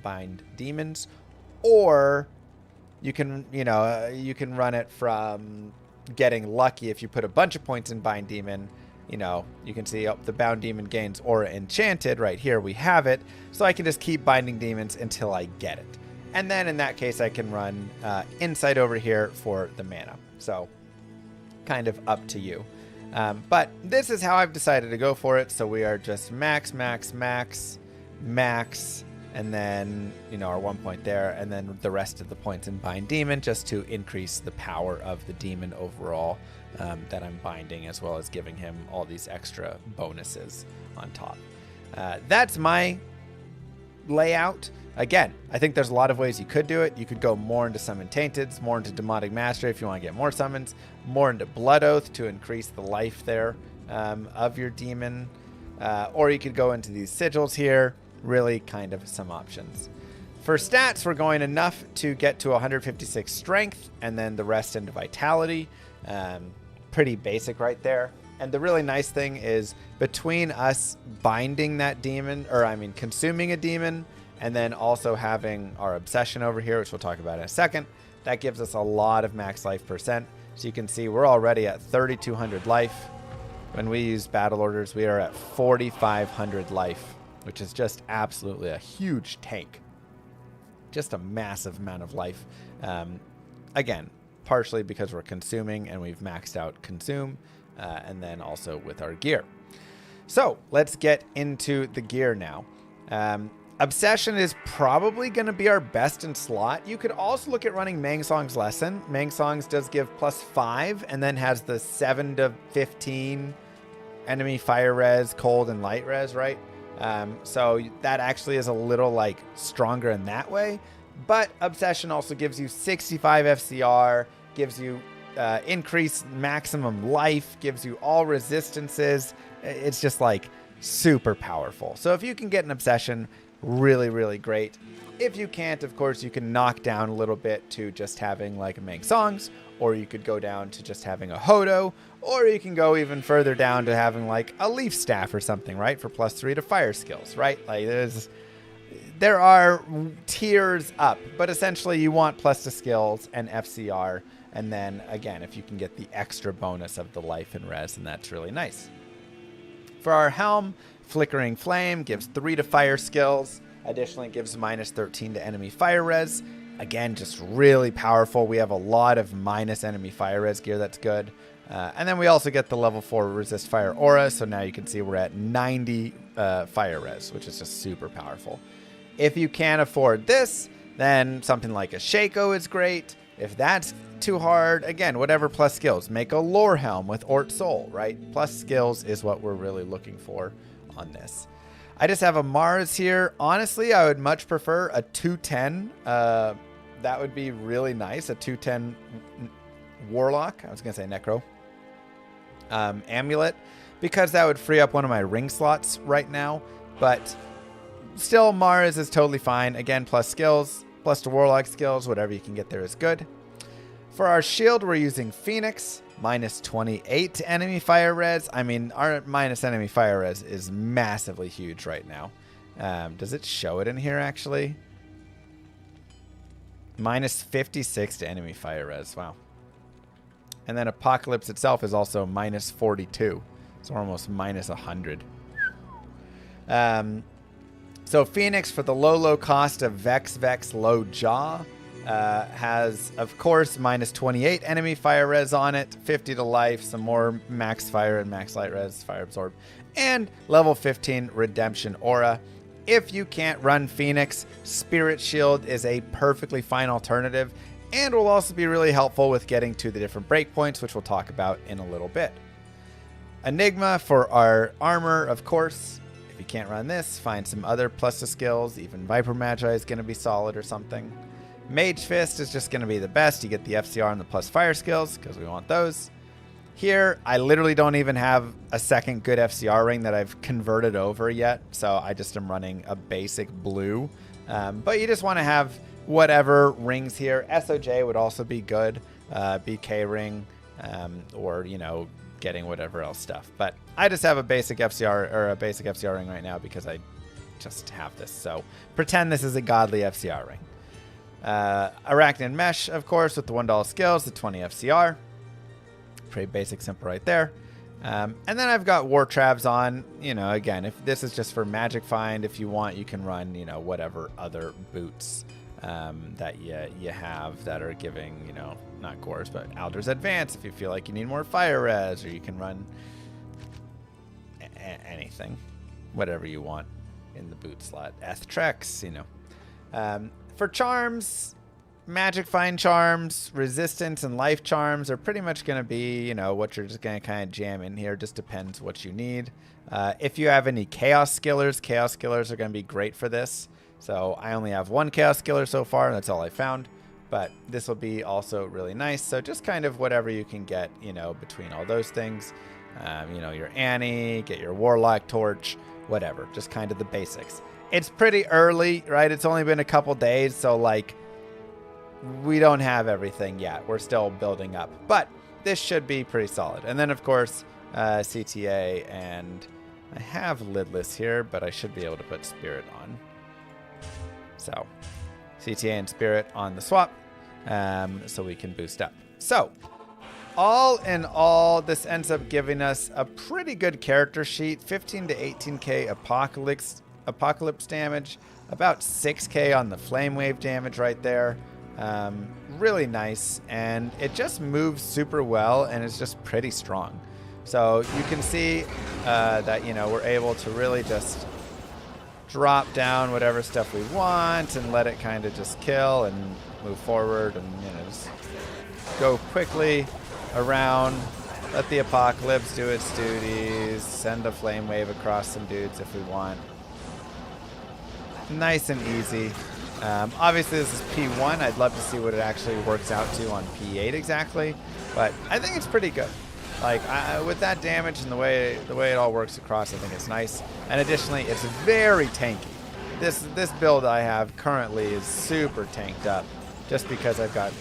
[SPEAKER 2] bind demons, or you can, you can run it from getting lucky if you put a bunch of points in Bind Demon. You know, you can see the Bound Demon gains Aura Enchanted. Right here we have it. So I can just keep binding demons until I get it. And then in that case, I can run Insight over here for the mana. So kind of up to you. But this is how I've decided to go for it. So we are just max, max, max, max, and then, you know, our 1 point there, and then the rest of the points in Bind Demon just to increase the power of the demon overall that I'm binding, as well as giving him all these extra bonuses on top. That's my layout. Again, I think there's a lot of ways you could do it. You could go more into Summon Tainteds, more into Demonic Mastery if you want to get more summons, more into Blood Oath to increase the life there of your demon, or you could go into these sigils here. Really kind of some options. For stats, we're going enough to get to 156 strength, and then the rest into vitality. Pretty basic right there. And the really nice thing is between us binding that demon, or I mean consuming a demon, and then also having our obsession over here, which we'll talk about in a second, that gives us a lot of max life percent. So you can see we're already at 3,200 life. When we use battle orders, we are at 4,500 life, which is just absolutely a huge tank. Just a massive amount of life. Again, partially because we're consuming and we've maxed out consume, and then also with our gear. So let's get into the gear now. Obsession is probably going to be our best in slot. You could also look at running Mang Song's Lesson. Mang Song's does give +5 and then has the 7 to 15 enemy fire res, cold, and light res, right? So that actually is a little like stronger in that way. But Obsession also gives you 65 FCR, gives you increased maximum life, gives you all resistances. It's just like super powerful. So if you can get an Obsession, really, really great. If you can't, of course, you can knock down a little bit to just having like a Mang Songs, or you could go down to just having a Hodo, or you can go even further down to having like a Leaf Staff or something, right? For +3 to fire skills, right? Like there are tiers up, but essentially you want +2 skills and FCR. And then again, if you can get the extra bonus of the life and res, and that's really nice. For our helm, Flickering Flame gives 3 to fire skills. Additionally, it gives -13 to enemy fire res. Again, just really powerful. We have a lot of minus enemy fire res gear that's good. And then we also get the level 4 resist fire aura. So now you can see we're at 90 fire res, which is just super powerful. If you can't afford this, then something like a Shaco is great. If that's too hard, again, whatever plus skills. Make a lore helm with Ort Soul, right? Plus skills is what we're really looking for on this. I just have a Mars here. Honestly, I would much prefer a 210. That would be really nice. A 210 Warlock. I was going to say Necro. Amulet. Because that would free up one of my ring slots right now. But still, Mars is totally fine. Again, plus skills. Plus to Warlock skills. Whatever you can get there is good. For our shield, we're using Phoenix. -28 to enemy fire res. I mean, our minus enemy fire res is massively huge right now. Does it show it in here, actually? -56 to enemy fire res. Wow. And then Apocalypse itself is also -42. So we're almost -100. So Phoenix, for the low cost of Vex Low Jaw, has, of course, -28 enemy fire res on it, 50 to life, some more max fire and max light res, fire absorb, and level 15 redemption aura. If you can't run Phoenix, Spirit Shield is a perfectly fine alternative, and will also be really helpful with getting to the different breakpoints, which we'll talk about in a little bit. Enigma for our armor, of course. If you can't run this, find some other +2 skills. Even Viper Magi is going to be solid or something. Mage Fist is just going to be the best. You get the FCR and the plus fire skills because we want those. Here, I literally don't even have a second good FCR ring that I've converted over yet. So I just am running a basic blue. But you just want to have whatever rings here. SOJ would also be good. BK ring, or, you know, getting whatever else stuff. But I just have a basic FCR or a basic FCR ring right now because I just have this. So pretend this is a godly FCR ring. Arachnid Mesh, of course, with the $1 skills, the 20 FCR. Pretty basic, simple right there. And then I've got War Travs on. You know, again, if this is just for Magic Find, if you want, you can run, you know, whatever other boots that you have that are giving, you know, not cores, but Alder's Advance if you feel like you need more fire res, or you can run anything, whatever you want in the boot slot. Trex, you know. For charms, Magic Find charms, resistance, and life charms are pretty much going to be, you know, what you're just going to kind of jam in here. Just depends what you need. If you have any Chaos Skillers are going to be great for this. So I only have one Chaos Skiller so far, and that's all I found. But this will be also really nice. So just kind of whatever you can get, you know, between all those things. You know, your Annie, get your Warlock Torch, whatever. Just kind of the basics. It's pretty early, right? It's only been a couple days, so like, we don't have everything yet. We're still building up, but this should be pretty solid. And then, of course, CTA, and I have lidless here, but I should be able to put Spirit on. So, CTA and Spirit on the swap, so we can boost up. So, all in all, this ends up giving us a pretty good character sheet. 15 to 18k Apocalypse damage, about 6k on the Flame Wave damage right there. Really nice, and it just moves super well, and it's just pretty strong. So you can see that, you know, we're able to really just drop down whatever stuff we want and let it kind of just kill and move forward, and, you know, just go quickly around, let the Apocalypse do its duties, send a Flame Wave across some dudes if we want. Nice and easy. Obviously this is P1. I'd love to see what it actually works out to on P8 exactly, but I think it's pretty good. Like, with that damage and the way it all works across, I think it's nice. And additionally, it's very tanky. This build I have currently is super tanked up, just because I've got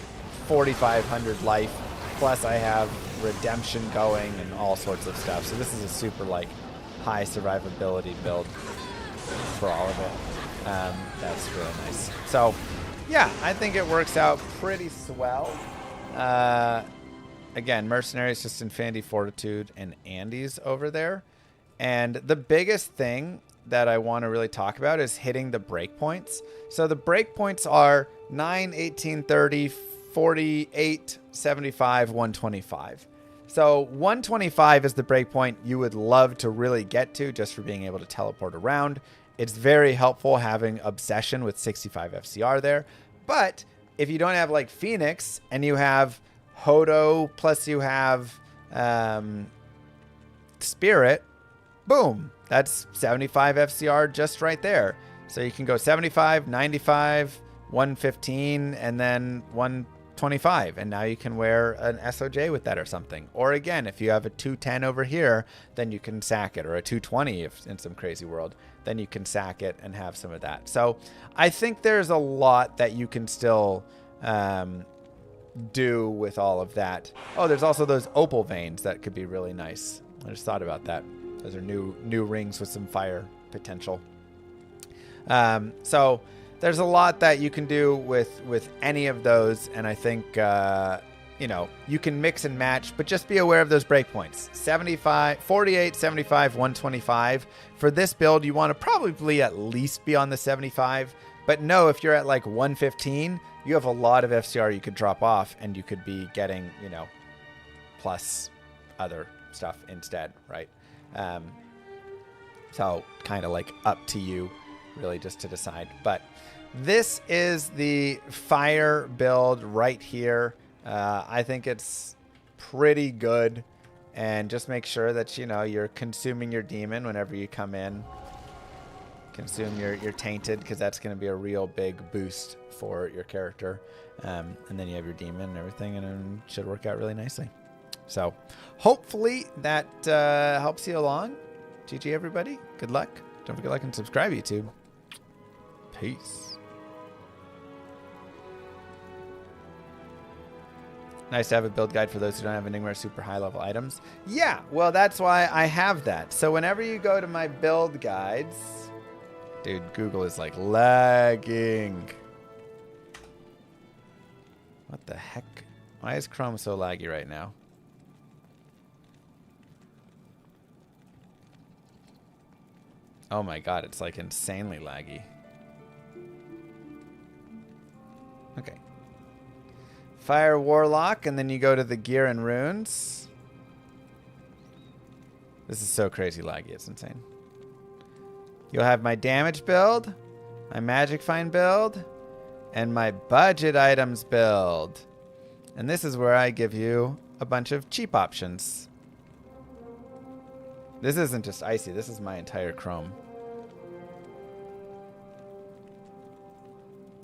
[SPEAKER 2] 4,500 life, plus I have redemption going and all sorts of stuff. So this is a super like high survivability build for all of it. That's really nice. So, yeah, I think it works out pretty swell. Again, Mercenaries, just Infinity Fortitude, and Andes over there. And the biggest thing that I want to really talk about is hitting the breakpoints. So the breakpoints are 9, 18, 30, 48, 75, 125. So 125 is the breakpoint you would love to really get to, just for being able to teleport around. It's very helpful having Obsession with 65 FCR there. But if you don't have like Phoenix and you have Hodo plus you have Spirit, boom, that's 75 FCR just right there. So you can go 75, 95, 115, and then 125. And now you can wear an SOJ with that or something. Or again, if you have a 210 over here, then you can sack it. Or a 220 if in some crazy world, then you can sack it and have some of that. So I think there's a lot that you can still do with all of that. Oh, there's also those opal veins that could be really nice. I just thought about that. Those are new rings with some fire potential. So there's a lot that you can do with any of those, and I think you know, you can mix and match, but just be aware of those breakpoints. 75, 48, 75, 125. For this build, you want to probably at least be on the 75, but no, if you're at like 115, you have a lot of FCR you could drop off, and you could be getting, you know, plus other stuff instead, right? So kind of like up to you, really, just to decide. But this is the fire build right here. I think it's pretty good, and just make sure that, you know, you're consuming your demon whenever you come in. Consume your tainted, because that's going to be a real big boost for your character. And then you have your demon and everything, and it should work out really nicely. So hopefully that helps you along. GG everybody. Good luck. Don't forget to like and subscribe, YouTube. Peace. Nice to have a build guide for those who don't have Enigma or super high level items. Yeah, well, that's why I have that. So whenever you go to my build guides, dude, Google is like lagging. What the heck? Why is Chrome so laggy right now? Oh my god, it's like insanely laggy. Okay. Fire Warlock, and then you go to the gear and runes. This is so crazy laggy, it's insane. You'll have my damage build, my magic find build, and my budget items build. And this is where I give you a bunch of cheap options. This isn't just Icy, this is my entire Chrome.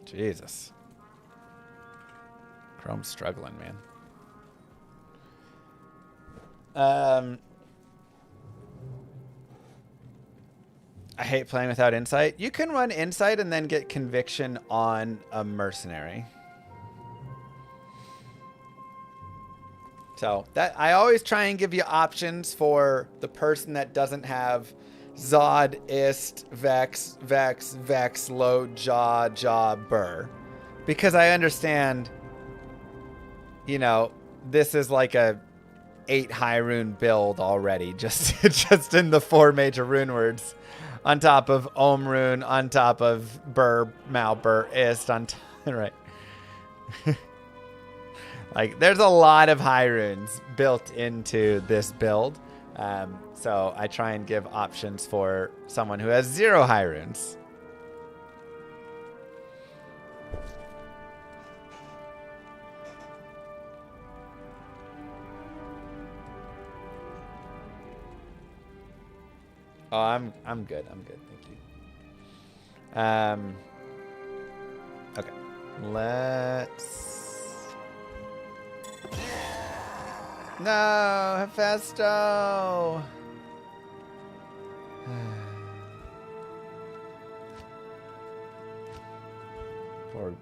[SPEAKER 2] Jesus. Chrome's struggling, man. I hate playing without insight. You can run insight and then get conviction on a mercenary. So that I always try and give you options for the person that doesn't have Zod, Ist, Vex, Vex, Vex, Load, Jaw, Jaw, Burr. Because I understand, you know, this is like a 8 high rune build already, just in the 4 major rune words. On top of Ohm rune, on top of Burr, Mal, Burr, Ist, on top, right. Like, there's a lot of high runes built into this build. So I try and give options for someone who has 0 high runes. Oh, I'm good. I'm good. Thank you. Okay. Let's. No, Hephaestus.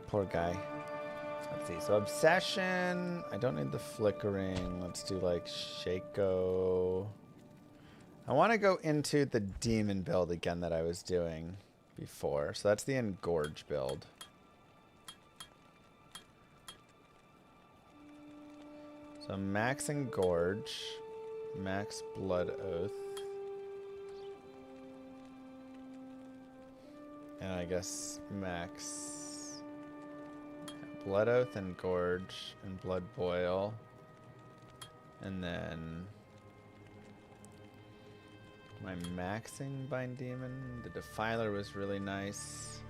[SPEAKER 2] Poor guy. Let's see. So obsession. I don't need the flickering. Let's do like Shaco. I want to go into the demon build again that I was doing before. So that's the Engorge build. So max Engorge, max Blood Oath, and I guess max Blood Oath, Engorge, and Blood Boil, and then my maxing Bind Demon. The Defiler was really nice,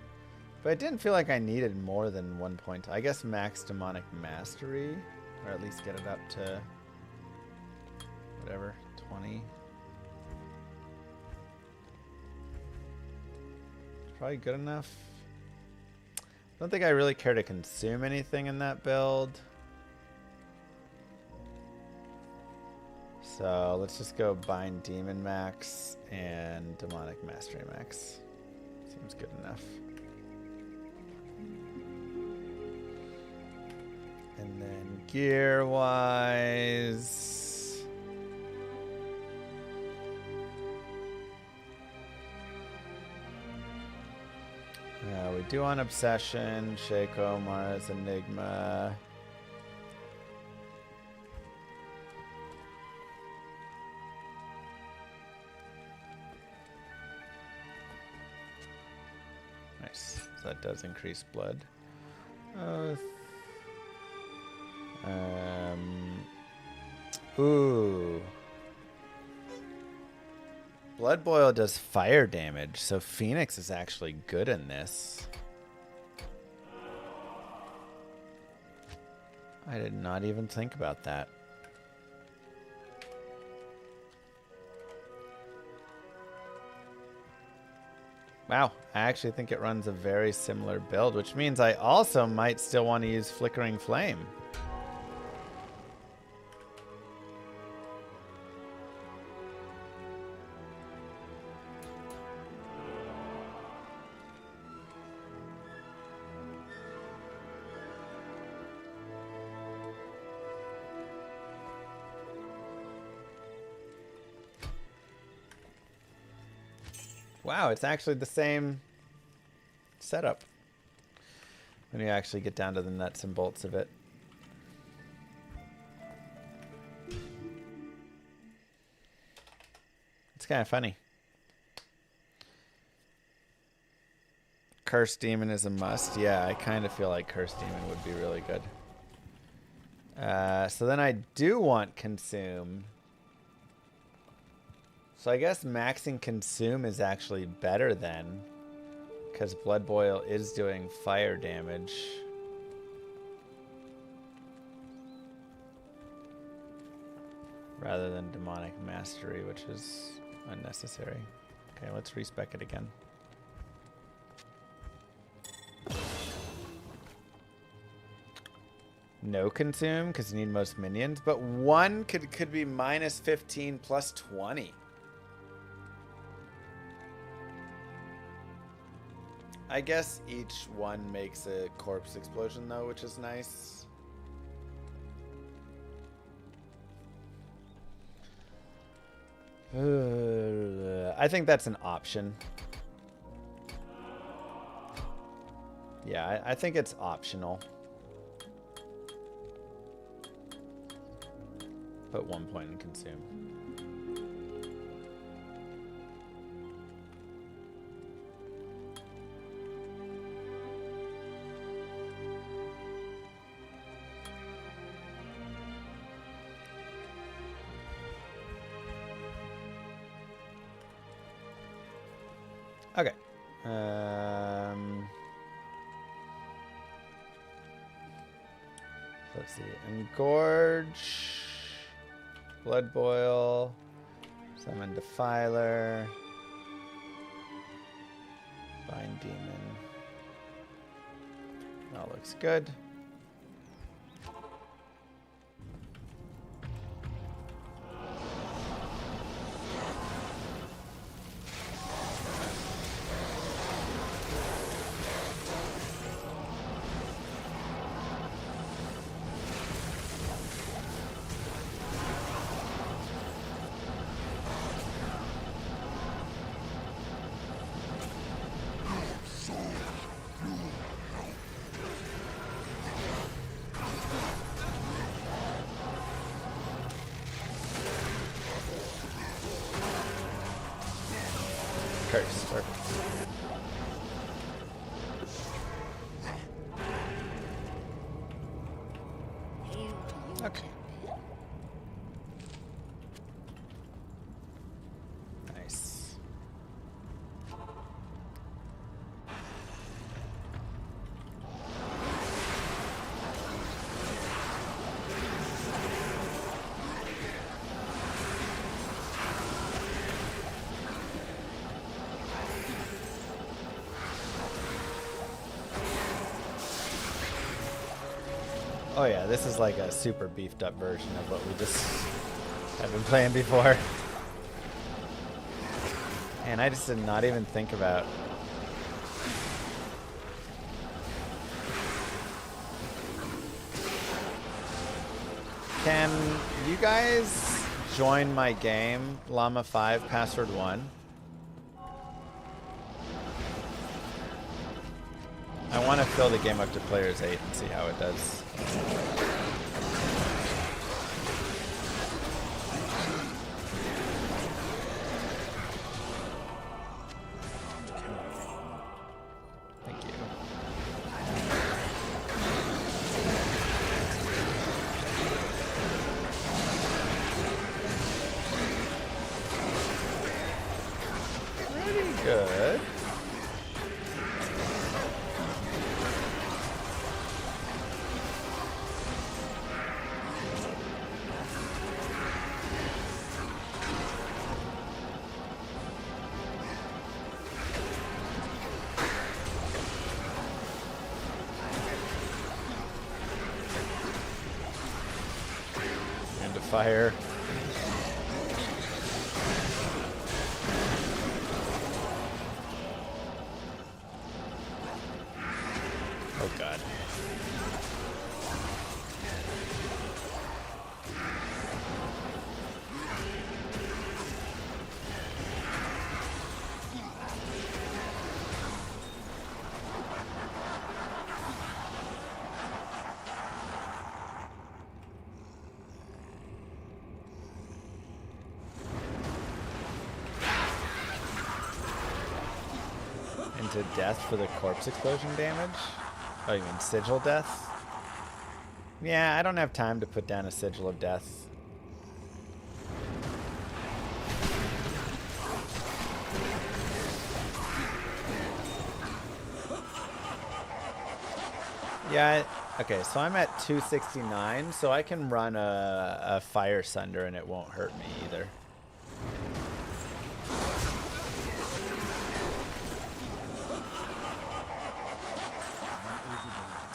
[SPEAKER 2] but I didn't feel like I needed more than 1 point. I guess max Demonic Mastery. Or at least get it up to, whatever, 20. It's probably good enough. I don't think I really care to consume anything in that build. So let's just go Bind Demon max and Demonic Mastery max. Seems good enough. And then gear-wise, we do on Obsession, Shaco, Mars, Enigma. Nice. So that does increase blood. Ooh. Blood Boil does fire damage, so Phoenix is actually good in this. I did not even think about that. Wow, I actually think it runs a very similar build, which means I also might still want to use Flickering Flame. Wow, it's actually the same setup when you actually get down to the nuts and bolts of it. It's kind of funny. Curse Demon is a must. Yeah, I kind of feel like Curse Demon would be really good. So then I do want Consume. So I guess maxing Consume is actually better then, because Blood Boil is doing fire damage. Rather than Demonic Mastery, which is unnecessary. Okay, let's respec it again. No Consume, because you need most minions, but one could be minus 15 plus 20. I guess each one makes a corpse explosion though, which is nice. I think that's an option. Yeah, I think it's optional. Put 1 point in Consume. Okay. Let's see. Engorge. Blood Boil. Summon Defiler. Bind Demon. That looks good. Curse. Perfect. Okay. Nice. Oh yeah, this is like a super beefed up version of what we just have been playing before. And I just did not even think about. Can you guys join my game, Llama 5 Password 1? I want to fill the game up to players 8 and see how it does. Thank you. Pretty good. Fire. Oh God. into death for the corpse explosion damage. Oh, you mean sigil death? Yeah, I don't have time to put down a sigil of death. Yeah, okay, so I'm at 269, so I can run a Fire Sunder and it won't hurt me either.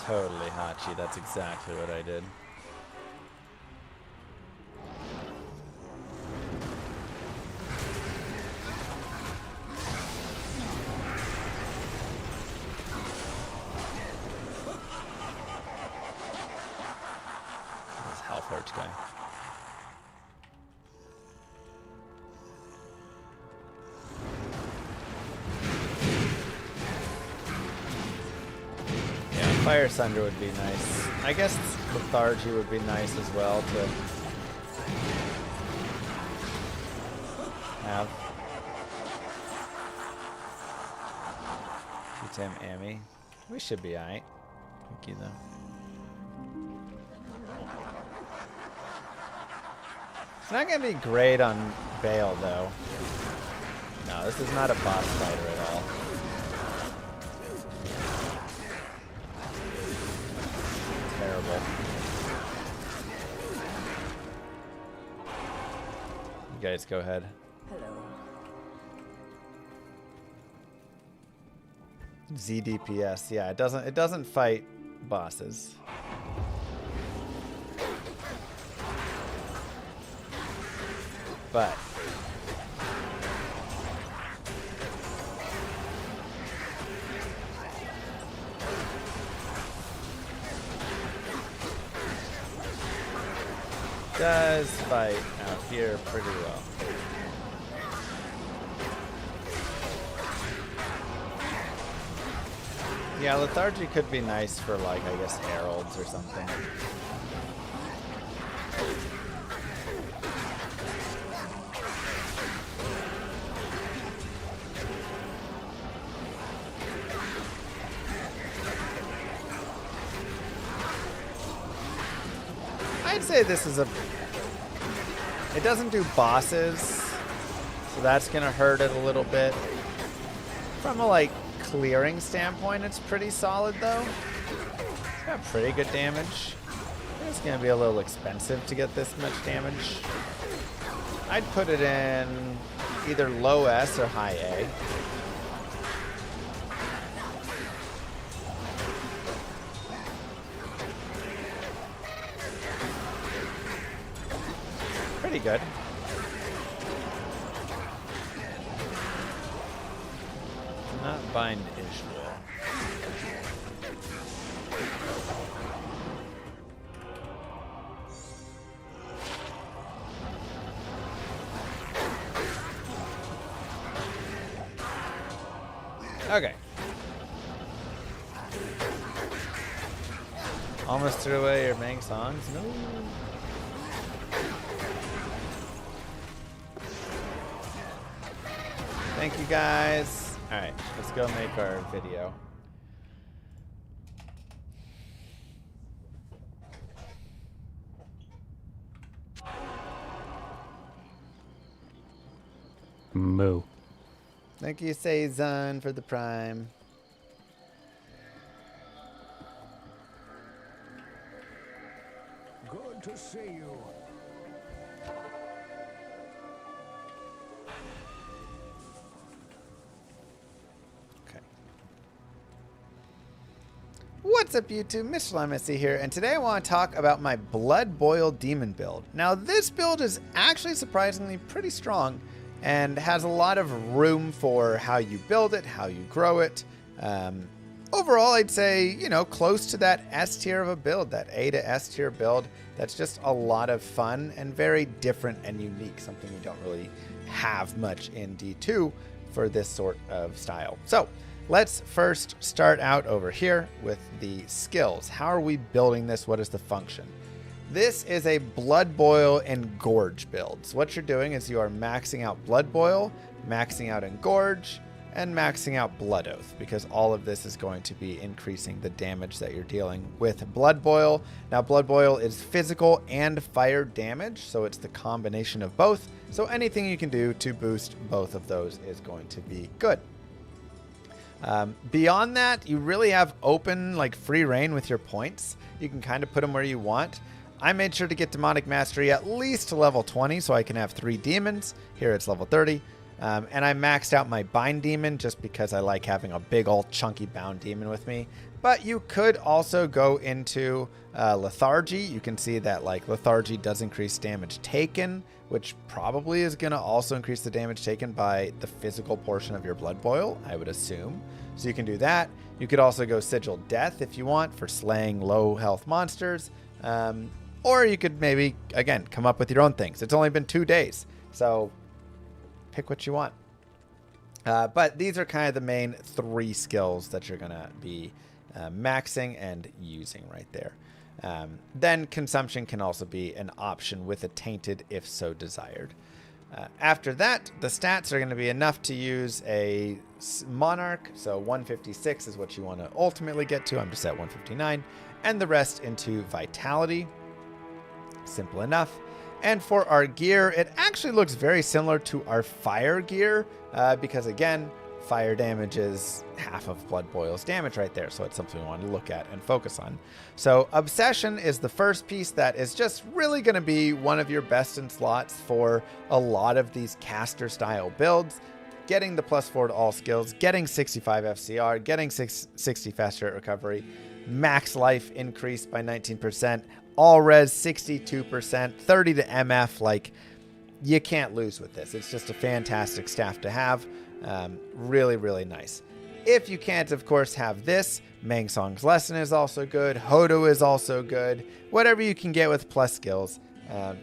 [SPEAKER 2] Totally, Hachi. That's exactly what I did. This health arch guy. Fire Sunder would be nice. I guess Lethargy would be nice as well to have. T-Tam Amy. We should be alright. Thank you though. It's not gonna be great on Bale though. No, this is not a boss fighter at all. Terrible. You guys go ahead.
[SPEAKER 16] Hello.
[SPEAKER 2] ZDPS, yeah, it doesn't fight bosses. But does fight out here pretty well. Yeah, Lethargy could be nice for, like, I guess heralds or something. I'd say this is a... It doesn't do bosses, so that's gonna hurt it a little bit. From a, like, clearing standpoint, it's pretty solid, though. It's got pretty good damage. It's gonna be a little expensive to get this much damage. I'd put it in either low S or high A. Pretty good. Not bind Ishmael. Okay. Almost threw away your Mang songs? No. Thank you guys. Alright, let's go make our video.
[SPEAKER 8] Moo.
[SPEAKER 2] Thank you, Seizun, for the prime.
[SPEAKER 6] Good to see you.
[SPEAKER 2] What's up YouTube, Mr. Llama here, and today I want to talk about my Blood Boil Demon build. Now this build is actually surprisingly pretty strong and has a lot of room for how you build it, how you grow it. Overall I'd say, you know, close to that S tier of a build, that A to S tier build. That's just a lot of fun and very different and unique, something we don't really have much in D2 for this sort of style. So let's first start out over here with the skills. How are we building this? What is the function? This is a Blood Boil and Gorge build. So what you're doing is you are maxing out Blood Boil, maxing out Engorge, and maxing out Blood Oath, because all of this is going to be increasing the damage that you're dealing with Blood Boil. Now, Blood Boil is physical and fire damage, so it's the combination of both. So anything you can do to boost both of those is going to be good. Beyond that, you really have open, like, free reign with your points. You can kind of put them where you want. I made sure to get Demonic Mastery at least to level 20 so I can have 3 demons. Here it's level 30. And I maxed out my Bind Demon just because I like having a big old chunky bound demon with me. But you could also go into Lethargy. You can see that, like, Lethargy does increase damage taken, which probably is going to also increase the damage taken by the physical portion of your Blood Boil, I would assume. So you can do that. You could also go Sigil Death if you want for slaying low health monsters. Or you could maybe, again, come up with your own things. It's only been 2 days, so pick what you want. But these are kind of the main 3 skills that you're going to be maxing and using right there. Then Consumption can also be an option with a Tainted if so desired. After that, the stats are going to be enough to use a Monarch. So 156 is what you want to ultimately get to. I'm just at 159. And the rest into Vitality. Simple enough. And for our gear, it actually looks very similar to our fire gear because, again, fire damage is half of Blood Boil's damage right there. So it's something we want to look at and focus on. So Obsession is the first piece that is just really going to be one of your best in slots for a lot of these caster style builds. Getting the +4 to all skills, getting 65 FCR, getting 60 fast rate recovery, max life increased by 19%, all res 62%, 30 to MF. Like, you can't lose with this. It's just a fantastic staff to have. Really, really nice. If you can't, of course, have this, Mang Song's Lesson is also good. Hodo is also good. Whatever you can get with plus skills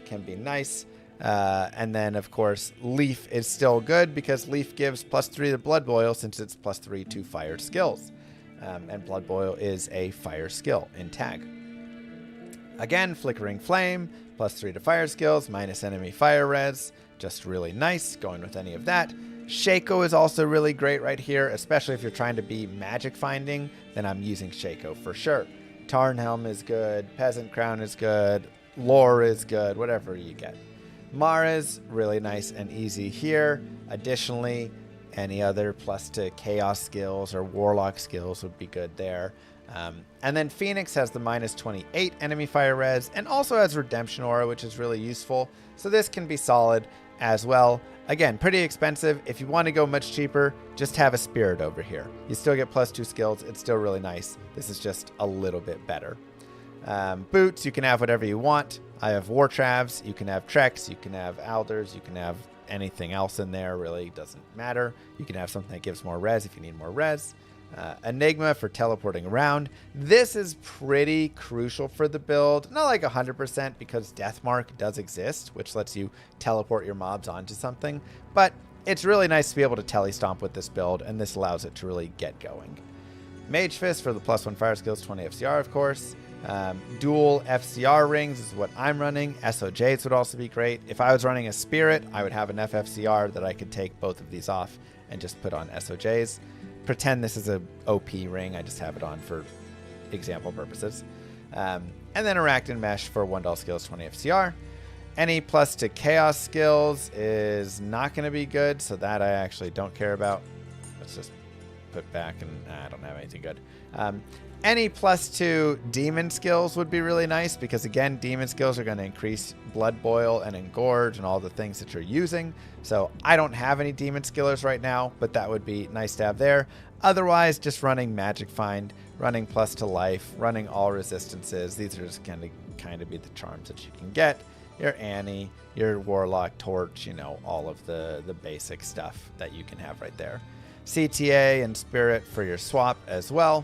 [SPEAKER 2] can be nice. And then, of course, Leaf is still good because Leaf gives +3 to Blood Boil since it's +3 to fire skills. And Blood Boil is a fire skill in tag. Again, Flickering Flame, +3 to fire skills, minus enemy fire res. Just really nice, going with any of that. Shaco is also really great right here, especially if you're trying to be magic finding, then I'm using Shaco for sure. Tarnhelm is good, Peasant Crown is good, Lore is good, whatever you get. Mara's really nice and easy here. Additionally, any other plus to Chaos skills or Warlock skills would be good there. And then Phoenix has the -28 enemy fire res and also has Redemption Aura, which is really useful. So this can be solid as well. Again, pretty expensive. If you want to go much cheaper, just have a Spirit over here. You still get +2 skills. It's still really nice. This is just a little bit better. Boots, you can have whatever you want. I have Wartravs. You can have Treks. You can have Alders. You can have anything else in there. Really doesn't matter. You can have something that gives more res if you need more res. Enigma for teleporting around. This is pretty crucial for the build. Not like 100% because Deathmark does exist, which lets you teleport your mobs onto something. But it's really nice to be able to telestomp with this build, and this allows it to really get going. Mage Fist for the +1 fire skills, 20 FCR, of course. Dual FCR rings is what I'm running. SOJs would also be great. If I was running a Spirit, I would have enough FCR that I could take both of these off and just put on SOJs. Pretend this is a OP ring. I just have it on for example purposes. And then Arachnid Mesh for 1 skills, 20 FCR. Any plus to Chaos skills is not going to be good, so that I actually don't care about. Let's just put back, and I don't have anything good. Any +2 demon skills would be really nice because, again, demon skills are going to increase Blood Boil and Engorge and all the things that you're using. So I don't have any demon skillers right now, but that would be nice to have there. Otherwise, just running Magic Find, running plus to life, running all resistances. These are just going to kind of be the charms that you can get. Your Annie, your Warlock, Torch, you know, all of the basic stuff that you can have right there. CTA and Spirit for your swap as well.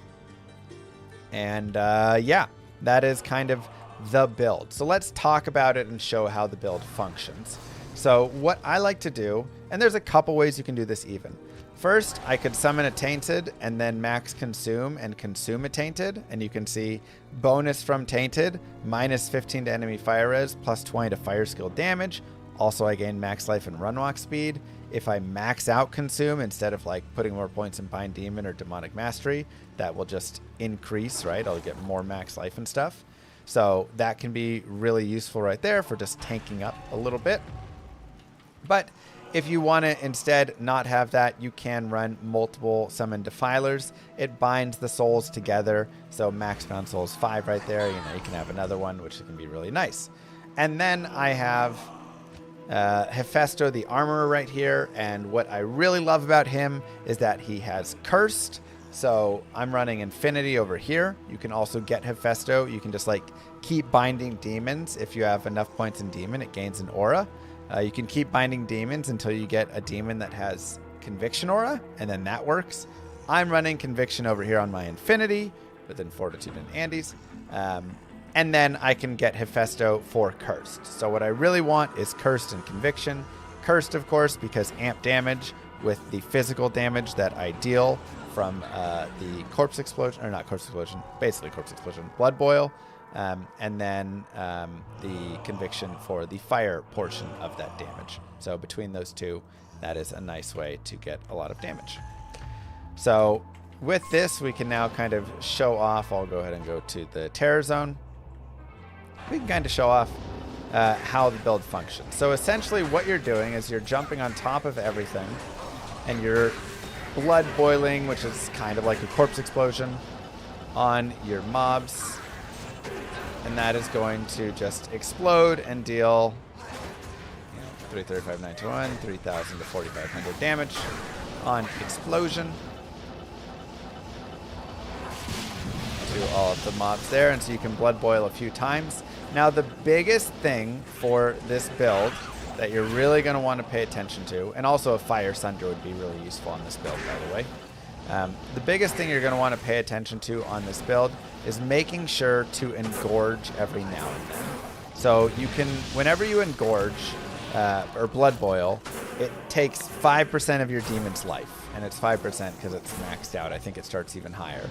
[SPEAKER 2] And yeah, that is kind of the build. So let's talk about it and show how the build functions. So what I like to do, and there's a couple ways you can do this even. First, I could summon a Tainted and then max consume and consume a Tainted. And you can see bonus from Tainted, -15 to enemy fire res, +20 to fire skill damage. Also, I gain max life and run walk speed. If I max out consume instead of like putting more points in Bind Demon or Demonic Mastery, that will just increase, right? I'll get more max life and stuff. So that can be really useful right there for just tanking up a little bit. But if you want to instead not have that, you can run multiple Summon Defilers. It binds the souls together. So max bound souls 5 right there. You know, you can have another one, which can be really nice. And then I have Hephaestus the Armorer right here. And what I really love about him is that he has Cursed. So I'm running Infinity over here. You can also get Hephaestus. You can just like keep binding demons. If you have enough points in demon, it gains an aura. You can keep binding demons until you get a demon that has Conviction aura, and then that works. I'm running Conviction over here on my Infinity, within Fortitude and Andes. And then I can get Hephaestus for Cursed. So what I really want is Cursed and Conviction. Cursed, of course, because amp damage with the physical damage that I deal from the Corpse Explosion, or not Corpse Explosion, basically Corpse Explosion, Blood Boil. And then the Conviction for the fire portion of that damage. So between those two, that is a nice way to get a lot of damage. So with this, we can now kind of show off. I'll go ahead and go to the Terror Zone. We can kind of show off how the build functions. So essentially what you're doing is you're jumping on top of everything, and you're blood boiling, which is kind of like a Corpse Explosion, on your mobs. And that is going to just explode and deal 335,921, 3,000 to 4,500 damage on explosion to all of the mobs there. And so you can blood boil a few times. Now the biggest thing for this build that you're really going to want to pay attention to, and also a Fire Sunder would be really useful on this build, by the way. The biggest thing you're going to want to pay attention to on this build is making sure to engorge every now and then. So you can, whenever you engorge or blood boil, it takes 5% of your demon's life. And it's 5% because it's maxed out. I think it starts even higher.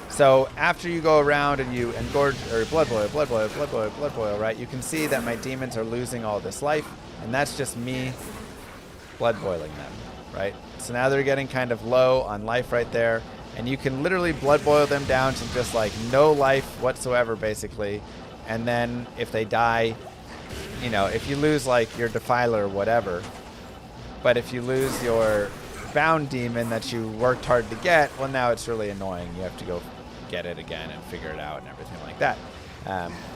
[SPEAKER 2] So after you go around and you engorge, or blood boil, right? You can see that my demons are losing all this life. And that's just me blood boiling them, right? So now they're getting kind of low on life right there. And you can literally blood boil them down to just like no life whatsoever, basically. And then if they die, you know, if you lose like your Defiler or whatever, but if you lose your bound demon that you worked hard to get, well, now it's really annoying. You have to go get it again and figure it out and everything like that.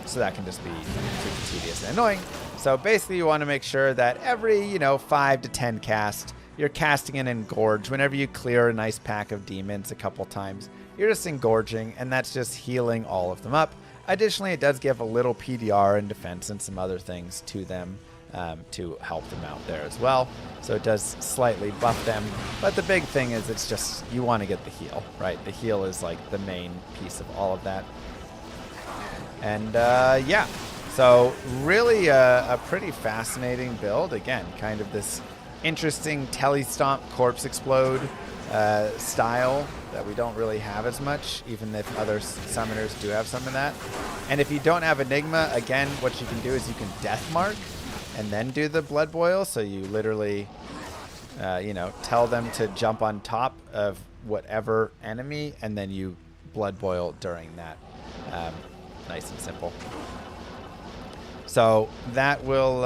[SPEAKER 2] So that can just be super tedious and annoying. So basically you want to make sure that every, 5 to 10 cast, you're casting an engorge. Whenever you clear a nice pack of demons a couple times, you're just engorging, and that's just healing all of them up. Additionally, it does give a little PDR and defense and some other things to them to help them out there as well. So it does slightly buff them. But the big thing is it's just you want to get the heal, right? The heal is like the main piece of all of that. And yeah, so really a pretty fascinating build. Again, kind of this interesting telestomp corpse explode style that we don't really have as much, even if other summoners do have some of that. And if you don't have Enigma, again, what you can do is you can death mark and then do the blood boil. So you literally, tell them to jump on top of whatever enemy, and then you blood boil during that. Nice and simple. So that will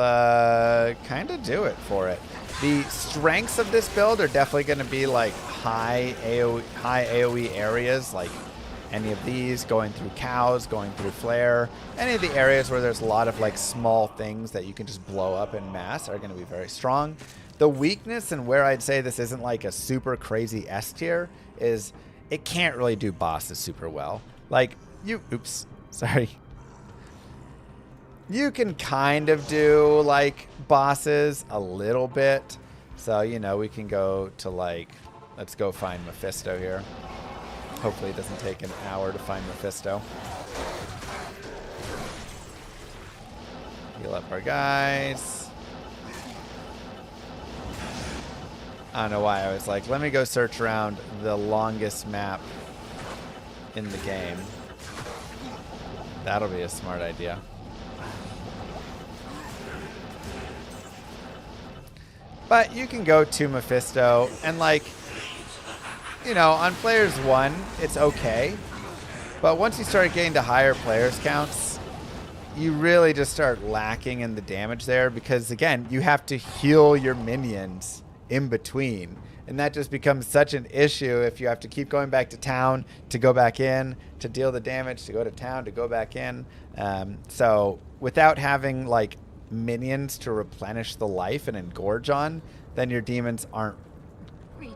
[SPEAKER 2] kind of do it for it. The strengths of this build are definitely going to be like high AoE areas, like any of these, going through cows, going through flare. Any of the areas where there's a lot of like small things that you can just blow up in mass are going to be very strong. The weakness, and where I'd say this isn't like a super crazy S tier, is it can't really do bosses super well. Like you can kind of do like bosses a little bit. So, we can go to like, let's go find Mephisto here. Hopefully it doesn't take an hour to find Mephisto. Heal up our guys. I don't know why I was like, let me go search around the longest map in the game. That'll be a smart idea. But you can go to Mephisto and, like, you know, on players 1, it's okay. But once you start getting to higher players counts, you really just start lacking in the damage there because, again, you have to heal your minions in between. And that just becomes such an issue if you have to keep going back to town to go back in, to deal the damage, to go to town, to go back in. So without having, like, minions to replenish the life and engorge on, then your demons aren't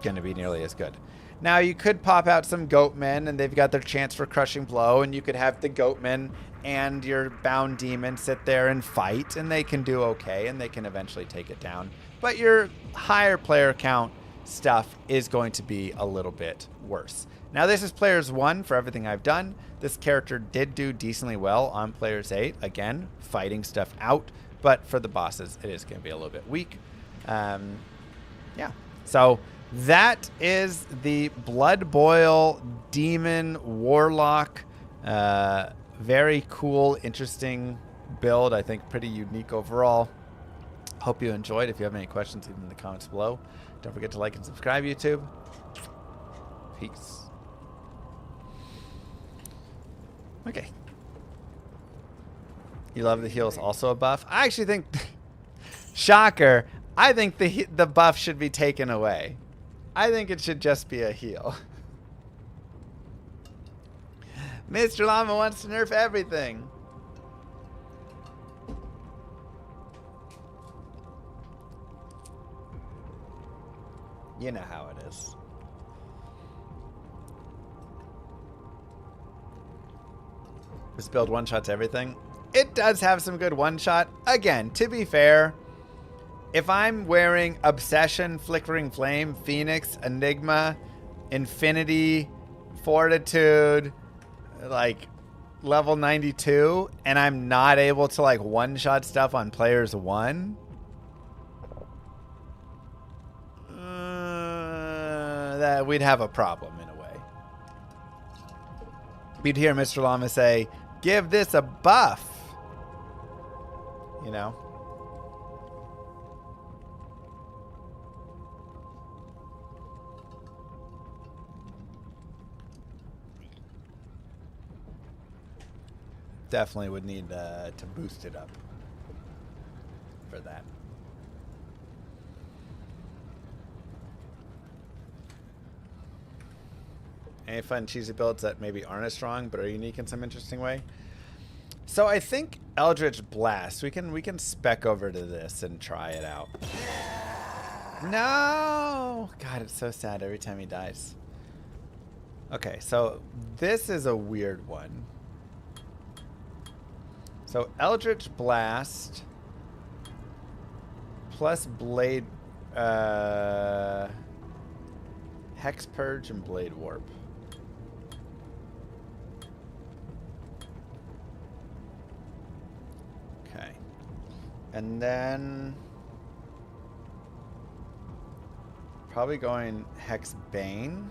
[SPEAKER 2] going to be nearly as good. Now, you could pop out some goatmen, and they've got their chance for crushing blow, and you could have the goatmen and your bound demon sit there and fight, and they can do okay, and they can eventually take it down. But your higher player count stuff is going to be a little bit worse. Now, this is players 1 for everything I've done. This character did do decently well on players 8. Again, fighting stuff out, but for the bosses, it is going to be a little bit weak. Yeah, so that is the Blood Boil Demon Warlock. Very cool, interesting build. I think pretty unique overall. Hope you enjoyed. If you have any questions, leave them in the comments below. Don't forget to like and subscribe, YouTube. Peace. Okay. You love the heals also a buff? I actually think, shocker, I think the buff should be taken away. I think it should just be a heal. Mr. Llama wants to nerf everything. You know how it is. This build one-shots everything. It does have some good one-shot. Again, to be fair, if I'm wearing Obsession, Flickering Flame, Phoenix, Enigma, Infinity, Fortitude, like level 92, and I'm not able to like one-shot stuff on players 1, that we'd have a problem in a way. We'd hear Mr. Llama say, "Give this a buff," you know. Definitely would need to boost it up for that. Any fun cheesy builds that maybe aren't as strong but are unique in some interesting way? So I think Eldritch Blast. We can spec over to this and try it out. No! God, it's so sad every time he dies. Okay, so this is a weird one. So Eldritch Blast plus Blade, Hex Purge and Blade Warp. Okay. And then probably going Hex Bane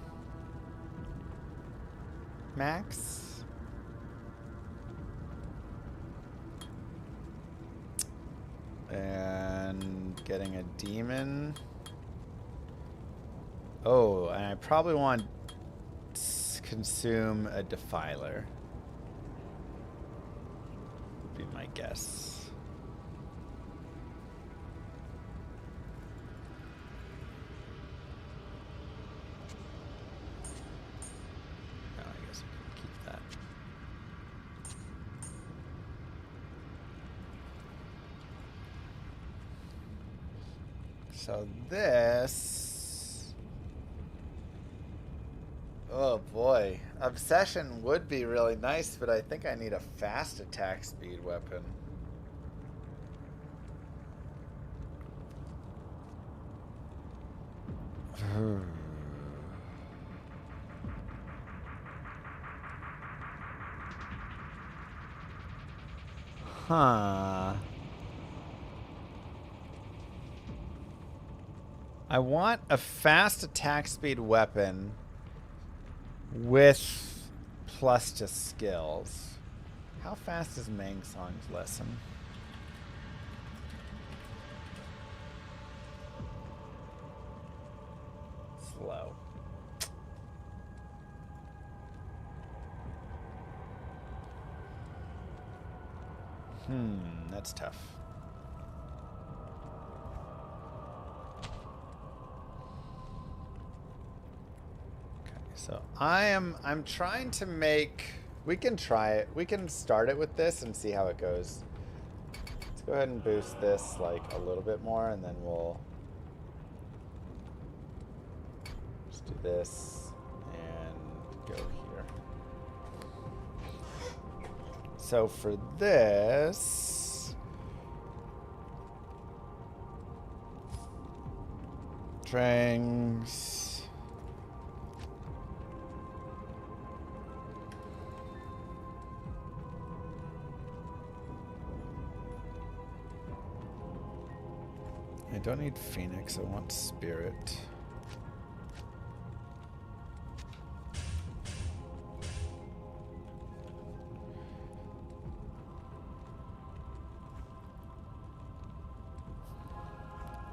[SPEAKER 2] max. And getting a demon. Oh, and I probably want to consume a defiler. Would be my guess. No, I guess we can keep that. So this, oh boy, Obsession would be really nice, but I think I need a fast attack speed weapon. Huh. I want a fast attack speed weapon with plus to skills. How fast is Mang Song's lesson? flow. That's tough. Okay, so I'm trying to make, we can try it. We can start it with this and see how it goes. Let's go ahead and boost this like a little bit more, and then we'll just do this and go here. So for this, strings, I don't need Phoenix, I want Spirit.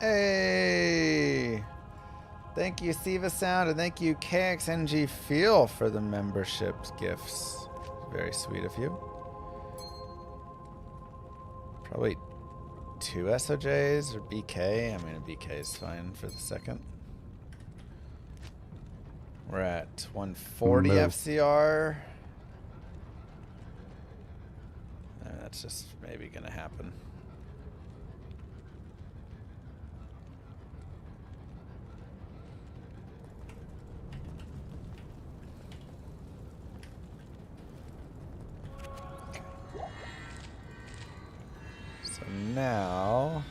[SPEAKER 2] Hey! Thank you, Siva Sound, and thank you, KXNG Feel, for the membership gifts. Very sweet of you. Probably 2 SOJs or BK. I mean, a BK is fine for the second. We're at 140 FCR. That's just maybe gonna happen. So now,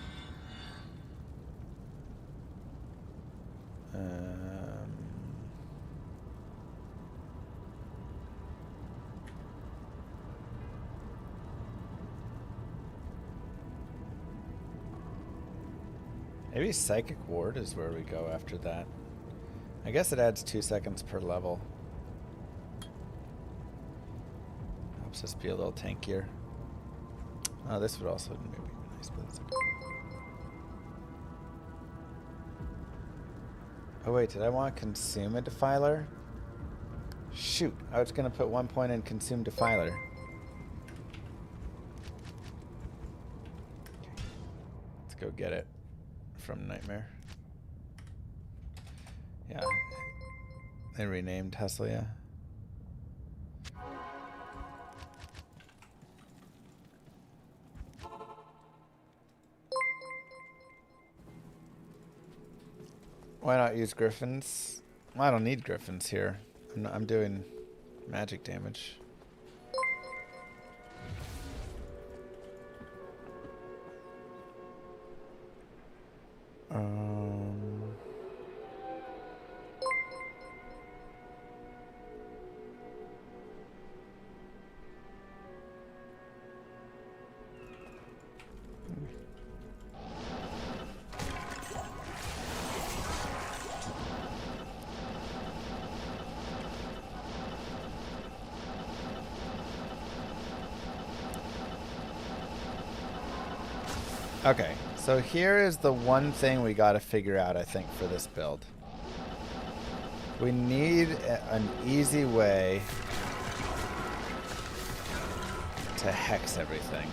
[SPEAKER 2] maybe Psychic Ward is where we go after that. I guess it adds 2 seconds per level. Helps us be a little tankier. Oh, this would also maybe be nice, but it's okay. Oh wait, did I want to consume a defiler? Shoot, I was gonna put 1 point in consume defiler. Let's go get it from Nightmare. Yeah, they renamed Heslia. Why not use Griffins? Well, I don't need Griffins here. I'm doing magic damage. Okay, so here is the one thing we gotta figure out, I think, for this build. We need an easy way to hex everything.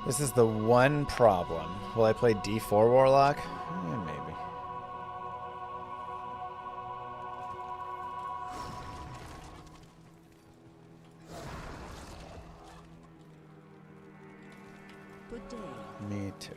[SPEAKER 2] This is the one problem. Will I play D4 Warlock? Yeah, maybe.
[SPEAKER 7] Good day.
[SPEAKER 2] Me too.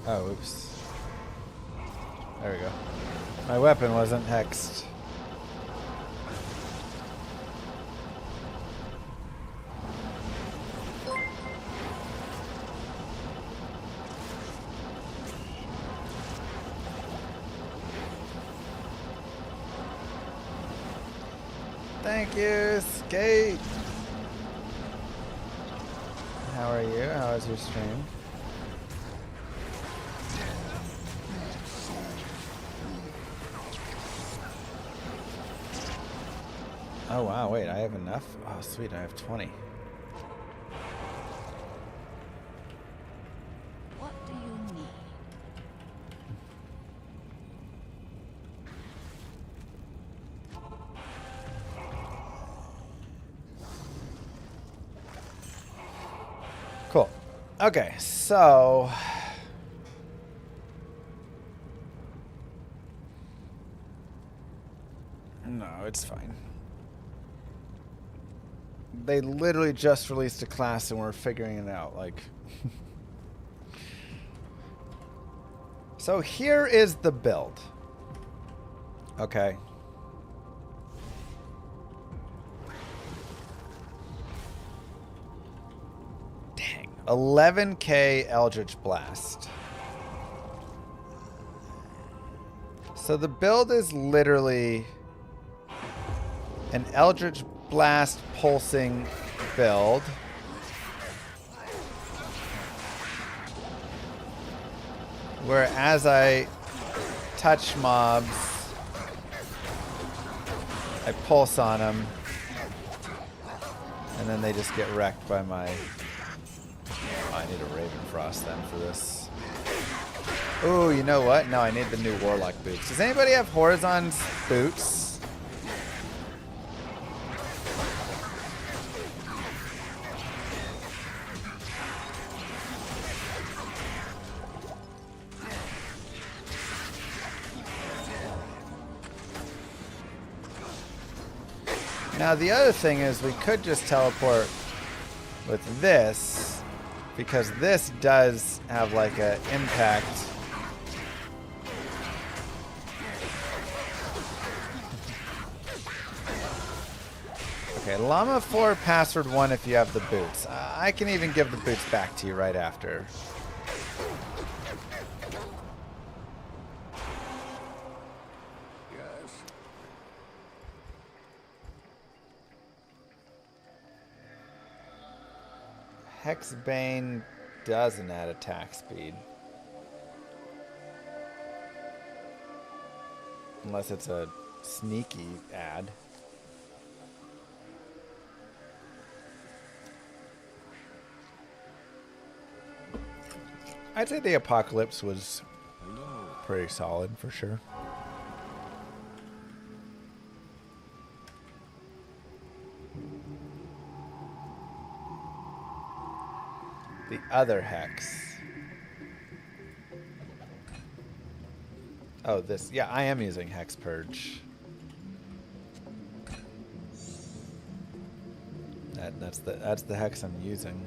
[SPEAKER 2] Oh, oops. There we go. My weapon wasn't hexed. Thank you, Skate. How are you? How was your stream? Oh wow, wait, I have enough? Oh sweet, I have 20.
[SPEAKER 7] What do you need?
[SPEAKER 2] Cool. Okay, so no, it's fine. They literally just released a class and we're figuring it out, like. So here is the build. Okay. Dang. 11k Eldritch Blast. So the build is literally an Eldritch Blast pulsing build. Where as I touch mobs, I pulse on them, and then they just get wrecked by my... Oh, I need a Raven Frost then for this. Ooh, you know what? No, I need the new Warlock boots. Does anybody have Horizon's boots? Now the other thing is we could just teleport with this, because this does have like an impact. Okay, Llama 4 password 1 if you have the boots. I can even give the boots back to you right after. Hexbane doesn't add attack speed. Unless it's a sneaky add. I'd say the Apocalypse was pretty solid for sure. The other hex. Oh, this. Yeah, I am using Hex Purge. That's the hex I'm using.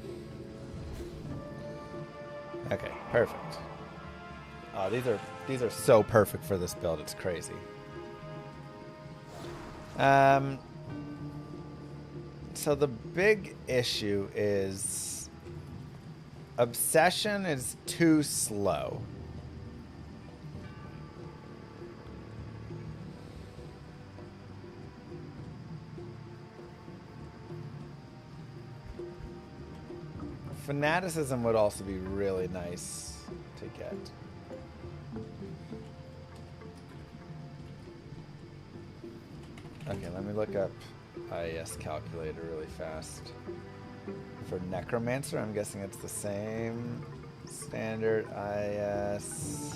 [SPEAKER 2] Okay, perfect. Oh, these are so perfect for this build. It's crazy. So the big issue is Obsession is too slow. Fanaticism would also be really nice to get. Okay, let me look up IES calculator really fast. For Necromancer, I'm guessing it's the same. Standard IS.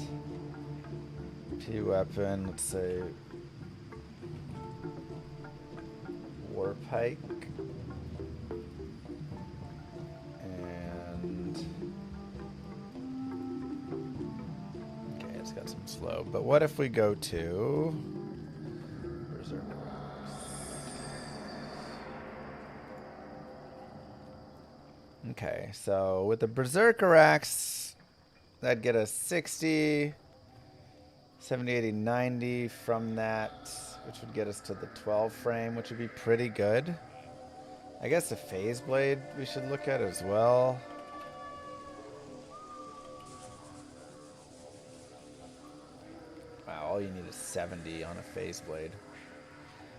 [SPEAKER 2] P weapon, let's say Warpike. And okay, it's got some slow. But what if we go to Berserker? Okay, so with the Berserker Axe, That'd get us 60, 70, 80, 90 from that, which would get us to the 12 frame, which would be pretty good. I guess the phase blade we should look at as well. Wow, all you need is 70 on a phase blade.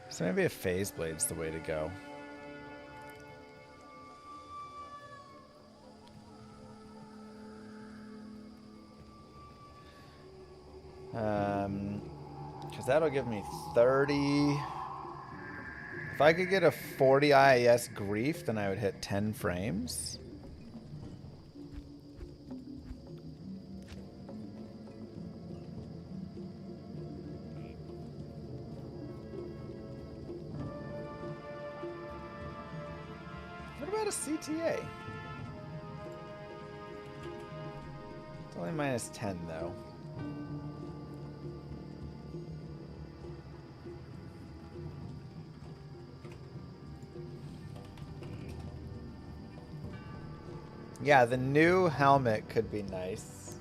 [SPEAKER 2] So maybe a phase blade's the way to go. Because that'll give me 30. If I could get a 40 IAS grief, then I would hit 10 frames. What about a CTA? It's only minus 10 though. Yeah, the new helmet could be nice.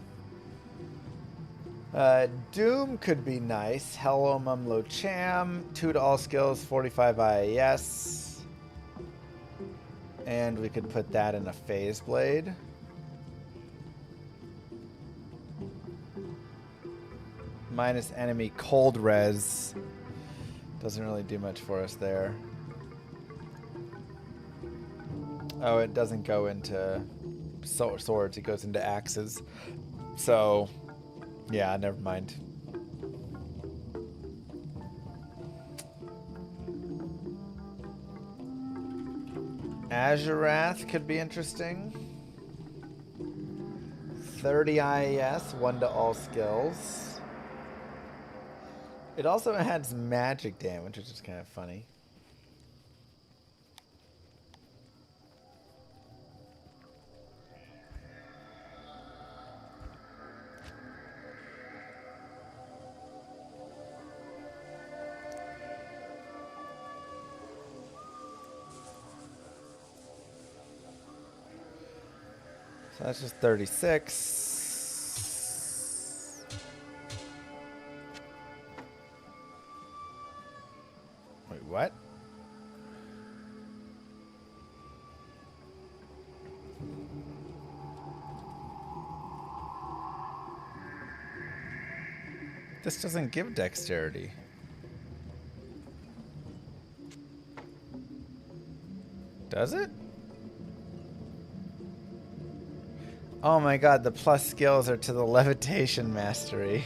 [SPEAKER 2] Doom could be nice. Hello Mumlo Cham. 2 to all skills, 45 IAS. And we could put that in a phase blade. Minus enemy cold res. Doesn't really do much for us there. Oh, it doesn't go into swords, it goes into axes. So, yeah, never mind. Azurath could be interesting. 30 IAS, 1 to all skills. It also adds magic damage, which is kind of funny. So that's just 36. Wait, what? This doesn't give dexterity. Does it? Oh my god, the plus skills are to the levitation mastery.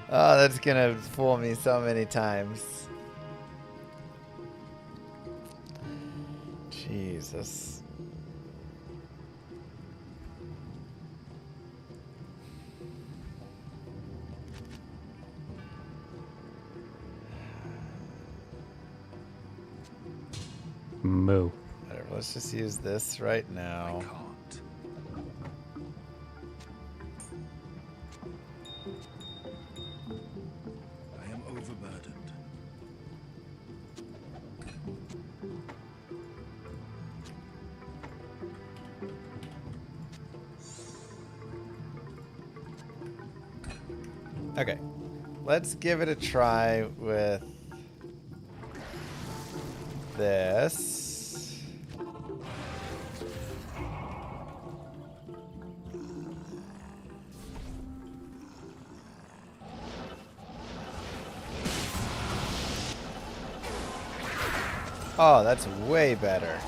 [SPEAKER 2] Oh, that's gonna fool me so many times. Jesus.
[SPEAKER 8] Moo.
[SPEAKER 2] Whatever, let's just use this right now.
[SPEAKER 6] I am overburdened.
[SPEAKER 2] Okay, let's give it a try with this. Oh, that's way better.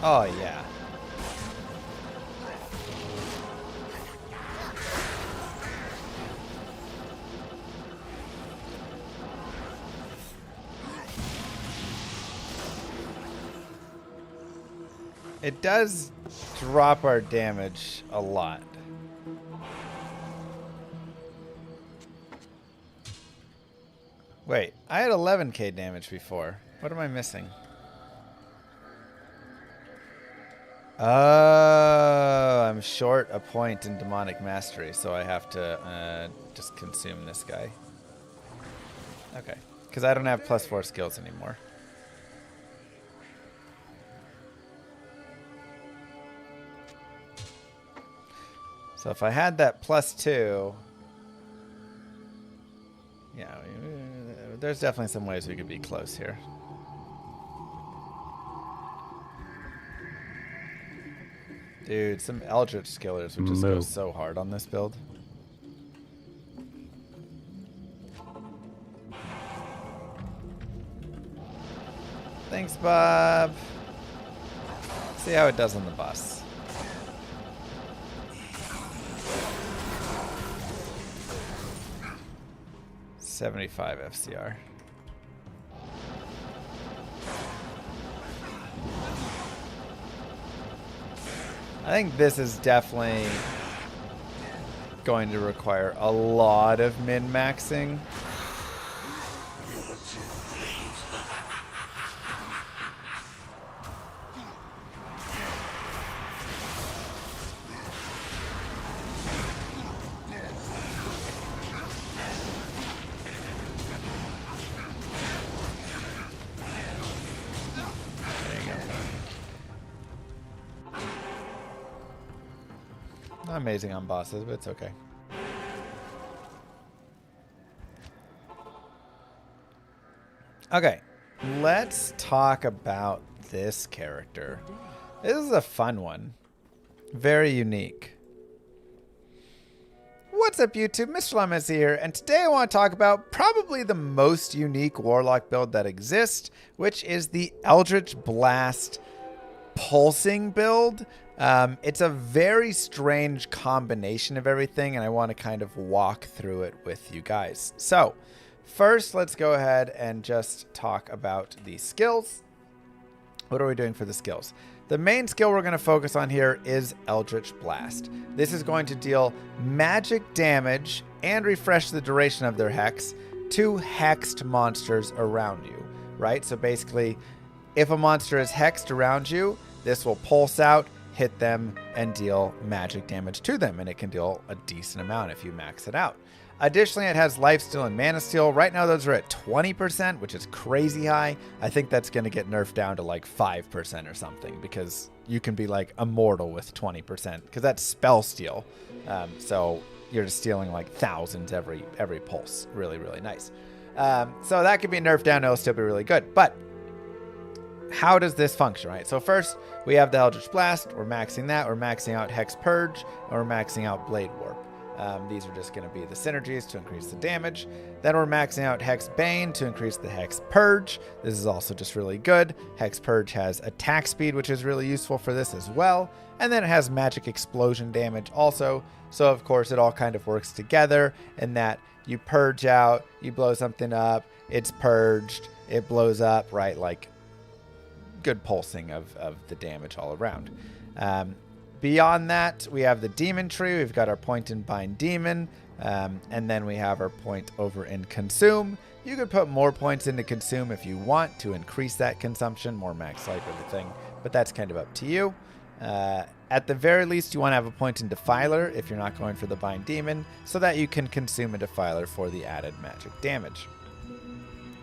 [SPEAKER 2] Oh, yeah. It does drop our damage a lot. Wait, I had 11k damage before. What am I missing? Oh, I'm short a point in demonic mastery, so I have to just consume this guy. Okay, because I don't have +4 skills anymore. So if I had that +2, yeah, there's definitely some ways we could be close here. Dude, some Eldritch Skillers would just go so hard on this build. Thanks, Bob. See how it does on the bus. $75 FCR. I think this is definitely going to require a lot of min-maxing. Not amazing on bosses, but it's okay. Okay, let's talk about this character. This is a fun one. Very unique. What's up, YouTube? Mr. Llama is here, and today I want to talk about probably the most unique Warlock build that exists, which is the Eldritch Blast pulsing build. It's a very strange combination of everything, and I want to kind of walk through it with you guys. So, first, let's go ahead and just talk about the skills. What are we doing for the skills? The main skill we're going to focus on here is Eldritch Blast. This is going to deal magic damage and refresh the duration of their hex to hexed monsters around you, right? So basically, if a monster is hexed around you, this will pulse out, hit them, and deal magic damage to them, and it can deal a decent amount if you max it out. Additionally, it has lifesteal and mana steal. Right now, those are at 20%, which is crazy high. I think that's going to get nerfed down to like 5% or something, because you can be like immortal with 20%, because that's spell steal. So you're just stealing like thousands every pulse. Really, really nice. So that could be nerfed down. It'll still be really good. But how does this function, right? So first, we have the Eldritch Blast. We're maxing that. We're maxing out Hex Purge, and we're maxing out Blade Warp. These are just going to be the synergies to increase the damage. Then we're maxing out Hex Bane to increase the Hex Purge. This is also just really good. Hex Purge has attack speed, which is really useful for this as well. And then it has magic explosion damage also. So of course it all kind of works together in that you purge out, you blow something up, it's purged, it blows up, right? Like good pulsing of the damage all around. Beyond that, we have the Demon Tree. We've got our point in Bind Demon, and then we have our point over in Consume. You could put more points into Consume if you want to increase that consumption, more max life, everything, but that's kind of up to you. At the very least, you want to have a point in Defiler if you're not going for the Bind Demon, so that you can consume a Defiler for the added magic damage.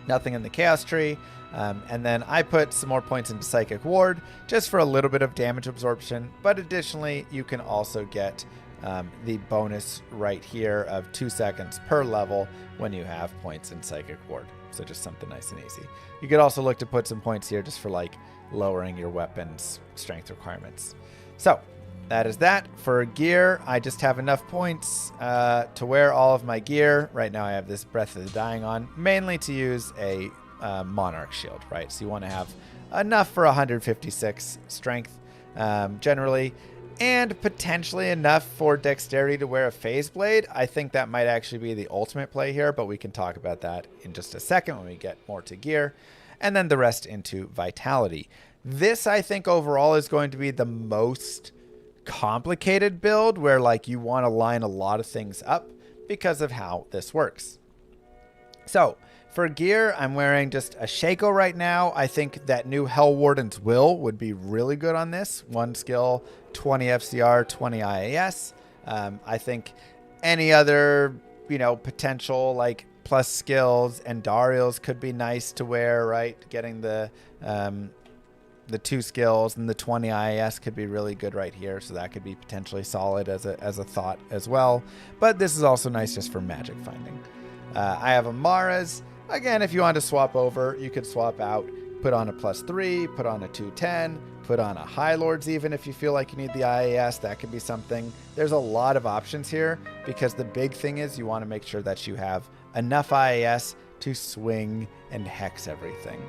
[SPEAKER 2] Nothing in the Chaos Tree. And then I put some more points into Psychic Ward just for a little bit of damage absorption. But additionally, you can also get the bonus right here of 2 seconds per level when you have points in Psychic Ward. So just something nice and easy. You could also look to put some points here just for like lowering your weapons strength requirements. So that is that. For gear, I just have enough points to wear all of my gear. Right now I have this Breath of the Dying on, mainly to use a Monarch Shield, right? So you want to have enough for 156 strength generally, and potentially enough for dexterity to wear a Phase Blade. I think that might actually be the ultimate play here, but we can talk about that in just a second when we get more to gear. And then the rest into Vitality. This, I think, overall is going to be the most complicated build, where like you want to line a lot of things up because of how this works. So for gear, I'm wearing just a Shaco right now. I think that new Hell Warden's Will would be really good on this. 1 skill, 20 FCR, 20 IAS. I think any other, potential like plus skills and Darials could be nice to wear, right? Getting the the 2 skills and the 20 IAS could be really good right here. So that could be potentially solid as a thought as well. But this is also nice just for magic finding. I have Amara's. Again, if you want to swap over, you could swap out, put on a +3, put on a 210, put on a High Lords even if you feel like you need the IAS. That could be something. There's a lot of options here because the big thing is you want to make sure that you have enough IAS to swing and hex everything.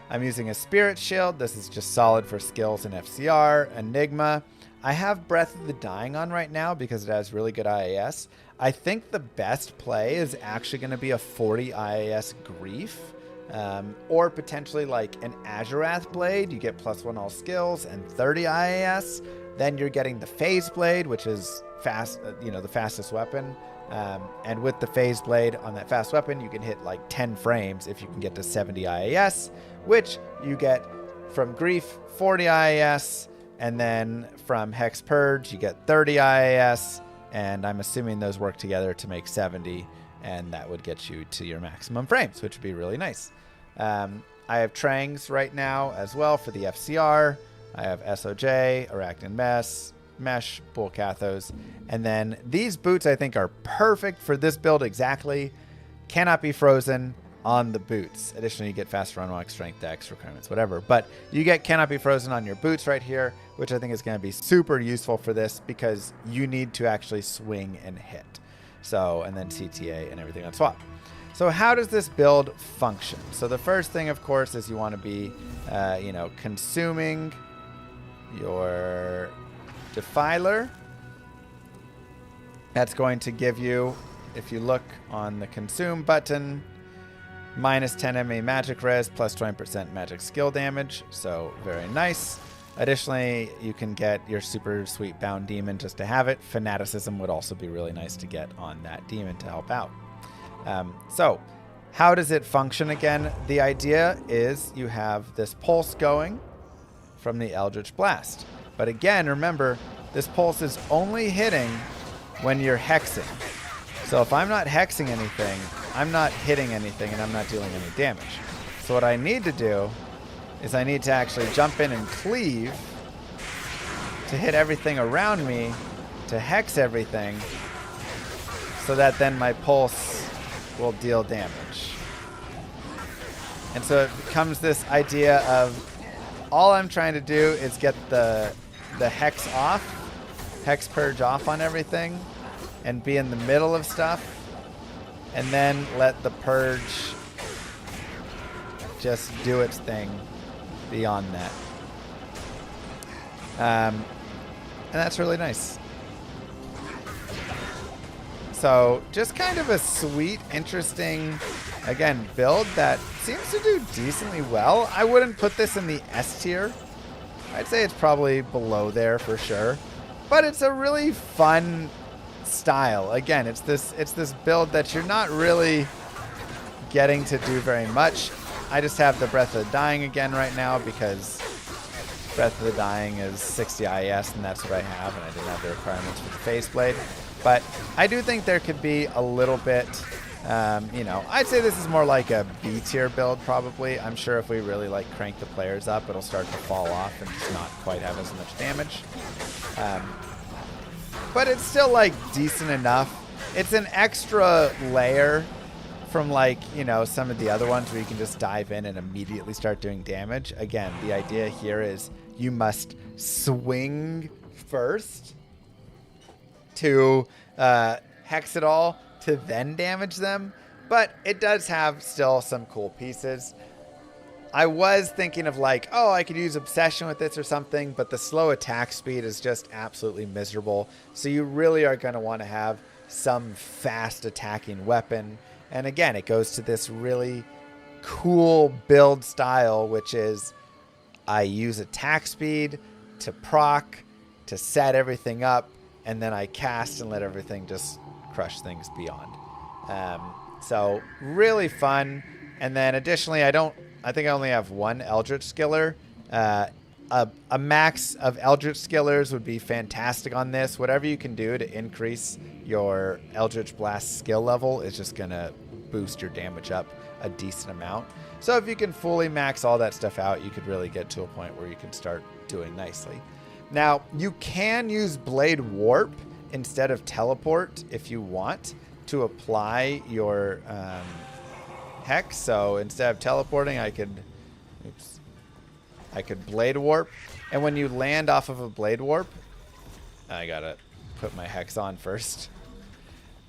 [SPEAKER 2] I'm using a Spirit Shield. This is just solid for skills in FCR. Enigma. I have Breath of the Dying on right now because it has really good IAS. I think the best play is actually going to be a 40 IAS Grief. Or potentially like an Azurath Blade. You get +1 all skills and 30 IAS. Then you're getting the Phase Blade, which is fast, the fastest weapon. And with the Phase Blade on that fast weapon, you can hit like 10 frames if you can get to 70 IAS, which you get from Grief 40 IAS, and then from Hex Purge you get 30 IAS, and I'm assuming those work together to make 70, and that would get you to your maximum frames, which would be really nice. I have Trangs right now as well for the FCR. I have SOJ, Arachnid Mesh, Bull Cathos, and then these boots I think are perfect for this build exactly. Cannot be frozen on the boots. Additionally, you get faster unlock, strength, dex, requirements, whatever. But you get cannot be frozen on your boots right here, which I think is going to be super useful for this because you need to actually swing and hit. So, and then CTA and everything on swap. So how does this build function? So the first thing, of course, is you want to be, consuming your Defiler. That's going to give you, if you look on the consume button, -10 MA magic res, plus 20% magic skill damage. So very nice. Additionally, you can get your super sweet bound demon just to have it. Fanaticism would also be really nice to get on that demon to help out. So how does it function again? The idea is you have this pulse going from the Eldritch Blast. But again, remember, this pulse is only hitting when you're hexing. So if I'm not hexing anything, I'm not hitting anything and I'm not dealing any damage. So what I need to do is I need to actually jump in and cleave to hit everything around me, to hex everything, so that then my pulse will deal damage. And so it becomes this idea of all I'm trying to do is get the hex off, hex purge off on everything, and be in the middle of stuff, and then let the purge just do its thing beyond that. And that's really nice. So just kind of a sweet, interesting, again, build that seems to do decently well. I wouldn't put this in the S tier. I'd say it's probably below there for sure. But it's a really fun style. Again, it's this build that you're not really getting to do very much. I just have the Breath of the Dying again right now because Breath of the Dying is 60 IS and that's what I have, and I didn't have the requirements for the Phase Blade. But I do think there could be a little bit, I'd say this is more like a B tier build probably. I'm sure if we really like crank the players up, it'll start to fall off and just not quite have as much damage. But it's still like decent enough. It's an extra layer from like, some of the other ones where you can just dive in and immediately start doing damage. Again, the idea here is you must swing first to hex it all to then damage them. But it does have still some cool pieces. I was thinking of like, oh, I could use Obsession with this or something, but the slow attack speed is just absolutely miserable. So you really are going to want to have some fast attacking weapon. And again, it goes to this really cool build style, which is I use attack speed to proc, to set everything up, and then I cast and let everything just crush things beyond. So really fun. And then additionally, I think I only have one Eldritch Skiller. A max of Eldritch Skillers would be fantastic on this. Whatever you can do to increase your Eldritch Blast skill level is just going to boost your damage up a decent amount. So if you can fully max all that stuff out, you could really get to a point where you can start doing nicely. Now, you can use Blade Warp instead of Teleport if you want to apply your Hex. So instead of teleporting, I could Blade Warp. And when you land off of a Blade Warp, I gotta put my Hex on first.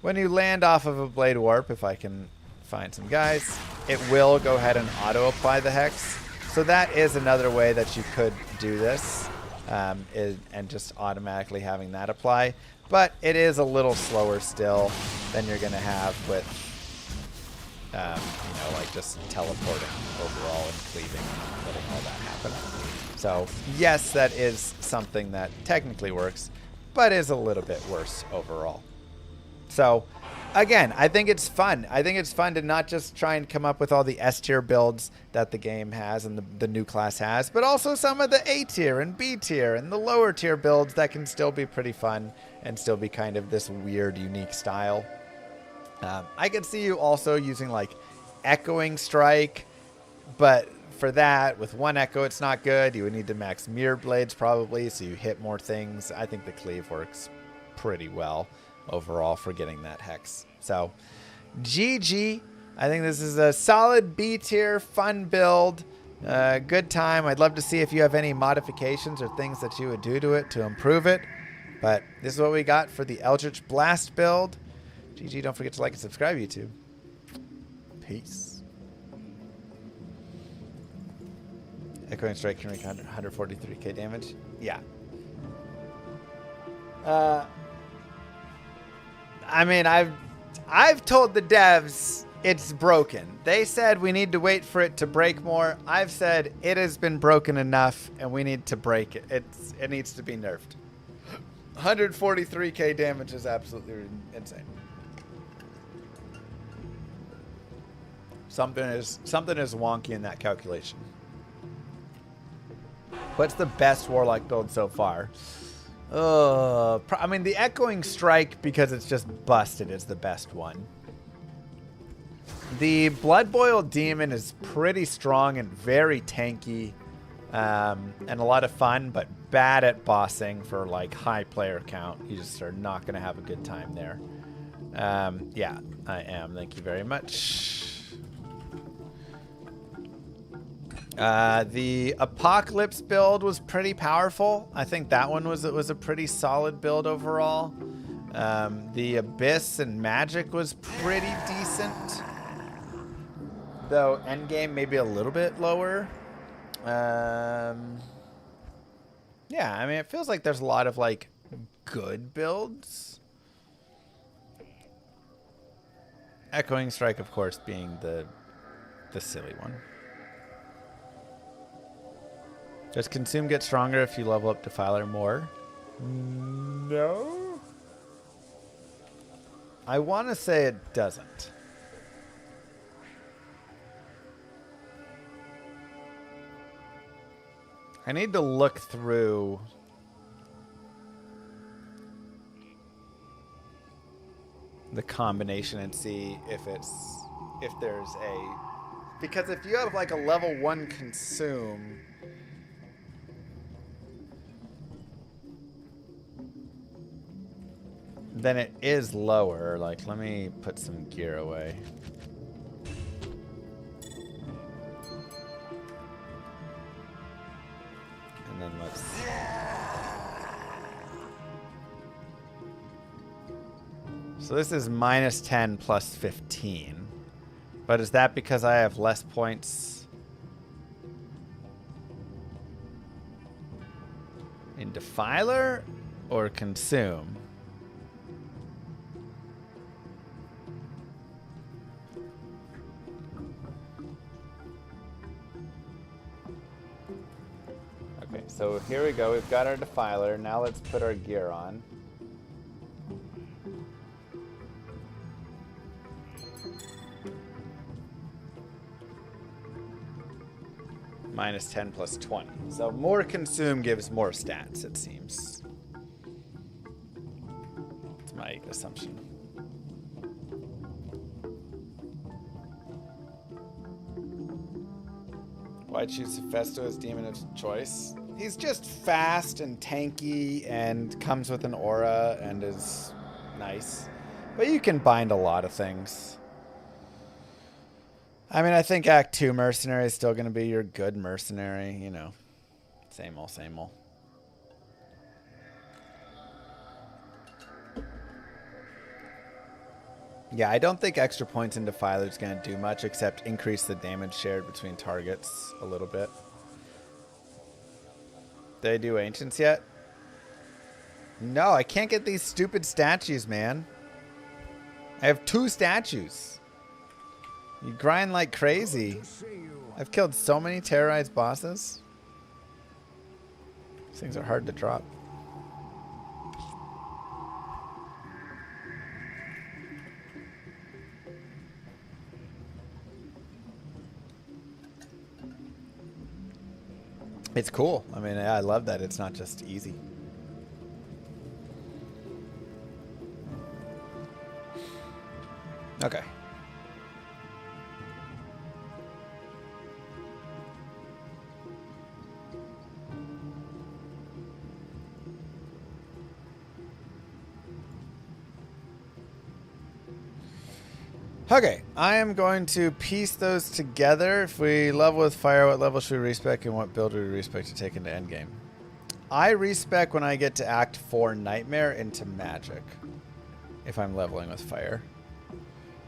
[SPEAKER 2] When you land off of a Blade Warp, if I can find some guys, it will go ahead and auto-apply the Hex. So that is another way that you could do this, and just automatically having that apply. But it is a little slower still than you're going to have with, you know, like just teleporting overall and cleaving and letting all that happen. So yes, that is something that technically works, but is a little bit worse overall. So again, I think it's fun. I think it's fun to not just try and come up with all the S tier builds that the game has and the new class has, but also some of the A tier and B tier and the lower tier builds that can still be pretty fun and still be kind of this weird, unique style. I could see you also using like Echoing Strike, but for that, with one Echo, it's not good. You would need to max Mirror Blades probably, so you hit more things. I think the Cleave works pretty well overall for getting that Hex. So, GG. I think this is a solid B tier, fun build. Good time. I'd love to see if you have any modifications or things that you would do to it to improve it. But this is what we got for the Eldritch Blast build. GG. Don't forget to like and subscribe, YouTube. Peace. Echoing Strike can wreak 143k damage. Yeah. I mean, I've told the devs it's broken. They said we need to wait for it to break more. I've said it has been broken enough and we need to break it. It needs to be nerfed. 143k damage is absolutely insane. Something is wonky in that calculation. What's the best Warlock build so far? I mean, the Echoing Strike, because it's just busted, is the best one. The Blood Boil Demon is pretty strong and very tanky, and a lot of fun, but bad at bossing for like high player count. You just are not going to have a good time there. Yeah, I am. Thank you very much. The Apocalypse build was pretty powerful. I think that one was a pretty solid build overall. The Abyss and Magic was pretty decent, though Endgame maybe a little bit lower. Yeah, I mean, it feels like there's a lot of like good builds. Echoing Strike, of course, being the silly one. Does Consume get stronger if you level up Defiler more? No. I want to say it doesn't. I need to look through the combination and see if there's a, because if you have like a level 1 Consume, then it is lower. Like, let me put some gear away. And then let's... So this is minus 10 plus 15. But is that because I have less points in Defiler or Consume? Okay, so here we go. We've got our Defiler. Now let's put our gear on. Minus 10 plus 20. So more Consume gives more stats, it seems. That's my assumption. Why choose Hephaestus as demon of choice? He's just fast and tanky and comes with an aura and is nice. But you can bind a lot of things. I mean, I think Act 2 Mercenary is still going to be your good mercenary, you know. Same old, same old. Yeah, I don't think extra points in Defiler is going to do much except increase the damage shared between targets a little bit. Did I do Ancients yet? No, I can't get these stupid statues, man. I have 2 statues. You grind like crazy. I've killed so many terrorized bosses. These things are hard to drop. It's cool. I mean, I love that it's not just easy. Okay. Okay, I am going to piece those together. If we level with fire, what level should we respec and what build do we respec to take into endgame? I respec when I get to Act 4 Nightmare into Magic. If I'm leveling with fire.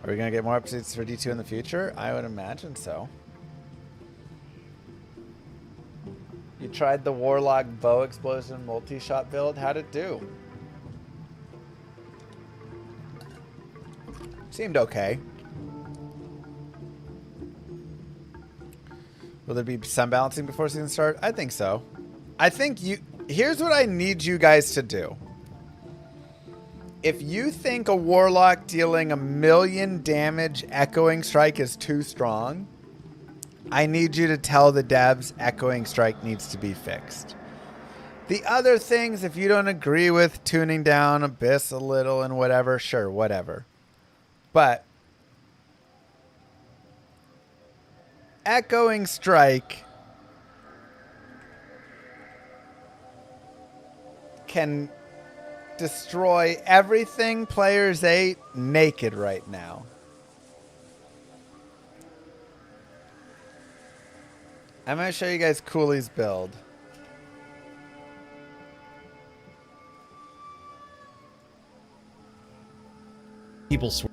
[SPEAKER 2] Are we going to get more updates for D2 in the future? I would imagine so. You tried the Warlock Bow Explosion multi-shot build. How'd it do? Seemed okay. Will there be some balancing before season start? I think so. I think you... Here's what I need you guys to do. If you think a Warlock dealing 1,000,000 damage Echoing Strike is too strong, I need you to tell the devs Echoing Strike needs to be fixed. The other things, if you don't agree with tuning down Abyss a little and whatever, sure, whatever. But Echoing Strike can destroy everything players 8 naked right now. I'm going to show you guys Cooley's build.
[SPEAKER 12] People swear.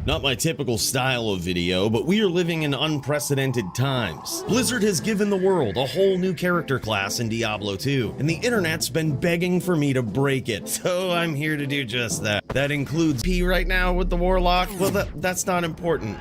[SPEAKER 12] Not my typical style of video, but we are living in unprecedented times. Blizzard has given the world a whole new character class in Diablo 2, and the internet's been begging for me to break it, so I'm here to do just that. That includes P right now with the Warlock. Well, that's not important.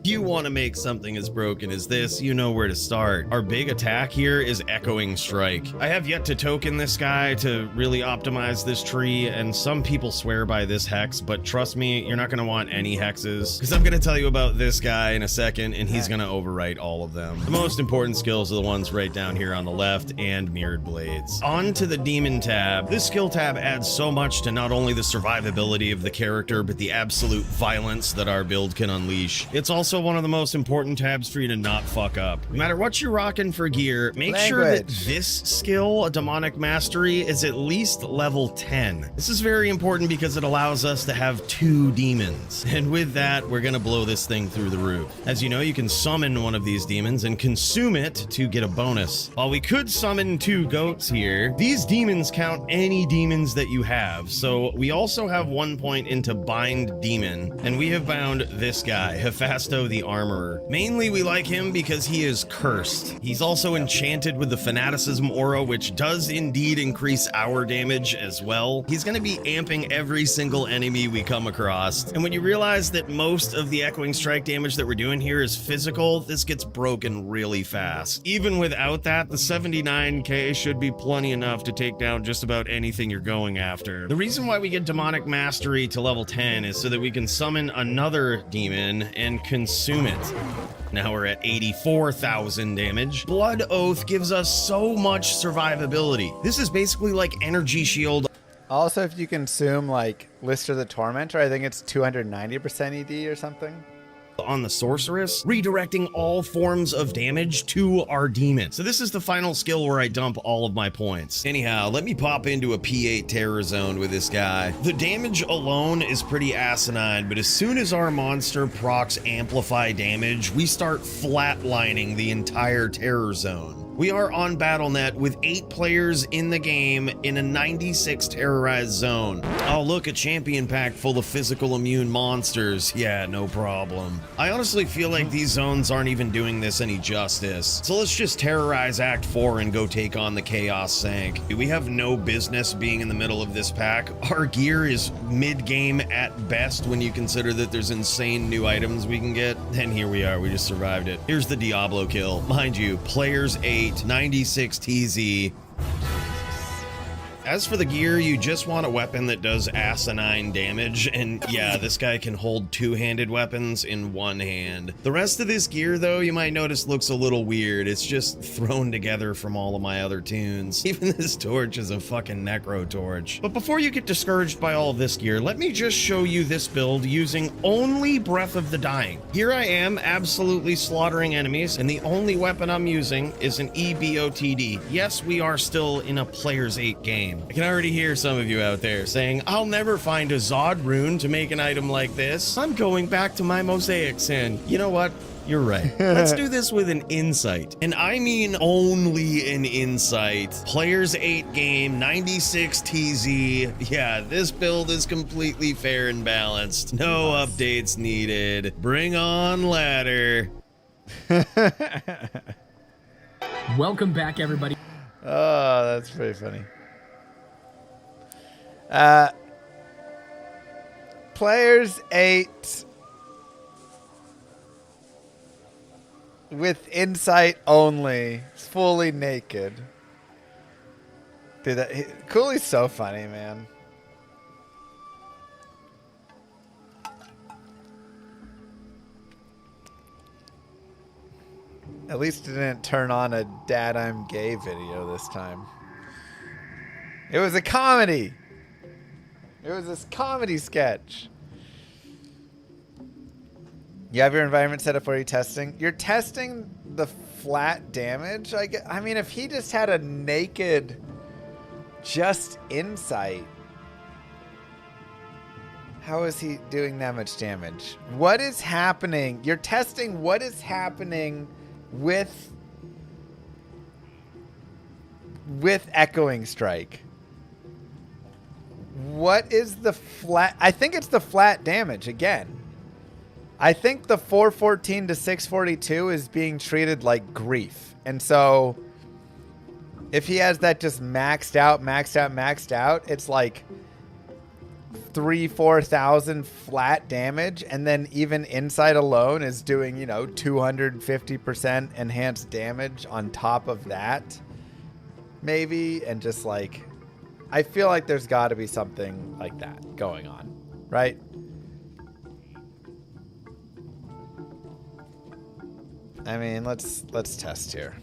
[SPEAKER 12] If you want to make something as broken as this, you know where to start. Our big attack here is Echoing Strike. I have yet to token this guy to really optimize this tree, and some people swear by this hex, but trust me, you're not going to want any hexes, because I'm going to tell you about this guy in a second, and he's going to overwrite all of them. The most important skills are the ones right down here on the left, and Mirrored Blades. On to the Demon tab. This skill tab adds so much to not only the survivability of the character, but the absolute violence that our build can unleash. It's also one of the most important tabs for you to not fuck up. No matter what you're rocking for gear, make sure that this skill, a Demonic Mastery, is at least level 10. This is very important because it allows us to have 2 demons. And with that, we're gonna blow this thing through the roof. As you know, you can summon one of these demons and consume it to get a bonus. While we could summon 2 goats here, these demons count any demons that you have. So we also have 1 point into Bind Demon, and we have bound this guy, Hephaestus the Armorer. Mainly we like him because he is cursed. He's also enchanted with the Fanaticism aura, which does indeed increase our damage as well. He's going to be amping every single enemy we come across. And when you realize that most of the Echoing Strike damage that we're doing here is physical, this gets broken really fast. Even without that, the 79k should be plenty enough to take down just about anything you're going after. The reason why we get Demonic Mastery to level 10 is so that we can summon another demon and consume it. Now we're at 84,000 damage. Blood Oath gives us so much survivability. This is basically like Energy Shield.
[SPEAKER 2] Also, if you consume like Lister the Tormentor, I think it's 290% ED or something.
[SPEAKER 12] on the sorceress, redirecting all forms of damage to our demon. So this is the final skill where I dump all of my points. Anyhow, let me pop into a P8 terror zone with this guy. The damage alone is pretty asinine, but as soon as our monster procs amplify damage, we start flatlining the entire terror zone. We are on BattleNet with 8 players in the game in a 96 terrorized zone. Oh look, a champion pack full of physical immune monsters. Yeah, no problem. I honestly feel like these zones aren't even doing this any justice. So let's just terrorize Act 4 and go take on the Chaos Sank. We have no business being in the middle of this pack. Our gear is mid-game at best when you consider that there's insane new items we can get. And here we are, we just survived it. Here's the Diablo kill. Mind you, players 8, 96 TZ. As for the gear, you just want a weapon that does asinine damage, and yeah, this guy can hold two-handed weapons in one hand. The rest of this gear, though, you might notice looks a little weird. It's just thrown together from all of my other tunes. Even this torch is a fucking necro torch. But before you get discouraged by all of this gear, let me just show you this build using only Breath of the Dying. Here I am, absolutely slaughtering enemies, and the only weapon I'm using is an EBOTD. Yes, we are still in a Players 8 game. I can already hear some of you out there saying, I'll never find a Zod rune to make an item like this. I'm going back to my Mosaic Sin. You know what? You're right. Let's do this with an insight. And I mean only an insight. Players 8 game, 96 TZ. Yeah, this build is completely fair and balanced. No updates needed. Bring on ladder.
[SPEAKER 16] Welcome back, everybody.
[SPEAKER 2] Oh, that's pretty funny. Players 8 with insight only, fully naked. Dude, Cooley's so funny, man. At least it didn't turn on a Dad I'm Gay video this time. It was a comedy. It was this comedy sketch. You have your environment set up where you're testing. You're testing the flat damage. I mean, if he just had a naked, just insight, how is he doing that much damage? What is happening? You're testing what is happening with Echoing Strike. What is the flat? I think it's the flat damage again. I think the 414 to 642 is being treated like grief. And so if he has that just maxed out, it's like 3,000-4,000 flat damage. And then even Insight alone is doing, 250% enhanced damage on top of that. Maybe. And just like, I feel like there's got to be something like that going on, right? I mean, let's test here.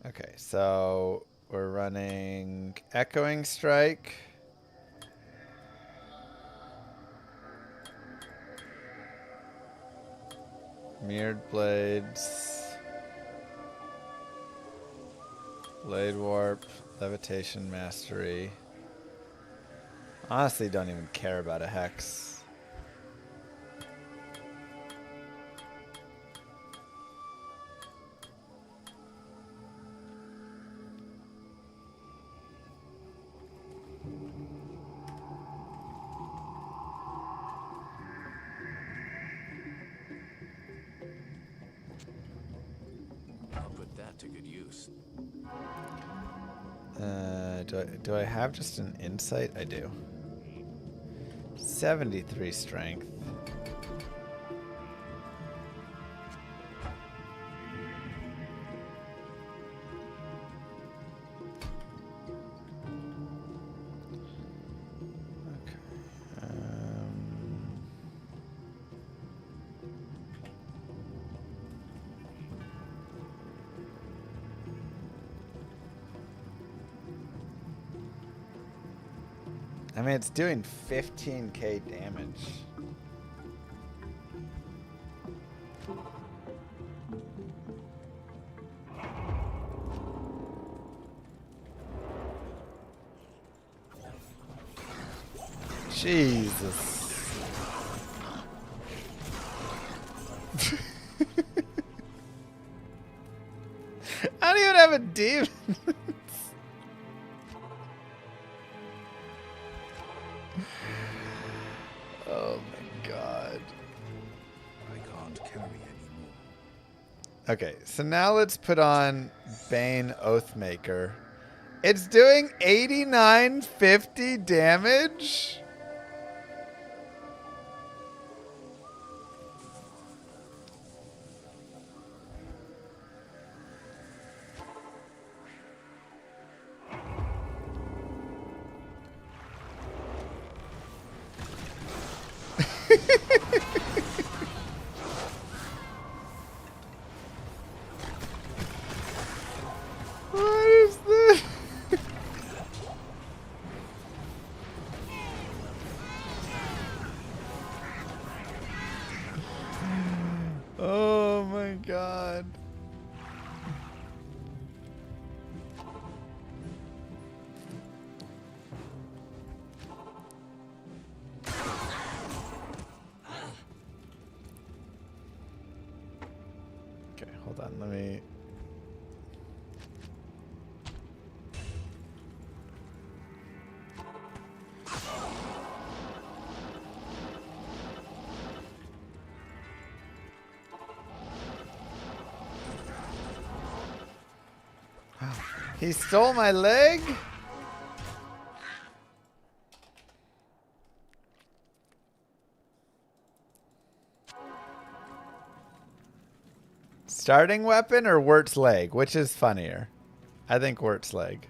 [SPEAKER 2] Okay, so we're running Echoing Strike. Mirrored Blades. Blade Warp. Levitation Mastery. Honestly, don't even care about a Hex.
[SPEAKER 6] To good use.
[SPEAKER 2] Do I have just an insight? I do. 73 strength. Okay. I mean, it's doing 15k damage. Jesus. I don't even have a demon. Oh my god.
[SPEAKER 6] I can't carry anymore.
[SPEAKER 2] Okay, so now let's put on Bane Oathmaker. It's doing 8950 damage? What is this? Oh my god. Okay, hold on, let me... He stole my leg? Starting weapon or Wirt's leg? Which is funnier? I think Wirt's leg.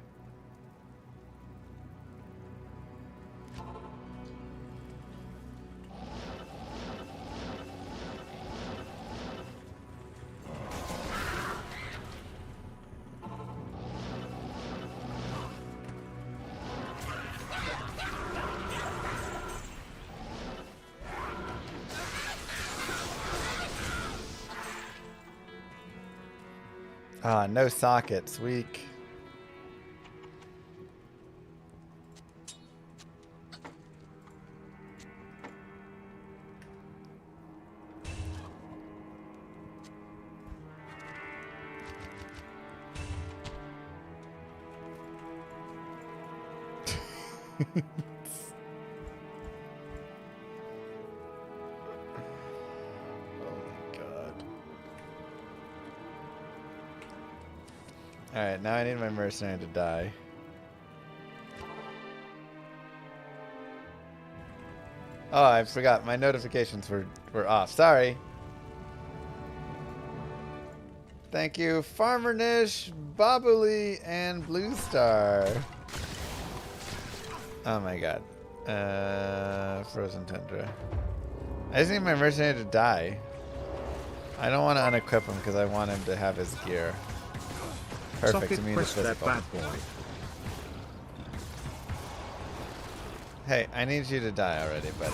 [SPEAKER 2] Ah, no sockets. Weak. Alright, now I need my mercenary to die. Oh, I forgot. My notifications were off. Sorry. Thank you, Farmer Nish, Babuli, and Blue Star. Oh my god. Frozen Tundra. I just need my mercenary to die. I don't want to unequip him because I want him to have his gear. Perfect to me.
[SPEAKER 4] That bad boy.
[SPEAKER 2] Hey, I need you to die already, buddy.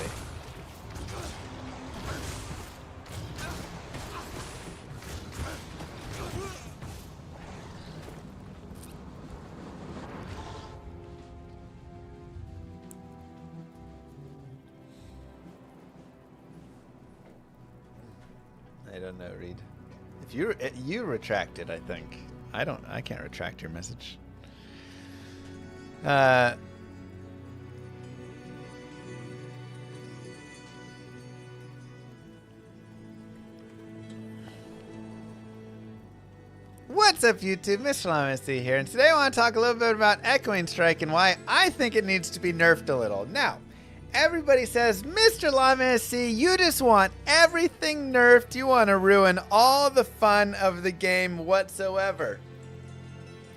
[SPEAKER 2] I don't know, Reed. If you retracted, I think. I can't retract your message. What's up, YouTube? Mr. Llama here, and today I want to talk a little bit about Echoing Strike and why I think it needs to be nerfed a little. Now, everybody says, Mr. Llama, you just want everything nerfed. You want to ruin all the fun of the game whatsoever.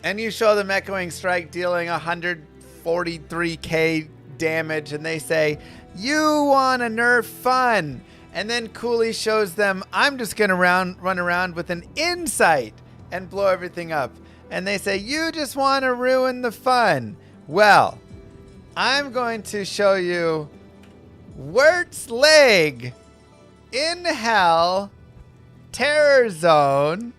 [SPEAKER 2] And you show them Echoing Strike dealing 143k damage, and they say, you want to nerf fun. And then Cooley shows them, I'm just going to run around with an insight and blow everything up. And they say, you just want to ruin the fun. Well, I'm going to show you Wirt's leg in hell terror zone.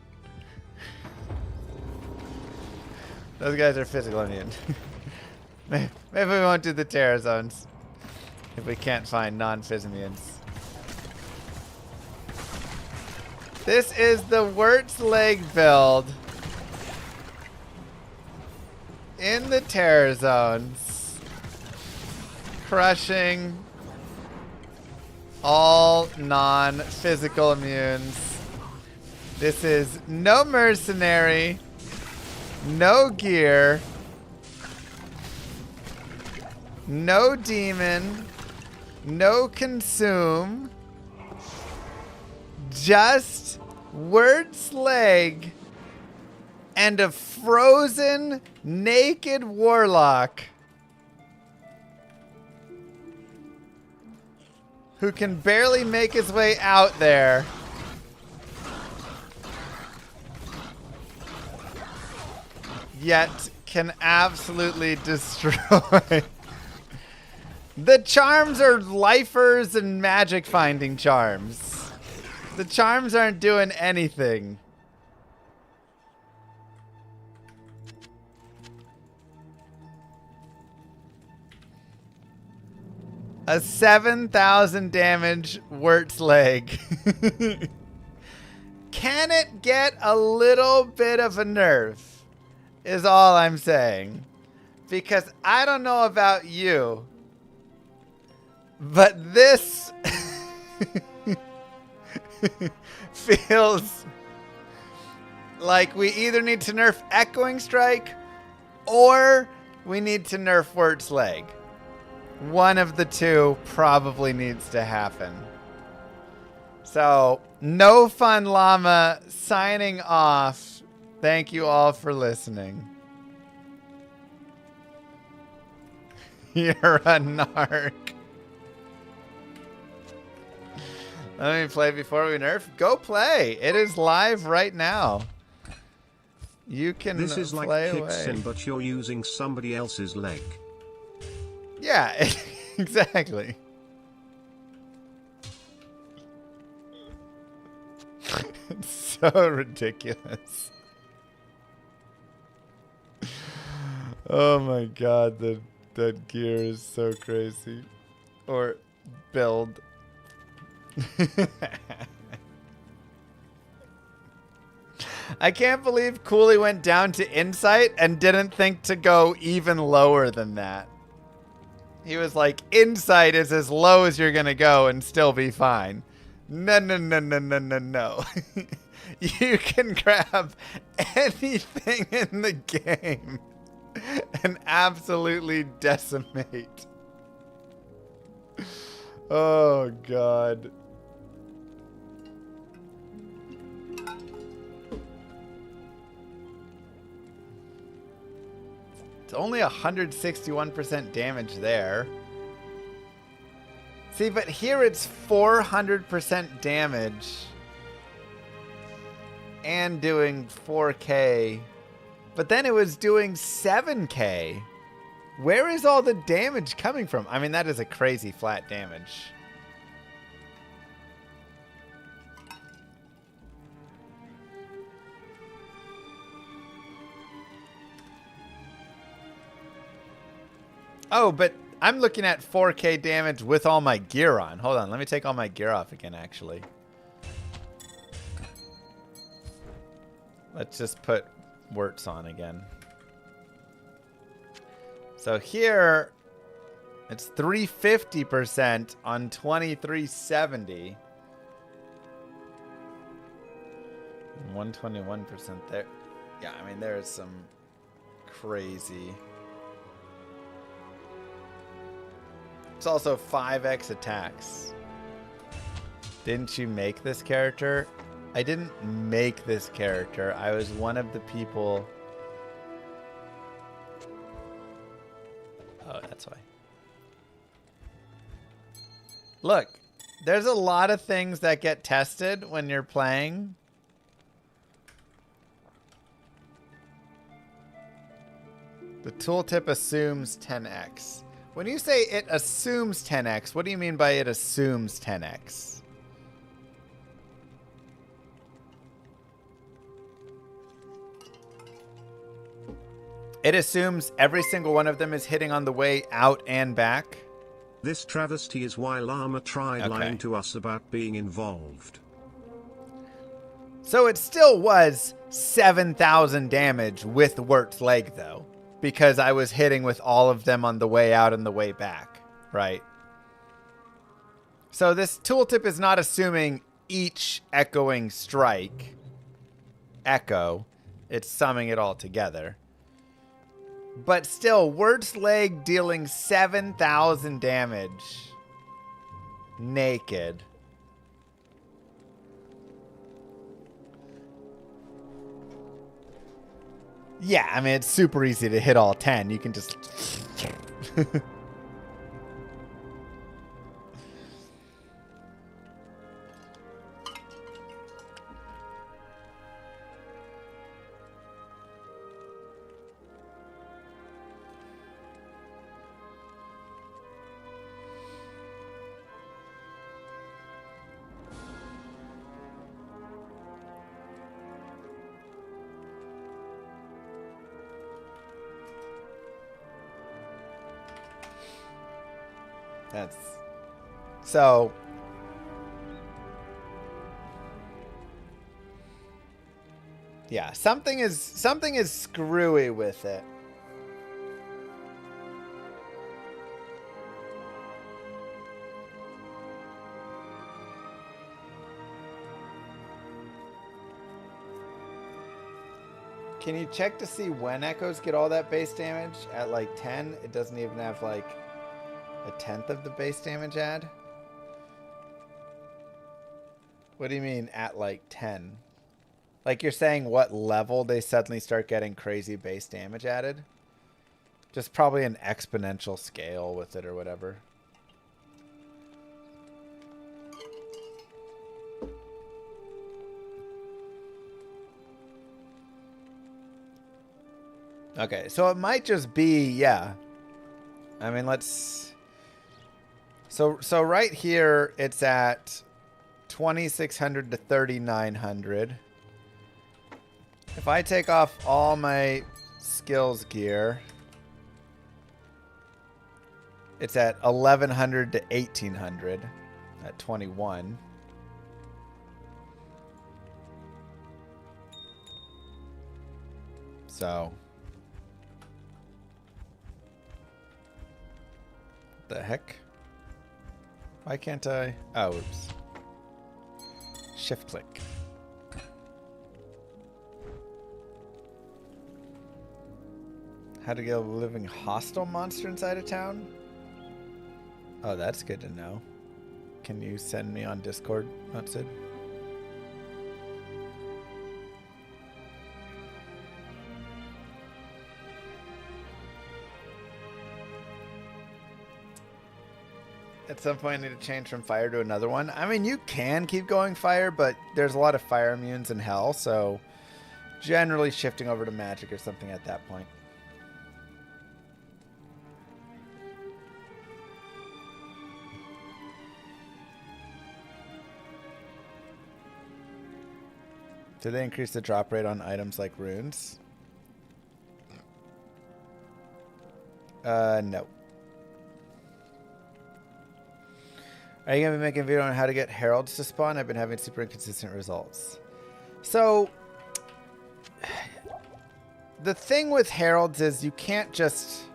[SPEAKER 2] Those guys are physical immune. Maybe we won't do the terror zones if we can't find non-phys immunes. This is the Wirt's leg build in the terror zones, crushing all non-physical immunes. This is no mercenary, no gear, no demon, no consume, just Wirt's leg and a frozen naked warlock who can barely make his way out there. Yet can absolutely destroy. The charms are lifers and magic finding charms. The charms aren't doing anything. A 7,000 damage Wirt's leg. Can it get a little bit of a nerf? Is all I'm saying. Because I don't know about you, but this feels like we either need to nerf Echoing Strike or we need to nerf Wirt's leg. One of the two probably needs to happen. So, no fun llama signing off. Thank you all for listening. You're a narc. Let me play before we nerf. Go play. It is live right now. You can
[SPEAKER 4] This is like
[SPEAKER 2] play
[SPEAKER 4] Kixin,
[SPEAKER 2] away.
[SPEAKER 4] but you're using somebody else's leg.
[SPEAKER 2] Yeah, exactly. It's so ridiculous. Oh my god, that gear is so crazy. Or build. I can't believe Cooley went down to Insight and didn't think to go even lower than that. He was like, Insight is as low as you're going to go and still be fine. No, no, no, no, no, no, no. You can grab anything in the game and absolutely decimate. Oh, God. It's only 161% damage there. See, but here it's 400% damage and doing 4K. But then it was doing 7K. Where is all the damage coming from? I mean, that is a crazy flat damage. Oh, but I'm looking at 4K damage with all my gear on. Hold on, let me take all my gear off again, actually. Let's just put Wirt's on again. So here, it's 350% on 2370. 121% there. Yeah, I mean, there is some crazy... It's also 5x attacks. Didn't you make this character? I didn't make this character. I was one of the people. Oh, that's why. Look, there's a lot of things that get tested when you're playing. The tooltip assumes 10x. When you say it assumes 10x, what do you mean by it assumes 10x? It assumes every single one of them is hitting on the way out and back?
[SPEAKER 4] This travesty is why Llama tried lying to us about being involved.
[SPEAKER 2] So it still was 7,000 damage with Wirt's leg, though, because I was hitting with all of them on the way out and the way back, right? So this tooltip is not assuming each echoing strike echo. It's summing it all together. But still, Wirt's leg dealing 7,000 damage naked. Yeah, I mean, it's super easy to hit all 10. You can just... That's so. Yeah, something is screwy with it. Can you check to see when echoes get all that base damage? At like 10, it doesn't even have like a 1/10 of the base damage add? What do you mean at like 10? Like you're saying what level they suddenly start getting crazy base damage added? Just probably an exponential scale with it or whatever. Okay, so it might just be, yeah. I mean, let's... So right here, it's at 2,600 to 3,900. If I take off all my skills gear, it's at 1,100 to 1,800 at 21. So... the heck? Why can't I? Oh, oops. Shift click. How to get a living hostile monster inside a town? Oh, that's good to know. Can you send me on Discord, Mutsid? At some point, I need to change from fire to another one. I mean, you can keep going fire, but there's a lot of fire immunes in hell, so generally shifting over to magic or something at that point. Did they increase the drop rate on items like runes? No. Are you going to be making a video on how to get heralds to spawn? I've been having super inconsistent results. So, the thing with heralds is you can't just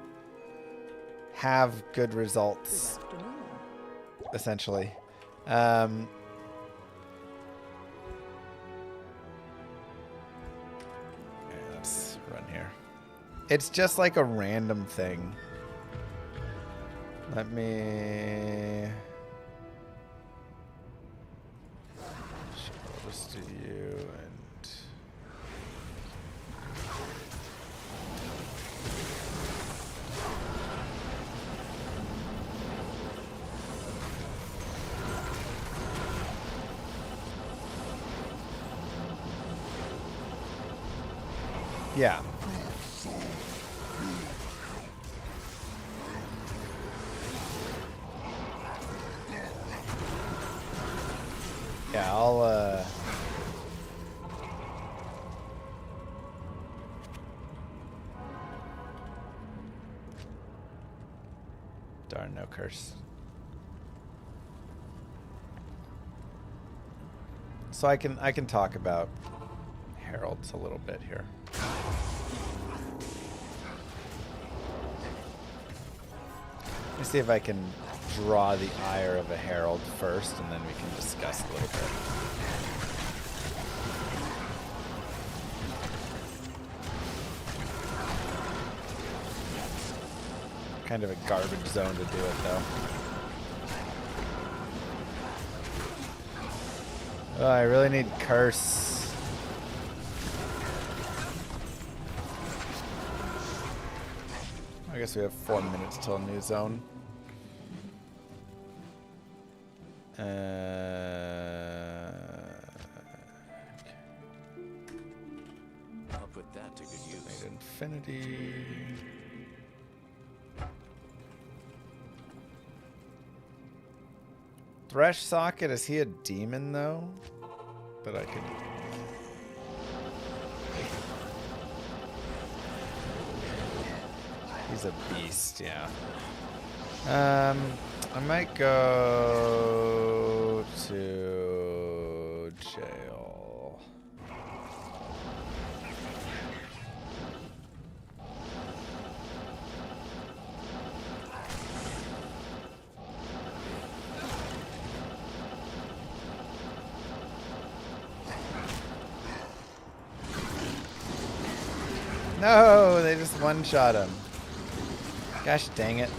[SPEAKER 2] have good results, essentially. Okay, let's run here. It's just like a random thing. Let me... to you and yeah. Yeah, I'll darn, no curse. So I can talk about heralds a little bit here. Let me see if I can draw the ire of a herald first, and then we can discuss a little bit. Kind of a garbage zone to do it, though. Oh, I really need curse. I guess we have 4 minutes till new zone.
[SPEAKER 6] I'll put that to good use.
[SPEAKER 2] Infinity. Thresh Socket, is he a demon though? That I could. He's a beast, yeah. I might go to jail. No, they just one-shot him. Gosh dang it.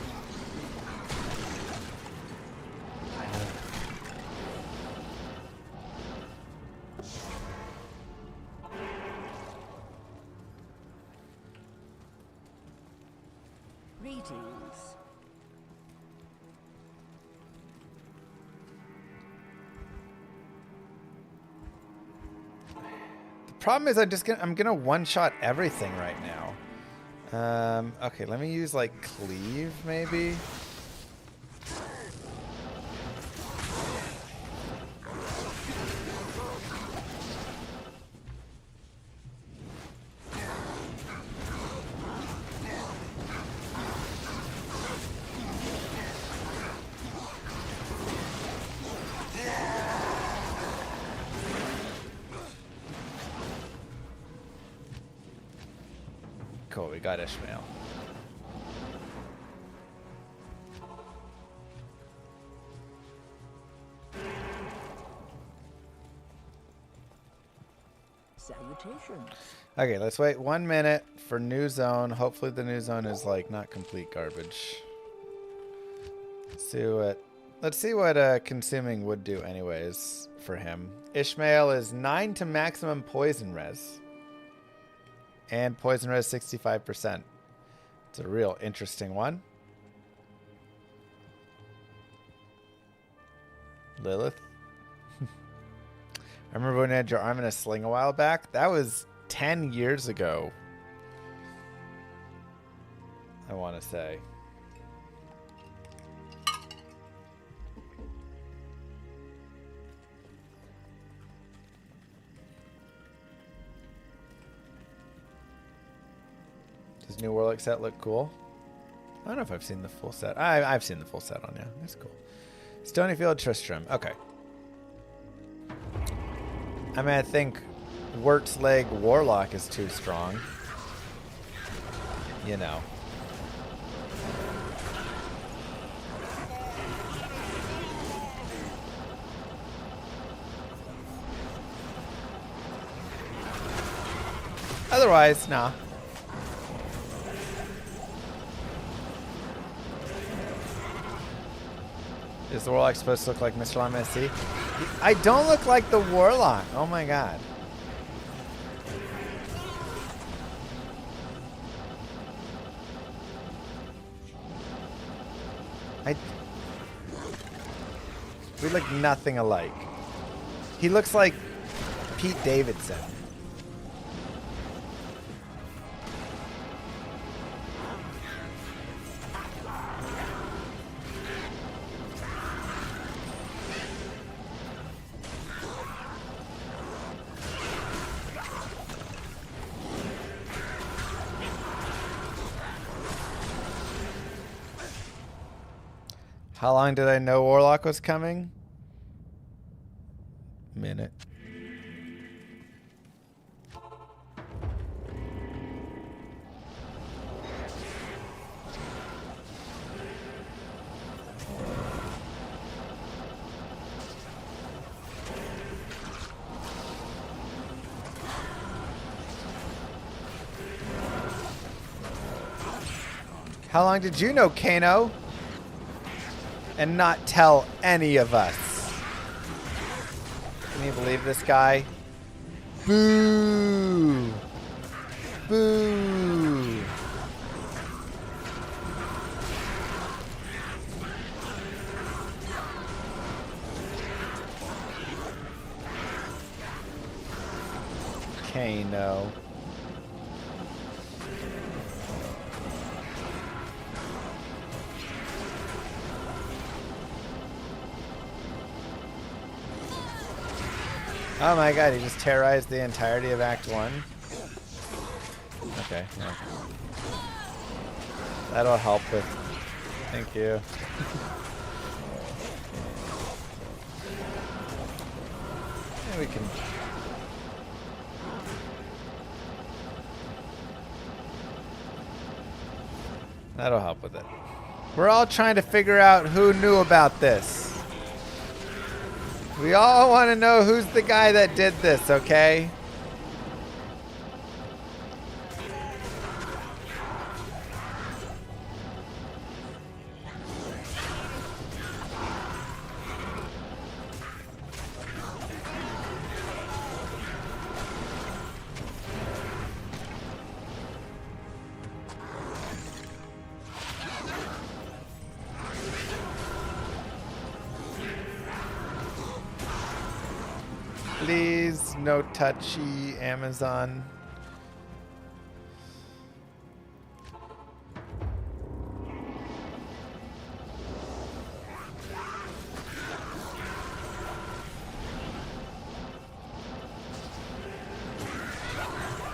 [SPEAKER 7] Greetings.
[SPEAKER 2] The problem is I'm gonna one-shot everything right now. Okay, let me use like cleave maybe. Cool, we got Ishmael.
[SPEAKER 7] Salutations.
[SPEAKER 2] Okay, let's wait 1 minute for new zone. Hopefully the new zone is like not complete garbage. Let's see what consuming would do anyways for him. Ishmael is 9 to maximum poison res. And poison res 65%. It's a real interesting one. Lilith. I remember when you had your arm in a sling a while back. That was 10 years ago. I want to say. Does new Warlock set look cool? I don't know if I've seen the full set. I've seen the full set on, yeah. It's cool. Stonyfield Tristram. Okay. I mean, I think Wirt's Leg Warlock is too strong. You know. Otherwise, nah. Is the Warlock supposed to look like Mr. Llama SC? I don't look like the Warlock. Oh my god. We look nothing alike. He looks like Pete Davidson. How long did I know Warlock was coming? Minute. How long did you know Kano? And not tell any of us. Can you believe this guy? Boo! Boo! Kano. Oh my god, he just terrorized the entirety of Act 1. Okay, yeah. That'll help with... Thank you. Yeah, we can... That'll help with it. We're all trying to figure out who knew about this. We all want to know who's the guy that did this, okay? Please, no touchy, Amazon.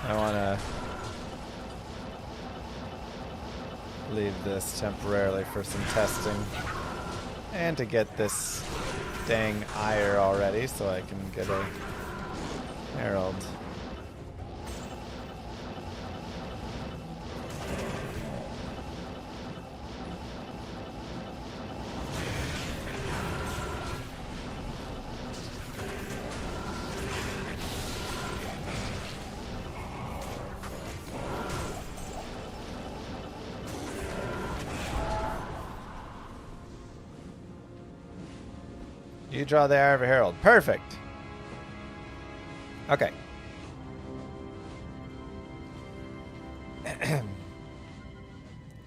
[SPEAKER 2] I want to leave this temporarily for some testing and to get this dang ire already so I can get a herald. You draw the Eye of a Herald. Perfect. Okay.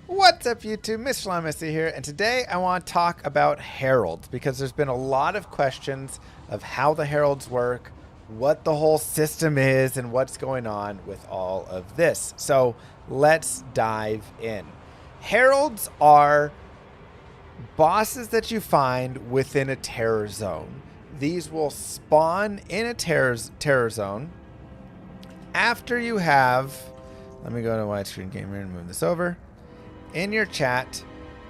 [SPEAKER 2] What's up, YouTube? Mr. Llama here, and today I want to talk about heralds because there's been a lot of questions of how the heralds work, what the whole system is, and what's going on with all of this. So let's dive in. Heralds are bosses that you find within a terror zone. These will spawn in a terror zone after you have... Let me go to widescreen gamer and move this over. In your chat,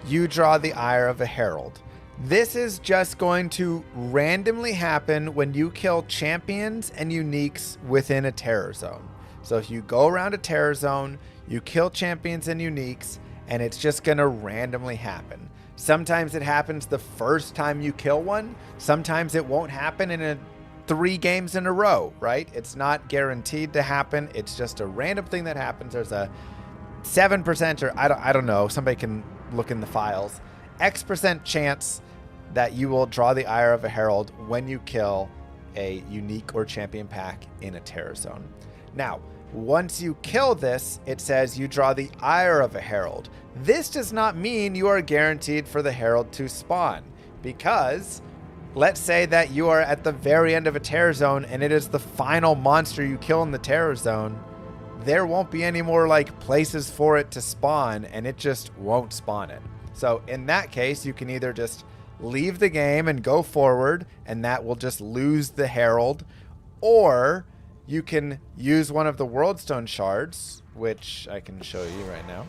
[SPEAKER 2] you draw the Ire of a Herald. This is just going to randomly happen when you kill champions and uniques within a terror zone. So if you go around a terror zone, you kill champions and uniques, and it's just going to randomly happen. Sometimes it happens the first time you kill one. Sometimes it won't happen in 3 games in a row, right? It's not guaranteed to happen. It's just a random thing that happens. There's a 7% or I don't know. Somebody can look in the files. X% chance that you will draw the Ire of a Herald when you kill a unique or champion pack in a terror zone. Now, once you kill this, it says you draw the Ire of a Herald. This does not mean you are guaranteed for the Herald to spawn, because let's say that you are at the very end of a terror zone and it is the final monster you kill in the terror zone. There won't be any more like places for it to spawn, and it just won't spawn it. So in that case, you can either just leave the game and go forward, and that will just lose the Herald, or you can use one of the Worldstone shards, which I can show you right now.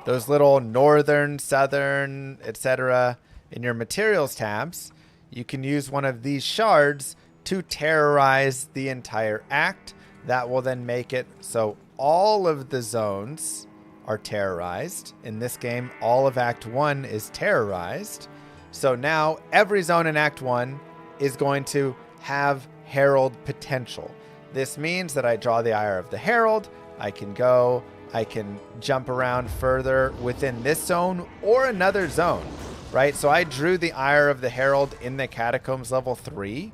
[SPEAKER 2] those little northern, southern, etc. in your materials tabs, you can use one of these shards to terrorize the entire act. That will then make it so all of the zones are terrorized. In this game, all of Act 1 is terrorized. So now every zone in Act 1 is going to have Herald potential. This means that I draw the ire of the Herald. I can go, I can jump around further within this zone or another zone, right? So I drew the ire of the Herald in the Catacombs level 3,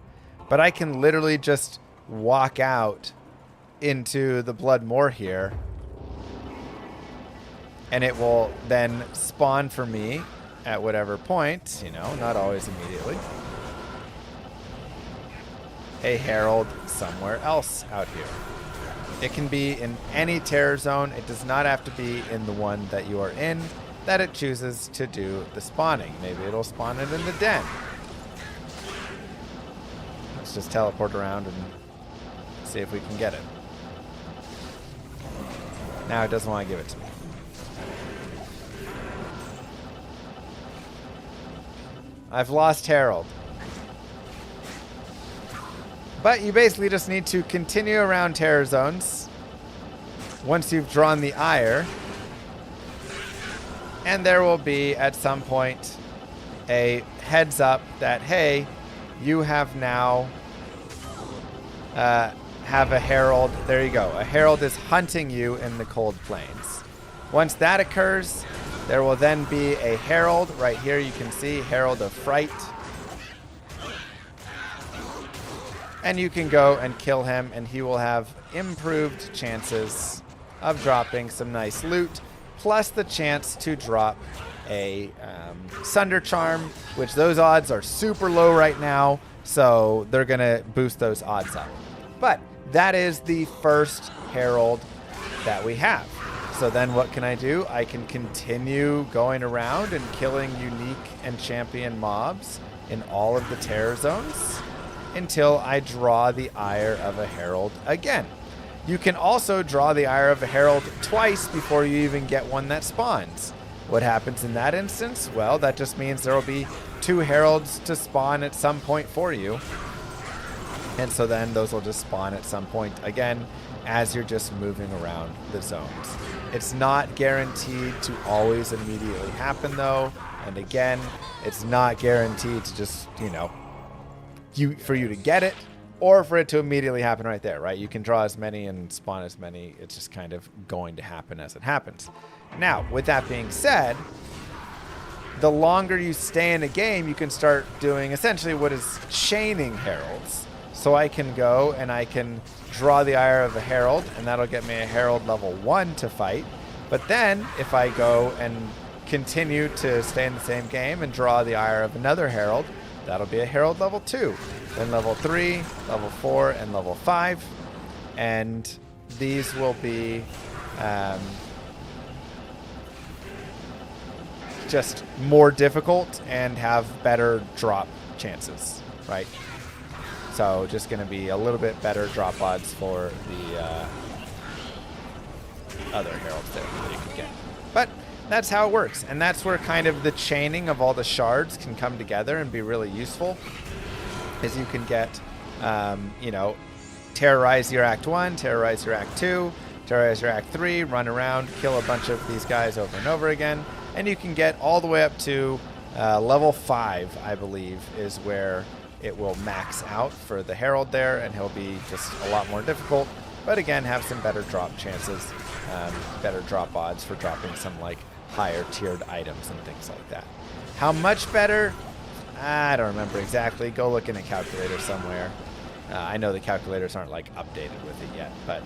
[SPEAKER 2] but I can literally just walk out into the Blood Moor here, and it will then spawn for me at whatever point, you know, not always immediately, a Herald somewhere else out here. It can be in any terror zone. It does not have to be in the one that you are in that it chooses to do the spawning. Maybe it'll spawn it in the den. Let's just teleport around and see if we can get it. Now it doesn't want to give it to me. I've lost Herald. But you basically just need to continue around terror zones once you've drawn the ire. And there will be, at some point, a heads up that, hey, you have now have a Herald. There you go. A Herald is hunting you in the Cold Plains. Once that occurs, there will then be a Herald. Right here you can see Herald of Fright. And you can go and kill him, and he will have improved chances of dropping some nice loot, plus the chance to drop a Sunder Charm, which those odds are super low right now, so they're going to boost those odds up. But that is the first Herald that we have. So then what can I do? I can continue going around and killing unique and champion mobs in all of the terror zones until I draw the ire of a Herald again. You can also draw the ire of a Herald twice before you even get one that spawns. What happens in that instance? Well, that just means there will be 2 Heralds to spawn at some point for you. And so then those will just spawn at some point again as you're just moving around the zones. It's not guaranteed to always immediately happen though. And again, it's not guaranteed to just, you know, for you to get it or for it to immediately happen right there, right? You can draw as many and spawn as many. It's just kind of going to happen as it happens. Now, with that being said, the longer you stay in a game, you can start doing essentially what is chaining Heralds. So I can go and I can draw the ire of a Herald, and that'll get me a Herald level 1 to fight. But then if I go and continue to stay in the same game and draw the ire of another Herald, that'll be a Herald level 2, then level 3, level 4, and level 5. And these will be just more difficult and have better drop chances, right? So just going to be a little bit better drop odds for the other Heralds there that you can get. But that's how it works, and that's where kind of the chaining of all the shards can come together and be really useful, is you can get, you know, terrorize your Act 1, terrorize your Act 2, terrorize your Act 3, run around, kill a bunch of these guys over and over again, and you can get all the way up to level 5, I believe, is where it will max out for the Herald there, and he'll be just a lot more difficult, but again, have some better drop chances, better drop odds for dropping some like higher tiered items and things like that. How much better? I don't remember exactly. Go look in a calculator somewhere. I know the calculators aren't like updated with it yet, but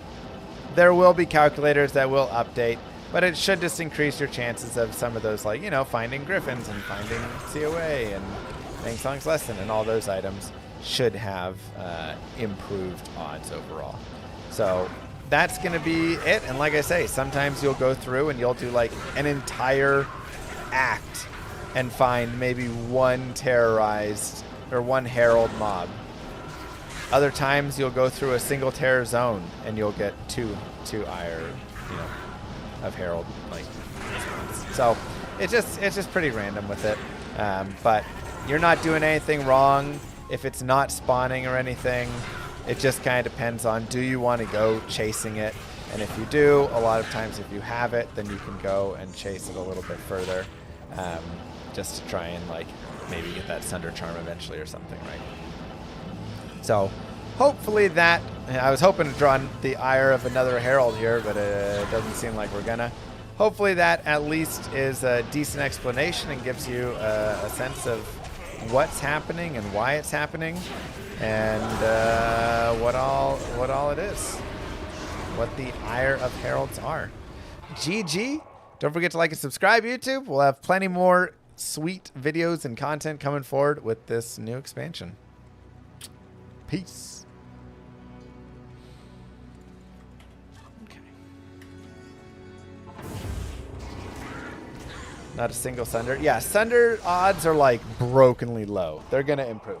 [SPEAKER 2] there will be calculators that will update, but it should just increase your chances of some of those, like, you know, finding Griffins and finding COA and Fang Song's Lesson, and all those items should have improved odds overall. So that's going to be it. And like I say, sometimes you'll go through and you'll do like an entire act and find maybe one terrorized or one Herald mob. Other times you'll go through a single terror zone and you'll get two ire, you know, of Herald like response. So it's just pretty random with it. But you're not doing anything wrong if it's not spawning or anything. It just kind of depends on, do you want to go chasing it? And if you do, a lot of times if you have it, then you can go and chase it a little bit further, just to try and like maybe get that Sunder Charm eventually or something, right? So hopefully that, I was hoping to draw the ire of another Herald here, but it doesn't seem like we're gonna. Hopefully that at least is a decent explanation and gives you a sense of what's happening and why it's happening, and what all it is, what the ire of Heralds are. GG. Don't forget to like and subscribe, YouTube. We'll have plenty more sweet videos and content coming forward with this new expansion. Peace. Not a single Sunder. Yeah, Sunder odds are like brokenly low. They're going to improve.